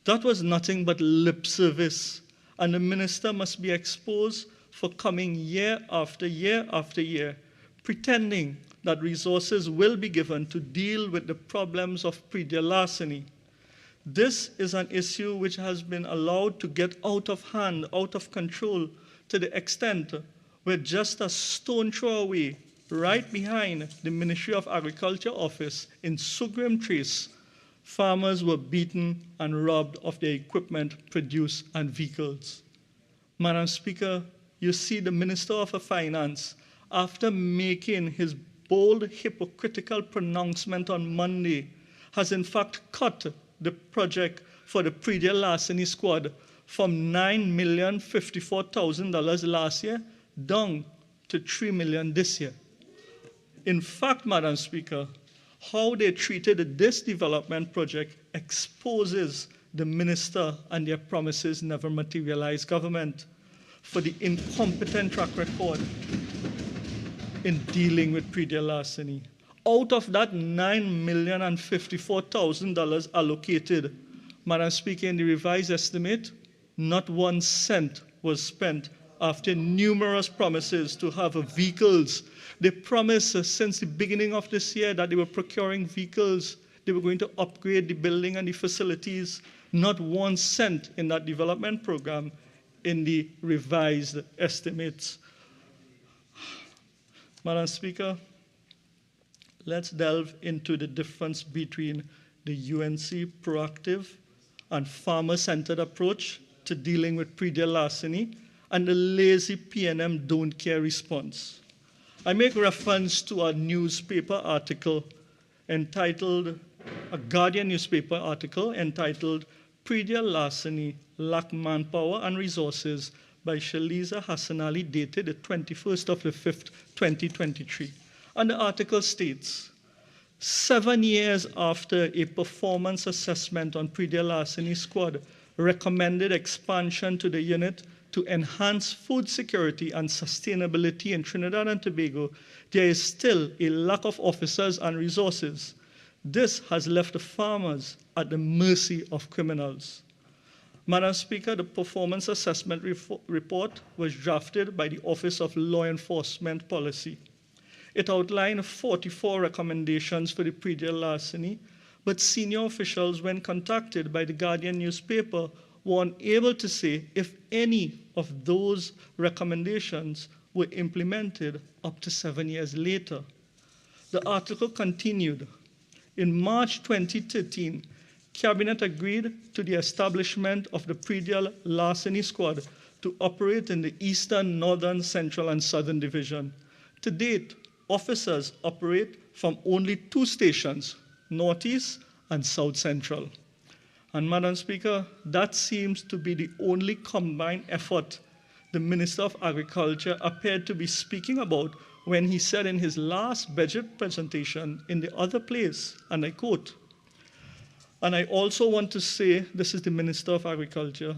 that was nothing but lip service, and the Minister must be exposed for coming year after year after year, pretending that resources will be given to deal with the problems of pre-deal larceny. This is an issue which has been allowed to get out of hand, out of control, to the extent where just a stone throw away, right behind the Ministry of Agriculture office in Sugrim Trace, farmers were beaten and robbed of their equipment, produce, and vehicles. Madam Speaker, you see the Minister of Finance, after making his bold, hypocritical pronouncement on Monday, has in fact cut the project for the pre-deal larceny squad from $9,054,000 last year down to $3 million this year. In fact, Madam Speaker, how they treated this development project exposes the minister and their promises never materialized government for the incompetent track record in dealing with pre-deal larceny. Out of that $9,054,000 allocated, Madam Speaker, in the revised estimate, not 1 cent was spent after numerous promises to have vehicles. They promised since the beginning of this year that they were procuring vehicles. They were going to upgrade the building and the facilities. Not 1 cent in that development program in the revised estimates. Madam Speaker, let's delve into the difference between the UNC proactive and farmer-centered approach to dealing with pre-deal larceny and the lazy PNM don't care response. I make reference to a newspaper article entitled, a Guardian newspaper article entitled Pre-deal Larceny, Lack Manpower and Resources by Shaliza Hassan Ali, dated the 21st of the 5th, 2023. And the article states, 7 years after a performance assessment on pre-deal larceny squad recommended expansion to the unit to enhance food security and sustainability in Trinidad and Tobago, there is still a lack of officers and resources. This has left the farmers at the mercy of criminals. Madam Speaker, the performance assessment report was drafted by the Office of Law Enforcement Policy. It outlined 44 recommendations for the pre-deal larceny, but senior officials, when contacted by the Guardian newspaper, were unable to say if any of those recommendations were implemented up to 7 years later. The article continued. In March 2013, Cabinet agreed to the establishment of the pre-deal larceny squad to operate in the Eastern, Northern, Central, and Southern Division. To date, officers operate from only 2 stations, Northeast and South Central. And Madam Speaker, that seems to be the only combined effort the Minister of Agriculture appeared to be speaking about when he said in his last budget presentation in the other place, and I quote, and I also want to say, this is the Minister of Agriculture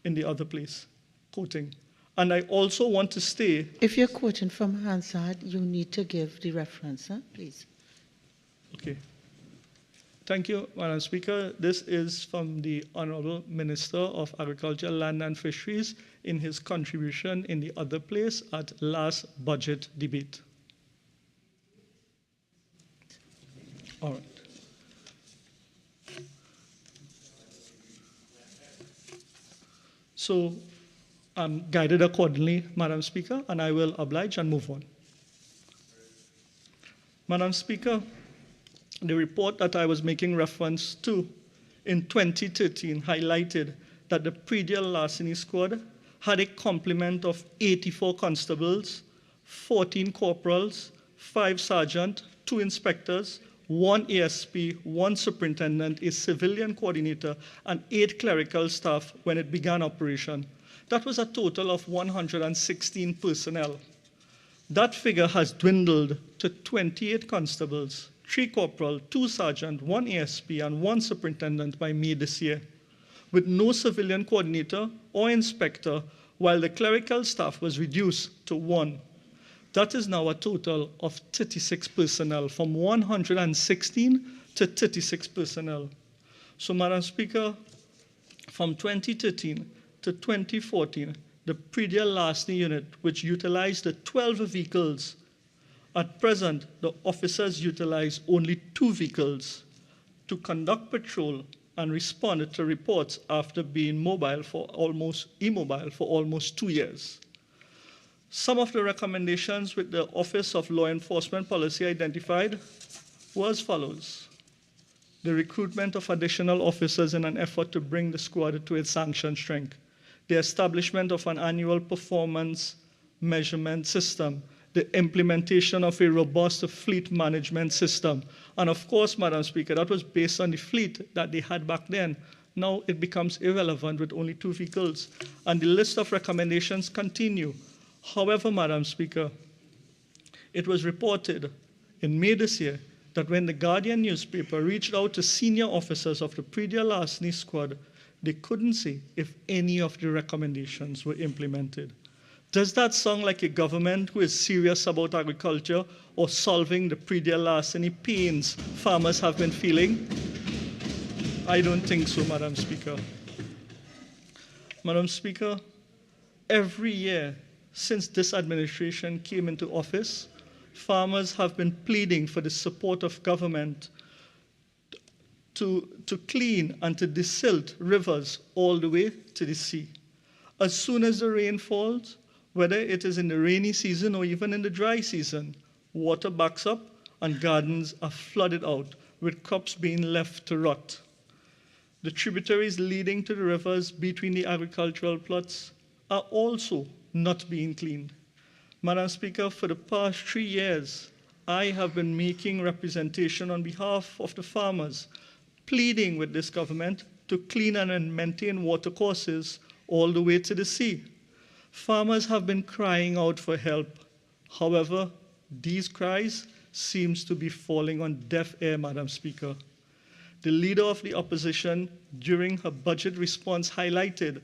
in the other place, quoting, and I also want to stay. If you're quoting from Hansard, you need to give the reference, please. Okay. Thank you, Madam Speaker. This is from the Honorable Minister of Agriculture, Land and Fisheries in his contribution in the other place at last budget debate. All right. So I'm guided accordingly, Madam Speaker, and I will oblige and move on. Madam Speaker, the report that I was making reference to in 2013 highlighted that the pre-deal larceny squad had a complement of 84 constables, 14 corporals, 5 sergeants, 2 inspectors, 1 ASP, 1 superintendent, a civilian coordinator, and 8 clerical staff when it began operation. That was a total of 116 personnel. That figure has dwindled to 28 constables, 3 corporal, 2 sergeant, 1 ASP, and 1 superintendent by May this year. With no civilian coordinator, or inspector, while the clerical staff was reduced to 1. That is now a total of 36 personnel, from 116 to 36 personnel. So, Madam Speaker, from 2013 to 2014, the Predial Larceny Unit, which utilized the 12 vehicles, at present, the officers utilize only 2 vehicles to conduct patrol and respond to reports after being immobile for almost 2 years. Some of the recommendations with the Office of Law Enforcement Policy identified were as follows: the recruitment of additional officers in an effort to bring the squad to its sanction strength, the establishment of an annual performance measurement system, the implementation of a robust fleet management system. And of course, Madam Speaker, that was based on the fleet that they had back then. Now it becomes irrelevant with only 2 vehicles. And the list of recommendations continue. However, Madam Speaker, it was reported in May this year that when the Guardian newspaper reached out to senior officers of the Predial Larceny Squad, they couldn't say if any of the recommendations were implemented. Does that sound like a government who is serious about agriculture or solving the Predial larceny pains farmers have been feeling? I don't think so, Madam Speaker. Madam Speaker, every year since this administration came into office, farmers have been pleading for the support of government to clean and to desilt rivers all the way to the sea. As soon as the rain falls, whether it is in the rainy season or even in the dry season, water backs up and gardens are flooded out, with crops being left to rot. The tributaries leading to the rivers between the agricultural plots are also not being cleaned. Madam Speaker, for the past 3 years, I have been making representation on behalf of the farmers, pleading with this government to clean and maintain watercourses all the way to the sea. Farmers have been crying out for help. However, these cries seem to be falling on deaf ear, Madam Speaker. The leader of the opposition, during her budget response, highlighted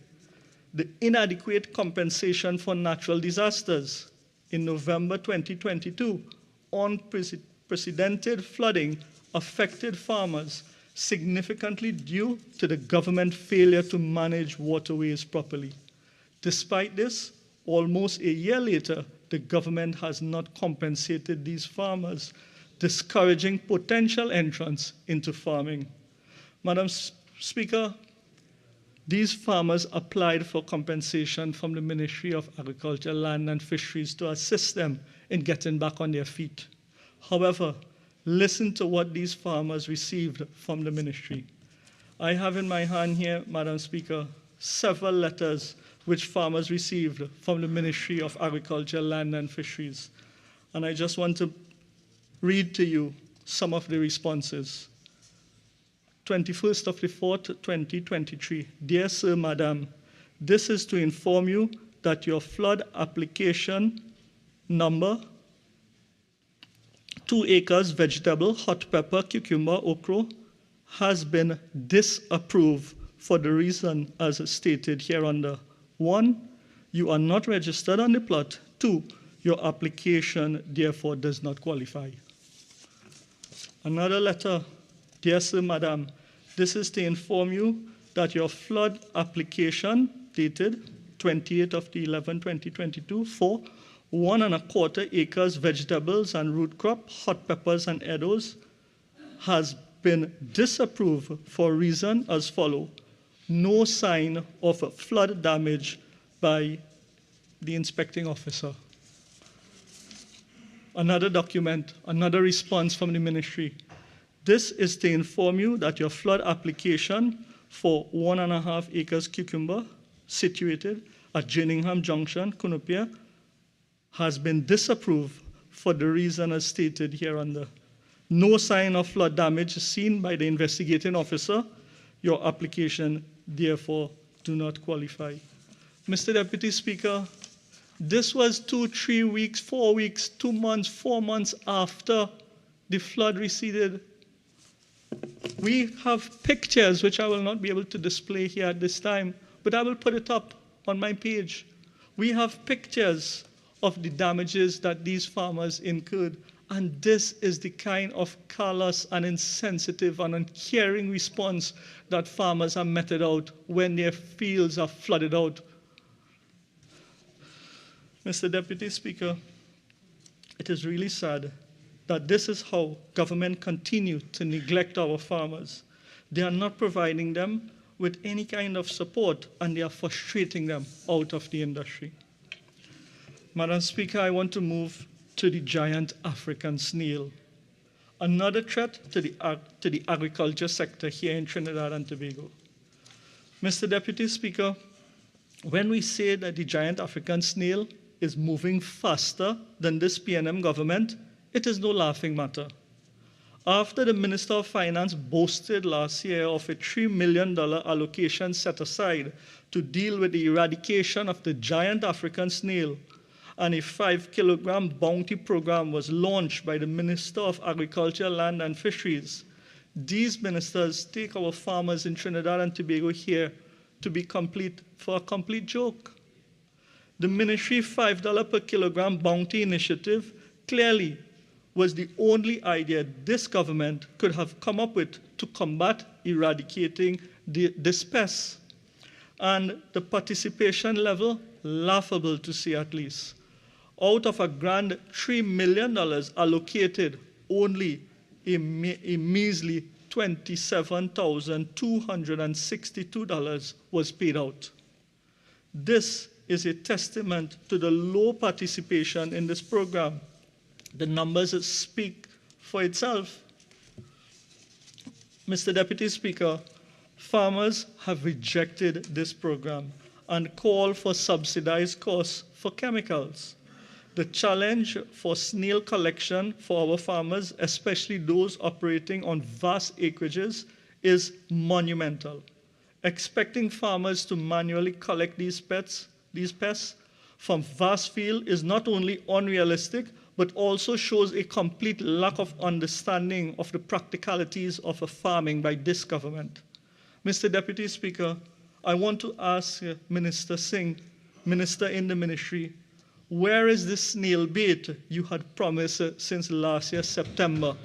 the inadequate compensation for natural disasters. In November 2022, unprecedented flooding affected farmers significantly due to the government failure to manage waterways properly. Despite this, almost a year later, the government has not compensated these farmers, discouraging potential entrants into farming. Madam Speaker, these farmers applied for compensation from the Ministry of Agriculture, Land and Fisheries to assist them in getting back on their feet. However, listen to what these farmers received from the ministry. I have in my hand here, Madam Speaker, several letters which farmers received from the Ministry of Agriculture, Land and Fisheries. And I just want to read to you some of the responses. 21st of the 4th, 2023. Dear Sir, Madam, this is to inform you that your flood application number 2 acres vegetable, hot pepper, cucumber, okra has been disapproved for the reason as stated hereunder. 1, you are not registered on the plot. 2, your application therefore does not qualify. Another letter. Dear Sir, Madam, this is to inform you that your flood application dated 28th of the 11th, 2022 for 1 1/4 acres vegetables and root crop, hot peppers and edos has been disapproved for reason as follows. No sign of flood damage by the inspecting officer. Another document, another response from the ministry. This is to inform you that your flood application for 1 1/2 acres cucumber situated at Jenningham Junction, Cunupia, has been disapproved for the reason as stated hereunder. No sign of flood damage seen by the investigating officer. Your application therefore do not qualify. Mr. Deputy Speaker, this was 2, 3 weeks, 4 weeks, 2 months, 4 months after the flood receded. We have pictures which I will not be able to display here at this time, but I will put it up on my page. We have pictures of the damages that these farmers incurred. And this is the kind of callous and insensitive and uncaring response that farmers are meted out when their fields are flooded out. Mr. Deputy Speaker, it is really sad that this is how government continue to neglect our farmers. They are not providing them with any kind of support, and they are frustrating them out of the industry. Madam Speaker, I want to move to the giant African snail, another threat to the agriculture sector here in Trinidad and Tobago. Mr. Deputy Speaker, when we say that the giant African snail is moving faster than this PNM government, it is no laughing matter. After the Minister of Finance boasted last year of a $3 million allocation set aside to deal with the eradication of the giant African snail, and a 5-kilogram bounty program was launched by the Minister of Agriculture, Land and Fisheries, these ministers take our farmers in Trinidad and Tobago here to be for a complete joke. The ministry $5 per kilogram bounty initiative clearly was the only idea this government could have come up with to combat eradicating this pest. And the participation level, laughable to see at least. Out of a grand $3 million allocated, only a measly $27,262 was paid out. This is a testament to the low participation in this program. The numbers speak for itself. Mr. Deputy Speaker, farmers have rejected this program and call for subsidized costs for chemicals. The challenge for snail collection for our farmers, especially those operating on vast acreages, is monumental. Expecting farmers to manually collect these pests from vast fields is not only unrealistic, but also shows a complete lack of understanding of the practicalities of farming by this government. Mr. Deputy Speaker, I want to ask Minister Singh, Minister in the Ministry, where is this snail bait you had promised since last year, September?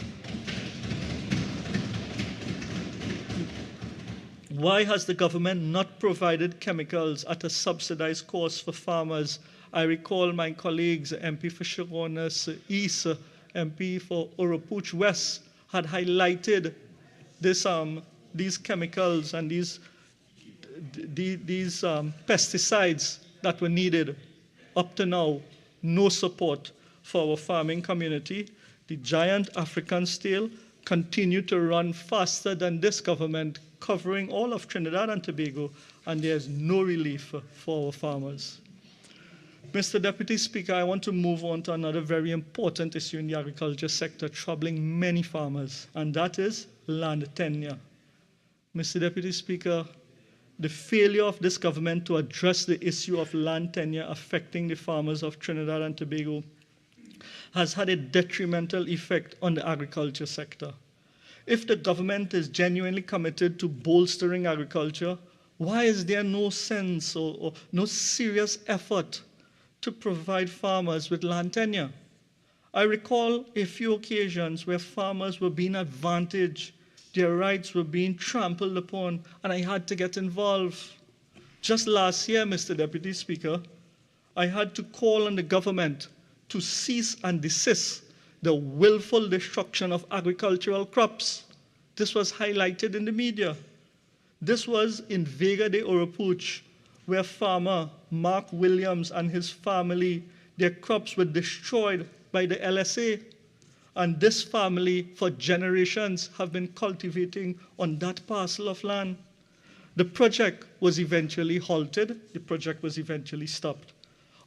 Why has the government not provided chemicals at a subsidized cost for farmers? I recall my colleagues, MP for Sharonas East, MP for Oropuch West, had highlighted this, these chemicals and these pesticides that were needed. Up to now, no support for our farming community. The giant African snail continue to run faster than this government, covering all of Trinidad and Tobago, and there's no relief for our farmers. Mr. Deputy Speaker, I want to move on to another very important issue in the agriculture sector troubling many farmers, and that is land tenure. Mr. Deputy Speaker, the failure of this government to address the issue of land tenure affecting the farmers of Trinidad and Tobago has had a detrimental effect on the agriculture sector. If the government is genuinely committed to bolstering agriculture, why is there no sense or no serious effort to provide farmers with land tenure? I recall a few occasions where farmers were being advantaged, their rights were being trampled upon, and I had to get involved. Just last year, Mr. Deputy Speaker, I had to call on the government to cease and desist the willful destruction of agricultural crops. This was highlighted in the media. This was in Vega de Oropuch, where farmer Mark Williams and his family, their crops were destroyed by the LSA. And this family, for generations, have been cultivating on that parcel of land. The project was eventually halted. The project was eventually stopped.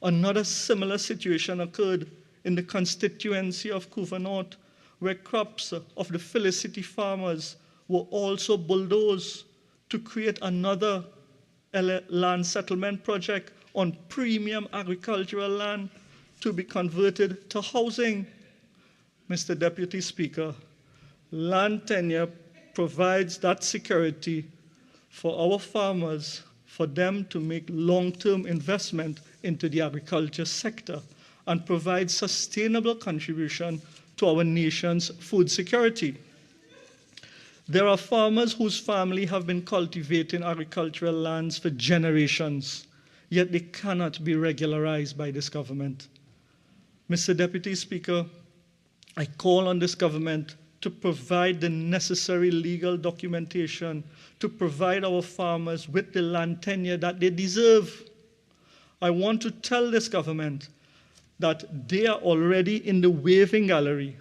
Another similar situation occurred in the constituency of Couva North, where crops of the Felicity farmers were also bulldozed to create another land settlement project on premium agricultural land to be converted to housing. Mr. Deputy Speaker, land tenure provides that security for our farmers, for them to make long-term investment into the agriculture sector and provide sustainable contribution to our nation's food security. There are farmers whose family have been cultivating agricultural lands for generations, yet they cannot be regularized by this government. Mr. Deputy Speaker, I call on this government to provide the necessary legal documentation to provide our farmers with the land tenure that they deserve. I want to tell this government that they are already in the waving gallery.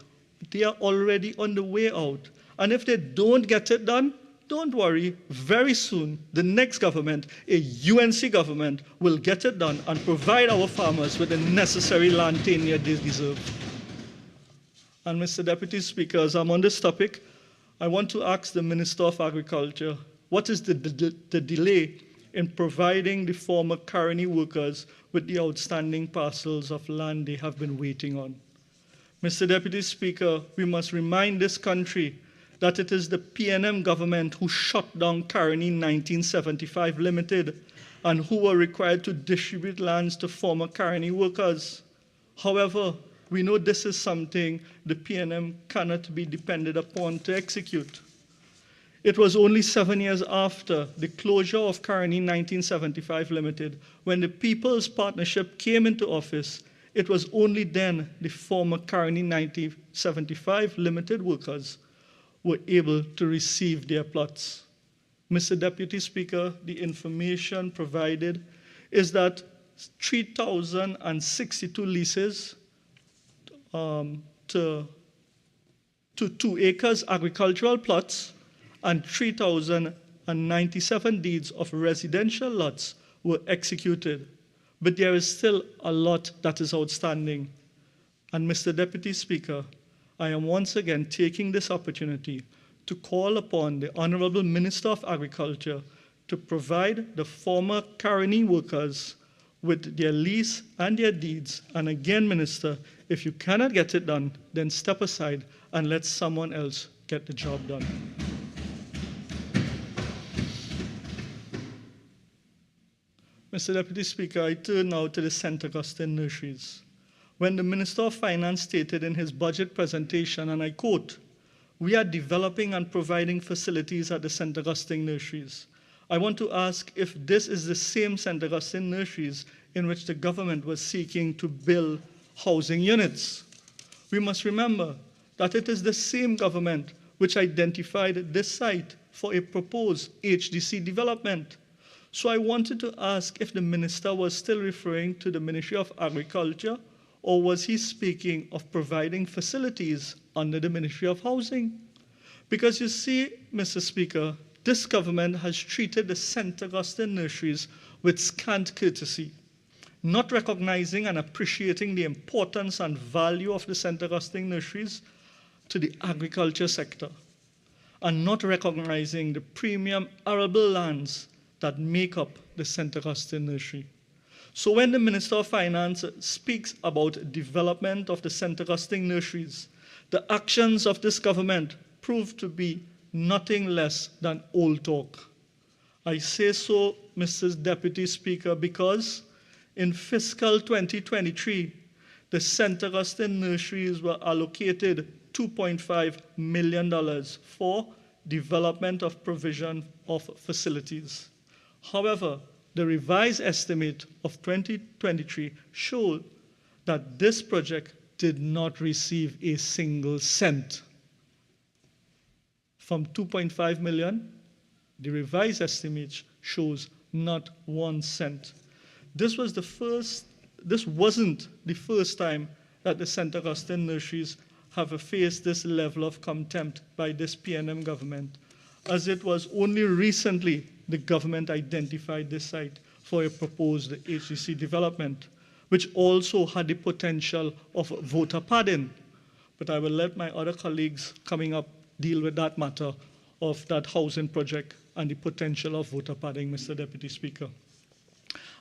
They are already on the way out. And if they don't get it done, don't worry, very soon, the next government, a UNC government, will get it done and provide our farmers with the necessary land tenure they deserve. And Mr. Deputy Speaker, as I'm on this topic, I want to ask the Minister of Agriculture, what is the delay in providing the former Caroni workers with the outstanding parcels of land they have been waiting on? Mr. Deputy Speaker, we must remind this country that it is the PNM government who shut down Caroni 1975 Limited and who were required to distribute lands to former Caroni workers. However, we know this is something the PNM cannot be depended upon to execute. It was only 7 years after the closure of Caroni 1975 Limited, when the People's Partnership came into office, it was only then the former Caroni 1975 Limited workers were able to receive their plots. Mr. Deputy Speaker, the information provided is that 3,062 leases to 2 acres agricultural plots and 3,097 deeds of residential lots were executed. But there is still a lot that is outstanding. And Mr. Deputy Speaker, I am once again taking this opportunity to call upon the Honorable Minister of Agriculture to provide the former Caroni workers with their lease and their deeds. And again, Minister, if you cannot get it done, then step aside and let someone else get the job done. Mr. Deputy Speaker, I turn now to the St. Augustine nurseries. When the Minister of Finance stated in his budget presentation, and I quote, "We are developing and providing facilities at the St. Augustine nurseries." I want to ask if this is the same St. Augustine nurseries in which the government was seeking to build housing units. We must remember that it is the same government which identified this site for a proposed HDC development. So I wanted to ask if the minister was still referring to the Ministry of Agriculture, or was he speaking of providing facilities under the Ministry of Housing? Because you see, Mr. Speaker, this government has treated the St. Augustine nurseries with scant courtesy, not recognizing and appreciating the importance and value of the St. Augustine nurseries to the agriculture sector, and not recognizing the premium arable lands that make up the St. Augustine nursery. So when the Minister of Finance speaks about development of the St. Augustine nurseries, the actions of this government prove to be nothing less than old talk. I say so, Mr. Deputy Speaker, because in fiscal 2023, the St. Augustine nurseries were allocated $2.5 million for development of provision of facilities. However, the revised estimate of 2023 showed that this project did not receive a single cent. From 2.5 million, the revised estimate shows not 1 cent. This wasn't the first time that the St. Augustine nurseries have faced this level of contempt by this PNM government, as it was only recently the government identified this site for a proposed HDC development, which also had the potential of voter padding. But I will let my other colleagues coming up deal with that matter of that housing project and the potential of voter padding, Mr. Deputy Speaker.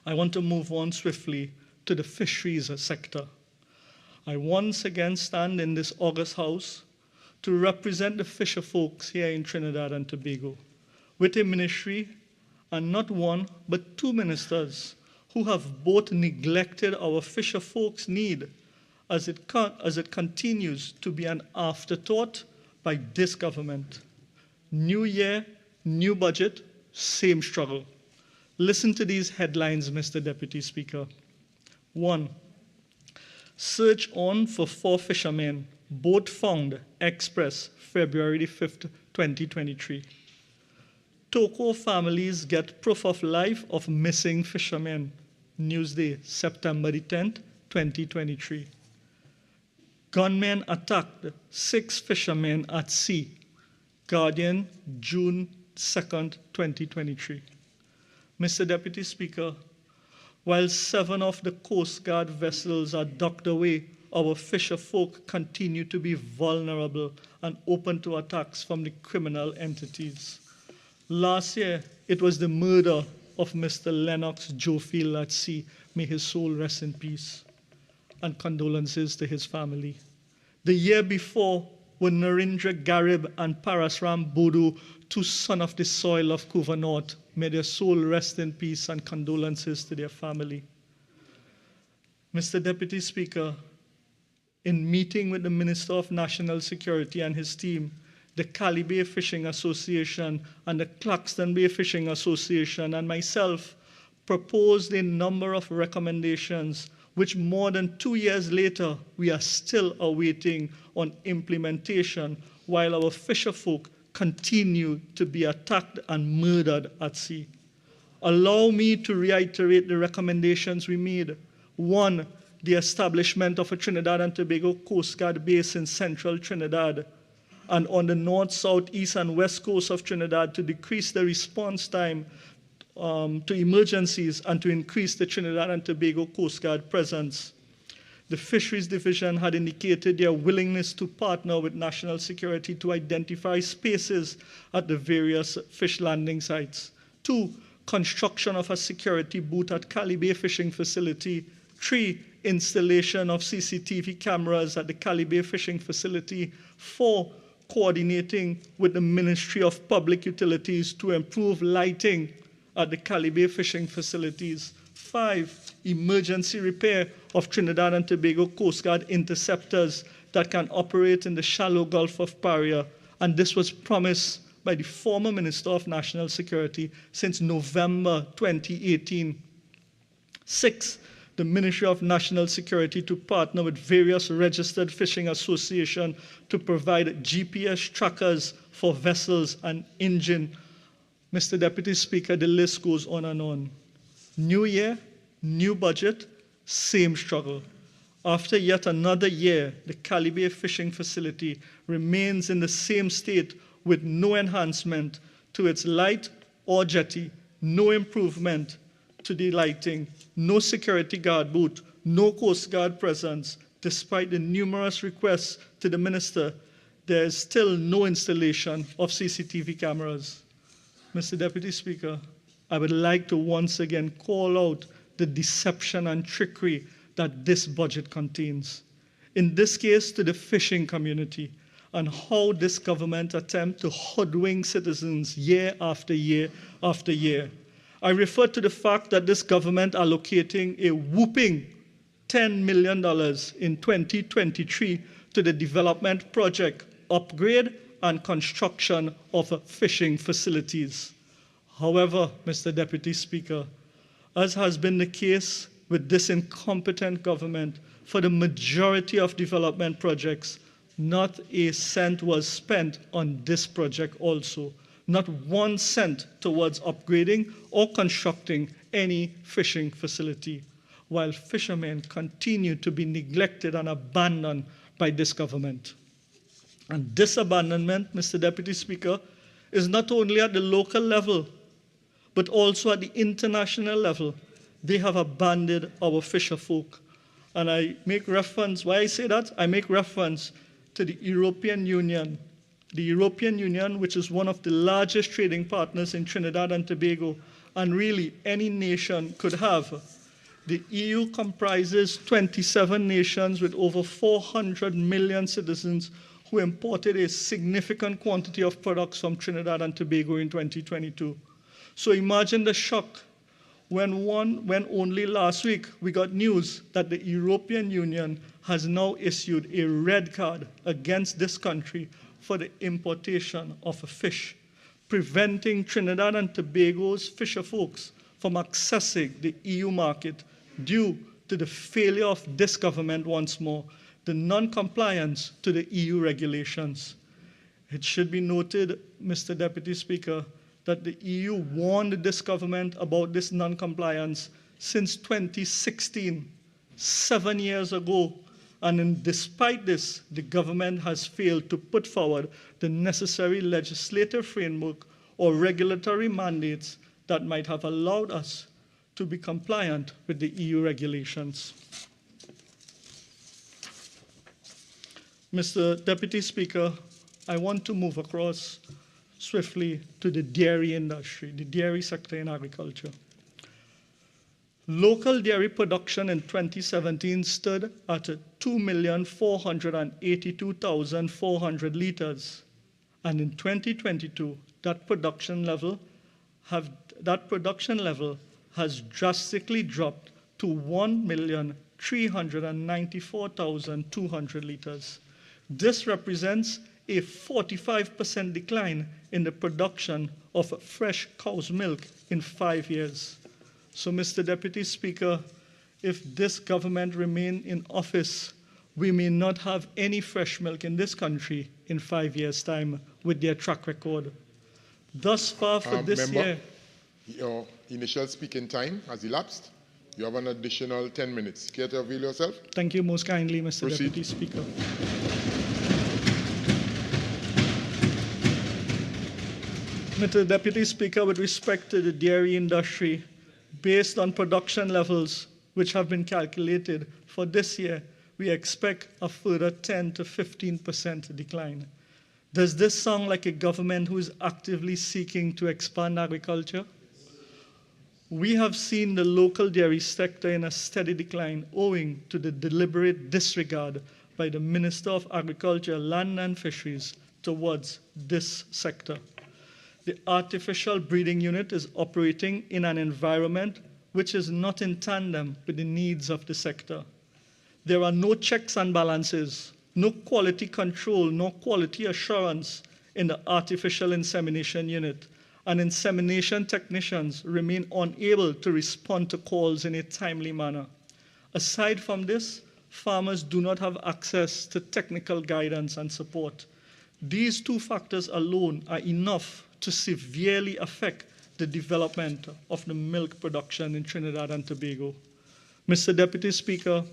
I want to move on swiftly to the fisheries sector. I once again stand in this August House to represent the fisher folks here in Trinidad and Tobago with a ministry and not one, but two ministers who have both neglected our fisher folks' need as it continues to be an afterthought by this government. New year, new budget, same struggle. Listen to these headlines, Mr. Deputy Speaker. 1. Search on for 4 fishermen, boat found, Express, February the 5th, 2023. Toko families get proof of life of missing fishermen, Newsday, September the 10th, 2023. Gunmen attacked 6 fishermen at sea, Guardian, June 2nd, 2023. Mr. Deputy Speaker, while 7 of the Coast Guard vessels are docked away, our fisher folk continue to be vulnerable and open to attacks from the criminal entities. Last year, it was the murder of Mr. Lennox Jofield at sea. May his soul rest in peace. And condolences to his family. The year before were Narendra Garib and Parasram Bodu, 2 sons of the soil of Kuva North. May their soul rest in peace, and condolences to their family. Mr. Deputy Speaker, in meeting with the Minister of National Security and his team, the Cali Bay Fishing Association and the Claxton Bay Fishing Association and myself proposed a number of recommendations which more than 2 years later we are still awaiting on implementation, while our fisher folk continue to be attacked and murdered at sea. Allow me to reiterate the recommendations we made. 1, the establishment of a Trinidad and Tobago Coast Guard base in central Trinidad and on the north, south, east, and west coast of Trinidad to decrease the response time to emergencies and to increase the Trinidad and Tobago Coast Guard presence. The Fisheries Division had indicated their willingness to partner with national security to identify spaces at the various fish landing sites. 2, construction of a security booth at Cali Bay Fishing Facility. 3, installation of CCTV cameras at the Cali Bay Fishing Facility. 4, coordinating with the Ministry of Public Utilities to improve lighting at the Cali Bay Fishing Facilities. 5, emergency repair of Trinidad and Tobago Coast Guard interceptors that can operate in the shallow Gulf of Paria. And this was promised by the former Minister of National Security since November 2018. 6, the Ministry of National Security to partner with various registered fishing associations to provide GPS trackers for vessels and engine. Mr. Deputy Speaker, the list goes on and on. New year, new budget, same struggle. After yet another year, the Cali Bay Fishing Facility remains in the same state with no enhancement to its light or jetty, no improvement to the lighting, no security guard booth, no Coast Guard presence. Despite the numerous requests to the minister, there is still no installation of CCTV cameras. Mr. Deputy Speaker, I would like to once again call out the deception and trickery that this budget contains. In this case, to the fishing community, and how this government attempts to hoodwink citizens year after year after year. I refer to the fact that this government allocating a whooping $10 million in 2023 to the development project, upgrade, and construction of fishing facilities. However, Mr. Deputy Speaker, as has been the case with this incompetent government for the majority of development projects, not a cent was spent on this project also. Not 1 cent towards upgrading or constructing any fishing facility, while fishermen continue to be neglected and abandoned by this government. And this abandonment, Mr. Deputy Speaker, is not only at the local level, but also at the international level. They have abandoned our fisher folk. And I make reference, why I say that? I make reference to the European Union. The European Union, which is one of the largest trading partners in Trinidad and Tobago, and really any nation could have. The EU comprises 27 nations with over 400 million citizens who imported a significant quantity of products from Trinidad and Tobago in 2022. So imagine the shock when only last week we got news that the European Union has now issued a red card against this country for the importation of fish, preventing Trinidad and Tobago's fisher folks from accessing the EU market due to the failure of this government once more, the non-compliance to the EU regulations. It should be noted, Mr. Deputy Speaker, that the EU warned this government about this non-compliance since 2016, 7 years ago. And despite this, the government has failed to put forward the necessary legislative framework or regulatory mandates that might have allowed us to be compliant with the EU regulations. Mr. Deputy Speaker, I want to move across swiftly to the dairy industry, the dairy sector in agriculture. Local dairy production in 2017 stood at 2,482,400 liters, and in 2022, that production level has drastically dropped to 1,394,200 liters. This represents a 45% decline in the production of fresh cow's milk in 5 years. So, Mr. Deputy Speaker, if this government remains in office, we may not have any fresh milk in this country in 5 years' time with their track record. Thus far for this year... Your initial speaking time has elapsed. You have an additional 10 minutes. Care to avail yourself? Thank you most kindly, Mr. Proceed. Deputy Speaker. Mr. Deputy Speaker, with respect to the dairy industry, based on production levels which have been calculated for this year, we expect a further 10 to 15% decline. Does this sound like a government who is actively seeking to expand agriculture? We have seen the local dairy sector in a steady decline owing to the deliberate disregard by the Minister of Agriculture, Land and Fisheries towards this sector. The artificial breeding unit is operating in an environment which is not in tandem with the needs of the sector. There are no checks and balances, no quality control, no quality assurance in the artificial insemination unit, and insemination technicians remain unable to respond to calls in a timely manner. Aside from this, farmers do not have access to technical guidance and support. These two factors alone are enough to severely affect the development of the milk production in Trinidad and Tobago. Mr. Deputy Speaker,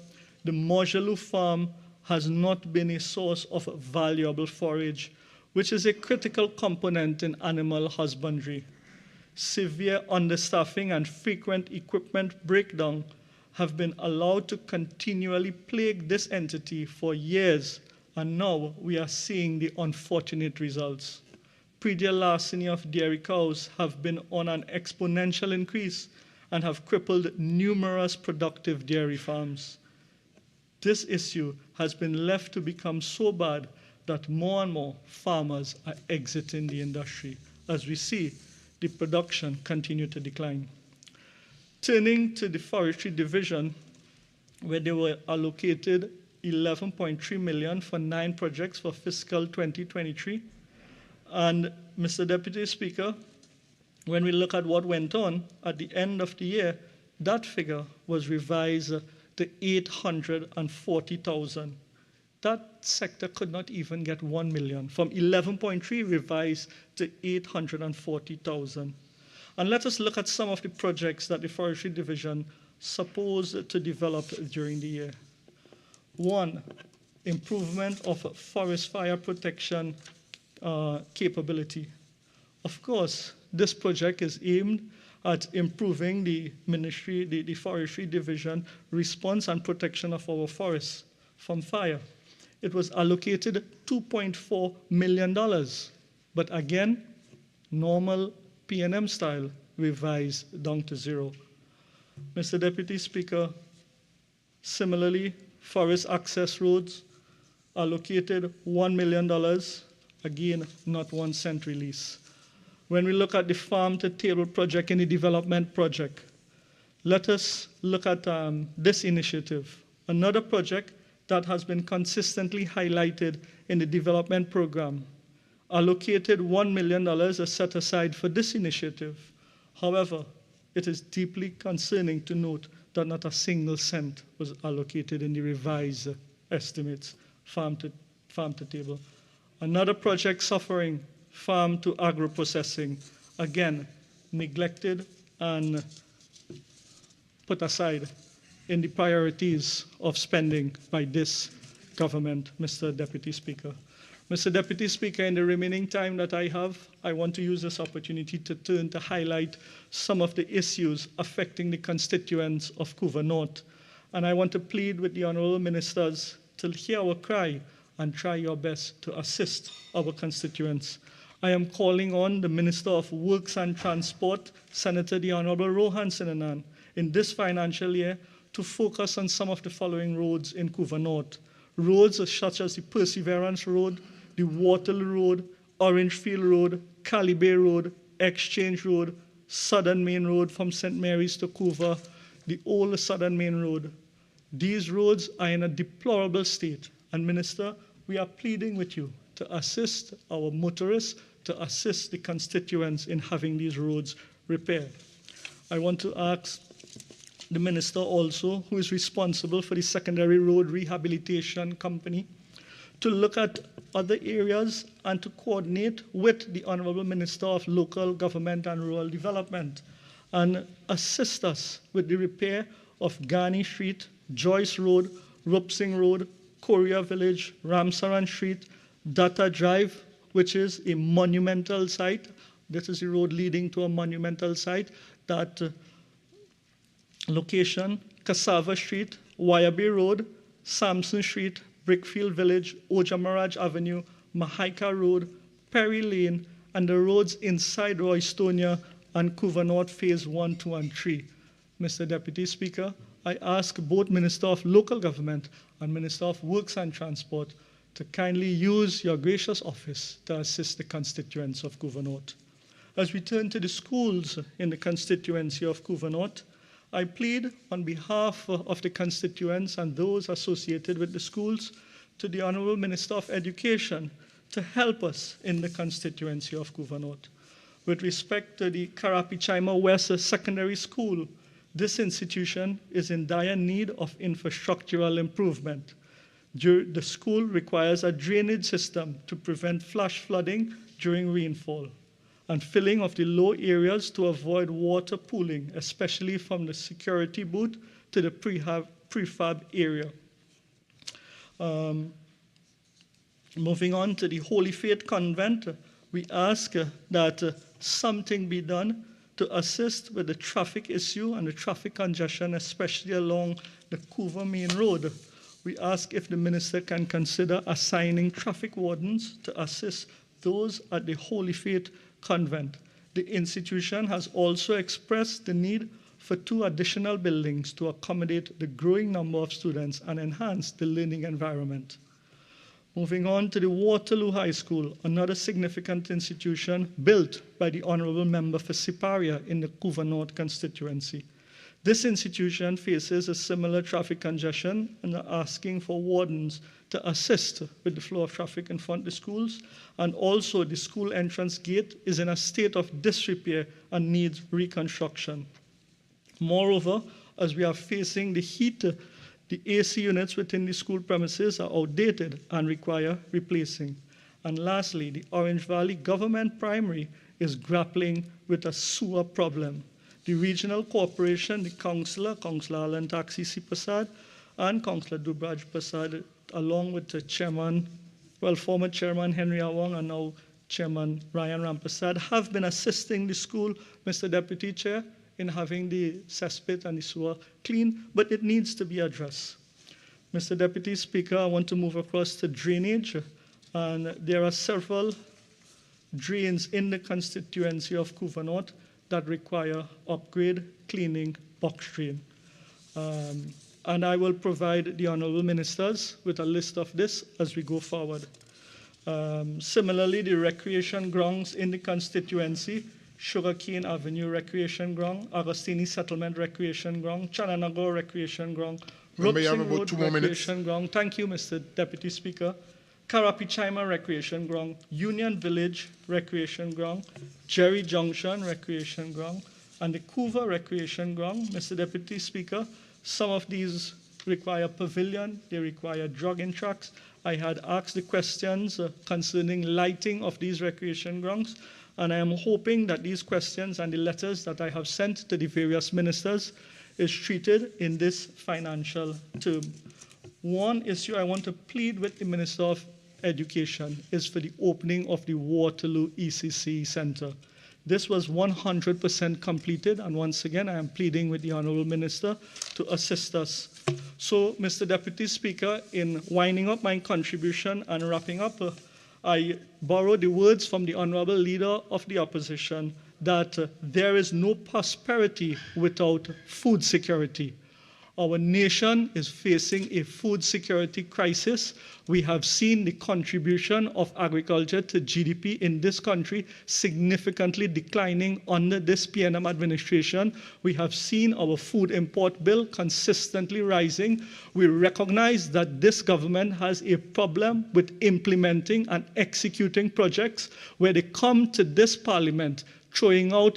the Mojaloo farm has not been a source of valuable forage, which is a critical component in animal husbandry. Severe understaffing and frequent equipment breakdown have been allowed to continually plague this entity for years, and now we are seeing the unfortunate results. Predial larceny of dairy cows have been on an exponential increase and have crippled numerous productive dairy farms. This issue has been left to become so bad that more and more farmers are exiting the industry as we see the production continue to decline. Turning to the Forestry Division, where they were allocated $11.3 million for 9 projects for fiscal 2023. And Mr. Deputy Speaker, when we look at what went on at the end of the year, that figure was revised to 840,000. That sector could not even get 1 million, from 11.3 revised to 840,000. And let us look at some of the projects that the Forestry Division supposed to develop during the year. 1, improvement of forest fire protection capability. Of course, this project is aimed at improving the Forestry Division response and protection of our forests from fire. It was allocated $2.4 million, but again, normal P&M style, revised down to 0. Mr. Deputy Speaker, similarly, forest access roads allocated $1 million, again, not 1 cent release. When we look at the farm to table project and the development project, let us look at this initiative, another project that has been consistently highlighted in the development program. Allocated $1 million is set aside for this initiative. However, it is deeply concerning to note that not a single cent was allocated in the revised estimates, farm to table. Another project suffering, farm to agro-processing, again, neglected and put aside in the priorities of spending by this government, Mr. Deputy Speaker. Mr. Deputy Speaker, in the remaining time that I have, I want to use this opportunity to turn to highlight some of the issues affecting the constituents of Couva North. And I want to plead with the honorable ministers to hear our cry and try your best to assist our constituents. I am calling on the Minister of Works and Transport, Senator the Honorable Rohan Sinanan, in this financial year to focus on some of the following roads in Couva North. Roads such as the Perseverance Road, the Waterloo Road, Orangefield Road, Calibre Road, Exchange Road, Southern Main Road from St. Mary's to Couva, the old Southern Main Road. These roads are in a deplorable state. And Minister, we are pleading with you to assist our motorists, to assist the constituents in having these roads repaired. I want to ask the Minister also, who is responsible for the Secondary Road Rehabilitation Company, to look at other areas and to coordinate with the Honorable Minister of Local Government and Rural Development and assist us with the repair of Ghani Street, Joyce Road, Rupsing Road, Korea Village, Ramsaran Street, Data Drive, which is a monumental site. This is a road leading to a monumental site. That location, Cassava Street, Wyerby Road, Sampson Street, Brickfield Village, Ojamaraj Avenue, Mahaika Road, Perry Lane, and the roads inside Roystonia and Couva North Phase 1, 2, and 3. Mr. Deputy Speaker, I ask both Minister of Local Government and Minister of Works and Transport to kindly use your gracious office to assist the constituents of Couva North. As we turn to the schools in the constituency of Couva North, I plead on behalf of the constituents and those associated with the schools to the Honorable Minister of Education to help us in the constituency of Couva North. With respect to the Karapichaima West Secondary School, this institution is in dire need of infrastructural improvement. The school requires a drainage system to prevent flash flooding during rainfall and filling of the low areas to avoid water pooling, especially from the security booth to the prefab area. Moving on to the Holy Faith Convent, we ask that something be done to assist with the traffic issue and the traffic congestion, especially along the Couva Main Road. We ask if the minister can consider assigning traffic wardens to assist those at the Holy Faith Convent. The institution has also expressed the need for 2 additional buildings to accommodate the growing number of students and enhance the learning environment. Moving on to the Waterloo High School, another significant institution built by the Honorable Member for Siparia in the Couva North constituency. This institution faces a similar traffic congestion and are asking for wardens to assist with the flow of traffic in front of the schools. And also the school entrance gate is in a state of disrepair and needs reconstruction. Moreover, as we are facing the heat, the AC units within the school premises are outdated and require replacing. And lastly, the Orange Valley Government Primary is grappling with a sewer problem. The regional corporation, the Councillor Alan Taxi Prasad, and Councillor Dubraj Prasad, along with the chairman, former chairman Henry Awang and now Chairman Ryan Ramprasad, have been assisting the school, Mr. Deputy Chair, in having the cesspit and the sewer clean, but it needs to be addressed. Mr. Deputy Speaker, I want to move across to drainage, and there are several drains in the constituency of Couva North that require upgrade, cleaning, box drain. And I will provide the honorable ministers with a list of this as we go forward. Similarly, the recreation grounds in the constituency, Sugarcane Avenue Recreation Ground, Agostini Settlement Recreation Ground, Chananago Recreation Ground, Remember, you have Ropesing about Road 2 more minutes. Recreation Ground. Thank you, Mr. Deputy Speaker. Karapichaima Recreation Ground, Union Village Recreation Ground, Jerry Junction Recreation Ground, and the Couva Recreation Ground. Mr. Deputy Speaker, some of these require pavilion, they require jogging tracks. I had asked the questions concerning lighting of these recreation grounds, and I am hoping that these questions and the letters that I have sent to the various ministers is treated in this financial term. One issue I want to plead with the Minister of Education is for the opening of the Waterloo ECC Center. This was 100% completed, and once again, I am pleading with the Honourable Minister to assist us. So, Mr. Deputy Speaker, in winding up my contribution and wrapping up, I borrow the words from the Honourable Leader of the Opposition that there is no prosperity without food security. Our nation is facing a food security crisis. We have seen the contribution of agriculture to GDP in this country significantly declining under this PNM administration. We have seen our food import bill consistently rising. We recognize that this government has a problem with implementing and executing projects where they come to this parliament throwing out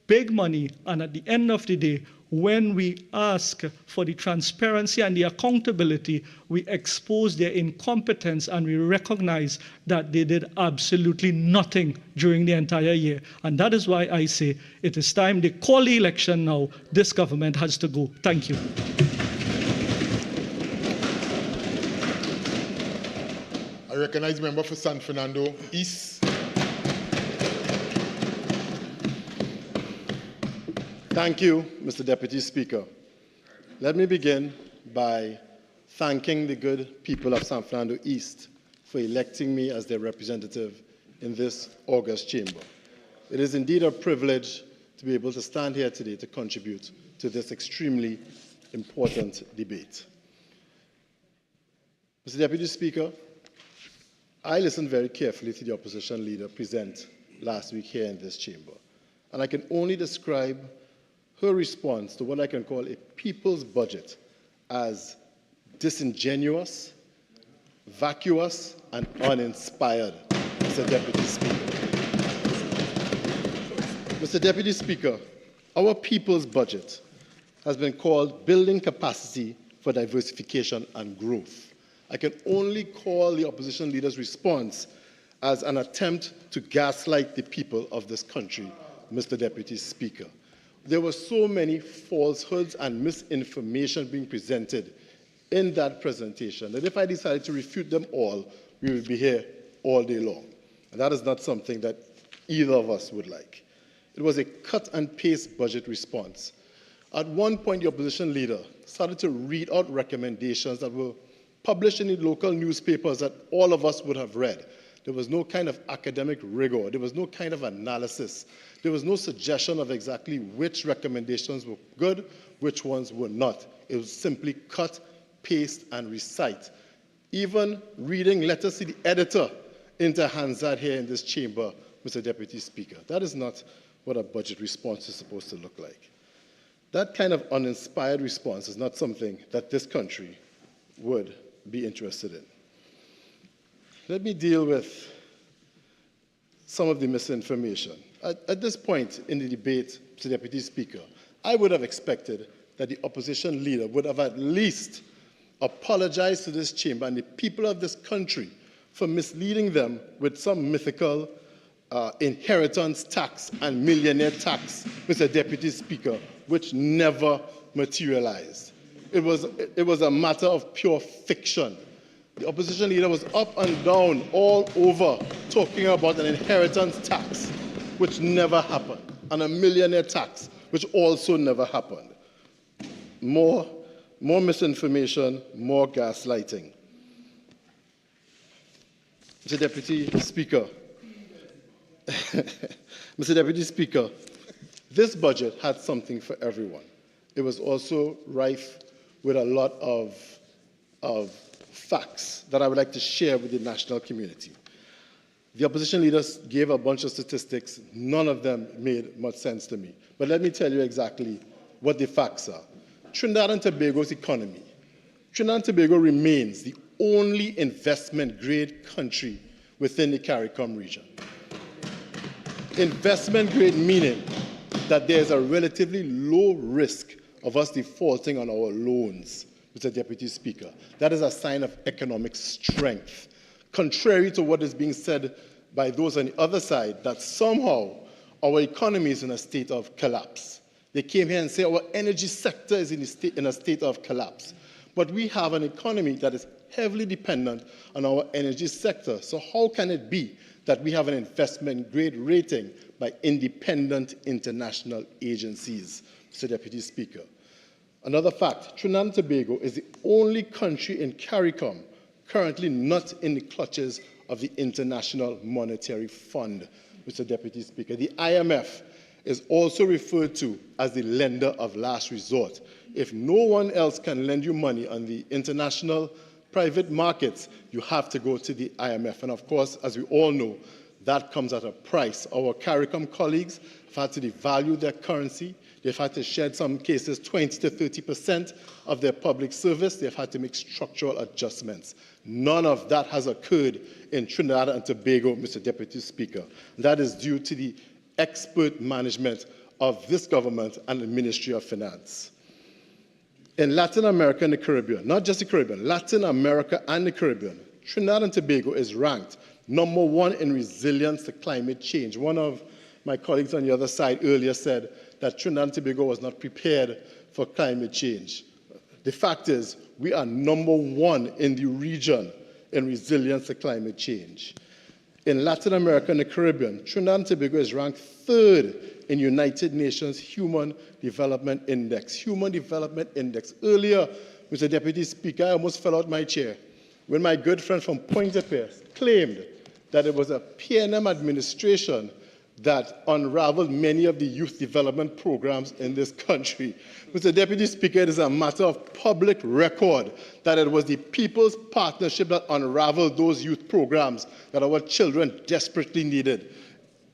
big money, and at the end of the day, when we ask for the transparency and the accountability, we expose their incompetence and we recognize that they did absolutely nothing during the entire year. And that is why I say it is time they call the election now. This government has to go. Thank you. I recognize member for San Fernando East. Thank you, Mr. Deputy Speaker. Let me begin by thanking the good people of San Fernando East for electing me as their representative in this August chamber. It is indeed a privilege to be able to stand here today to contribute to this extremely important debate. Mr. Deputy Speaker, I listened very carefully to the opposition leader present last week here in this chamber, and I can only describe her response to what I can call a people's budget as disingenuous, vacuous, and uninspired, Mr. Deputy Speaker. Mr. Deputy Speaker, our people's budget has been called Building Capacity for Diversification and Growth. I can only call the opposition leader's response as an attempt to gaslight the people of this country, Mr. Deputy Speaker. There were so many falsehoods and misinformation being presented in that presentation that if I decided to refute them all, we would be here all day long. And that is not something that either of us would like. It was a cut and paste budget response. At one point, the opposition leader started to read out recommendations that were published in the local newspapers that all of us would have read. There was no kind of academic rigor. There was no kind of analysis. There was no suggestion of exactly which recommendations were good, which ones were not. It was simply cut, paste, and recite. Even reading letters to the editor into Hansard here in this chamber, Mr. Deputy Speaker. That is not what a budget response is supposed to look like. That kind of uninspired response is not something that this country would be interested in. Let me deal with some of the misinformation. At this point in the debate, Mr. Deputy Speaker, I would have expected that the opposition leader would have at least apologized to this chamber and the people of this country for misleading them with some mythical inheritance tax and millionaire tax, Mr. Deputy Speaker, which never materialized. It was a matter of pure fiction. The opposition leader was up and down all over talking about an inheritance tax, which never happened, and a millionaire tax, which also never happened. More misinformation, more gaslighting. Mr. Deputy Speaker, Mr. Deputy Speaker, this budget had something for everyone. It was also rife with a lot of facts that I would like to share with the national community. The opposition leaders gave a bunch of statistics. None of them made much sense to me. But let me tell you exactly what the facts are. Trinidad and Tobago's economy. Trinidad and Tobago remains the only investment-grade country within the CARICOM region. Investment-grade meaning that there's a relatively low risk of us defaulting on our loans, Mr. Deputy Speaker. That is a sign of economic strength. Contrary to what is being said by those on the other side, that somehow our economy is in a state of collapse. They came here and say our energy sector is in a state of collapse. But we have an economy that is heavily dependent on our energy sector. So how can it be that we have an investment-grade rating by independent international agencies, Mr. Deputy Speaker? Another fact, Trinidad and Tobago is the only country in CARICOM currently not in the clutches of the International Monetary Fund, Mr. Deputy Speaker. The IMF is also referred to as the lender of last resort. If no one else can lend you money on the international private markets, you have to go to the IMF. And of course, as we all know, that comes at a price. Our CARICOM colleagues have had to devalue their currency. They've had to shed, some cases, 20 to 30% of their public service. They've had to make structural adjustments. None of that has occurred in Trinidad and Tobago, Mr. Deputy Speaker. That is due to the expert management of this government and the Ministry of Finance. In Latin America and the Caribbean, not just the Caribbean, Latin America and the Caribbean, Trinidad and Tobago is ranked #1 in resilience to climate change. One of my colleagues on the other side earlier said that Trinidad and Tobago was not prepared for climate change. The fact is, we are #1 in the region in resilience to climate change. In Latin America and the Caribbean, Trinidad and Tobago is ranked 3rd in United Nations Human Development Index. Human Development Index. Earlier, Mr. Deputy Speaker, I almost fell out my chair when my good friend from Pointe-à-Pitre claimed that it was a PNM administration that unraveled many of the youth development programs in this country. Mr. Deputy Speaker, it is a matter of public record that it was the People's Partnership that unraveled those youth programs that our children desperately needed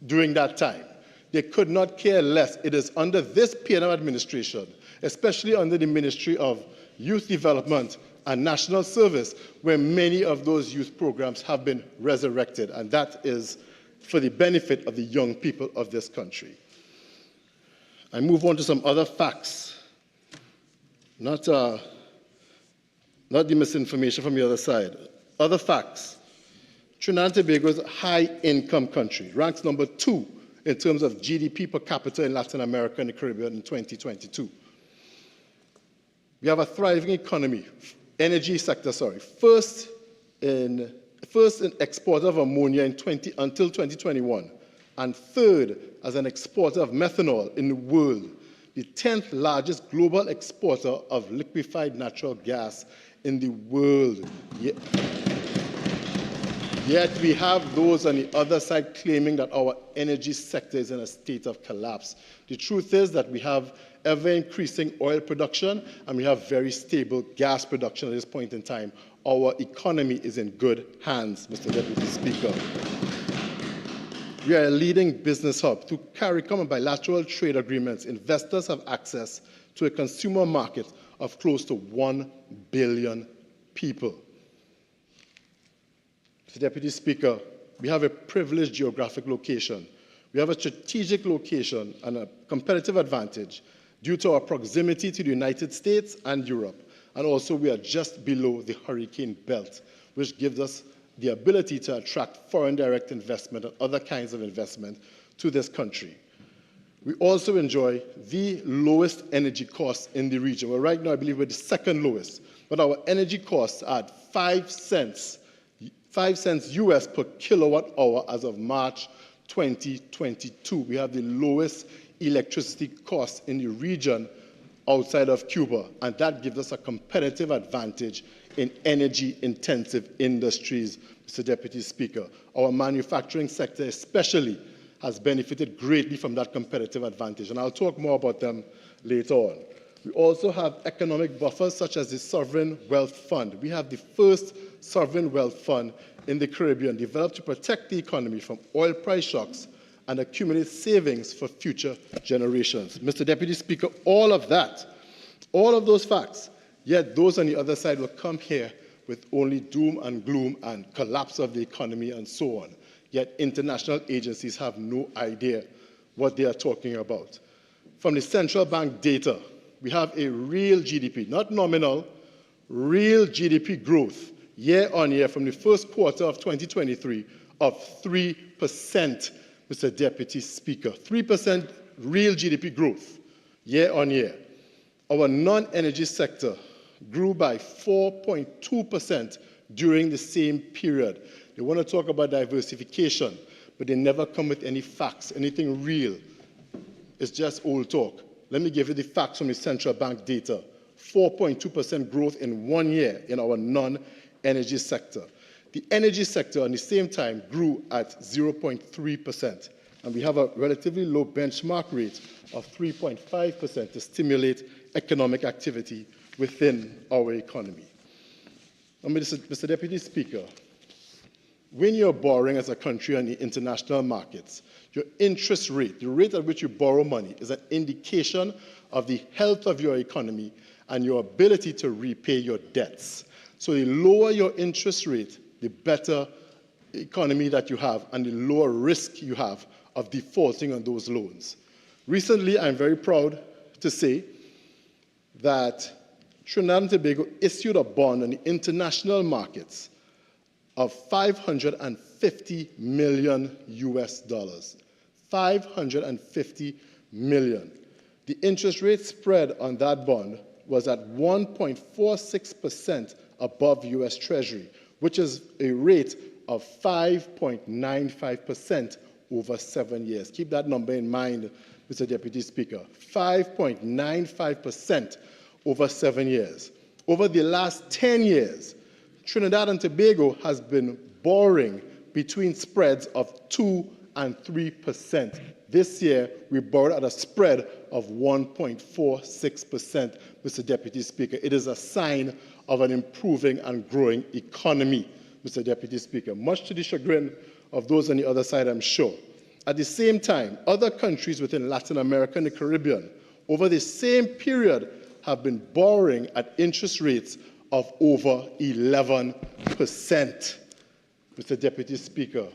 during that time. They could not care less. It is under this PNM administration, especially under the Ministry of Youth Development and National Service, where many of those youth programs have been resurrected, and that is for the benefit of the young people of this country. I move on to some other facts, not the misinformation from the other side. Other facts. Trinidad and Tobago is a high-income country, ranks #2 in terms of GDP per capita in Latin America and the Caribbean in 2022. We have a thriving economy, energy sector, first in exporter of ammonia until 2021, and 3rd as an exporter of methanol in the world, the 10th largest global exporter of liquefied natural gas in the world. Yet we have those on the other side claiming that our energy sector is in a state of collapse. The truth is that we have ever-increasing oil production and we have very stable gas production at this point in time. Our economy is in good hands, Mr. Deputy Speaker. We are a leading business hub. Through CARICOM and bilateral trade agreements, investors have access to a consumer market of close to 1 billion people. Mr. Deputy Speaker, we have a privileged geographic location. We have a strategic location and a competitive advantage due to our proximity to the United States and Europe. And also, we are just below the hurricane belt, which gives us the ability to attract foreign direct investment and other kinds of investment to this country. We also enjoy the lowest energy costs in the region. Well, right now, I believe we're the 2nd lowest, but our energy costs are at 5 cents US per kilowatt hour as of March 2022. We have the lowest electricity costs in the region outside of Cuba, and that gives us a competitive advantage in energy-intensive industries, Mr. Deputy Speaker. Our manufacturing sector especially has benefited greatly from that competitive advantage, and I'll talk more about them later on. We also have economic buffers such as the Sovereign Wealth Fund. We have the first sovereign wealth fund in the Caribbean developed to protect the economy from oil price shocks and accumulate savings for future generations. Mr. Deputy Speaker, all of that, all of those facts, yet those on the other side will come here with only doom and gloom and collapse of the economy and so on. Yet international agencies have no idea what they are talking about. From the central bank data, we have a real GDP, not nominal, real GDP growth year on year from the first quarter of 2023 of 3%, Mr. Deputy Speaker. 3% real GDP growth year on year. Our non-energy sector grew by 4.2% during the same period. They want to talk about diversification, but they never come with any facts, anything real. It's just old talk. Let me give you the facts from the central bank data. 4.2% growth in 1 year in our non-energy sector. The energy sector, at the same time, grew at 0.3%, and we have a relatively low benchmark rate of 3.5% to stimulate economic activity within our economy. Mr. Deputy Speaker, when you're borrowing as a country on the international markets, your interest rate, the rate at which you borrow money, is an indication of the health of your economy and your ability to repay your debts. So the lower your interest rate, the better economy that you have and the lower risk you have of defaulting on those loans. Recently, I'm very proud to say that Trinidad and Tobago issued a bond on the international markets of $550 million US. $550 million. The interest rate spread on that bond was at 1.46% above US Treasury, which is a rate of 5.95% over 7 years. Keep that number in mind, Mr. Deputy Speaker. 5.95% over 7 years. Over the last 10 years, Trinidad and Tobago has been borrowing between spreads of 2 and 3%. This year, we borrowed at a spread of 1.46%, Mr. Deputy Speaker. It is a sign of an improving and growing economy, Mr. Deputy Speaker, much to the chagrin of those on the other side, I'm sure. At the same time, other countries within Latin America and the Caribbean, over the same period, have been borrowing at interest rates of over 11%. Mr. Deputy Speaker,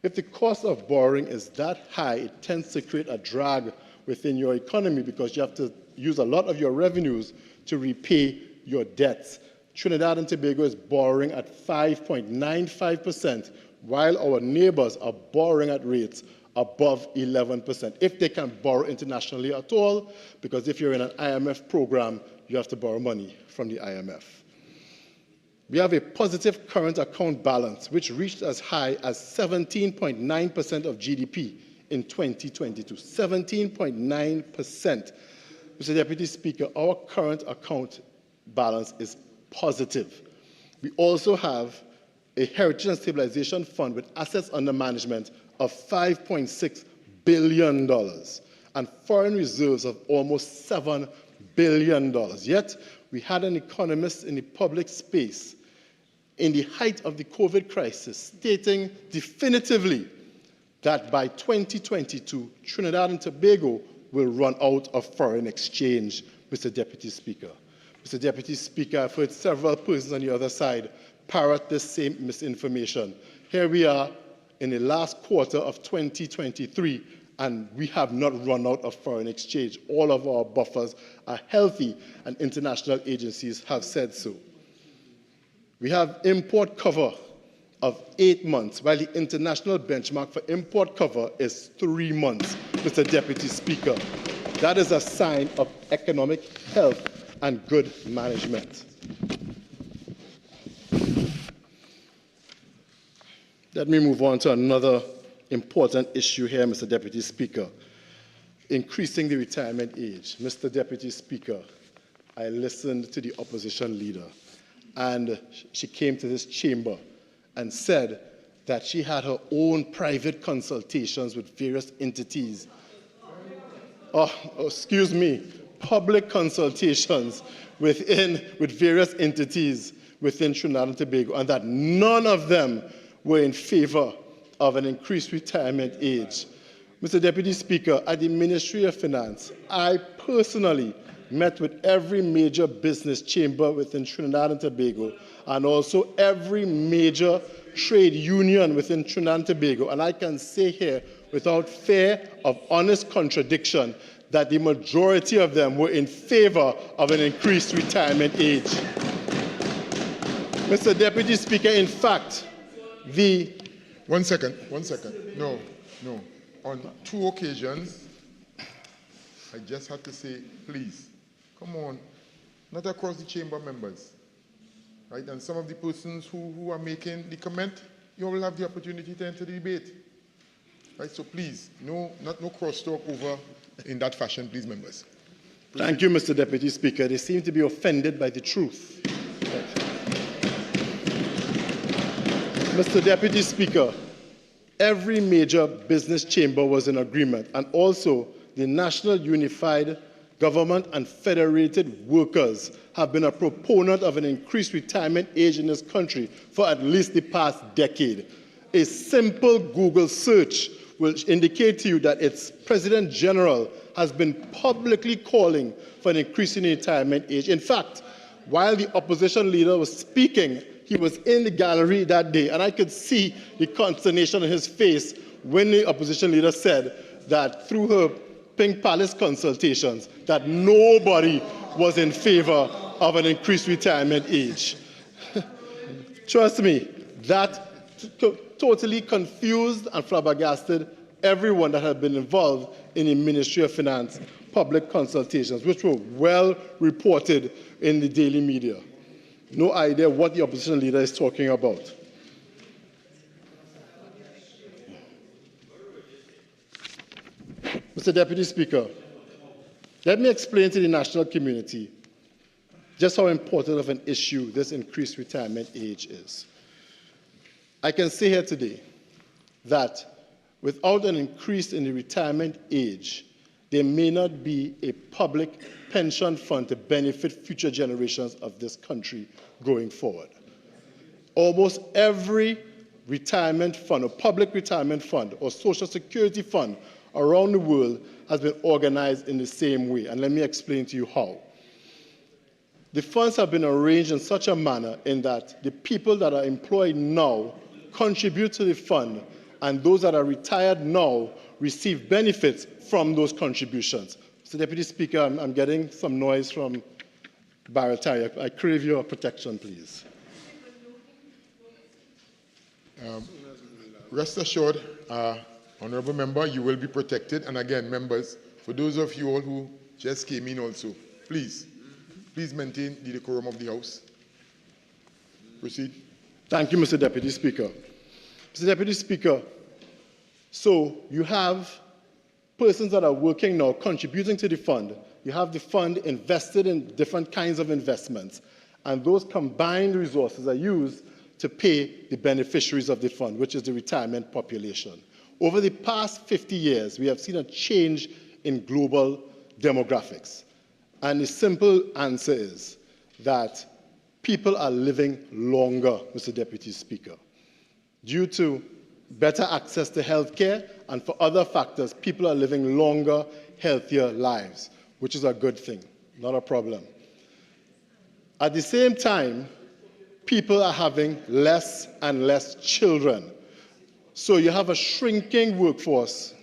if the cost of borrowing is that high, it tends to create a drag within your economy because you have to use a lot of your revenues to repay your debts. Trinidad and Tobago is borrowing at 5.95%, while our neighbors are borrowing at rates above 11%, if they can borrow internationally at all, because if you're in an IMF program, you have to borrow money from the IMF. We have a positive current account balance, which reached as high as 17.9% of GDP in 2022. 17.9%. Mr. Deputy Speaker, our current account balance is positive. We also have a Heritage and Stabilization Fund with assets under management of $5.6 billion and foreign reserves of almost $7 billion. Yet, we had an economist in the public space in the height of the COVID crisis stating definitively that by 2022, Trinidad and Tobago will run out of foreign exchange, Mr. Deputy Speaker. Mr. Deputy Speaker, I've heard several persons on the other side parrot this same misinformation. Here we are in the last quarter of 2023, and we have not run out of foreign exchange. All of our buffers are healthy, and international agencies have said so. We have import cover of 8 months, while the international benchmark for import cover is 3 months, Mr. Deputy Speaker. That is a sign of economic health and good management. Let me move on to another important issue here, Mr. Deputy Speaker. Increasing the retirement age. Mr. Deputy Speaker, I listened to the opposition leader, and she came to this chamber and said that she had her own private consultations with various entities. Excuse me, public consultations with various entities within Trinidad and Tobago, and that none of them were in favor of an increased retirement age. Mr. Deputy Speaker, at the Ministry of Finance, I personally met with every major business chamber within Trinidad and Tobago and also every major trade union within Trinidad and Tobago, and I can say here without fear of honest contradiction that the majority of them were in favor of an increased retirement age. Mr. Deputy Speaker, in fact, the... One second. No. On 2 occasions, I just had to say, please, come on, not across the chamber members, right? And some of the persons who are making the comment, you will have the opportunity to enter the debate, right? So please, no crosstalk over in that fashion, please, members. Thank you, Mr. Deputy Speaker. They seem to be offended by the truth. Mr. Deputy Speaker, every major business chamber was in agreement, and also the National Unified Government and Federated Workers have been a proponent of an increased retirement age in this country for at least the past decade. A simple Google search will indicate to you that its President General has been publicly calling for an increase in the retirement age. In fact, while the opposition leader was speaking, he was in the gallery that day, and I could see the consternation on his face when the opposition leader said that through her Pink Palace consultations, that nobody was in favor of an increased retirement age. Trust me, that totally confused and flabbergasted everyone that had been involved in the Ministry of Finance public consultations, which were well reported in the daily media. No idea what the opposition leader is talking about. Mr. Deputy Speaker, let me explain to the national community just how important of an issue this increased retirement age is. I can say here today that without an increase in the retirement age, there may not be a public pension fund to benefit future generations of this country going forward. Almost every retirement fund, or public retirement fund, or social security fund around the world has been organized in the same way, and let me explain to you how. The funds have been arranged in such a manner in that the people that are employed now contribute to the fund, and those that are retired now receive benefits from those contributions. Mr. Deputy Speaker, I'm getting some noise from Barataria. I crave your protection, please. Rest assured, Honourable Member, you will be protected. And again, members, for those of you all who just came in also, please maintain the decorum of the House. Proceed. Thank you, Mr. Deputy Speaker. Mr. Deputy Speaker, so you have persons that are working now contributing to the fund. You have the fund invested in different kinds of investments, and those combined resources are used to pay the beneficiaries of the fund, which is the retirement population. Over the past 50 years, we have seen a change in global demographics. And the simple answer is that people are living longer, Mr. Deputy Speaker. Due to better access to health care and for other factors, people are living longer, healthier lives, which is a good thing, not a problem. At the same time, people are having less and less children. So you have a shrinking workforce.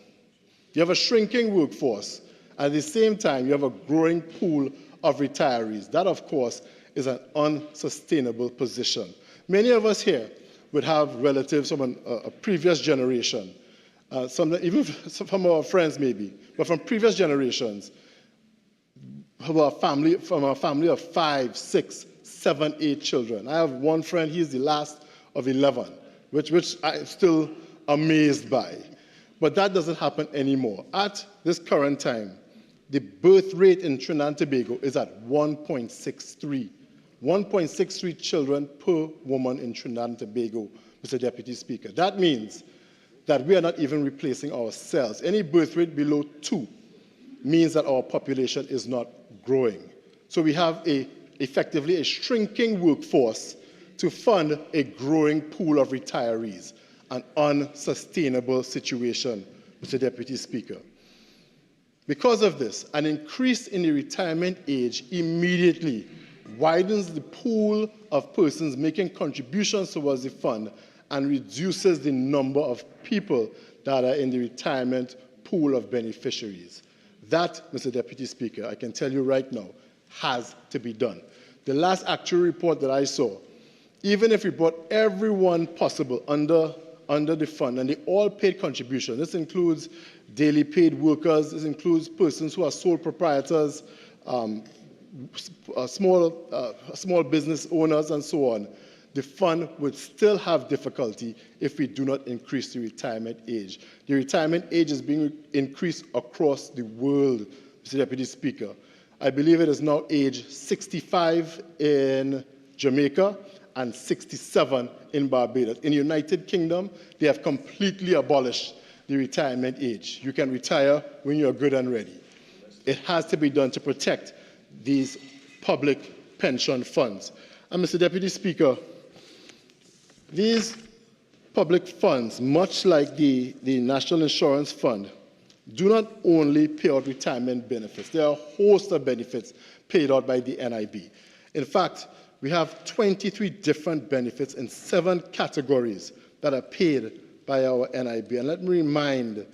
At the same time, you have a growing pool of retirees. That, of course, is an unsustainable position. Many of us here would have relatives from a previous generation, even from our friends maybe, but from previous generations, from a family of 5, 6, 7, 8 children. I have one friend, he's the last of 11, which I'm still amazed by. But that doesn't happen anymore. At this current time, the birth rate in Trinidad and Tobago is at 1.63. 1.63 children per woman in Trinidad and Tobago, Mr. Deputy Speaker. That means that we are not even replacing ourselves. Any birth rate below 2 means that our population is not growing. So we have effectively a shrinking workforce to fund a growing pool of retirees, an unsustainable situation, Mr. Deputy Speaker. Because of this, an increase in the retirement age immediately widens the pool of persons making contributions towards the fund and reduces the number of people that are in the retirement pool of beneficiaries. That, Mr. Deputy Speaker, I can tell you right now, has to be done. The last actual report that I saw, even if we brought everyone possible under the fund and they all paid contribution, this includes daily paid workers, this includes persons who are sole proprietors, small business owners, and so on, the fund would still have difficulty if we do not increase the retirement age. The retirement age is being increased across the world, Mr. Deputy Speaker. I believe it is now age 65 in Jamaica and 67 in Barbados. In the United Kingdom, they have completely abolished the retirement age. You can retire when you're good and ready. It has to be done to protect these public pension funds. And Mr. Deputy Speaker, these public funds, much like the National Insurance Fund, do not only pay out retirement benefits. There are a host of benefits paid out by the NIB. In fact, we have 23 different benefits in 7 categories that are paid by our NIB. And let me remind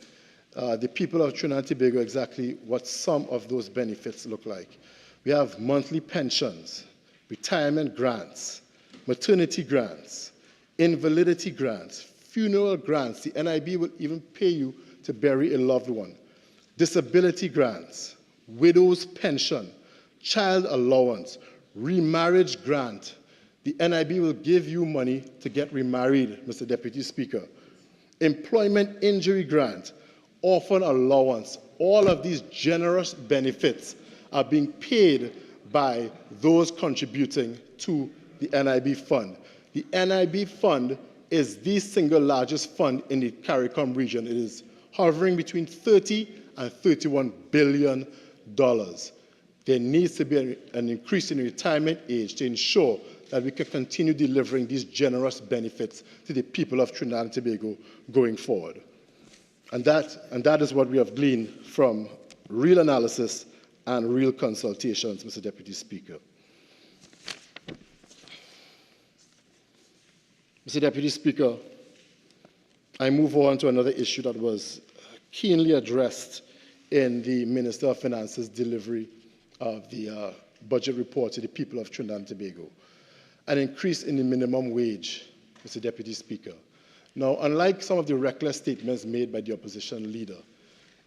the people of Trinidad and Tobago exactly what some of those benefits look like. We have monthly pensions, retirement grants, maternity grants, invalidity grants, funeral grants. The NIB will even pay you to bury a loved one. Disability grants, widow's pension, child allowance, remarriage grant. The NIB will give you money to get remarried, Mr. Deputy Speaker. Employment injury grant, orphan allowance. All of these generous benefits are being paid by those contributing to the NIB fund. The NIB fund is the single largest fund in the CARICOM region. It is hovering between $30 and $31 billion. There needs to be an increase in retirement age to ensure that we can continue delivering these generous benefits to the people of Trinidad and Tobago going forward. And that is what we have gleaned from real analysis and real consultations, Mr. Deputy Speaker. Mr. Deputy Speaker, I move on to another issue that was keenly addressed in the Minister of Finance's delivery of the budget report to the people of Trinidad and Tobago. An increase in the minimum wage, Mr. Deputy Speaker. Now, unlike some of the reckless statements made by the opposition leader,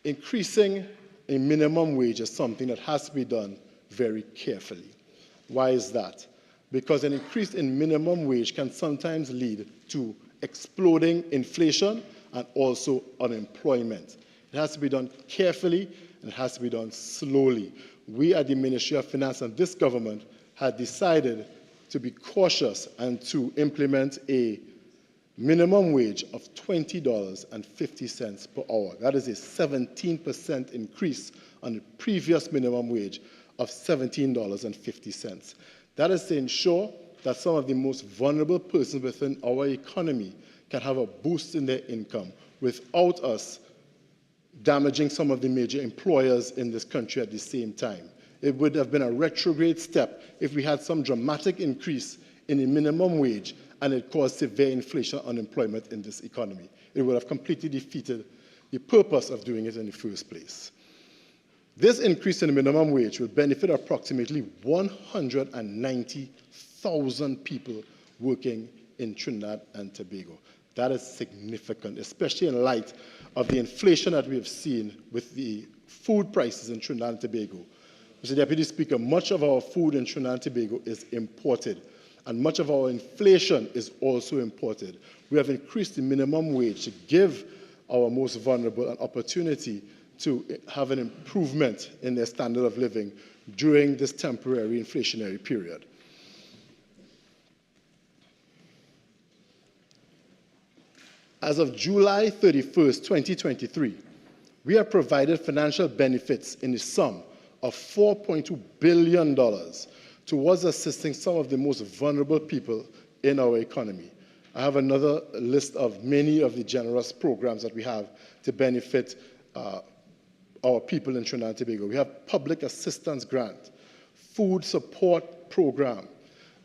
increasing a minimum wage is something that has to be done very carefully. Why is that? Because an increase in minimum wage can sometimes lead to exploding inflation and also unemployment. It has to be done carefully and it has to be done slowly. We at the Ministry of Finance and this government had decided to be cautious and to implement a minimum wage of $20.50 per hour. That is a 17% increase on the previous minimum wage of $17.50. That is to ensure that some of the most vulnerable persons within our economy can have a boost in their income without us damaging some of the major employers in this country at the same time. It would have been a retrograde step if we had some dramatic increase in the minimum wage and it caused severe inflation and unemployment in this economy. It would have completely defeated the purpose of doing it in the first place. This increase in the minimum wage will benefit approximately 190,000 people working in Trinidad and Tobago. That is significant, especially in light of the inflation that we have seen with the food prices in Trinidad and Tobago. Mr. Deputy Speaker, much of our food in Trinidad and Tobago is imported, and much of our inflation is also imported. We have increased the minimum wage to give our most vulnerable an opportunity to have an improvement in their standard of living during this temporary inflationary period. As of July 31st, 2023, we have provided financial benefits in the sum of $4.2 billion towards assisting some of the most vulnerable people in our economy. I have another list of many of the generous programs that we have to benefit our people in Trinidad and Tobago. We have public assistance grant, food support program,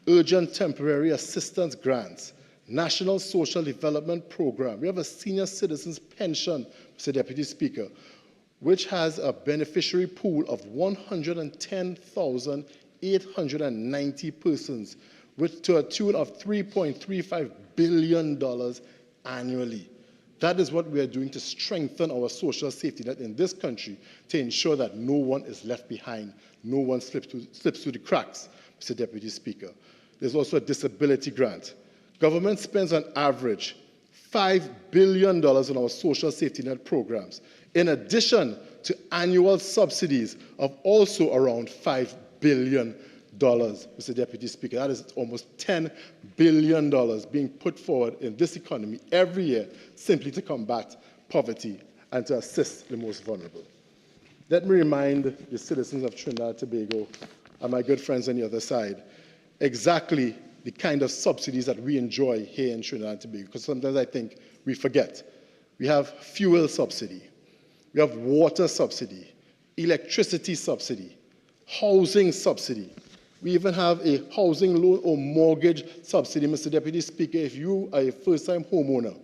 urgent temporary assistance grants, national social development program. We have a senior citizens pension, Mr. Deputy Speaker, which has a beneficiary pool of 110,890 persons, to a tune of $3.35 billion annually. That is what we are doing to strengthen our social safety net in this country, to ensure that no one is left behind, no one slips through the cracks, Mr. Deputy Speaker. There's also a disability grant. Government spends on average $5 billion on our social safety net programs, in addition to annual subsidies of also around $5 billion, Mr. Deputy Speaker. That is almost $10 billion being put forward in this economy every year simply to combat poverty and to assist the most vulnerable. Let me remind the citizens of Trinidad and Tobago and my good friends on the other side exactly the kind of subsidies that we enjoy here in Trinidad and Tobago, because sometimes I think we forget. We have fuel subsidy, we have water subsidy, electricity subsidy, housing subsidy. We even have a housing loan or mortgage subsidy, Mr. Deputy Speaker. If you are a first-time homeowner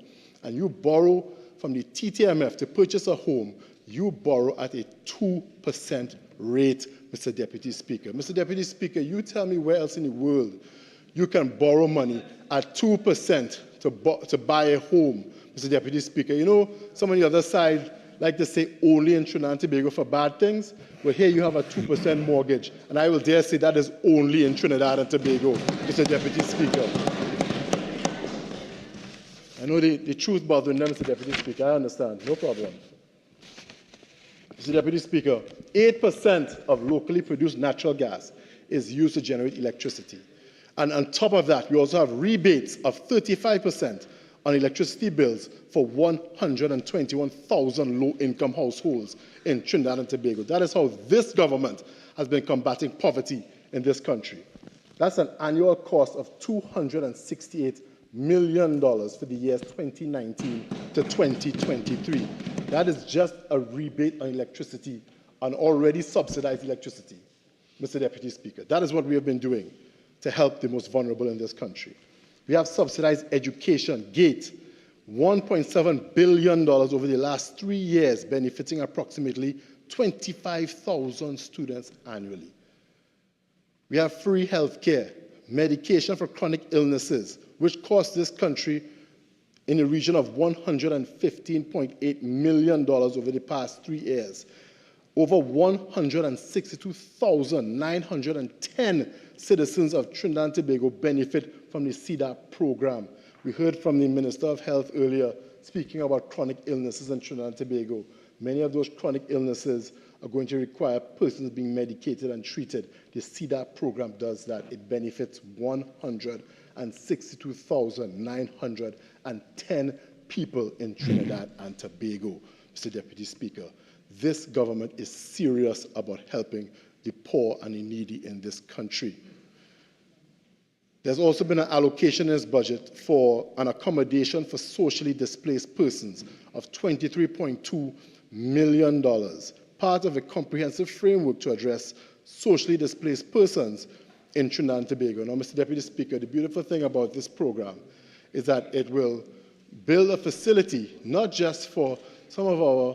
and you borrow from the TTMF to purchase a home, you borrow at a 2% rate, Mr. Deputy Speaker. Mr. Deputy Speaker, you tell me where else in the world you can borrow money at 2% to buy a home, Mr. Deputy Speaker. You know, some on the other side like to say only in Trinidad and Tobago for bad things. Well, here you have a 2% mortgage, and I will dare say that is only in Trinidad and Tobago, Mr. Deputy Speaker. I know the truth bothering them, Mr. Deputy Speaker. I understand. No problem. Mr. Deputy Speaker, 8% of locally produced natural gas is used to generate electricity. And on top of that, we also have rebates of 35% on electricity bills for 121,000 low-income households in Trinidad and Tobago. That is how this government has been combating poverty in this country. That's an annual cost of $268 million for the years 2019 to 2023. That is just a rebate on electricity, on already subsidized electricity, Mr. Deputy Speaker. That is what we have been doing to help the most vulnerable in this country. We have subsidized education, GATE, $1.7 billion over the last 3 years, benefiting approximately 25,000 students annually. We have free health care, medication for chronic illnesses, which cost this country in the region of $115.8 million over the past 3 years. Over 162,910 citizens of Trinidad and Tobago benefit from the CDAP program. We heard from the Minister of Health earlier speaking about chronic illnesses in Trinidad and Tobago. Many of those chronic illnesses are going to require persons being medicated and treated. The CDAP program does that. It benefits 162,910 people in Trinidad and Tobago, Mr. Deputy Speaker. This government is serious about helping the poor and the needy in this country. There's also been an allocation in this budget for an accommodation for socially displaced persons of $23.2 million, part of a comprehensive framework to address socially displaced persons in Trinidad and Tobago. Now, Mr. Deputy Speaker, the beautiful thing about this program is that it will build a facility not just for some of our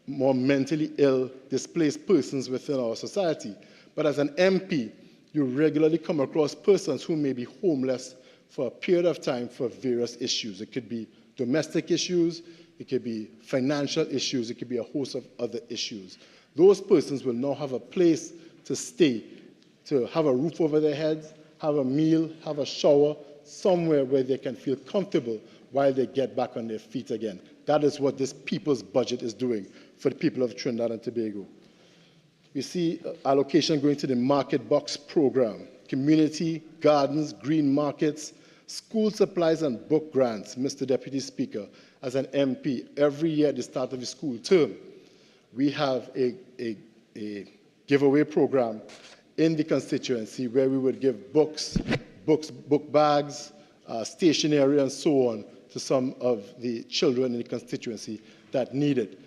more mentally ill, displaced persons within our society, but as an MP, you regularly come across persons who may be homeless for a period of time for various issues. It could be domestic issues, it could be financial issues, it could be a host of other issues. Those persons will now have a place to stay, to have a roof over their heads, have a meal, have a shower, somewhere where they can feel comfortable while they get back on their feet again. That is what this people's budget is doing for the people of Trinidad and Tobago. We see allocation going to the Market Box program, community, gardens, green markets, school supplies and book grants. Mr. Deputy Speaker, as an MP, every year at the start of the school term, we have a giveaway program in the constituency where we would give book bags, stationery and so on to some of the children in the constituency that need it.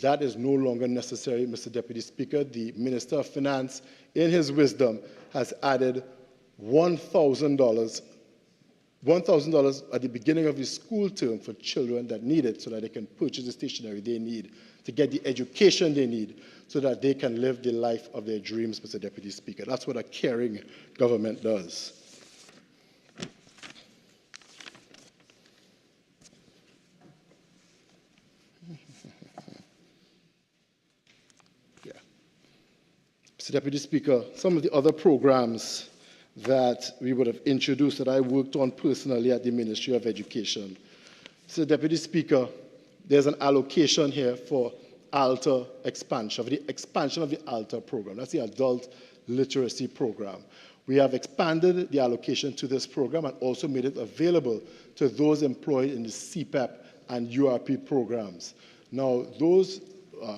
That is no longer necessary, Mr. Deputy Speaker. The Minister of Finance, in his wisdom, has added $1,000 at the beginning of the school term for children that need it so that they can purchase the stationery they need to get the education they need so that they can live the life of their dreams, Mr. Deputy Speaker. That's what a caring government does. Mr. Deputy Speaker, some of the other programs that we would have introduced that I worked on personally at the Ministry of Education. Mr. Deputy Speaker, there's an allocation here for ALTA expansion, for the expansion of the ALTA program. That's the Adult Literacy Program. We have expanded the allocation to this program and also made it available to those employed in the CPEP and URP programs. Now, those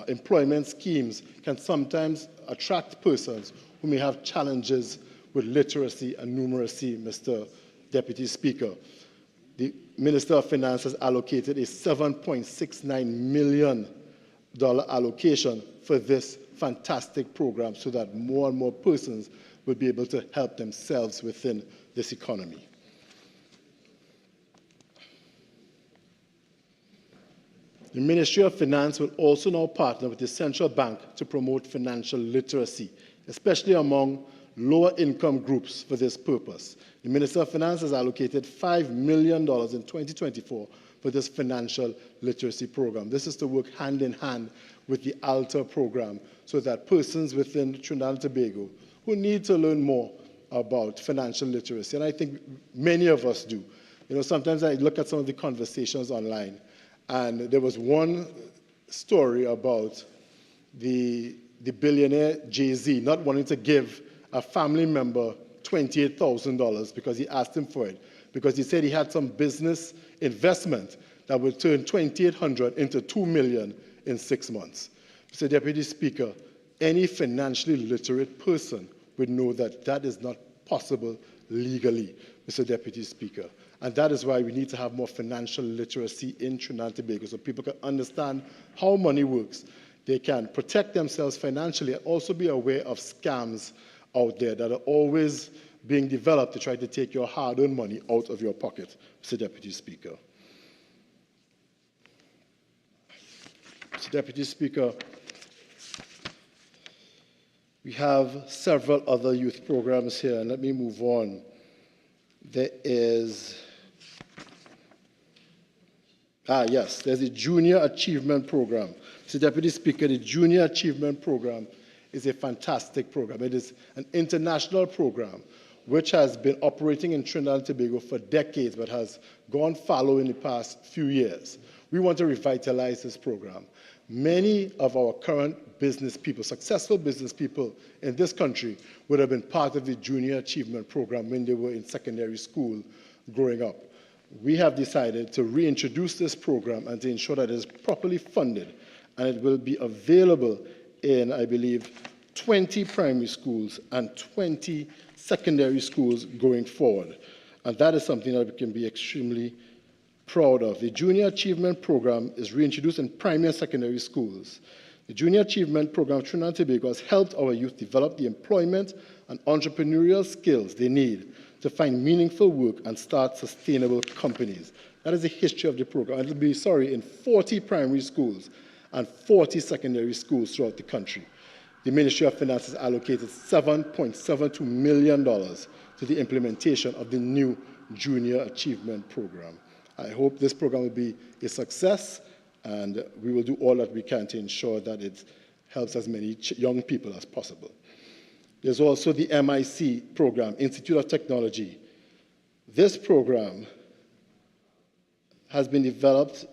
employment schemes can sometimes attract persons who may have challenges with literacy and numeracy, Mr. Deputy Speaker. The Minister of Finance has allocated a $7.69 million allocation for this fantastic program so that more and more persons will be able to help themselves within this economy. The Ministry of Finance will also now partner with the Central Bank to promote financial literacy, especially among lower income groups for this purpose. The Minister of Finance has allocated $5 million in 2024 for this financial literacy program. This is to work hand in hand with the ALTA program so that persons within Trinidad and Tobago who need to learn more about financial literacy, and I think many of us do. You know, sometimes I look at some of the conversations online, and there was one story about the billionaire Jay-Z not wanting to give a family member $28,000 because he asked him for it, because he said he had some business investment that would turn $2,800 into $2 million in 6 months. Mr. Deputy Speaker, any financially literate person would know that that is not possible legally, Mr. Deputy Speaker. And that is why we need to have more financial literacy in Trinidad and Tobago so people can understand how money works. They can protect themselves financially and also be aware of scams out there that are always being developed to try to take your hard-earned money out of your pocket, Mr. Deputy Speaker. Mr. Deputy Speaker, we have several other youth programs here, and let me move on. There is, there's a Junior Achievement Program. Mr. Deputy Speaker, the Junior Achievement Program is a fantastic program. It is an international program which has been operating in Trinidad and Tobago for decades but has gone fallow in the past few years. We want to revitalize this program. Many of our current business people, successful business people in this country, would have been part of the Junior Achievement Program when they were in secondary school growing up. We have decided to reintroduce this program and to ensure that it is properly funded, and it will be available in, I believe, 20 primary schools and 20 secondary schools going forward. And that is something that we can be extremely proud of. The Junior Achievement Program is reintroduced in primary and secondary schools. The Junior Achievement Program of Trinidad and Tobago has helped our youth develop the employment and entrepreneurial skills they need to find meaningful work and start sustainable companies. That is the history of the program. It will be, in 40 primary schools and 40 secondary schools throughout the country. The Ministry of Finance has allocated $7.72 million to the implementation of the new Junior Achievement Program. I hope this program will be a success, and we will do all that we can to ensure that it helps as many young people as possible. There's also the MIC program, Institute of Technology. This program has been developed.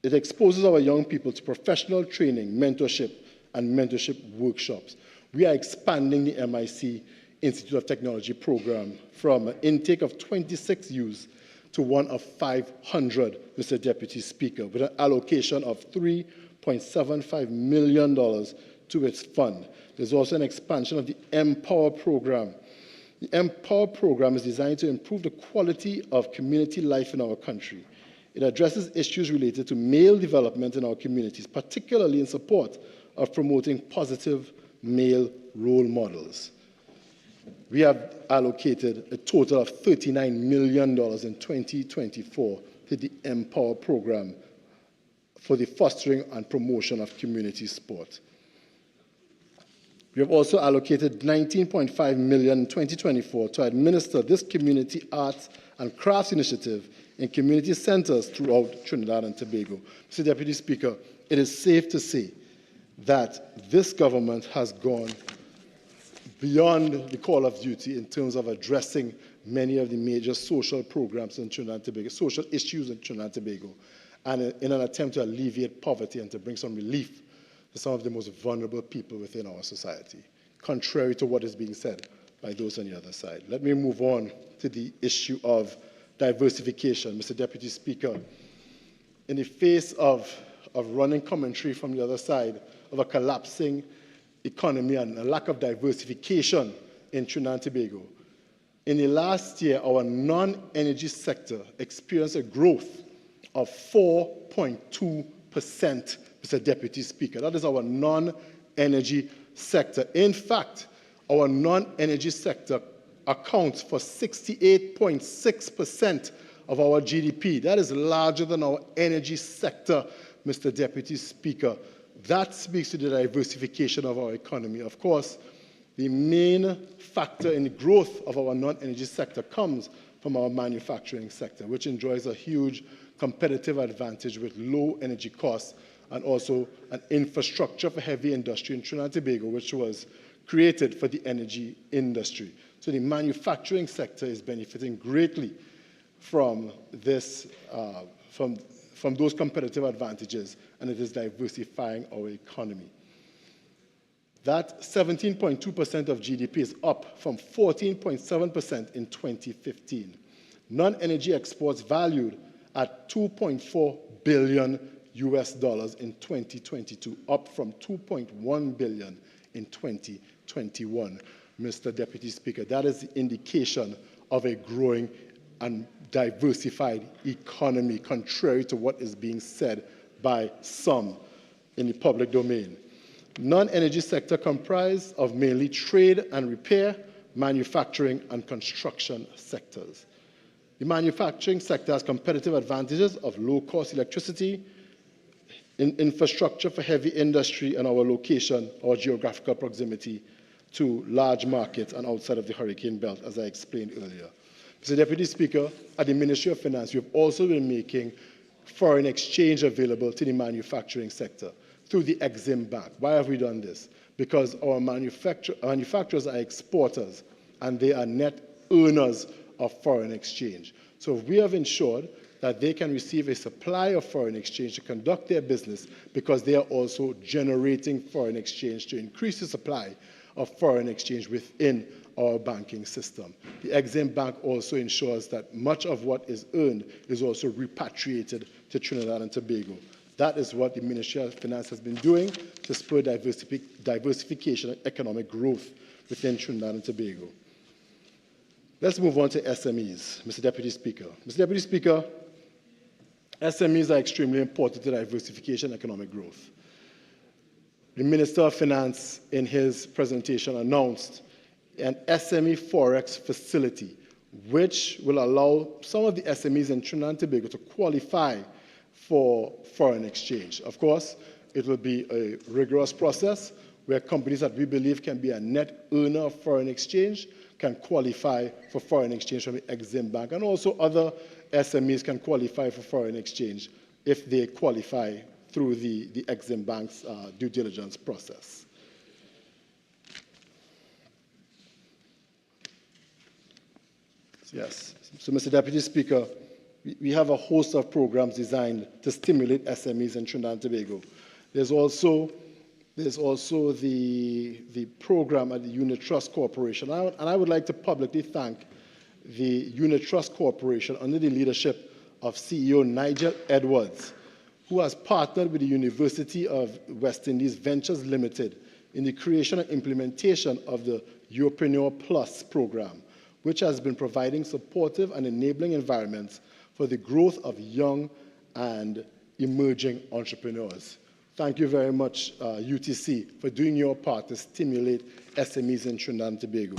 It exposes our young people to professional training, mentorship, and mentorship workshops. We are expanding the MIC Institute of Technology program from an intake of 26 youths to one of 500, Mr. Deputy Speaker, with an allocation of $3.75 million to its fund. There's also an expansion of the Empower program. The Empower program is designed to improve the quality of community life in our country. It addresses issues related to male development in our communities, particularly in support of promoting positive male role models. We have allocated a total of $39 million in 2024 to the Empower program for the fostering and promotion of community sport. We have also allocated $19.5 million in 2024 to administer this community arts and crafts initiative in community centers throughout Trinidad and Tobago. Mr. Deputy Speaker, it is safe to say that this government has gone beyond the call of duty in terms of addressing many of the major social programs in Trinidad and Tobago, social issues in Trinidad and Tobago, and in an attempt to alleviate poverty and to bring some relief to some of the most vulnerable people within our society, contrary to what is being said by those on the other side. Let me move on to the issue of diversification. Mr. Deputy Speaker, in the face of running commentary from the other side of a collapsing economy and a lack of diversification in Trinidad and Tobago, in the last year, our non-energy sector experienced a growth of 4.2%, Mr. Deputy Speaker. That is our non-energy sector. In fact, our non-energy sector accounts for 68.6% of our GDP. That is larger than our energy sector, Mr. Deputy Speaker. That speaks to the diversification of our economy. Of course, the main factor in the growth of our non-energy sector comes from our manufacturing sector, which enjoys a huge competitive advantage with low energy costs and also an infrastructure for heavy industry in Trinidad and Tobago, which was created for the energy industry. So the manufacturing sector is benefiting greatly from this, from those competitive advantages, and it is diversifying our economy. That 17.2% of GDP is up from 14.7% in 2015. Non-energy exports valued at $2.4 billion in 2022, up from $2.1 billion in 2021. Mr. Deputy Speaker, that is the indication of a growing and diversified economy, contrary to what is being said by some in the public domain. Non-energy sector comprised of mainly trade and repair, manufacturing, and construction sectors. The manufacturing sector has competitive advantages of low-cost electricity, infrastructure for heavy industry, and our location, our geographical proximity to large markets and outside of the hurricane belt, as I explained earlier. Mr. Deputy Speaker, at the Ministry of Finance, we have also been making foreign exchange available to the manufacturing sector through the Exim Bank. Why have we done this? Because our manufacturers are exporters, and they are net earners of foreign exchange. So we have ensured that they can receive a supply of foreign exchange to conduct their business, because they are also generating foreign exchange to increase the supply of foreign exchange within our banking system. The Exim Bank also ensures that much of what is earned is also repatriated to Trinidad and Tobago. That is what the Ministry of Finance has been doing to spur diversification and economic growth within Trinidad and Tobago. Let's move on to SMEs, Mr. Deputy Speaker. Mr. Deputy Speaker, SMEs are extremely important to diversification and economic growth. The Minister of Finance, in his presentation, announced an SME Forex facility, which will allow some of the SMEs in Trinidad and Tobago to qualify for foreign exchange. Of course, it will be a rigorous process where companies that we believe can be a net earner of foreign exchange can qualify for foreign exchange from the Exim Bank, and also other SMEs can qualify for foreign exchange if they qualify through the Exim Bank's due diligence process. Yes. So, Mr. Deputy Speaker, we have a host of programs designed to stimulate SMEs in Trinidad and Tobago. There's also the program at the Unit Trust Corporation. And I would like to publicly thank the Unit Trust Corporation under the leadership of CEO Nigel Edwards, who has partnered with the University of West Indies Ventures Limited in the creation and implementation of the Europreneur Plus program, which has been providing supportive and enabling environments for the growth of young and emerging entrepreneurs. Thank you very much, UTC, for doing your part to stimulate SMEs in Trinidad and Tobago.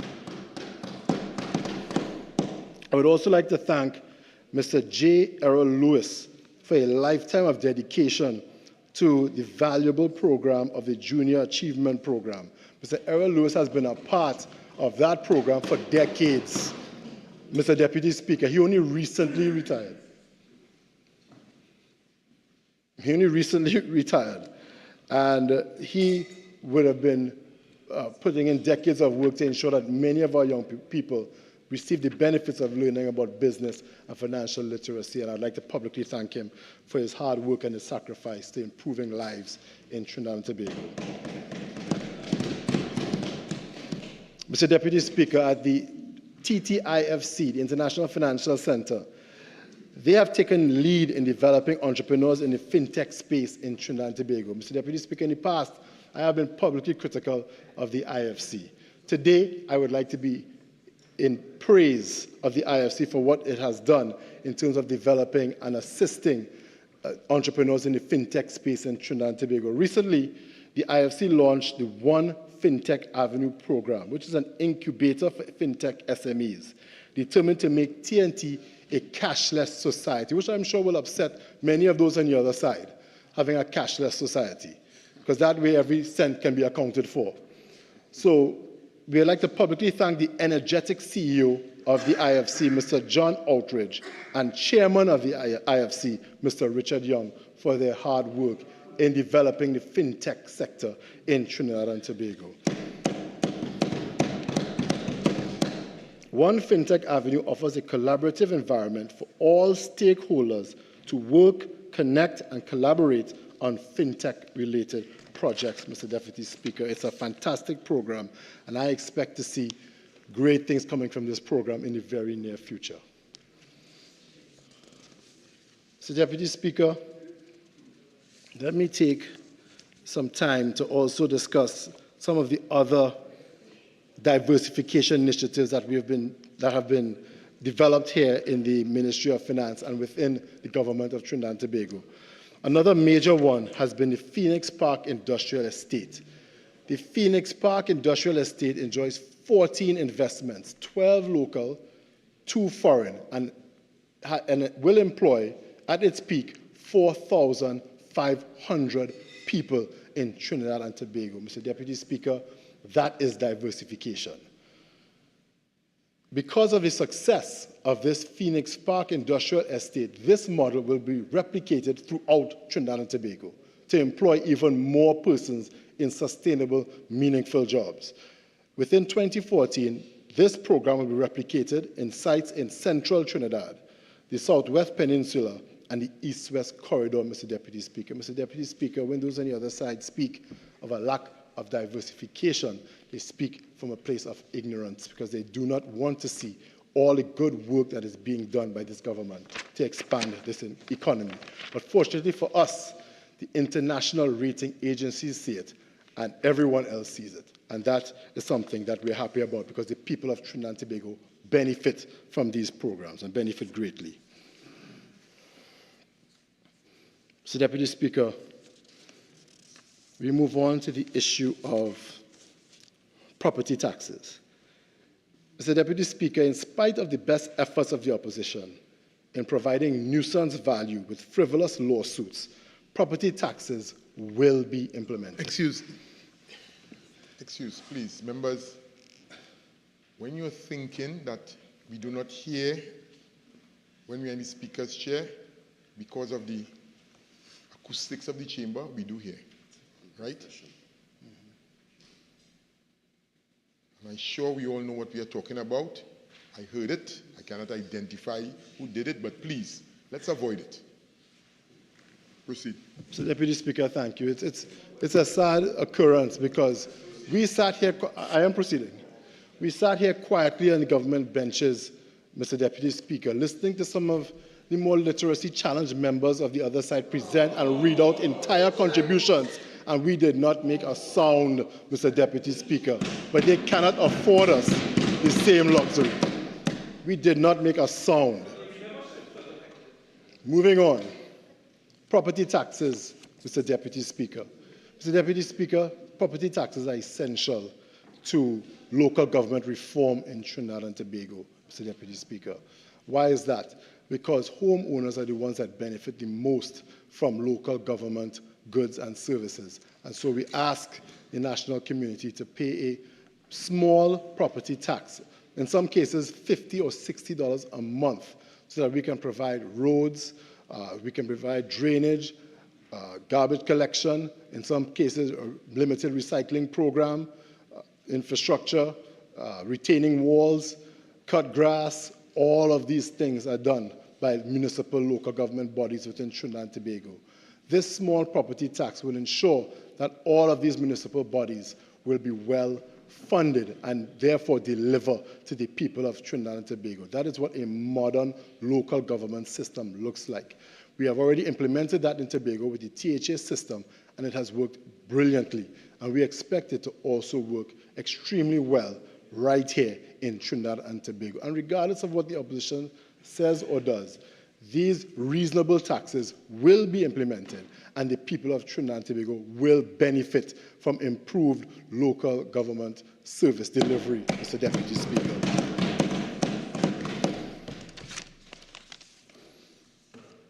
I would also like to thank Mr. J. Errol Lewis for a lifetime of dedication to the valuable program of the Junior Achievement Program. Mr. Errol Lewis has been a part of that program for decades. Mr. Deputy Speaker, he only recently retired. And he would have been putting in decades of work to ensure that many of our young people receive the benefits of learning about business and financial literacy. And I'd like to publicly thank him for his hard work and his sacrifice to improving lives in Trinidad and Tobago. Mr. Deputy Speaker, at the TTIFC, the International Financial Center, they have taken lead in developing entrepreneurs in the fintech space in Trinidad and Tobago. Mr. Deputy Speaker, in the past, I have been publicly critical of the IFC. Today, I would like to be in praise of the IFC for what it has done in terms of developing and assisting entrepreneurs in the fintech space in Trinidad and Tobago. Recently, the IFC launched the One Fintech Avenue program, which is an incubator for fintech SMEs, determined to make TNT a cashless society, which I'm sure will upset many of those on the other side, having a cashless society, because that way every cent can be accounted for. So we'd like to publicly thank the energetic CEO of the IFC, Mr. John Outridge, and Chairman of the IFC, Mr. Richard Young, for their hard work in developing the fintech sector in Trinidad and Tobago. One Fintech Avenue offers a collaborative environment for all stakeholders to work, connect, and collaborate on fintech-related projects, Mr. Deputy Speaker. It's a fantastic program, and I expect to see great things coming from this program in the very near future. Mr. Deputy Speaker, let me take some time to also discuss some of the other diversification initiatives that have been developed here in the Ministry of Finance and within the government of Trinidad and Tobago. Another major one has been the Phoenix Park Industrial Estate. The Phoenix Park Industrial Estate enjoys 14 investments, 12 local, 2 foreign, and it will employ, at its peak, 4,500 people in Trinidad and Tobago. Mr. Deputy Speaker, that is diversification. Because of the success of this Phoenix Park Industrial Estate, this model will be replicated throughout Trinidad and Tobago to employ even more persons in sustainable, meaningful jobs. Within 2014, this program will be replicated in sites in central Trinidad, the Southwest Peninsula, and the East-West Corridor, Mr. Deputy Speaker. Mr. Deputy Speaker, when those on the other side speak of a lack of diversification, they speak from a place of ignorance because they do not want to see all the good work that is being done by this government to expand this economy. But fortunately for us, the international rating agencies see it and everyone else sees it. And that is something that we're happy about because the people of Trinidad and Tobago benefit from these programs and benefit greatly. Mr. Deputy Speaker, we move on to the issue of property taxes. Mr. Deputy Speaker, in spite of the best efforts of the opposition in providing nuisance value with frivolous lawsuits, property taxes will be implemented. Excuse, please, members. When you're thinking that we do not hear when we're in the speaker's chair because of the acoustics of the chamber, we do hear, right? And I'm sure we all know what we are talking about. I heard it. I cannot identify who did it, but please, let's avoid it. Proceed. Mr. Deputy Speaker, thank you. It's a sad occurrence because we sat here, I am proceeding. We sat here quietly on the government benches, Mr. Deputy Speaker, listening to some of the more literacy-challenged members of the other side present and read out entire contributions, and we did not make a sound, Mr. Deputy Speaker. But they cannot afford us the same luxury. We did not make a sound. Moving on. Property taxes, Mr. Deputy Speaker. Mr. Deputy Speaker, property taxes are essential to local government reform in Trinidad and Tobago, Mr. Deputy Speaker. Why is that? Because homeowners are the ones that benefit the most from local government goods and services. And so we ask the national community to pay a small property tax, in some cases $50 or $60 a month, so that we can provide roads, we can provide drainage, garbage collection, in some cases a limited recycling program, infrastructure, retaining walls, cut grass. All of these things are done by municipal local government bodies within Trinidad and Tobago. This small property tax will ensure that all of these municipal bodies will be well funded and therefore deliver to the people of Trinidad and Tobago. That is what a modern local government system looks like. We have already implemented that in Tobago with the THA system, and it has worked brilliantly. And we expect it to also work extremely well right here in Trinidad and Tobago. And regardless of what the opposition says or does, these reasonable taxes will be implemented, and the people of Trinidad and Tobago will benefit from improved local government service delivery, Mr. Deputy Speaker.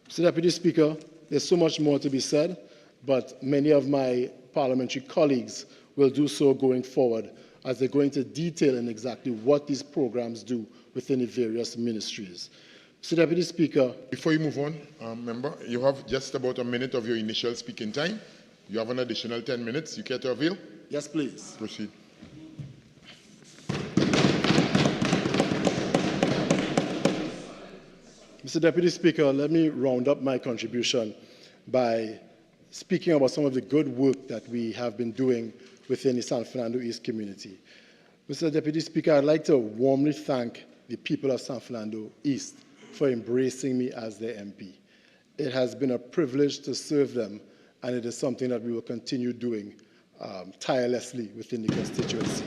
Mr. Deputy Speaker, there's so much more to be said, but many of my parliamentary colleagues will do so going forward as they go into detail in exactly what these programs do within the various ministries. Mr. Deputy Speaker. Before you move on, member, you have just about a minute of your initial speaking time. You have an additional 10 minutes. You care to avail? Yes, please. Proceed. Mr. Deputy Speaker, let me round up my contribution by speaking about some of the good work that we have been doing within the San Fernando East community. Mr. Deputy Speaker, I'd like to warmly thank the people of San Fernando East for embracing me as their MP. It has been a privilege to serve them, and it is something that we will continue doing tirelessly within the constituency.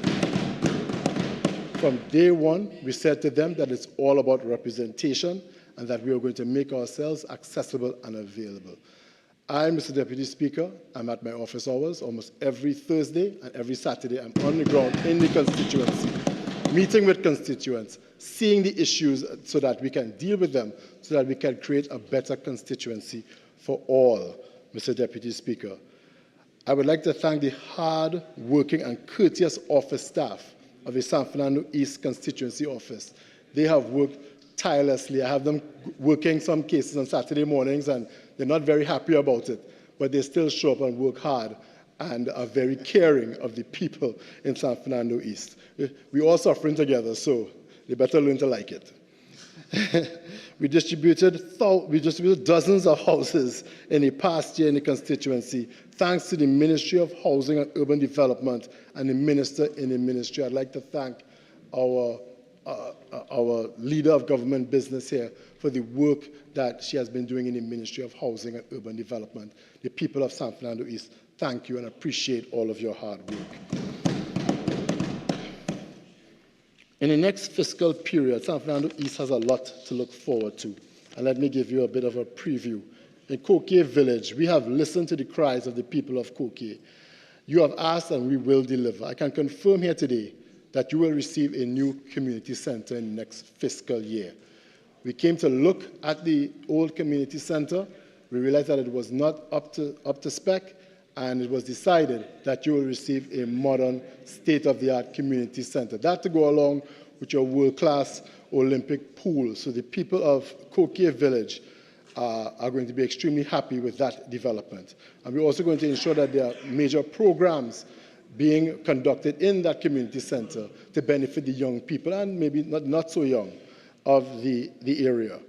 From day one, we said to them that it's all about representation and that we are going to make ourselves accessible and available. I, Mr. Deputy Speaker, am at my office hours almost every Thursday and every Saturday. I'm on the ground in the constituency, meeting with constituents, seeing the issues so that we can deal with them, so that we can create a better constituency for all, Mr. Deputy Speaker. I would like to thank the hard-working and courteous office staff of the San Fernando East constituency office. They have worked tirelessly. I have them working some cases on Saturday mornings, and they're not very happy about it, but they still show up and work hard and are very caring of the people in San Fernando East. We're all suffering together, so they better learn to like it. We distributed dozens of houses in the past year in the constituency, thanks to the Ministry of Housing and Urban Development and the minister in the ministry. I'd like to thank our leader of government business here for the work that she has been doing in the Ministry of Housing and Urban Development. The people of San Fernando East, thank you and appreciate all of your hard work. In the next fiscal period, San Fernando East has a lot to look forward to. And let me give you a bit of a preview. In Koke Village, we have listened to the cries of the people of Koke. You have asked and we will deliver. I can confirm here today that you will receive a new community center in the next fiscal year. We came to look at the old community center. We realized that it was not up to spec, and it was decided that you will receive a modern, state-of-the-art community center. That to go along with your world-class Olympic pool. So the people of Koke Village are going to be extremely happy with that development. And we're also going to ensure that there are major programs being conducted in that community center to benefit the young people, and maybe not so young, of the area.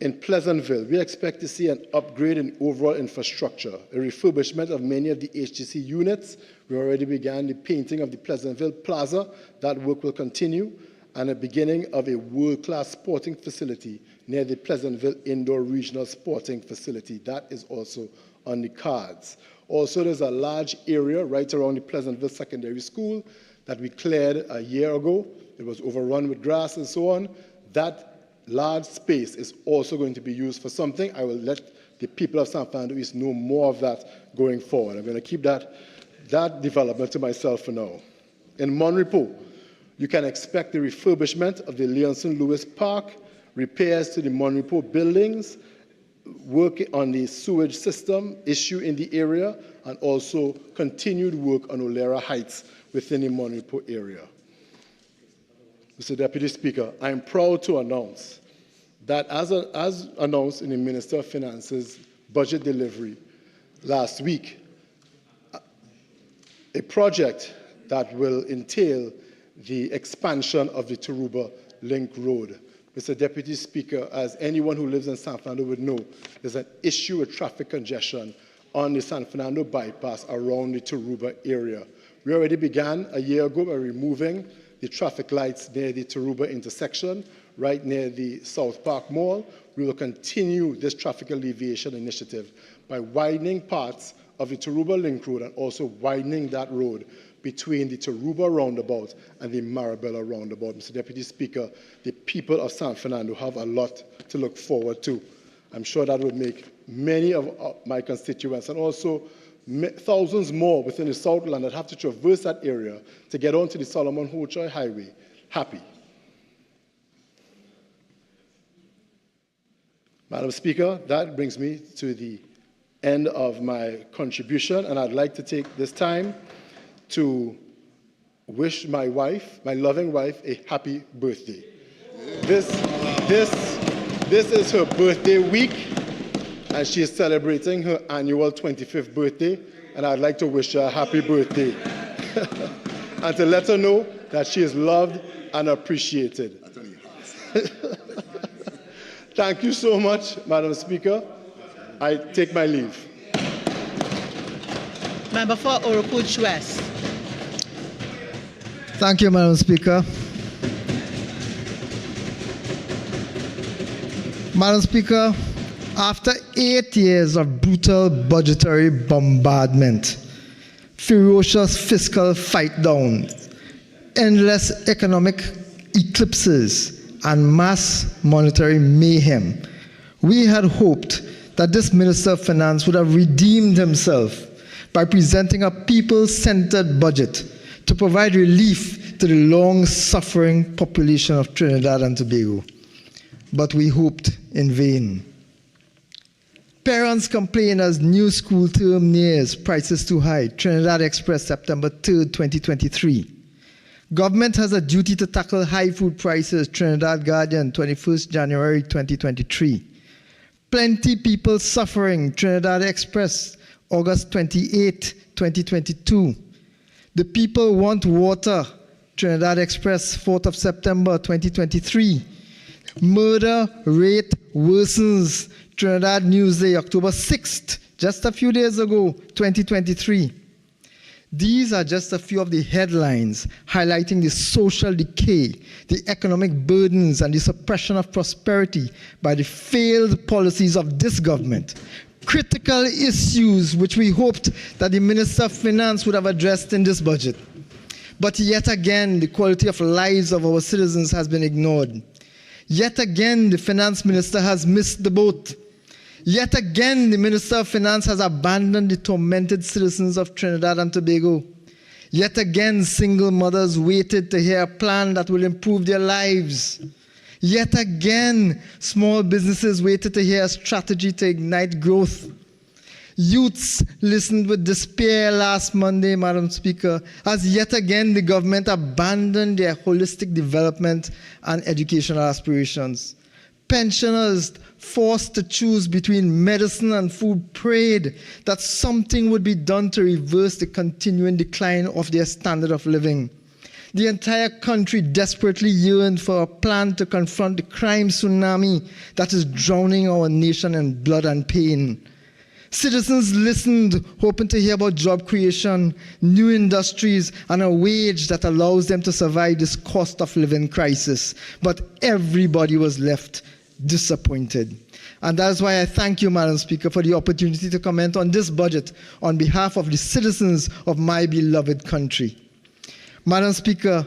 In Pleasantville, we expect to see an upgrade in overall infrastructure, a refurbishment of many of the HTC units. We already began the painting of the Pleasantville Plaza. That work will continue, and a beginning of a world-class sporting facility near the Pleasantville Indoor Regional Sporting Facility. That is also on the cards. Also, there's a large area right around the Pleasantville Secondary School that we cleared a year ago it was overrun with grass and so on. That large space is also going to be used for something. I will let the people of San Fernando East know more of that going forward. I'm going to keep that development to myself for now. In Monrepo, you can expect the refurbishment of the Leonson Lewis Park, repairs to the Monrepo buildings, work on the sewage system issue in the area, and also continued work on Olera Heights within the Monrepo area. Mr. Deputy Speaker, I am proud to announce that as announced in the Minister of Finance's budget delivery last week, a project that will entail the expansion of the Taruba Link Road. Mr. Deputy Speaker, as anyone who lives in San Fernando would know, there's an issue with traffic congestion on the San Fernando bypass around the Taruba area. We already began a year ago by removing the traffic lights near the Taruba intersection, right near the South Park Mall. We will continue this traffic alleviation initiative by widening parts of the Taruba Link Road and also widening that road between the Taruba roundabout and the Marabella roundabout. Mr. Deputy Speaker, the people of San Fernando have a lot to look forward to. I'm sure that would make many of my constituents and also thousands more within the Southland that have to traverse that area to get onto the Solomon Hochoy Highway happy. Madam Speaker, that brings me to the end of my contribution, and I'd like to take this time to wish my wife, my loving wife, a happy birthday. This is her birthday week, and she is celebrating her annual 25th birthday, and I'd like to wish her a happy birthday. And to let her know that she is loved and appreciated. Thank you so much, Madam Speaker. I take my leave. Member for Oropuch West. Thank you, Madam Speaker. Madam Speaker, after 8 years of brutal budgetary bombardment, ferocious fiscal fight-downs, endless economic eclipses, and mass monetary mayhem, we had hoped that this Minister of Finance would have redeemed himself by presenting a people-centered budget to provide relief to the long-suffering population of Trinidad and Tobago. But we hoped in vain. Parents complain as new school term nears, prices too high. Trinidad Express, September 3rd, 2023. Government has a duty to tackle high food prices. Trinidad Guardian, 21st January 2023. Plenty people suffering. Trinidad Express, August 28, 2022. The people want water. Trinidad Express, 4th of September 2023. Murder rate worsens. Trinidad Newsday, October 6th, just a few days ago, 2023. These are just a few of the headlines highlighting the social decay, the economic burdens, and the suppression of prosperity by the failed policies of this government. Critical issues which we hoped that the Minister of Finance would have addressed in this budget. But yet again, the quality of lives of our citizens has been ignored. Yet again, the Finance Minister has missed the boat. Yet again, the Minister of Finance has abandoned the tormented citizens of Trinidad and Tobago. Yet again, single mothers waited to hear a plan that will improve their lives. Yet again, small businesses waited to hear a strategy to ignite growth. Youths listened with despair last Monday, Madam Speaker, as yet again the government abandoned their holistic development and educational aspirations. Pensioners forced to choose between medicine and food prayed that something would be done to reverse the continuing decline of their standard of living. The entire country desperately yearned for a plan to confront the crime tsunami that is drowning our nation in blood and pain. Citizens listened, hoping to hear about job creation, new industries, and a wage that allows them to survive this cost of living crisis. But everybody was left disappointed. And that's why I thank you, Madam Speaker, for the opportunity to comment on this budget on behalf of the citizens of my beloved country. Madam Speaker,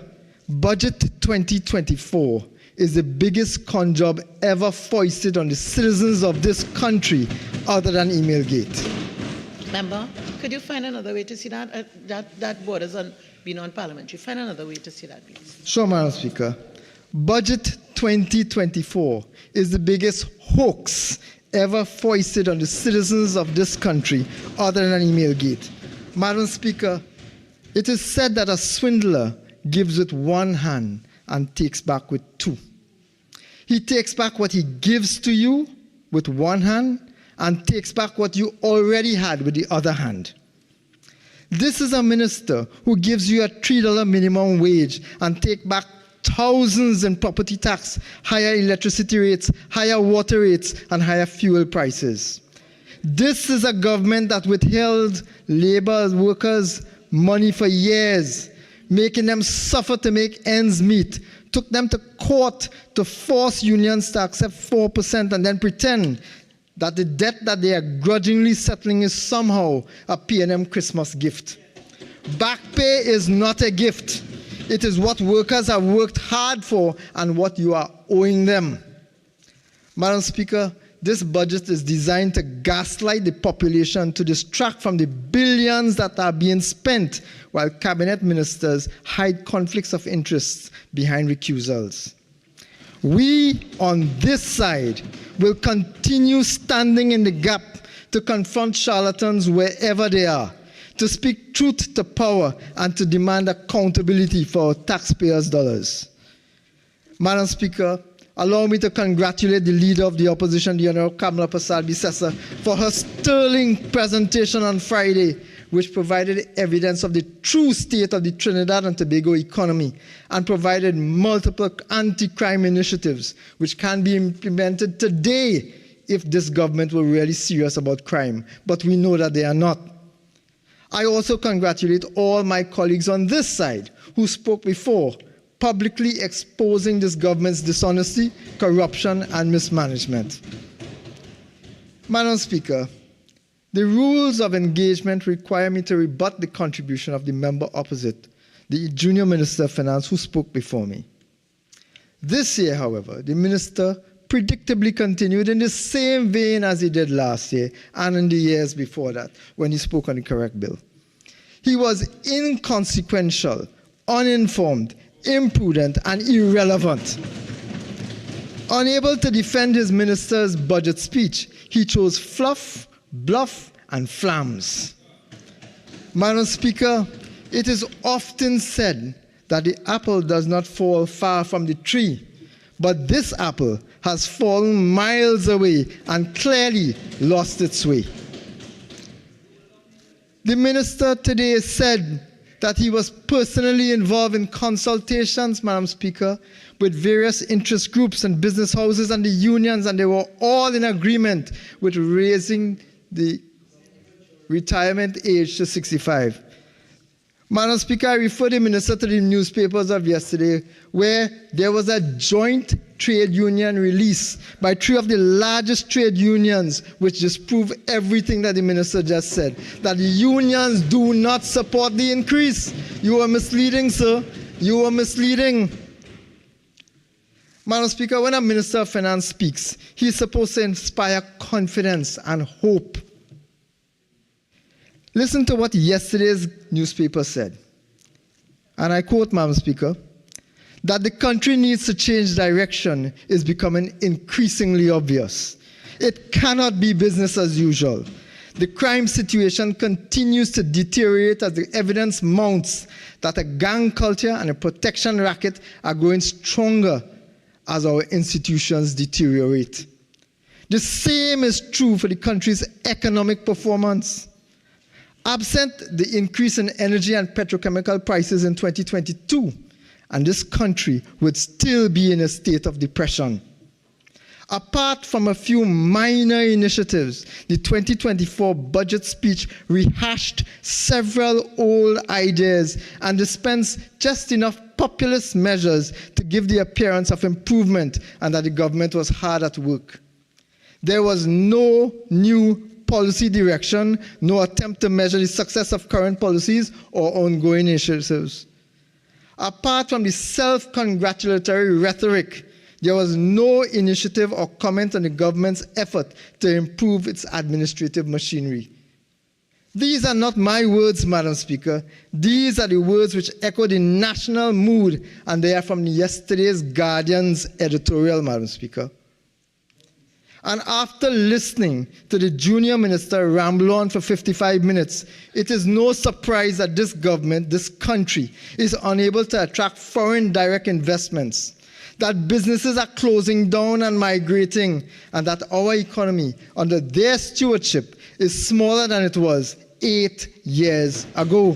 Budget 2024 is the biggest con job ever foisted on the citizens of this country other than Emailgate. Member, could you find another way to see that? That borders on being non-parliamentary. Find another way to see that, please. Sure, Madam Speaker. Budget 2024 is the biggest hoax ever foisted on the citizens of this country other than Emailgate. Madam Speaker, it is said that a swindler gives with one hand and takes back with two. He takes back what he gives to you with one hand and takes back what you already had with the other hand. This is a minister who gives you a $3 minimum wage and take back thousands in property tax, higher electricity rates, higher water rates, and higher fuel prices. This is a government that withheld labor workers money for years, making them suffer to make ends meet, took them to court to force unions to accept 4% and then pretend that the debt that they are grudgingly settling is somehow a P&M Christmas gift. Back pay is not a gift. It is what workers have worked hard for and what you are owing them. Madam Speaker, this budget is designed to gaslight the population to distract from the billions that are being spent while cabinet ministers hide conflicts of interest behind recusals. We on this side will continue standing in the gap to confront charlatans wherever they are, to speak truth to power and to demand accountability for taxpayers' dollars. Madam Speaker, allow me to congratulate the leader of the opposition, the Honorable Kamala Prasad-Bissessar, for her sterling presentation on Friday, which provided evidence of the true state of the Trinidad and Tobago economy and provided multiple anti-crime initiatives which can be implemented today if this government were really serious about crime. But we know that they are not. I also congratulate all my colleagues on this side who spoke before, publicly exposing this government's dishonesty, corruption, and mismanagement. Madam Speaker, the rules of engagement require me to rebut the contribution of the member opposite, the junior Minister of Finance who spoke before me. This year, however, the minister predictably continued in the same vein as he did last year and in the years before that when he spoke on the correct bill. He was inconsequential, uninformed, imprudent, and irrelevant. Unable to defend his minister's budget speech, he chose fluff, bluff, and flams. Madam Speaker, it is often said that the apple does not fall far from the tree, but this apple has fallen miles away and clearly lost its way. The minister today said that he was personally involved in consultations, Madam Speaker, with various interest groups and business houses and the unions, and they were all in agreement with raising the retirement age to 65. Madam Speaker, I refer the minister to the newspapers of yesterday where there was a joint trade union release by 3 of the largest trade unions which disprove everything that the minister just said, that the unions do not support the increase. You are misleading, sir. You are misleading. Madam Speaker, when a Minister of Finance speaks, he is supposed to inspire confidence and hope. Listen to what yesterday's newspaper said. And I quote, Madam Speaker, that the country needs to change direction is becoming increasingly obvious. It cannot be business as usual. The crime situation continues to deteriorate as the evidence mounts that a gang culture and a protection racket are growing stronger as our institutions deteriorate. The same is true for the country's economic performance. Absent the increase in energy and petrochemical prices in 2022, and this country would still be in a state of depression. Apart from a few minor initiatives, the 2024 budget speech rehashed several old ideas and dispensed just enough populist measures to give the appearance of improvement and that the government was hard at work. There was no new policy direction, no attempt to measure the success of current policies or ongoing initiatives. Apart from the self-congratulatory rhetoric, there was no initiative or comment on the government's effort to improve its administrative machinery. These are not my words, Madam Speaker. These are the words which echo the national mood, and they are from yesterday's Guardian's editorial, Madam Speaker. And after listening to the junior minister ramble on for 55 minutes, it is no surprise that this government, this country, is unable to attract foreign direct investments, that businesses are closing down and migrating, and that our economy, under their stewardship, is smaller than it was 8 years ago.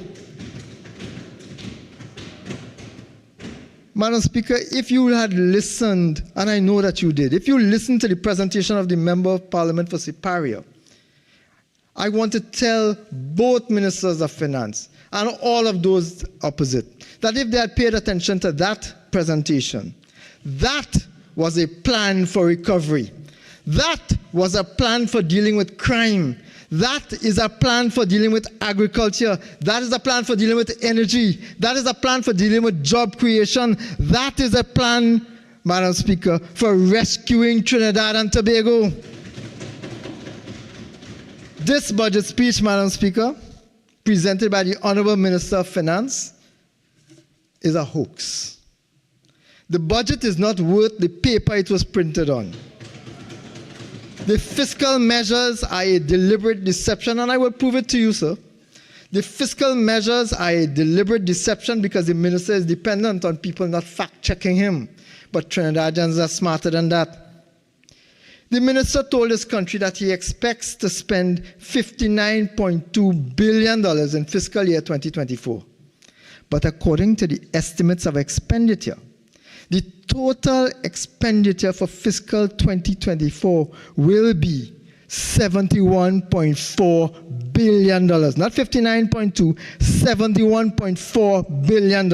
Madam Speaker, if you had listened, and I know that you did, if you listened to the presentation of the Member of Parliament for Siparia, I want to tell both Ministers of Finance and all of those opposite that if they had paid attention to that presentation, that was a plan for recovery. That was a plan for dealing with crime. That is a plan for dealing with agriculture. That is a plan for dealing with energy. That is a plan for dealing with job creation. That is a plan, Madam Speaker, for rescuing Trinidad and Tobago. This budget speech, Madam Speaker, presented by the Honorable Minister of Finance, is a hoax. The budget is not worth the paper it was printed on. The fiscal measures are a deliberate deception, and I will prove it to you, sir. The fiscal measures are a deliberate deception because the minister is dependent on people not fact-checking him. But Trinidadians are smarter than that. The minister told this country that he expects to spend $59.2 billion in fiscal year 2024. But according to the estimates of expenditure, the total expenditure for fiscal 2024 will be $71.4 billion. Not 59.2, $71.4 billion.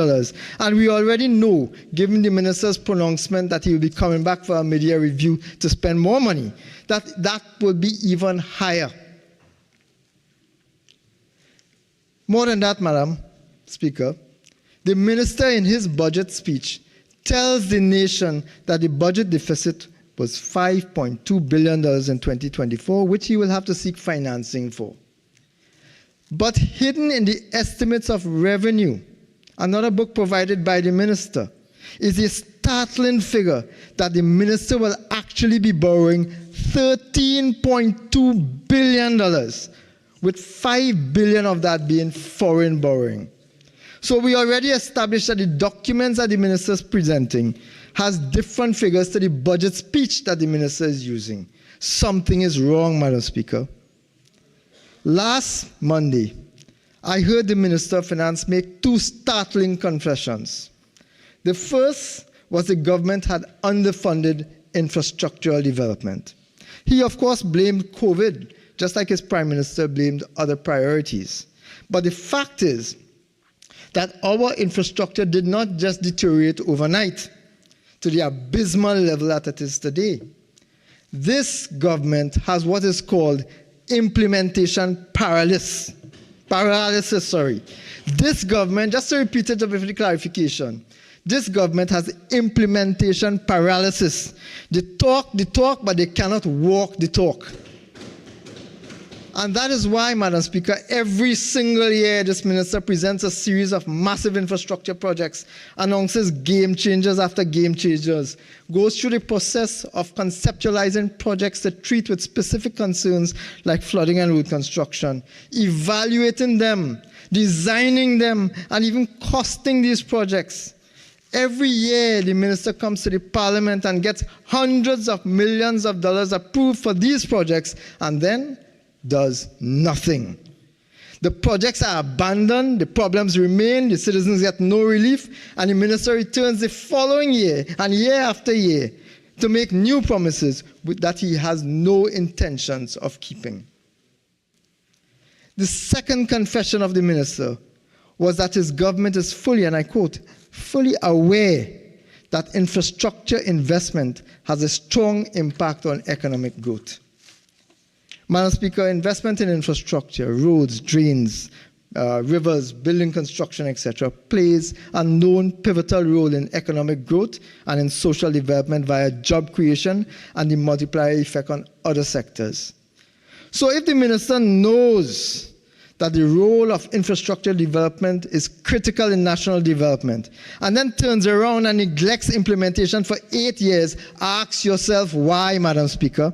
And we already know, given the minister's pronouncement that he will be coming back for a mid-year review to spend more money, that that will be even higher. More than that, Madam Speaker, the minister in his budget speech tells the nation that the budget deficit was $5.2 billion in 2024, which he will have to seek financing for. But hidden in the estimates of revenue, another book provided by the minister, is a startling figure that the minister will actually be borrowing $13.2 billion, with $5 billion of that being foreign borrowing. So we already established that the documents that the minister is presenting has different figures to the budget speech that the minister is using. Something is wrong, Madam Speaker. Last Monday, I heard the Minister of Finance make two startling confessions. The first was the government had underfunded infrastructural development. He, of course, blamed COVID, just like his Prime Minister blamed other priorities. But the fact is that our infrastructure did not just deteriorate overnight to the abysmal level that it is today. This government has what is called implementation paralysis. This government, just to repeat it with the clarification, this government has implementation paralysis. They talk the talk, but they cannot walk the talk. And that is why, Madam Speaker, every single year this minister presents a series of massive infrastructure projects, announces game changers after game changers, goes through the process of conceptualizing projects to treat with specific concerns like flooding and road construction, evaluating them, designing them, and even costing these projects. Every year, the minister comes to the parliament and gets hundreds of millions of dollars approved for these projects, and then does nothing. The projects are abandoned, the problems remain, the citizens get no relief, and the minister returns the following year and year after year to make new promises that he has no intentions of keeping. The second confession of the minister was that his government is fully, and I quote, fully aware that infrastructure investment has a strong impact on economic growth. Madam Speaker, investment in infrastructure, roads, drains, rivers, building construction, etc., plays a known pivotal role in economic growth and in social development via job creation and the multiplier effect on other sectors. So if the minister knows that the role of infrastructure development is critical in national development, and then turns around and neglects implementation for 8 years, ask yourself why, Madam Speaker.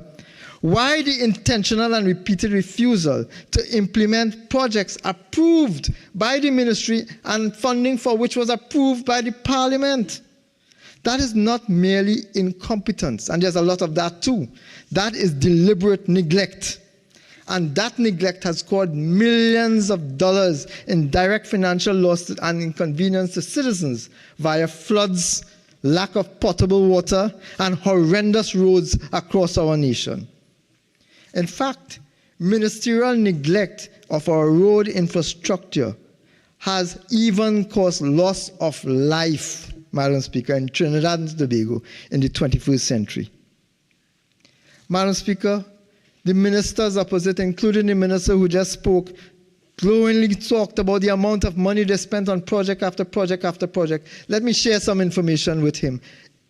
Why the intentional and repeated refusal to implement projects approved by the ministry and funding for which was approved by the parliament? That is not merely incompetence, and there's a lot of that too. That is deliberate neglect. And that neglect has caused millions of dollars in direct financial loss and inconvenience to citizens via floods, lack of potable water, and horrendous roads across our nation. In fact, ministerial neglect of our road infrastructure has even caused loss of life, Madam Speaker, in Trinidad and Tobago in the 21st century. Madam Speaker, the ministers opposite, including the minister who just spoke, glowingly talked about the amount of money they spent on project after project after project. Let me share some information with him.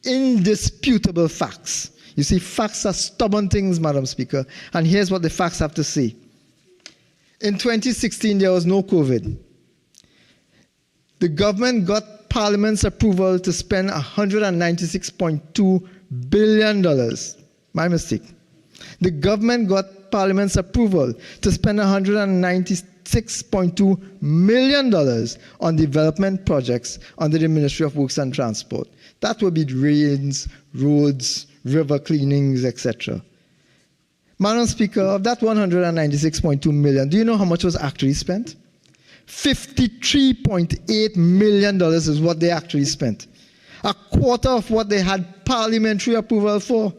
Indisputable facts. You see, facts are stubborn things, Madam Speaker, and here's what the facts have to say. In 2016, there was no COVID. The government got Parliament's approval to spend $196.2 billion. My mistake. The government got Parliament's approval to spend $196.2 million on development projects under the Ministry of Works and Transport. That would be drains, roads, river cleanings, etc. Madam Speaker, of that $196.2 million, do you know how much was actually spent? $53.8 million is what they actually spent. A quarter of what they had parliamentary approval for.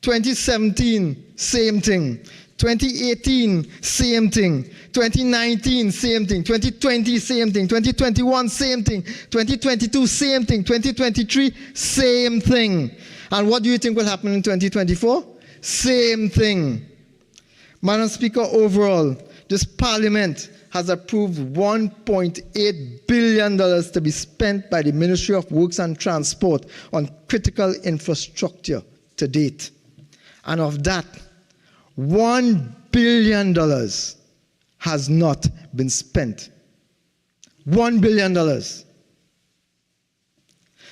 2017, same thing. 2018, same thing. 2019, same thing. 2020, same thing. 2021, same thing. 2022, same thing. 2023, same thing. And what do you think will happen in 2024? Same thing. Madam Speaker, overall, this Parliament has approved $1.8 billion to be spent by the Ministry of Works and Transport on critical infrastructure to date. And of that, $1 billion has not been spent. $1 billion.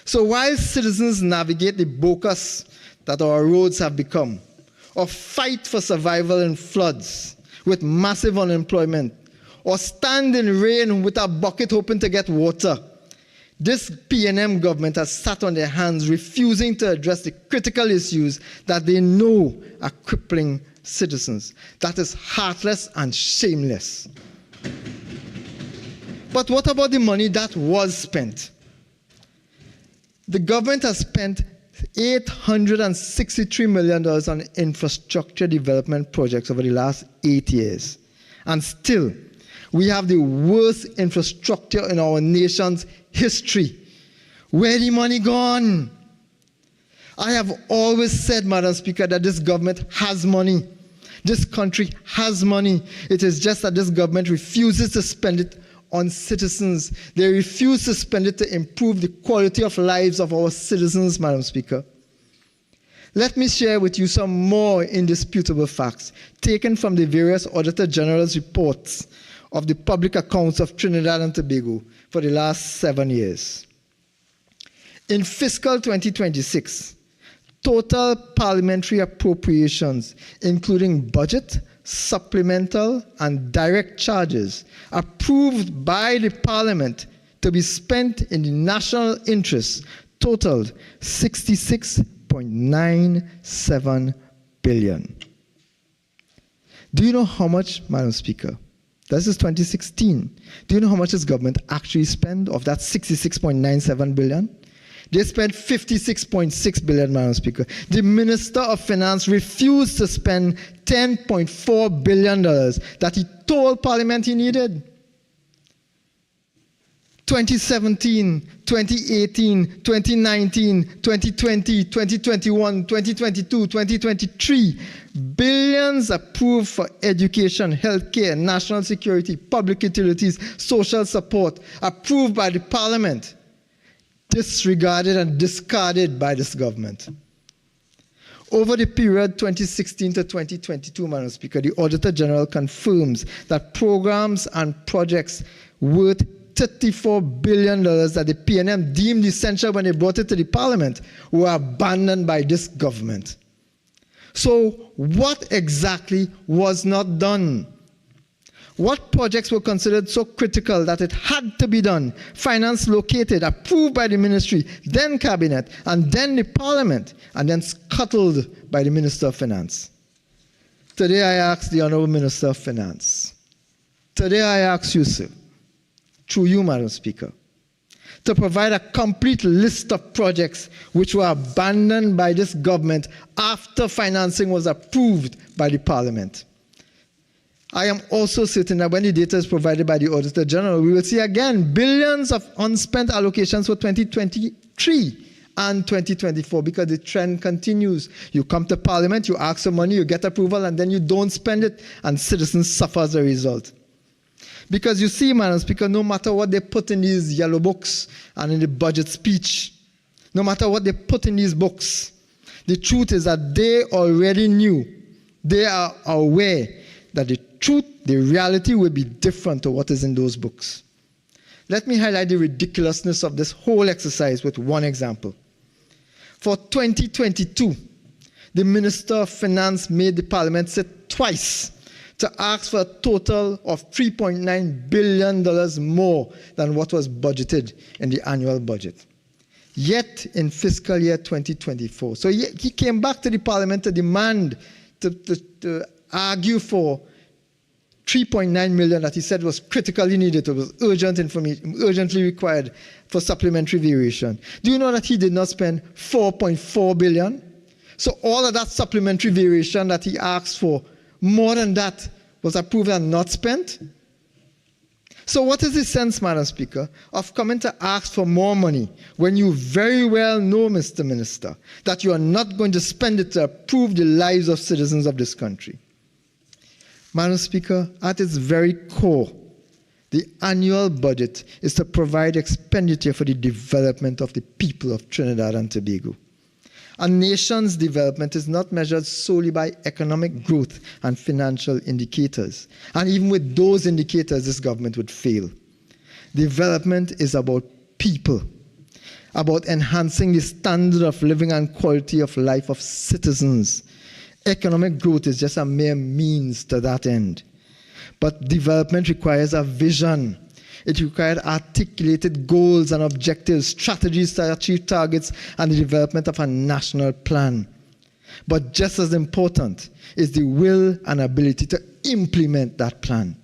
So while citizens navigate the bogus that our roads have become, or fight for survival in floods with massive unemployment, or stand in rain with a bucket hoping to get water, this PNM government has sat on their hands, refusing to address the critical issues that they know are crippling citizens. That is heartless and shameless. But what about the money that was spent? The government has spent $863 million on infrastructure development projects over the last 8 years. And still, we have the worst infrastructure in our nation's history. Where the money gone? I have always said, Madam Speaker, that this government has money. This country has money. It is just that this government refuses to spend it on citizens. They refuse to spend it to improve the quality of lives of our citizens, Madam Speaker. Let me share with you some more indisputable facts taken from the various Auditor General's reports of the public accounts of Trinidad and Tobago for the last 7 years. In fiscal 2026, total parliamentary appropriations, including budget, supplemental, and direct charges approved by the Parliament to be spent in the national interest totaled $66.97 billion. Do you know how much, Madam Speaker? This is 2016. Do you know how much this government actually spent of that $66.97 billion? They spent $56.6 billion, Madam Speaker. The Minister of Finance refused to spend $10.4 billion that he told Parliament he needed. 2017, 2018, 2019, 2020, 2021, 2022, 2023, billions approved for education, healthcare, national security, public utilities, social support, approved by the parliament, disregarded and discarded by this government. Over the period 2016 to 2022, Madam Speaker, the Auditor General confirms that programs and projects worth $34 billion that the PNM deemed essential when they brought it to the parliament were abandoned by this government. So what exactly was not done? What projects were considered so critical that it had to be done, finance located, approved by the ministry, then cabinet, and then the parliament, and then scuttled by the Minister of Finance? Today I ask the Honorable Minister of Finance. Today I ask you, sir, through you, Madam Speaker, to provide a complete list of projects which were abandoned by this government after financing was approved by the parliament. I am also certain that when the data is provided by the Auditor General, we will see again billions of unspent allocations for 2023 and 2024 because the trend continues. You come to parliament, you ask for money, you get approval, and then you don't spend it, and citizens suffer as a result. Because you see, Madam Speaker, no matter what they put in these yellow books and in the budget speech, no matter what they put in these books, the truth is that they already knew, they are aware that the truth, the reality will be different to what is in those books. Let me highlight the ridiculousness of this whole exercise with one example. For 2022, the Minister of Finance made the Parliament sit twice to ask for a total of $3.9 billion more than what was budgeted in the annual budget. Yet in fiscal year 2024, so he came back to the Parliament to demand, to argue for $3.9 million that he said was critically needed, it was urgent information, urgently required for supplementary variation. Do you know that he did not spend $4.4 billion? So all of that supplementary variation that he asked for, more than that was approved and not spent? So what is the sense, Madam Speaker, of coming to ask for more money when you very well know, Mr. Minister, that you are not going to spend it to improve the lives of citizens of this country? Madam Speaker, at its very core, the annual budget is to provide expenditure for the development of the people of Trinidad and Tobago. A nation's development is not measured solely by economic growth and financial indicators. And even with those indicators, this government would fail. Development is about people, about enhancing the standard of living and quality of life of citizens. Economic growth is just a mere means to that end. But development requires a vision. It required articulated goals and objectives, strategies to achieve targets, and the development of a national plan. But just as important is the will and ability to implement that plan.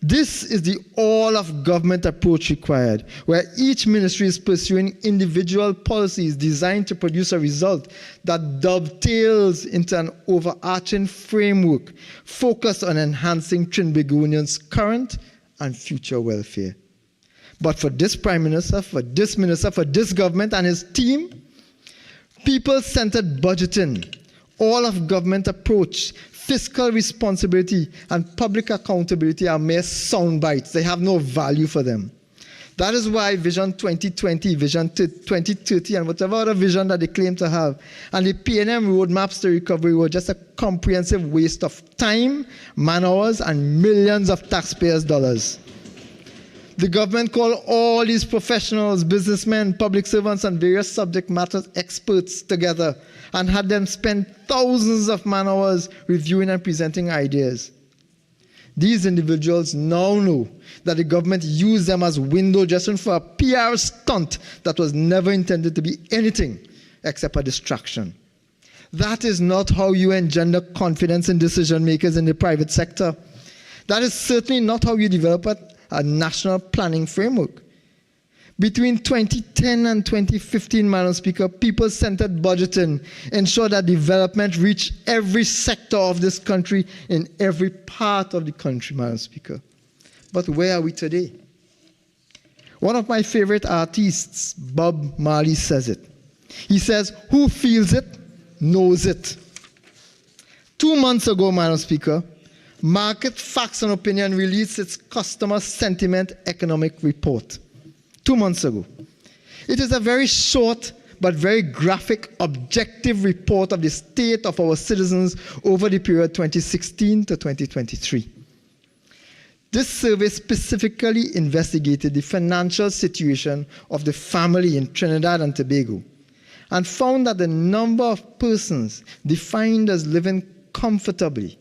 This is the all-of-government approach required, where each ministry is pursuing individual policies designed to produce a result that dovetails into an overarching framework focused on enhancing Trinbagonians' current and future welfare. But for this Prime Minister, for this Minister, for this government and his team, people-centered budgeting, all-of-government approach, fiscal responsibility, and public accountability are mere sound bites. They have no value for them. That is why Vision 2020, Vision 2030, and whatever other vision that they claim to have, and the PNM roadmaps to recovery were just a comprehensive waste of time, man-hours, and millions of taxpayers' dollars. The government called all these professionals, businessmen, public servants, and various subject matter experts together and had them spend thousands of man-hours reviewing and presenting ideas. These individuals now know that the government used them as window dressing for a PR stunt that was never intended to be anything except a distraction. That is not how you engender confidence in decision makers in the private sector. That is certainly not how you develop a national planning framework. Between 2010 and 2015, Madam Speaker, people-centered budgeting ensured that development reached every sector of this country in every part of the country, Madam Speaker. But where are we today? One of my favorite artists, Bob Marley, says it. He says, "Who feels it, knows it." 2 months ago, Madam Speaker, Market Facts and Opinion released its Customer Sentiment Economic Report. 2 months ago. It is a very short but very graphic, objective report of the state of our citizens over the period 2016 to 2023. This survey specifically investigated the financial situation of the family in Trinidad and Tobago and found that the number of persons defined as living comfortably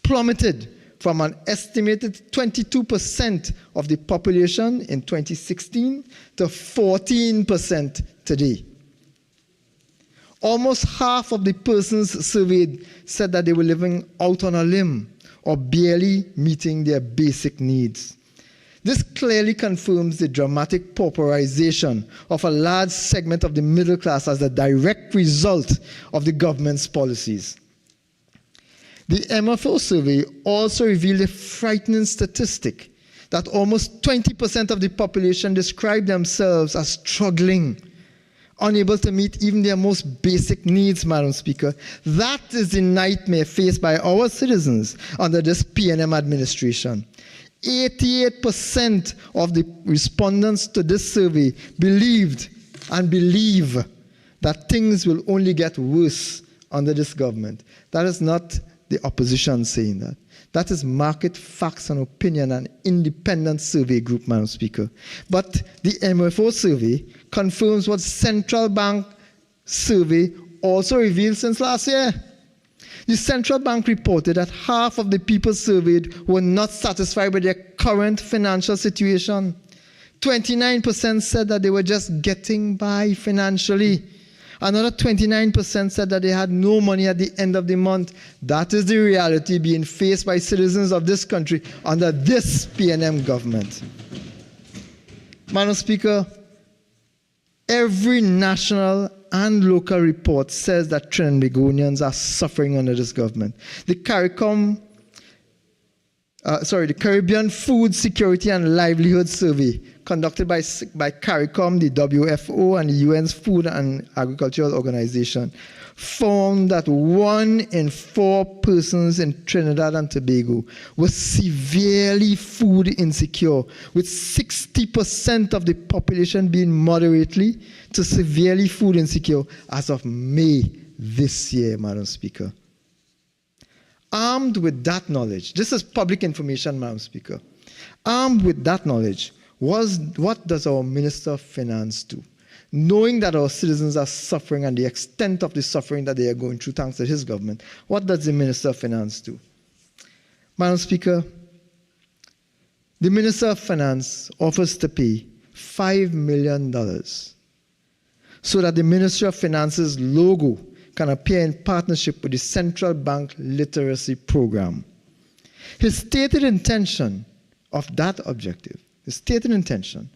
plummeted from an estimated 22% of the population in 2016 to 14% today. Almost half of the persons surveyed said that they were living out on a limb or barely meeting their basic needs. This clearly confirms the dramatic pauperization of a large segment of the middle class as a direct result of the government's policies. The MFO survey also revealed a frightening statistic that almost 20% of the population described themselves as struggling, unable to meet even their most basic needs, Madam Speaker. That is the nightmare faced by our citizens under this PNM administration. 88% of the respondents to this survey believed and believe that things will only get worse under this government. That is not the opposition saying that. That is Market Facts and Opinion, an independent survey group, Madam Speaker. But the MFO survey confirms what Central Bank survey also revealed since last year. The Central Bank reported that half of the people surveyed were not satisfied with their current financial situation. 29% said that they were just getting by financially. Another 29% said that they had no money at the end of the month. That is the reality being faced by citizens of this country under this PNM government. Madam Speaker, every national and local report says that Trinidadians are suffering under this government. The Caribbean Food Security and Livelihood Survey conducted by CARICOM, the WFO, and the UN's Food and Agricultural Organization found that 1 in 4 persons in Trinidad and Tobago were severely food insecure, with 60% of the population being moderately to severely food insecure as of May this year, Madam Speaker. Armed with that knowledge, this is public information, Madam Speaker. Armed with that knowledge, what does our Minister of Finance do? Knowing that our citizens are suffering and the extent of the suffering that they are going through thanks to his government, what does the Minister of Finance do? Madam Speaker, the Minister of Finance offers to pay $5 million so that the Ministry of Finance's logo can appear in partnership with the Central Bank Literacy Program. His stated intention of that objective, his stated intention,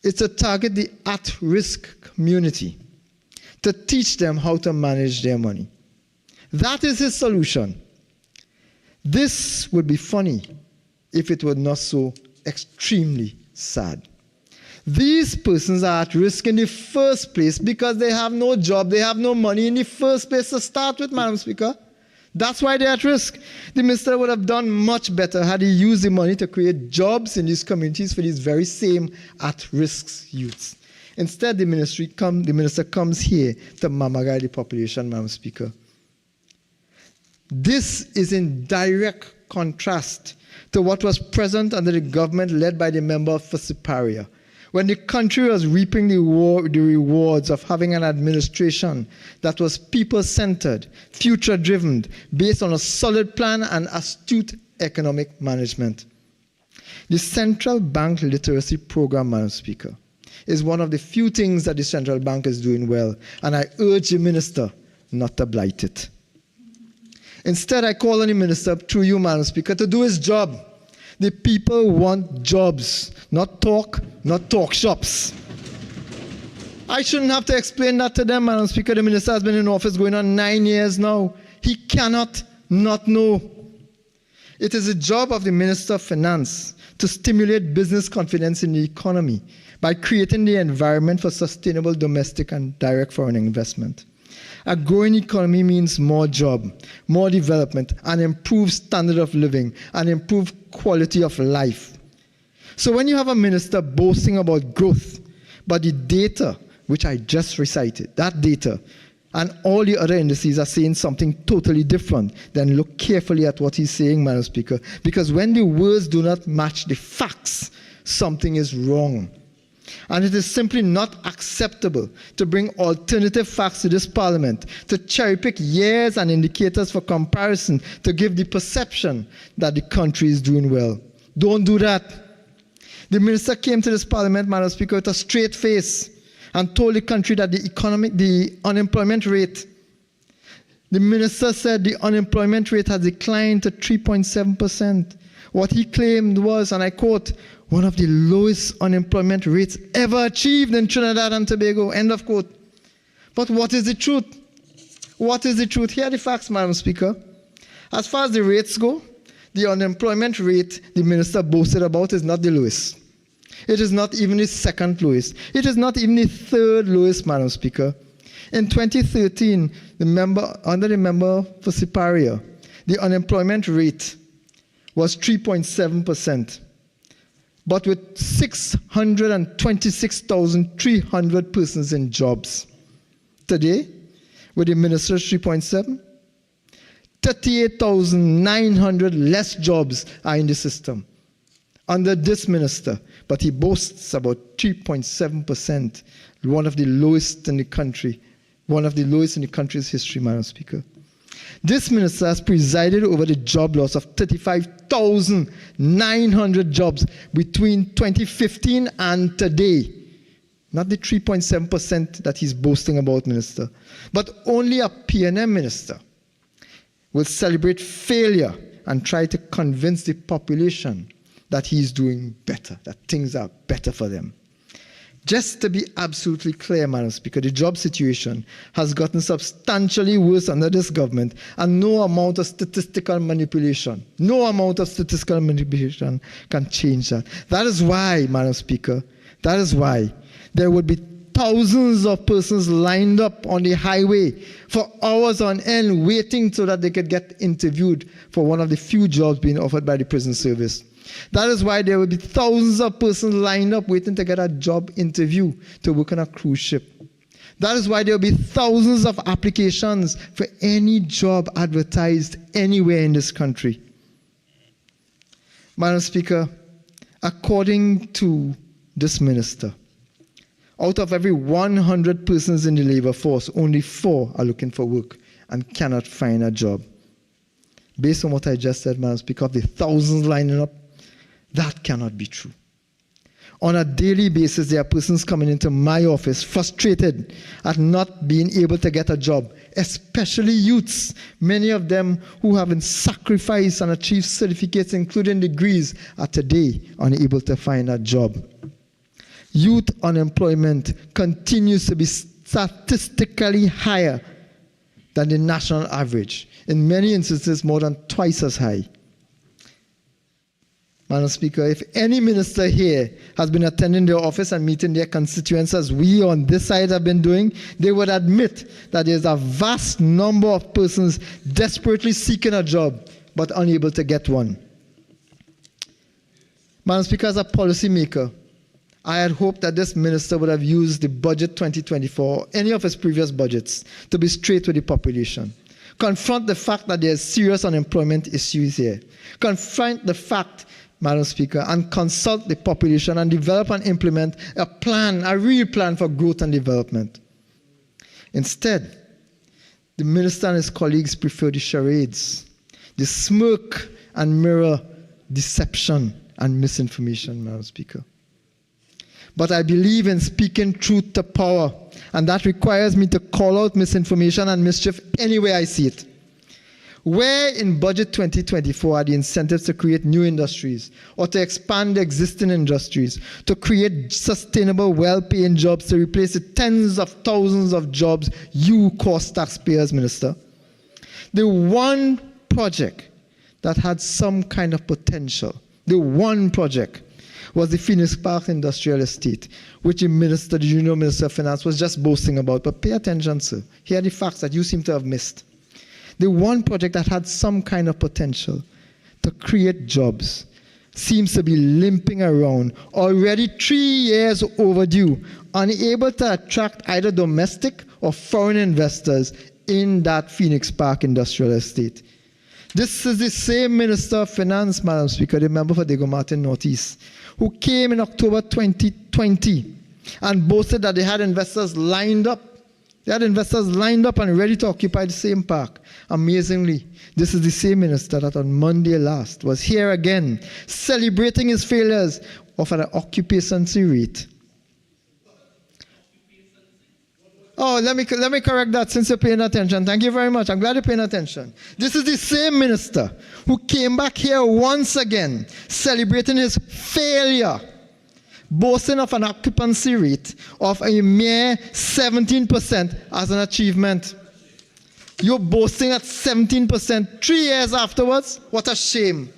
is to target the at-risk community, to teach them how to manage their money. That is his solution. This would be funny if it were not so extremely sad. These persons are at risk in the first place because they have no job, they have no money in the first place to start with, Madam Speaker. That's why they're at risk. The minister would have done much better had he used the money to create jobs in these communities for these very same at-risk youths. Instead, the minister comes here to mamagai the population, Madam Speaker. This is in direct contrast to what was present under the government led by the member for Siparia, when the country was reaping the rewards of having an administration that was people-centered, future-driven, based on a solid plan and astute economic management. The Central Bank Literacy Program, Madam Speaker, is one of the few things that the Central Bank is doing well, and I urge the Minister not to blight it. Instead, I call on the Minister, through you, Madam Speaker, to do his job. The people want jobs, not talk shops. I shouldn't have to explain that to them, Madam Speaker. The minister has been in office going on 9 years now. He cannot not know. It is the job of the Minister of Finance to stimulate business confidence in the economy by creating the environment for sustainable domestic and direct foreign investment. A growing economy means more job, more development, and improved standard of living, and improved quality of life. So when you have a minister boasting about growth, but the data, which I just recited, that data, and all the other indices are saying something totally different, then look carefully at what he's saying, Madam Speaker, because when the words do not match the facts, something is wrong. And it is simply not acceptable to bring alternative facts to this Parliament, to cherry-pick years and indicators for comparison, to give the perception that the country is doing well. Don't do that. The minister came to this Parliament, Madam Speaker, with a straight face and told the country that the unemployment rate, the minister said the unemployment rate has declined to 3.7%. What he claimed was, and I quote, one of the lowest unemployment rates ever achieved in Trinidad and Tobago, end of quote. But what is the truth? What is the truth? Here are the facts, Madam Speaker. As far as the rates go, the unemployment rate the minister boasted about is not the lowest. It is not even the second lowest. It is not even the third lowest, Madam Speaker. In 2013, under the member for Siparia, the unemployment rate was 3.7%, but with 626,300 persons in jobs. Today, with the minister's 3.7, 38,900 less jobs are in the system under this minister, but he boasts about 3.7%, one of the lowest in the country, one of the lowest in the country's history, Madam Speaker. This minister has presided over the job loss of 35,900 jobs between 2015 and today. Not the 3.7% that he's boasting about, Minister. But only a PNM minister will celebrate failure and try to convince the population that he's doing better, that things are better for them. Just to be absolutely clear, Madam Speaker, the job situation has gotten substantially worse under this government, and no amount of statistical manipulation can change that. That is why, Madam Speaker, that is why there would be thousands of persons lined up on the highway for hours on end waiting so that they could get interviewed for one of the few jobs being offered by the prison service. That is why there will be thousands of persons lined up waiting to get a job interview to work on a cruise ship. That is why there will be thousands of applications for any job advertised anywhere in this country. Madam Speaker, according to this minister, out of every 100 persons in the labor force, only 4 are looking for work and cannot find a job. Based on what I just said, Madam Speaker, of the thousands lining up, that cannot be true. On a daily basis, there are persons coming into my office frustrated at not being able to get a job, especially youths, many of them who have been sacrificed and achieved certificates, including degrees, are today unable to find a job. Youth unemployment continues to be statistically higher than the national average, in many instances more than twice as high. Madam Speaker, if any minister here has been attending their office and meeting their constituents as we on this side have been doing, they would admit that there's a vast number of persons desperately seeking a job but unable to get one. Madam Speaker, as a policymaker, I had hoped that this minister would have used the budget 2024 or any of his previous budgets to be straight with the population. Confront the fact that there's serious unemployment issues here. Confront the fact, Madam Speaker, and consult the population and develop and implement a plan, a real plan for growth and development. Instead, the minister and his colleagues prefer the charades, the smirk and mirror deception and misinformation, Madam Speaker. But I believe in speaking truth to power, and that requires me to call out misinformation and mischief anywhere I see it. Where in Budget 2024 are the incentives to create new industries or to expand existing industries, to create sustainable, well-paying jobs, to replace the tens of thousands of jobs you cost taxpayers, Minister? The one project that had some kind of potential, the one project, was the Phoenix Park Industrial Estate, which the Junior Minister of Finance was just boasting about. But pay attention, sir. Here are the facts that you seem to have missed. The one project that had some kind of potential to create jobs seems to be limping around, already 3 years overdue, unable to attract either domestic or foreign investors in that Phoenix Park Industrial Estate. This is the same Minister of Finance, Madam Speaker, the member for Diego Martin Northeast, who came in October 2020 and boasted that they had investors lined up. They had investors lined up and ready to occupy the same park. Amazingly, this is the same minister that on Monday last was here again, celebrating his failures of an occupancy rate. Oh, let me correct that since you're paying attention. Thank you very much. I'm glad you're paying attention. This is the same minister who came back here once again, celebrating his failure, boasting of an occupancy rate of a mere 17% as an achievement. You're boasting at 17% 3 years afterwards? What a shame.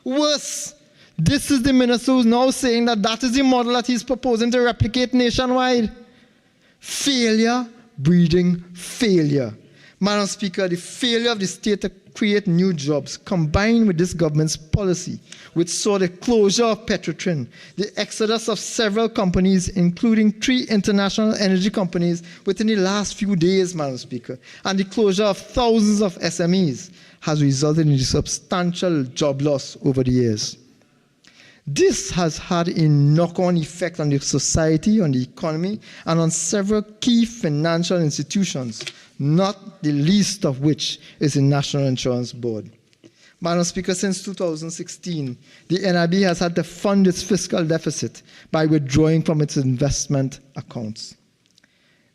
Worse, this is the minister who's now saying that that is the model that he's proposing to replicate nationwide. Failure breeding failure. Madam Speaker, the failure of the state to create new jobs, combined with this government's policy, which saw the closure of Petrotrin, the exodus of several companies, including 3 international energy companies within the last few days, Madam Speaker, and the closure of thousands of SMEs, has resulted in a substantial job loss over the years. This has had a knock-on effect on the society, on the economy, and on several key financial institutions, not the least of which is the National Insurance Board. Madam Speaker, since 2016, the NIB has had to fund its fiscal deficit by withdrawing from its investment accounts.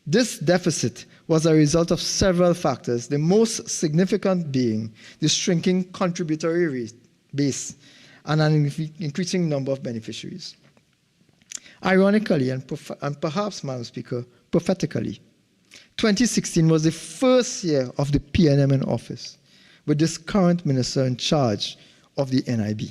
This deficit was a result of several factors, the most significant being the shrinking contributory base and an increasing number of beneficiaries. Ironically, and perhaps, Madam Speaker, prophetically, 2016 was the first year of the PNM in office, with this current minister in charge of the NIB.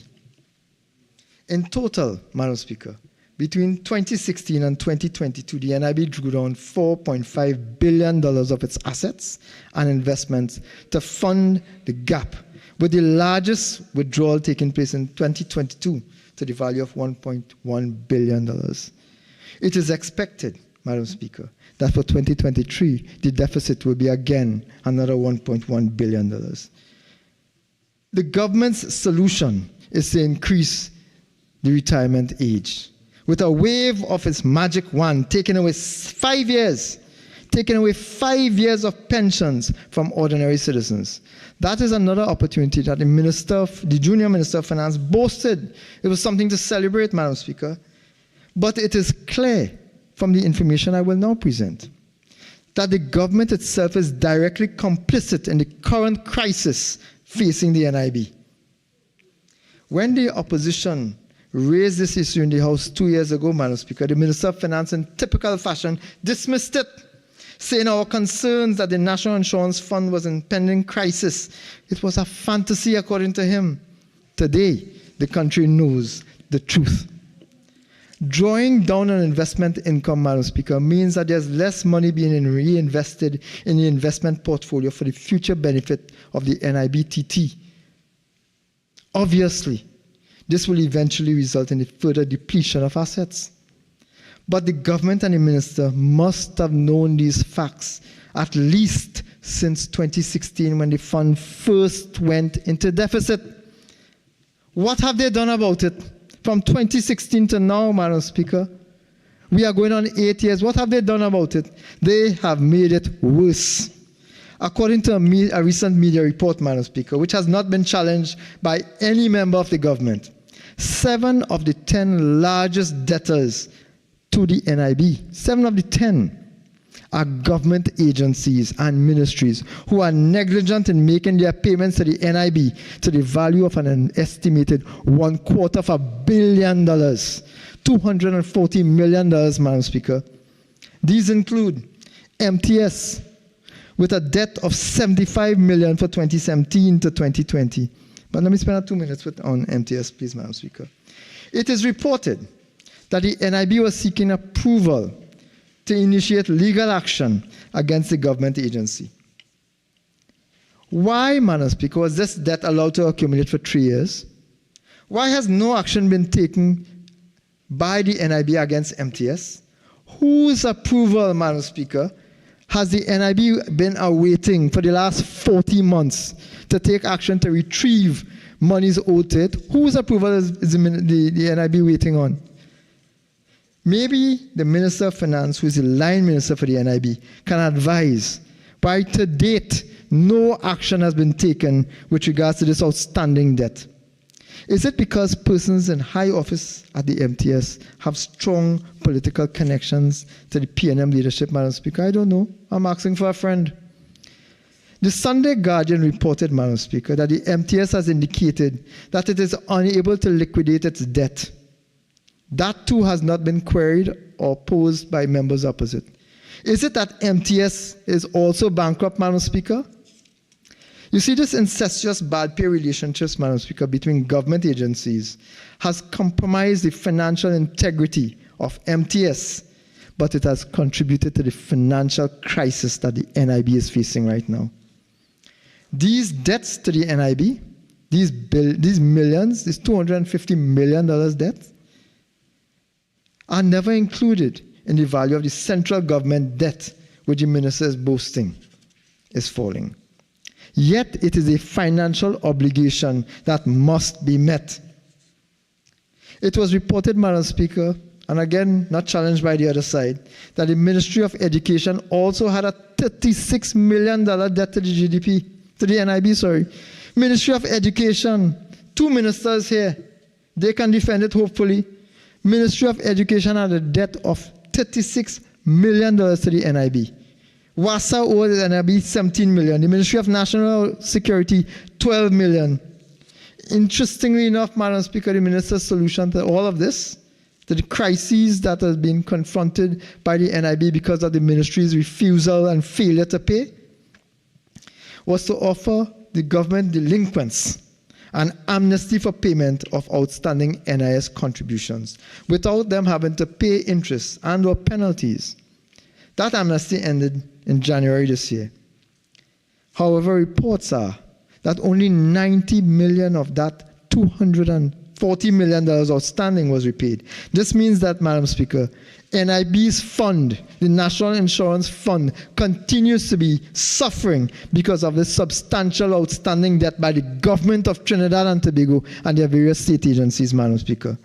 In total, Madam Speaker, between 2016 and 2022, the NIB drew down $4.5 billion of its assets and investments to fund the gap, with the largest withdrawal taking place in 2022 to the value of $1.1 billion. It is expected, Madam Speaker, that for 2023, the deficit will be again another $1.1 billion. The government's solution is to increase the retirement age, with a wave of its magic wand, taking away 5 years of pensions from ordinary citizens. That is another opportunity that the Junior Minister of Finance boasted. It was something to celebrate, Madam Speaker. But it is clear from the information I will now present that the government itself is directly complicit in the current crisis facing the NIB. When the opposition raised this issue in the House 2 years ago, Madam Speaker, the Minister of Finance, in typical fashion, dismissed it, saying our concerns that the National Insurance Fund was in pending crisis. It was a fantasy, according to him. Today, the country knows the truth. Drawing down on investment income, Madam Speaker, means that there's less money being reinvested in the investment portfolio for the future benefit of the NIBTT. Obviously, this will eventually result in a further depletion of assets. But the government and the minister must have known these facts at least since 2016, when the fund first went into deficit. What have they done about it? From 2016 to now, Madam Speaker, we are going on 8 years. What have they done about it? They have made it worse. According to a recent media report, Madam Speaker, which has not been challenged by any member of the government, 7 of the 10 largest debtors to the NIB, 7 of the 10, are government agencies and ministries who are negligent in making their payments to the NIB to the value of an estimated $250 million, $240 million, Madam Speaker. These include MTS, with a debt of $75 million for 2017 to 2020, But let me spend 2 minutes on MTS, please, Madam Speaker. It is reported that the NIB was seeking approval to initiate legal action against the government agency. Why, Madam Speaker, was this debt allowed to accumulate for 3 years? Why has no action been taken by the NIB against MTS? Whose approval, Madam Speaker, has the NIB been awaiting for the last 40 months to take action to retrieve monies owed to it? Whose approval is the NIB waiting on? Maybe the Minister of Finance, who is the line minister for the NIB, can advise why to date no action has been taken with regards to this outstanding debt. Is it because persons in high office at the MTS have strong political connections to the PNM leadership, Madam Speaker? I don't know. I'm asking for a friend. The Sunday Guardian reported, Madam Speaker, that the MTS has indicated that it is unable to liquidate its debt. That too has not been queried or posed by members opposite. Is it that MTS is also bankrupt, Madam Speaker? You see, this incestuous bad pay relationships, Madam Speaker, between government agencies has compromised the financial integrity of MTS, but it has contributed to the financial crisis that the NIB is facing right now. These debts to the NIB, these millions, this $250 million debt, are never included in the value of the central government debt, which the minister is boasting is falling. Yet it is a financial obligation that must be met. It was reported, Madam Speaker, and again, not challenged by the other side, that the Ministry of Education also had a $36 million debt to the GDP, to the NIB, sorry. Ministry of Education, 2 ministers here, they can defend it hopefully. Ministry of Education had a debt of $36 million to the NIB. WASA owed the NIB $17 million. The Ministry of National Security, $12 million. Interestingly enough, Madam Speaker, the minister's solution to all of this, to the crises that has been confronted by the NIB because of the ministry's refusal and failure to pay, was to offer the government delinquents an amnesty for payment of outstanding NIS contributions without them having to pay interest and or penalties. That amnesty ended in January this year. However, reports are that only $90 million of that $240 million outstanding was repaid. This means that, Madam Speaker, NIB's fund, the National Insurance Fund, continues to be suffering because of the substantial outstanding debt by the government of Trinidad and Tobago and their various state agencies, Madam Speaker.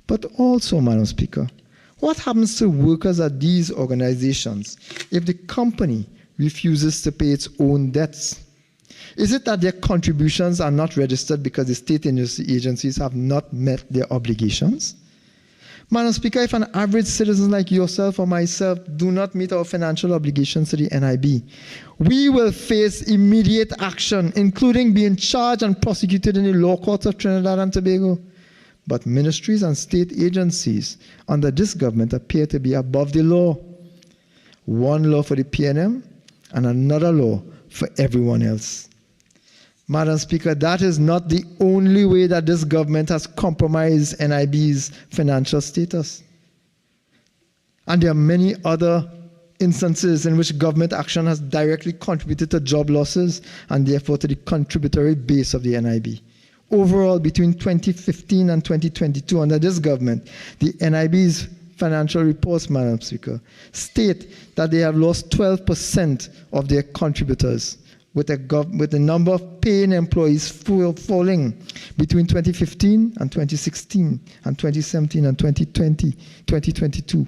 But also, Madam Speaker, what happens to workers at these organizations if the company refuses to pay its own debts? Is it that their contributions are not registered because the state agencies have not met their obligations? Madam Speaker, if an average citizen like yourself or myself do not meet our financial obligations to the NIB, we will face immediate action, including being charged and prosecuted in the law courts of Trinidad and Tobago. But ministries and state agencies under this government appear to be above the law. One law for the PNM and another law for everyone else. Madam Speaker, that is not the only way that this government has compromised NIB's financial status. And there are many other instances in which government action has directly contributed to job losses and therefore to the contributory base of the NIB. Overall, between 2015 and 2022, under this government, the NIB's financial reports, Madam Speaker, state that they have lost 12% of their contributors, with the number of paying employees falling between 2015 and 2016 and 2017 and 2022.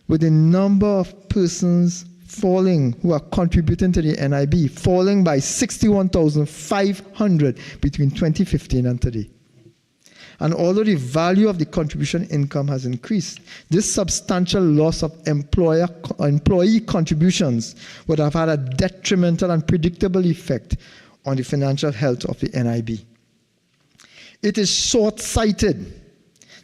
With the number of persons falling who are contributing to the NIB falling by 61,500 between 2015 and today. And although the value of the contribution income has increased, this substantial loss of employee contributions would have had a detrimental and predictable effect on the financial health of the NIB. It is short-sighted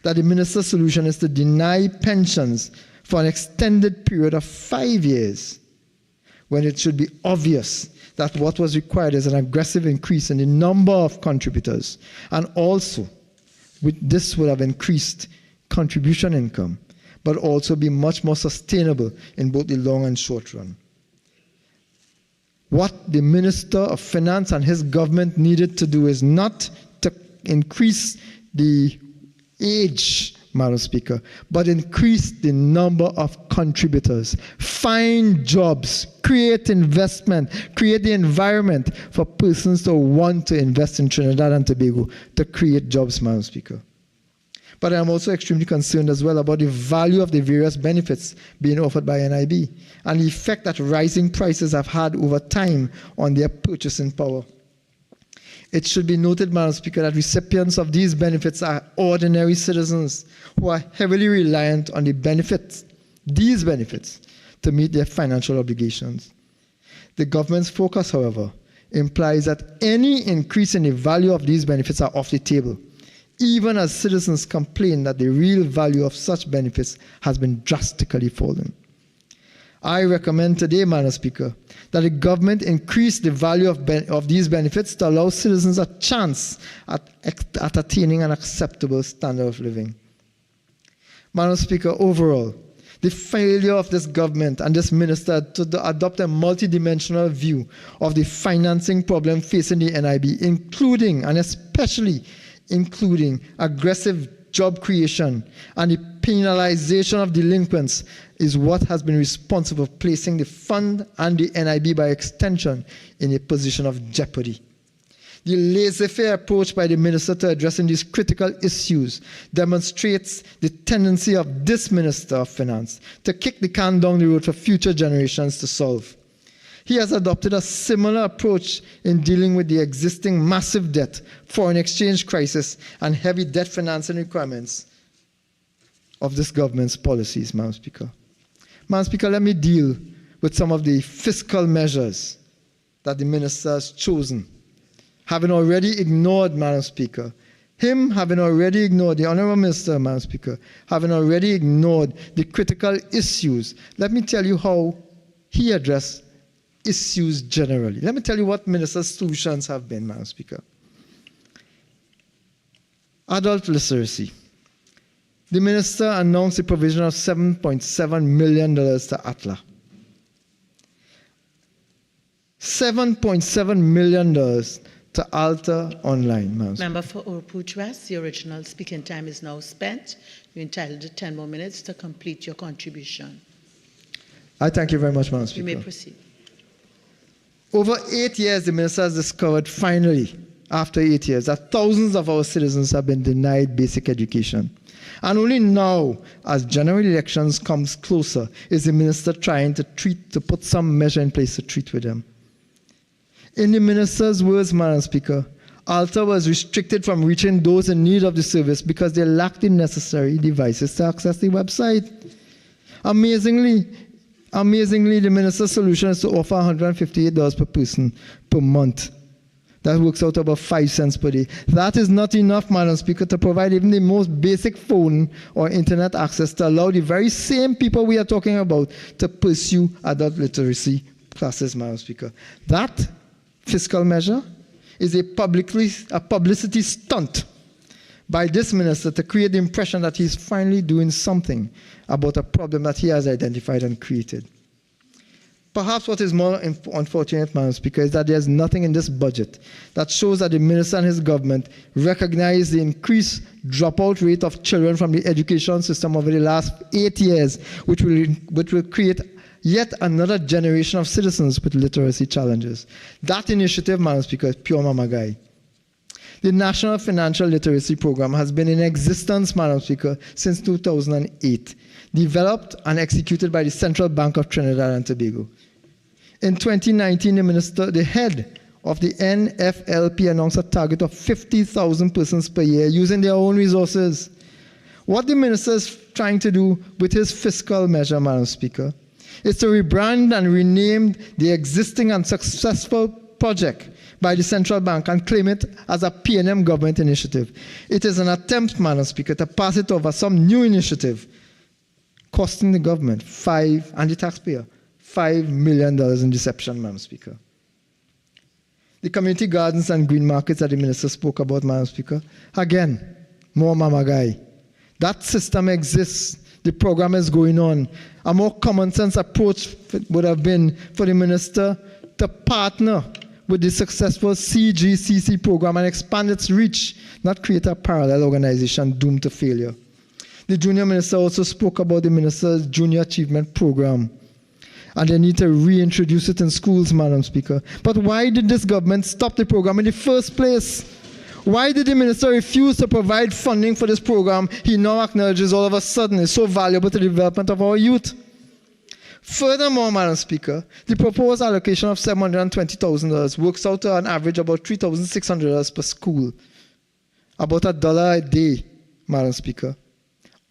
that the minister's solution is to deny pensions for an extended period of 5 years, when it should be obvious that what was required is an aggressive increase in the number of contributors, and also this would have increased contribution income, but also be much more sustainable in both the long and short run. What the Minister of Finance and his government needed to do is not to increase the age, Madam Speaker, but increase the number of contributors, find jobs, create investment, create the environment for persons to want to invest in Trinidad and Tobago, to create jobs, Madam Speaker. But I'm also extremely concerned as well about the value of the various benefits being offered by NIB and the effect that rising prices have had over time on their purchasing power. It should be noted, Madam Speaker, that recipients of these benefits are ordinary citizens who are heavily reliant on these benefits, to meet their financial obligations. The government's focus, however, implies that any increase in the value of these benefits are off the table, even as citizens complain that the real value of such benefits has been drastically falling. I recommend today, Madam Speaker, that the government increase the value of these benefits to allow citizens a chance at attaining an acceptable standard of living. Madam Speaker, overall, the failure of this government and this minister to adopt a multidimensional view of the financing problem facing the NIB, including and especially including aggressive job creation and the penalization of delinquents, is what has been responsible for placing the fund and the NIB by extension in a position of jeopardy. The laissez-faire approach by the minister to addressing these critical issues demonstrates the tendency of this Minister of Finance to kick the can down the road for future generations to solve. He has adopted a similar approach in dealing with the existing massive debt, foreign exchange crisis, and heavy debt financing requirements of this government's policies, Madam Speaker. Madam Speaker, let me deal with some of the fiscal measures that the minister has chosen, having already ignored, Madam Speaker, having already ignored, the Honourable Minister, Madam Speaker, having already ignored the critical issues. Let me tell you how he addressed issues generally. Let me tell you what minister's solutions have been, Madam Speaker. Adult literacy. The minister announced the provision of $7.7 million to ATLA. $7.7 million to Alta Online, Madam Speaker. Member for Oropouche West, the original speaking time is now spent. You're entitled to 10 more minutes to complete your contribution. I thank you very much, Madam Speaker. You may proceed. Over 8 years, the minister has discovered, finally, after 8 years, that thousands of our citizens have been denied basic education. And only now, as general elections comes closer, is the minister trying to put some measure in place to treat with them. In the minister's words, Madam Speaker, Alta was restricted from reaching those in need of the service because they lacked the necessary devices to access the website. Amazingly, the minister's solution is to offer $158 per person per month. That works out about 5 cents per day. That is not enough, Madam Speaker, to provide even the most basic phone or internet access to allow the very same people we are talking about to pursue adult literacy classes, Madam Speaker. That fiscal measure is a publicity stunt by this minister to create the impression that he's finally doing something about a problem that he has identified and created. Perhaps what is more unfortunate, Madam Speaker, is that there's nothing in this budget that shows that the minister and his government recognize the increased dropout rate of children from the education system over the last 8 years, which will create yet another generation of citizens with literacy challenges. That initiative, Madam Speaker, is pure mamagai. The National Financial Literacy Program has been in existence, Madam Speaker, since 2008, developed and executed by the Central Bank of Trinidad and Tobago. In 2019, the head of the NFLP announced a target of 50,000 persons per year using their own resources. What the minister is trying to do with his fiscal measure, Madam Speaker, is to rebrand and rename the existing and successful project by the Central Bank and claim it as a PNM government initiative. It is an attempt, Madam Speaker, to pass it over some new initiative, costing the government and the taxpayer $5 million in deception, Madam Speaker. The community gardens and green markets that the minister spoke about, Madam Speaker, again, more mamagai. That system exists. The program is going on. A more common sense approach would have been for the minister to partner with the successful CGCC program and expand its reach, not create a parallel organization doomed to failure. The junior minister also spoke about the minister's junior achievement program, and they need to reintroduce it in schools, Madam Speaker. But why did this government stop the program in the first place? Why did the minister refuse to provide funding for this program he now acknowledges all of a sudden is so valuable to the development of our youth? Furthermore, Madam Speaker, the proposed allocation of $720,000 works out to an average about $3,600 per school, about $1 a day, Madam Speaker.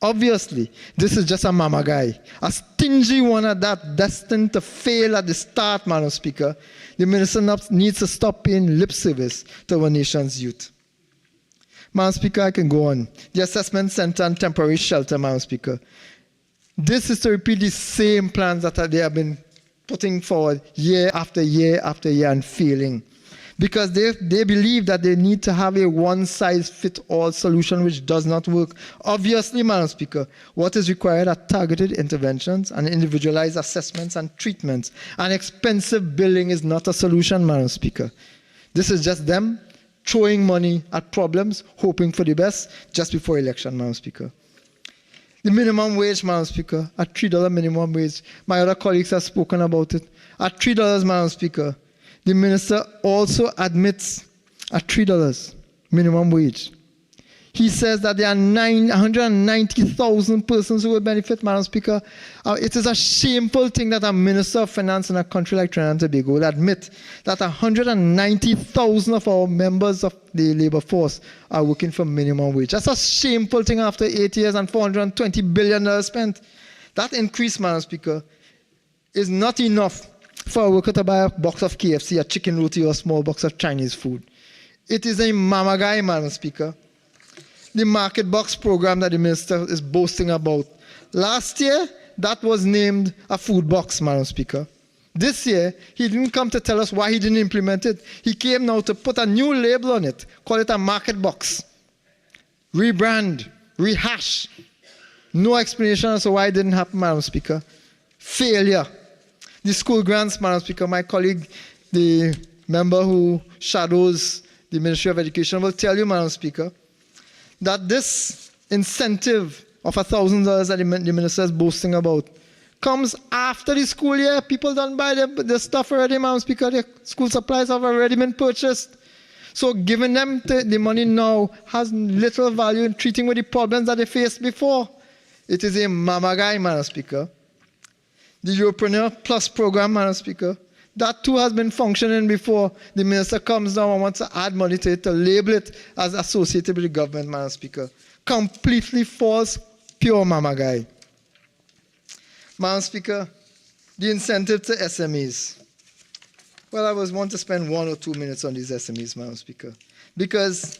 Obviously, this is just a mamagai, a stingy one at that, destined to fail at the start, Madam Speaker. The minister needs to stop paying lip service to our nation's youth. Madam Speaker, I can go on. The assessment center and temporary shelter, Madam Speaker. This is to repeat the same plans that they have been putting forward year after year after year and failing. Because they believe that they need to have a one-size-fits-all solution which does not work. Obviously, Madam Speaker, what is required are targeted interventions and individualized assessments and treatments. And expensive billing is not a solution, Madam Speaker. This is just them throwing money at problems, hoping for the best just before election, Madam Speaker. The minimum wage, Madam Speaker, at $3 minimum wage. My other colleagues have spoken about it. At $3, Madam Speaker, the minister also admits at $3 minimum wage. He says that there are 190,000 persons who will benefit, Madam Speaker. It is a shameful thing that a minister of finance in a country like Trinidad and Tobago will admit that 190,000 of our members of the labor force are working for minimum wage. That's a shameful thing after 8 years and $420 billion spent. That increase, Madam Speaker, is not enough for a worker to buy a box of KFC, a chicken roti, or a small box of Chinese food. It is a mamagai, Madam Speaker. The market box program that the minister is boasting about. Last year, that was named a food box, Madam Speaker. This year, he didn't come to tell us why he didn't implement it. He came now to put a new label on it, call it a market box. Rebrand, rehash. No explanation as to why it didn't happen, Madam Speaker. Failure. The school grants, Madam Speaker, my colleague, the member who shadows the Ministry of Education, will tell you, Madam Speaker, that this incentive of $1,000 that the minister is boasting about comes after the school year. People don't buy the stuff already, Madam Speaker. The school supplies have already been purchased. So giving them the money now has little value in treating with the problems that they faced before. It is a mamagai, Madam Speaker. The Europreneur Plus program, Madam Speaker, that too has been functioning before. The minister comes down and wants to add money to it, to label it as associated with the government, Madam Speaker. Completely false, pure mamagai. Madam Speaker, the incentive to SMEs. Well, I want to spend 1 or 2 minutes on these SMEs, Madam Speaker, because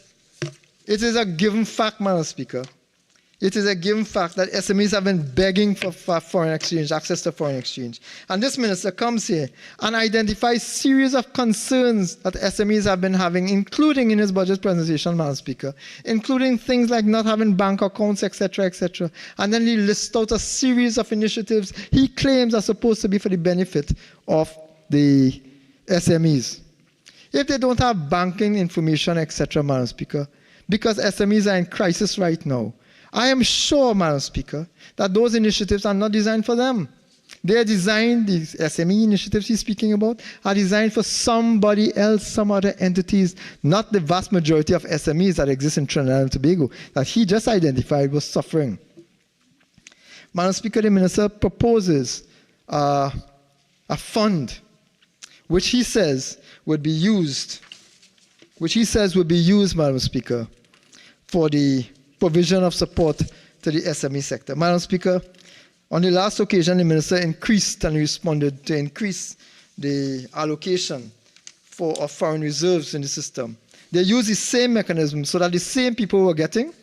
it is a given fact, Madam Speaker. It is a given fact that SMEs have been begging for foreign exchange, access to foreign exchange. And this minister comes here and identifies a series of concerns that SMEs have been having, including in his budget presentation, Madam Speaker, including things like not having bank accounts, etc., etc. And then he lists out a series of initiatives he claims are supposed to be for the benefit of the SMEs. If they don't have banking information, etc., Madam Speaker, because SMEs are in crisis right now, I am sure, Madam Speaker, that those initiatives are not designed for them. They are designed, these SME initiatives he's speaking about, are designed for somebody else, some other entities, not the vast majority of SMEs that exist in Trinidad and Tobago, that he just identified was suffering. Madam Speaker, the minister proposes a fund which he says would be used, Madam Speaker, for the provision of support to the SME sector. Madam Speaker, on the last occasion, the minister increased and responded to increase the allocation of foreign reserves in the system. They use the same mechanism so that the same people who are getting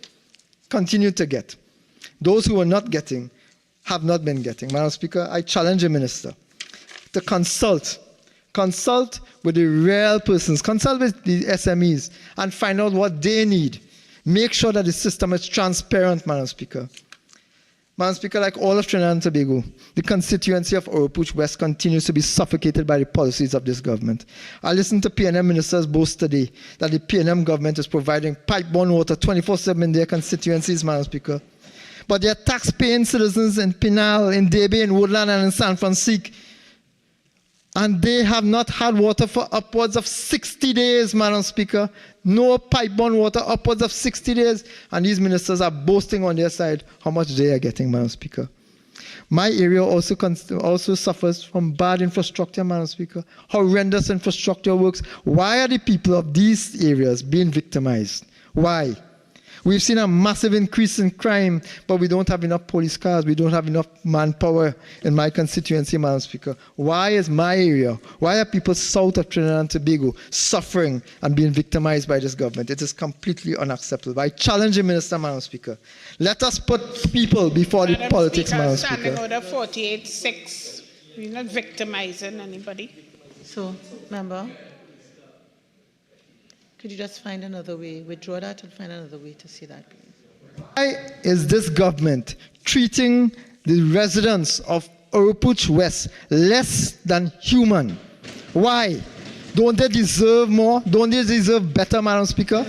continue to get. Those who are not getting have not been getting. Madam Speaker, I challenge the minister to consult with the real persons, consult with the SMEs, and find out what they need. Make sure that the system is transparent, Madam Speaker. Madam Speaker, like all of Trinidad and Tobago, the constituency of Oropouche West continues to be suffocated by the policies of this government. I listened to PNM ministers boast today that the PNM government is providing pipe-borne water 24/7 in their constituencies, Madam Speaker. But their tax-paying citizens in Pinal, in Debe, in Woodland, and in San Francisco, and they have not had water for upwards of 60 days, Madam Speaker. No pipe-borne water, upwards of 60 days. And these ministers are boasting on their side how much they are getting, Madam Speaker. My area also suffers from bad infrastructure, Madam Speaker. Horrendous infrastructure works. Why are the people of these areas being victimized? Why? We've seen a massive increase in crime, but we don't have enough police cars. We don't have enough manpower in my constituency, Madam Speaker. Why is my area, why are people south of Trinidad and Tobago suffering and being victimized by this government? It is completely unacceptable. I challenge the Minister, Madam Speaker. Let us put people before the politics, Madam Speaker. Standing Order 48-6. We're not victimizing anybody. So, member, could you just find another way, withdraw that and find another way to see that, please? Why is this government treating the residents of Oropouche West less than human? Why? Don't they deserve more? Don't they deserve better, Madam Speaker?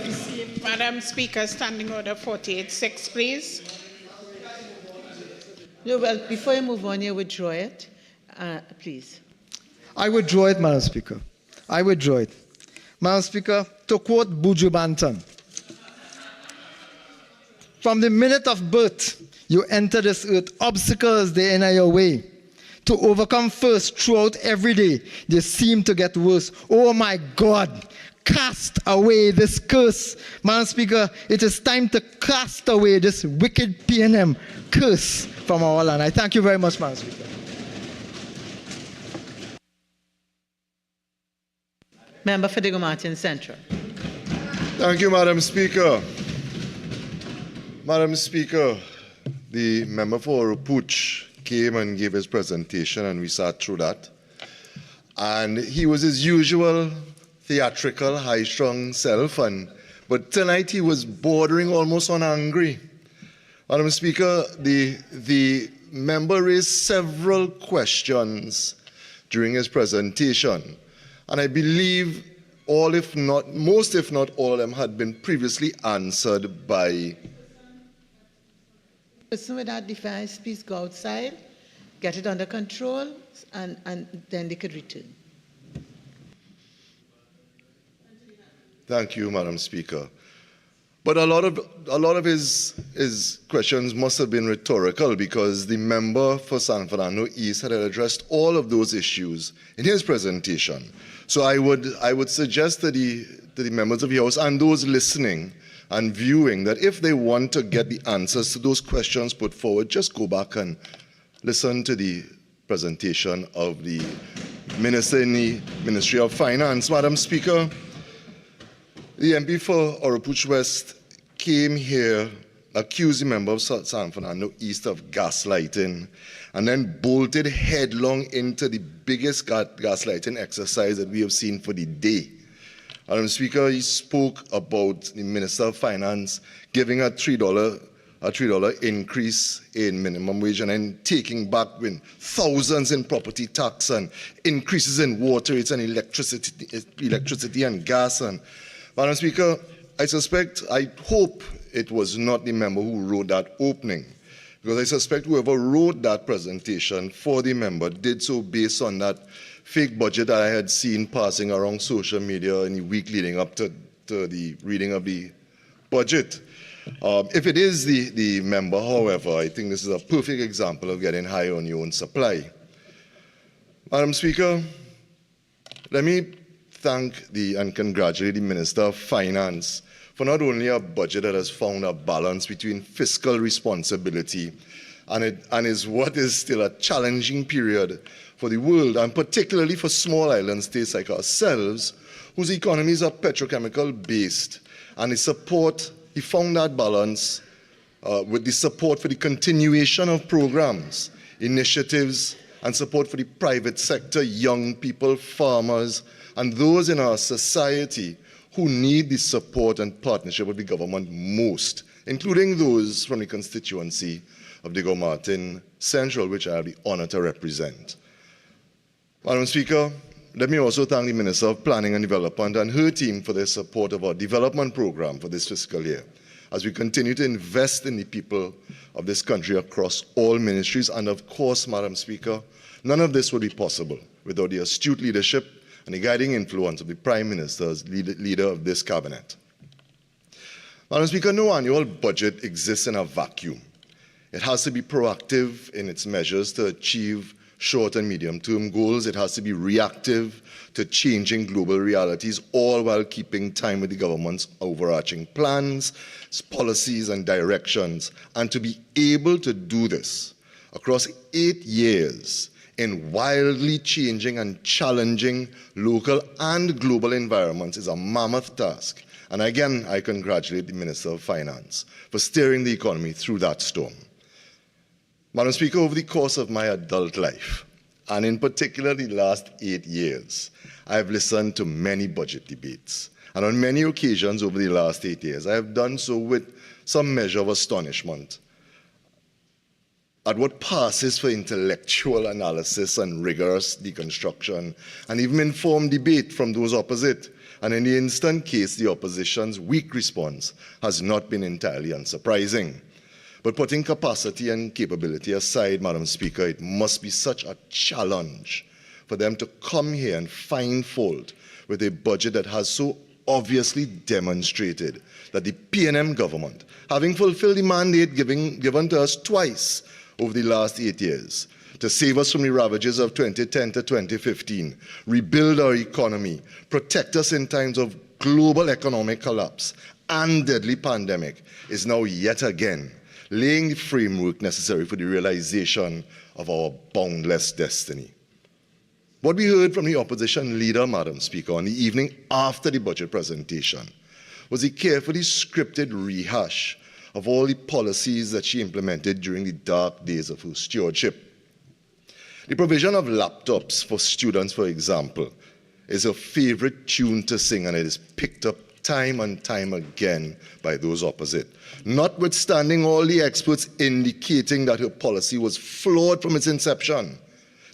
Madam Speaker, Standing Order 48-6, please. No, well, before you move on, you withdraw it, please. I withdraw it, Madam Speaker. I withdraw it. Madam Speaker, to quote Buju Banton, from the minute of birth, you enter this earth, obstacles they enter your way. To overcome first, throughout every day, they seem to get worse. Oh my God, cast away this curse. Madam Speaker, it is time to cast away this wicked PNM curse from our land. I thank you very much, Madam Speaker. Member for Diego Martin Central. Thank you, Madam Speaker. Madam Speaker, the member for Oropouche came and gave his presentation, and we sat through that. And he was his usual theatrical, high-strung self, but tonight he was bordering almost on angry. Madam Speaker, the member raised several questions during his presentation. And I believe all, if not, most if not all of them had been previously answered by... Person with that device, please go outside, get it under control, and then they could return. Thank you, Madam Speaker. But a lot of his questions must have been rhetorical, because the member for San Fernando East had addressed all of those issues in his presentation. So I would suggest to the members of the House and those listening and viewing that if they want to get the answers to those questions put forward, just go back and listen to the presentation of the Minister in the Ministry of Finance. Madam Speaker, the MP for Oropouche West came here, accused the member of San Fernando East of gaslighting, and then bolted headlong into the biggest gaslighting exercise that we have seen for the day. Madam Speaker, he spoke about the Minister of Finance giving a $3 increase in minimum wage and then taking back thousands in property tax and increases in water rates and electricity and gas. And Madam Speaker, I hope it was not the member who wrote that opening, because I suspect whoever wrote that presentation for the member did so based on that fake budget that I had seen passing around social media in the week leading up to the reading of the budget. If it is the member, however, I think this is a perfect example of getting high on your own supply. Madam Speaker, let me thank and congratulate the Minister of Finance for not only a budget that has found a balance between fiscal responsibility and is what is still a challenging period for the world, and particularly for small island states like ourselves, whose economies are petrochemical based, and he found that balance with the support for the continuation of programs, initiatives, and support for the private sector, young people, farmers, and those in our society who need the support and partnership of the government most, including those from the constituency of Diego Martin Central, which I have the honor to represent. Madam Speaker, let me also thank the Minister of Planning and Development and her team for their support of our development program for this fiscal year, as we continue to invest in the people of this country across all ministries. And of course, Madam Speaker, none of this would be possible without the astute leadership and the guiding influence of the Prime Minister as leader of this cabinet. Madam Speaker, no annual budget exists in a vacuum. It has to be proactive in its measures to achieve short and medium-term goals. It has to be reactive to changing global realities, all while keeping time with the government's overarching plans, policies, and directions. And to be able to do this across 8 years in wildly changing and challenging local and global environments is a mammoth task. And again, I congratulate the Minister of Finance for steering the economy through that storm. Madam Speaker, over the course of my adult life, and in particular the last 8 years, I have listened to many budget debates. And on many occasions over the last 8 years, I have done so with some measure of astonishment at what passes for intellectual analysis and rigorous deconstruction, and even informed debate from those opposite. And in the instant case, the opposition's weak response has not been entirely unsurprising. But putting capacity and capability aside, Madam Speaker, it must be such a challenge for them to come here and find fault with a budget that has so obviously demonstrated that the PNM government, having fulfilled the mandate given to us twice over the last 8 years, to save us from the ravages of 2010 to 2015, rebuild our economy, protect us in times of global economic collapse and deadly pandemic, is now yet again laying the framework necessary for the realization of our boundless destiny. What we heard from the opposition leader, Madam Speaker, on the evening after the budget presentation was a carefully scripted rehash of all the policies that she implemented during the dark days of her stewardship. The provision of laptops for students, for example, is her favorite tune to sing, and it is picked up time and time again by those opposite. Notwithstanding all the experts indicating that her policy was flawed from its inception,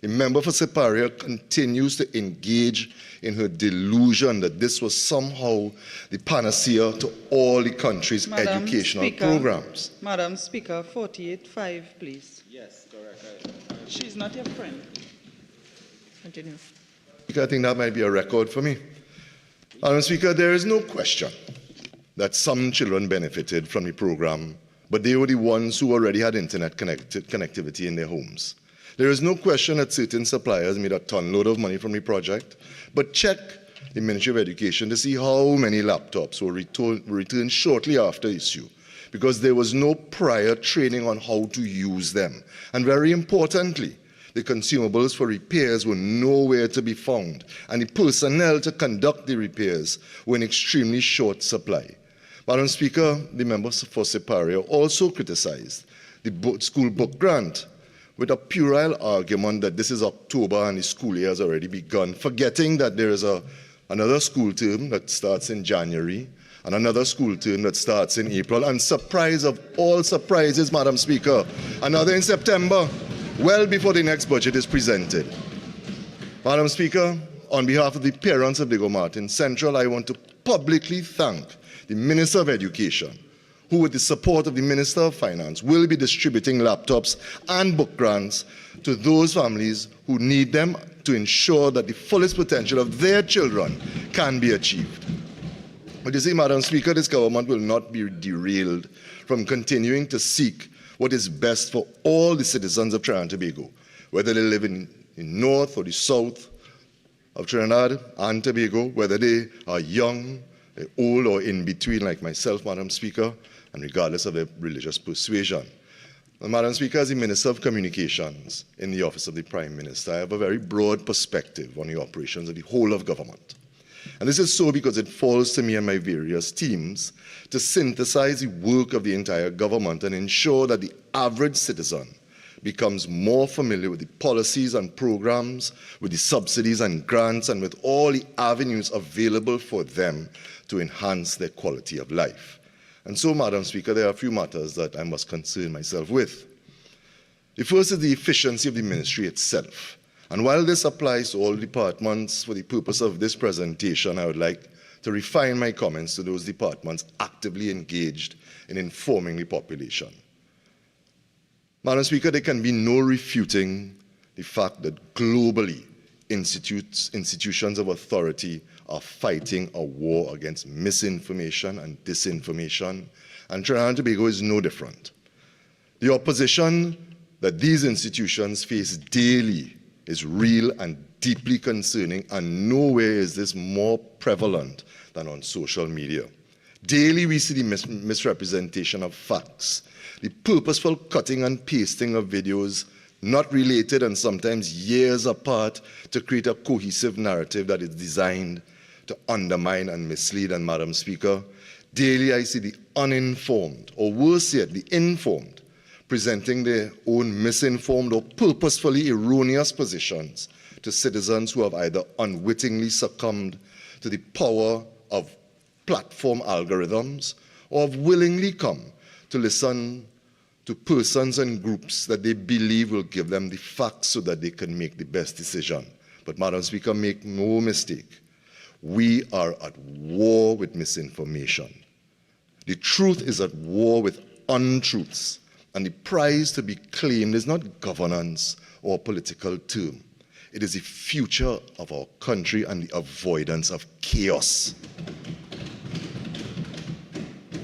the member for Siparia continues to engage in her delusion that this was somehow the panacea to all the country's educational programs. Madam Speaker, 48.5, please. Yes, correct. She's not your friend. Continue. I think that might be a record for me. Madam Speaker, there is no question that some children benefited from the program, but they were the ones who already had internet connectivity in their homes. There is no question that certain suppliers made a ton-load of money from the project, but check the Ministry of Education to see how many laptops were returned shortly after issue, because there was no prior training on how to use them. And very importantly, the consumables for repairs were nowhere to be found, and the personnel to conduct the repairs were in extremely short supply. Madam Speaker, the members for Siparia also criticized the school book grant with a puerile argument that this is October and the school year has already begun, forgetting that there is another school term that starts in January and another school term that starts in April, and surprise of all surprises, Madam Speaker, another in September, well before the next budget is presented. Madam Speaker, on behalf of the parents of Diego Martin Central, I want to publicly thank the Minister of Education, who with the support of the Minister of Finance will be distributing laptops and book grants to those families who need them to ensure that the fullest potential of their children can be achieved. But you see, Madam Speaker, this government will not be derailed from continuing to seek what is best for all the citizens of Trinidad and Tobago, whether they live in the north or the south of Trinidad and Tobago, whether they are young, old, or in between like myself, Madam Speaker, and regardless of their religious persuasion. And Madam Speaker, as the Minister of Communications in the Office of the Prime Minister, I have a very broad perspective on the operations of the whole of government. And this is so because it falls to me and my various teams to synthesize the work of the entire government and ensure that the average citizen becomes more familiar with the policies and programs, with the subsidies and grants, and with all the avenues available for them to enhance their quality of life. And so, Madam Speaker, there are a few matters that I must concern myself with. The first is the efficiency of the ministry itself. And while this applies to all departments, for the purpose of this presentation, I would like to refine my comments to those departments actively engaged in informing the population. Madam Speaker, there can be no refuting the fact that globally institutions of authority are fighting a war against misinformation and disinformation, and Trinidad and Tobago is no different. The opposition that these institutions face daily is real and deeply concerning, and nowhere is this more prevalent than on social media. Daily we see the misrepresentation of facts, the purposeful cutting and pasting of videos not related and sometimes years apart to create a cohesive narrative that is designed to undermine and mislead. And Madam Speaker, daily I see the uninformed, or worse yet, the informed, presenting their own misinformed or purposefully erroneous positions to citizens who have either unwittingly succumbed to the power of platform algorithms or have willingly come to listen to persons and groups that they believe will give them the facts so that they can make the best decision. But Madam Speaker, make no mistake, we are at war with misinformation. The truth is at war with untruths, and the prize to be claimed is not governance or a political term. It is the future of our country and the avoidance of chaos.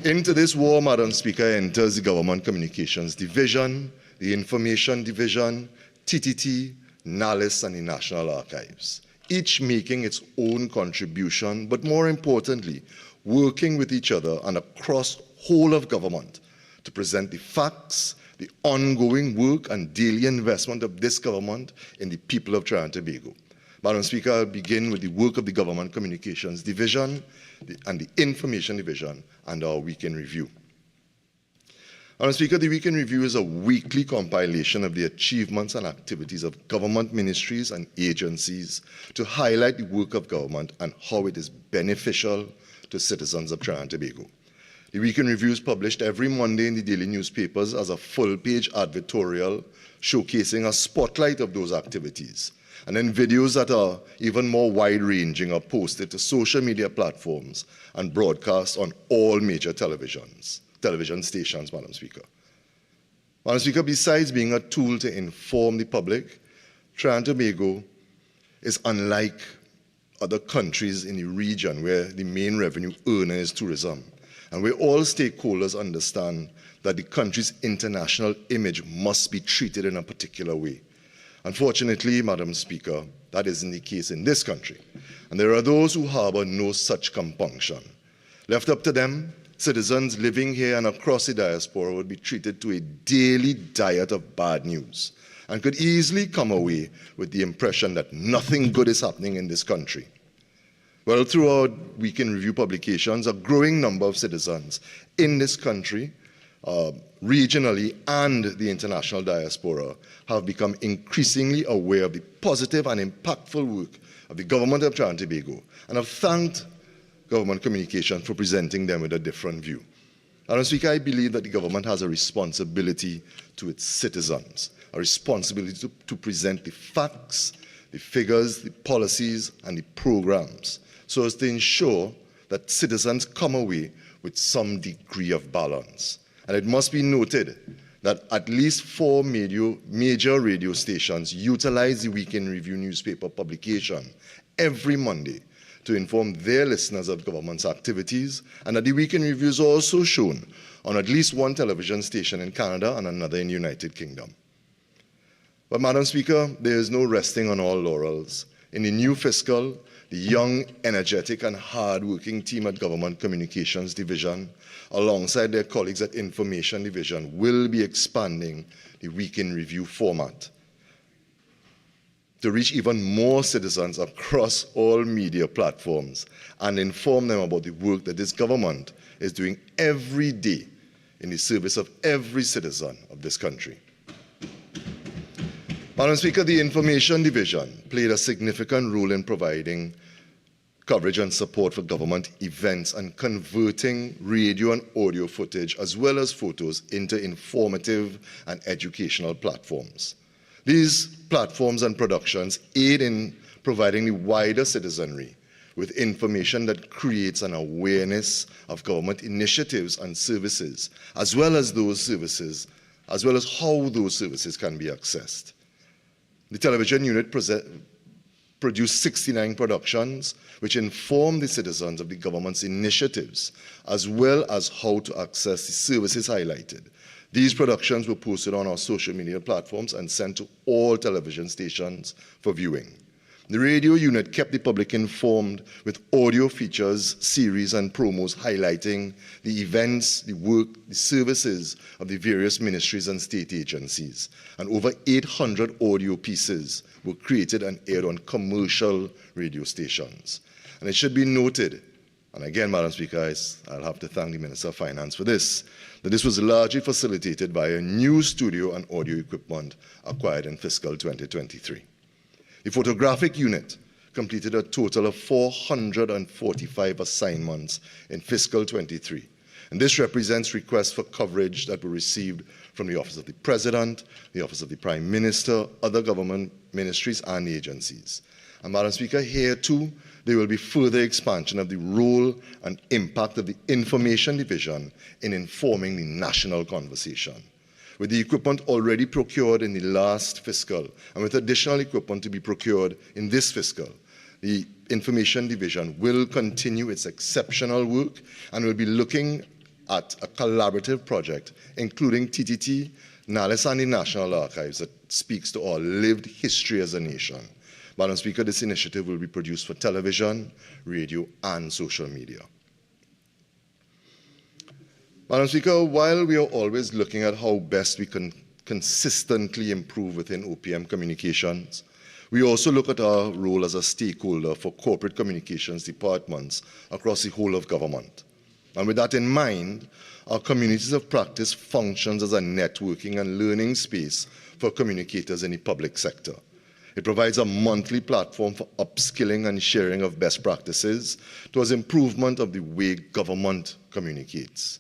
Into this war, Madam Speaker, enters the Government Communications Division, the Information Division, TTT, NALIS, and the National Archives, each making its own contribution, but more importantly, working with each other and across whole of government to present the facts, the ongoing work and daily investment of this government in the people of Trinidad and Tobago. Madam Speaker, I'll begin with the work of the Government Communications Division and the Information Division and our Weekend Review. Madam Speaker, the Weekend Review is a weekly compilation of the achievements and activities of government ministries and agencies to highlight the work of government and how it is beneficial to citizens of Trinidad and Tobago. The Weekend Review is published every Monday in the daily newspapers as a full-page advertorial showcasing a spotlight of those activities. And then videos that are even more wide-ranging are posted to social media platforms and broadcast on all major television stations, Madam Speaker. Madam Speaker, besides being a tool to inform the public, Trinidad and Tobago is unlike other countries in the region where the main revenue earner is tourism, and where all stakeholders understand that the country's international image must be treated in a particular way. Unfortunately, Madam Speaker, that isn't the case in this country, and there are those who harbor no such compunction. Left up to them, citizens living here and across the diaspora would be treated to a daily diet of bad news and could easily come away with the impression that nothing good is happening in this country. Well, through our Weekend Review publications, a growing number of citizens in this country, regionally and the international diaspora, have become increasingly aware of the positive and impactful work of the government of Trinidad and Tobago and have thanked Government Communications for presenting them with a different view. Madam Speaker, I believe that the government has a responsibility to its citizens, a responsibility to present the facts, the figures, the policies, and the programs, so as to ensure that citizens come away with some degree of balance. And it must be noted that at least 4 major radio stations utilize the Weekend Review newspaper publication every Monday to inform their listeners of government's activities, and that the Weekend Review is also shown on at least one television station in Canada and another in the United Kingdom. But Madam Speaker, there is no resting on all laurels. In the new fiscal, the young, energetic, and hard-working team at Government Communications Division, alongside their colleagues at Information Division, will be expanding the Weekend Review format to reach even more citizens across all media platforms and inform them about the work that this government is doing every day in the service of every citizen of this country. Madam Speaker, the Information Division played a significant role in providing coverage and support for government events and converting radio and audio footage as well as photos into informative and educational platforms. These platforms and productions aid in providing the wider citizenry with information that creates an awareness of government initiatives and services, as well as how those services can be accessed. The television unit produced 69 productions which inform the citizens of the government's initiatives, as well as how to access the services highlighted. These productions were posted on our social media platforms and sent to all television stations for viewing. The radio unit kept the public informed with audio features, series, and promos highlighting the events, the work, the services of the various ministries and state agencies. And over 800 audio pieces were created and aired on commercial radio stations. And it should be noted, and again, Madam Speaker, I'll have to thank the Minister of Finance for this, that this was largely facilitated by a new studio and audio equipment acquired in fiscal 2023. The photographic unit completed a total of 445 assignments in fiscal 23, and this represents requests for coverage that were received from the Office of the President, the Office of the Prime Minister, other government ministries and agencies. And Madam Speaker, here too, there will be further expansion of the role and impact of the Information Division in informing the national conversation. With the equipment already procured in the last fiscal, and with additional equipment to be procured in this fiscal, the Information Division will continue its exceptional work and will be looking at a collaborative project, including TTT, NALIS, and the National Archives that speaks to our lived history as a nation. Madam Speaker, this initiative will be produced for television, radio, and social media. Madam Speaker, while we are always looking at how best we can consistently improve within OPM communications, we also look at our role as a stakeholder for corporate communications departments across the whole of government. And with that in mind, our communities of practice functions as a networking and learning space for communicators in the public sector. It provides a monthly platform for upskilling and sharing of best practices towards improvement of the way government communicates.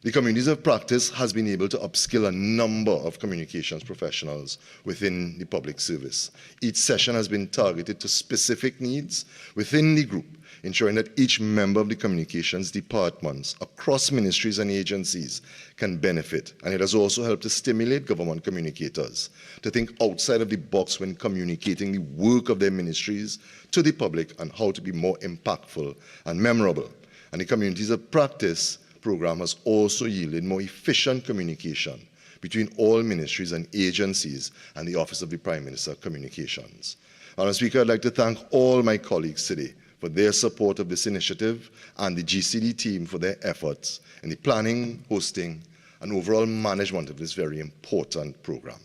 The Communities of Practice has been able to upskill a number of communications professionals within the public service. Each session has been targeted to specific needs within the group, ensuring that each member of the communications departments across ministries and agencies can benefit. And it has also helped to stimulate government communicators to think outside of the box when communicating the work of their ministries to the public and how to be more impactful and memorable. And the Communities of Practice program has also yielded more efficient communication between all ministries and agencies and the Office of the Prime Minister Communications. Madam Speaker, I'd like to thank all my colleagues today for their support of this initiative and the GCD team for their efforts in the planning, hosting, and overall management of this very important program.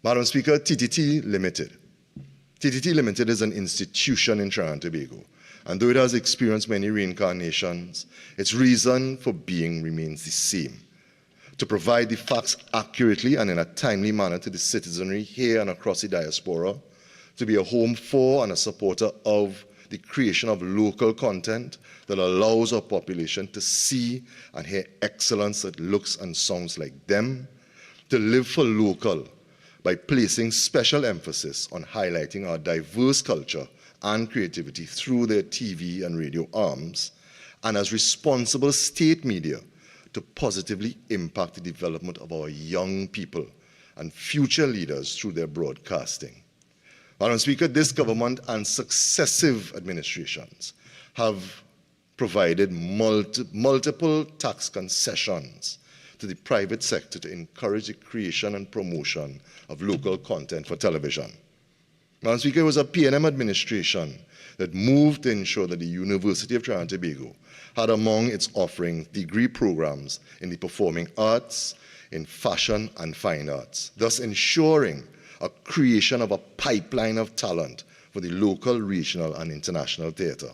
Madam Speaker, TTT Limited. TTT Limited is an institution in Trinidad and Tobago, and though it has experienced many reincarnations, its reason for being remains the same: to provide the facts accurately and in a timely manner to the citizenry here and across the diaspora, to be a home for and a supporter of the creation of local content that allows our population to see and hear excellence that looks and sounds like them, to live for local by placing special emphasis on highlighting our diverse culture and creativity through their TV and radio arms, and as responsible state media to positively impact the development of our young people and future leaders through their broadcasting. Madam Speaker, this government and successive administrations have provided multiple tax concessions to the private sector to encourage the creation and promotion of local content for television. Madam Speaker, it was a PNM administration that moved to ensure that the University of Trinidad and Tobago had among its offerings degree programs in the performing arts, in fashion and fine arts, thus ensuring a creation of a pipeline of talent for the local, regional and international theatre.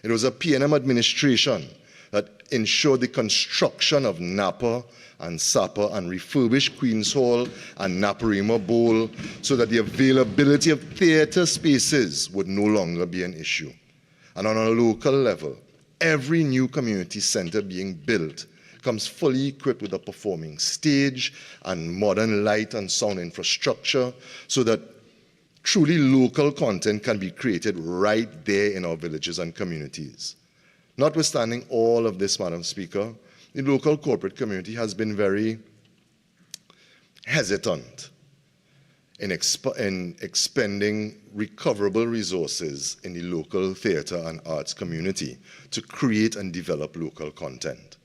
It was a PNM administration that ensure the construction of Napa and Sapa and refurbish Queen's Hall and Naparima Bowl so that the availability of theatre spaces would no longer be an issue. And on a local level, every new community centre being built comes fully equipped with a performing stage and modern light and sound infrastructure so that truly local content can be created right there in our villages and communities. Notwithstanding all of this, Madam Speaker, the local corporate community has been very hesitant in expending recoverable resources in the local theatre and arts community to create and develop local content.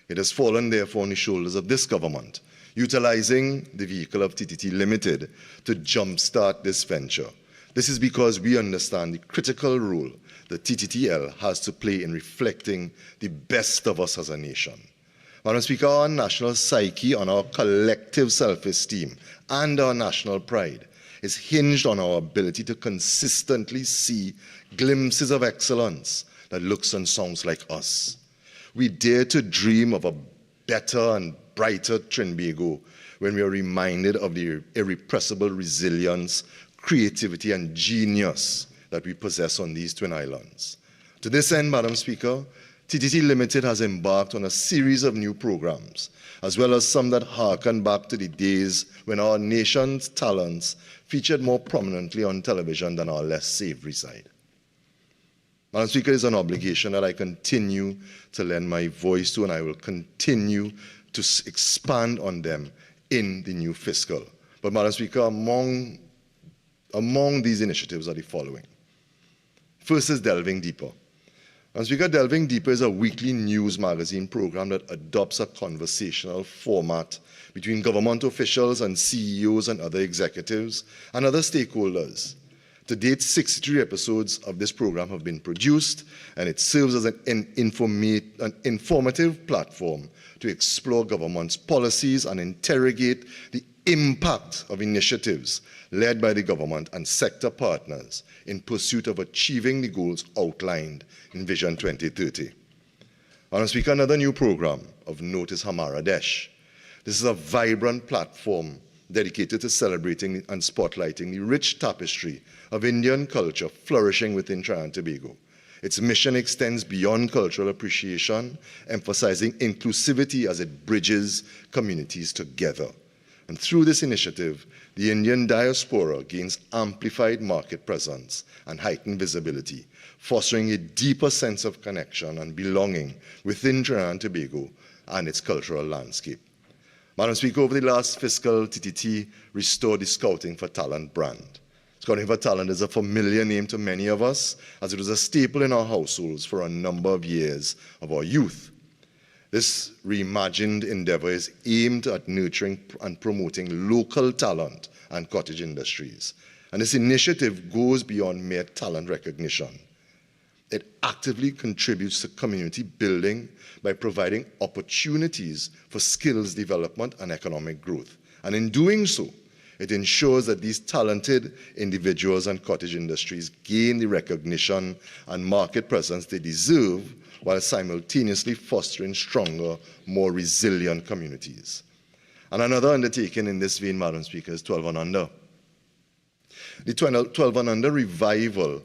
It has fallen, therefore, on the shoulders of this government, utilizing the vehicle of TTT Limited to jumpstart this venture. This is because we understand the critical role that TTTL has to play in reflecting the best of us as a nation. Madam Speaker, our national psyche, on our collective self-esteem and our national pride is hinged on our ability to consistently see glimpses of excellence that looks and sounds like us. We dare to dream of a better and brighter Trinbago when we are reminded of the irrepressible resilience, creativity, and genius that we possess on these twin islands. To this end, Madam Speaker, TTT Limited has embarked on a series of new programs, as well as some that harken back to the days when our nation's talents featured more prominently on television than our less savory side. Madam Speaker, it is an obligation that I continue to lend my voice to, and I will continue to expand on them in the new fiscal. But Madam Speaker, among these initiatives are the following. First is Delving Deeper. Madam Speaker, Delving Deeper is a weekly news magazine program that adopts a conversational format between government officials and CEOs and other executives and other stakeholders. To date, 63 episodes of this program have been produced, and it serves as an informative platform to explore government's policies and interrogate the impact of initiatives led by the government and sector partners in pursuit of achieving the goals outlined in Vision 2030. Madam Speaker, another new program of note is Hamara Desh. This is a vibrant platform dedicated to celebrating and spotlighting the rich tapestry of Indian culture flourishing within Trinidad and Tobago. Its mission extends beyond cultural appreciation, emphasizing inclusivity as it bridges communities together. And through this initiative, the Indian diaspora gains amplified market presence and heightened visibility, fostering a deeper sense of connection and belonging within Trinidad and Tobago and its cultural landscape. Madam Speaker, over the last fiscal, TTT restored the Scouting for Talent brand. Scouting for Talent is a familiar name to many of us, as it was a staple in our households for a number of years of our youth. This reimagined endeavor is aimed at nurturing and promoting local talent and cottage industries. And this initiative goes beyond mere talent recognition. It actively contributes to community building by providing opportunities for skills development and economic growth. And in doing so, it ensures that these talented individuals and cottage industries gain the recognition and market presence they deserve, while simultaneously fostering stronger, more resilient communities. And another undertaking in this vein, Madam Speaker, is 12 and Under. The 12 and Under revival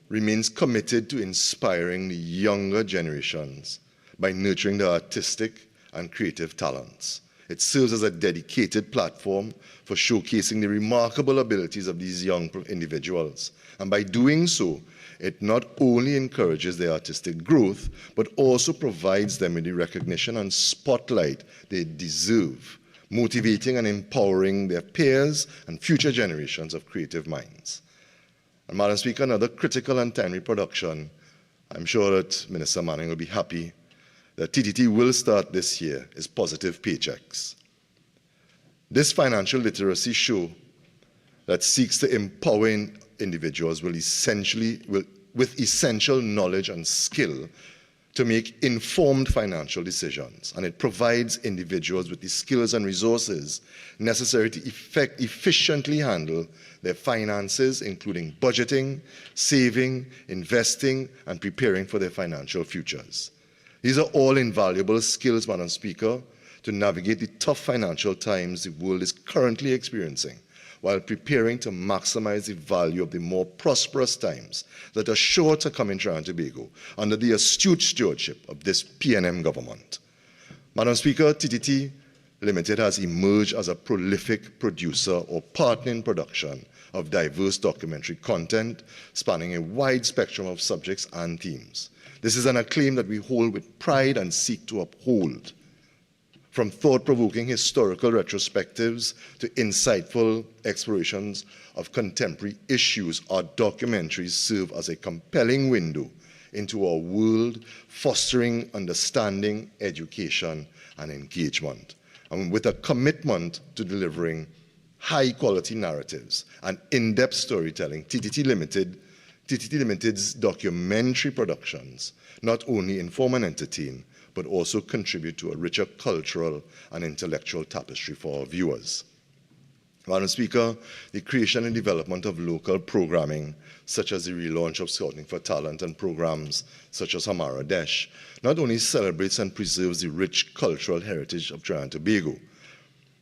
remains committed to inspiring the younger generations by nurturing their artistic and creative talents. It serves as a dedicated platform for showcasing the remarkable abilities of these young individuals. And by doing so, it not only encourages their artistic growth, but also provides them with the recognition and spotlight they deserve, motivating and empowering their peers and future generations of creative minds. And Madam Speaker, another critical and timely production, I'm sure that Minister Manning will be happy that TTT will start this year, is Positive Paychecks. This financial literacy show that seeks to empower individuals with essential knowledge and skill to make informed financial decisions. And it provides individuals with the skills and resources necessary to efficiently handle their finances, including budgeting, saving, investing, and preparing for their financial futures. These are all invaluable skills, Madam Speaker, to navigate the tough financial times the world is currently experiencing, while preparing to maximize the value of the more prosperous times that are sure to come in Trinidad and Tobago under the astute stewardship of this PNM government. Madam Speaker, TTT Limited has emerged as a prolific producer or partner in production of diverse documentary content spanning a wide spectrum of subjects and themes. This is an acclaim that we hold with pride and seek to uphold. From thought-provoking historical retrospectives to insightful explorations of contemporary issues, our documentaries serve as a compelling window into our world, fostering understanding, education, and engagement. And with a commitment to delivering high-quality narratives and in-depth storytelling, TTT Limited's documentary productions not only inform and entertain, but also contribute to a richer cultural and intellectual tapestry for our viewers. Madam Speaker, the creation and development of local programming, such as the relaunch of Scouting for Talent and programs such as Hamara Desh, not only celebrates and preserves the rich cultural heritage of Trinidad and Tobago,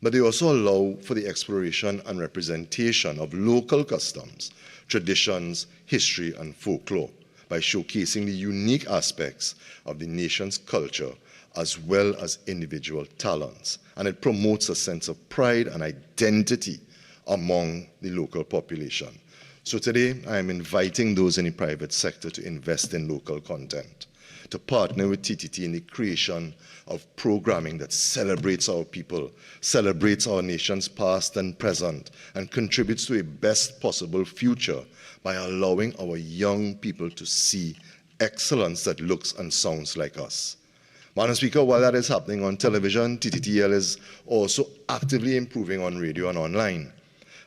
but they also allow for the exploration and representation of local customs, traditions, history, and folklore by showcasing the unique aspects of the nation's culture as well as individual talents. And it promotes a sense of pride and identity among the local population. So today, I am inviting those in the private sector to invest in local content, to partner with TTT in the creation of programming that celebrates our people, celebrates our nation's past and present, and contributes to a best possible future by allowing our young people to see excellence that looks and sounds like us. Madam Speaker, while that is happening on television, TTTL is also actively improving on radio and online.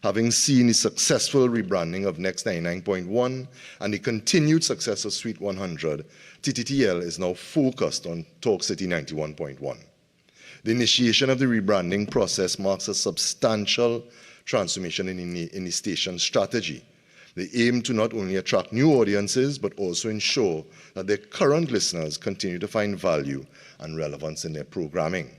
Having seen the successful rebranding of Next 99.1 and the continued success of Suite 100, TTTL is now focused on Talk City 91.1. The initiation of the rebranding process marks a substantial transformation in the station's strategy. They aim to not only attract new audiences, but also ensure that their current listeners continue to find value and relevance in their programming.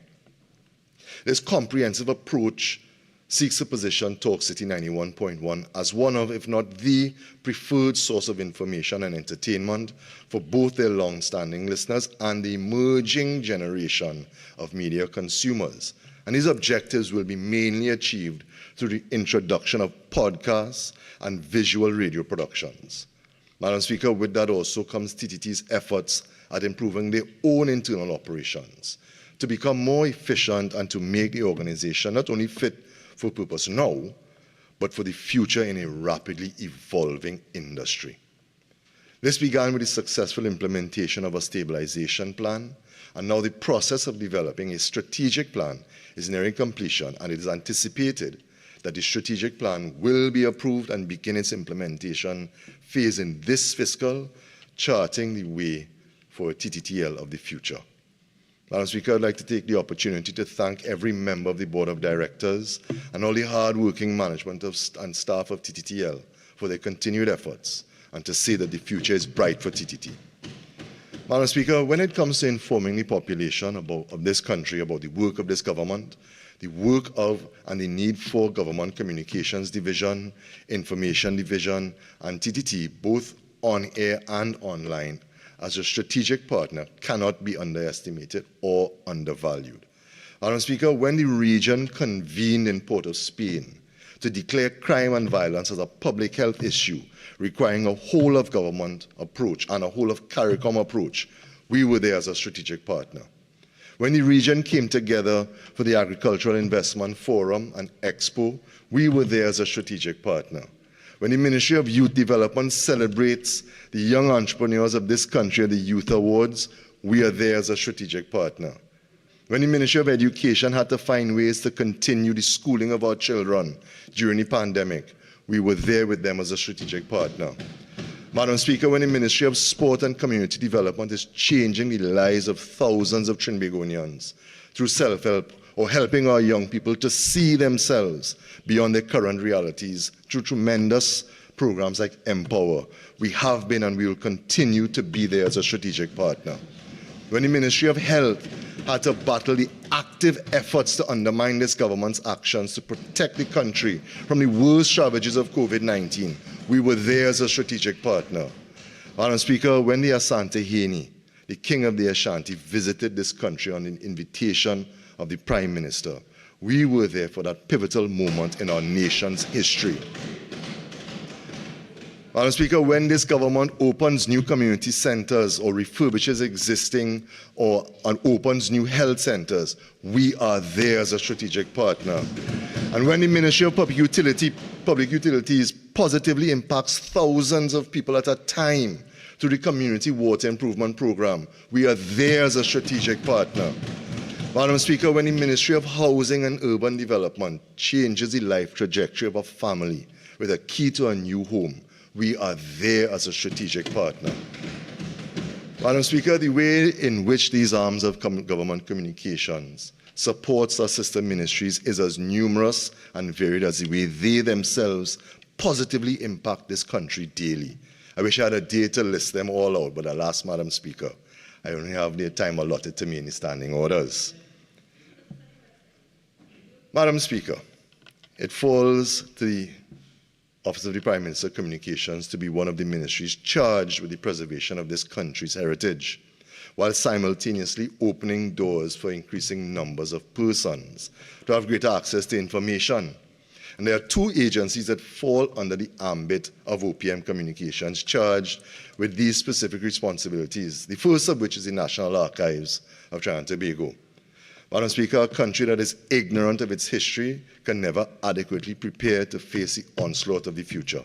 This comprehensive approach seeks to position Talk City 91.1 as one of, if not the preferred source of information and entertainment for both their long-standing listeners and the emerging generation of media consumers. And these objectives will be mainly achieved through the introduction of podcasts and visual radio productions. Madam Speaker, with that also comes TTT's efforts at improving their own internal operations to become more efficient and to make the organization not only fit for purpose now, but for the future in a rapidly evolving industry. This began with the successful implementation of a stabilization plan, and now the process of developing a strategic plan is nearing completion, and it is anticipated that the strategic plan will be approved and begin its implementation phase in this fiscal, charting the way for a TTTL of the future. Madam Speaker, I'd like to take the opportunity to thank every member of the Board of Directors and all the hard-working management and staff of TTTL for their continued efforts, and to say that the future is bright for TTT. Madam Speaker, when it comes to informing the population of this country about the work of this government, the work of and the need for Government Communications Division, Information Division, and TTT, both on air and online, as a strategic partner cannot be underestimated or undervalued. Madam Speaker, when the region convened in Port of Spain to declare crime and violence as a public health issue requiring a whole-of-government approach and a whole-of-CARICOM approach, we were there as a strategic partner. When the region came together for the Agricultural Investment Forum and Expo, we were there as a strategic partner. When the Ministry of Youth Development celebrates the young entrepreneurs of this country at the Youth Awards, we are there as a strategic partner. When the Ministry of Education had to find ways to continue the schooling of our children during the pandemic, we were there with them as a strategic partner. Madam Speaker, when the Ministry of Sport and Community Development is changing the lives of thousands of Trinbagonians through self-help or helping our young people to see themselves beyond their current realities through tremendous programs like Empower, we have been and we will continue to be there as a strategic partner. when the Ministry of Health had to battle the active efforts to undermine this government's actions to protect the country from the worst ravages of COVID-19, we were there as a strategic partner. Madam Speaker, when the Asante Hene, the King of the Ashanti, visited this country on the invitation of the Prime Minister, we were there for that pivotal moment in our nation's history. Madam Speaker, when this government opens new community centers or refurbishes existing and opens new health centers, we are there as a strategic partner. And when the Ministry of Public Utilities positively impacts thousands of people at a time through the Community Water Improvement Program, we are there as a strategic partner. Madam Speaker, when the Ministry of Housing and Urban Development changes the life trajectory of a family with a key to a new home, we are there as a strategic partner. Madam Speaker, the way in which these arms of government communications supports our sister ministries is as numerous and varied as the way they themselves positively impact this country daily. I wish I had a day to list them all out, but alas, Madam Speaker, I only have the time allotted to me in the standing orders. Madam Speaker, it falls to the Office of the Prime Minister Communications to be one of the ministries charged with the preservation of this country's heritage, while simultaneously opening doors for increasing numbers of persons to have greater access to information. And there are two agencies that fall under the ambit of OPM Communications charged with these specific responsibilities, the first of which is the National Archives of Trinidad and Tobago. Madam Speaker, a country that is ignorant of its history can never adequately prepare to face the onslaught of the future.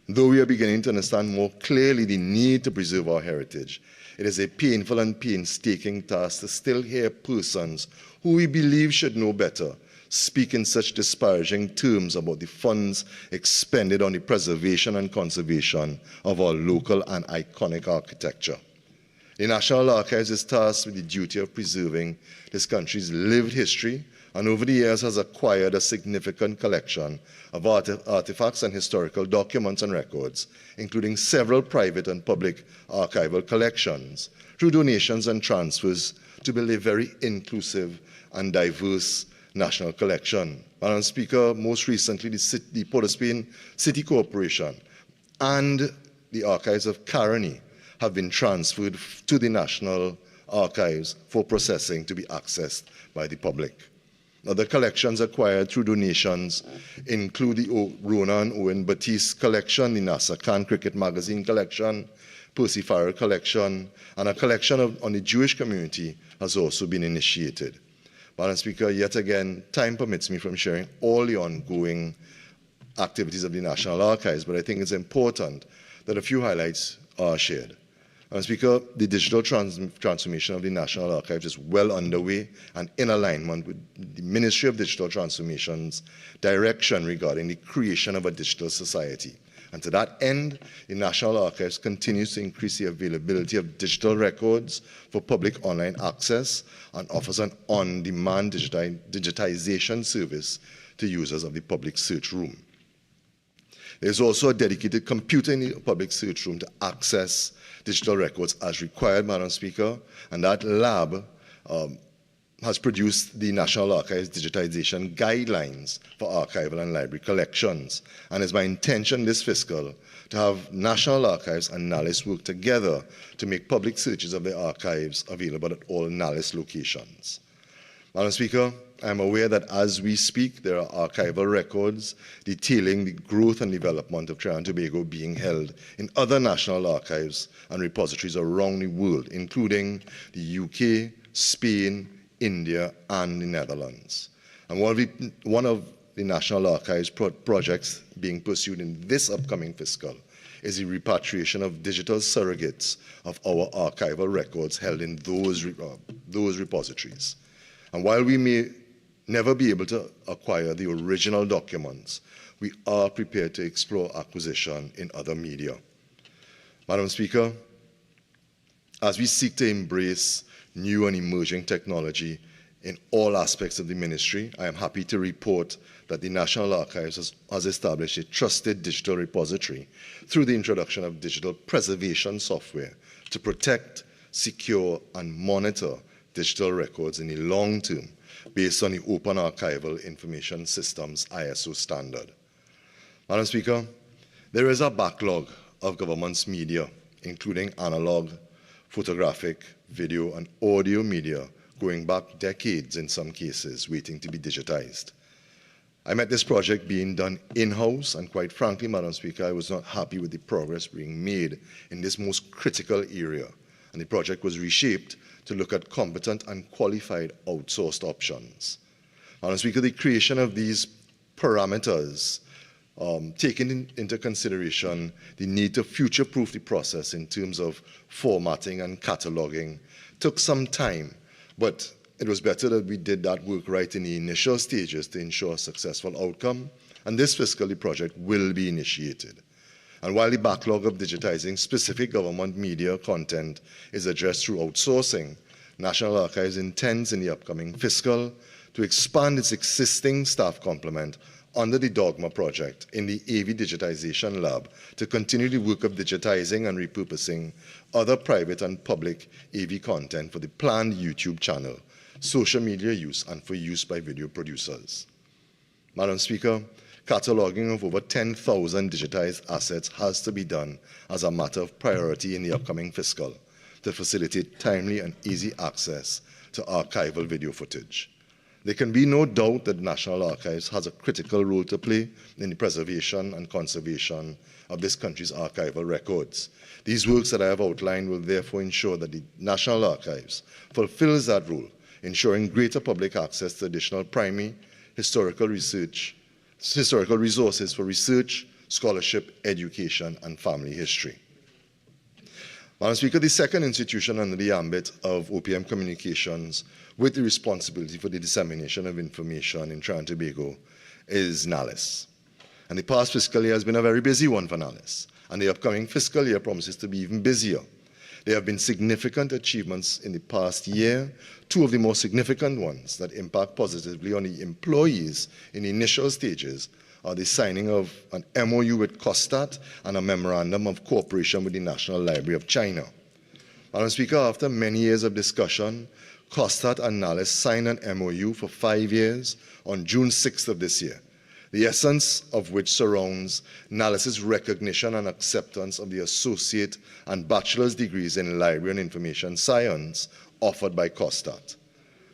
Though we are beginning to understand more clearly the need to preserve our heritage, it is a painful and painstaking task to still hear persons who we believe should know better speak in such disparaging terms about the funds expended on the preservation and conservation of our local and iconic architecture. The National Archives is tasked with the duty of preserving this country's lived history, and over the years has acquired a significant collection of artifacts and historical documents and records, including several private and public archival collections, through donations and transfers to build a very inclusive and diverse national collection. Madam Speaker, most recently the Port of Spain City Corporation and the Archives of Caroni have been transferred to the National Archives for processing to be accessed by the public. Other collections acquired through donations include the Rona and Owen Batiste collection, the Nassau Can Cricket Magazine collection, Percy Farrell collection, and a collection on the Jewish community has also been initiated. Madam Speaker, yet again, time permits me from sharing all the ongoing activities of the National Archives, but I think it's important that a few highlights are shared. Madam Speaker, the digital transformation of the National Archives is well underway and in alignment with the Ministry of Digital Transformation's direction regarding the creation of a digital society. And to that end, the National Archives continues to increase the availability of digital records for public online access and offers an on-demand digitization service to users of the public search room. There's also a dedicated computer in the public search room to access digital records as required, Madam Speaker, and that lab has produced the National Archives digitization guidelines for archival and library collections. And it's my intention this fiscal to have National Archives and NALIS work together to make public searches of the archives available at all NALIS locations. Madam Speaker, I am aware that as we speak, there are archival records detailing the growth and development of Trinidad and Tobago being held in other national archives and repositories around the world, including the UK, Spain, India, and the Netherlands. And one of the National Archives projects being pursued in this upcoming fiscal is the repatriation of digital surrogates of our archival records held in those repositories. And while we may never be able to acquire the original documents, we are prepared to explore acquisition in other media. Madam Speaker, as we seek to embrace new and emerging technology in all aspects of the ministry, I am happy to report that the National Archives has established a trusted digital repository through the introduction of digital preservation software to protect, secure, and monitor digital records in the long term based on the Open Archival Information Systems ISO standard. Madam Speaker, there is a backlog of government's media, including analog, photographic, video, and audio media, going back decades in some cases, waiting to be digitized. I met this project being done in-house, and quite frankly, Madam Speaker, I was not happy with the progress being made in this most critical area, and the project was reshaped to look at competent and qualified outsourced options. Madam Speaker, the creation of these parameters, taking into consideration the need to future-proof the process in terms of formatting and cataloging, took some time, but it was better that we did that work right in the initial stages to ensure a successful outcome, and this fiscal the project will be initiated. And while the backlog of digitizing specific government media content is addressed through outsourcing, National Archives intends in the upcoming fiscal to expand its existing staff complement under the Dogma project in the AV Digitization Lab to continue the work of digitizing and repurposing other private and public AV content for the planned YouTube channel, social media use, and for use by video producers. Madam Speaker, cataloging of over 10,000 digitized assets has to be done as a matter of priority in the upcoming fiscal to facilitate timely and easy access to archival video footage. There can be no doubt that the National Archives has a critical role to play in the preservation and conservation of this country's archival records. These works that I have outlined will therefore ensure that the National Archives fulfills that role, ensuring greater public access to additional primary historical resources for research, scholarship, education, and family history. Madam Speaker, the second institution under the ambit of OPM Communications with the responsibility for the dissemination of information in Trinidad and Tobago is NALIS. And the past fiscal year has been a very busy one for NALIS, and the upcoming fiscal year promises to be even busier. There have been significant achievements in the past year, two of the most significant ones that impact positively on the employees in the initial stages are the signing of an MOU with COSTAT and a memorandum of cooperation with the National Library of China. Madam Speaker, after many years of discussion, COSTAT and NALIS signed an MOU for 5 years on June 6th of this year, the essence of which surrounds NALIS's recognition and acceptance of the associate and bachelor's degrees in library and information science offered by COSTAT.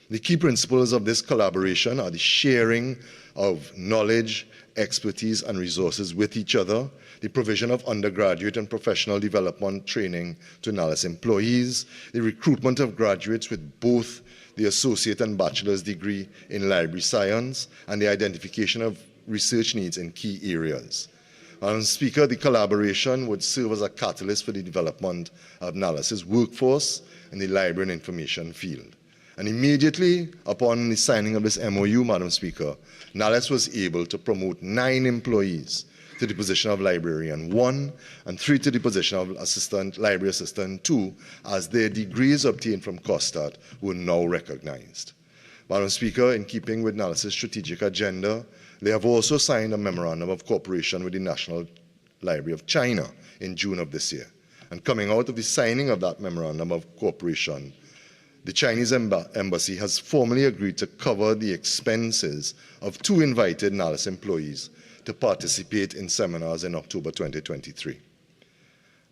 The key principles of this collaboration are the sharing of knowledge, expertise, and resources with each other, the provision of undergraduate and professional development training to NALIS employees, the recruitment of graduates with both the associate and bachelor's degree in library science, and the identification of research needs in key areas. Madam Speaker, the collaboration would serve as a catalyst for the development of NALIS's workforce in the library and information field. And immediately upon the signing of this MOU, Madam Speaker, NALIS was able to promote 9 employees to the position of librarian 1 and 3 to the position of library assistant 2, as their degrees obtained from COSTAT were now recognized. Madam Speaker, in keeping with NALIS's strategic agenda, they have also signed a memorandum of cooperation with the National Library of China in June of this year. And coming out of the signing of that memorandum of cooperation, the Chinese embassy has formally agreed to cover the expenses of 2 invited NALIS employees to participate in seminars in October 2023.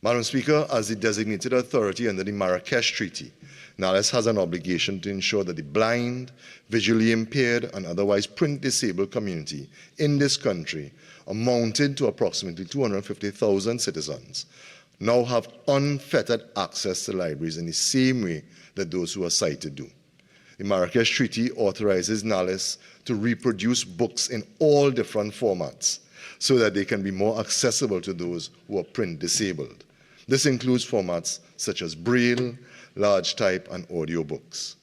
Madam Speaker, as the designated authority under the Marrakesh Treaty, NALIS has an obligation to ensure that the blind, visually impaired, and otherwise print-disabled community in this country, amounted to approximately 250,000 citizens, now have unfettered access to libraries in the same way that those who are sighted do. The Marrakesh Treaty authorizes NALIS to reproduce books in all different formats so that they can be more accessible to those who are print disabled. This includes formats such as Braille, large type, and audio books.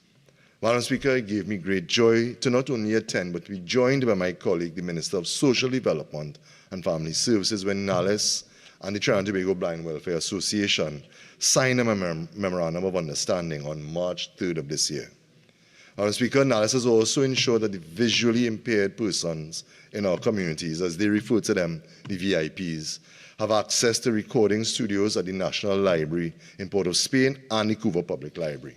Madam Speaker, it gave me great joy to not only attend, but be joined by my colleague, the Minister of Social Development and Family Services, when NALIS and the Trinidad and Tobago Blind Welfare Association signed a memorandum of understanding on March 3rd of this year. Madam Speaker, NALIS has also ensured that the visually impaired persons in our communities, as they refer to them, the VIPs, have access to recording studios at the National Library in Port of Spain and the Couva Public Library.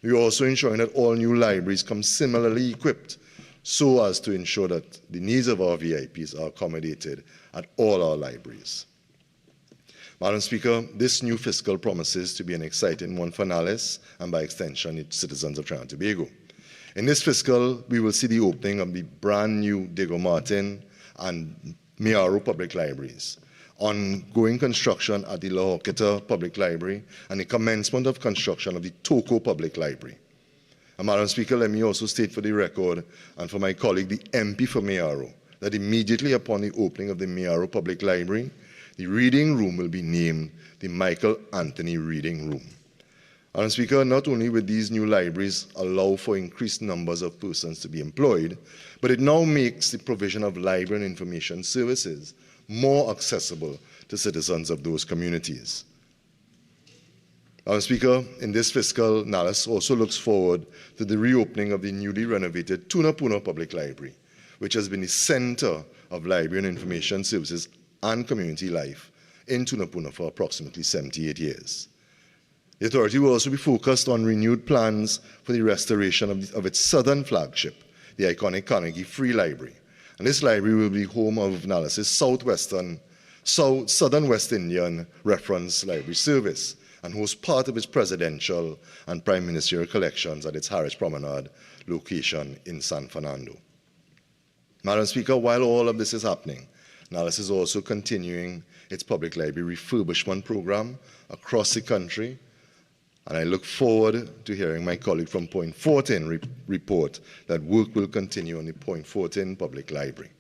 We are also ensuring that all new libraries come similarly equipped so as to ensure that the needs of our VIPs are accommodated at all our libraries. Madam Speaker, this new fiscal promises to be an exciting one for NALIS and by extension its citizens of Trinidad and Tobago. In this fiscal, we will see the opening of the brand new Diego Martin and Miaro public libraries, ongoing construction at the La Joquita Public Library, and the commencement of construction of the Toco Public Library. And Madam Speaker, let me also state for the record and for my colleague, the MP for Miaro, that immediately upon the opening of the Miaro Public Library, the reading room will be named the Michael Anthony Reading Room. Madam Speaker, not only will these new libraries allow for increased numbers of persons to be employed, but it now makes the provision of library and information services more accessible to citizens of those communities. Madam Speaker, in this fiscal, NALIS also looks forward to the reopening of the newly renovated Tunapuna Public Library, which has been the center of library and information services and community life in Tunapuna for approximately 78 years. The authority will also be focused on renewed plans for the restoration of its southern flagship, the iconic Carnegie Free Library. And this library will be home of NALIS's Southern West Indian Reference Library Service and host part of its presidential and prime ministerial collections at its Harris Promenade location in San Fernando. Madam Speaker, while all of this is happening, NALIS is also continuing its public library refurbishment program across the country, and I look forward to hearing my colleague from Point 14 report that work will continue on the Point 14 Public Library.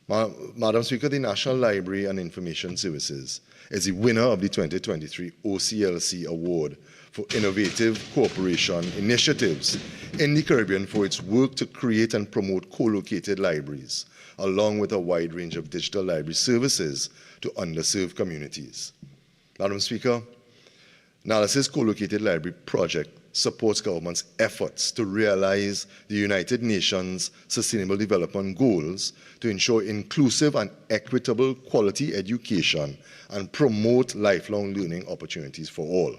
Madam Speaker, the National Library and Information Services is the winner of the 2023 OCLC Award for Innovative Cooperation Initiatives in the Caribbean for its work to create and promote co-located libraries, along with a wide range of digital library services to underserved communities. Madam Speaker, NALIS's co-located library project supports government's efforts to realize the United Nations Sustainable Development Goals to ensure inclusive and equitable quality education and promote lifelong learning opportunities for all.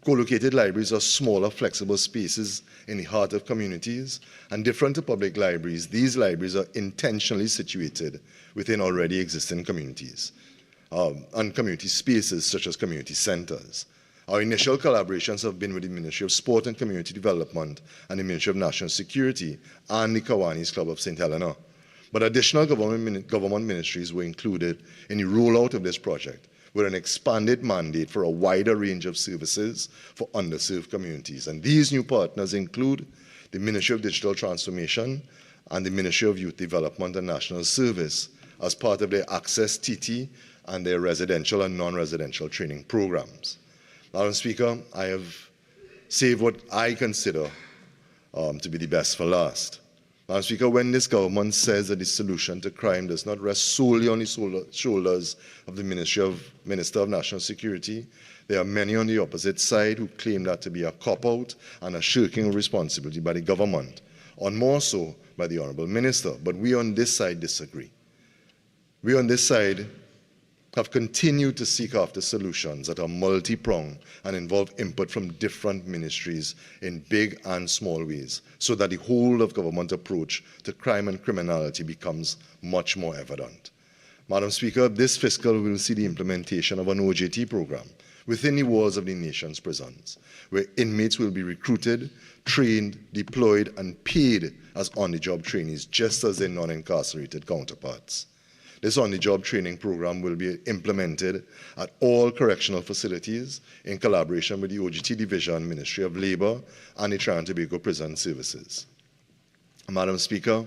Co-located libraries are smaller, flexible spaces in the heart of communities, and different to public libraries, these libraries are intentionally situated within already existing communities and community spaces such as community centers. Our initial collaborations have been with the Ministry of Sport and Community Development and the Ministry of National Security and the Kiwanis Club of St. Helena. But additional government ministries were included in the rollout of this project with an expanded mandate for a wider range of services for underserved communities. And these new partners include the Ministry of Digital Transformation and the Ministry of Youth Development and National Service as part of their Access TT and their residential and non-residential training programs. Madam Speaker, I have saved what I consider to be the best for last. Madam Speaker, when this government says that the solution to crime does not rest solely on the shoulders of the Minister of National Security, there are many on the opposite side who claim that to be a cop-out and a shirking of responsibility by the government, or more so by the Honourable Minister. But we on this side disagree. We on this side have continued to seek after solutions that are multi-pronged and involve input from different ministries in big and small ways, so that the whole of government approach to crime and criminality becomes much more evident. Madam Speaker, this fiscal will see the implementation of an OJT program within the walls of the nation's prisons, where inmates will be recruited, trained, deployed, and paid as on-the-job trainees, just as their non-incarcerated counterparts. This on-the-job training program will be implemented at all correctional facilities in collaboration with the OGT Division, Ministry of Labour, and the Trinidad and Tobago Prison Services. Madam Speaker,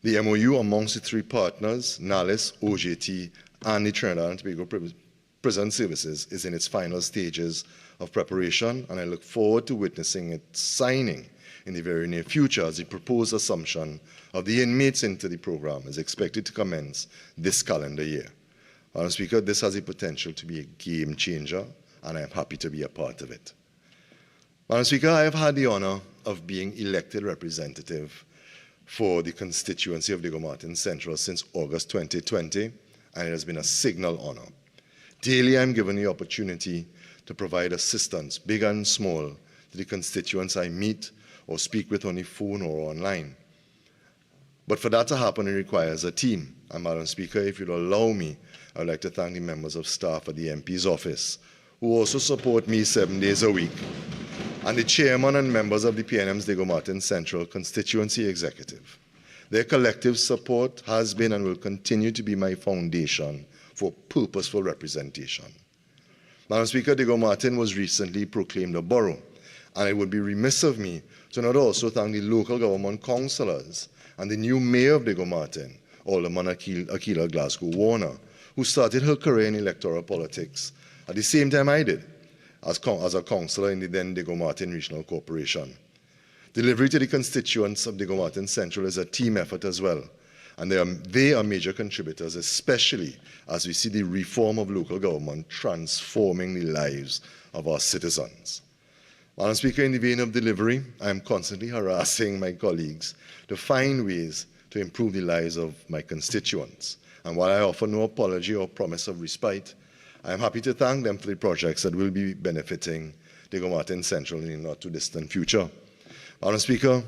the MOU amongst the three partners, NALIS, OJT, and the Trinidad and Tobago Prison Services, is in its final stages of preparation, and I look forward to witnessing its signing in the very near future, as the proposed assumption of the inmates into the program is expected to commence this calendar year. Madam Speaker, this has the potential to be a game changer, and I am happy to be a part of it. Madam Speaker, I have had the honor of being elected representative for the constituency of Diego Martin Central since August 2020, and it has been a signal honor. Daily, I'm given the opportunity to provide assistance, big and small, to the constituents I meet or speak with on the phone or online. But for that to happen, it requires a team. And Madam Speaker, if you'll allow me, I would like to thank the members of staff at the MP's office, who also support me 7 days a week, and the chairman and members of the PNM's Diego Martin Central Constituency Executive. Their collective support has been and will continue to be my foundation for purposeful representation. Madam Speaker, Diego Martin was recently proclaimed a borough, and it would be remiss of me to not also thank the local government councillors and the new mayor of Diego Martin, Alderman Akila Glasgow Warner, who started her career in electoral politics at the same time I did, as a councillor in the then Diego Martin Regional Corporation. Delivery to the constituents of Diego Martin Central is a team effort as well, and they are major contributors, especially as we see the reform of local government transforming the lives of our citizens. Madam Speaker, in the vein of delivery, I am constantly harassing my colleagues to find ways to improve the lives of my constituents. And while I offer no apology or promise of respite, I am happy to thank them for the projects that will be benefiting Diego Martin Central in the not-too-distant future. Madam Speaker,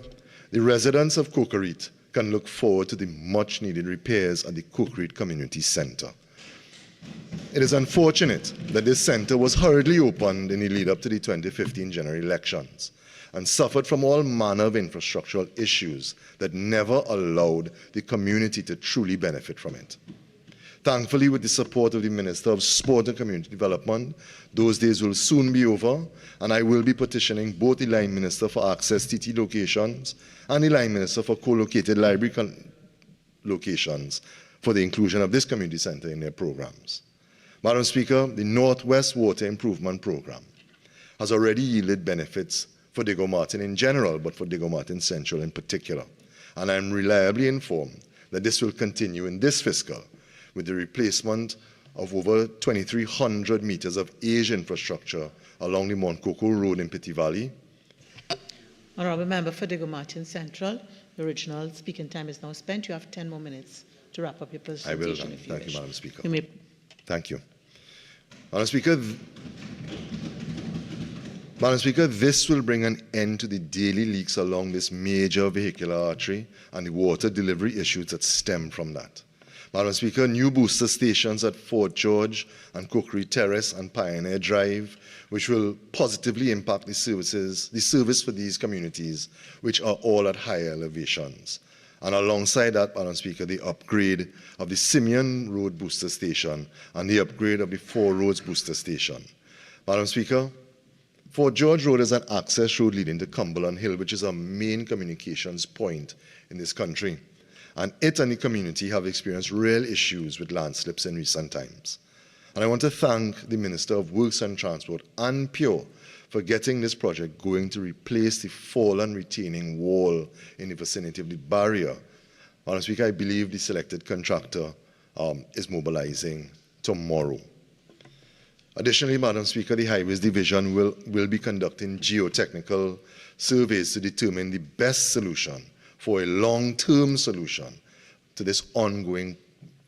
the residents of Cokerit can look forward to the much-needed repairs at the Cokerit Community Centre. It is unfortunate that this centre was hurriedly opened in the lead-up to the 2015 general elections and suffered from all manner of infrastructural issues that never allowed the community to truly benefit from it. Thankfully, with the support of the Minister of Sport and Community Development, those days will soon be over, and I will be petitioning both the Line Minister for Access TT locations and the Line Minister for co-located library locations for the inclusion of this community centre in their programs. Madam Speaker, the Northwest Water Improvement Program has already yielded benefits for Diego Martin in general, but for Diego Martin Central in particular. And I am reliably informed that this will continue in this fiscal with the replacement of over 2,300 meters of age infrastructure along the Mount Coco Road in Petit Valley. Honourable Member for Diego Martin Central, the original speaking time is now spent. You have 10 more minutes to wrap up your presentation. I will. If you Thank wish. you, Madam Speaker. You may. Thank you. Madam Speaker, this will bring an end to the daily leaks along this major vehicular artery and the water delivery issues that stem from that. Madam Speaker, new booster stations at Fort George and Cokery Terrace and Pioneer Drive, which will positively impact the service for these communities, which are all at higher elevations. And alongside that, Madam Speaker, the upgrade of the Simeon Road booster station and the upgrade of the Four Roads booster station. Madam Speaker, Fort George Road is an access road leading to Cumberland Hill, which is a main communications point in this country. And it and the community have experienced real issues with landslips in recent times. And I want to thank the Minister of Works and Transport and Pure for getting this project going to replace the fallen retaining wall in the vicinity of the barrier. Madam Speaker, I believe the selected contractor is mobilizing tomorrow. Additionally, Madam Speaker, the Highways Division will be conducting geotechnical surveys to determine the best solution for a long-term solution to this ongoing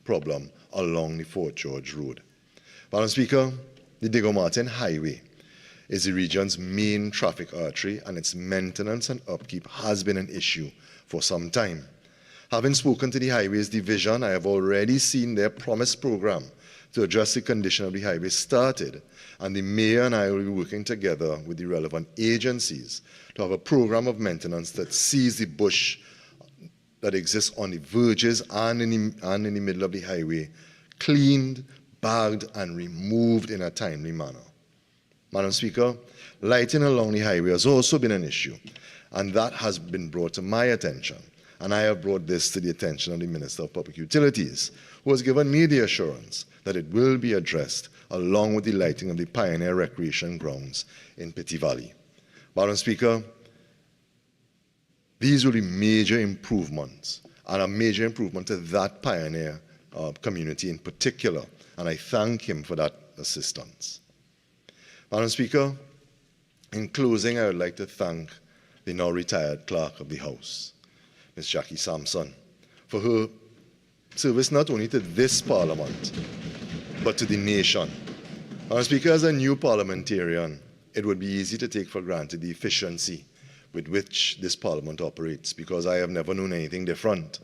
problem along the Fort George Road. Madam Speaker, the Diego Martin Highway is the region's main traffic artery, and its maintenance and upkeep has been an issue for some time. Having spoken to the Highways Division, I have already seen their promised program to address the condition of the highway started, and the Mayor and I will be working together with the relevant agencies to have a program of maintenance that sees the bush that exists on the verges and in the middle of the highway cleaned, bagged, and removed in a timely manner. Madam Speaker, lighting along the highway has also been an issue, and that has been brought to my attention. And I have brought this to the attention of the Minister of Public Utilities, who has given me the assurance that it will be addressed along with the lighting of the Pioneer Recreation Grounds in Petit Valley. Madam Speaker, these will be major improvements, and a major improvement to that Pioneer community in particular, and I thank him for that assistance. Madam Speaker, in closing, I would like to thank the now retired Clerk of the House, Ms. Jackie Sampson, for her service not only to this Parliament, but to the nation. Madam Speaker, as a new parliamentarian, it would be easy to take for granted the efficiency with which this Parliament operates, because I have never known anything different.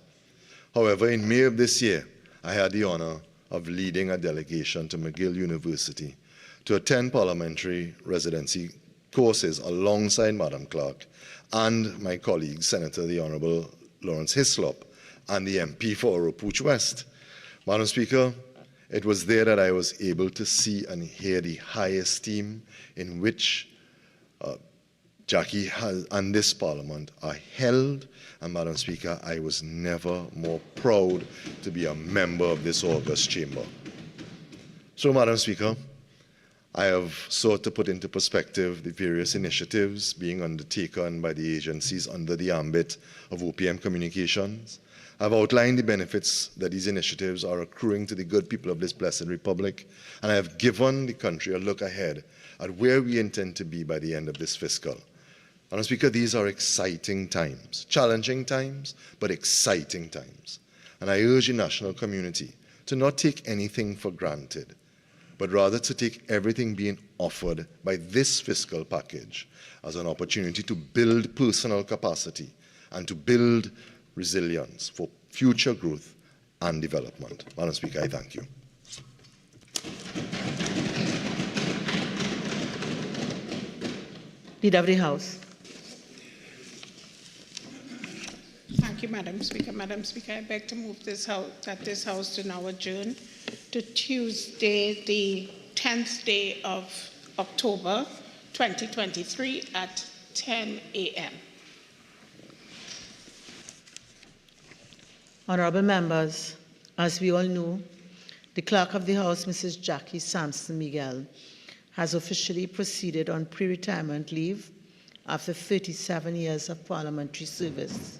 However, in May of this year, I had the honor of leading a delegation to McGill University to attend parliamentary residency courses alongside Madam Clerk and my colleague, Senator the Honourable Lawrence Hislop, and the MP for Oropouche West. Madam Speaker, it was there that I was able to see and hear the high esteem in which Jackie and this Parliament are held. And Madam Speaker, I was never more proud to be a member of this august chamber. So, Madam Speaker, I have sought to put into perspective the various initiatives being undertaken by the agencies under the ambit of OPM Communications. I've outlined the benefits that these initiatives are accruing to the good people of this blessed republic, and I have given the country a look ahead at where we intend to be by the end of this fiscal. Madam Speaker, these are exciting times, challenging times, but exciting times. And I urge the national community to not take anything for granted, but rather to take everything being offered by this fiscal package as an opportunity to build personal capacity and to build resilience for future growth and development. Madam Speaker, I thank you. Leader of the House. Thank you, Madam Speaker. Madam Speaker, I beg to move this house, that this House to now adjourn to Tuesday, the 10th day of October, 2023 at 10 a.m. Honourable members, as we all know, the Clerk of the House, Mrs. Jackie Sampson Miguel, has officially proceeded on pre-retirement leave after 37 years of parliamentary service.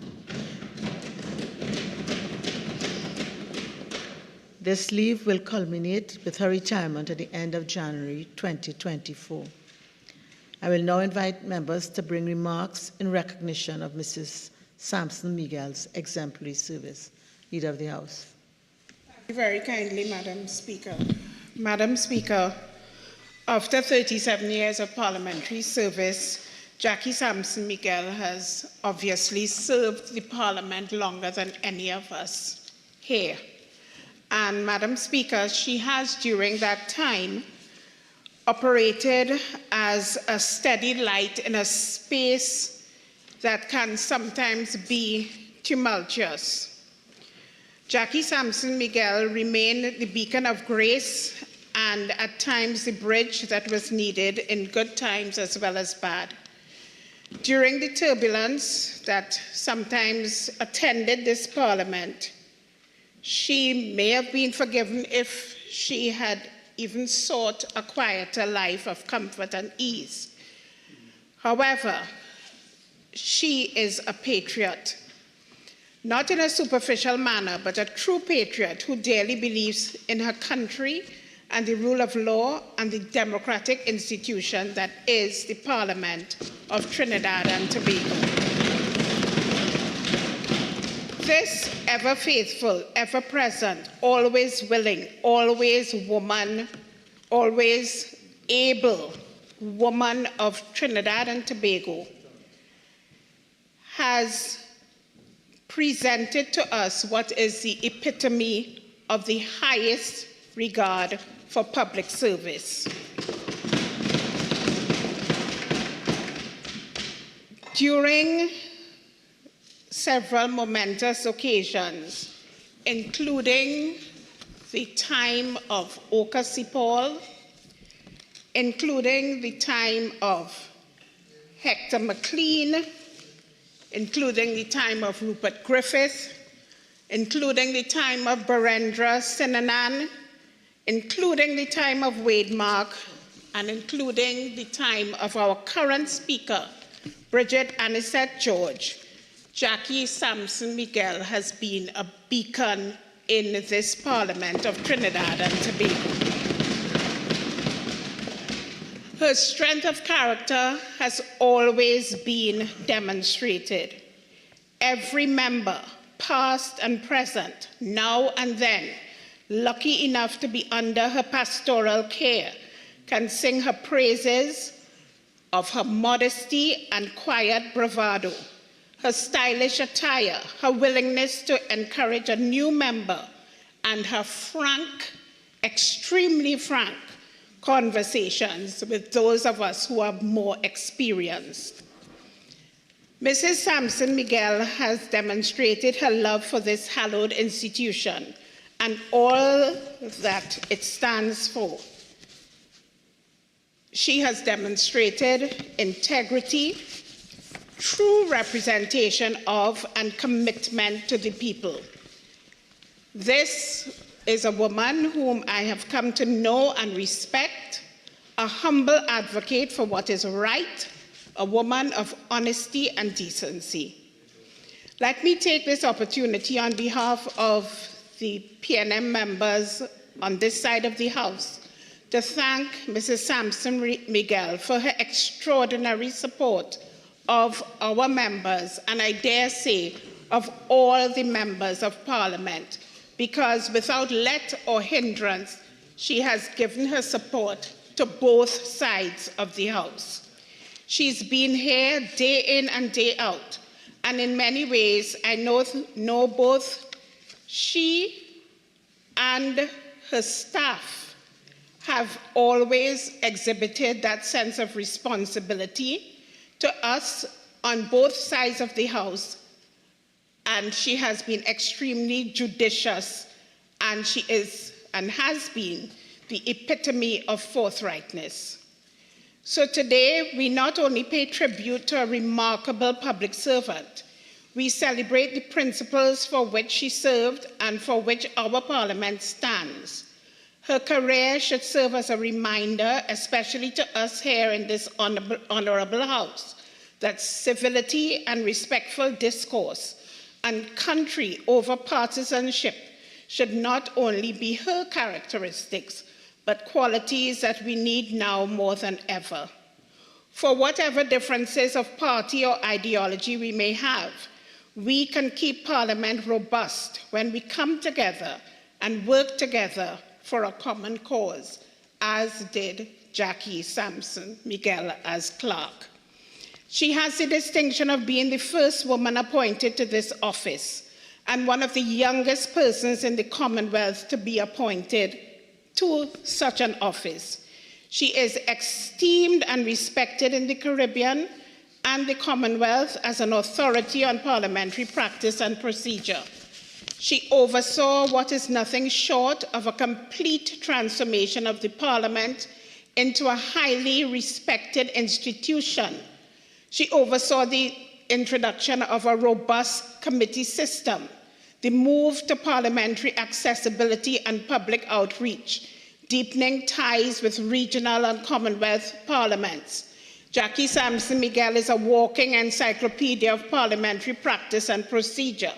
This leave will culminate with her retirement at the end of January 2024. I will now invite members to bring remarks in recognition of Mrs. Sampson Miguel's exemplary service. Leader of the House. Thank you very kindly, Madam Speaker. Madam Speaker, after 37 years of parliamentary service, Jackie Sampson Miguel has obviously served the Parliament longer than any of us here. And Madam Speaker, she has during that time operated as a steady light in a space that can sometimes be tumultuous. Jackie Sampson Miguel remained the beacon of grace and at times the bridge that was needed in good times as well as bad. During the turbulence that sometimes attended this Parliament, she may have been forgiven if she had even sought a quieter life of comfort and ease. However, she is a patriot. Not in a superficial manner, but a true patriot who dearly believes in her country and the rule of law and the democratic institution that is the Parliament of Trinidad and Tobago. This ever faithful, ever present, always willing, always woman, always able woman of Trinidad and Tobago has presented to us what is the epitome of the highest regard for public service. During several momentous occasions, including the time of Oka Sipol, including the time of Hector McLean, including the time of Rupert Griffith, including the time of Barendra Sinanan, including the time of Wade Mark, and including the time of our current Speaker, Bridget Anisette George, Jackie Sampson Miguel has been a beacon in this Parliament of Trinidad and Tobago. Her strength of character has always been demonstrated. every member, past and present, now and then, lucky enough to be under her pastoral care, can sing her praises of her modesty and quiet bravado, her stylish attire, her willingness to encourage a new member, and her frank, extremely frank conversations with those of us who are more experienced. Mrs. Sampson Miguel has demonstrated her love for this hallowed institution and all that it stands for. She has demonstrated integrity, true representation of and commitment to the people. This is a woman whom I have come to know and respect, a humble advocate for what is right, a woman of honesty and decency. Let me take this opportunity on behalf of the PNM members on this side of the House to thank Mrs. Sampson Miguel for her extraordinary support of our members, and I dare say of all the members of Parliament, because without let or hindrance, she has given her support to both sides of the House. She's been here day in and day out, and in many ways, I know both she and her staff have always exhibited that sense of responsibility to us on both sides of the House, and she has been extremely judicious, and she is and has been the epitome of forthrightness. So today, we not only pay tribute to a remarkable public servant, we celebrate the principles for which she served and for which our Parliament stands. Her career should serve as a reminder, especially to us here in this honorable House, that civility and respectful discourse and country over partisanship should not only be her characteristics, but qualities that we need now more than ever. For whatever differences of party or ideology we may have, we can keep Parliament robust when we come together and work together for a common cause, as did Jackie Sampson Miguel as clerk. She has the distinction of being the first woman appointed to this office and one of the youngest persons in the Commonwealth to be appointed to such an office. She is esteemed and respected in the Caribbean and the Commonwealth as an authority on parliamentary practice and procedure. She oversaw what is nothing short of a complete transformation of the Parliament into a highly respected institution. She oversaw the introduction of a robust committee system, the move to parliamentary accessibility and public outreach, deepening ties with regional and Commonwealth parliaments. Jackie Sampson Miguel is a walking encyclopedia of parliamentary practice and procedure.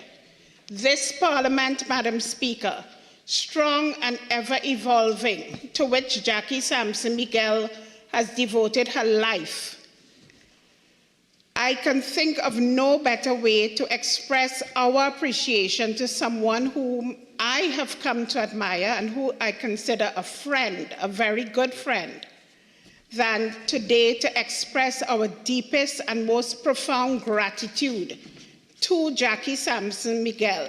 This Parliament, Madam Speaker, strong and ever-evolving, to which Jackie Sampson Miguel has devoted her life. I can think of no better way to express our appreciation to someone whom I have come to admire and who I consider a friend, a very good friend, than today to express our deepest and most profound gratitude to Jackie Sampson Miguel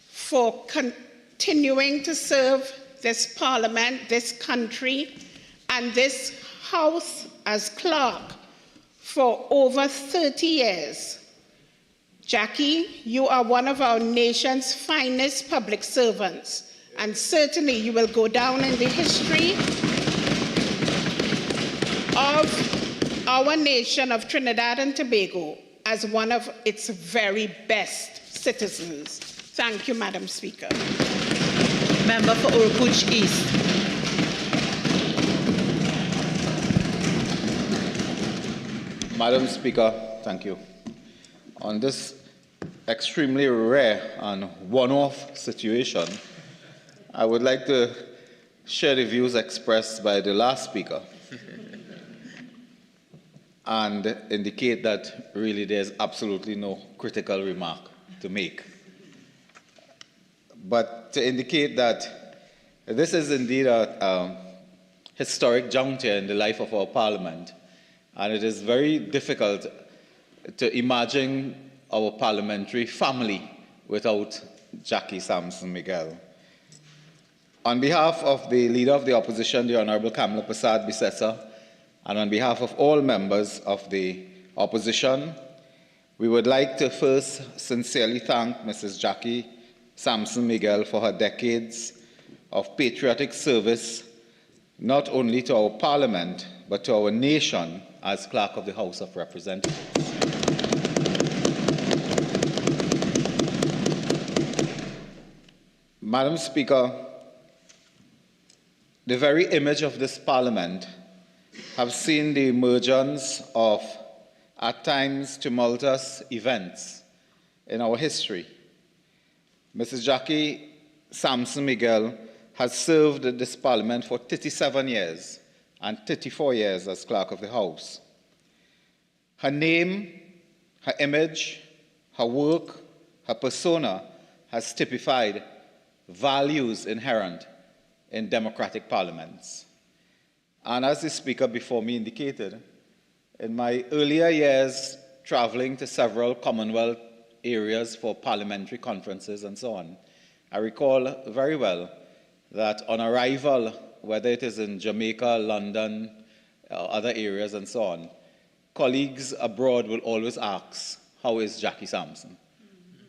for continuing to serve this Parliament, this country, and this House as clerk for over 30 years. Jackie, you are one of our nation's finest public servants, and certainly you will go down in the history of our nation of Trinidad and Tobago as one of its very best citizens. Thank you, Madam Speaker. Member for Urupuch East. Madam Speaker, thank you. On this extremely rare and one-off situation, I would like to share the views expressed by the last speaker. and indicate that really there's absolutely no critical remark to make. But to indicate that this is indeed a historic juncture in the life of our Parliament, and it is very difficult to imagine our parliamentary family without Jackie Sampson Miguel. On behalf of the Leader of the Opposition, the Honourable Kamala Prasad Bisesa, and on behalf of all members of the Opposition, we would like to first sincerely thank Mrs. Jackie Sampson Miguel for her decades of patriotic service, not only to our Parliament, but to our nation as Clerk of the House of Representatives. Madam Speaker, the very image of this Parliament have seen the emergence of, at times, tumultuous events in our history. Mrs. Jackie Sampson Miguel has served this Parliament for 37 years and 34 years as Clerk of the House. Her name, her image, her work, her persona has typified values inherent in democratic parliaments. And as the speaker before me indicated, in my earlier years traveling to several Commonwealth areas for parliamentary conferences and so on, I recall very well that on arrival, whether it is in Jamaica, London, other areas and so on, colleagues abroad will always ask, how is Jackie Sampson?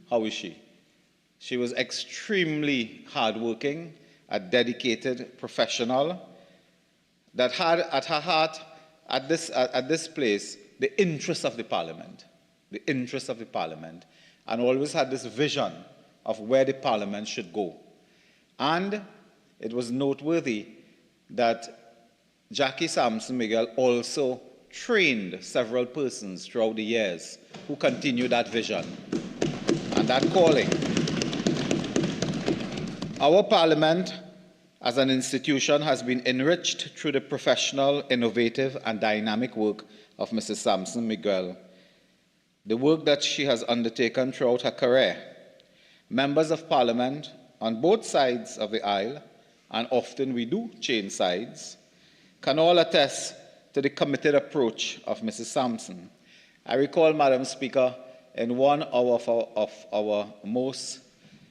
How is she? She was extremely hardworking, a dedicated professional that had at her heart, at this place, the interests of the Parliament, and always had this vision of where the Parliament should go. And it was noteworthy that Jackie Sampson Miguel also trained several persons throughout the years who continued that vision and that calling. Our Parliament, as an institution, has been enriched through the professional, innovative, and dynamic work of Mrs. Sampson Miguel, the work that she has undertaken throughout her career. Members of Parliament on both sides of the aisle, and often we do change sides, can all attest to the committed approach of Mrs. Sampson. I recall, Madam Speaker, in one of our most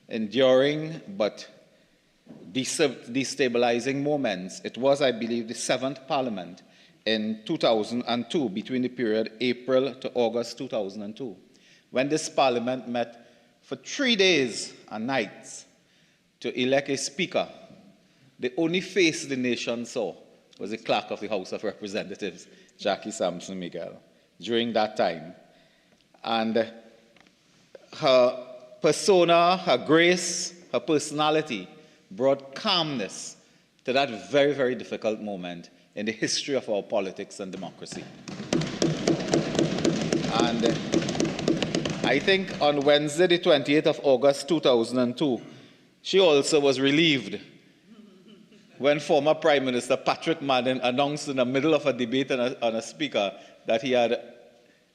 enduring but destabilizing moments, it was, I believe, the 7th Parliament in 2002, between the period April to August 2002, when this Parliament met for 3 days and nights to elect a Speaker. The only face the nation saw was the Clerk of the House of Representatives, Jackie Sampson Miguel, during that time. And her persona, her grace, her personality brought calmness to that very, very difficult moment in the history of our politics and democracy. And I think on Wednesday, the 28th of August 2002, she also was relieved when former Prime Minister Patrick Madden announced in the middle of a debate on a speaker that he had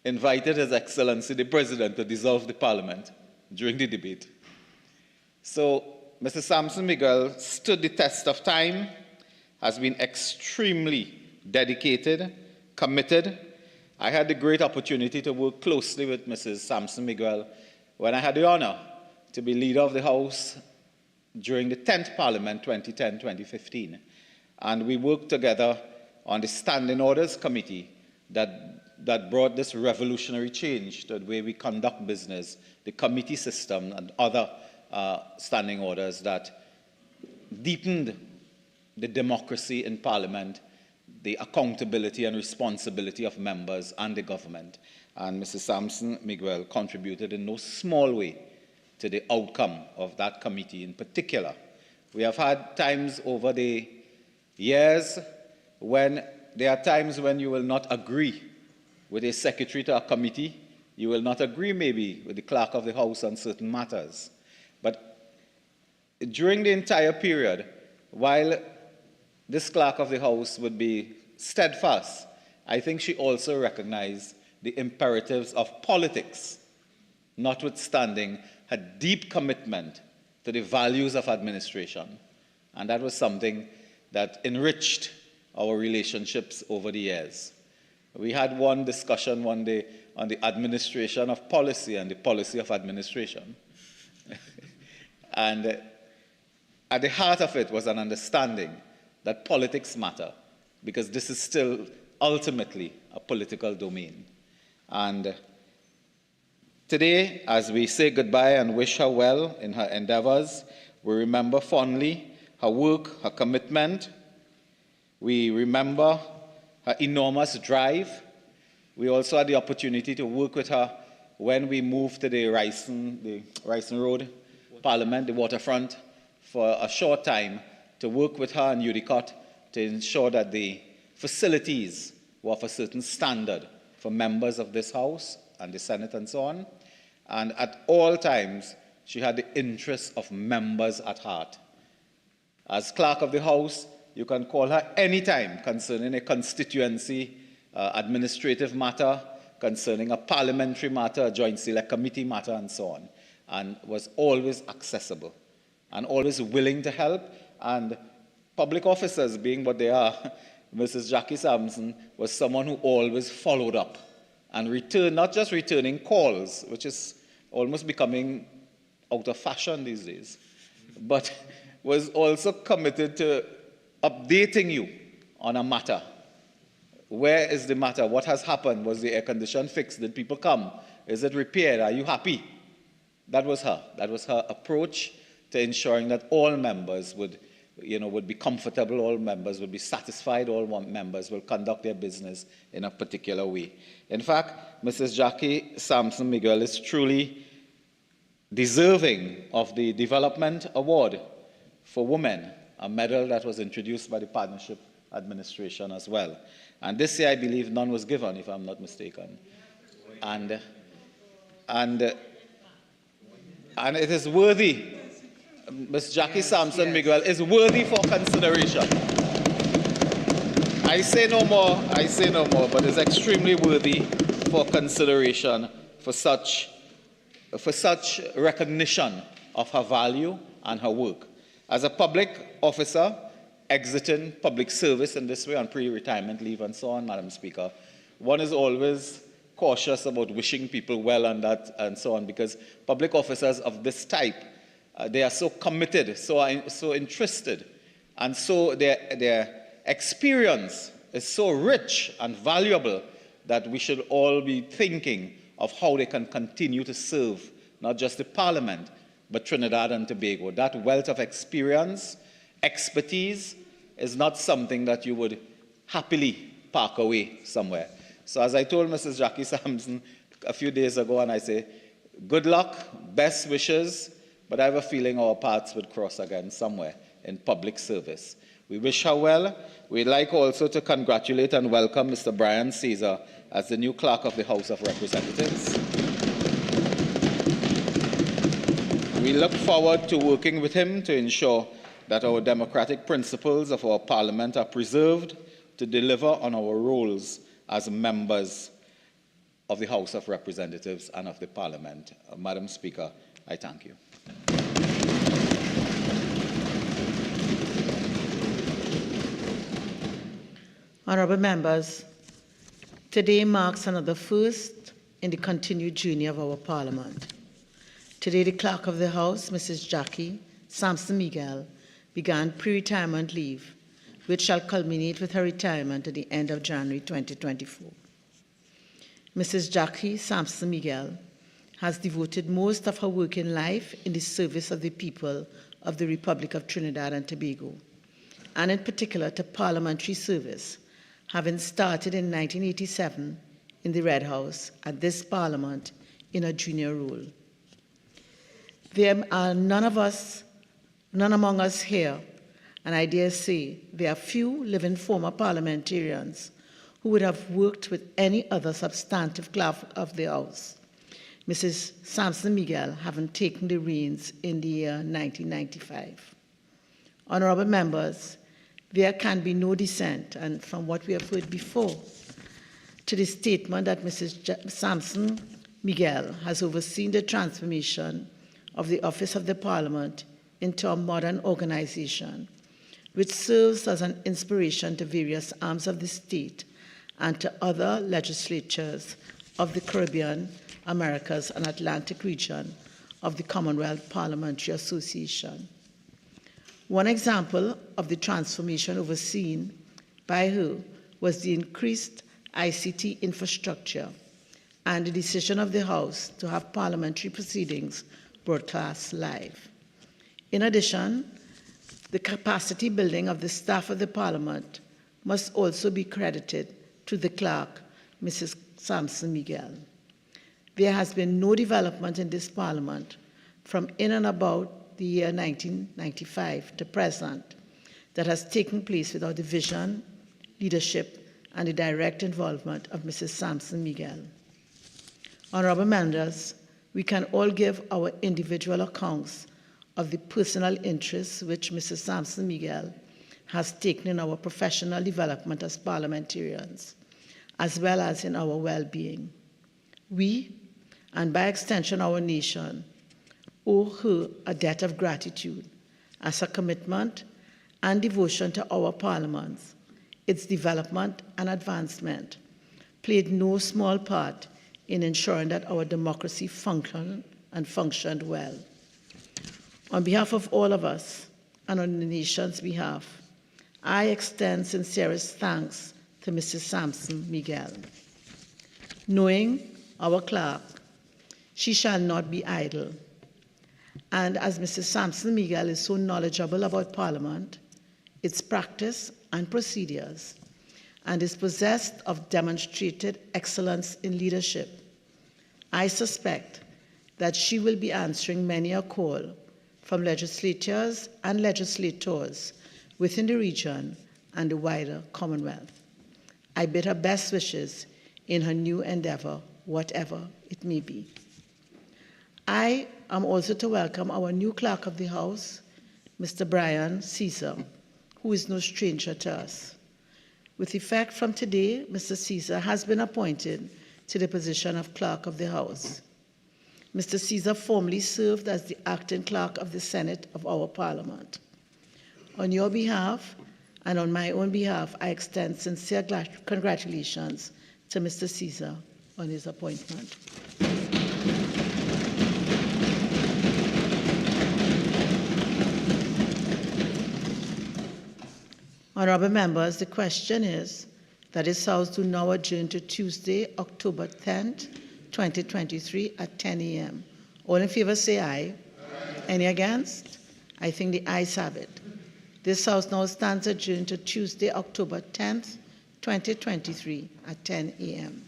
invited His Excellency the President to dissolve the Parliament during the debate. So Mrs. Sampson Miguel stood the test of time, has been extremely dedicated, committed. I had the great opportunity to work closely with Mrs. Sampson Miguel when I had the honor to be Leader of the House during the 10th Parliament, 2010-2015. And we worked together on the Standing Orders Committee that brought this revolutionary change to the way we conduct business, the committee system and other standing orders that deepened the democracy in Parliament, the accountability and responsibility of members and the government. And Mrs. Sampson Miguel contributed in no small way to the outcome of that committee in particular. We have had times over the years when there are times when you will not agree with a secretary to a committee, you will not agree maybe with the Clerk of the House on certain matters. But during the entire period, while this Clerk of the House would be steadfast I think she also recognized the imperatives of politics, notwithstanding her deep commitment to the values of administration. And that was something that enriched our relationships over the years. We had one discussion one day on the administration of policy and the policy of administration. And at the heart of it was an understanding that politics matter, because this is still ultimately a political domain. And today, as we say goodbye and wish her well in her endeavors, we remember fondly her work, her commitment. We remember her enormous drive. We also had the opportunity to work with her when we moved to the Ryson Road Parliament, the waterfront, for a short time, to work with her and Udicott to ensure that the facilities were of a certain standard for members of this House and the Senate and so on. And at all times, she had the interests of members at heart. As Clerk of the House, you can call her anytime concerning a constituency, administrative matter, concerning a parliamentary matter, a joint select committee matter, and so on, and was always accessible and always willing to help. And public officers, being what they are, Mrs. Jackie Sampson was someone who always followed up and returned, not just returning calls, which is almost becoming out of fashion these days, but was also committed to updating you on a matter. Where is the matter? What has happened? Was the air condition fixed? Did people come? Is it repaired? Are you happy? That was her. That was her approach to ensuring that all members would be comfortable, all members would be satisfied, all members will conduct their business in a particular way. In fact, Mrs. Jackie Sampson Miguel is truly deserving of the Development Award for Women, a medal that was introduced by the Partnership Administration as well. And this year, I believe, none was given, if I'm not mistaken. And it is worthy. Ms. Jackie Sampson Miguel is worthy for consideration. I say no more, but is extremely worthy for consideration for such recognition of her value and her work. As a public officer exiting public service in this way on pre-retirement leave and so on, Madam Speaker, one is always cautious about wishing people well and that and so on, because public officers of this type, they are so committed, so interested, and so their experience is so rich and valuable that we should all be thinking of how they can continue to serve not just the Parliament, but Trinidad and Tobago. That wealth of experience, expertise, is not something that you would happily park away somewhere. So as I told Mrs. Jackie Sampson a few days ago, and I say, good luck, best wishes, but I have a feeling our paths would cross again somewhere in public service. We wish her well. We'd like also to congratulate and welcome Mr. Brian Caesar as the new Clerk of the House of Representatives. We look forward to working with him to ensure that our democratic principles of our Parliament are preserved to deliver on our roles as members of the House of Representatives and of the Parliament. Madam Speaker, I thank you. Honourable members, today marks another first in the continued journey of our Parliament. Today, the Clerk of the House, Mrs. Jackie Sampson Miguel, began pre-retirement leave, which shall culminate with her retirement at the end of January 2024. Mrs. Jackie Sampson Miguel has devoted most of her working life in the service of the people of the Republic of Trinidad and Tobago, and in particular to parliamentary service, having started in 1987 in the Red House at this Parliament in a junior role. There are none among us here, and I dare say there are few living former parliamentarians who would have worked with any other substantive clerk of the House, Mrs. Sampson Miguel having taken the reins in the year 1995. Honourable members, there can be no dissent, and from what we have heard before, to the statement that Mrs. Sampson Miguel has overseen the transformation of the Office of the Parliament into a modern organization, which serves as an inspiration to various arms of the state and to other legislatures of the Caribbean, Americas, and Atlantic region of the Commonwealth Parliamentary Association. One example of the transformation overseen by her was the increased ICT infrastructure and the decision of the House to have parliamentary proceedings broadcast live. In addition, the capacity building of the staff of the Parliament must also be credited to the clerk, Mrs. Sampson Miguel. There has been no development in this Parliament from in and about the year 1995 to present that has taken place without the vision, leadership, and the direct involvement of Mrs. Sampson Miguel. Honorable members, we can all give our individual accounts of the personal interests which Mrs. Sampson Miguel has taken in our professional development as parliamentarians, as well as in our well-being. We, and by extension our nation, owe her a debt of gratitude as her commitment and devotion to our parliaments, its development and advancement, played no small part in ensuring that our democracy functioned and functioned well. On behalf of all of us and on the nation's behalf, I extend sincerest thanks to Mrs. Sampson Miguel. Knowing our clerk, she shall not be idle. And as Mrs. Sampson Miguel is so knowledgeable about Parliament, its practice and procedures, and is possessed of demonstrated excellence in leadership, I suspect that she will be answering many a call from legislators and legislators within the region and the wider Commonwealth. I bid her best wishes in her new endeavor, whatever it may be. I am also to welcome our new Clerk of the House, Mr. Brian Caesar, who is no stranger to us. With effect from today, Mr. Caesar has been appointed to the position of Clerk of the House. Mr. Caesar formerly served as the acting Clerk of the Senate of our Parliament. On your behalf and on my own behalf, I extend sincere congratulations to Mr. Caesar on his appointment. Honorable members, the question is that this House do now adjourn to Tuesday, October 10th, 2023 at 10 a.m. All in favor say aye. Aye. Any against? I think the ayes have it. This House now stands adjourned to Tuesday, October 10th, 2023 at 10 a.m.